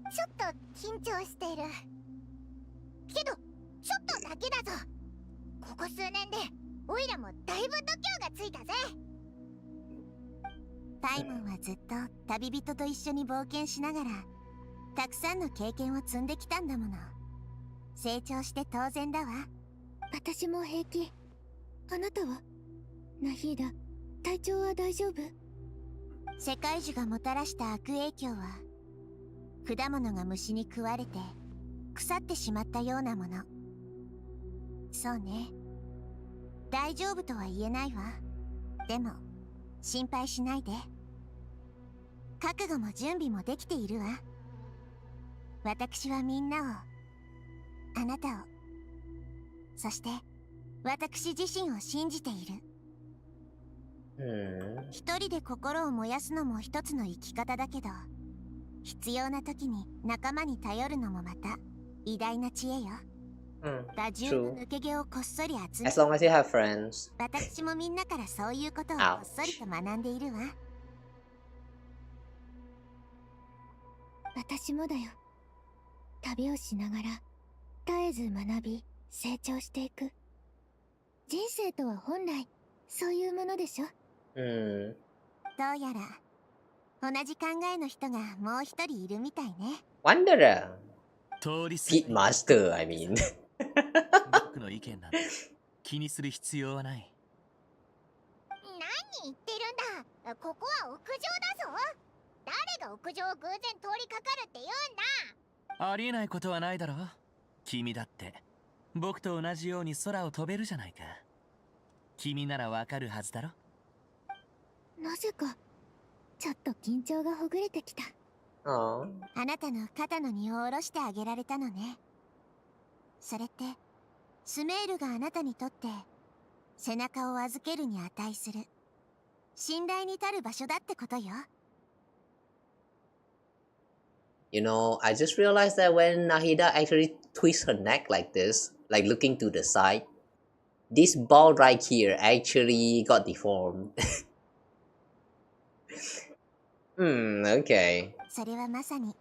ちょっと緊張している。けど、ちょっとだけだぞ。ここ数年で、オイラもだいぶ度胸がついたぜ。パイモンはずっと旅人と一緒に冒険しながらたくさんの経験を積んできたんだもの。成長して当然だわ。私も平気。あなたはナヒーダ、体調は大丈夫？世界樹がもたらした悪影響は果物が虫に食われて腐ってしまったようなもの。そうね、大丈夫とは言えないわ。でも心配しないで。覚悟も準備もできているわ。私はみんなを、あなたを、そして私自身を信じている。一人で心を燃やすのも一つの生き方だけど、必要な時に仲間に頼るのもまた偉大な知恵よ。打順の抜け毛をこっそり集め、 As long as you have friends. 私もみんなからそういうことをこっそりと学んでいるわ。私もだよ。旅をしながら絶えず学び成長していく。人生とは本来そういうものでしょ。どうやら同じ考えの人がもう一人いるみたいね。Wanderer. 通り過 Pit Master, I mean. 僕の意見なんて気にする必要はない。何言ってるんだ。ここは屋上だぞ。誰が屋上を偶然通りかかるって言うんだ。ありえないことはないだろ。君だって僕と同じように空を飛べるじゃないか。君ならわかるはずだろ。なぜかちょっと緊張がほぐれてきた。あなたの肩の荷を下ろしてあげられたのね。それってスメールがあなたにとって背中を預けるに値する信頼に足る場所だってことよ。You know, I just realized that when Nahida actually twists her neck like this, like looking to the side, this ball right here actually got deformed. Okay. それはまさに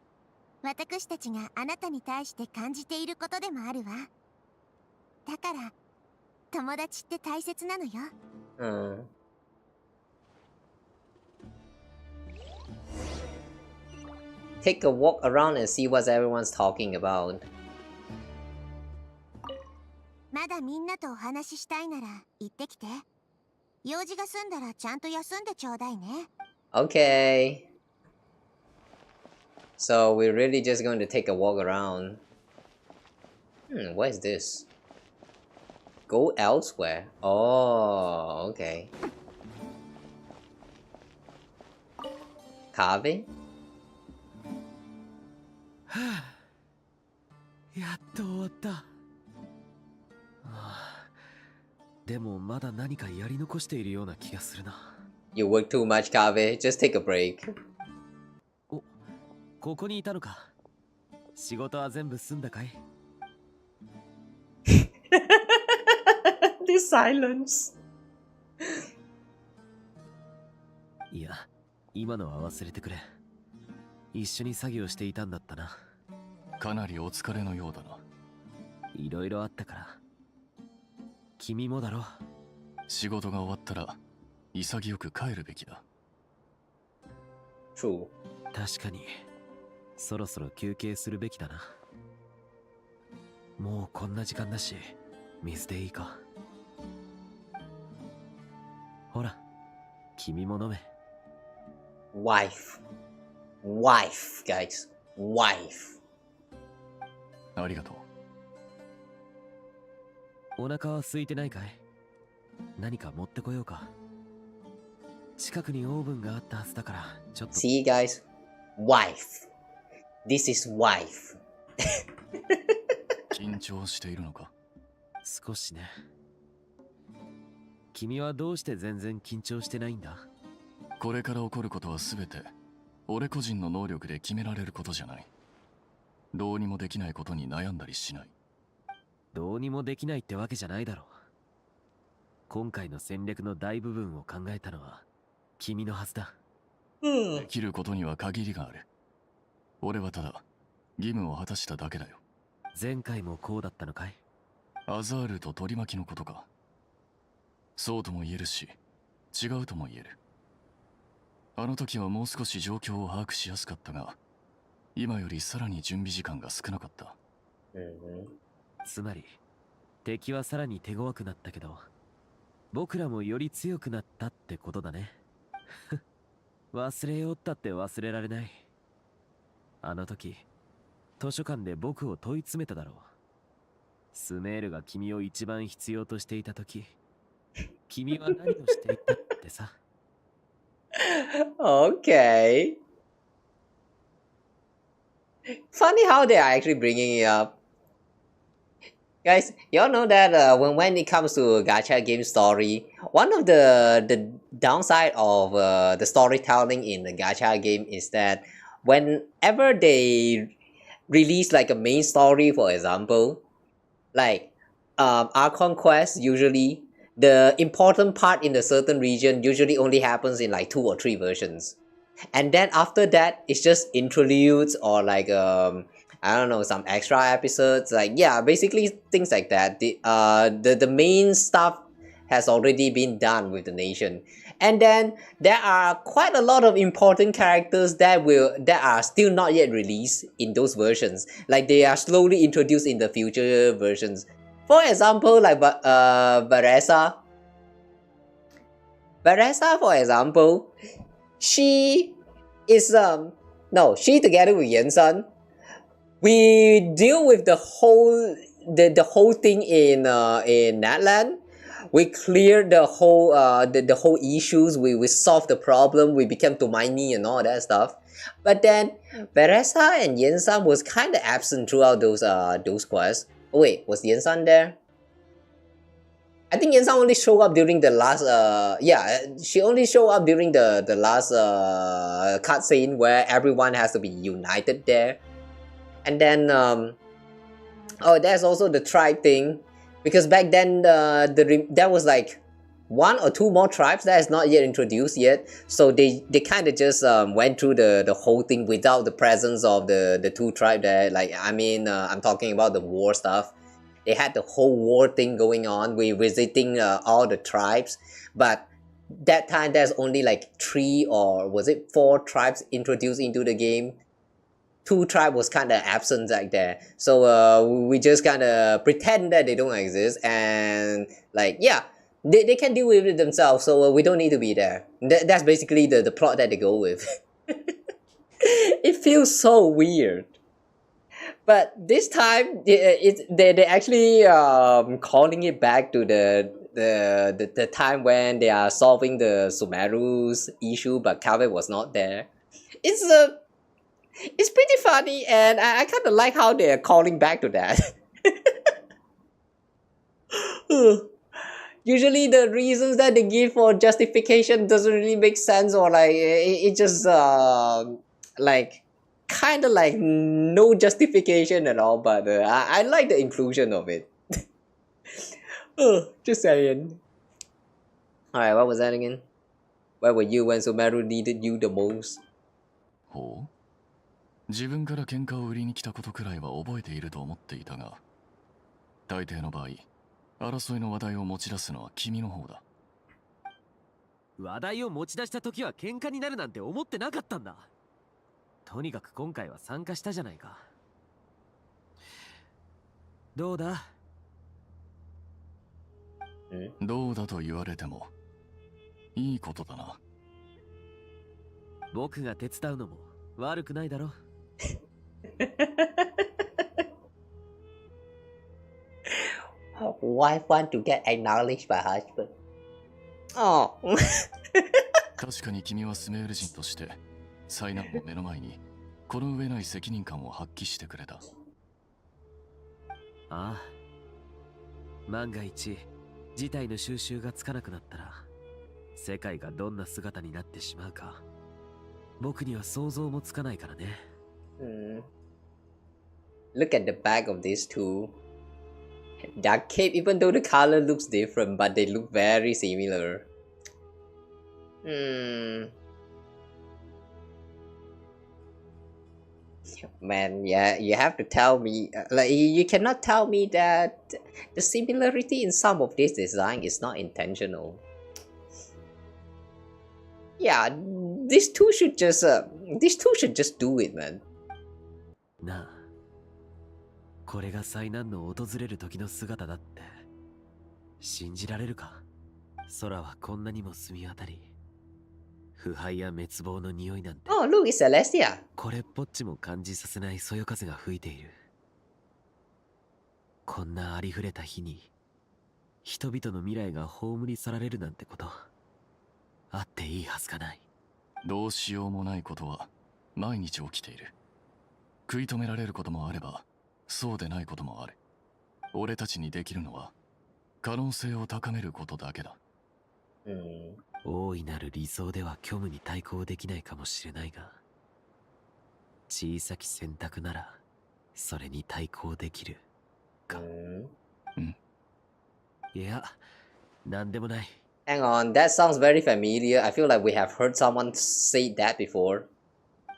私たちがあなたに対して感じていることでもあるわ。だから友達って大切なのよ。Take a walk around and see what everyone's talking about. まだみんなとお話ししたいなら行ってきて。用事が済んだらちゃんと休んでちょうだいね。Okay. So we're really just going to take a walk around. What is this? Go elsewhere. Oh, okay. Carve? やっと終わった。でもまだ何かやり残しているような気がするな。You work too much, Kave. Just take a break. お、ここにいたのか。仕事は全部済んだかい？ This silence. いや、今のは忘れてくれ。一緒に作業していたんだったな。かなりお疲れのようだな。いろいろあったから。君もだろ。仕事が終わったら潔く帰るべきだ。True。確かに、そろそろ休憩するべきだな。もうこんな時間だし、水でいいか。ほら、君も飲め。Wife. Wife, guys. Wife. ありがとう。お腹は空いてないかい？何か持ってこようか。近くにオーブンがあったはずだから、ちょっと。See, guys? Wife. This is wife. 緊張しているのか？少しね。君はどうして全然緊張してないんだ？これから起こることは全て俺個人の能力で決められることじゃない。どうにもできないことに悩んだりしない。どうにもできないってわけじゃないだろう。今回の戦略の大部分を考えたのは君のはずだ。できることには限りがある。俺はただ義務を果たしただけだよ。前回もこうだったのかい？アザールと取り巻きのことか。そうとも言えるし、違うとも言える。あの時はもう少し状況を把握しやすかったが、今よりさらに準備時間が少なかった。つまり、敵はさらに手強くなったけど、僕らもより強くなったってことだね。忘れようったって忘れられない。あの時、図書館で僕を問い詰めただろう。スメールが君を一番必要としていた時、君は何をしていたってさ。Okay. Funny how they are actually bringing it up. Guys, y'all know that when it comes to gacha game story, one of the downside of the storytelling in the gacha game is that whenever they release like a main story, for example, like Archon Quests, usually the important part in a certain region usually only happens in like 2 or 3 versions, and then after that it's just interludes or like I don't know, some extra episodes, like yeah, basically things like that. The main stuff has already been done with the nation, and then there are quite a lot of important characters that are still not yet released in those versions, like they are slowly introduced in the future versions. For example, like Varesa, for example, she is she together with Yensan, we deal with the whole thing in Natland. We cleared the whole the whole issues. We solved the problem. We became Tomaini and all that stuff. But then Varesa and Yensan was kind of absent throughout those quests. Oh wait, was Yensan there? I think Yensan only showed up during the last she only showed up during the last cutscene where everyone has to be united there. And then there's also the tribe thing, because back then there was like 1 or 2 more tribes that is not yet introduced yet, so they kind of just went through the whole thing without the presence of the 2 tribes there. Like I mean, I'm talking about the war stuff. They had the whole war thing going on. We visiting all the tribes, but that time there's only like 3 or was it 4 tribes introduced into the game. 2 tribes was kind of absent like there, so we just kind of pretend that they don't exist, and like yeah, they can deal with it themselves, so we don't need to be there. That's basically the plot that they go with. It feels so weird. But this time, they actually calling it back to the time when they are solving the Sumeru's issue, but Kawa was not there. It's pretty funny, and I kind of like how they're calling back to that. Usually the reasons that they give for justification doesn't really make sense, or like it just like kind of like no justification at all, but I like the inclusion of it. Just saying. Alright, what was that again? Where were you when Sumeru needed you the most? ほう、自分から喧嘩を売りに来たことくらいは覚えていると思っていたが、大抵の場合、争いの話題を持ち出すのは君の方だ。話題を持ち出した時は喧嘩になるなんて思ってなかったんだ。とにかく今回は参加したじゃないか。どうだ？どうだと言われてもいいことだな。僕が手伝うのも悪くないだろ。Wife want to get acknowledged by husband. Oh. 確かに君はスメール人として災難の目の前にこの上ない責任感を発揮してくれた。ああ。万が一事態の収拾がつかなくなったら世界がどんな姿になってしまうか僕には想像もつかないからね。Look at the back of these two. Dark cape, even though the color looks different, but they look very similar. Man, yeah, you have to tell me, like, you cannot tell me that the similarity in some of this design is not intentional. Yeah, these two should just do it, man. なあ、これが災難の訪れる時の姿だって信じられるか？空はこんなにも澄み渡り、腐敗や滅亡の匂いなんて。Oh, look, it's Celestia. これっぽっちも感じさせないそよ風が吹いている。こんなありふれた日に人々の未来が葬り去られるなんてことあっていいはずがない。どうしようもないことは毎日起きている。食い止められることもあればそうでないこともある。俺たちにできるのは可能性を高めることだけだ。大いなる理想では虚無に対抗できないかもしれないが、小さき選択ならそれに対抗できるか。いや、なんでもない。Hang on, that sounds very familiar. I feel like we have heard someone say that before.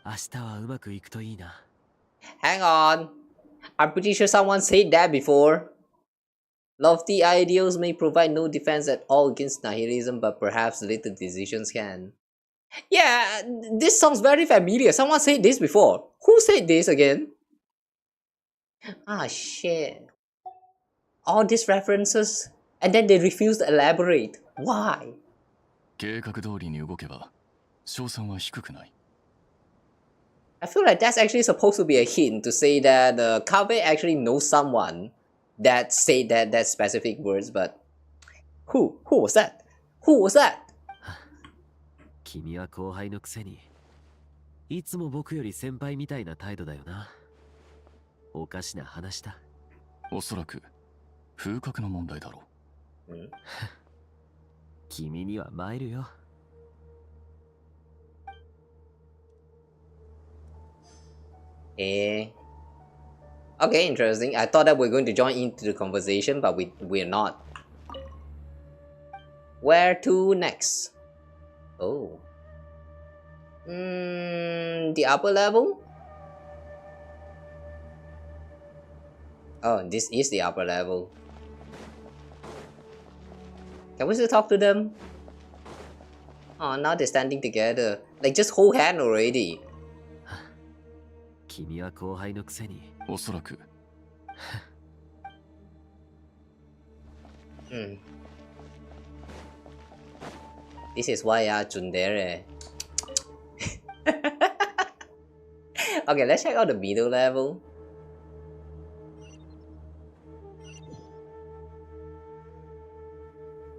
明日はうまくいくといいな。Hang on, I'm pretty sure someone said that before. Lofty ideals may provide no defense at all against nihilism, but perhaps little decisions can. Yeah, this sounds very familiar. Someone said this before. Who said this again? Ah, shit. All these references, and then they refuse to elaborate. Why? 計画通りに動けば勝算は低くない。I feel like that's actually supposed to be a hint to say that Kawa actually knows someone that said that specific words, but who was that? Who was that? 君は後輩のくせにいつも僕より先輩みたいな態度だよな。おかしな話だ。おそらく風格の問題だろう。君には参るよ。Okay, interesting. I thought that we're going to join into the conversation, but we're not. Where to next? Oh. The upper level? Oh, this is the upper level. Can we still talk to them? Oh, now they're standing together. Like, just hold hand already. 君は後輩のくせに。おそらく。This is why Tsundere. Okay, let's check out the middle level.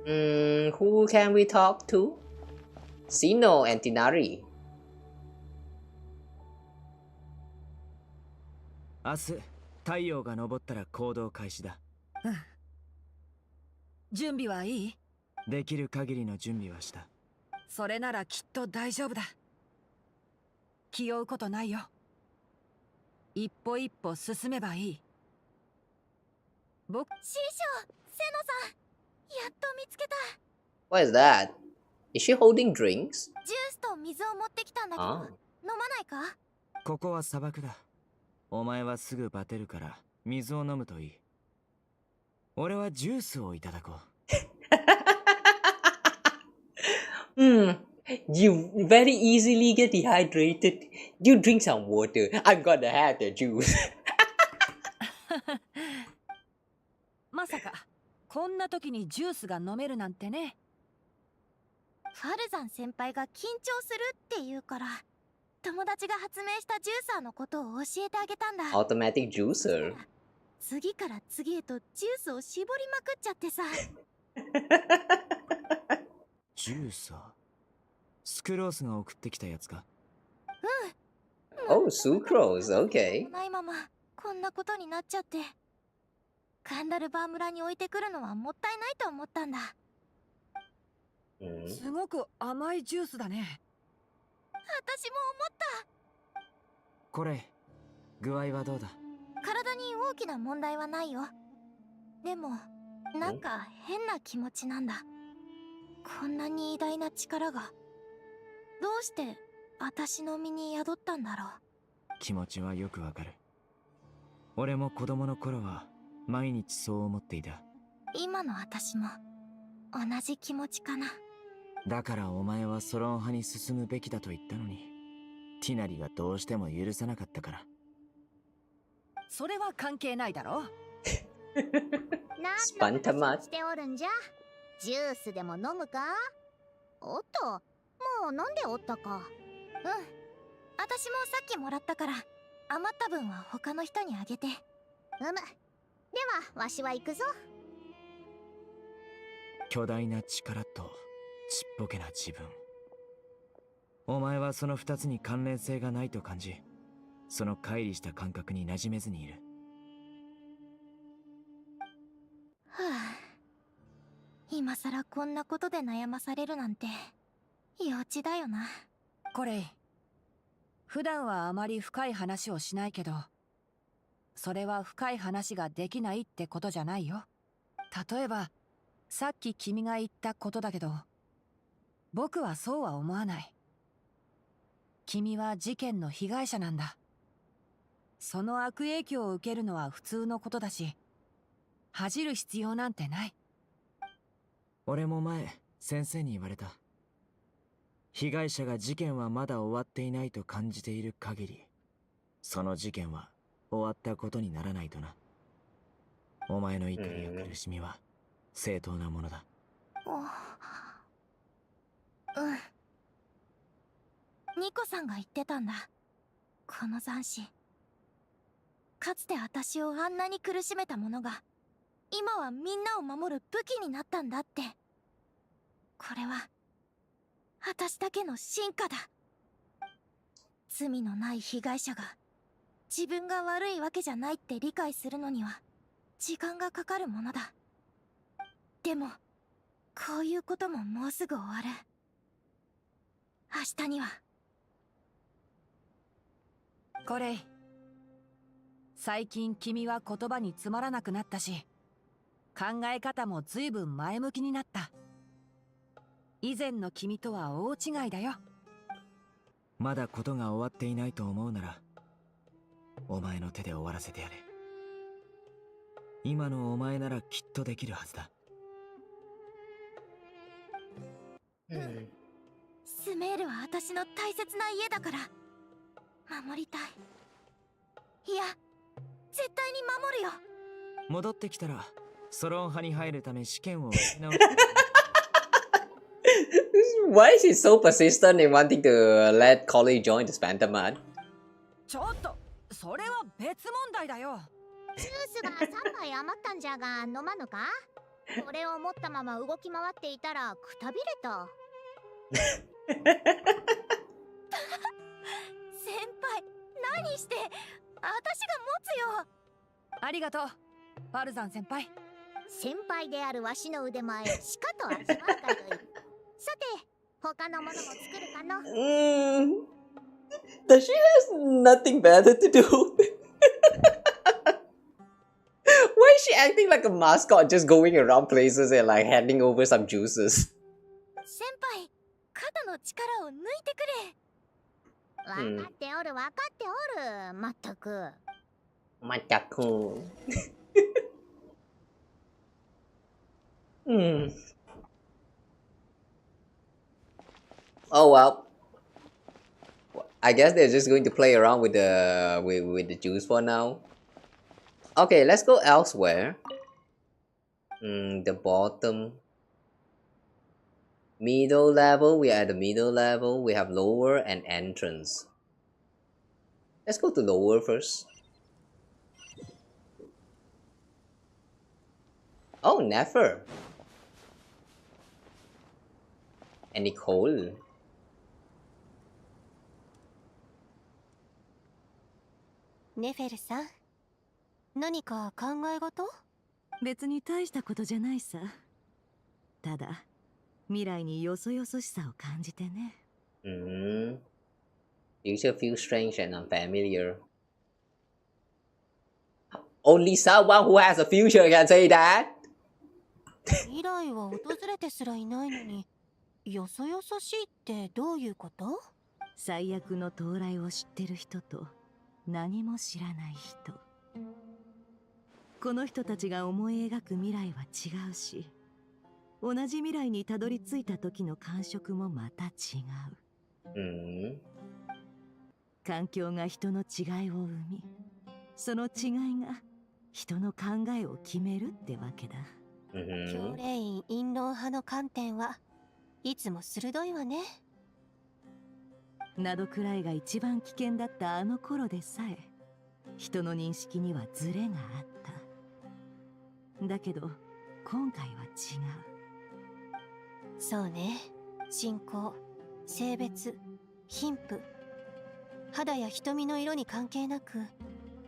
Who can we talk to? Sino and Tinari. 明日太陽が昇ったら行動開始だ。準備はいい？できる限りの準備はした。それならきっと大丈夫だ。気負うことないよ。一歩一歩進めばいい。師匠、のさん、やっと見つけた。 What is that? Is she holding drinks? ジュースと水を持ってきたんだけど、飲まないか？ここは砂漠だ。お前はすぐバテるから水を飲むといい。俺はジュースをいただこう。You very easily get dehydrated. You drink some water. I'm gonna have the juice. まさかこんな時にジュースが飲めるなんてね。ファルザン先輩が緊張するって言うから、友達が発明したジューサーのことを教えてあげたんだ。 Automatic juicer. 次から次へとジュースを絞りまくっちゃってさ。ジューサー、スクロースが送ってきたやつか？Oh, sucrose. Okay. ないままこんなことになっちゃって、ガンダルバー村に置いてくるのはもったいないと思ったんだ。すごく甘いジュースだね。私も思った。これ具合はどうだ？体に大きな問題はないよ。でもなんか変な気持ちなんだ。こんなに偉大な力がどうして私の身に宿ったんだろう。気持ちはよくわかる。俺も子供の頃は毎日そう思っていた。今の私も同じ気持ちかな。だからお前はソロン派に進むべきだと言ったのに、ティナリがどうしても許さなかったから。それは関係ないだろ。何の話しておるんじゃ。ジュースでも飲むか？おっと、もう飲んでおったか。私もさっきもらったから、余った分は他の人にあげて。ではわしは行くぞ。巨大な力とちっぽけな自分。お前はその二つに関連性がないと感じ、その乖離した感覚に馴染めずにいる。今さらこんなことで悩まされるなんて幼稚だよな。これ普段はあまり深い話をしないけど、それは深い話ができないってことじゃないよ。例えばさっき君が言ったことだけど、僕はそうは思わない。君は事件の被害者なんだ。その悪影響を受けるのは普通のことだし、恥じる必要なんてない。俺も前先生に言われた。被害者が事件はまだ終わっていないと感じている限り、その事件は終わったことにならないとな。お前の怒りや苦しみは正当なものだ。ニコさんが言ってたんだ。この斬新、かつて私をあんなに苦しめたものが今はみんなを守る武器になったんだって。これは私だけの進化だ。罪のない被害者が自分が悪いわけじゃないって理解するのには時間がかかるものだ。でもこういうことももうすぐ終わる。明日には。これ最近君は言葉に詰まらなくなったし、考え方もずいぶん前向きになった。以前の君とは大違いだよ。まだことが終わっていないと思うなら、お前の手で終わらせてやれ。今のお前ならきっとできるはずだ。スメールは私の大切な家だから守りたい。いや、絶対に守るよ。戻ってきたらソロン派に入るため試験を受け直す。Why is he so persistent in wanting to let Collie join the Spantamad? ちょっと、それは別問題だよ。ジュースが3杯余ったんじゃが飲まぬか？これを持ったまま動き回っていたらくたびれた。先輩、何して？私が持つよ。ありがとう、バルザン先輩。先輩であるわしの腕前、しかと味わうがよい。さて、他のものも作るかの？ Does she has nothing better to do? Why is she acting like a mascot, just going around places and like handing over some juices. 先輩、肩の力を抜いてくれ。うん分かっておる分かっておる。まったく。Mataku. Hmm. Oh well. I guess they're just going to play around with the juice for now. Okay, let's go elsewhere. The bottom. Middle level, we are at the middle level. We have lower and entrance. Let's go to lower first. Oh, never. And Nicole. ネフェルさん、何か考え事？別に大したことじゃないさ。ただ、未来によそよそしさを感じてね。Future feels strange and unfamiliar. Only someone who has a future can say that. 未来は訪れてすらいないのに、よそよそしいってどういうこと？最悪の到来を知ってる人と何も知らない人。この人たちが思い描く未来は違うし、同じ未来にたどり着いた時の感触もまた違う。環境が人の違いを生み、その違いが人の考えを決めるってわけだ。教令員陰謀派の観点はいつも鋭いわね。などくらいが一番危険だったあの頃でさえ、人の認識にはズレがあった。だけど今回は違う。そうね。信仰、性別、貧富、肌や瞳の色に関係なく、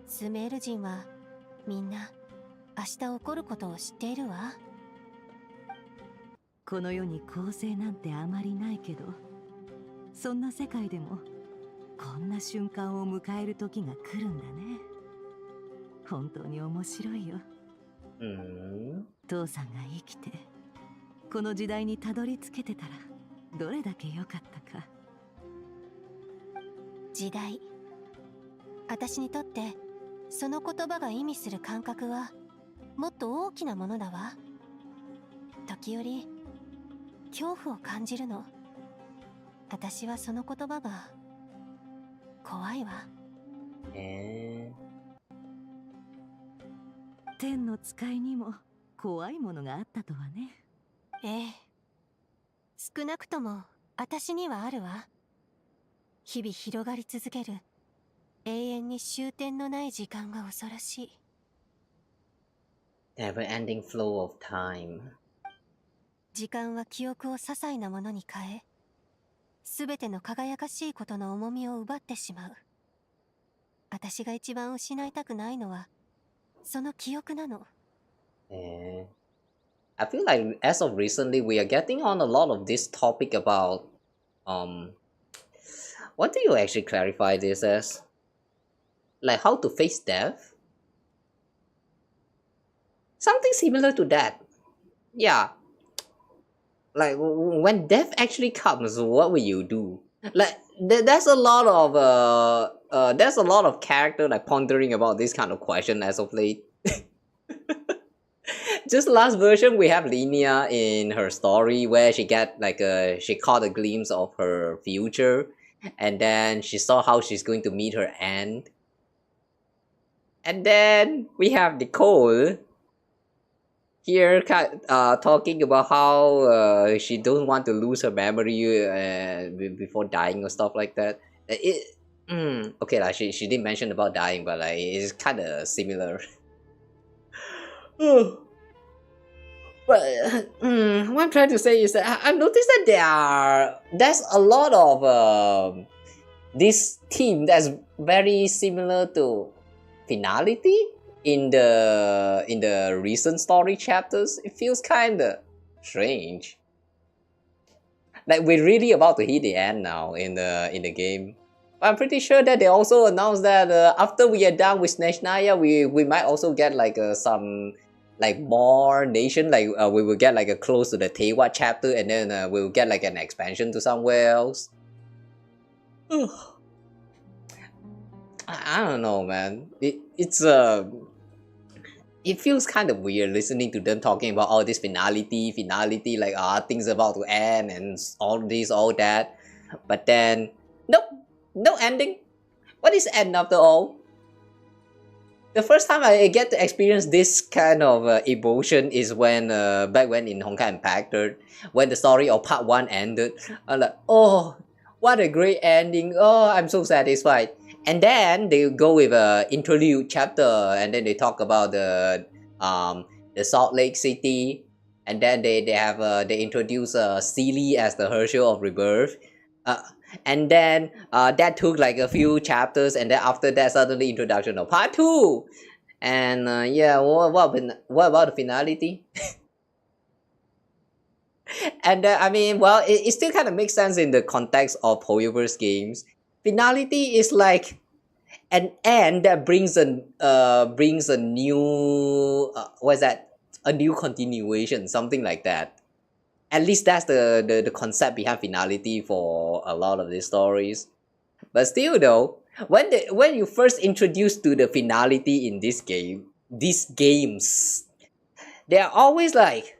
スメール人はみんな明日起こることを知っているわ。この世に公正なんてあまりないけど、そんな世界でもこんな瞬間を迎える時が来るんだね。本当に面白いよ。父さんが生きてこの時代にたどり着けてたらどれだけ良かったか。時代、私にとってその言葉が意味する感覚はもっと大きなものだわ。時折恐怖を感じるの。私はその言葉が怖いわ。天の使いにも怖いものがあったとはね。ええ、少なくとも私にはあるわ。日々広がり続ける永遠に終点のない時間が恐ろしい。 Never-ending flow of time. 時間は記憶を些細なものに変え、すべての輝かしいことの重みを奪ってしまう。私が一番失いたくないのはその記憶なの。I feel like as of recently we are getting on a lot of this topic about what do you actually clarify this as? Like how to face death? Something similar to that. Yeah. Like when death actually comes, what will you do? Like there's a lot of character like pondering about this kind of question as of late. Just last version we have Linnea in her story where she get like she caught a glimpse of her future and then she saw how she's going to meet her end. And then we have Nicole here talking about how she don't want to lose her memory before dying or stuff like that. Okay, like she didn't mention about dying, but like it's kind of similar. But what I'm trying to say is that I've noticed that there's a lot of this theme that's very similar to finality in the recent story chapters. It feels kind of strange. Like we're really about to hit the end now in the game. But I'm pretty sure that they also announced that after we are done with Snezhnaya, we might also get like some like more nation, like we will get like a close to the Tewa chapter, and then we will get like an expansion to somewhere else. I don't know, man. It feels kind of weird listening to them talking about all this finality, like things about to end and all this, all that. But then, nope, no ending. What is end after all? The first time I get to experience this kind of emotion is when back when in Honkai Impact, when the story of part 1 ended. I'm like, oh, what a great ending! Oh, I'm so satisfied. And then they go with a interlude chapter, and then they talk about the Salt Lake City, and then they introduce Sealy as the Herschel of Rebirth, and then that took like a few chapters, and then after that suddenly introduction of part 2, and yeah, what about the finality? And I mean, well, it still kind of makes sense in the context of Hoyoverse games. Finality is like an end that brings a new a new continuation, something like that. At least that's the concept behind finality for a lot of these stories. But still though, when you first introduced to the finality in these games, they're always like,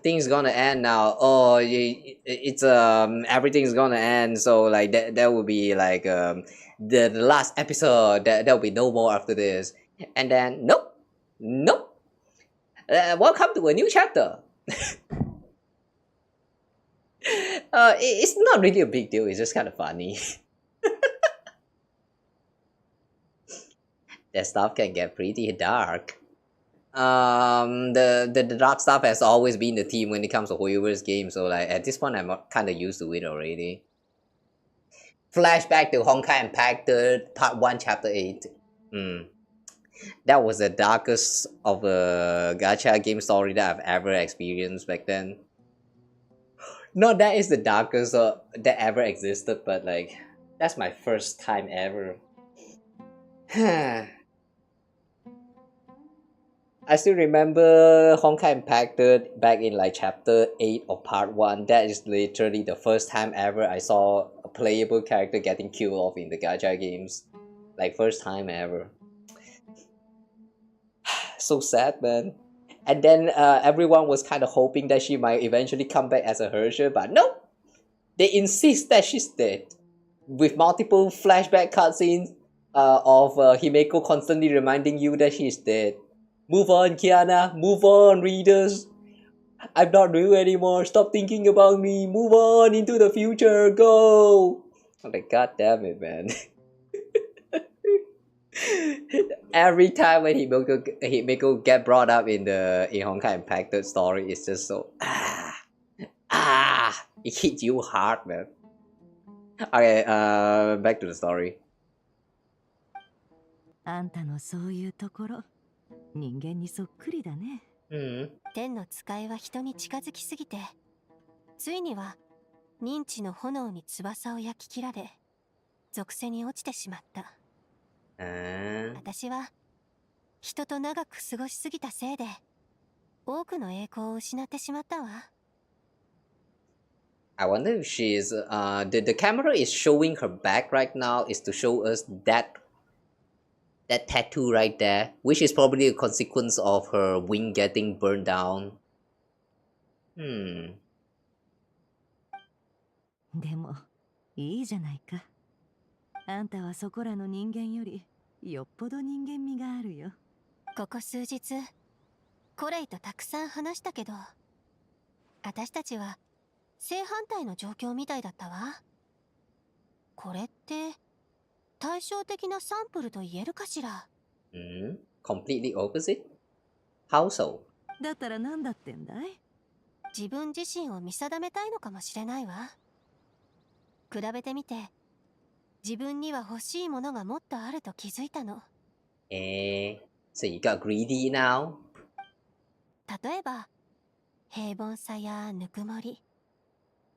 things gonna end now. Oh, it's everything's gonna end. So like that will be like the last episode. There will be no more after this. And then nope. Welcome to a new chapter. It's not really a big deal. It's just kind of funny. That stuff can get pretty dark. The dark stuff has always been the theme when it comes to Hoyoverse games, so like at this point I'm kind of used to it already. Flashback to Honkai Impact Part 1 Chapter 8. That was the darkest of a gacha game story that I've ever experienced back then. No, that is the darkest that ever existed, but like that's my first time ever. I still remember Honkai Impacted back in like chapter 8 of part 1. That is literally the first time ever I saw a playable character getting killed off in the gacha games. Like first time ever. So sad, man. And then everyone was kind of hoping that she might eventually come back as a Herschel, but no! They insist that she's dead. With multiple flashback cutscenes of Himeko constantly reminding you that she's dead. Move on, Kiana. Move on, readers. I'm not real anymore. Stop thinking about me. Move on into the future. Go. I'm like, god damn it, man. Every time when Himeko get brought up in Honkai Impacted story, it's just so it hits you hard, man. Okay, back to the story. あんたのそういうところ、人間にそっくりだね。天の使いは人に近づきすぎて、ついには認知の炎に翼を焼き切られ、属性に落ちてしまった。私は人と長く過ごしすぎたせいで、多くの栄光を失ってしまったわ。I wonder if she's the camera is showing her back right now is to show us that tattoo right there, which is probably a consequence of her wing getting burned down. でもいいじゃないか。あんたはそこらの人間よりよっぽど人間味があるよ。ここ数日コレイとたくさん話したけど、私たちは正反対の状況みたいだったわ。これって対照的なサンプルと言えるかしら。Completely opposite? How so? だったら何だってんだい？自分自身を見定めたいのかもしれないわ。比べてみて、自分には欲しいものがもっとあると気づいたの。So you got greedy now? 例えば、平凡さやぬくもり。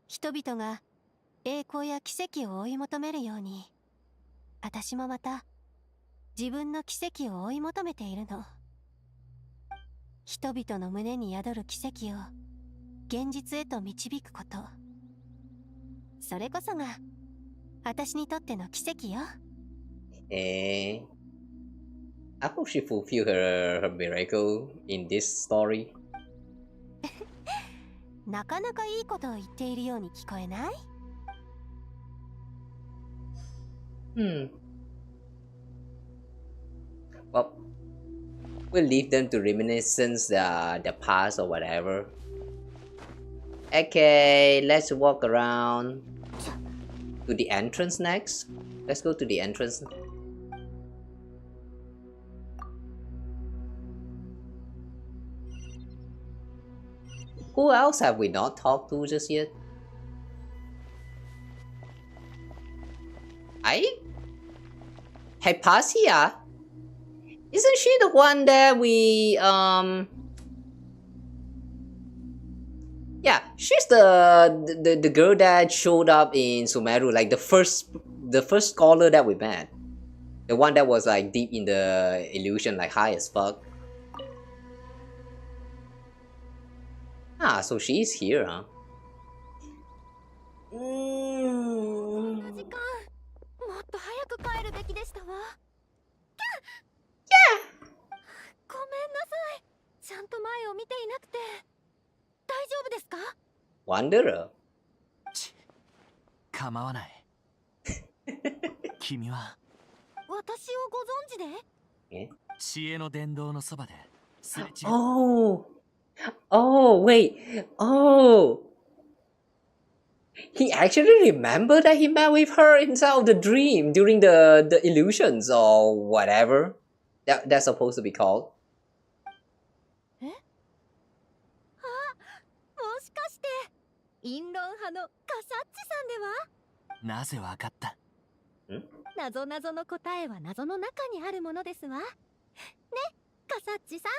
人々が栄光や奇跡を追い求めるように、私もまた自分の奇跡を追い求めているの。人々の胸に宿る奇跡を現実へと導くこと。それこそが私にとっての奇跡よ。I hope she fulfill her miracle in this story. なかなかいいことを言っているように聞こえない？Well, we'll leave them to reminiscence the past or whatever. Okay, let's walk around to the entrance next. Let's go to the entrance. Who else have we not talked to just yet? Hypatia? Isn't she the one that we yeah, she's the girl that showed up in Sumeru, like the first scholar that we met. The one that was like deep in the illusion, like high as fuck. Ah, so she's here, huh? 時間もっと早く帰るべきでしたわ。ごめんなさい。ちゃんと前を見ていなくて。大丈夫ですか？ Wanderer? 構わない。君は私をご存知で？知恵の殿堂のそばで。Oh, wait. Oh. He actually remembered that he met with her inside of the dream during the illusions or whatever that's supposed to be called. もしかして陰論派のカサッチさんでは？なぜわかった？謎々の答えは謎の中にあるものですわ。ね、カサッチさ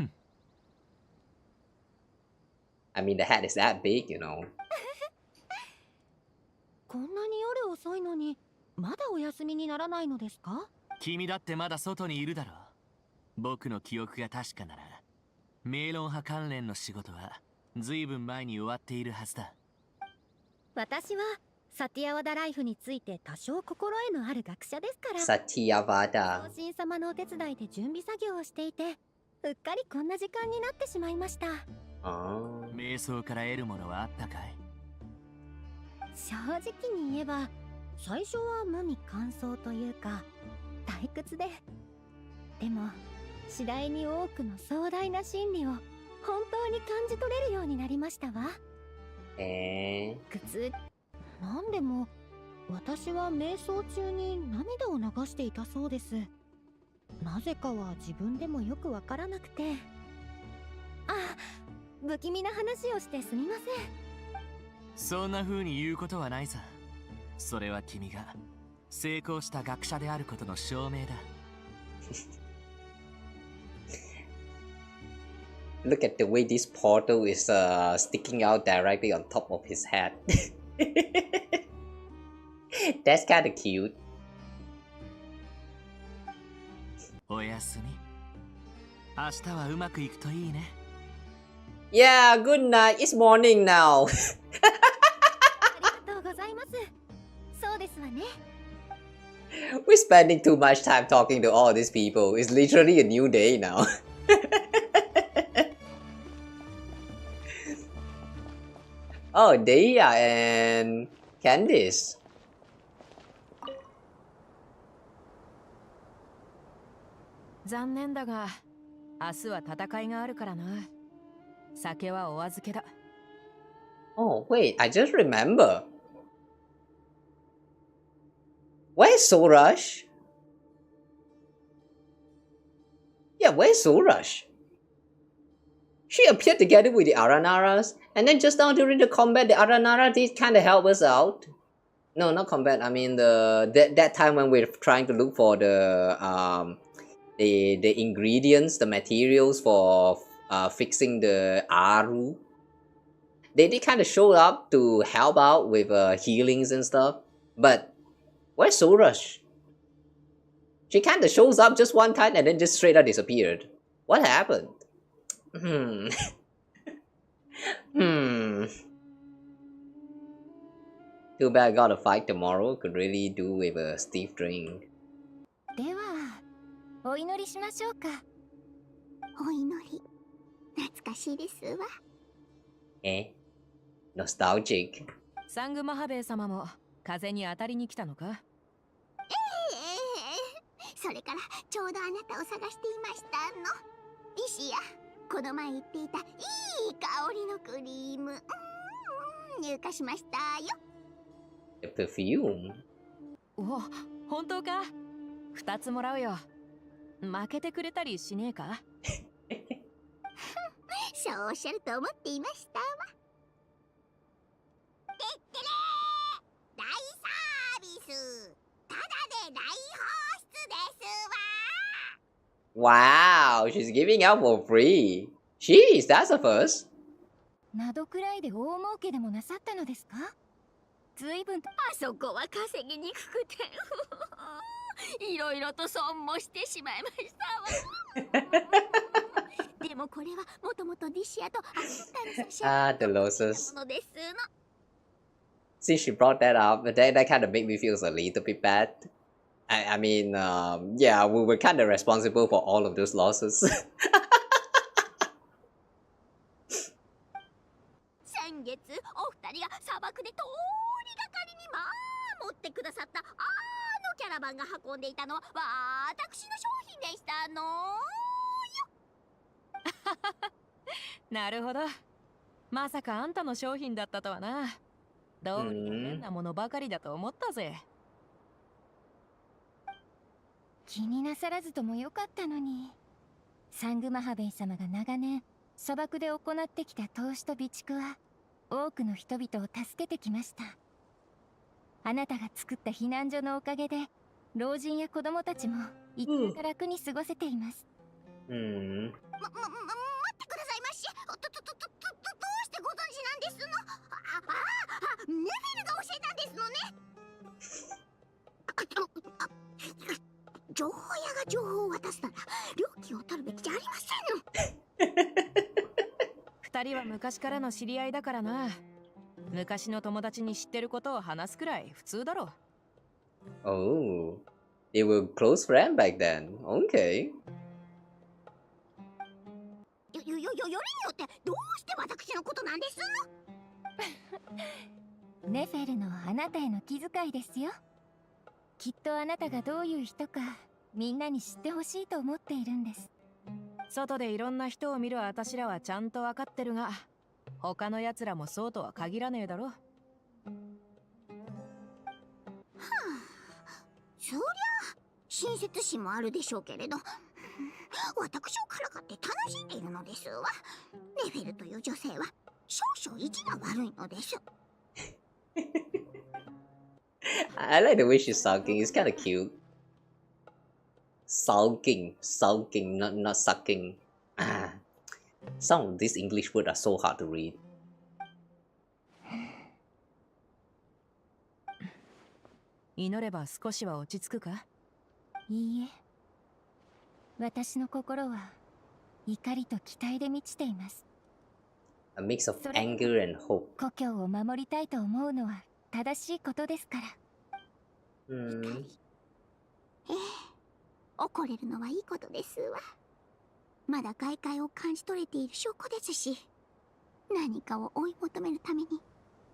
ん。I mean, the hat is that big, you know. こんなに夜遅いのにまだお休みにならないのですか？君だってまだ外にいるだろう。僕の記憶が確かなら明論派関連の仕事はずいぶん前に終わっているはずだ。私はサティアワダライフについて多少心得のある学者ですから。サティアワダ。同心様のお手伝いで準備作業をしていて、うっかりこんな時間になってしまいました。瞑想から得るものはあったかい？正直に言えば最初は無味乾燥というか退屈で、でも次第に多くの壮大な真理を本当に感じ取れるようになりましたわ。苦痛。なんでも私は瞑想中に涙を流していたそうです。なぜかは自分でもよくわからなくて。不気味な話をしてすみません。そんな風に言うことはないさ。それは君が成功した学者であることの証明だ。Look at the way this portal is sticking out directly on top of his head. That's kind of cute. おやすみ。明日はうまくいくといいね。Yeah, good night. It's morning now. ありがとうございます。そうですわね。We're spending too much time talking to all these people. It's literally a new day now. Oh, Deia and Candice. 残念だが、明日は戦いがあるからな。酒はお預けだ。Oh, wait, I just remember. Where's Sorush? Yeah, where's Sorush? She appeared together with the Aranaras, and then just now during the combat, the Aranara did kind of help us out. No, not combat. I mean that time when we're trying to look for the ingredients, the materials for fixing the Aru. They did kind of show up to help out with healings and stuff. But where's Sorush? She kind of shows up just one time and then just straight up disappeared. What happened? Hmm. Hmm. Too bad I got a fight tomorrow. Could really do with a stiff drink. ではお祈りしましょうか。お祈り懐かしいですわ。Eh? Nostalgic. サングマハベイ様も風に当たりに来たのか？それからちょうどあなたを探していましたの。石やこの前言っていたいい香りのクリーム、入荷しましたよ。The perfume. お、本当か？2つもらうよ。負けてくれたりしねえか？そうおっしゃると思っていましたわ。てってれー、大サービス、ただで大放出ですわ。 Wow, she's giving out for free. Jeez, that's a first. などくらいで大儲けでもなさったのですか？ずいぶんあそこは稼ぎにくくていろいろと損もしてしまいましたわ。でもこれはもともとディシアとあなたに差し上げたものですの。 Since she brought that up, that kind of made me feel a little bit bad. I mean, yeah, we were kind of responsible for all of those losses. 先月お二人が砂漠で通りがかりにまあ持ってくださったあのキャラバンが運んでいたのは私の商品でしたのよ。なるほど。まさかあんたの商品だったとはな。どうりで変なものばかりだと思ったぜ。気になさらずともよかったのに。サングマハベイ様が長年砂漠で行ってきた投資と備蓄は多くの人々を助けてきました。あなたが作った避難所のおかげで老人や子供たちも生きた楽に過ごせています。待ってくださいまし。どうしてご存知なんですの？ネフェルが教えたんですのね。情報屋が情報を渡すなら料金を取るべきじゃありませんの。2人は昔からの知り合いだからな。昔の友達に知ってることを話すくらい普通だろ。Oh, they were close friends back then. Okay. よりによってどうして私のことなんですの？ネフェルのあなたへの気遣いですよ。きっとあなたがどういう人かみんなに知ってほしいと思っているんです。外でいろんな人を見る私らはちゃんとわかってるが、他の奴らもそうとは限らねえだろ。そりゃ親切心もあるでしょうけれど、私をからかって楽しんでいるのですわ。ネフェルという女性は少々意地が悪いのです。I like the way she's sulking. It's kind of cute. Sulking, not sucking. Some of these English words are so hard to read. 祈れば少しは落ち着くか？いいえ、私の心は怒りと期待で満ちています。 A mix of anger and hope. 故郷を守りたいと思うのは正しいことですから。怒れるのはいいことですわ。まだ外界を感じ取れている証拠ですし、何かを追い求めるために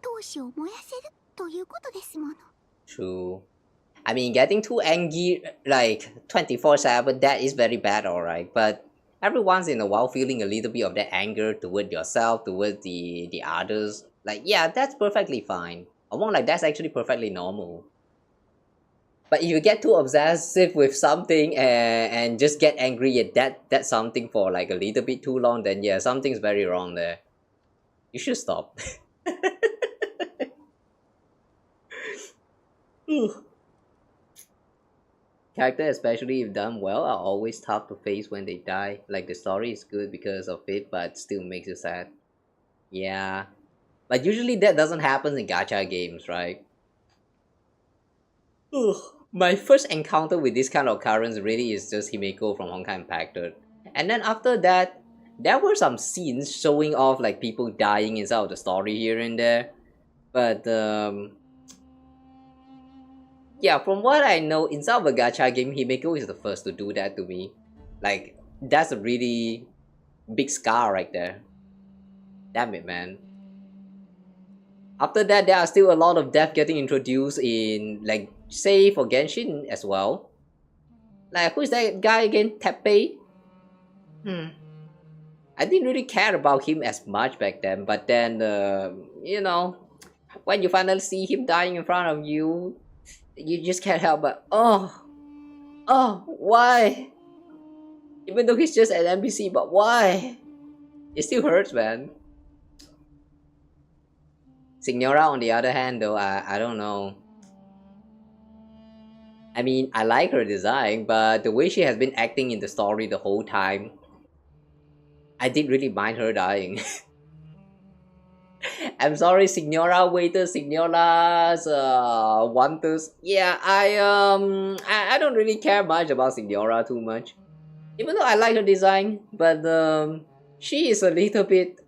闘志を燃やせるということですもの。 True. I mean, getting too angry like 24/7, that is very bad, alright. But every once in a while, feeling a little bit of that anger toward yourself, toward the others, like, yeah, that's perfectly fine. I want like that's actually perfectly normal. But if you get too obsessive with something and just get angry at that something for like a little bit too long, then yeah, something's very wrong there. You should stop. Character, especially if done well, are always tough to face when they die. Like the story is good because of it, but still makes you sad. Yeah. But usually that doesn't happen in gacha games, right? My first encounter with this kind of occurrence really is just Himeko from Honkai Impacted. And then after that, there were some scenes showing off like people dying inside of the story here and there, but yeah, from what I know, inside of a gacha game, Himeko is the first to do that to me. Like, that's a really big scar right there. Damn it, man. After that, there are still a lot of death getting introduced in, like, say for Genshin as well. Like, who's that guy again? Teppei? I didn't really care about him as much back then, but then, you know, when you finally see him dying in front of you, you just can't help but, oh, why? Even though he's just an NPC, but why? It still hurts, man. Signora, on the other hand, though, I don't know. I mean, I like her design, but the way she has been acting in the story the whole time, I didn't really mind her dying. I'm sorry, Signora waiters, Signoras, wanters. Yeah, I don't really care much about Signora too much. Even though I like her design, but she is a little bit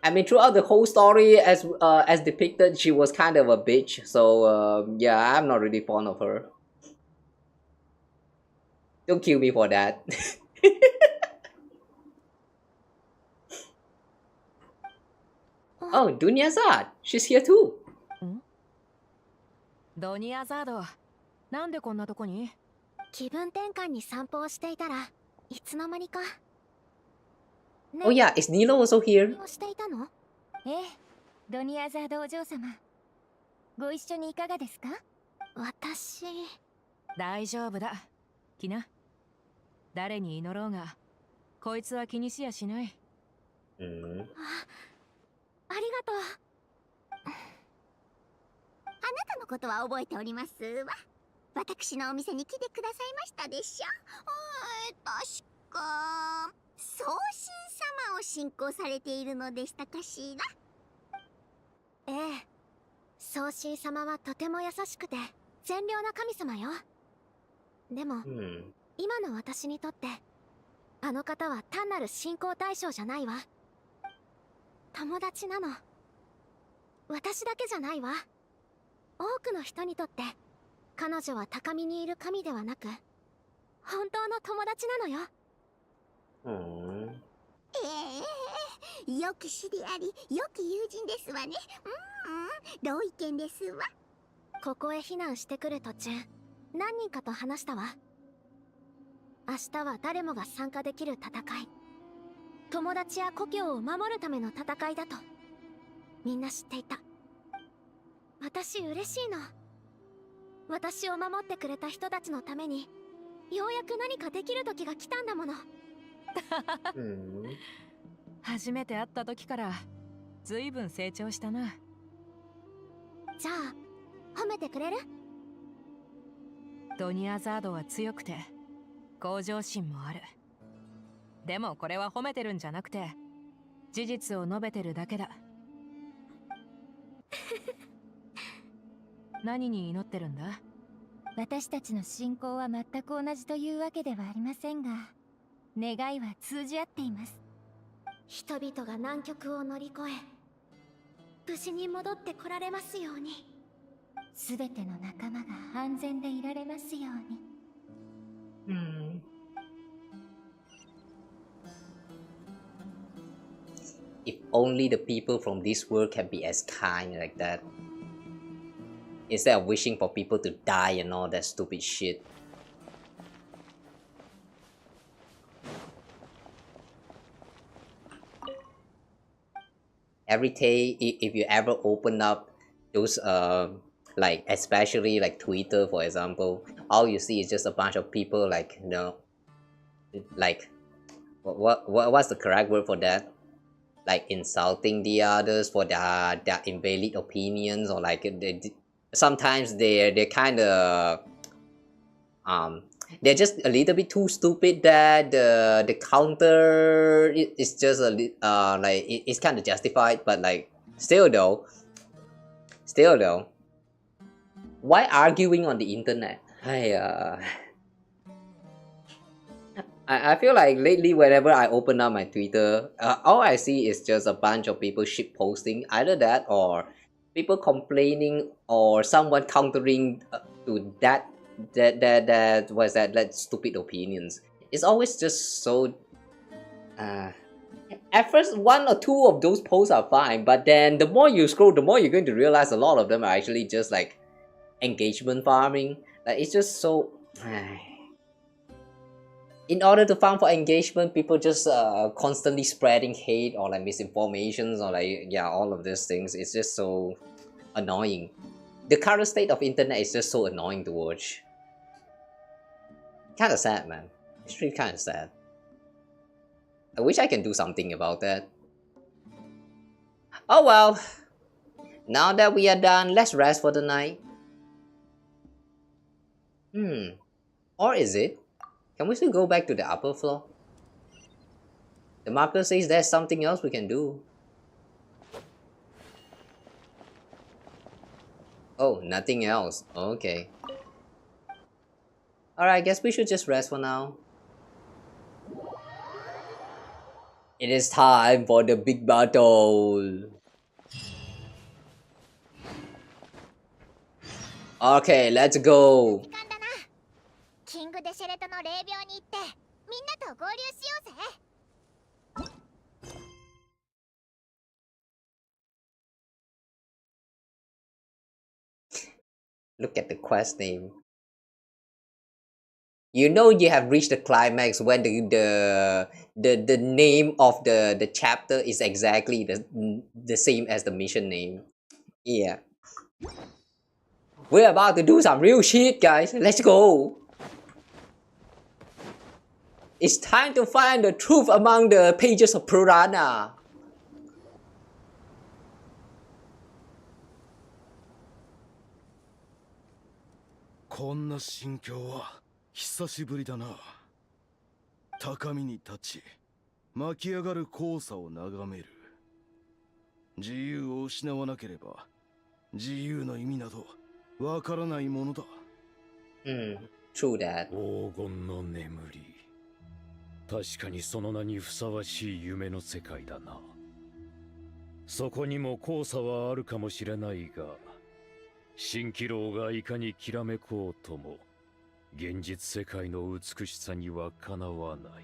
I mean, throughout the whole story, as depicted, she was kind of a bitch. So yeah, I'm not really fond of her. Don't kill me for that. Oh, Dunya Zad, she's here too. ドニアザード、なんでこんなとこに？気分転換に散歩をしていたらいつの間にか。Oh yeah, is Nilo also here? していたの？ええ、ドニアザードお嬢様。ご一緒にいかがですか？私。大丈夫だ。キナ。誰に祈ろうが、こいつは気にしやしない。ありがとう。あなたのことは覚えておりますわ。私のお店に来てくださいましたでしょ。確か送信様を信仰されているのでしたかしら。ええ、送信様はとても優しくて善良な神様よ。でも、今の私にとってあの方は単なる信仰対象じゃないわ。友達なの。私だけじゃないわ。多くの人にとって彼女は高みにいる神ではなく本当の友達なのよ。よき師でありよき友人ですわね。同意見ですわ。ここへ避難してくる途中何人かと話したわ。明日は誰もが参加できる戦い、友達や故郷を守るための戦いだとみんな知っていた。私嬉しいの。私を守ってくれた人たちのためにようやく何かできる時が来たんだもの。初めて会った時からずいぶん成長したな。じゃあ褒めてくれる？ドニアザードは強くて向上心もある。でもこれは褒めてるんじゃなくて事実を述べてるだけだ。何に祈ってるんだ？私たちの信仰は全く同じというわけではありませんが、願いは通じ合っています。人々が難局を乗り越え無事に戻ってこられますように。すべての仲間が安全でいられますように。If only the people from this world can be as kind like that. Instead of wishing for people to die and all that stupid shit. Every day, if you ever open up those like especially like Twitter, for example, all you see is just a bunch of people like, you know, like what's the correct word for that? Like insulting the others for their invalid opinions, or like sometimes they're kind of they're just a little bit too stupid that the counter is just a like it's kind of justified, but like still though, why arguing on the internet? I I feel like lately whenever I open up my Twitter, all I see is just a bunch of people shit posting, either that or people complaining or someone countering to that was that stupid opinions. It's always just so. At first, one or two of those posts are fine, but then the more you scroll, the more you're going to realize a lot of them are actually just like engagement farming. Like it's just so. In order to farm for engagement, people just constantly spreading hate or like misinformations or like all of these things. It's just so annoying. The current state of internet is just so annoying to watch. Kind of sad, man. It's really kind of sad. I wish I can do something about that. Oh well. Now that we are done, let's rest for the night. Or is it? Can we still go back to the upper floor? The marker says there's something else we can do. Oh, nothing else. Okay. Alright, I guess we should just rest for now. It is time for the big battle. Okay, let's go. キングデシェレトの霊廟に行ってみんなと合流しようぜ。Look at the quest name. You know you have reached the climax when the name of the chapter is exactly the same as the mission name. Yeah. We're about to do some real shit, guys. Let's go. It's time to find the truth among the pages of Purana. こんな心境は久しぶりだな。高みに立ち、巻き上がる黄砂を眺める。自由を失わなければ、自由の意味などわからないものだ。True that. 黄金の眠り。確かにその名にふさわしい夢の世界だな。そこにも黄砂はあるかもしれないが、蜃気楼がいかにきらめこうとも、現実世界の美しさにはかなわない。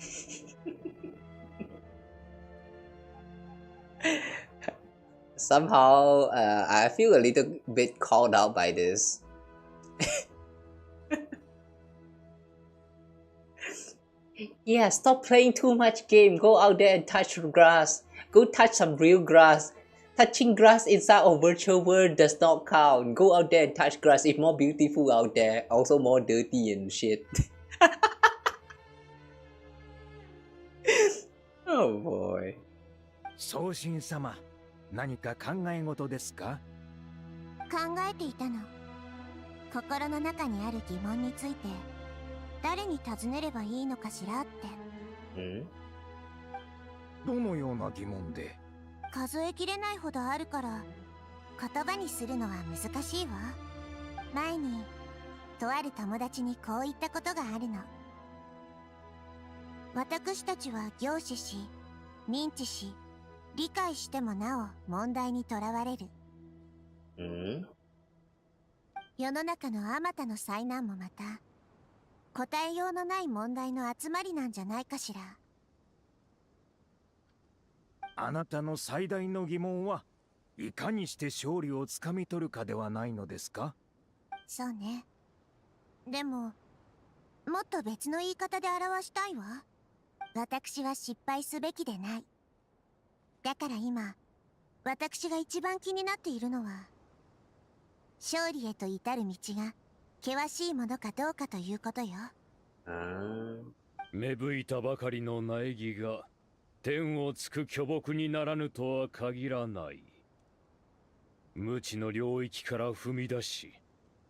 Somehow, I feel a little bit called out by this. Yeah, stop playing too much game. Go out there and touch grass. Go touch some real grass. Touching grass inside a virtual world does not count. Go out there and touch grass. It's more beautiful out there. Also more dirty and shit. Oh boy. 宗神様、何か考え事ですか？考えていたの。心の中にある疑問について誰に尋ねればいいのかしらって。どのような疑問で？数えきれないほどあるから言葉にするのは難しいわ。前にとある友達にこう言ったことがあるの。私たちは凝視し認知し理解してもなお問題にとらわれる。世の中のあまたの災難もまた答えようのない問題の集まりなんじゃないかしら。あなたの最大の疑問はいかにして勝利をつかみ取るかではないのですか？そうね。でももっと別の言い方で表したいわ。私は失敗すべきでない。だから今私が一番気になっているのは勝利へと至る道が険しいものかどうかということよ。芽吹いたばかりの苗木が天をつく巨木にならぬとは限らない。無知の領域から踏み出し、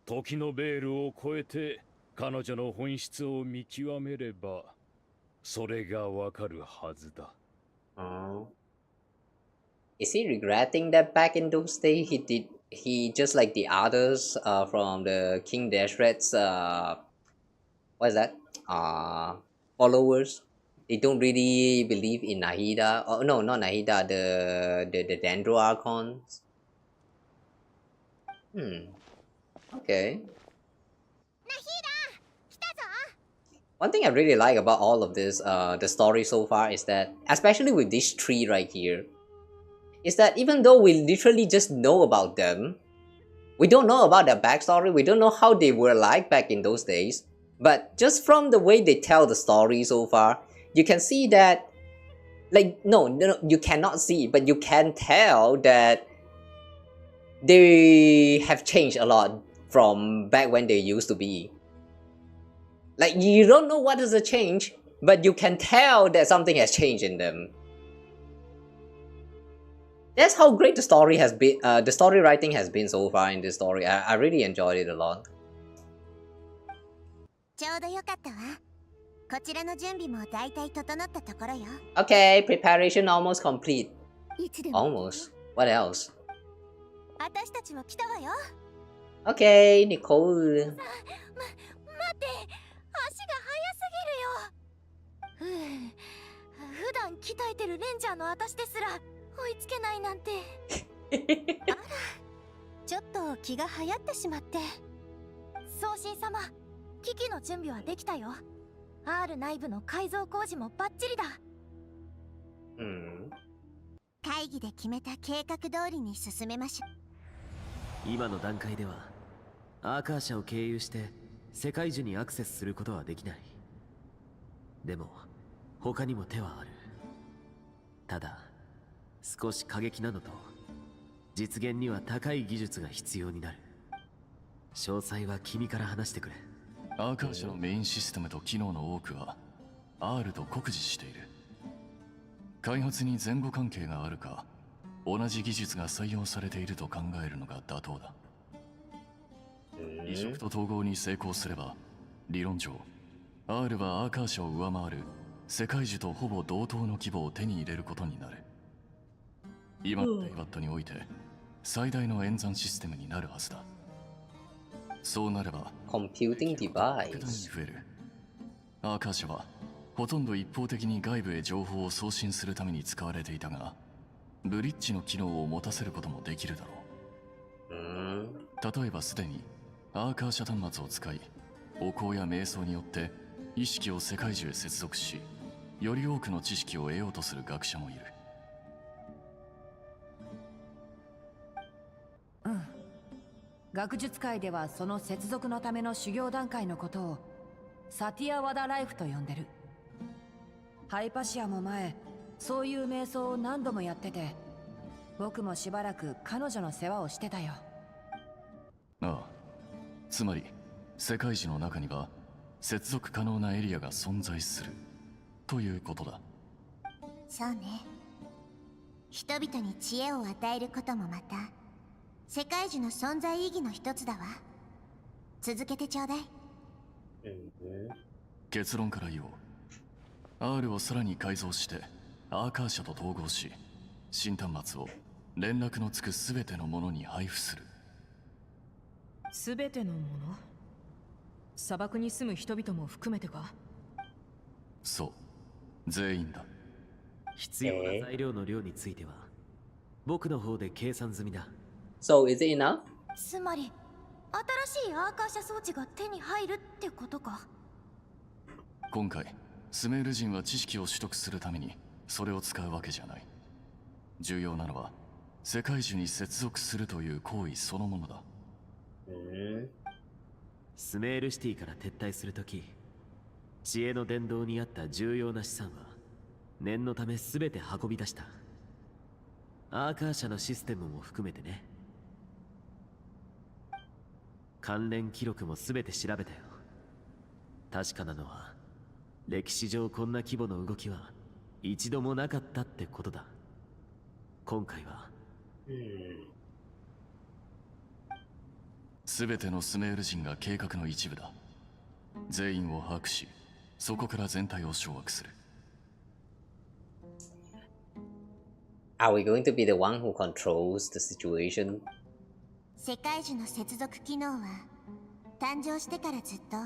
時のベールを越えて彼女の本質を見極めれば、それがわかるはずだ。Is he regretting that back in those days he just like the others from the King Dashred's what is that? Followers they don't really believe in Nahida. Oh no, not Nahida. The Dendro Archons. Okay. One thing I really like about all of this, the story so far, is that, especially with these three right here, is that even though we literally just know about them, we don't know about their backstory, we don't know how they were like back in those days, but just from the way they tell the story so far, you can see that, like, no, you cannot see, but you can tell that they have changed a lot from back when they used to be. Like, you don't know what is the change, but you can tell that something has changed in them. That's how great the story has been. The story writing has been so far in this story. I really enjoyed it a lot. ちょうどよかったわ。こちらの準備も大体整ったところよ。Okay, preparation almost complete. Almost. What else? 私たちも来たわよ。Okay, Nicole. 待って、足が速すぎるよ。普段鍛えてるレンジャーの私ですら追いつけないなんて。あら、ちょっと気が流行ってしまって。送信様、機器の準備はできたよ。R 内部の改造工事もバッチリだ。会議で決めた計画通りに進めましょう。今の段階ではアーカー社を経由して世界中にアクセスすることはできない。でも他にも手はある。ただ少し過激なのと実現には高い技術が必要になる。詳細は君から話してくれ。アーカー社のメインシステムと機能の多くは R と酷似している。開発に前後関係があるか、同じ技術が採用されていると考えるのが妥当だ。移植と統合に成功すれば、理論上 R はアーカー社を上回る世界樹とほぼ同等の規模を手に入れることになる。今のデイバットにおいて最大の演算システムになるはずだ。そうなればComputing device 増える。アーカー社はほとんど一方的に外部へ情報を送信するために使われていたが、ブリッジの機能を持たせることもできるだろう。例えばすでにアーカー社端末を使い、お香や瞑想によって意識を世界中へ接続し、より多くの知識を得ようとする学者もいる。学術界ではその接続のための修行段階のことをサティアワダライフと呼んでる。ハイパシアも前そういう瞑想を何度もやってて、僕もしばらく彼女の世話をしてたよ。ああ、つまり世界樹の中には接続可能なエリアが存在するということだ。そうね。人々に知恵を与えることもまた世界樹の存在意義の一つだわ。続けてちょうだい。結論から言おう。R をさらに改造してアーカー社と統合し、新端末を連絡のつく全てのものに配布する。全てのもの？砂漠に住む人々も含めてか？そう、全員だ。必要な材料の量については僕の方で計算済みだ。So is it enough? つまり新しいアーカー社装置が手に入るってことか。今回スメール人は知識を取得するためにそれを使うわけじゃない。重要なのは世界中に接続するという行為そのものだ。スメールシティから撤退するとき、知恵の殿堂にあった重要な資産は念のため全て運び出した。アーカー社のシステムも含めてね。関連記録も全て調べたよ。確かなのは歴史上こんな規模の動きは一度もなかったってことだ。今回は全てのスメール人が計画の一部だ。全員を把握し、そこから全体を掌握する。Are we going to be the one who controls the situation? 世界樹の接続機能は誕生してからずっと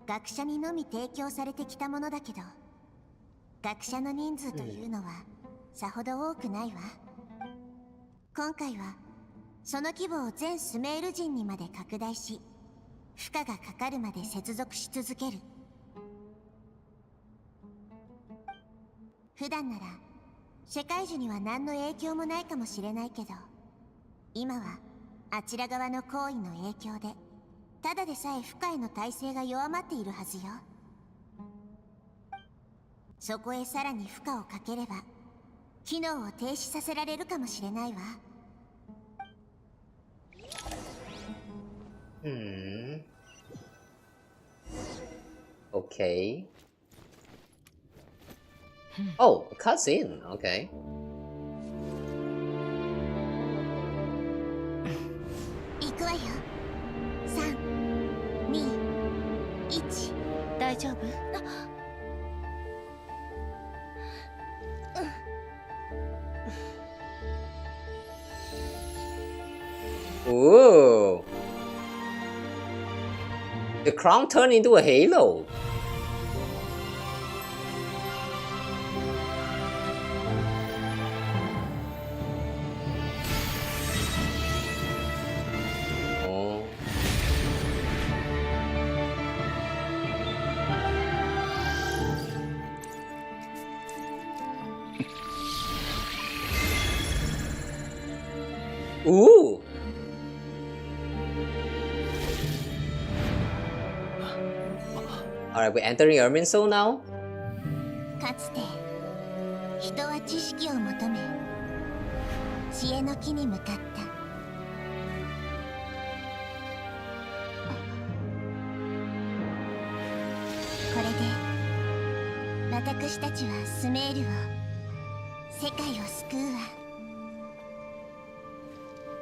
学者にのみ提供されてきたものだけど、学者の人数というのはさほど多くないわ。今回はその規模を全スメール人にまで拡大し、負荷がかかるまで接続し続ける。普段なら世界樹には何の影響もないかもしれないけど、今はあちら側の行為の影響でただでさえ負荷への耐性が弱まっているはずよ。そこへさらに負荷をかければ機能を停止させられるかもしれないわ。Okay. Oh, a cutscene. Okay. 行くわよ。3、2、1。大丈夫？Ooh. The crown turned into a halo. Oh. Ooh. Alright, we're entering Ermin Soul now? かつて人は知識を求め知恵の木に向かった。これで私たちはスメールを、世界を救うわ。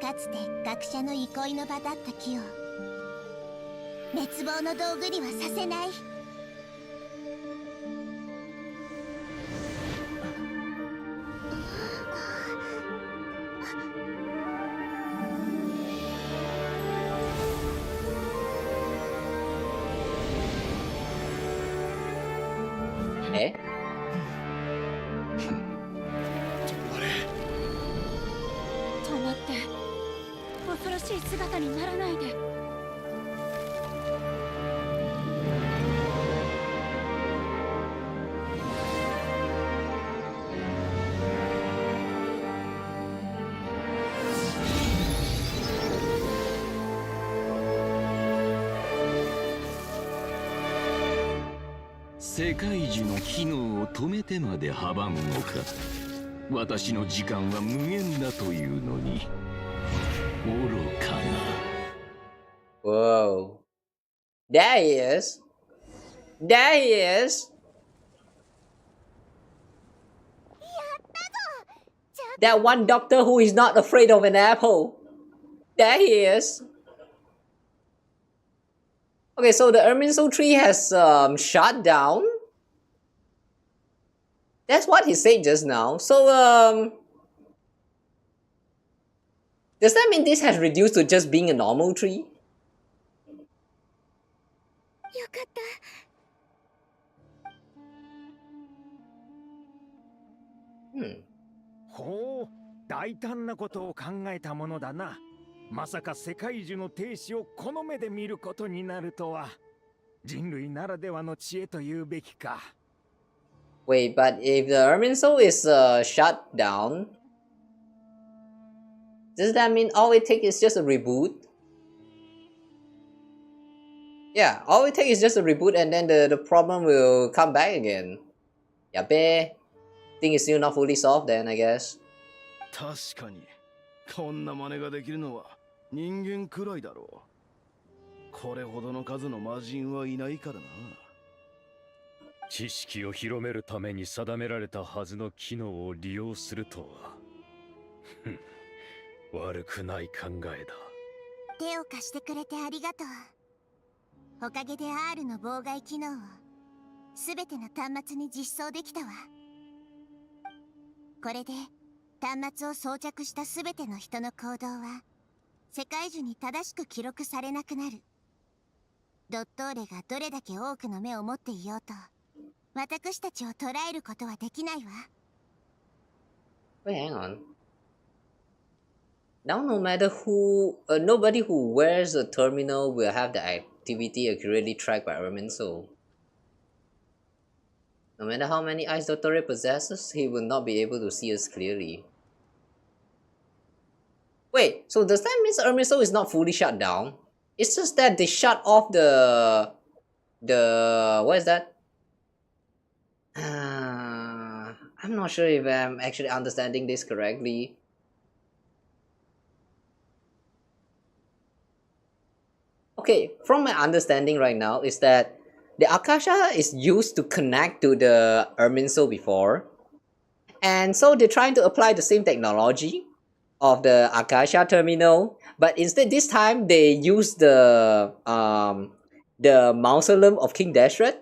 かつて学者の憩いの場だった木を滅亡の道具にはさせない。え？止まって、恐ろしい姿にならないで。世界樹の機能を止めてまで阻むのか。私の時間は無限だというのに愚かな。 Whoa. There he is. There he is. That one doctor who is not afraid of an apple. There he is. Okay, so the Erminsul tree has shut down. That's what he said just now. So does that mean this has reduced to just being a normal tree? よかった。ほう、大胆なことを考えたものだな。まさか世界樹の停止をこの目で見ることになるとは。人類ならではの知恵というべきか。Wait, but if the Erminsul is shut down, does that mean all it takes is just a reboot? Yeah, all it takes is just a reboot and then the problem will come back again. Yabe. Thing is still not fully solved then, I guess. 確かにこんな真似ができるのは人間くらいだろう。これほどの数の魔人はいないからな。知識を広めるために定められたはずの機能を利用するとは悪くない考えだ。手を貸してくれてありがとう。おかげで R の妨害機能をすべての端末に実装できたわ。これで端末を装着したすべての人の行動は世界中に正しく記録されなくなる。ドットーレがどれだけ多くの目を持っていようと私たちを捕らえることはできないわ。 Wait, hang on. Now, no matter who, nobody who wears a terminal will have the activity accurately tracked by Ermin Soul. No matter how many eyes Dr. possesses, he will not be able to see us clearly. Wait, so does that mean Ermin Soul is not fully shut down? It's just that they shut off the what is that? I'm not sure if I'm actually understanding this correctly. Okay, from my understanding right now is that the Akasha is used to connect to the Ermin Soul before, and so they're trying to apply the same technology of the Akasha terminal, but instead this time they use the mausoleum of King Deshret.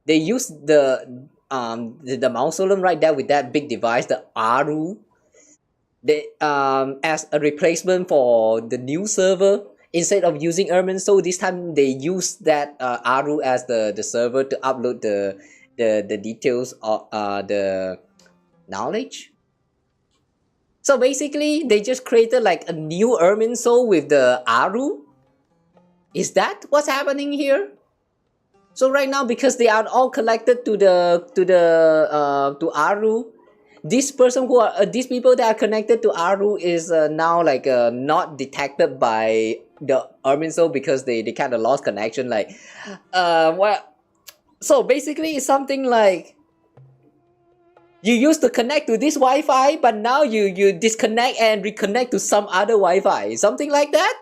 They use the mausoleum right there with that big device, the Aru, they as a replacement for the new server. Instead of using Ermin Soul, this time they use that Aru as the server to upload the details of the knowledge. So basically, they just created like a new Ermin Soul with the Aru. Is that what's happening here? So right now, because they are all collected to Aru, this person who are these people that are connected to Aru is now like not detected by the Ermin Soul because they kind of lost connection. Like, well, so basically it's something like you used to connect to this Wi-Fi, but now you disconnect and reconnect to some other Wi-Fi, something like that.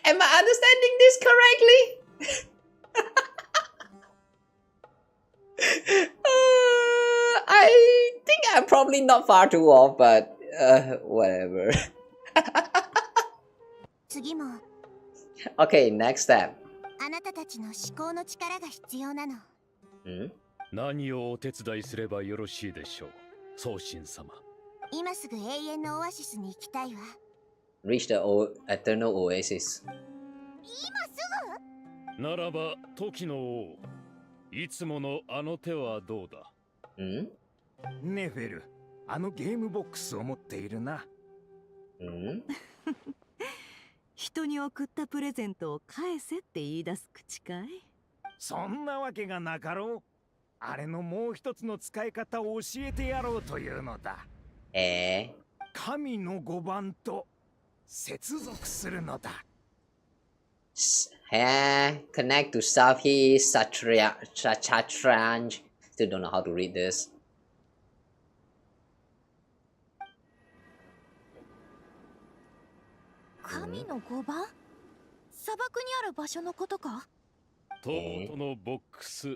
Am I understanding this correctly? I think I'm probably not far too off, but whatever. 次も Okay, next step. あなたたちの思考の力が必要なの。何をお手伝いすればよろしいでしょう、宗神様。今すぐ永遠のオアシスに行きたいわ。 Reach the eternal oasis. 今すぐ？ならば時の王、いつものあの手はどうだ？ネフェル、あのゲームボックスを持っているな。人に送ったプレゼントを返せって言い出す口かい？そんなわけがなかろう。あれのもう一つの使い方を教えてやろうというのだ。神の5番と接続するのだ。Connect to Safi Shatranj. Still don't know how to read this. 神の5番？砂漠にある場所のことか？トートのボックス。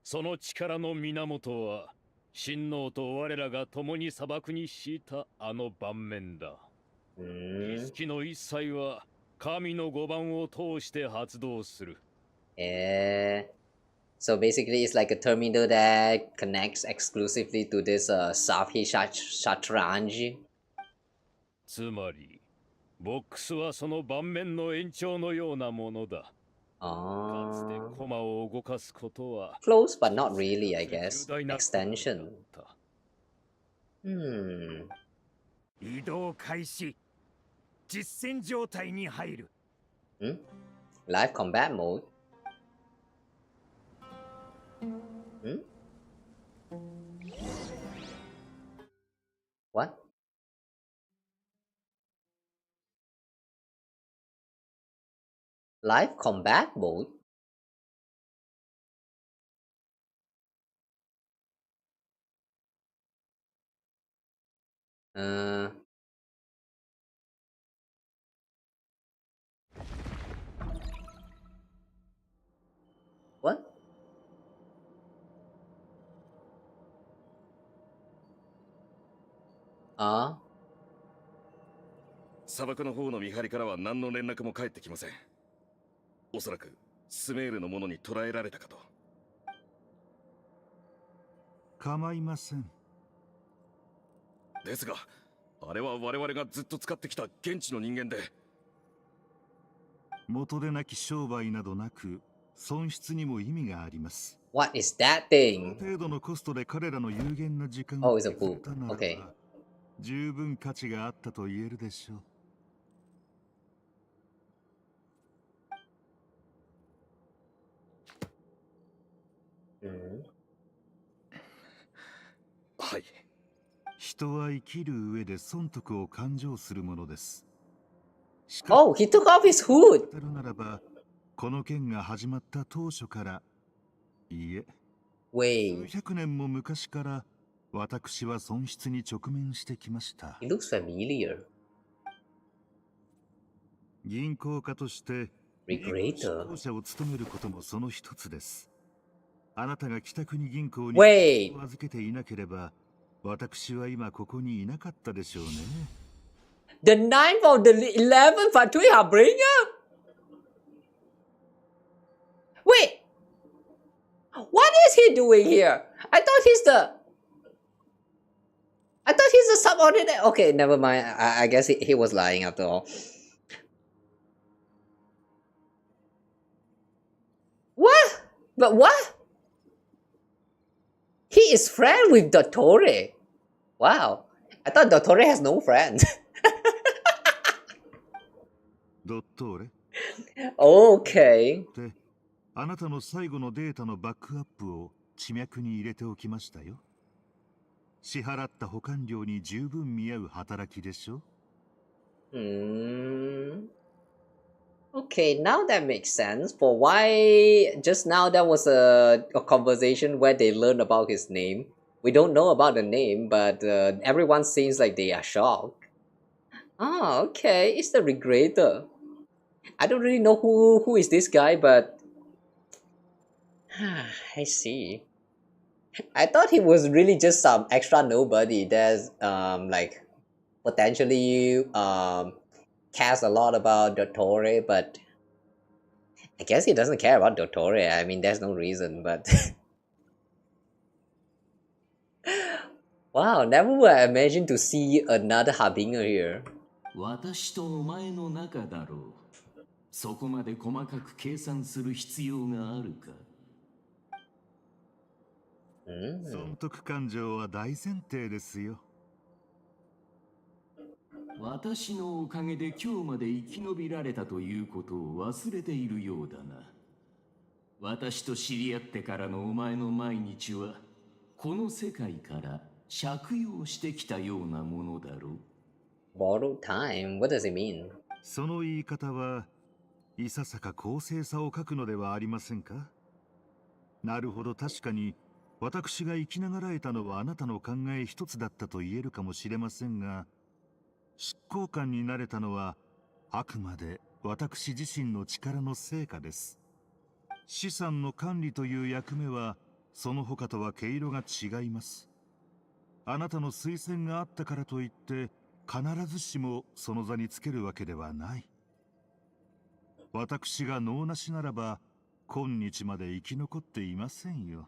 その力の源は神王と我らが共に砂漠に敷いたあの盤面だ。儀式の一切は神の5番を通して発動する。So basically it's like a terminal that connects exclusively to this Safi Shatranj. つまりボックスはその盤面の延長のようなものだ。かつて駒を動かすことは Close but not really, I guess. Extension. 移動開始。実戦状態に入る。Live combat mode. What? Live combat mode? What? Ah? 砂漠の方の見張りからは何の連絡も返ってきません。おそらくスメールのものに捕らえられたかと。構いません。ですが、あれは我々がずっと使ってきた現地の人間で。元でなき商売などなく、損失にも意味があります。What is that thing? 程度のコストで彼らの有限な時間 Oh, を it's a 削れ poop. たならば、 Okay. 十分価値があったと言えるでしょう。はい。人は生きる上で損得を勘定するものです。Oh, he took off his hood! ならば、この件が始まった当初から、いいえ、Wait. 数百年も昔から私は損失に直面してきました。It looks familiar. 銀行家として執行者を務めることもその一つです。あなたが北国銀行に預けていなければ、私は今ここにいなかったでしょうね。The 9th of the 11th Fatui Harbinger? Wait! What is he doing here? I thought he's the subordinate. Okay, never mind. I guess he was lying after all. What? But what? He is friend with Dottore. Wow. I thought Dottore has no friends. ドットーレ Okay. で、あなたの最後のデータのバックアップを地脈に入れておきましたよ。支払った保管料に十分見合う働きでしょ。Okay, now that makes sense for why just now there was a conversation where they learned about his name. We don't know about the name, but everyone seems like they are shocked. Oh, okay, it's the Regulator. I don't really know who is this guy, but I see. I thought he was really just some extra nobody that's like potentially cares a lot about Dottore, but I guess he doesn't care about Dottore. I mean, there's no reason, but wow, never would I imagine to see another Harbinger here. 私とお前の仲だろう。そこまで細かく計算する必要があるか。損得勘定は大前提ですよ。私のおかげで今日まで生き延びられたということを忘れているようだな。私と知り合ってからのお前の毎日は、この世界から借用してきたようなものだろう。Borrowed time? What does it mean? その言い方はいささか公正さを欠くのではありませんか。なるほど、確かに私が生きながらえたのはあなたの考え一つだったと言えるかもしれませんが、執行官になれたのはあくまで私自身の力の成果です。資産の管理という役目はその他とは毛色が違います。あなたの推薦があったからといって必ずしもその座につけるわけではない。私が能なしならば今日まで生き残っていませんよ。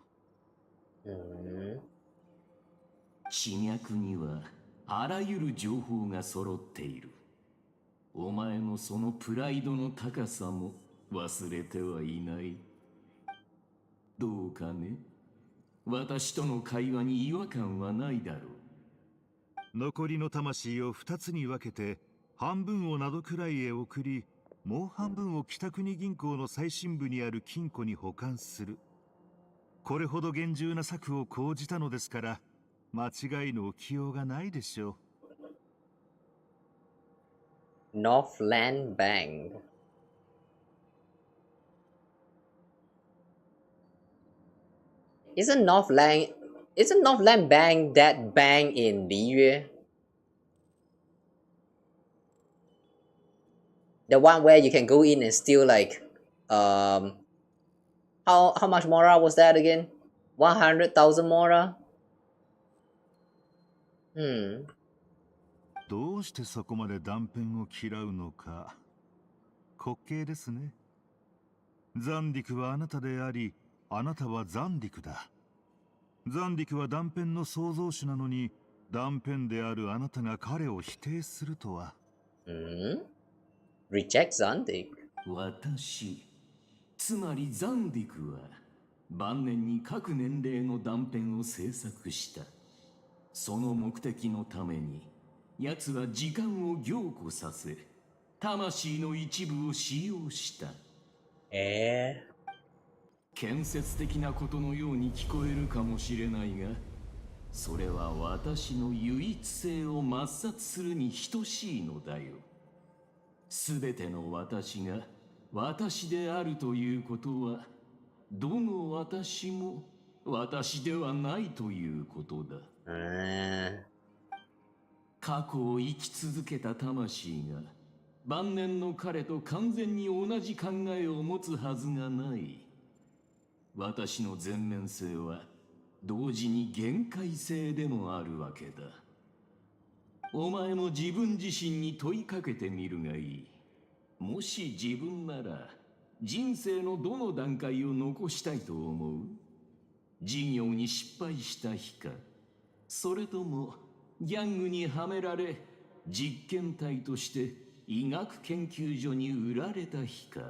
地脈にはあらゆる情報が揃っている。お前のそのプライドの高さも忘れてはいない。どうかね。私との会話に違和感はないだろう。残りの魂を2つに分けて半分を灘くらいへ送り、もう半分を北国銀行の最深部にある金庫に保管する。これほど厳重な策を講じたのですから、間違いの起きようがないでしょう。Northland Bank. Isn't Northland Bank that bank in Myriad? The one where you can go in and steal like how much mora was that again? 100,000 mora? どうしてそこまで断片を嫌うのか滑稽ですね。ザンディクはあなたであり、あなたはザンディクだ。ザンディクは断片の創造主なのに、断片であるあなたが彼を否定するとは。Reject Zandik. 私、つまりザンディクは晩年に各年齢の断片を制作した。その目的のために奴は時間を凝固させ、魂の一部を使用した。建設的なことのように聞こえるかもしれないが、それは私の唯一性を抹殺するに等しいのだよ。すべての私が私であるということは、どの私も私ではないということだ。過去を生き続けた魂が晩年の彼と完全に同じ考えを持つはずがない。私の全面性は同時に限界性でもあるわけだ。お前も自分自身に問いかけてみるがいい。もし自分なら人生のどの段階を残したいと思う？事業に失敗した日か、それともギャングにはめられ実験体として医学研究所に売られた日か。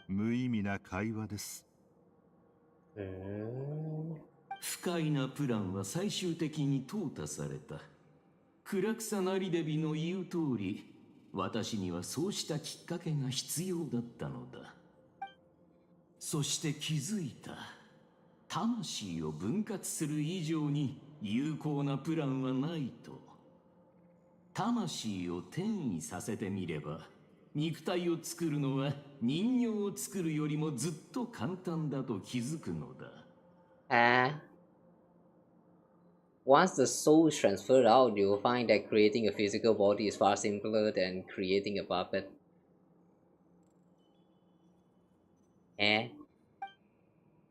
無意味な会話です。不快なプランは最終的に淘汰された。クラクサナリデビの言う通り、私にはそうしたきっかけが必要だったのだ。そして気づいた。魂を分割する以上に有効なプランはないと。魂を転移させてみれば、肉体を作るのは人形を作るよりもずっと簡単だと気づくのだ。Once the soul is transferred out, you will find that creating a physical body is far simpler than creating a puppet.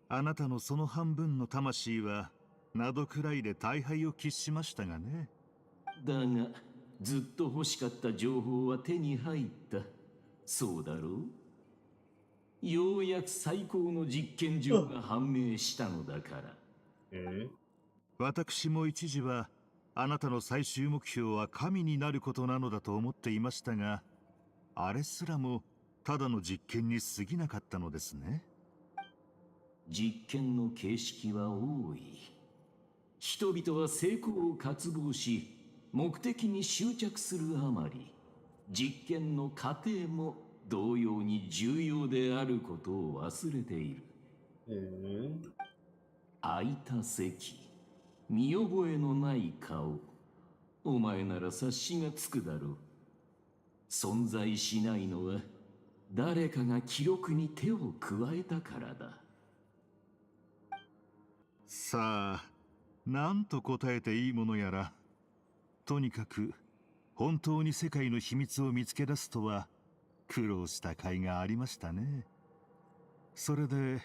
あなたのその半分の魂はなどくらいで大敗を喫しましたがね。だがずっと欲しかった情報は手に入った。そうだろう？ようやく最高の実験場が判明したのだから。私も一時はあなたの最終目標は神になることなのだと思っていましたが、あれすらもただの実験に過ぎなかったのですね。実験の形式は多い。人々は成功を渇望し、目的に執着するあまり、実験の過程も同様に重要であることを忘れている。空いた席、見覚えのない顔、お前なら察しがつくだろう。存在しないのは誰かが記録に手を加えたからだ。さあ、なんと答えていいものやら。とにかく本当に世界の秘密を見つけ出すとは苦労した甲斐がありましたね。それで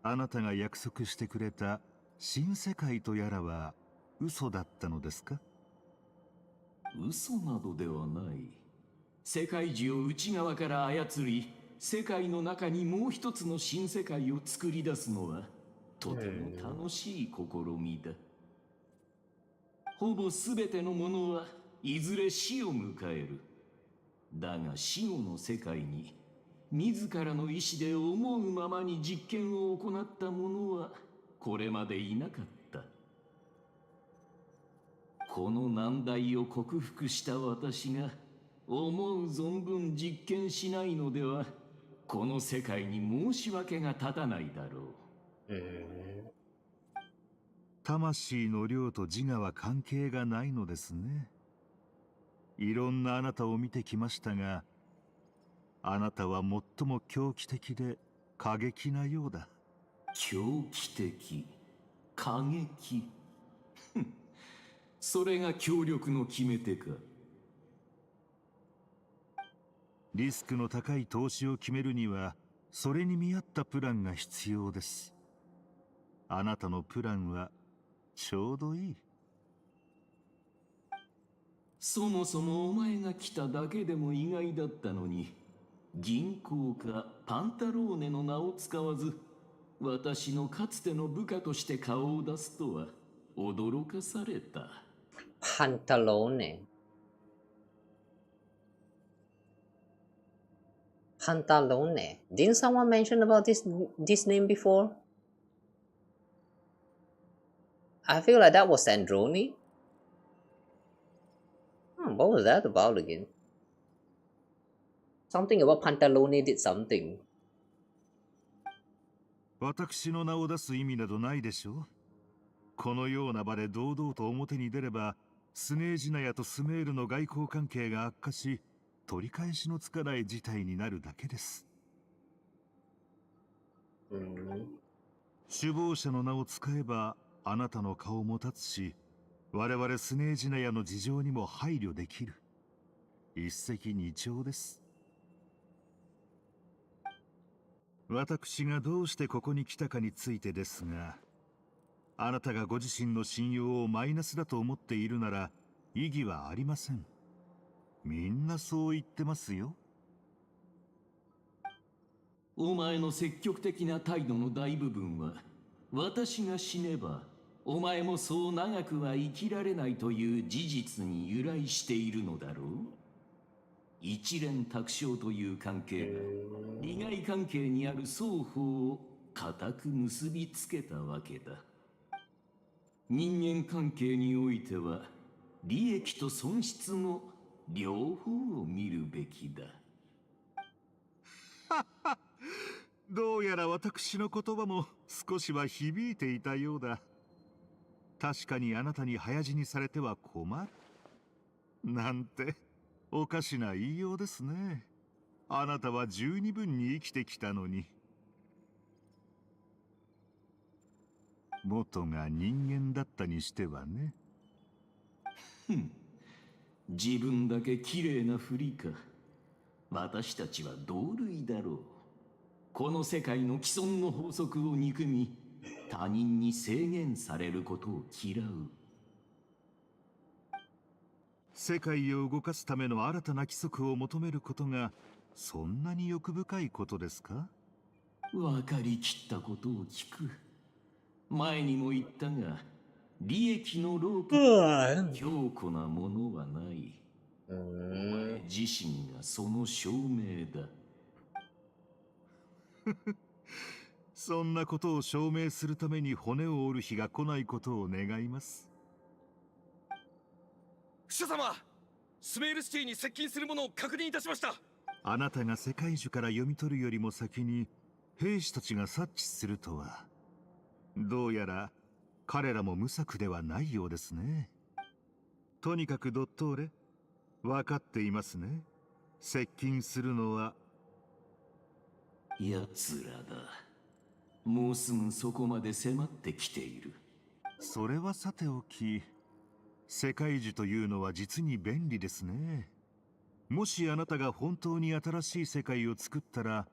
あなたが約束してくれた新世界とやらは嘘だったのですか？嘘などではない。世界中を内側から操り、世界の中にもう一つの新世界を作り出すのはとても楽しい試みだ。ほぼ全てのものはいずれ死を迎える。だが死後の世界に自らの意志で思うままに実験を行った者はこれまでいなかった。この難題を克服した私が思う存分実験しないのでは、この世界に申し訳が立たないだろう。魂の量と自我は関係がないのですね。いろんなあなたを見てきましたが、あなたは最も狂気的で過激なようだ。狂気的、過激。それが協力の決め手か。リスクの高い投資を決めるには、それに見合ったプランが必要です。あなたのプランはちょうどいい。そもそもお前が来ただけでも意外だったのに、銀行家パンタローネの名を使わず、私のかつての部下として顔を出すとは驚かされた。パンタローネ。Pantalone. Didn't someone mention about this name before? I feel like that was Androni. What was that about again? Something about Pantalone did something. 私の名を出す意味などないでしょう。このような場で堂々と表に出れば、スネージナヤとスメールの外交関係が悪化し、取り返しのつかない事態になるだけです。首謀者の名を使えば、あなたの顔も立つし、我々スネージナヤの事情にも配慮できる。一石二鳥です。私がどうしてここに来たかについてですが、あなたがご自身の信用をマイナスだと思っているなら意義はありません。みんなそう言ってますよ。お前の積極的な態度の大部分は、私が死ねばお前もそう長くは生きられないという事実に由来しているのだろう。一連卓勝という関係が利害関係にある双方を固く結びつけたわけだ。人間関係においては利益と損失の両方を見るべきだ。どうやら私の言葉も少しは響いていたようだ。確かにあなたに早死にされては困る。なんておかしな言いようですね。あなたは十二分に生きてきたのに。元が人間だったにしてはね。自分だけ綺麗なふりか。私たちは同類だろう。この世界の既存の法則を憎み、他人に制限されることを嫌う。世界を動かすための新たな規則を求めることがそんなに欲深いことですか？分かりきったことを聞く。前にも言ったが、利益のロープ強固なものはない。お前自身がその証明だ。そんなことを証明するために骨を折る日が来ないことを願います。主様、スメールシティに接近するものを確認いたしました。あなたが世界樹から読み取るよりも先に兵士たちが察知するとは、どうやら彼らも無策ではないようですね。とにかくドットーレ、分かっていますね。接近するのは奴らだ。もうすぐそこまで迫ってきている。それはさておき、世界樹というのは実に便利ですね。もしあなたが本当に新しい世界を作ったら、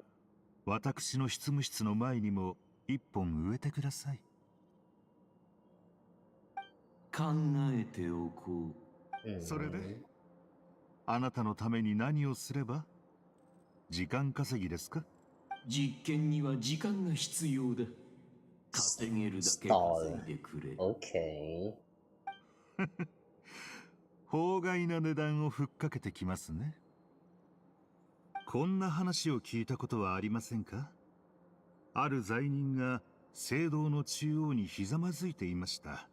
私の執務室の前にも一本植えてください。考えておこう。それであなたのために何をすれば？時間稼ぎですか？実験には時間が必要だ。稼げるだけ稼いでくれ。Okay. 法外な値段をふっかけてきますね。こんな話を聞いたことはありませんか？ある罪人が聖堂の中央にひざまずいていました。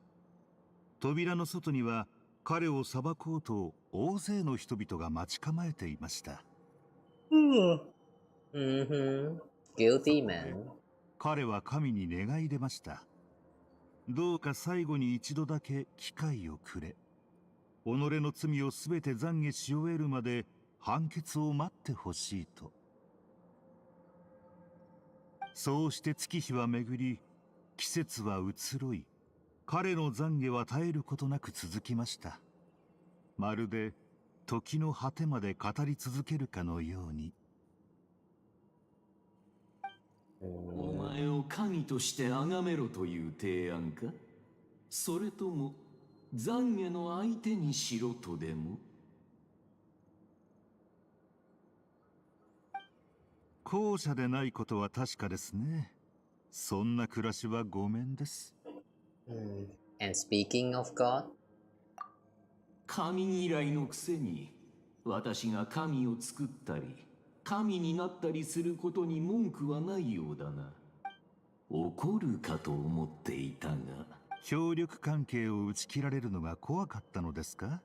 扉の外には彼を裁こうと大勢の人々が待ち構えていました。Guilty man. 彼は神に願い出ました。どうか最後に一度だけ機会をくれ。己の罪をすべて懺悔し終えるまで判決を待ってほしいと。そうして月日は巡り、季節は移ろい、彼の懺悔は絶えることなく続きました。まるで時の果てまで語り続けるかのように。お前を神として崇めろという提案か？それとも懺悔の相手にしろとでも？後者でないことは確かですね。そんな暮らしはごめんです。And speaking of God? 神嫌いのくせに私が神を作ったり神になったりすることに文句はないようだな。怒るかと思っていたが。協力関係を打ち切られるのが怖かったのですか？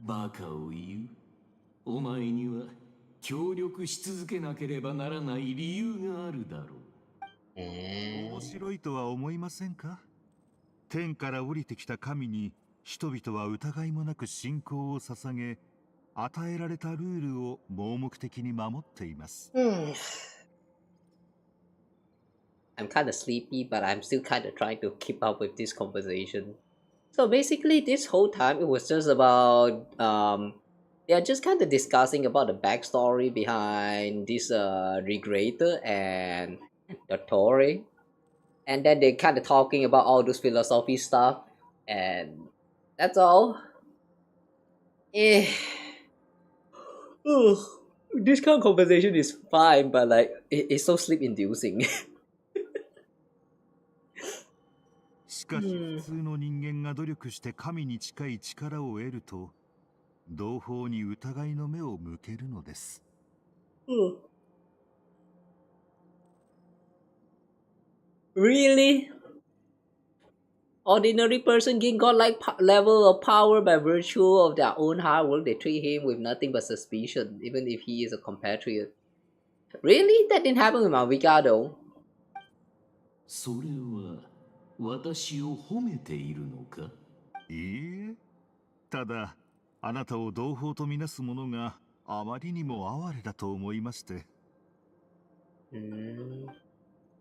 バカを言う。お前には協力し続けなければならない理由があるだろう。面白いとは思いませんか？天から降りてきた神に人々は疑いもなく信仰を捧げ、与えられたルールを盲目的に守っています。I'm kind of sleepy, but I'm still kind of trying to keep up with this conversation. So basically, this whole time it was just about they are just kind of discussing about the backstory behind this Regrator and the Tory, and then they kind of talking about all those philosophy stuff, and that's all. Eh. Ugh. This kind of conversation is fine, but like it's so sleep inducing. しかし普通の人間が努力して神に近い力を得ると、同胞に疑いの目を向けるのです。Really? Ordinary person gain godlike level of power by virtue of their own hard work. They treat him with nothing but suspicion, even if he is a compatriot. Really? That didn't happen with Malvika though. それは私を褒めているのか？いいえ、ただあなたを同胞とみなす者があまりにも哀れだと思いまして。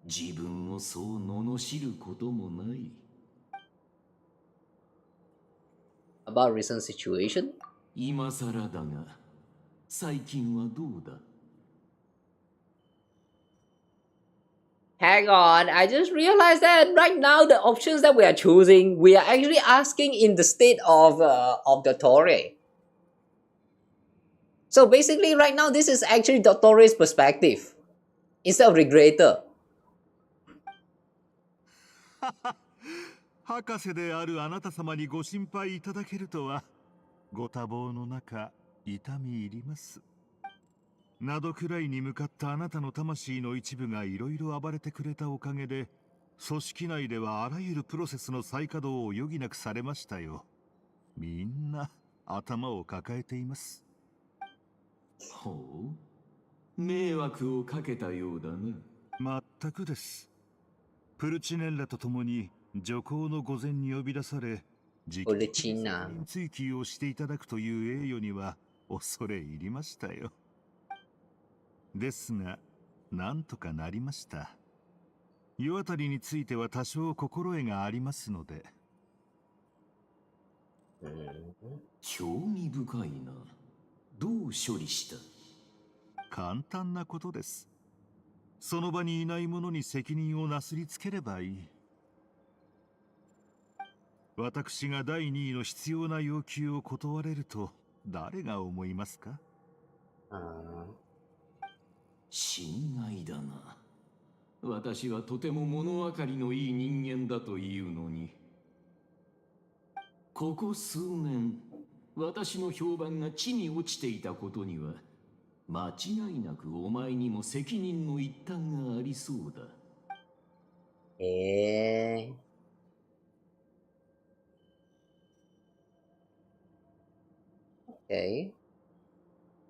自分をそう罵ることもない。About recent situation? 今更だが、最近はどうだ？Hang on, I just realized that right now the options that we are choosing, we are actually asking in the state of the Tory. So basically right now this is actually the Tory's perspective instead of Regrator. 博士であるあなた様にご心配いただけるとは、ご多忙の中痛み入ります。などくらいに向かったあなたの魂の一部がいろいろ暴れてくれたおかげで、組織内ではあらゆるプロセスの再稼働を余儀なくされましたよ。みんな頭を抱えています。ほう、迷惑をかけたようだな。まったくです。プルチネッラと共に女皇の御前に呼び出され、直々に責任追及をしていただくという栄誉には恐れ入りましたよ。ですが、なんとかなりました。世渡りについては多少心得がありますので。興味深いな。どう処理した？簡単なことです。その場にいない者に責任をなすりつければいい。私が第2位の必要な要求を断れると誰が思いますか？心外だな。私はとても物分かりのいい人間だというのに。ここ数年、私の評判が地に落ちていたことには、間違いなくお前にも責任の一端がありそうだ。Okay.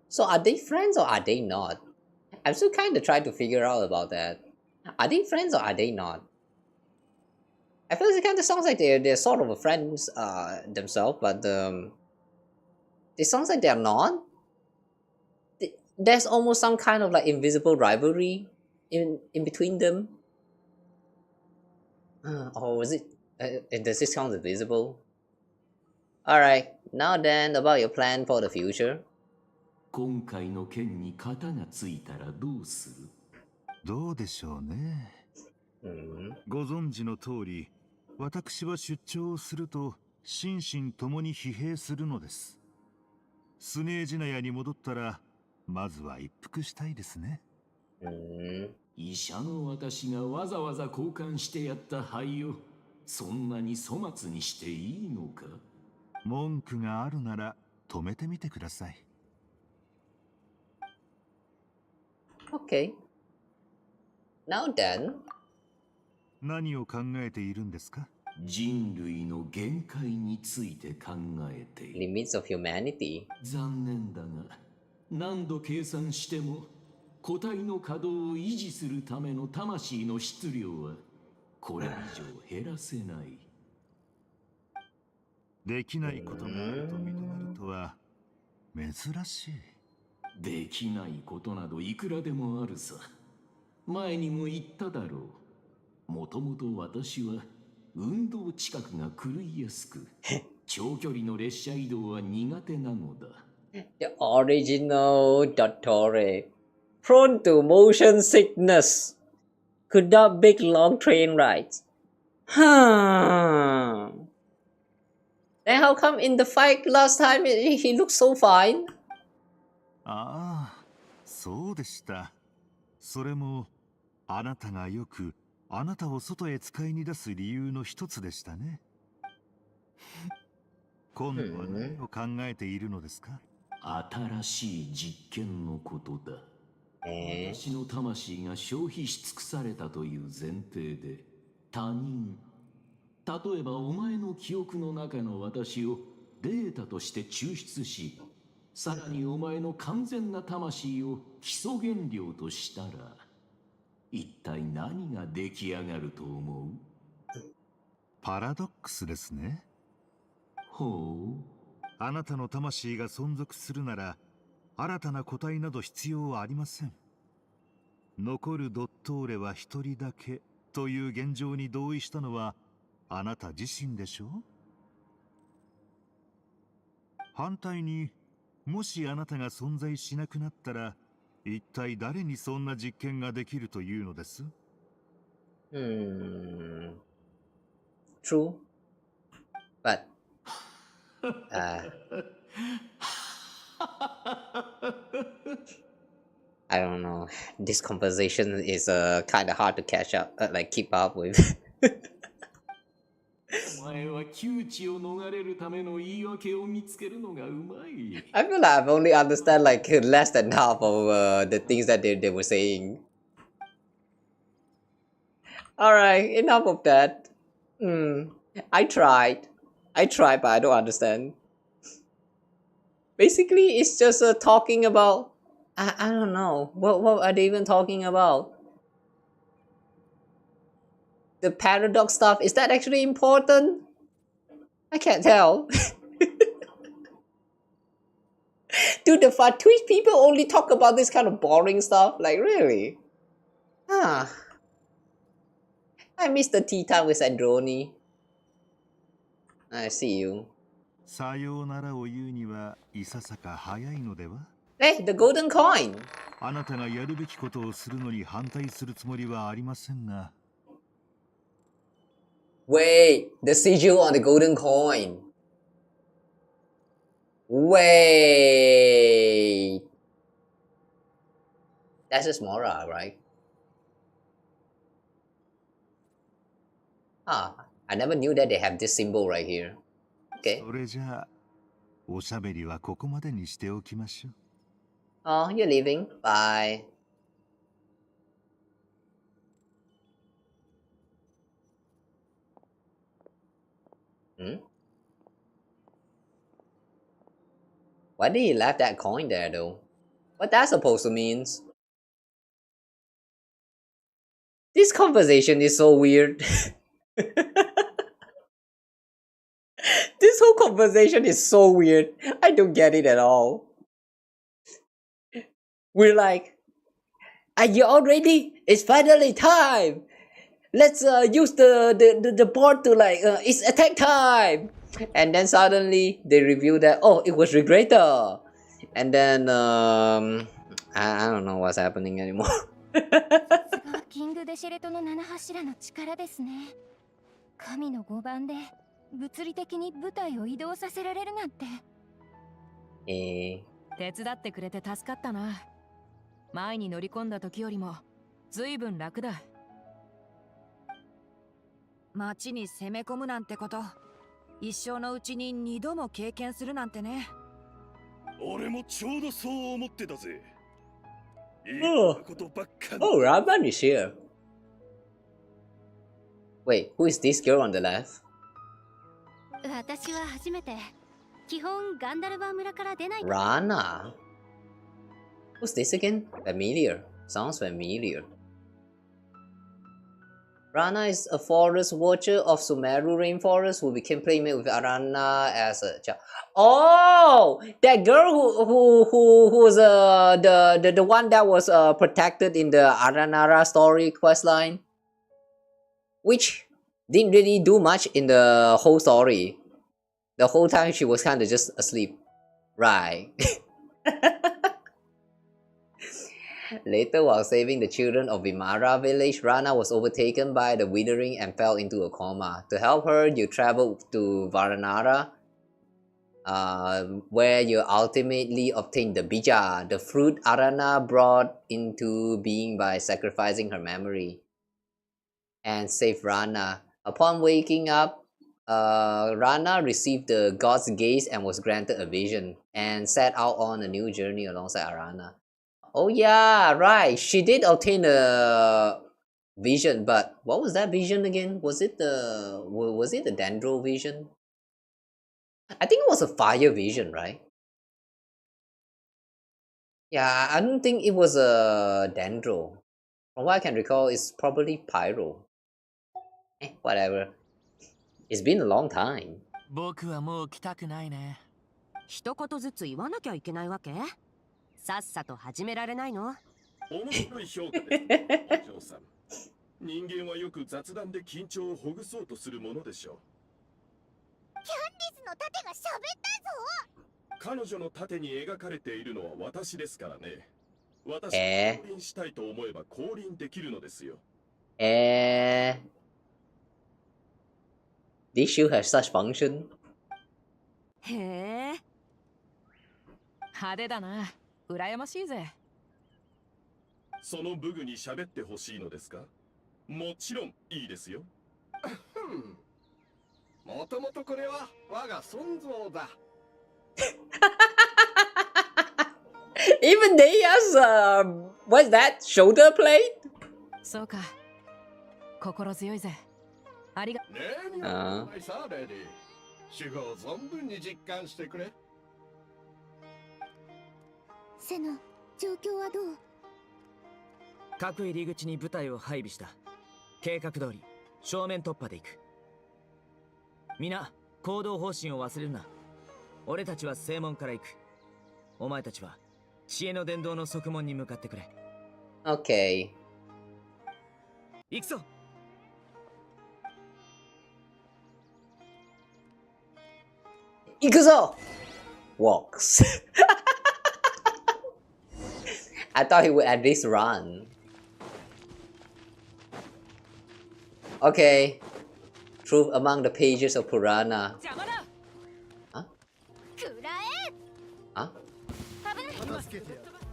So are they friends or are they not? I'm still kind of trying to figure out about that. Are they friends or are they not? I feel it kind of sounds like they're sort of friends themselves, but it sounds like they're not. There's almost some kind of like invisible rivalry in between them. Or is it? Does this sound invisible? Alright, now then, about your plan for the future. 今回の件に型がついたらどうする？どうでしょうね。ご存知の通り、私は出張をすると心身ともに疲弊するのです。スネージナヤに戻ったら、まずは一服したいですね。医者の私がわざわざ交換してやった肺をそんなに粗末にしていいのか？文句があるなら止めてみてください。Okay. Now then. 何を考えているんですか？人類の限界について考えている。Limits of humanity. 残念だが、何度計算しても個体の稼働を維持するための魂の質量はこれ以上減らせない。できないことがあると認めるとは珍しい。できないことなどいくらでもあるさ。前にも言っただろう。もともと私は運動近くが狂いやすく、長距離の列車移動は苦手なのだ。The original Dottore. Prone to motion sickness. Could not make long train rides. Then how come in the fight last time he looked so fine? ああ、そうでした。それもあなたがよくあなたを外へ使いに出す理由の一つでしたね。今度は何を考えているのですか？新しい実験のことだ。私の魂が消費し尽くされたという前提で、他人、例えばお前の記憶の中の私をデータとして抽出し、さらにお前の完全な魂を基礎原料としたら、一体何が出来上がると思う？パラドックスですね。ほう。あなたの魂が存続するなら、新たな個体など必要はありません。残るドットーレは一人だけという現状に同意したのはあなた自身でしょう？反対に、もしあなたが存在しなくなったら、一体誰にそんな実験ができるというのです？ True. But I don't know. This conversation is kind of hard to catch up, like keep up with. お前は窮地を逃れるための言い訳を見つけるのがうまい。I feel like I've only understand like less than half of the things that they were saying. Alright, enough of that. I tried, but I don't understand. Basically, it's just talking about... I don't know. What are they even talking about? The paradox stuff, is that actually important? I can't tell. Dude, the Twitch people only talk about this kind of boring stuff? Like, really? I miss the tea time with Androni. I see you. さようならを言うにはいささか早いのでは？ Hey, the golden coin! あなたがやるべきことをするのに反対するつもりはありませんが。Wait, the sigil on the golden coin. Wait. That's a Smora, right? I never knew that they have this symbol right here. Okay. それじゃあ、おしゃべりはここまでにしておきましょう。Oh, you're leaving. Bye. Why did he left that coin there though? What that supposed to mean? This conversation is so weird. This whole conversation is so weird. I don't get it at all. We're like, are you all ready? It's finally time. Let's use the board to like, it's attack time. And then suddenly they reveal that, oh, it was Regrettor. And then, I don't know what's happening anymore. キングデシェレトの七柱の力ですね。神の5番で物理的に部隊を移動させられるなんて。手伝ってくれて助かったな。前に乗り込んだ時よりも随分楽だ。町に攻め込むなんてこと、一生のうちに2度も経験するなんてね。俺もちょうどそう思ってたぜ。Oh, Raban is here. Wait, who is this girl on the left? 私は初めて基本ガンダルバー村から出ない。 Rana. Who's this again? Familiar. Sounds familiar. Rana is a forest watcher of Sumeru rainforest who became playmate with Arana as a child. Oh, that girl who was the one that was protected in the Aranara story questline, which didn't really do much in the whole story. The whole time she was kind of just asleep, right? Later, while saving the children of Vimara village, Rana was overtaken by the withering and fell into a coma. To help her, you travel to Varanara, where you ultimately obtain the bija, the fruit Arana brought into being by sacrificing her memory, and save Rana. Upon waking up, Rana received the god's gaze and was granted a vision, and set out on a new journey alongside Arana. Oh yeah, right. She did obtain a vision, but what was that vision again? Was it the Dendro vision? I think it was a fire vision, right? Yeah, I don't think it was a Dendro. From what I can recall, it's probably Pyro. Whatever. It's been a long time. 僕はもう来たくないね。一言ずつ言わなきゃいけないわけ？さっさと始められないの？面白い評価です、お嬢さん。人間はよく雑談で緊張をほぐそうとするものでしょう。キャンディスの盾が喋ったぞ。彼女の盾に描かれているのは私ですからね。私が降臨したいと思えば降臨できるのですよ。This shoe has such function. へえ。派手だな。羨ましいぜ。その武具に喋ってほしいのですか？もちろんいいですよ。もともとこれは我が孫像だ。Even they has what's that? Shoulder plate? そうか。心強いぜ。ありが。何をないさ、レディ。主語を存分に実感してくれ。セノ、状況はどう？各入り口に部隊を配備した。計画通り正面突破で行く。皆行動方針を忘れるな。俺たちは正門から行く。お前たちは知恵の伝道の側門に向かってくれ。 Okay. 行くぞ。行くぞ Walks. I thought he would at least run. Okay. Truth among the pages of Purana. Huh? Huh?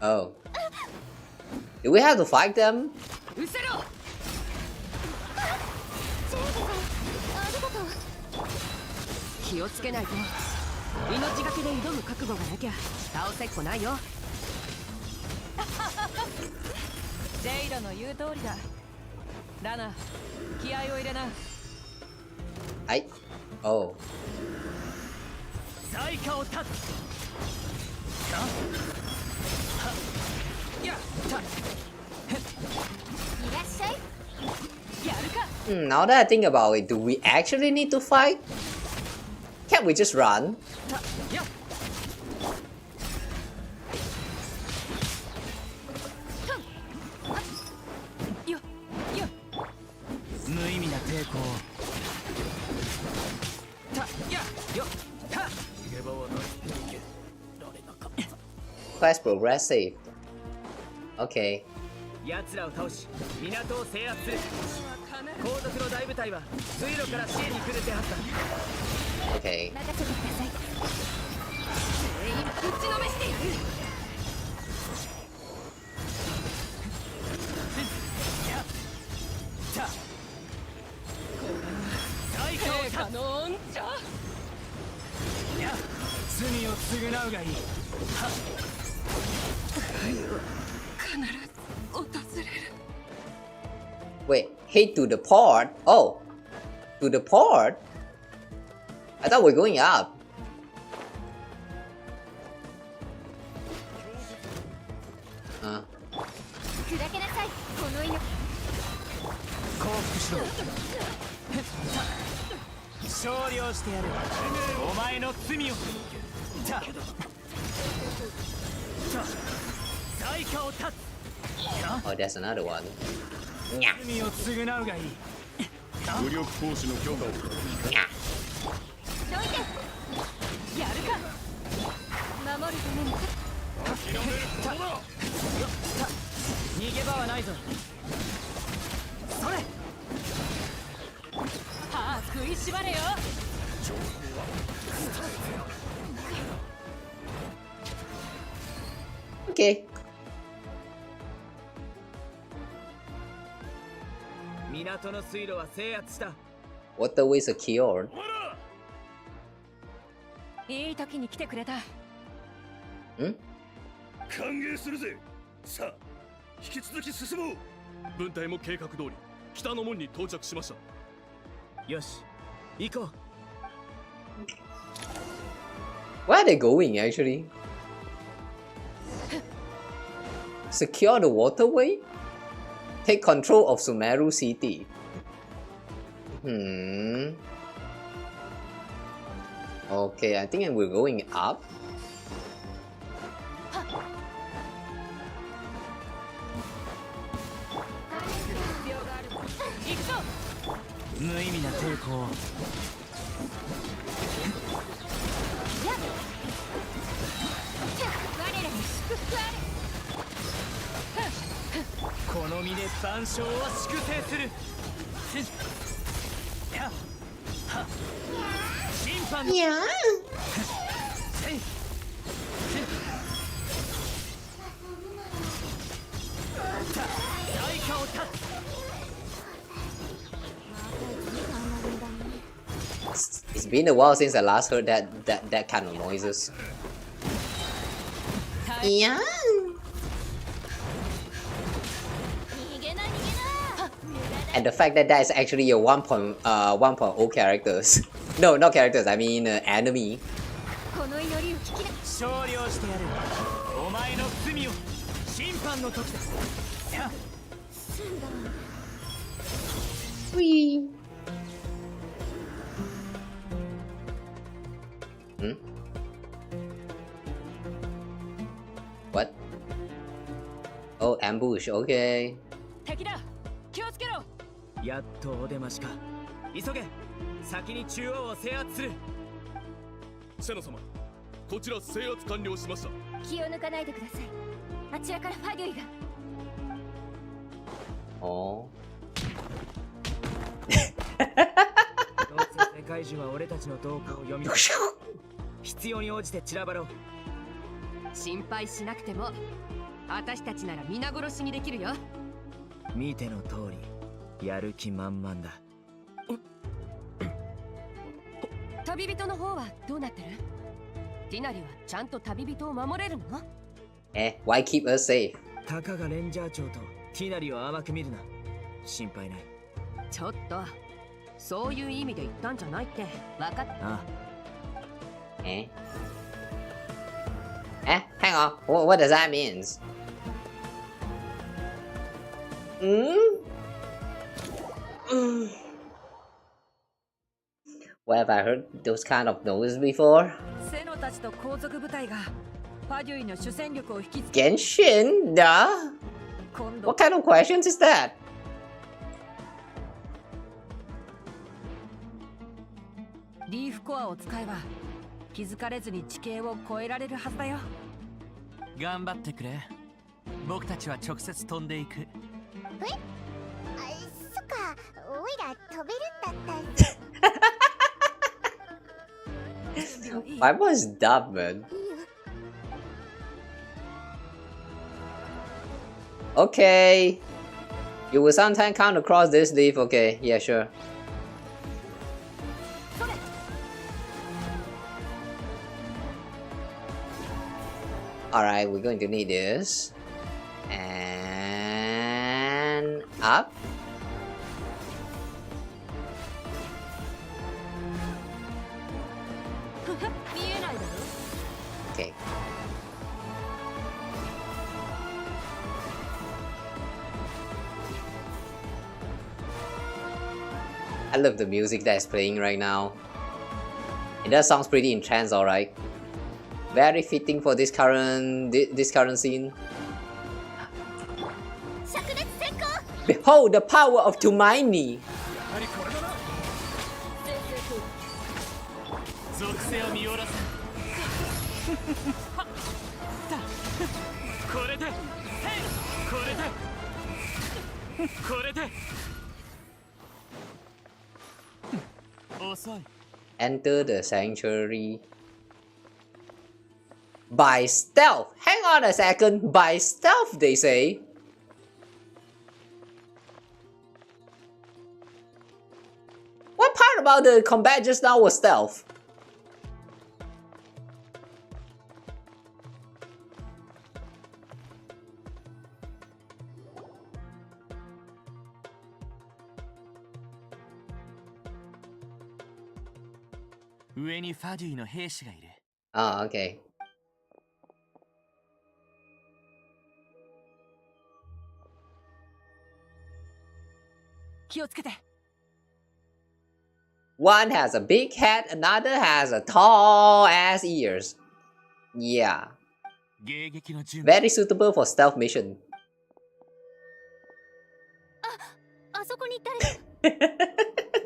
Oh. Do we have to fight them? 気をつけないと。命がけで挑む覚悟がなきゃ倒せっこないよ。ジェイドの言う通りだ。ラナ、気合を入れな。はい。Oh. 在下を立つ。いらっしゃい。やるか。Now that I think about it, do we actually need to fight? Can't we just run? 無意味な抵抗。Quest progressive. Okay. 奴らを倒し、港を制圧する。後続の大部隊は水路から支援に来る手はずだ。Okay. 任せてください。全員ぶちのめしてやる。陛下の恩寵。罪を償うがいい。必ず。Wait, head to the port. Oh, to the port? I thought we're going up. Uh. 砕けなさいこの命降伏しろ勝利をしてやるお前の罪を対価を断つ Oh, that's another one. 罪を償うがいい武力行使の許可をどいてやるか守るために逃げ場はないぞそれはあ食いしばれよ Okay. 港の水路は制圧した Waterway secured. いい時に来てくれた。歓迎するぜ。さあ、引き続き進もう。分隊も計画通り北の門に到着しました。よし、行こう。Where are they going actually? Secure the waterway? Take control of Sumeru City. Okay, I think we're going up. Yeah. It's been a while since I last heard that kind of noises. Yeah. And the fact that that is actually a 1.0 characters. No, not characters, I mean enemy. この祈りを聞きな勝利をしてやるお前の罪を審判の時だ済んだWhat? Oh, ambush, okay. 敵だ気をつけろやっとお出ましか急げ先に中央を制圧するセノ様こちら制圧完了しました気を抜かないでくださいあちらからファデュイがOh. どうせ世界中は俺たちの動向を読み必要に応じて散らばろう心配しなくても私たちなら皆殺しにできるよ見ての通りやる気満々だ旅人の方はどうなってるティナリはちゃんと旅人を守れるの Why keep us safe? たかがレンジャー長とティナリを甘く見るな心配ないちょっとそういう意味で言ったんじゃないって分かったああhang on. What does that mean? Where have I heard those kind of noises before? セノたちと後続部隊がファデュイの主戦力を引きつけ Genshin? Duh? What kind of questions is that? リーフコアを使えば気づかれずに地形を越えられるはずだよ頑張ってくれ僕たちは直接飛んでいくそっかおいら飛べるんだった My voice is dumb, man. Okay. You will sometimes come across this leaf, okay? Yeah, sure. Alright, we're going to need this. And up. Okay. I love the music that's playing right now. It does sounds pretty intense, alright. Very fitting for this current scene. Behold the power of Tumaini! 遅い。 Enter the sanctuary by stealth. Hang on a second. By stealth, they say. What part about the combat just now was stealth? Ah, okay. One has a big head, another has a tall ass ears. Yeah. Very suitable for stealth mission.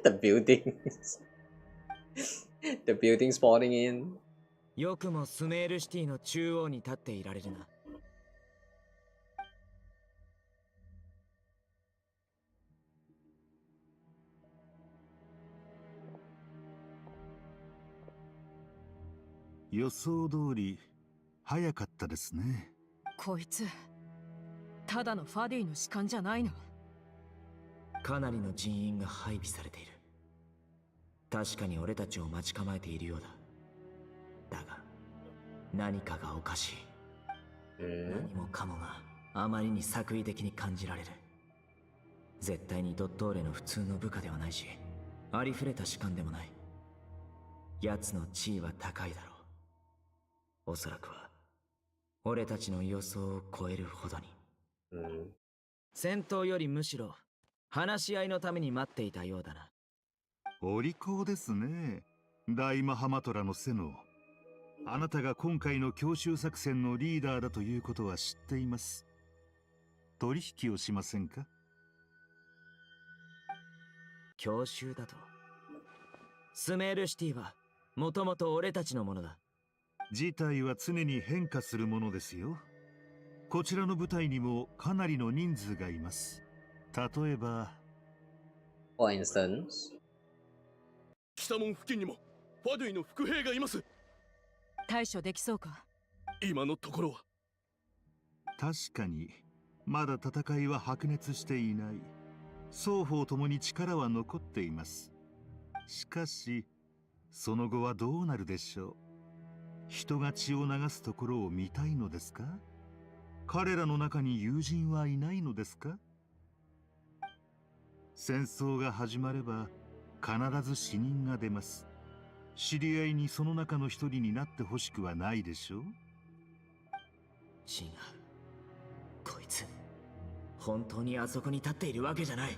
The buildings. The building spawning in. よくもスメールシティの中央に立っていられるな。予想通り早かったですね。こいつただのファディの士官じゃないの。かなりの人員が配備されている。確かに俺たちを待ち構えているようだ。だが何かがおかしい。何もかもがあまりに作為的に感じられる。絶対にドットーレの普通の部下ではないし、ありふれた士官でもない。奴の地位は高いだろう。おそらくは俺たちの予想を超えるほどに。戦闘よりむしろ話し合いのために待っていたようだな。お利口ですね。大マハマトラのセノ。あなたが今回の強襲作戦のリーダーだということは知っています。取引をしませんか？強襲だと。スメールシティはもともと俺たちのものだ。事態は常に変化するものですよ。こちらの部隊にもかなりの人数がいます。例えば For instance 北門付近にもファドゥイの副兵がいます。対処できそうか？今のところは。確かにまだ戦いは白熱していない。双方ともに力は残っています。しかしその後はどうなるでしょう。人が血を流すところを見たいのですか？彼らの中に友人はいないのですか？戦争が始まれば必ず死人が出ます。知り合いにその中の一人になってほしくはないでしょう。違う。こいつ本当にあそこに立っているわけじゃない。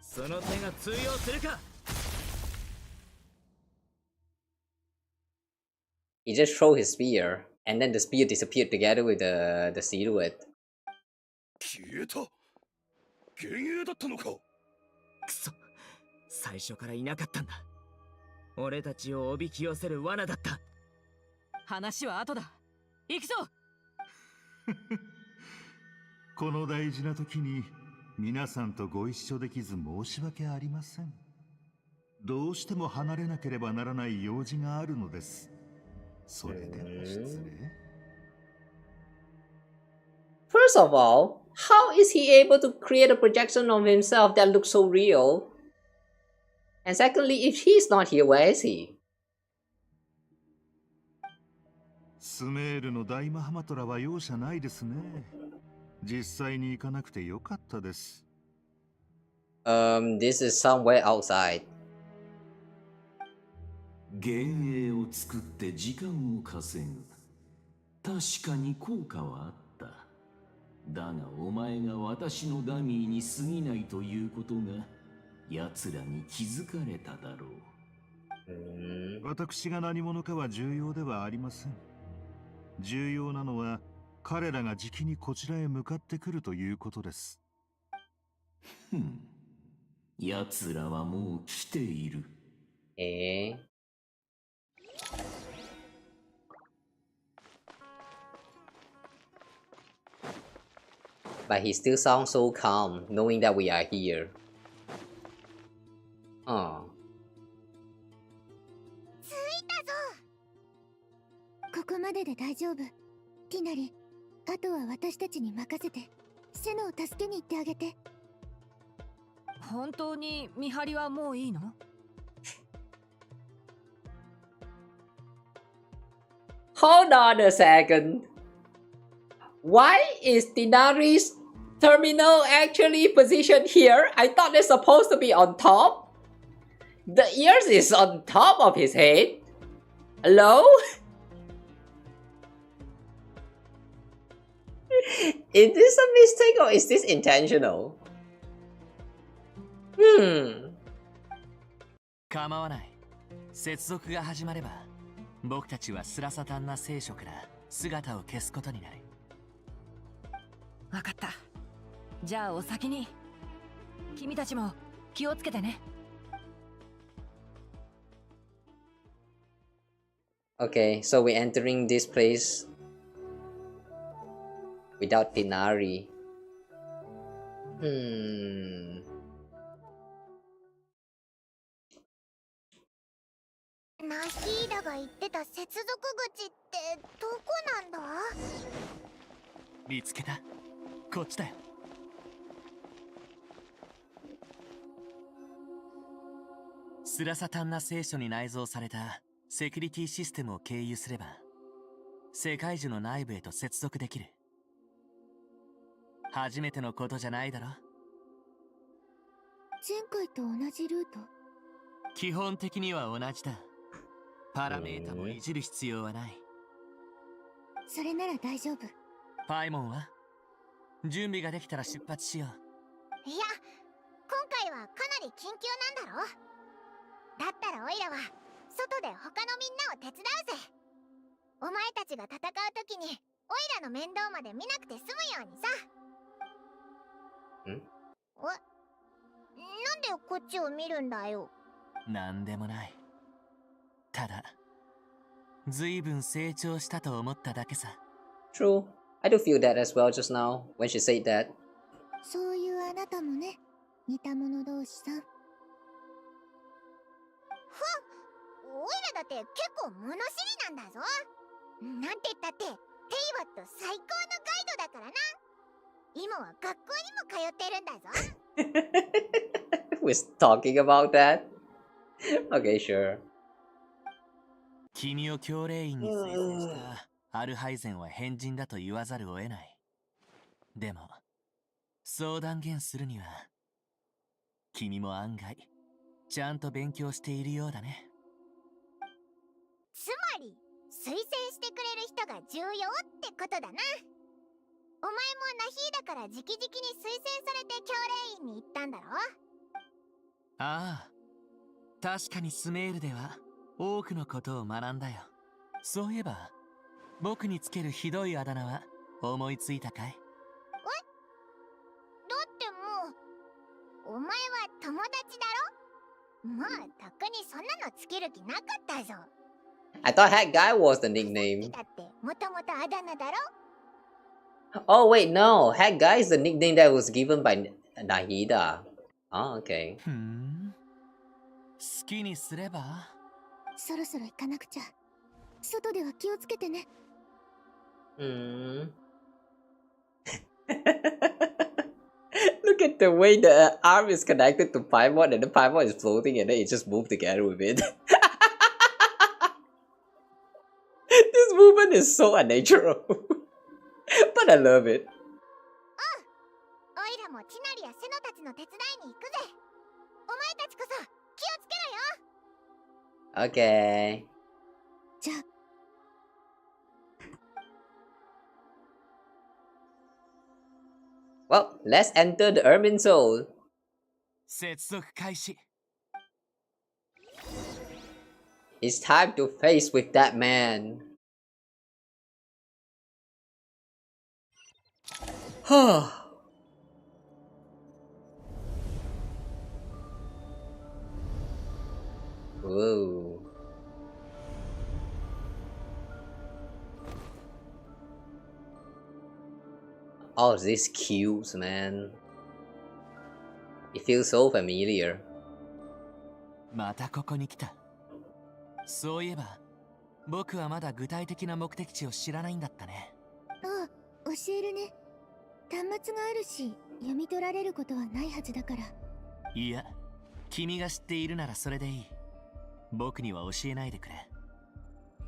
その手が通用するか。He just threw his spear, and then the spear disappeared together with the silhouette. 消えた。幻影だったのか。くそ、最初からいなかったんだ。俺たちをおびき寄せる罠だった。話は後だ。行くぞ。この大事な時に皆さんとご一緒できず申し訳ありません。どうしても離れなければならない用事があるのです。それでは失礼。First of all, how is he able to create a projection of himself that looks so real? And secondly, if he's not here, where is he? スメールの大マハマトラは容赦ないですね。実際に行かなくてよかったです。This is somewhere outside. 幻影を作って時間を稼ぐ。確かに効果はあった。だがお前が私のダミーに過ぎないということが奴らに気づかれただろう。私が何者かは重要ではありません。重要なのは彼らがじきにこちらへ向かってくるということです。奴らはもう来ている。But he still sounds so calm, knowing that we are here. Oh. 着いたぞ。ここまでで大丈夫。ティナリ、あとは私たちに任せて、シェノを助けに行ってあげて。本当に見張りはもういいの？ Hold on a second. Why is Dinari's terminal actually positioned here? I thought it's supposed to be on top. The ears is on top of his head. Hello? Is this a mistake or is this intentional? 構わない。接続が始まれば僕たちはスラサタンナ聖書から姿を消すことになる。わかった。じゃあお先に。君たちも気をつけてね。Okay, so we're entering this place without Dinari. ナヒーダが言ってた接続口ってどこなんだ？見つけた。こっちだよ。スラサタンナ聖書に内蔵されたセキュリティシステムを経由すれば世界樹の内部へと接続できる。初めてのことじゃないだろ。前回と同じルート？基本的には同じだ。パラメータもいじる必要はない。それなら大丈夫。パイモンは準備ができたら出発しよう。いや、今回はかなり緊急なんだろ。だったらオイラは外で他のみんなを手伝うぜ。お前たちが戦う時にオイラの面倒まで見なくて済むようにさ。なんでこっちを見るんだよ。なんでもない。ただずいぶん成長したと思っただけさ。 True. I do feel that as well just now when she said that. そういうあなたもね、似た者同士さん。オイラだって結構物知りなんだぞ。なんて言ったってテイワット最高のガイドだからな。今は学校にも通ってるんだぞ。We're talking about that? Okay, sure. 君を教令員に推薦したアルハイゼンは変人だと言わざるを得ない。でもそう断言するには君も案外ちゃんと勉強しているようだね。つまり推薦してくれる人が重要ってことだな。お前もナヒーダから直々に推薦されて教令員に行ったんだろ。ああ、確かにスメールでは多くのことを学んだよ。そういえば僕につけるひどいあだ名は思いついたかい？だってもうお前は友達だろ。もうとっくにそんなのつける気なかったぞ。 I thought Hat Guy was the nickname. だってもともとあだ名だろ。 Oh wait, no. Hat Guy is the nickname that was given by Nahida. Oh, okay. 好きにすれば。そろそろ行かなくちゃ。外では気をつけてね。Look at the way the arm is connected to Paimon and the Paimon is floating and then it just moved together with it. This movement is so unnatural. But I love it. オイラもチナリやセノたちの手伝いに行くぜ。お前たちこそ気をつけろよ。Okay. じゃあ Well, let's enter the Ermin Soul. 接続開始。 It's time to face with that man. Whoa. All these cubes, man. It feels so familiar. またここに来た。そういえば、僕はまだ具体的な目的地を知らないんだったね。ああ、教えるね。端末があるし、読み取られることはないはずだから。いや、君が知っているならそれでいい。僕には教えないでくれ。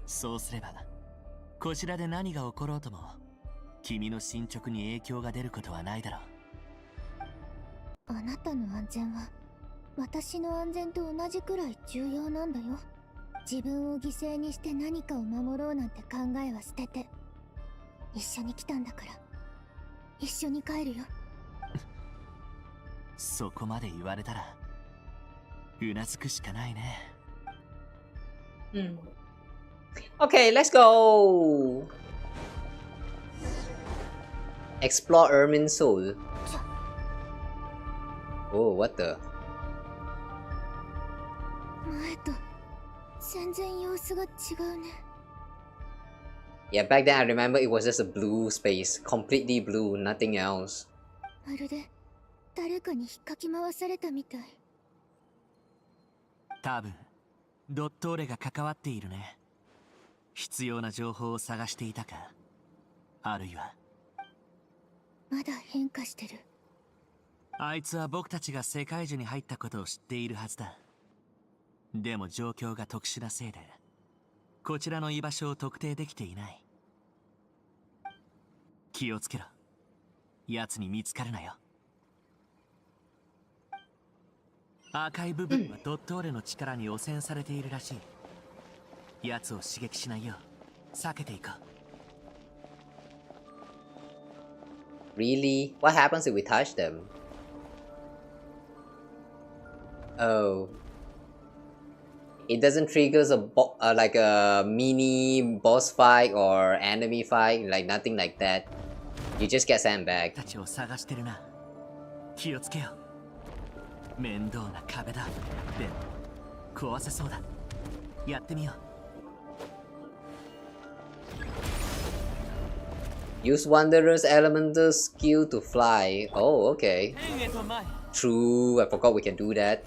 そうすれば、こちらで何が起ころうとも、君の進捗に影響が出ることはないだろう。あなたの安全は、私の安全と同じくらい重要なんだよ。自分を犠牲にして何かを守ろうなんて考えは捨てて、一緒に来たんだから、一緒に帰るよ。そこまで言われたら、うなずくしかないね。Okay, let's go. Explore Ermin Soul. Oh, what the? 前と全然様子が違うね。Yeah, back then I remember it was just a blue space, completely blue, nothing else. まるで誰かに引っかき回されたみたい。多分、ドットーレが関わっているね。必要な情報を探していたか、あるいは。まだ変化してる。あいつは僕たちが世界樹に入ったことを知っているはずだ。でも状況が特殊なせいで、こちらの居場所を特定できていない。気をつけろ。奴に見つかるなよ。赤い部分はドットーレの力に汚染されているらしい。奴を刺激しないよう避けていこう。Really? What happens if we touch them? Oh. It doesn't trigger like a mini boss fight or enemy fight, like nothing like that. You just get sent back. たちを探してるな。気をつけよう。面倒な壁だ。で、壊せそうだ。やってみよう。Use Wanderer's elemental skill to fly. Oh, okay. True, I forgot we can do that.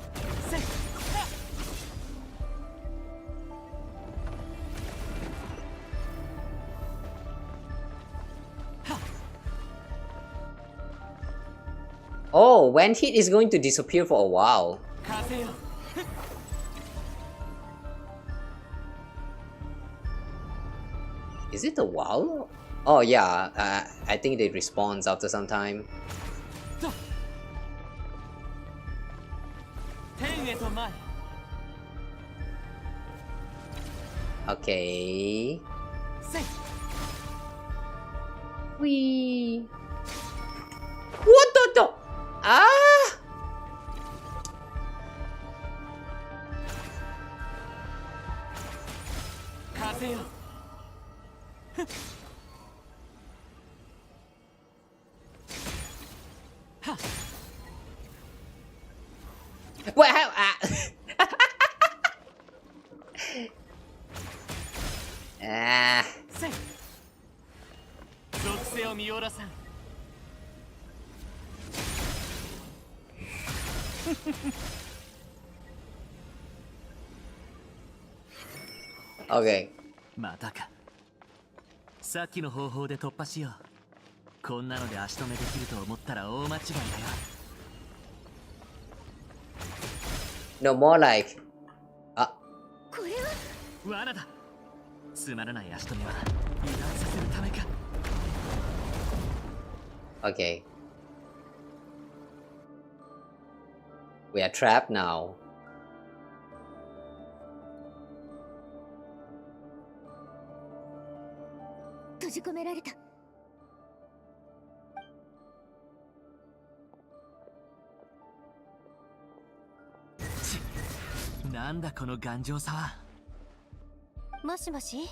Oh, when hit is going to disappear for a while. Is it a while? Oh yeah, I think they respawn after some time. Okay. Wee. What the? Ah! What? Ah. Okay. またか。さっきの方法で突破しよう。こんなので足止めできると思ったら大間違いだよ。No, more like... これは罠だ。つまらない足止めは油断させるためか。Okay. We are trapped now. められた。なんだこの頑丈さは。もしもし、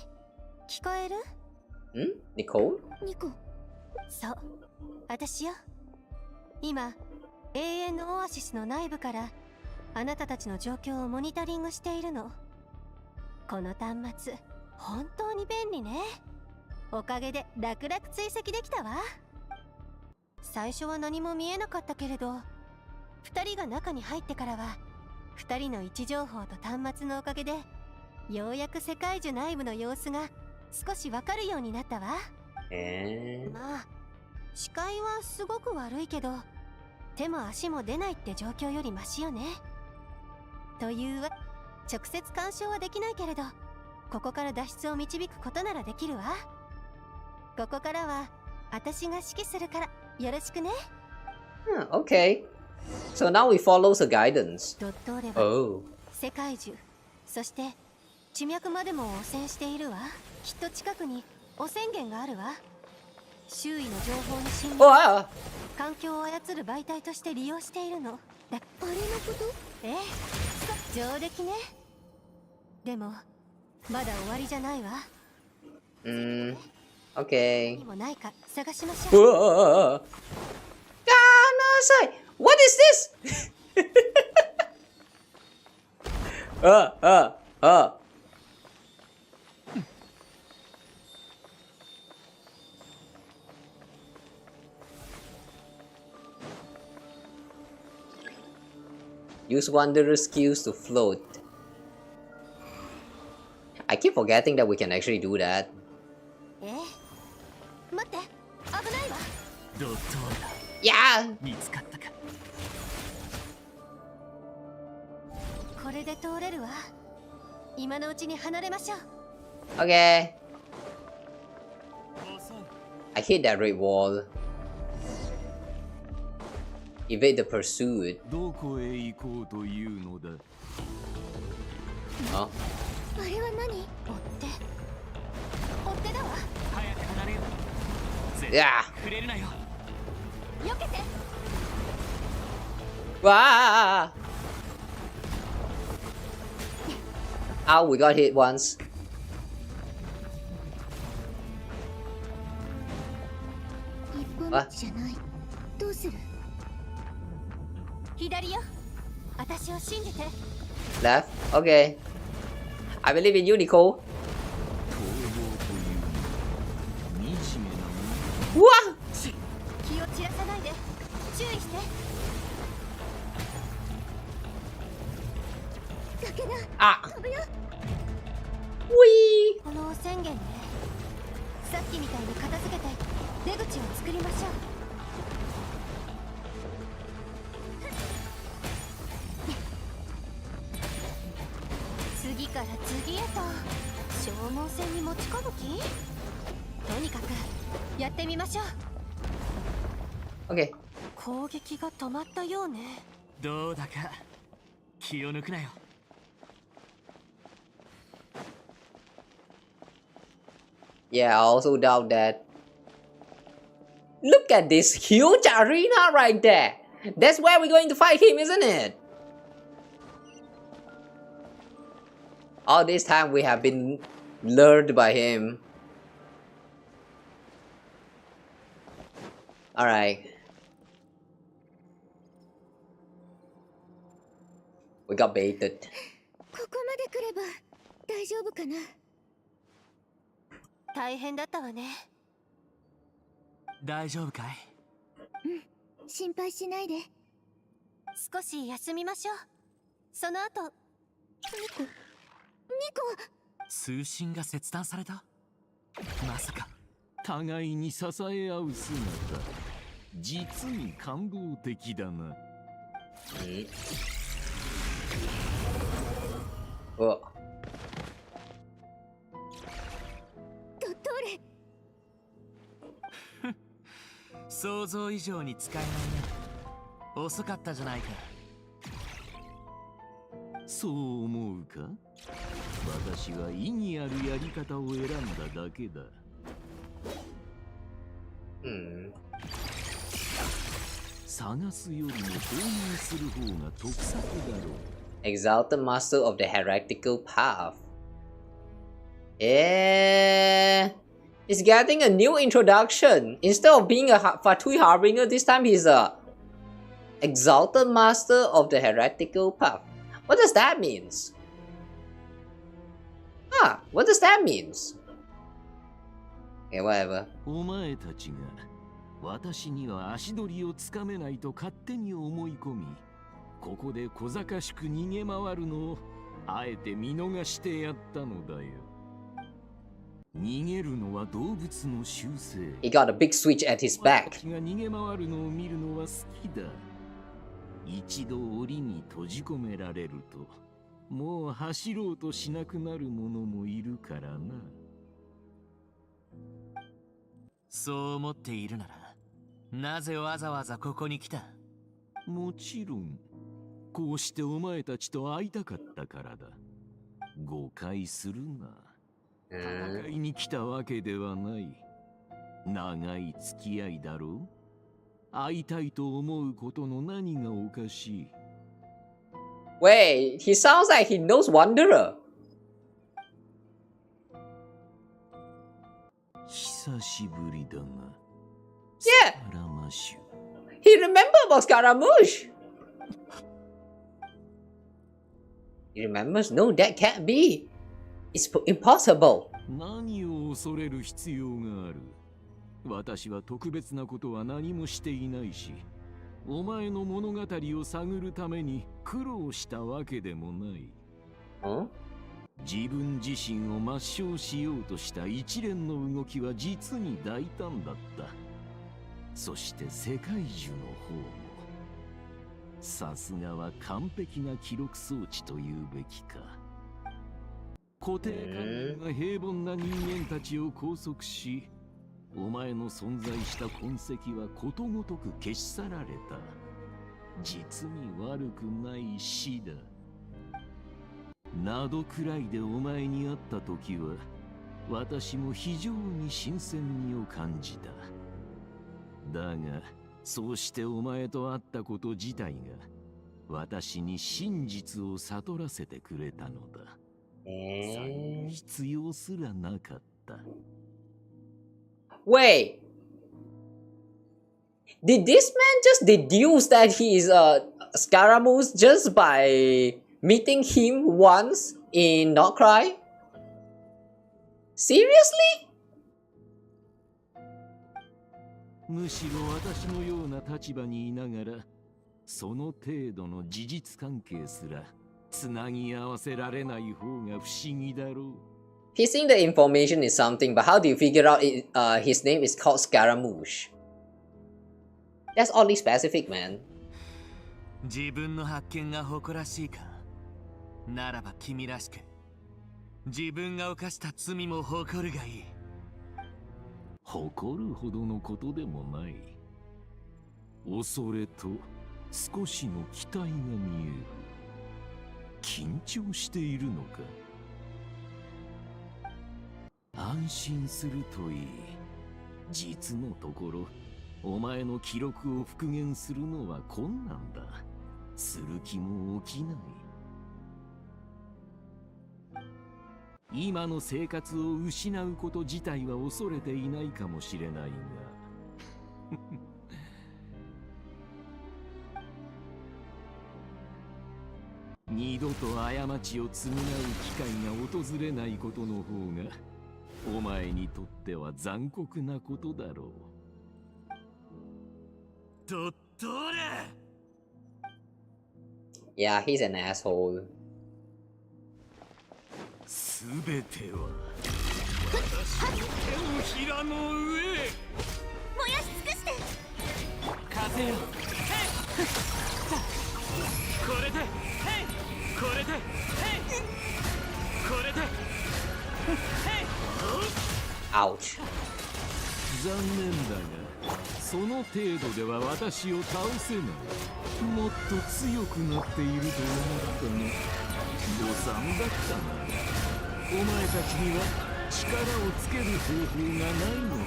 聞こえる？ん？ニコ？ニコ。そう、私よ。今、永遠のオアシスの内部からあなたたちの状況をモニタリングしているの。この端末、本当に便利ね。おかげで楽々追跡できたわ。最初は何も見えなかったけれど、2人が中に入ってからは2人の位置情報と端末のおかげでようやく世界樹内部の様子が少しわかるようになったわ。まあ視界はすごく悪いけど手も足も出ないって状況よりマシよね。というわ、直接干渉はできないけれどここから脱出を導くことならできるわ。ここからは私が指揮するからよろしくね。Okay. So now we follow the guidance. ドットーレは世界中、そして地脈までも汚染しているわ。きっと近くに汚染源があるわ。周囲の情報に侵入、環境を操る媒体として利用しているの。あれのこと？ええ、上出来ね。でもまだ終わりじゃないわ。Okay. にもないか探しましょう。あー、なさい。What is this? Use wanderer skills to float. I keep forgetting that we can actually do that. 待って、危ないわ。ドットーレだ。いやー、見つかったか。これで通れるわ。今のうちに離れましょう。Okay. I hit that red wall. Evade the pursuit. どこへ行こうというのだ。あ、あれは何？追ってだわ。早く離れよう。いやー、触れるなよ。避けて。わあ。Oh, we got hit once. 一本道じゃない。どうする？左よ。私を信じて。Left. Okay. I believe in you, Nicole. うわっ！気を散らさないで。注意して。だけだ。あ。飛ぶよ。ウィー。この汚染源ね。さっきみたいに片付けて出口を作りましょう。次から次へと消耗戦に持ち込む気？とにかくやってみましょう。Okay. 攻撃が止まったようね。どうだか気を抜くなよ。Yeah, I also doubt that. Look at this huge arena right there. That's where we're going to fight him, isn't it? All this time we have been lured by him. Alright. We got baited. ここまで来れば大丈夫かな。大変だったわね。大丈夫かい？うん、心配しないで。少し休みましょう。その後。ニコ。通信が切断された？まさか。互いに支え合う姿、実に感動的だな。ドットーレ。想像以上に使えないな。遅かったじゃないか。そう思うか？私は意義あるやり方を選んだだけだ。探すよりも購入する方が得策だろう。Exalted Master of the Heretical Path. Yeah, he's getting a new introduction. Instead of being a Fatui Harbinger, this time he's a Exalted Master of the Heretical Path. What does that mean? What does that mean? Okay, whatever. お前たちが私には足取りをつかめないと勝手に思い込み、ここで小賢しく逃げ回るのをあえて見逃してやったのだよ。逃げるのは動物の習性。He got a big switch at his back. 私が逃げ回るのを見るのは好きだ。一度檻に閉じ込められると、もう走ろうとしなくなる者もいるからな。そう思っているなら、なぜわざわざここに来た？もちろん、こうしてお前たちと会いたかったからだ。誤解するな。戦いに来たわけではない。長い付き合いだろう。会いたいと思うことの何がおかしい？ Wait, he sounds like he knows Wanderer. 久しぶりだな。Yeah. スカラマシュ。 He remember about Scaramouche. He remembers? No, that can't be. It's impossible. 何を恐れる必要がある？私は特別なことは何もしていないし、お前の物語を探るために苦労したわけでもない。自分自身を抹消しようとした一連の動きは実に大胆だった。そして世界中の方も。さすがは完璧な記録装置というべきか。固定観念が平凡な人間たちを拘束し、お前の存在した痕跡はことごとく消し去られた。実に悪くない死だ。などくらいでお前に会った時は、私も非常に新鮮味を感じた。だが、そうしてお前と会ったこと自体が、私に真実を悟らせてくれたのだ。必要すらなかった。Wait, did this man just deduce that he is a Scaramouche just by meeting him once in Notcry? Seriously? むしろ私のような立場にいながら、その程度の事実関係すらつなぎ合わせられない方が不思議だろう。Piecing the information is something, but how do you figure out his name is called Scaramouche? That's oddly specific, man. 自分の発見が誇らしいか？ならば君らしく、自分が犯した罪も誇るがいい。誇るほどのことでもない。恐れと少しの期待が見える。緊張しているのか？安心するといい。実のところ、お前の記録を復元するのは困難だ。する気も起きない。今の生活を失うこと自体は恐れていないかもしれないが二度と過ちを償う機会が訪れないことの方がお前にとっては残酷なことだろう。とっとれ！ Yeah, he's an asshole. すべては私の手のひらの上。燃やし尽くして。風よ。これで、これで、これで。Ouch. 残念だが、その程度では私を倒せない。もっと強くなっていると思ったが、誤算だったな。お前たちには力をつける方法がないのだ。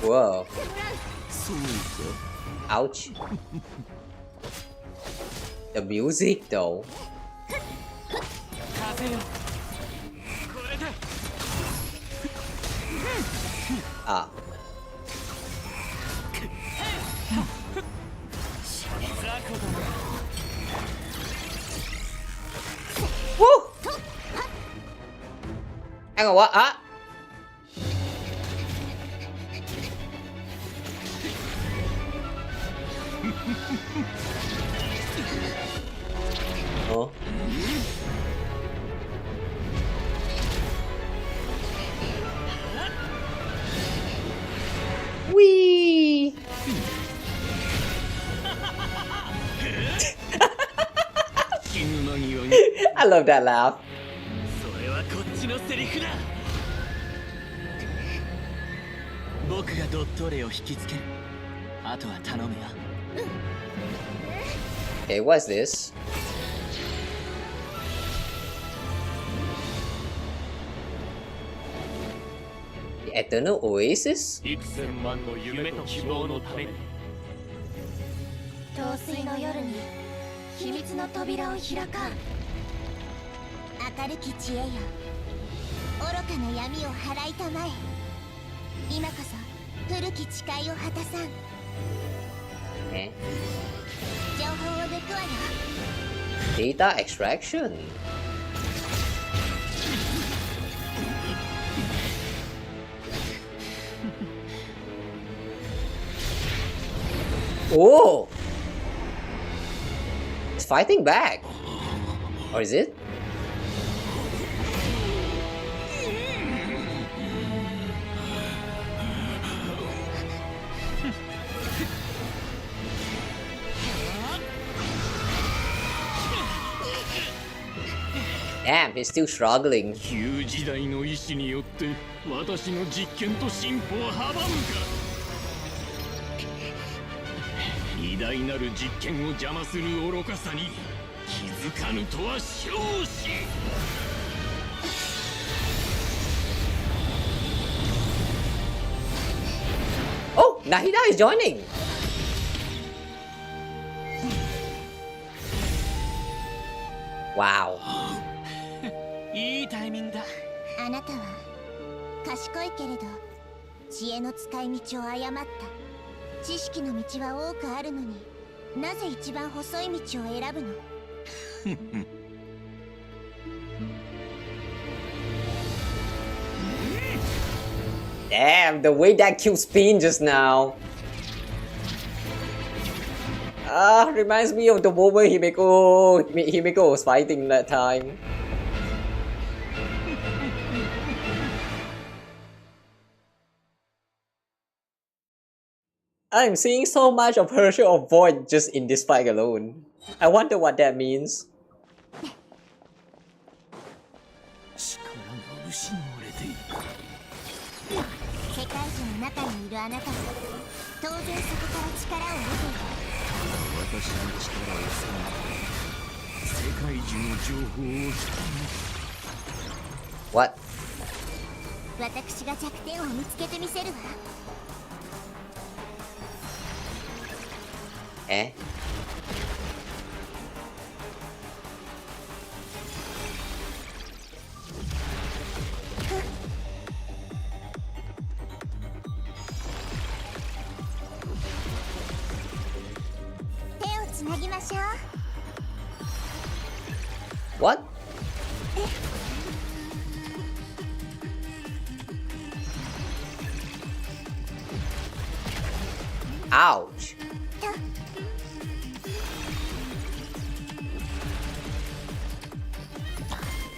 Whoa. Ouch. The music though. Ah. Woo! Hang on, what? Ah! Oh. Wee! I love that laugh. それはこっちのセリフだ。僕がドットレを引きつける。あとは頼むよ。Okay, what's this? The Eternal Oasis? 1000万の夢と希望のために。陶酔の夜に秘密の扉を開かん。明るき知恵よ、愚かな闇を払いたまえ。今こそ古き誓いを果たさん。情報を抜くわよ。 Data extraction. Oh! It's fighting back. Or is it? Damn, he's still struggling. 旧時代の意志によって私の実験と進歩を阻むか。偉大なる実験を邪魔する愚かさに気づかぬとは笑止。Oh, Nahida is joining. Wow. いいタイミングだ。あなたは賢いけれど知恵の使い道を誤った。知識の道は多くあるのに、なぜ一番細い道を選ぶの？Damn, the way that Q spin just now. Reminds me of the moment Himeko was fighting that time. I'm seeing so much of Herschel of Void just in this fight alone. I wonder what that means. 世界樹の中にいるあなたは当然そこから力を得ている。私の力を使う世界樹の情報を知った。 What? 私が弱点を見つけてみせるわ。手をつなぎましょう。 What? Ouch.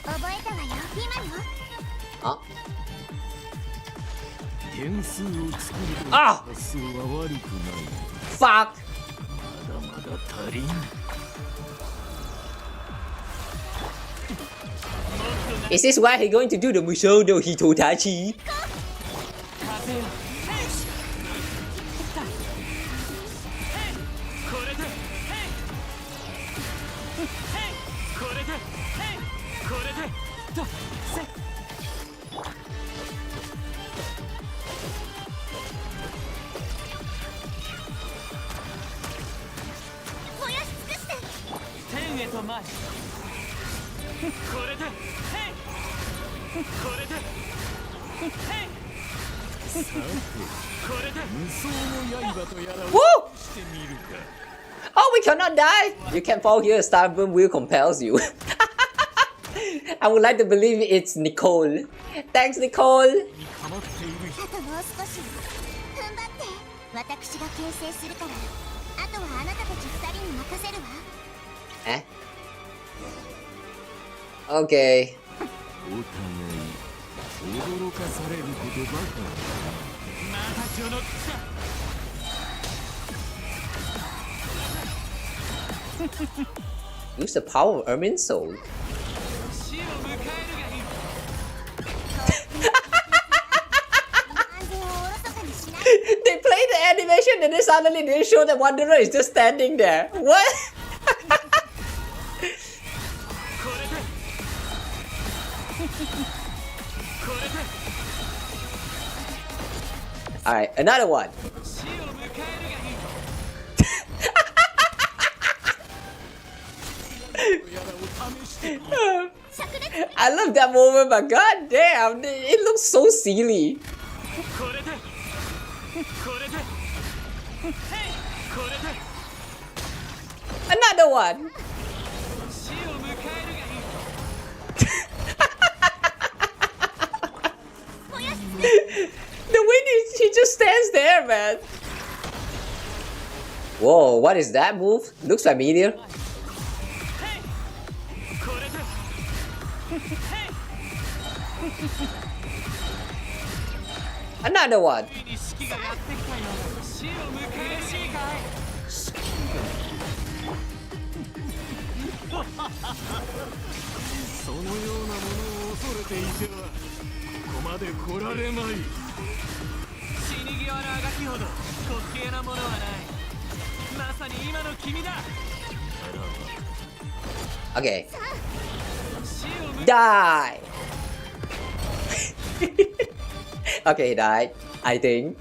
覚えたわよ、今よ。あ。点数を作るあ。発想は悪くない。Fuck. まだまだ足りん。 Is this why he going to do the Mushodo Hitotachi? と前。これで、へい。これで、へい。さて、これで無双の刃とやらをしてみるか。Oh, we cannot die! You can fall here, Starboom will compels you. I would like to believe it's Nicole. Thanks, Nicole! あともう少し踏ん張って。私が牽制するから、あとはあなたたち2人に任せるわ。Eh? Okay. お互い驚かされることばかりだ。また序の口だ。Use the power of Ermin's soul. They play the animation and then suddenly they show the Wanderer is just standing there. What? Alright, another one. I love that moment, but god damn, it looks so silly. Another one. The way he just stands there, man. Whoa, what is that move? Looks familiar. Another one. Okay. Die. Okay, he died, I think.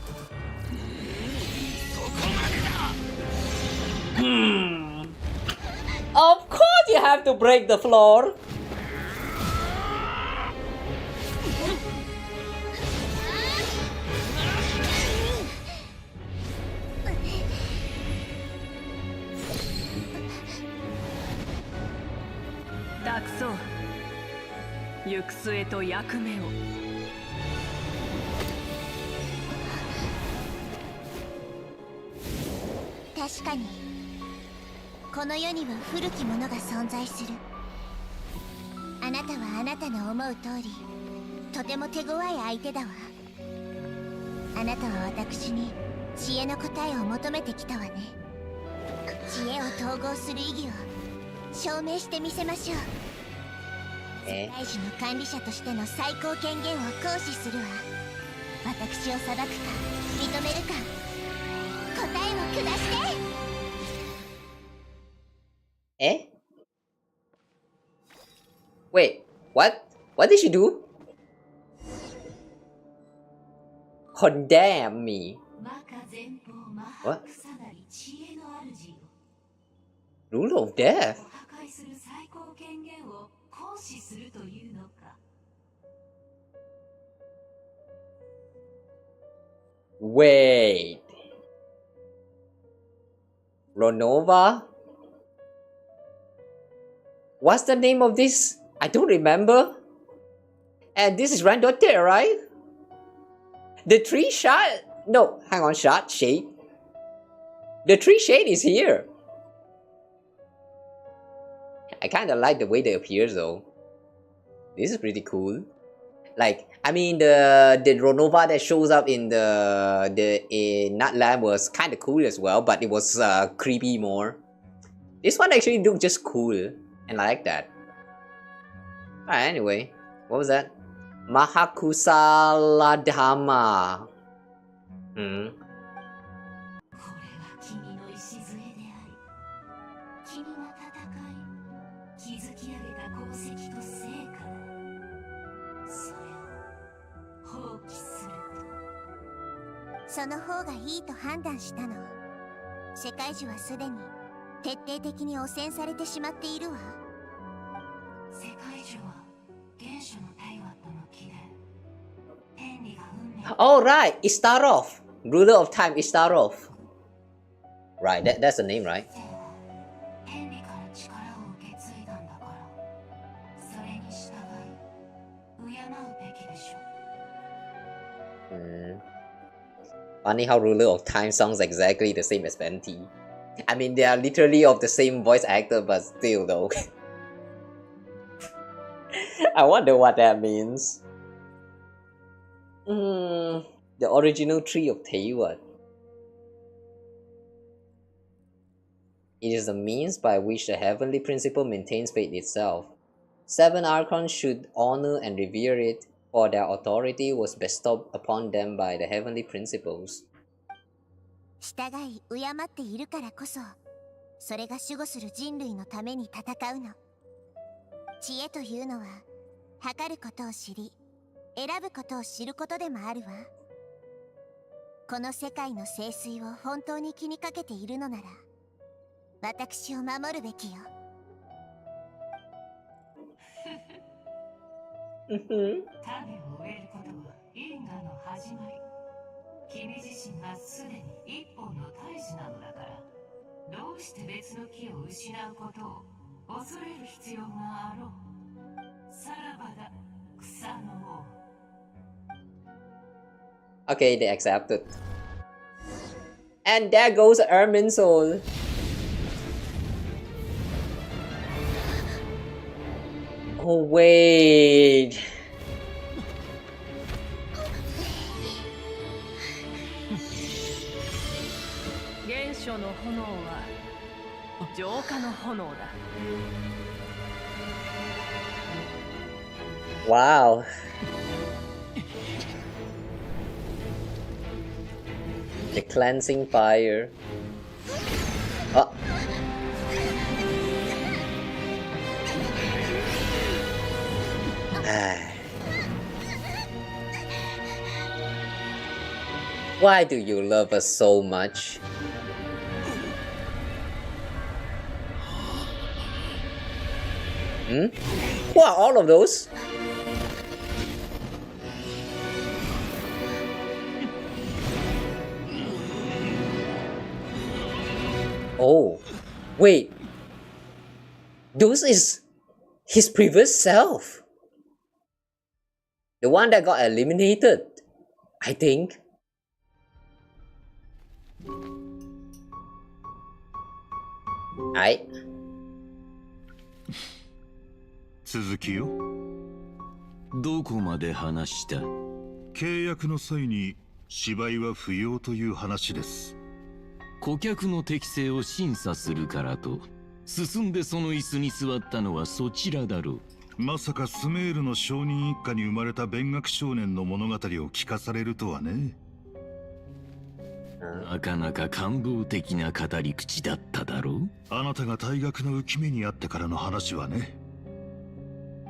Of course you have to break the floor. Dakso, 行く末と役目を。確かにこの世には古きものが存在する。あなたはあなたの思う通りとても手強い相手だわ。あなたは私に知恵の答えを求めてきたわね。知恵を統合する意義を証明してみせましょう。世界樹の管理者としての最高権限を行使するわ。私を裁くか認めるか答えを下して。Eh? Wait, what? What did she do? Condemn me. What? Rule of death? Wait. Ronova? What's the name of this? I don't remember. And this is Randote, right? The tree shard? No, hang on, shade. The tree shade is here. I kind of like the way they appear though. This is pretty cool. Like, I mean, the Ronova that shows up in in Natlan was kind of cool as well, but it was creepy more. This one actually looked just cool, and I like that. Alright, anyway, what was that? Mahakusaladhama. Hmm. 徹底的に汚染されてしまっているわ。世界中は原初のタイワットの木で、天理が運命。 All right, it start off. Ruler of time, it start off. Right, that's the name, right? 天理から力を受け継いだんだから、それに従い敬うべきでしょ。Funny how Ruler of Time sounds exactly the same as Venti. I mean, they are literally of the same voice actor, but still though. I wonder what that means. The original tree of Teyvat. It is a means by which the heavenly principle maintains fate itself. 7 Archons should honor and revere it, for their authority was bestowed upon them by the heavenly principles. 従い敬っているからこそ、それが守護する人類のために戦うの。知恵というのは、測ることを知り、選ぶことを知ることでもあるわ。この世界の聖水を本当に気にかけているのなら、私を守るべきよ。種を植えることは因果の始まり。君自身がすでに一本の大樹なのだから、どうして別の木を失うことを恐れる必要があろう。さらばだ、草の王。Okay, they accepted. And there goes Ermin's soul. Oh wait. Wow. The cleansing fire. Oh. Why do you love us so much? Who are all of those? Oh, wait. Those is his previous self. The one that got eliminated, I think. Right? 続きよ。どこまで話した？契約の際に芝居は不要という話です。顧客の適性を審査するからと進んでその椅子に座ったのはそちらだろう。まさかスメールの商人一家に生まれた勉学少年の物語を聞かされるとはね。なかなか感動的な語り口だっただろう。あなたが大学の浮き目にあってからの話はね。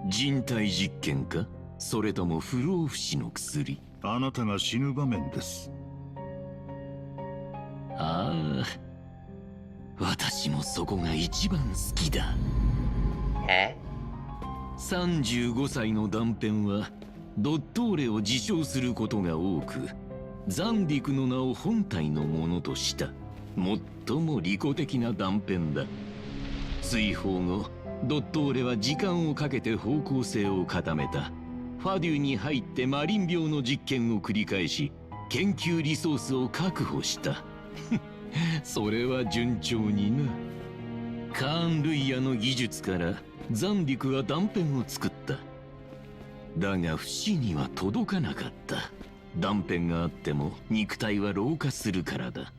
人体実験か、それとも不老不死の薬。あなたが死ぬ場面です。ああ、私もそこが一番好きだ。35歳の断片はドットーレを自称することが多く、ザンディクの名を本体のものとした最も利己的な断片だ。追放後、ドットーレは時間をかけて方向性を固めた。ファデュに入ってマリン病の実験を繰り返し、研究リソースを確保した。それは順調にな。カーン・ルイヤの技術からザンディクは断片を作った。だが不死には届かなかった。断片があっても肉体は老化するからだ。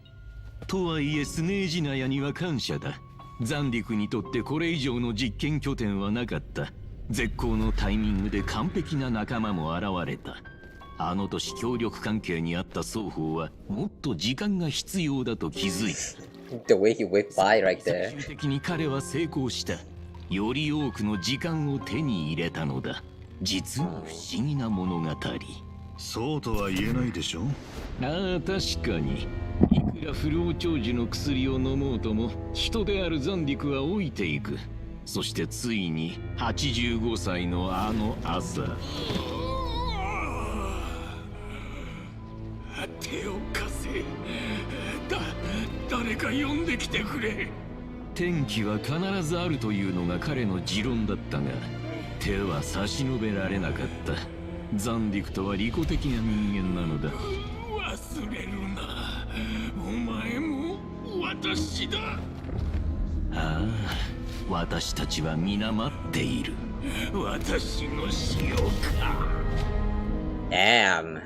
とはいえスネージナヤには感謝だ。ザンディクにとってこれ以上の実験拠点はなかった。絶好のタイミングで完璧な仲間も現れた。あの年協力関係にあった双方はもっと時間が必要だと気づいた。The way he went by right there. 最終的に彼は成功した。より多くの時間を手に入れたのだ。実に不思議な物語。そうとは言えないでしょ。ああ、確かに。いくくら不老長寿の薬を飲もうとも人であるザンディクは老いていく。そしてついに85歳のあの朝、手を貸せ。誰か呼んできてくれ。天気は必ずあるというのが彼の持論だったが、手は差し伸べられなかった。ザンディクとは利己的な人間なのだ。忘れるな。お前も私だ。ああ、私たちは皆待っている。私の死をか。Damn。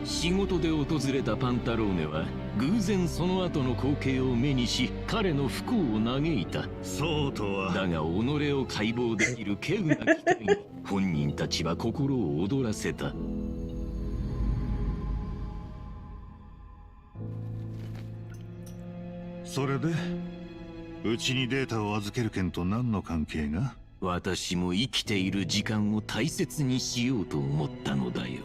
仕事で訪れたパンタローネは偶然その後の光景を目にし、彼の不幸を嘆いた。そうとは。だが己を解剖できる稀有な機会に本人たちは心を躍らせた。それでうちにデータを預ける件と何の関係が？私も生きている時間を大切にしようと思ったのだよ。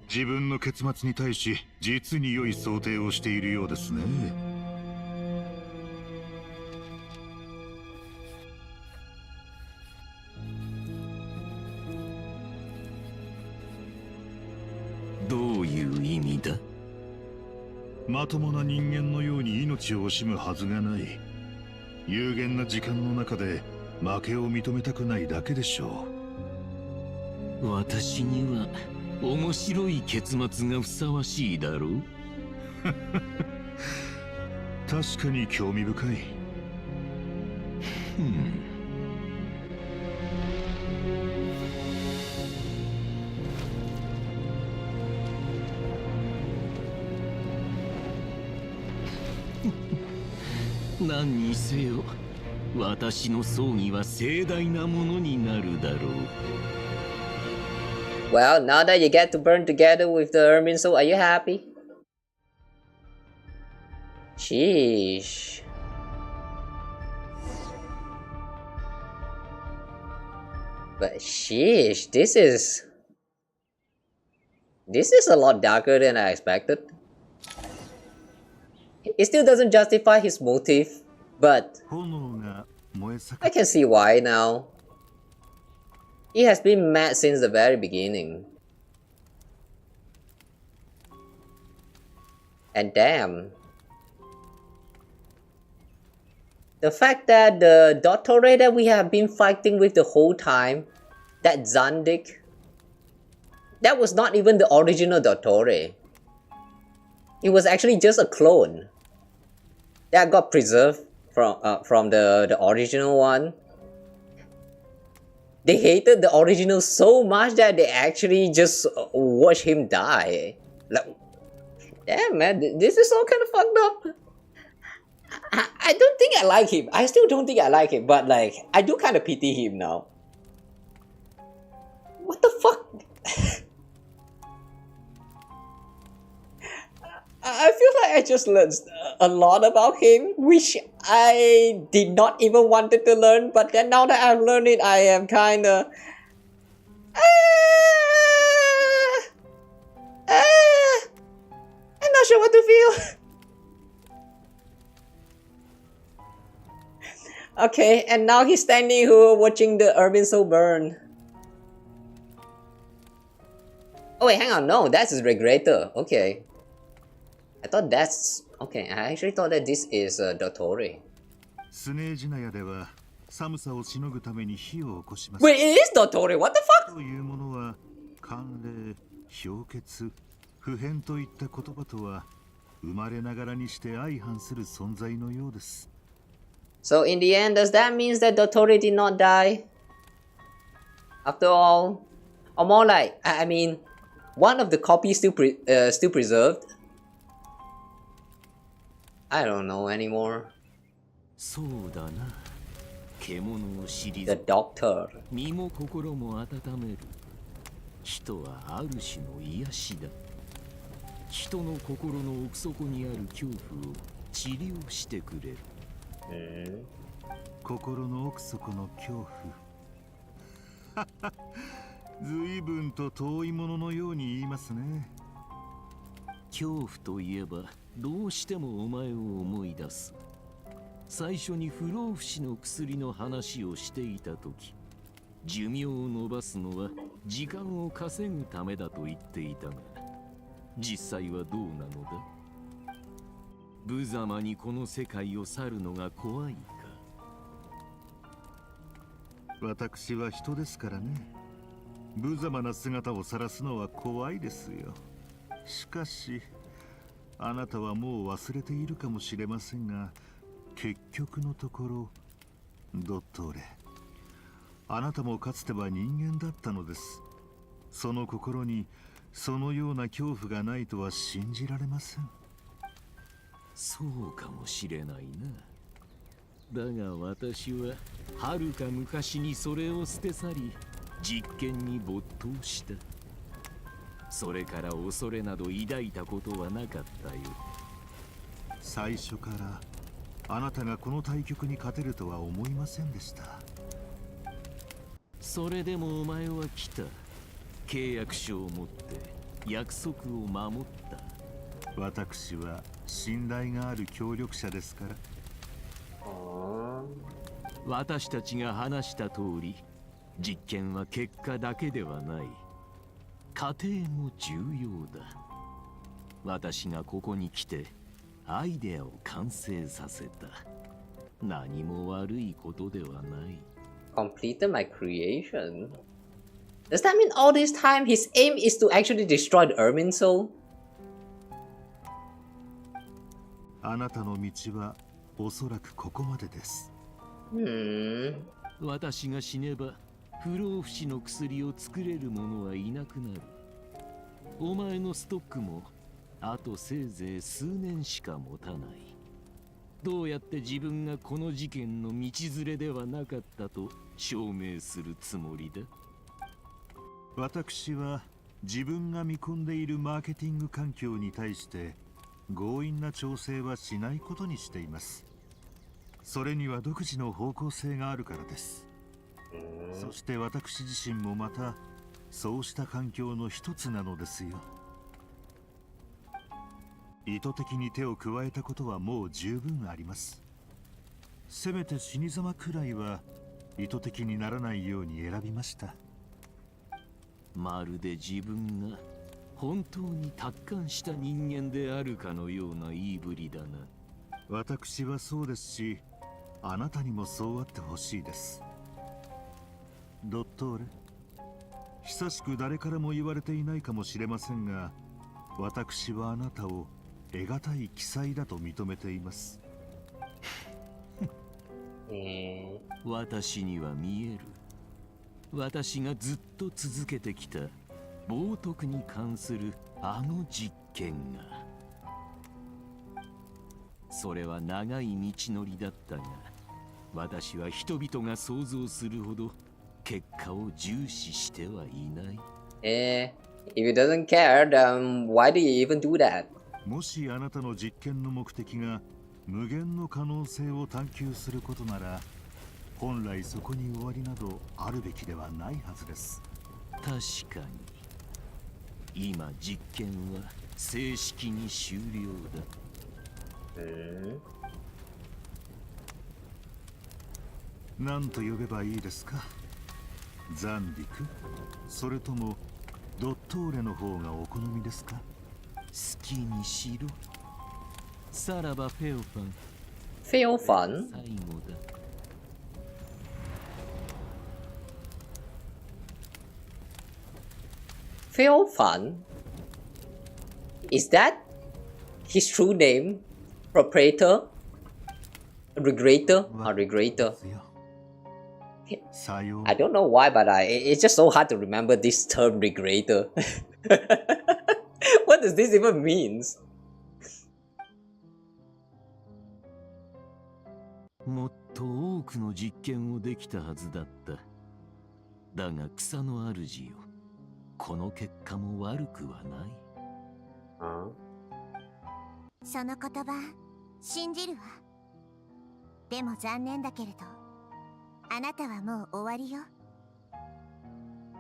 自分の結末に対し実に良い想定をしているようですね。どういう意味だ？まともな人間のように命を惜しむはずがない。有限な時間の中で負けを認めたくないだけでしょう。私には面白い結末がふさわしいだろう。確かに興味深い。何にせよ、私の葬儀は盛大なものになるだろう。Well, now that you get to burn together with the Ermin soul, are you happy? Sheesh. But sheesh, this is a lot darker than I expected. It still doesn't justify his motive, but I can see why now. He has been mad since the very beginning. And damn. The fact that the Dottore that we have been fighting with the whole time, that Zandik, that was not even the original Dottore. It was actually just a clone that got preserved from the original one. They hated the original so much that they actually just watched him die. Like, damn man, this is all kind of fucked up. I don't think I like him. I still don't think I like him, but like, I do kind of pity him now. What the fuck? I feel like I just learned a lot about him, which I did not even wanted to learn, but then now that I've learned it, I am kinda... I'm not sure what to feel. Okay, and now he's standing here watching the Urban Soul burn. Oh wait, hang on, no, that's his regulator. Okay. I thought that's... Okay, I actually thought that this is Dottore. Wait, it is Dottore? What the fuck? 慣例、氷結、普遍といった言葉とは生まれながらにして相反する存在のようです。So in the end, does that mean that Dottore did not die? After all, or more like, I mean, one of the copies still preserved. I don't know anymore. The Doctor. 身も心も温める。人はある種の癒しだ。人の心の奥底にある恐怖を治療してくれる。心の奥底の恐怖。随分と遠いもののように言いますね。恐怖といえばどうしてもお前を思い出す。最初に不老不死の薬の話をしていた時、寿命を延ばすのは時間を稼ぐためだと言っていたが、実際はどうなのだ？無様にこの世界を去るのが怖いか？私は人ですからね。無様な姿を晒すのは怖いですよ。しかしあなたはもう忘れているかもしれませんが、結局のところドットーレ、あなたもかつては人間だったのです。その心にそのような恐怖がないとは信じられません。そうかもしれないな。だが私ははるか昔にそれを捨て去り、実験に没頭した。それから恐れなど抱いたことはなかったよ。最初からあなたがこの対局に勝てるとは思いませんでした。それでもお前は来た。契約書を持って約束を守った。私は信頼がある協力者ですから。私たちが話した通り、実験は結果だけではない。過程も重要だ。私がここに来てアイデアを完成させた。何も悪いことではない。Completed my creation. Does that mean all this time his aim is to actually destroy the Ermin Soul? あなたの道はおそらくここまでです。私が死ねば不老不死の薬を作れる者はいなくなる。お前のストックもあとせいぜい数年しか持たない。どうやって自分がこの事件の道連れではなかったと証明するつもりだ？私は自分が見込んでいるマーケティング環境に対して強引な調整はしないことにしています。それには独自の方向性があるからです。そして私自身もまたそうした環境の一つなのですよ。意図的に手を加えたことはもう十分あります。せめて死に様くらいは意図的にならないように選びました。まるで自分が本当に達観した人間であるかのような言いぶりだな。私はそうですし、あなたにもそうあってほしいです。ドットーレ、久しく誰からも言われていないかもしれませんが、私はあなたを得難い奇才だと認めています。私には見える。私がずっと続けてきた冒涜に関するあの実験が。それは長い道のりだったが、私は人々が想像するほど結果を重視してはいない。If he doesn't care, then why do you even do that? もしあなたの実験の目的が無限の可能性を探求することなら、本来そこに終わりなどあるべきではないはずです。確かに今実験は正式に終了だ。何と呼べばいいですか？ザンディク、それともドットーレの方がお好みですか？好きにしろ。さらばフェオファン。フェオファン？最後だ。Phil Fun? Is that his true name? Proprietor? Regulator? Or regulator? I don't know why, but it's just so hard to remember this term regulator. What does this even mean? もっと多くの実験をできたはずだった。だが草の主よ、この結果も悪くはない。その言葉信じるわ。でも残念だけれど、あなたはもう終わりよ。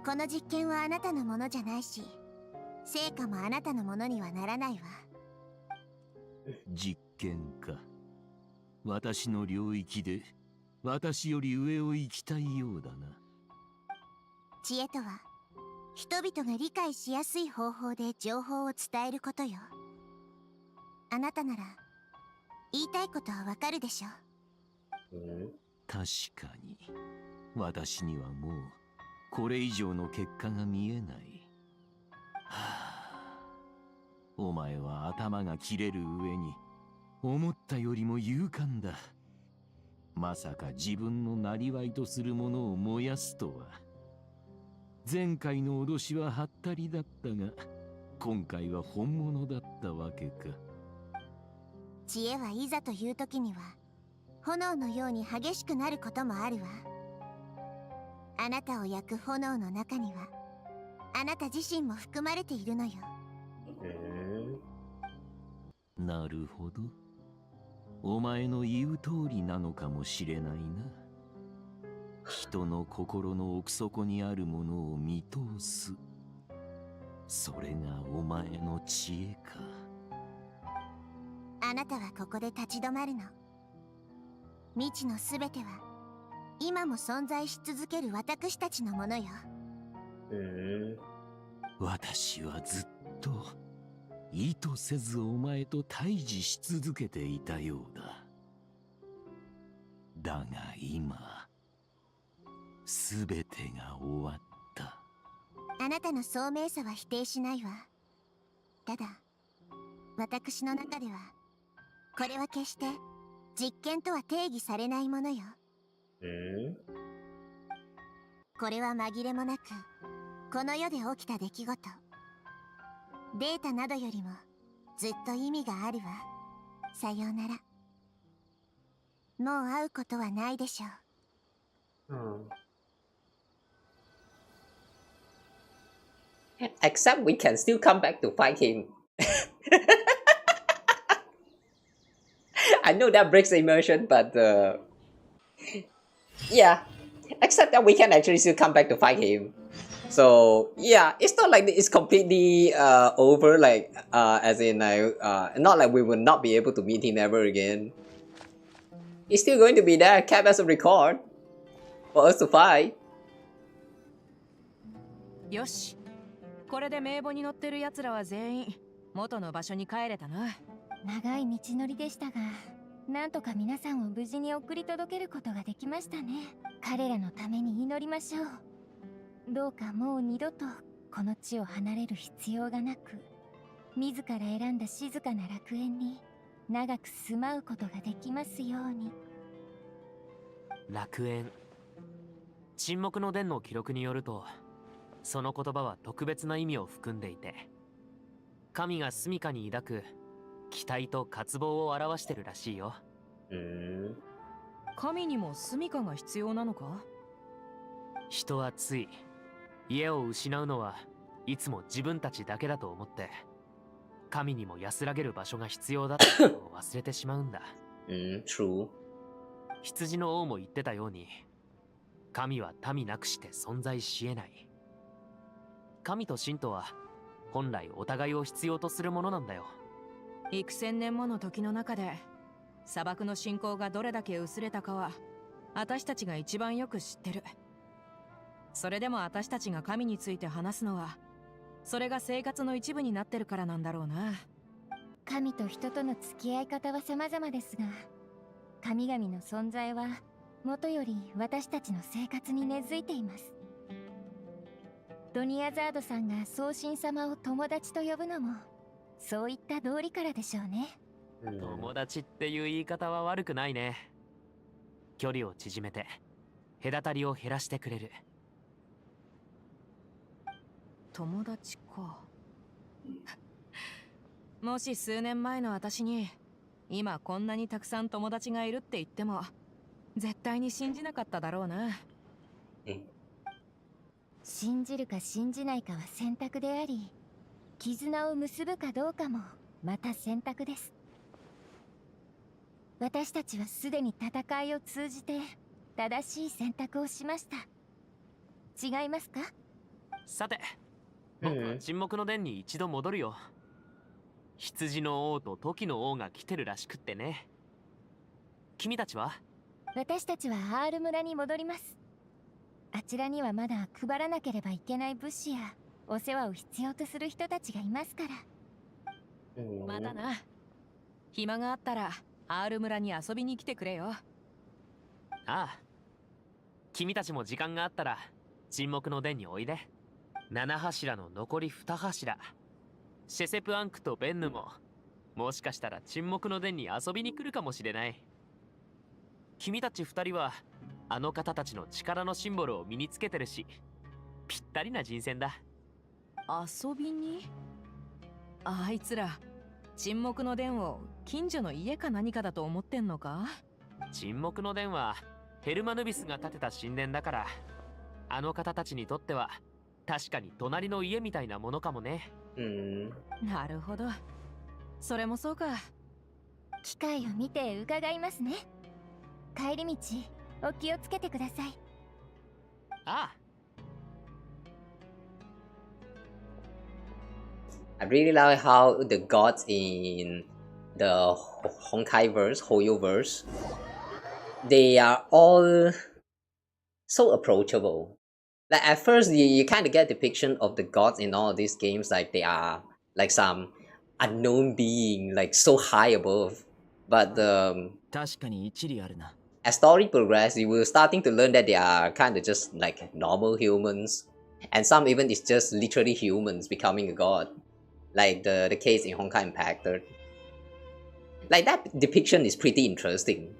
この実験はあなたのものじゃないし、成果もあなたのものにはならないわ。実験か。私の領域で私より上を行きたいようだな。知恵とは人々が理解しやすい方法で情報を伝えることよ。あなたなら言いたいことはわかるでしょ。確かに私にはもうこれ以上の結果が見えない。お前は頭が切れる上に思ったよりも勇敢だ。まさか自分の生りとするものを燃やすとは。前回の脅しはハったりだったが、今回は本物だったわけか。知恵はいざという時には炎のように激しくなることもあるわ。あなたを焼く炎の中にはあなた自身も含まれているのよ。なるほど。お前の言う通りなのかもしれないな。人の心の奥底にあるものを見通す。それがお前の知恵か。あなたはここで立ち止まるの。未知のすべては今も存在し続ける私たちのものよ。私はずっと意図せずお前と対峙し続けていたようだ。だが今すべてが終わった。あなたの聡明さは否定しないわ。ただ私の中ではこれは決して実験とは定義されないものよ。これは紛れもなくこの世で起きた出来事。データなどよりもずっと意味があるわ。さようなら。もう会うことはないでしょう。Except we can still come back to fight him. I know that breaks the immersion, but yeah. Except that we can actually still come back to fight him. So yeah, it's not like it's completely over. Like as in not like we will not be able to meet him ever again. He's still going to be there, kept as a record for us to fight. よし、これで名簿に載ってる奴らは全員元の場所に帰れたな。長い道のりでしたが、なんとか皆さんを無事に送り届けることができましたね。彼らのために祈りましょう。どうかもう二度とこの地を離れる必要がなく、自ら選んだ静かな楽園に長く住まうことができますように。楽園。沈黙の伝の記録によると、その言葉は特別な意味を含んでいて、神が住処に抱く期待と渇望を表してるらしいよ。神にも住処が必要なのか？人はつい家を失うのはいつも自分たちだけだと思って、神にも安らげる場所が必要だってことを忘れてしまうんだ。True。羊の王も言ってたように、神は民なくして存在し得ない。神と神とは本来お互いを必要とするものなんだよ。幾千年もの時の中で砂漠の信仰がどれだけ薄れたかは私たちが一番よく知ってる。それでも私たちが神について話すのは、それが生活の一部になってるからなんだろうな。神と人との付き合い方は様々ですが、神々の存在はもとより私たちの生活に根付いています。ドニアザードさんが送信様を友達と呼ぶのもそういった道理からでしょうね。友達っていう言い方は悪くないね。距離を縮めて隔たりを減らしてくれる。友達か。もし数年前の私に今こんなにたくさん友達がいるって言っても絶対に信じなかっただろうな。信じるか信じないかは選択であり、絆を結ぶかどうかもまた選択です。私たちはすでに戦いを通じて正しい選択をしました。違いますか？さて、僕は沈黙の伝に一度戻るよ。羊の王と時の王が来てるらしくってね。君たちは？私たちはアール村に戻ります。あちらにはまだ配らなければいけない物資やお世話を必要とする人たちがいますから。またな。暇があったらアール村に遊びに来てくれよ。ああ。君たちも時間があったら沈黙の殿においで。7柱の残り2柱。シェセプアンクとベンヌももしかしたら沈黙の殿に遊びに来るかもしれない。君たち2人はあの方たちの力のシンボルを身につけてるし、ぴったりな人選だ。遊びに？あいつら沈黙の殿を近所の家か何かだと思ってんのか？沈黙の殿はヘルマヌビスが建てた神殿だから、あの方たちにとっては確かに隣の家みたいなものかもね。なるほど。それもそうか。機会を見て伺いますね。帰り道お気をつけてください。ああ。I really like how the gods in the Honkai verse, Hoyo verse, they are all so approachable. Like at first you kind of get depiction of the gods in all of these games like they are like some unknown being, like so high above. But as story progresses, you will starting to learn that they are kind of just like normal humans, and some even is just literally humans becoming a god, like the case in Honkai Impact. Like that depiction is pretty interesting.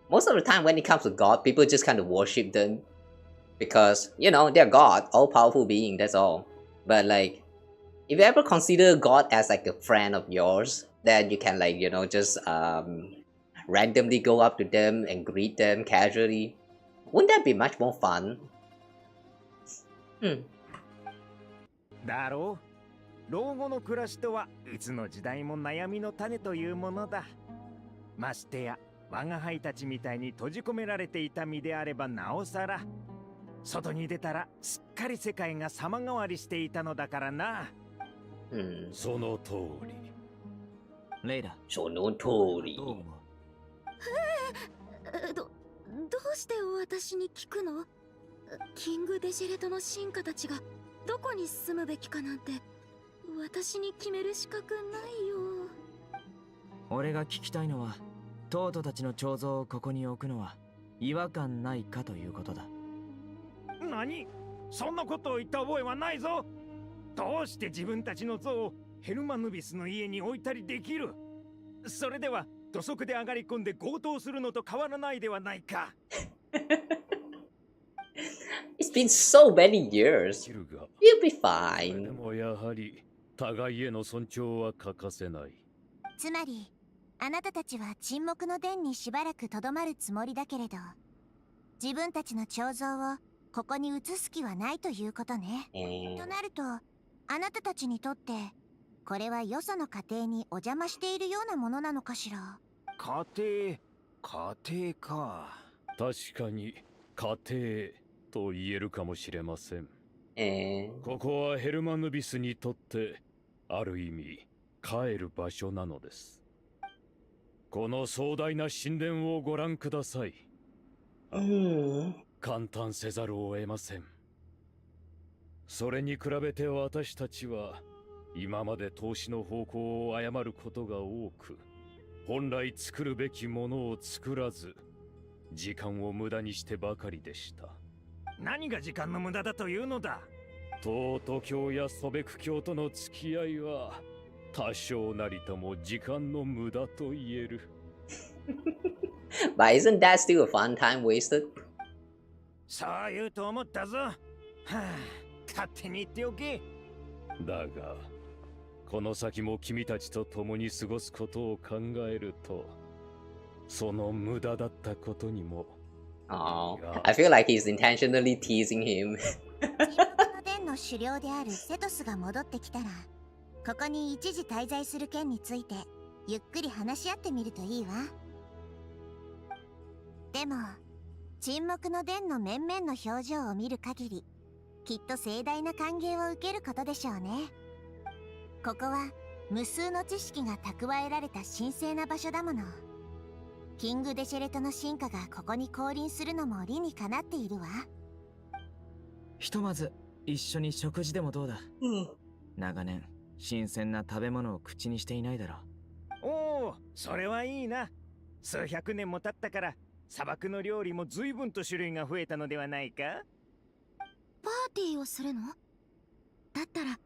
Most of the time when it comes to god, people just kind of worship them because, you know, they're god, all-powerful being, that's all. But like, if you ever consider god as like a friend of yours, then you can, like, you know, just randomly go up to them and greet them casually. Wouldn't that be much more fun? だろう。老後の暮らしとはいつの時代も悩みの種というものだ。ましてや我が輩たちみたいに閉じ込められていた身であればなおさら、外に出たらすっかり世界が様変わりしていたのだからな。その通り。レイラ、その通り。どうして私に聞くの？キングデシェレトの進化たちがどこに住むべきかなんて私に決める資格ないよ。俺が聞きたいのは、トートたちの彫像をここに置くのは違和感ないかということだ。何？そんなことを言った覚えはないぞ。どうして自分たちの像をヘルマヌビスの家に置いたりできる？それでは土足で上がり込んで強盗するのと変わらないではないか。It's been so many years. You'll be fine. でもやはり互いへの尊重は欠かせない。つまりあなたたちは沈黙の殿にしばらくとどまるつもりだけれど、自分たちの彫像をここに移す気はないということね。となるとあなたたちにとってこれはよその家庭にお邪魔しているようなものなのかしら。家庭か。確かに家庭と言えるかもしれません。ここはヘルマヌビスにとってある意味帰る場所なのです。この壮大な神殿をご覧ください。感嘆せざるを得ません。それに比べて私たちは今まで投資の方向を誤ることが多く、本来作るべきものを作らず時間を無駄にしてばかりでした。何が時間の無駄だというのだ。トート教やソベク教との付き合いは多少なりとも時間の無駄と言える。But isn't that still a fun time wasted? そう言うと思ったぞ。はあ、勝手に言っておけ。だがこの先も君たちと共に過ごすことを考えると、その無駄だったことにも。Oh, I feel like he's intentionally teasing him. 沈黙の殿の首領であるセトスが戻ってきたら、ここに一時滞在する件についてゆっくり話し合ってみるといいわ。でも沈黙の殿の面々の表情を見る限り、きっと盛大な歓迎を受けることでしょうね。ここは無数の知識が蓄えられた神聖な場所だもの。キングデシェレトの進化がここに降臨するのも理にかなっているわ。ひとまず一緒に食事でもどうだ。長年新鮮な食べ物を口にしていないだろう。おお、それはいいな。数百年も経ったから砂漠の料理も随分と種類が増えたのではないか。パーティーをするの？だったら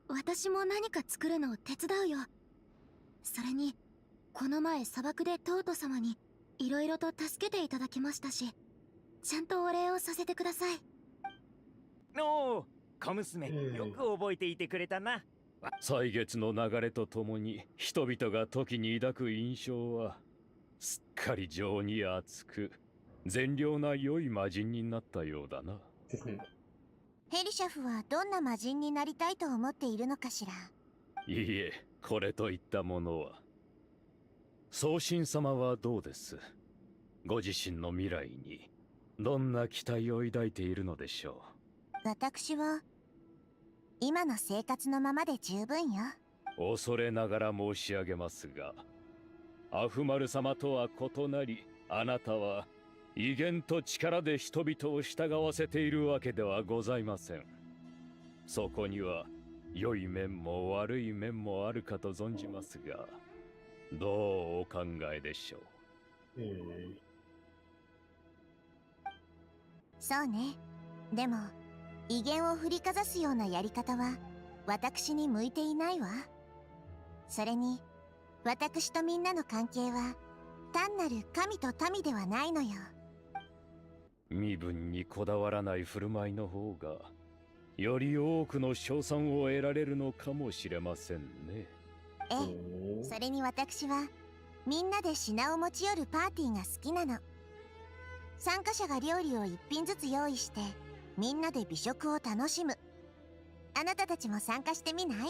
私も何か作るのを手伝うよ。それにこの前砂漠でトート様にいろいろと助けていただきましたし、ちゃんとお礼をさせてください。おお、小娘、よく覚えていてくれたな。歳月の流れとともに人々が時に抱く印象はすっかり情に厚く善良な良い魔人になったようだな。ヘリシャフはどんな魔人になりたいと思っているのかしら。いいえ、これといったものは。宗神様はどうです？ご自身の未来にどんな期待を抱いているのでしょ私は今の生活のままで十分よ。う。恐れながら申し上げますが、アフマル様とは異なり、あなたは威厳と力で人々を従わせているわけではございません。そこには良い面も悪い面もあるかと存じますが、どうお考えでしょう。そうね。でも威厳を振りかざすようなやり方は私に向いていないわ。それに私とみんなの関係は単なる神と民ではないのよ。身分にこだわらない振る舞いの方がより多くの賞賛を得られるのかもしれませんね。ええ、それに私はみんなで品を持ち寄るパーティーが好きなの。参加者が料理を一品ずつ用意してみんなで美食を楽しむ。あなたたちも参加してみない？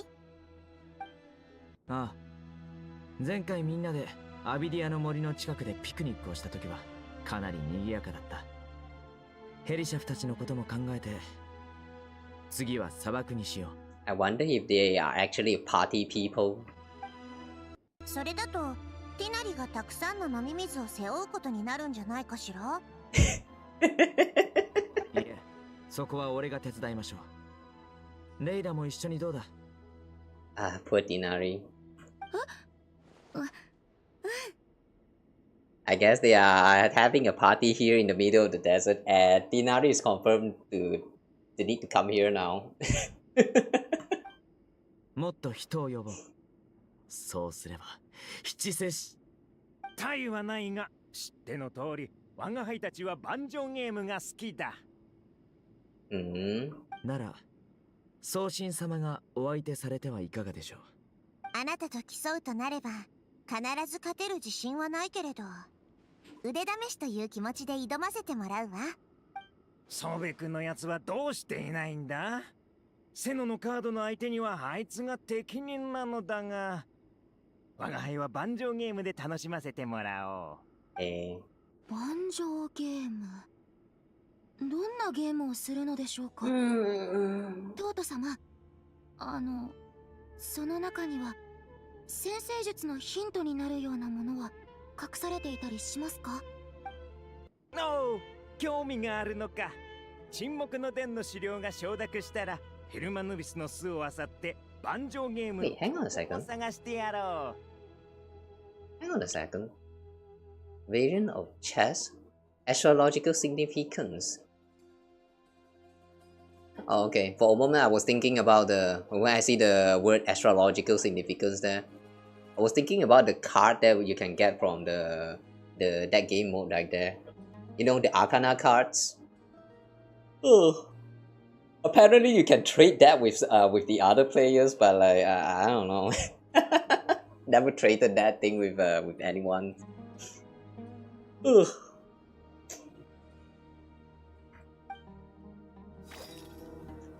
ああ、前回みんなでアビディアの森の近くでピクニックをした時はかなり賑やかだった。ヘリシャフたちのことも考えて次は砂漠にしよう。 I wonder if they are actually party people. それだとティナリがたくさんの飲み水を背負うことになるんじゃないかしら。いえ、そこは俺が手伝いましょう。レイラも一緒にどうだ。Poor Dinari. I guess they are having a party here in the middle of the desert, and Dinari is confirmed to need to come here now. もっと人を呼ぼう。そうすれば七世し体はないが知っての通り我が輩たちはバンジョンゲームが好きだ。なら宗神様がお相手されてはいかがでしょう。あなたと競うとなれば必ず勝てる自信はないけれど、腕試しという気持ちで挑ませてもらうわ。ソベ君のやつはどうしていないんだ。セノのカードの相手にはあいつが適任なのだが、我が輩はバンジョーゲームで楽しませてもらおう。バンジョーゲーム、どんなゲームをするのでしょうか。トート様、その中には先生術のヒントになるようなものは隠されていたりしますか？おう、興味があるのか。沈黙の殿の資料が承諾したらヘルマヌビスの巣を漁ってバンジョーゲームを探してやろう。Hang on a second. Variant of chess? Astrological significance. Oh, okay, for a moment I was thinking about when I see the word astrological significance there, I was thinking about the card that you can get from that game mode right there. You know, the Arcana cards? Apparently you can trade that with the other players, but like, I don't know. Never traded that thing with anyone.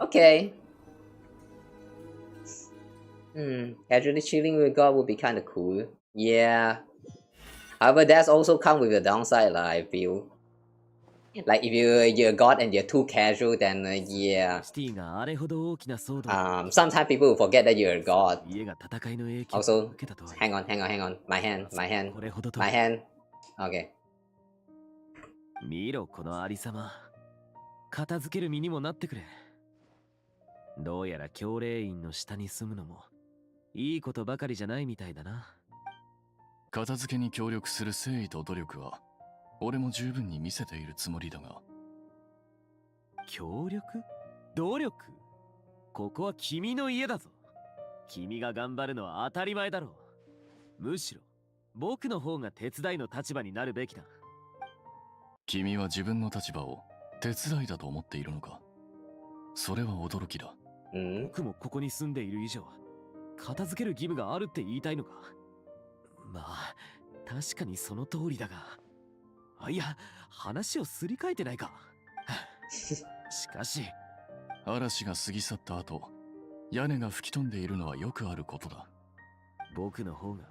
Okay. Casually chilling with God would be kind of cool. Yeah. However, that's also come with a downside, I feel. Like if you're a god and you're too casual, then yeah. Sometimes people will forget that you're a god. Also, hang on. My hand. Okay. 見ろこのありさま。片付ける身にもなってくれ。どうやら教令員の下に住むのもいいことばかりじゃないみたいだな。片付けに協力する誠意と努力は俺も十分に見せているつもりだが。協力？努力？ここは君の家だぞ。君が頑張るのは当たり前だろう。むしろ僕の方が手伝いの立場になるべきだ。君は自分の立場を手伝いだと思っているのか。それは驚きだ。僕もここに住んでいる以上片付ける義務があるって言いたいのか。まあ確かにその通りだが、いや話をすり替えてないか。しかし嵐が過ぎ去った後、屋根が吹き飛んでいるのはよくあることだ。僕の方が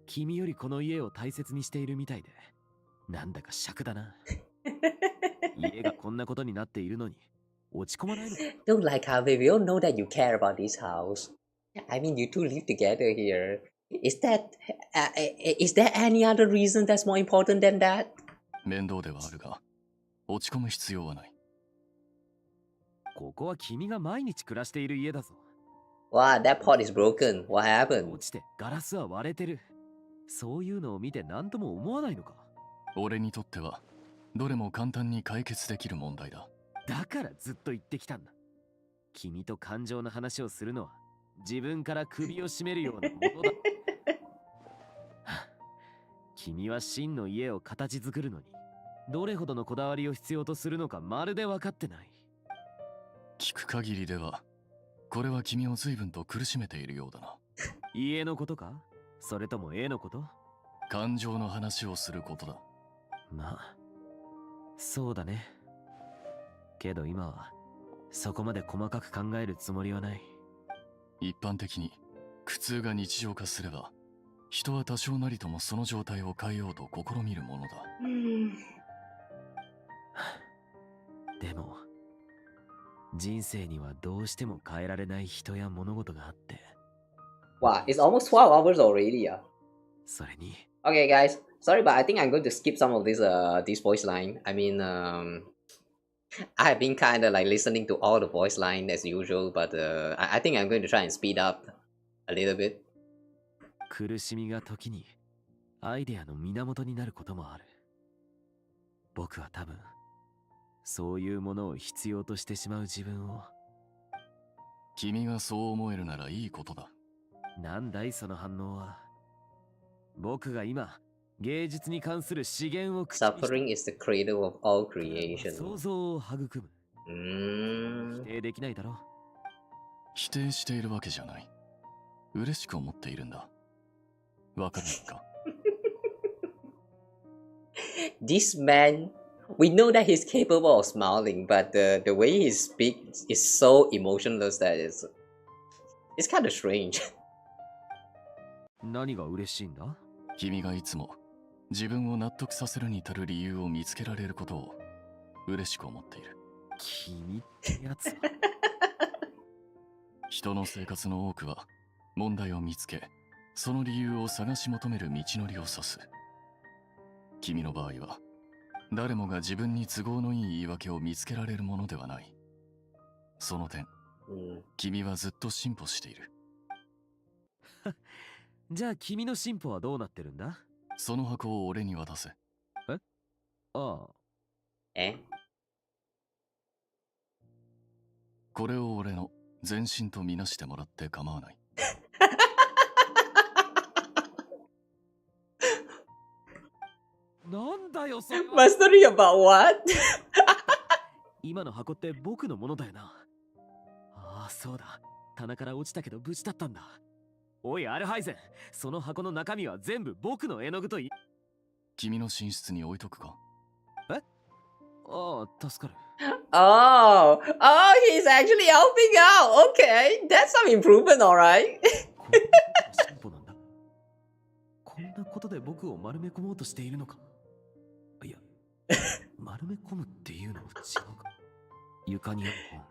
君よりこの家を大切にしているみたいで、なんだか癪だな。家がこんなことになっているのに落ち込まないのか。 Don't like how we all know that you care about this house. I mean, you two live together here. Is there any other reason that's more important than that? 面倒ではあるが、落ち込む必要はない。ここは君が毎日暮らしている家だぞ。Wow, that pot is broken. What happened? 落ちてガラスは割れてる。そういうのを見て何とも思わないのか。俺にとってはどれも簡単に解決できる問題だ。だからずっと言ってきたんだ。君と感情の話をするのは自分から首を絞めるようなものだ。君は真の家を形作るのにどれほどのこだわりを必要とするのかまるで分かってない。聞く限りではこれは君を随分と苦しめているようだな。家のことか、それとも絵のこと？感情の話をすることだ。まあそうだね。けど今はそこまで細かく考えるつもりはない。一般的に苦痛が日常化すれば人は多少なりともその状態を変えようと試みるものだ。でも人生にはどうしても変えられない人や物事があって。Wow, it's almost 12 hours already. それに。 Okay, guys. Sorry, but I think I'm going to skip some of this voice line. I mean, I've been kind of like listening to all the voice line as usual, but I think I'm going to try and speed up a little bit. 苦しみが時にアイデアの源になることもある。僕は多分そういうものを必要としてしまう自分を。君がそう思えるならいいことだ。なんだいその反応は。僕が今芸術に関する資源を口にした。 Suffering is the cradle of all creation. 想像を育む。否定できないだろう。否定しているわけじゃない。嬉しく思っているんだ。わかるか？ This man, we know that he's capable of smiling, but the way he speaks is so emotionless that it's kind of strange. 何が嬉しいんだ？君がいつも自分を納得させるに足る理由を見つけられることを嬉しく思っている。君ってやつは。人の生活の多くは問題を見つけ、その理由を探し求める道のりを指す。君の場合は誰もが自分に都合のいい言い訳を見つけられるものではない。その点、君はずっと進歩している。じゃあ君の進歩はどうなってるんだ？その箱を俺に渡せ。え？ああ。これを俺の前身とみなしてもらって構わない。なんだよそれは。Mastery about what? 今の箱って僕のものだよな。ああ、そうだ。棚から落ちたけど無事だったんだ。おいアルハイゼン、その箱の中身は全部僕の絵の具と君の寝室に置いとくか？え？ああ、助かる。Oh, he's actually helping out. Okay, that's some improvement, alright. こんなことで僕を丸め込もうとしているのか。いや、丸め込むっていうのも違うか。床にある本、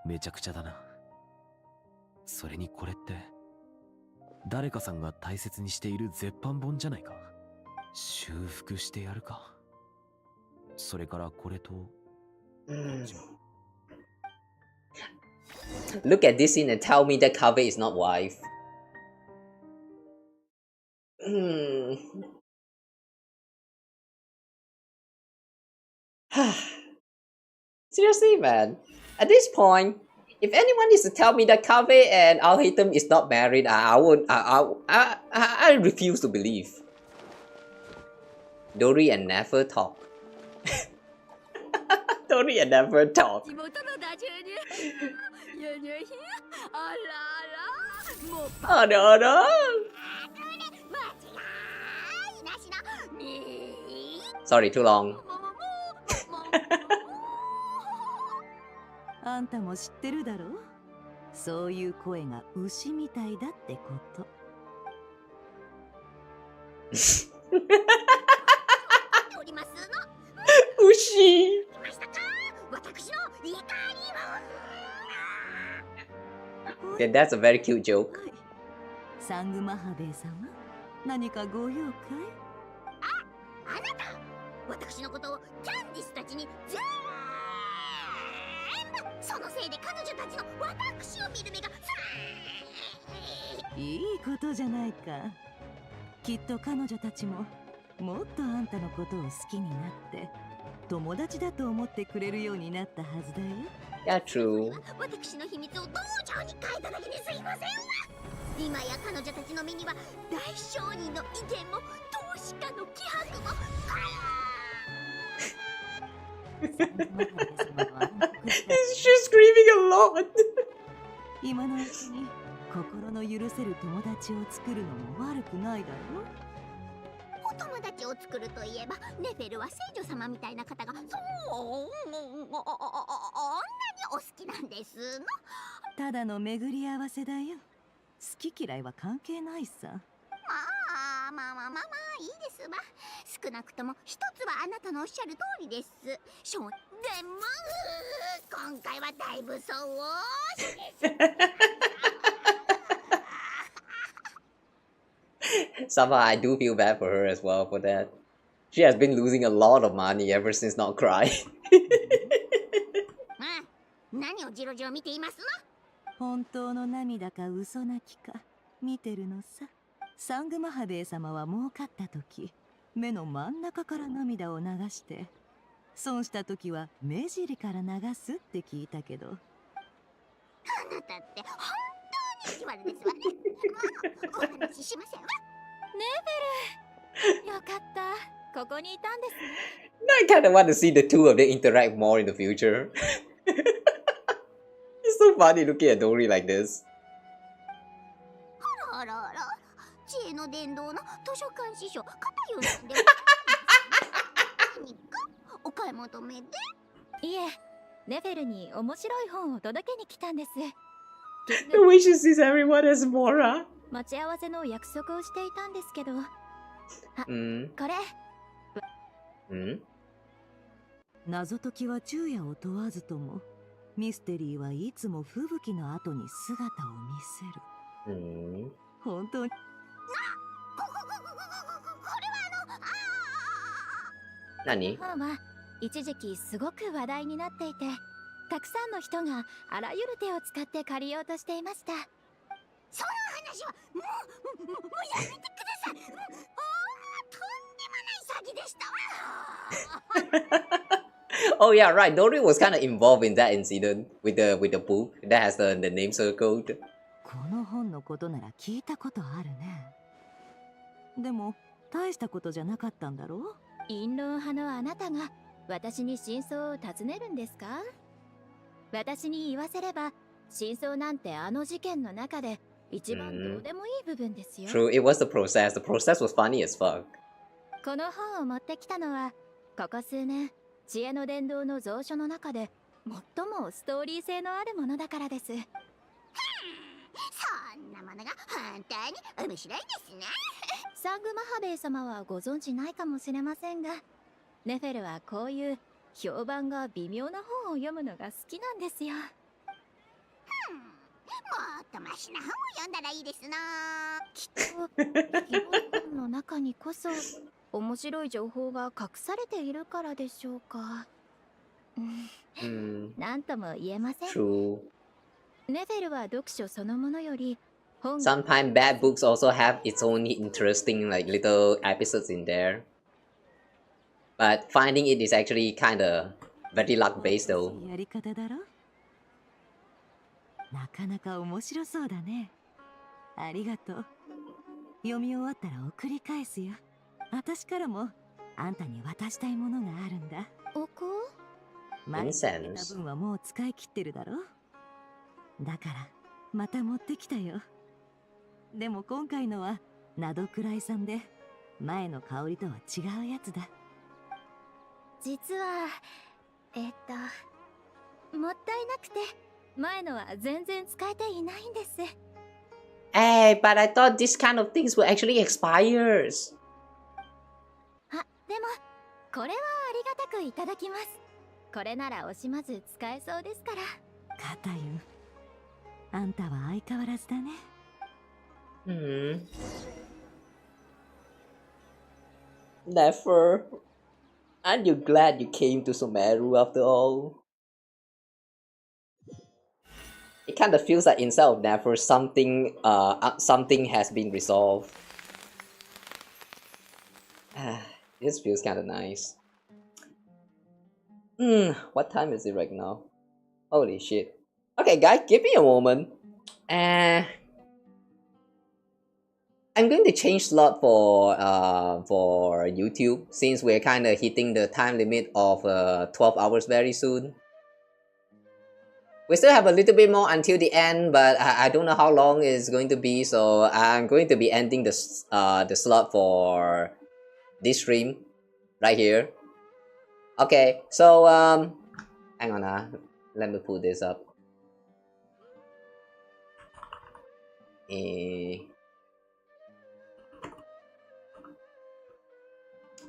めちゃくちゃだな。それにこれって誰かさんが大切にしている絶版本じゃないか。修復してやるか。それからこれと、Look at this scene and tell me that Kawa is not wife. Seriously, man. At this point, if anyone is to tell me that Kawa and Al-Haytham is not married, I refuse to believe. Dori and never talk. Dori and never talk. Oh no no. Sorry, too long. あんたも知ってるだろう。そういう声が牛みたいだってこと。牛。Yeah, that's a very cute joke. サングマハベイ様、何かご用かい？あなた、私のことをキャンディスたちに全部、そのせいで彼女たちの私を見る目がいいことじゃないか。きっと彼女たちももっとあんたのことを好きになって友達だと思ってくれるようになったはずだよ。Yeah, true. 私の秘密を道場に書いただけですいませんわ。今や彼女たちの目には大商人の威厳も投資家の気迫もShe's screaming a lot. 今のうちに心の許せる友達を作るのも悪くないだろう。お友達を作るといえばネフェルは聖女様みたいな方がそんなにお好きなんですの。ただの巡り合わせだよ。好き嫌いは関係ないさ。まあいいですわ。少なくとも一つはあなたのおっしゃる通りです。でも今回はだいぶそうSomehow I do feel bad for her as well for that. She has been losing a lot of money ever since Not Cry. 何をジロジロ見ていますの？本当の涙か嘘泣きか見てるのさ。サングマハベイ様は儲かった時、目の真ん中から涙を流して、損した時は目尻から流すって聞いたけど。あなたって本当に意地悪ですわね。お話ししませんわ。ネフェル、よかった。ここにいたんですね。I kind of want to see the two of them interact more in the future. It's so funny looking at Dori like this. あら知恵の伝道の図書館司書片湯なんで何かお買い求めで？いえ、ネフェルに面白い本を届けに来たんです。The way she sees everyone as Mora. 待ち合わせの約束をしていたんですけど。これ。謎解きは昼夜を問わずとも、ミステリーはいつも吹雪の後に姿を見せる。本当に。これは何？本は一時期すごく話題になっていて、たくさんの人があらゆる手を使って借りようとしていました。その話はもうやめてください。とんでもない詐欺でしたわ。Oh yeah, right. Dori was kind of involved in that incident with the book that has the name circled. この本のことなら聞いたことあるね。でも大したことじゃなかったんだろう？陰論派のあなたが私に真相を尋ねるんですか？私に言わせれば真相なんてあの事件の中で一番どうでもいい部分ですよ。True, it was the process. The process was funny as fuck. この本を持ってきたのはここ数年知恵の伝道の蔵書の中で最もストーリー性のあるものだからです。そんなものが本当に面白いですね。サングマハベイ様はご存知ないかもしれませんが、ネフェルはこういう評判が微妙な本を読むのが好きなんですよ。もっとマシな本を読んだらいいですな。きっと広い本の中にこそ面白い情報が隠されているからでしょうか。なんとも言えません。 True. ネフェルは読書そのものより本が Sometimes bad books also have its own interesting like little episodes in there. But finding it is actually kind of very luck based though. やり方だろ。なかなか面白そうだね。ありがとう。読み終わったら送り返すよ。私からもあんたに渡したいものがあるんだ。お香？前に買った分はもう使い切ってるだろ。だからまた持ってきたよ。でも今回のはナドくらいさんで前の香りとは違うやつだ。実はもったいなくて前のは全然使えていないんです。 Hey, but I thought this kind of things were actually expires. あ、でもこれはありがたくいただきます。これなら惜しまず使えそうですから。かたゆ、あんたは相変わらずだね。Never. Aren't you glad you came to Sumeru after all? It kind of feels like inside of Never something has been resolved. This feels kind of nice. What time is it right now? Holy shit. Okay guys, give me a moment. I'm going to change slot for YouTube since we're kind of hitting the time limit of 12 hours very soon. We still have a little bit more until the end, but I don't know how long it's going to be, so I'm going to be ending the slot for this stream right here. Okay, so hang on, let me pull this up.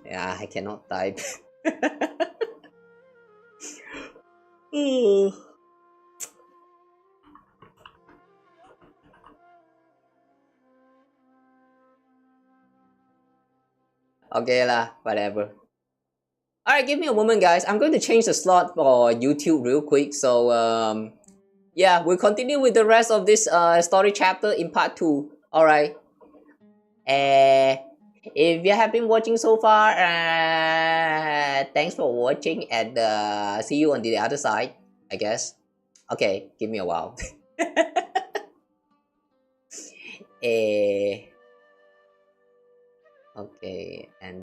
Yeah, I cannot type. Okay lah, whatever. Alright, give me a moment guys. I'm going to change the slot for YouTube real quick. So yeah, we'll continue with the rest of this story chapter in part 2. Alright. If you have been watching so far, thanks for watching and see you on the other side, I guess. Okay, give me a while. Okay, and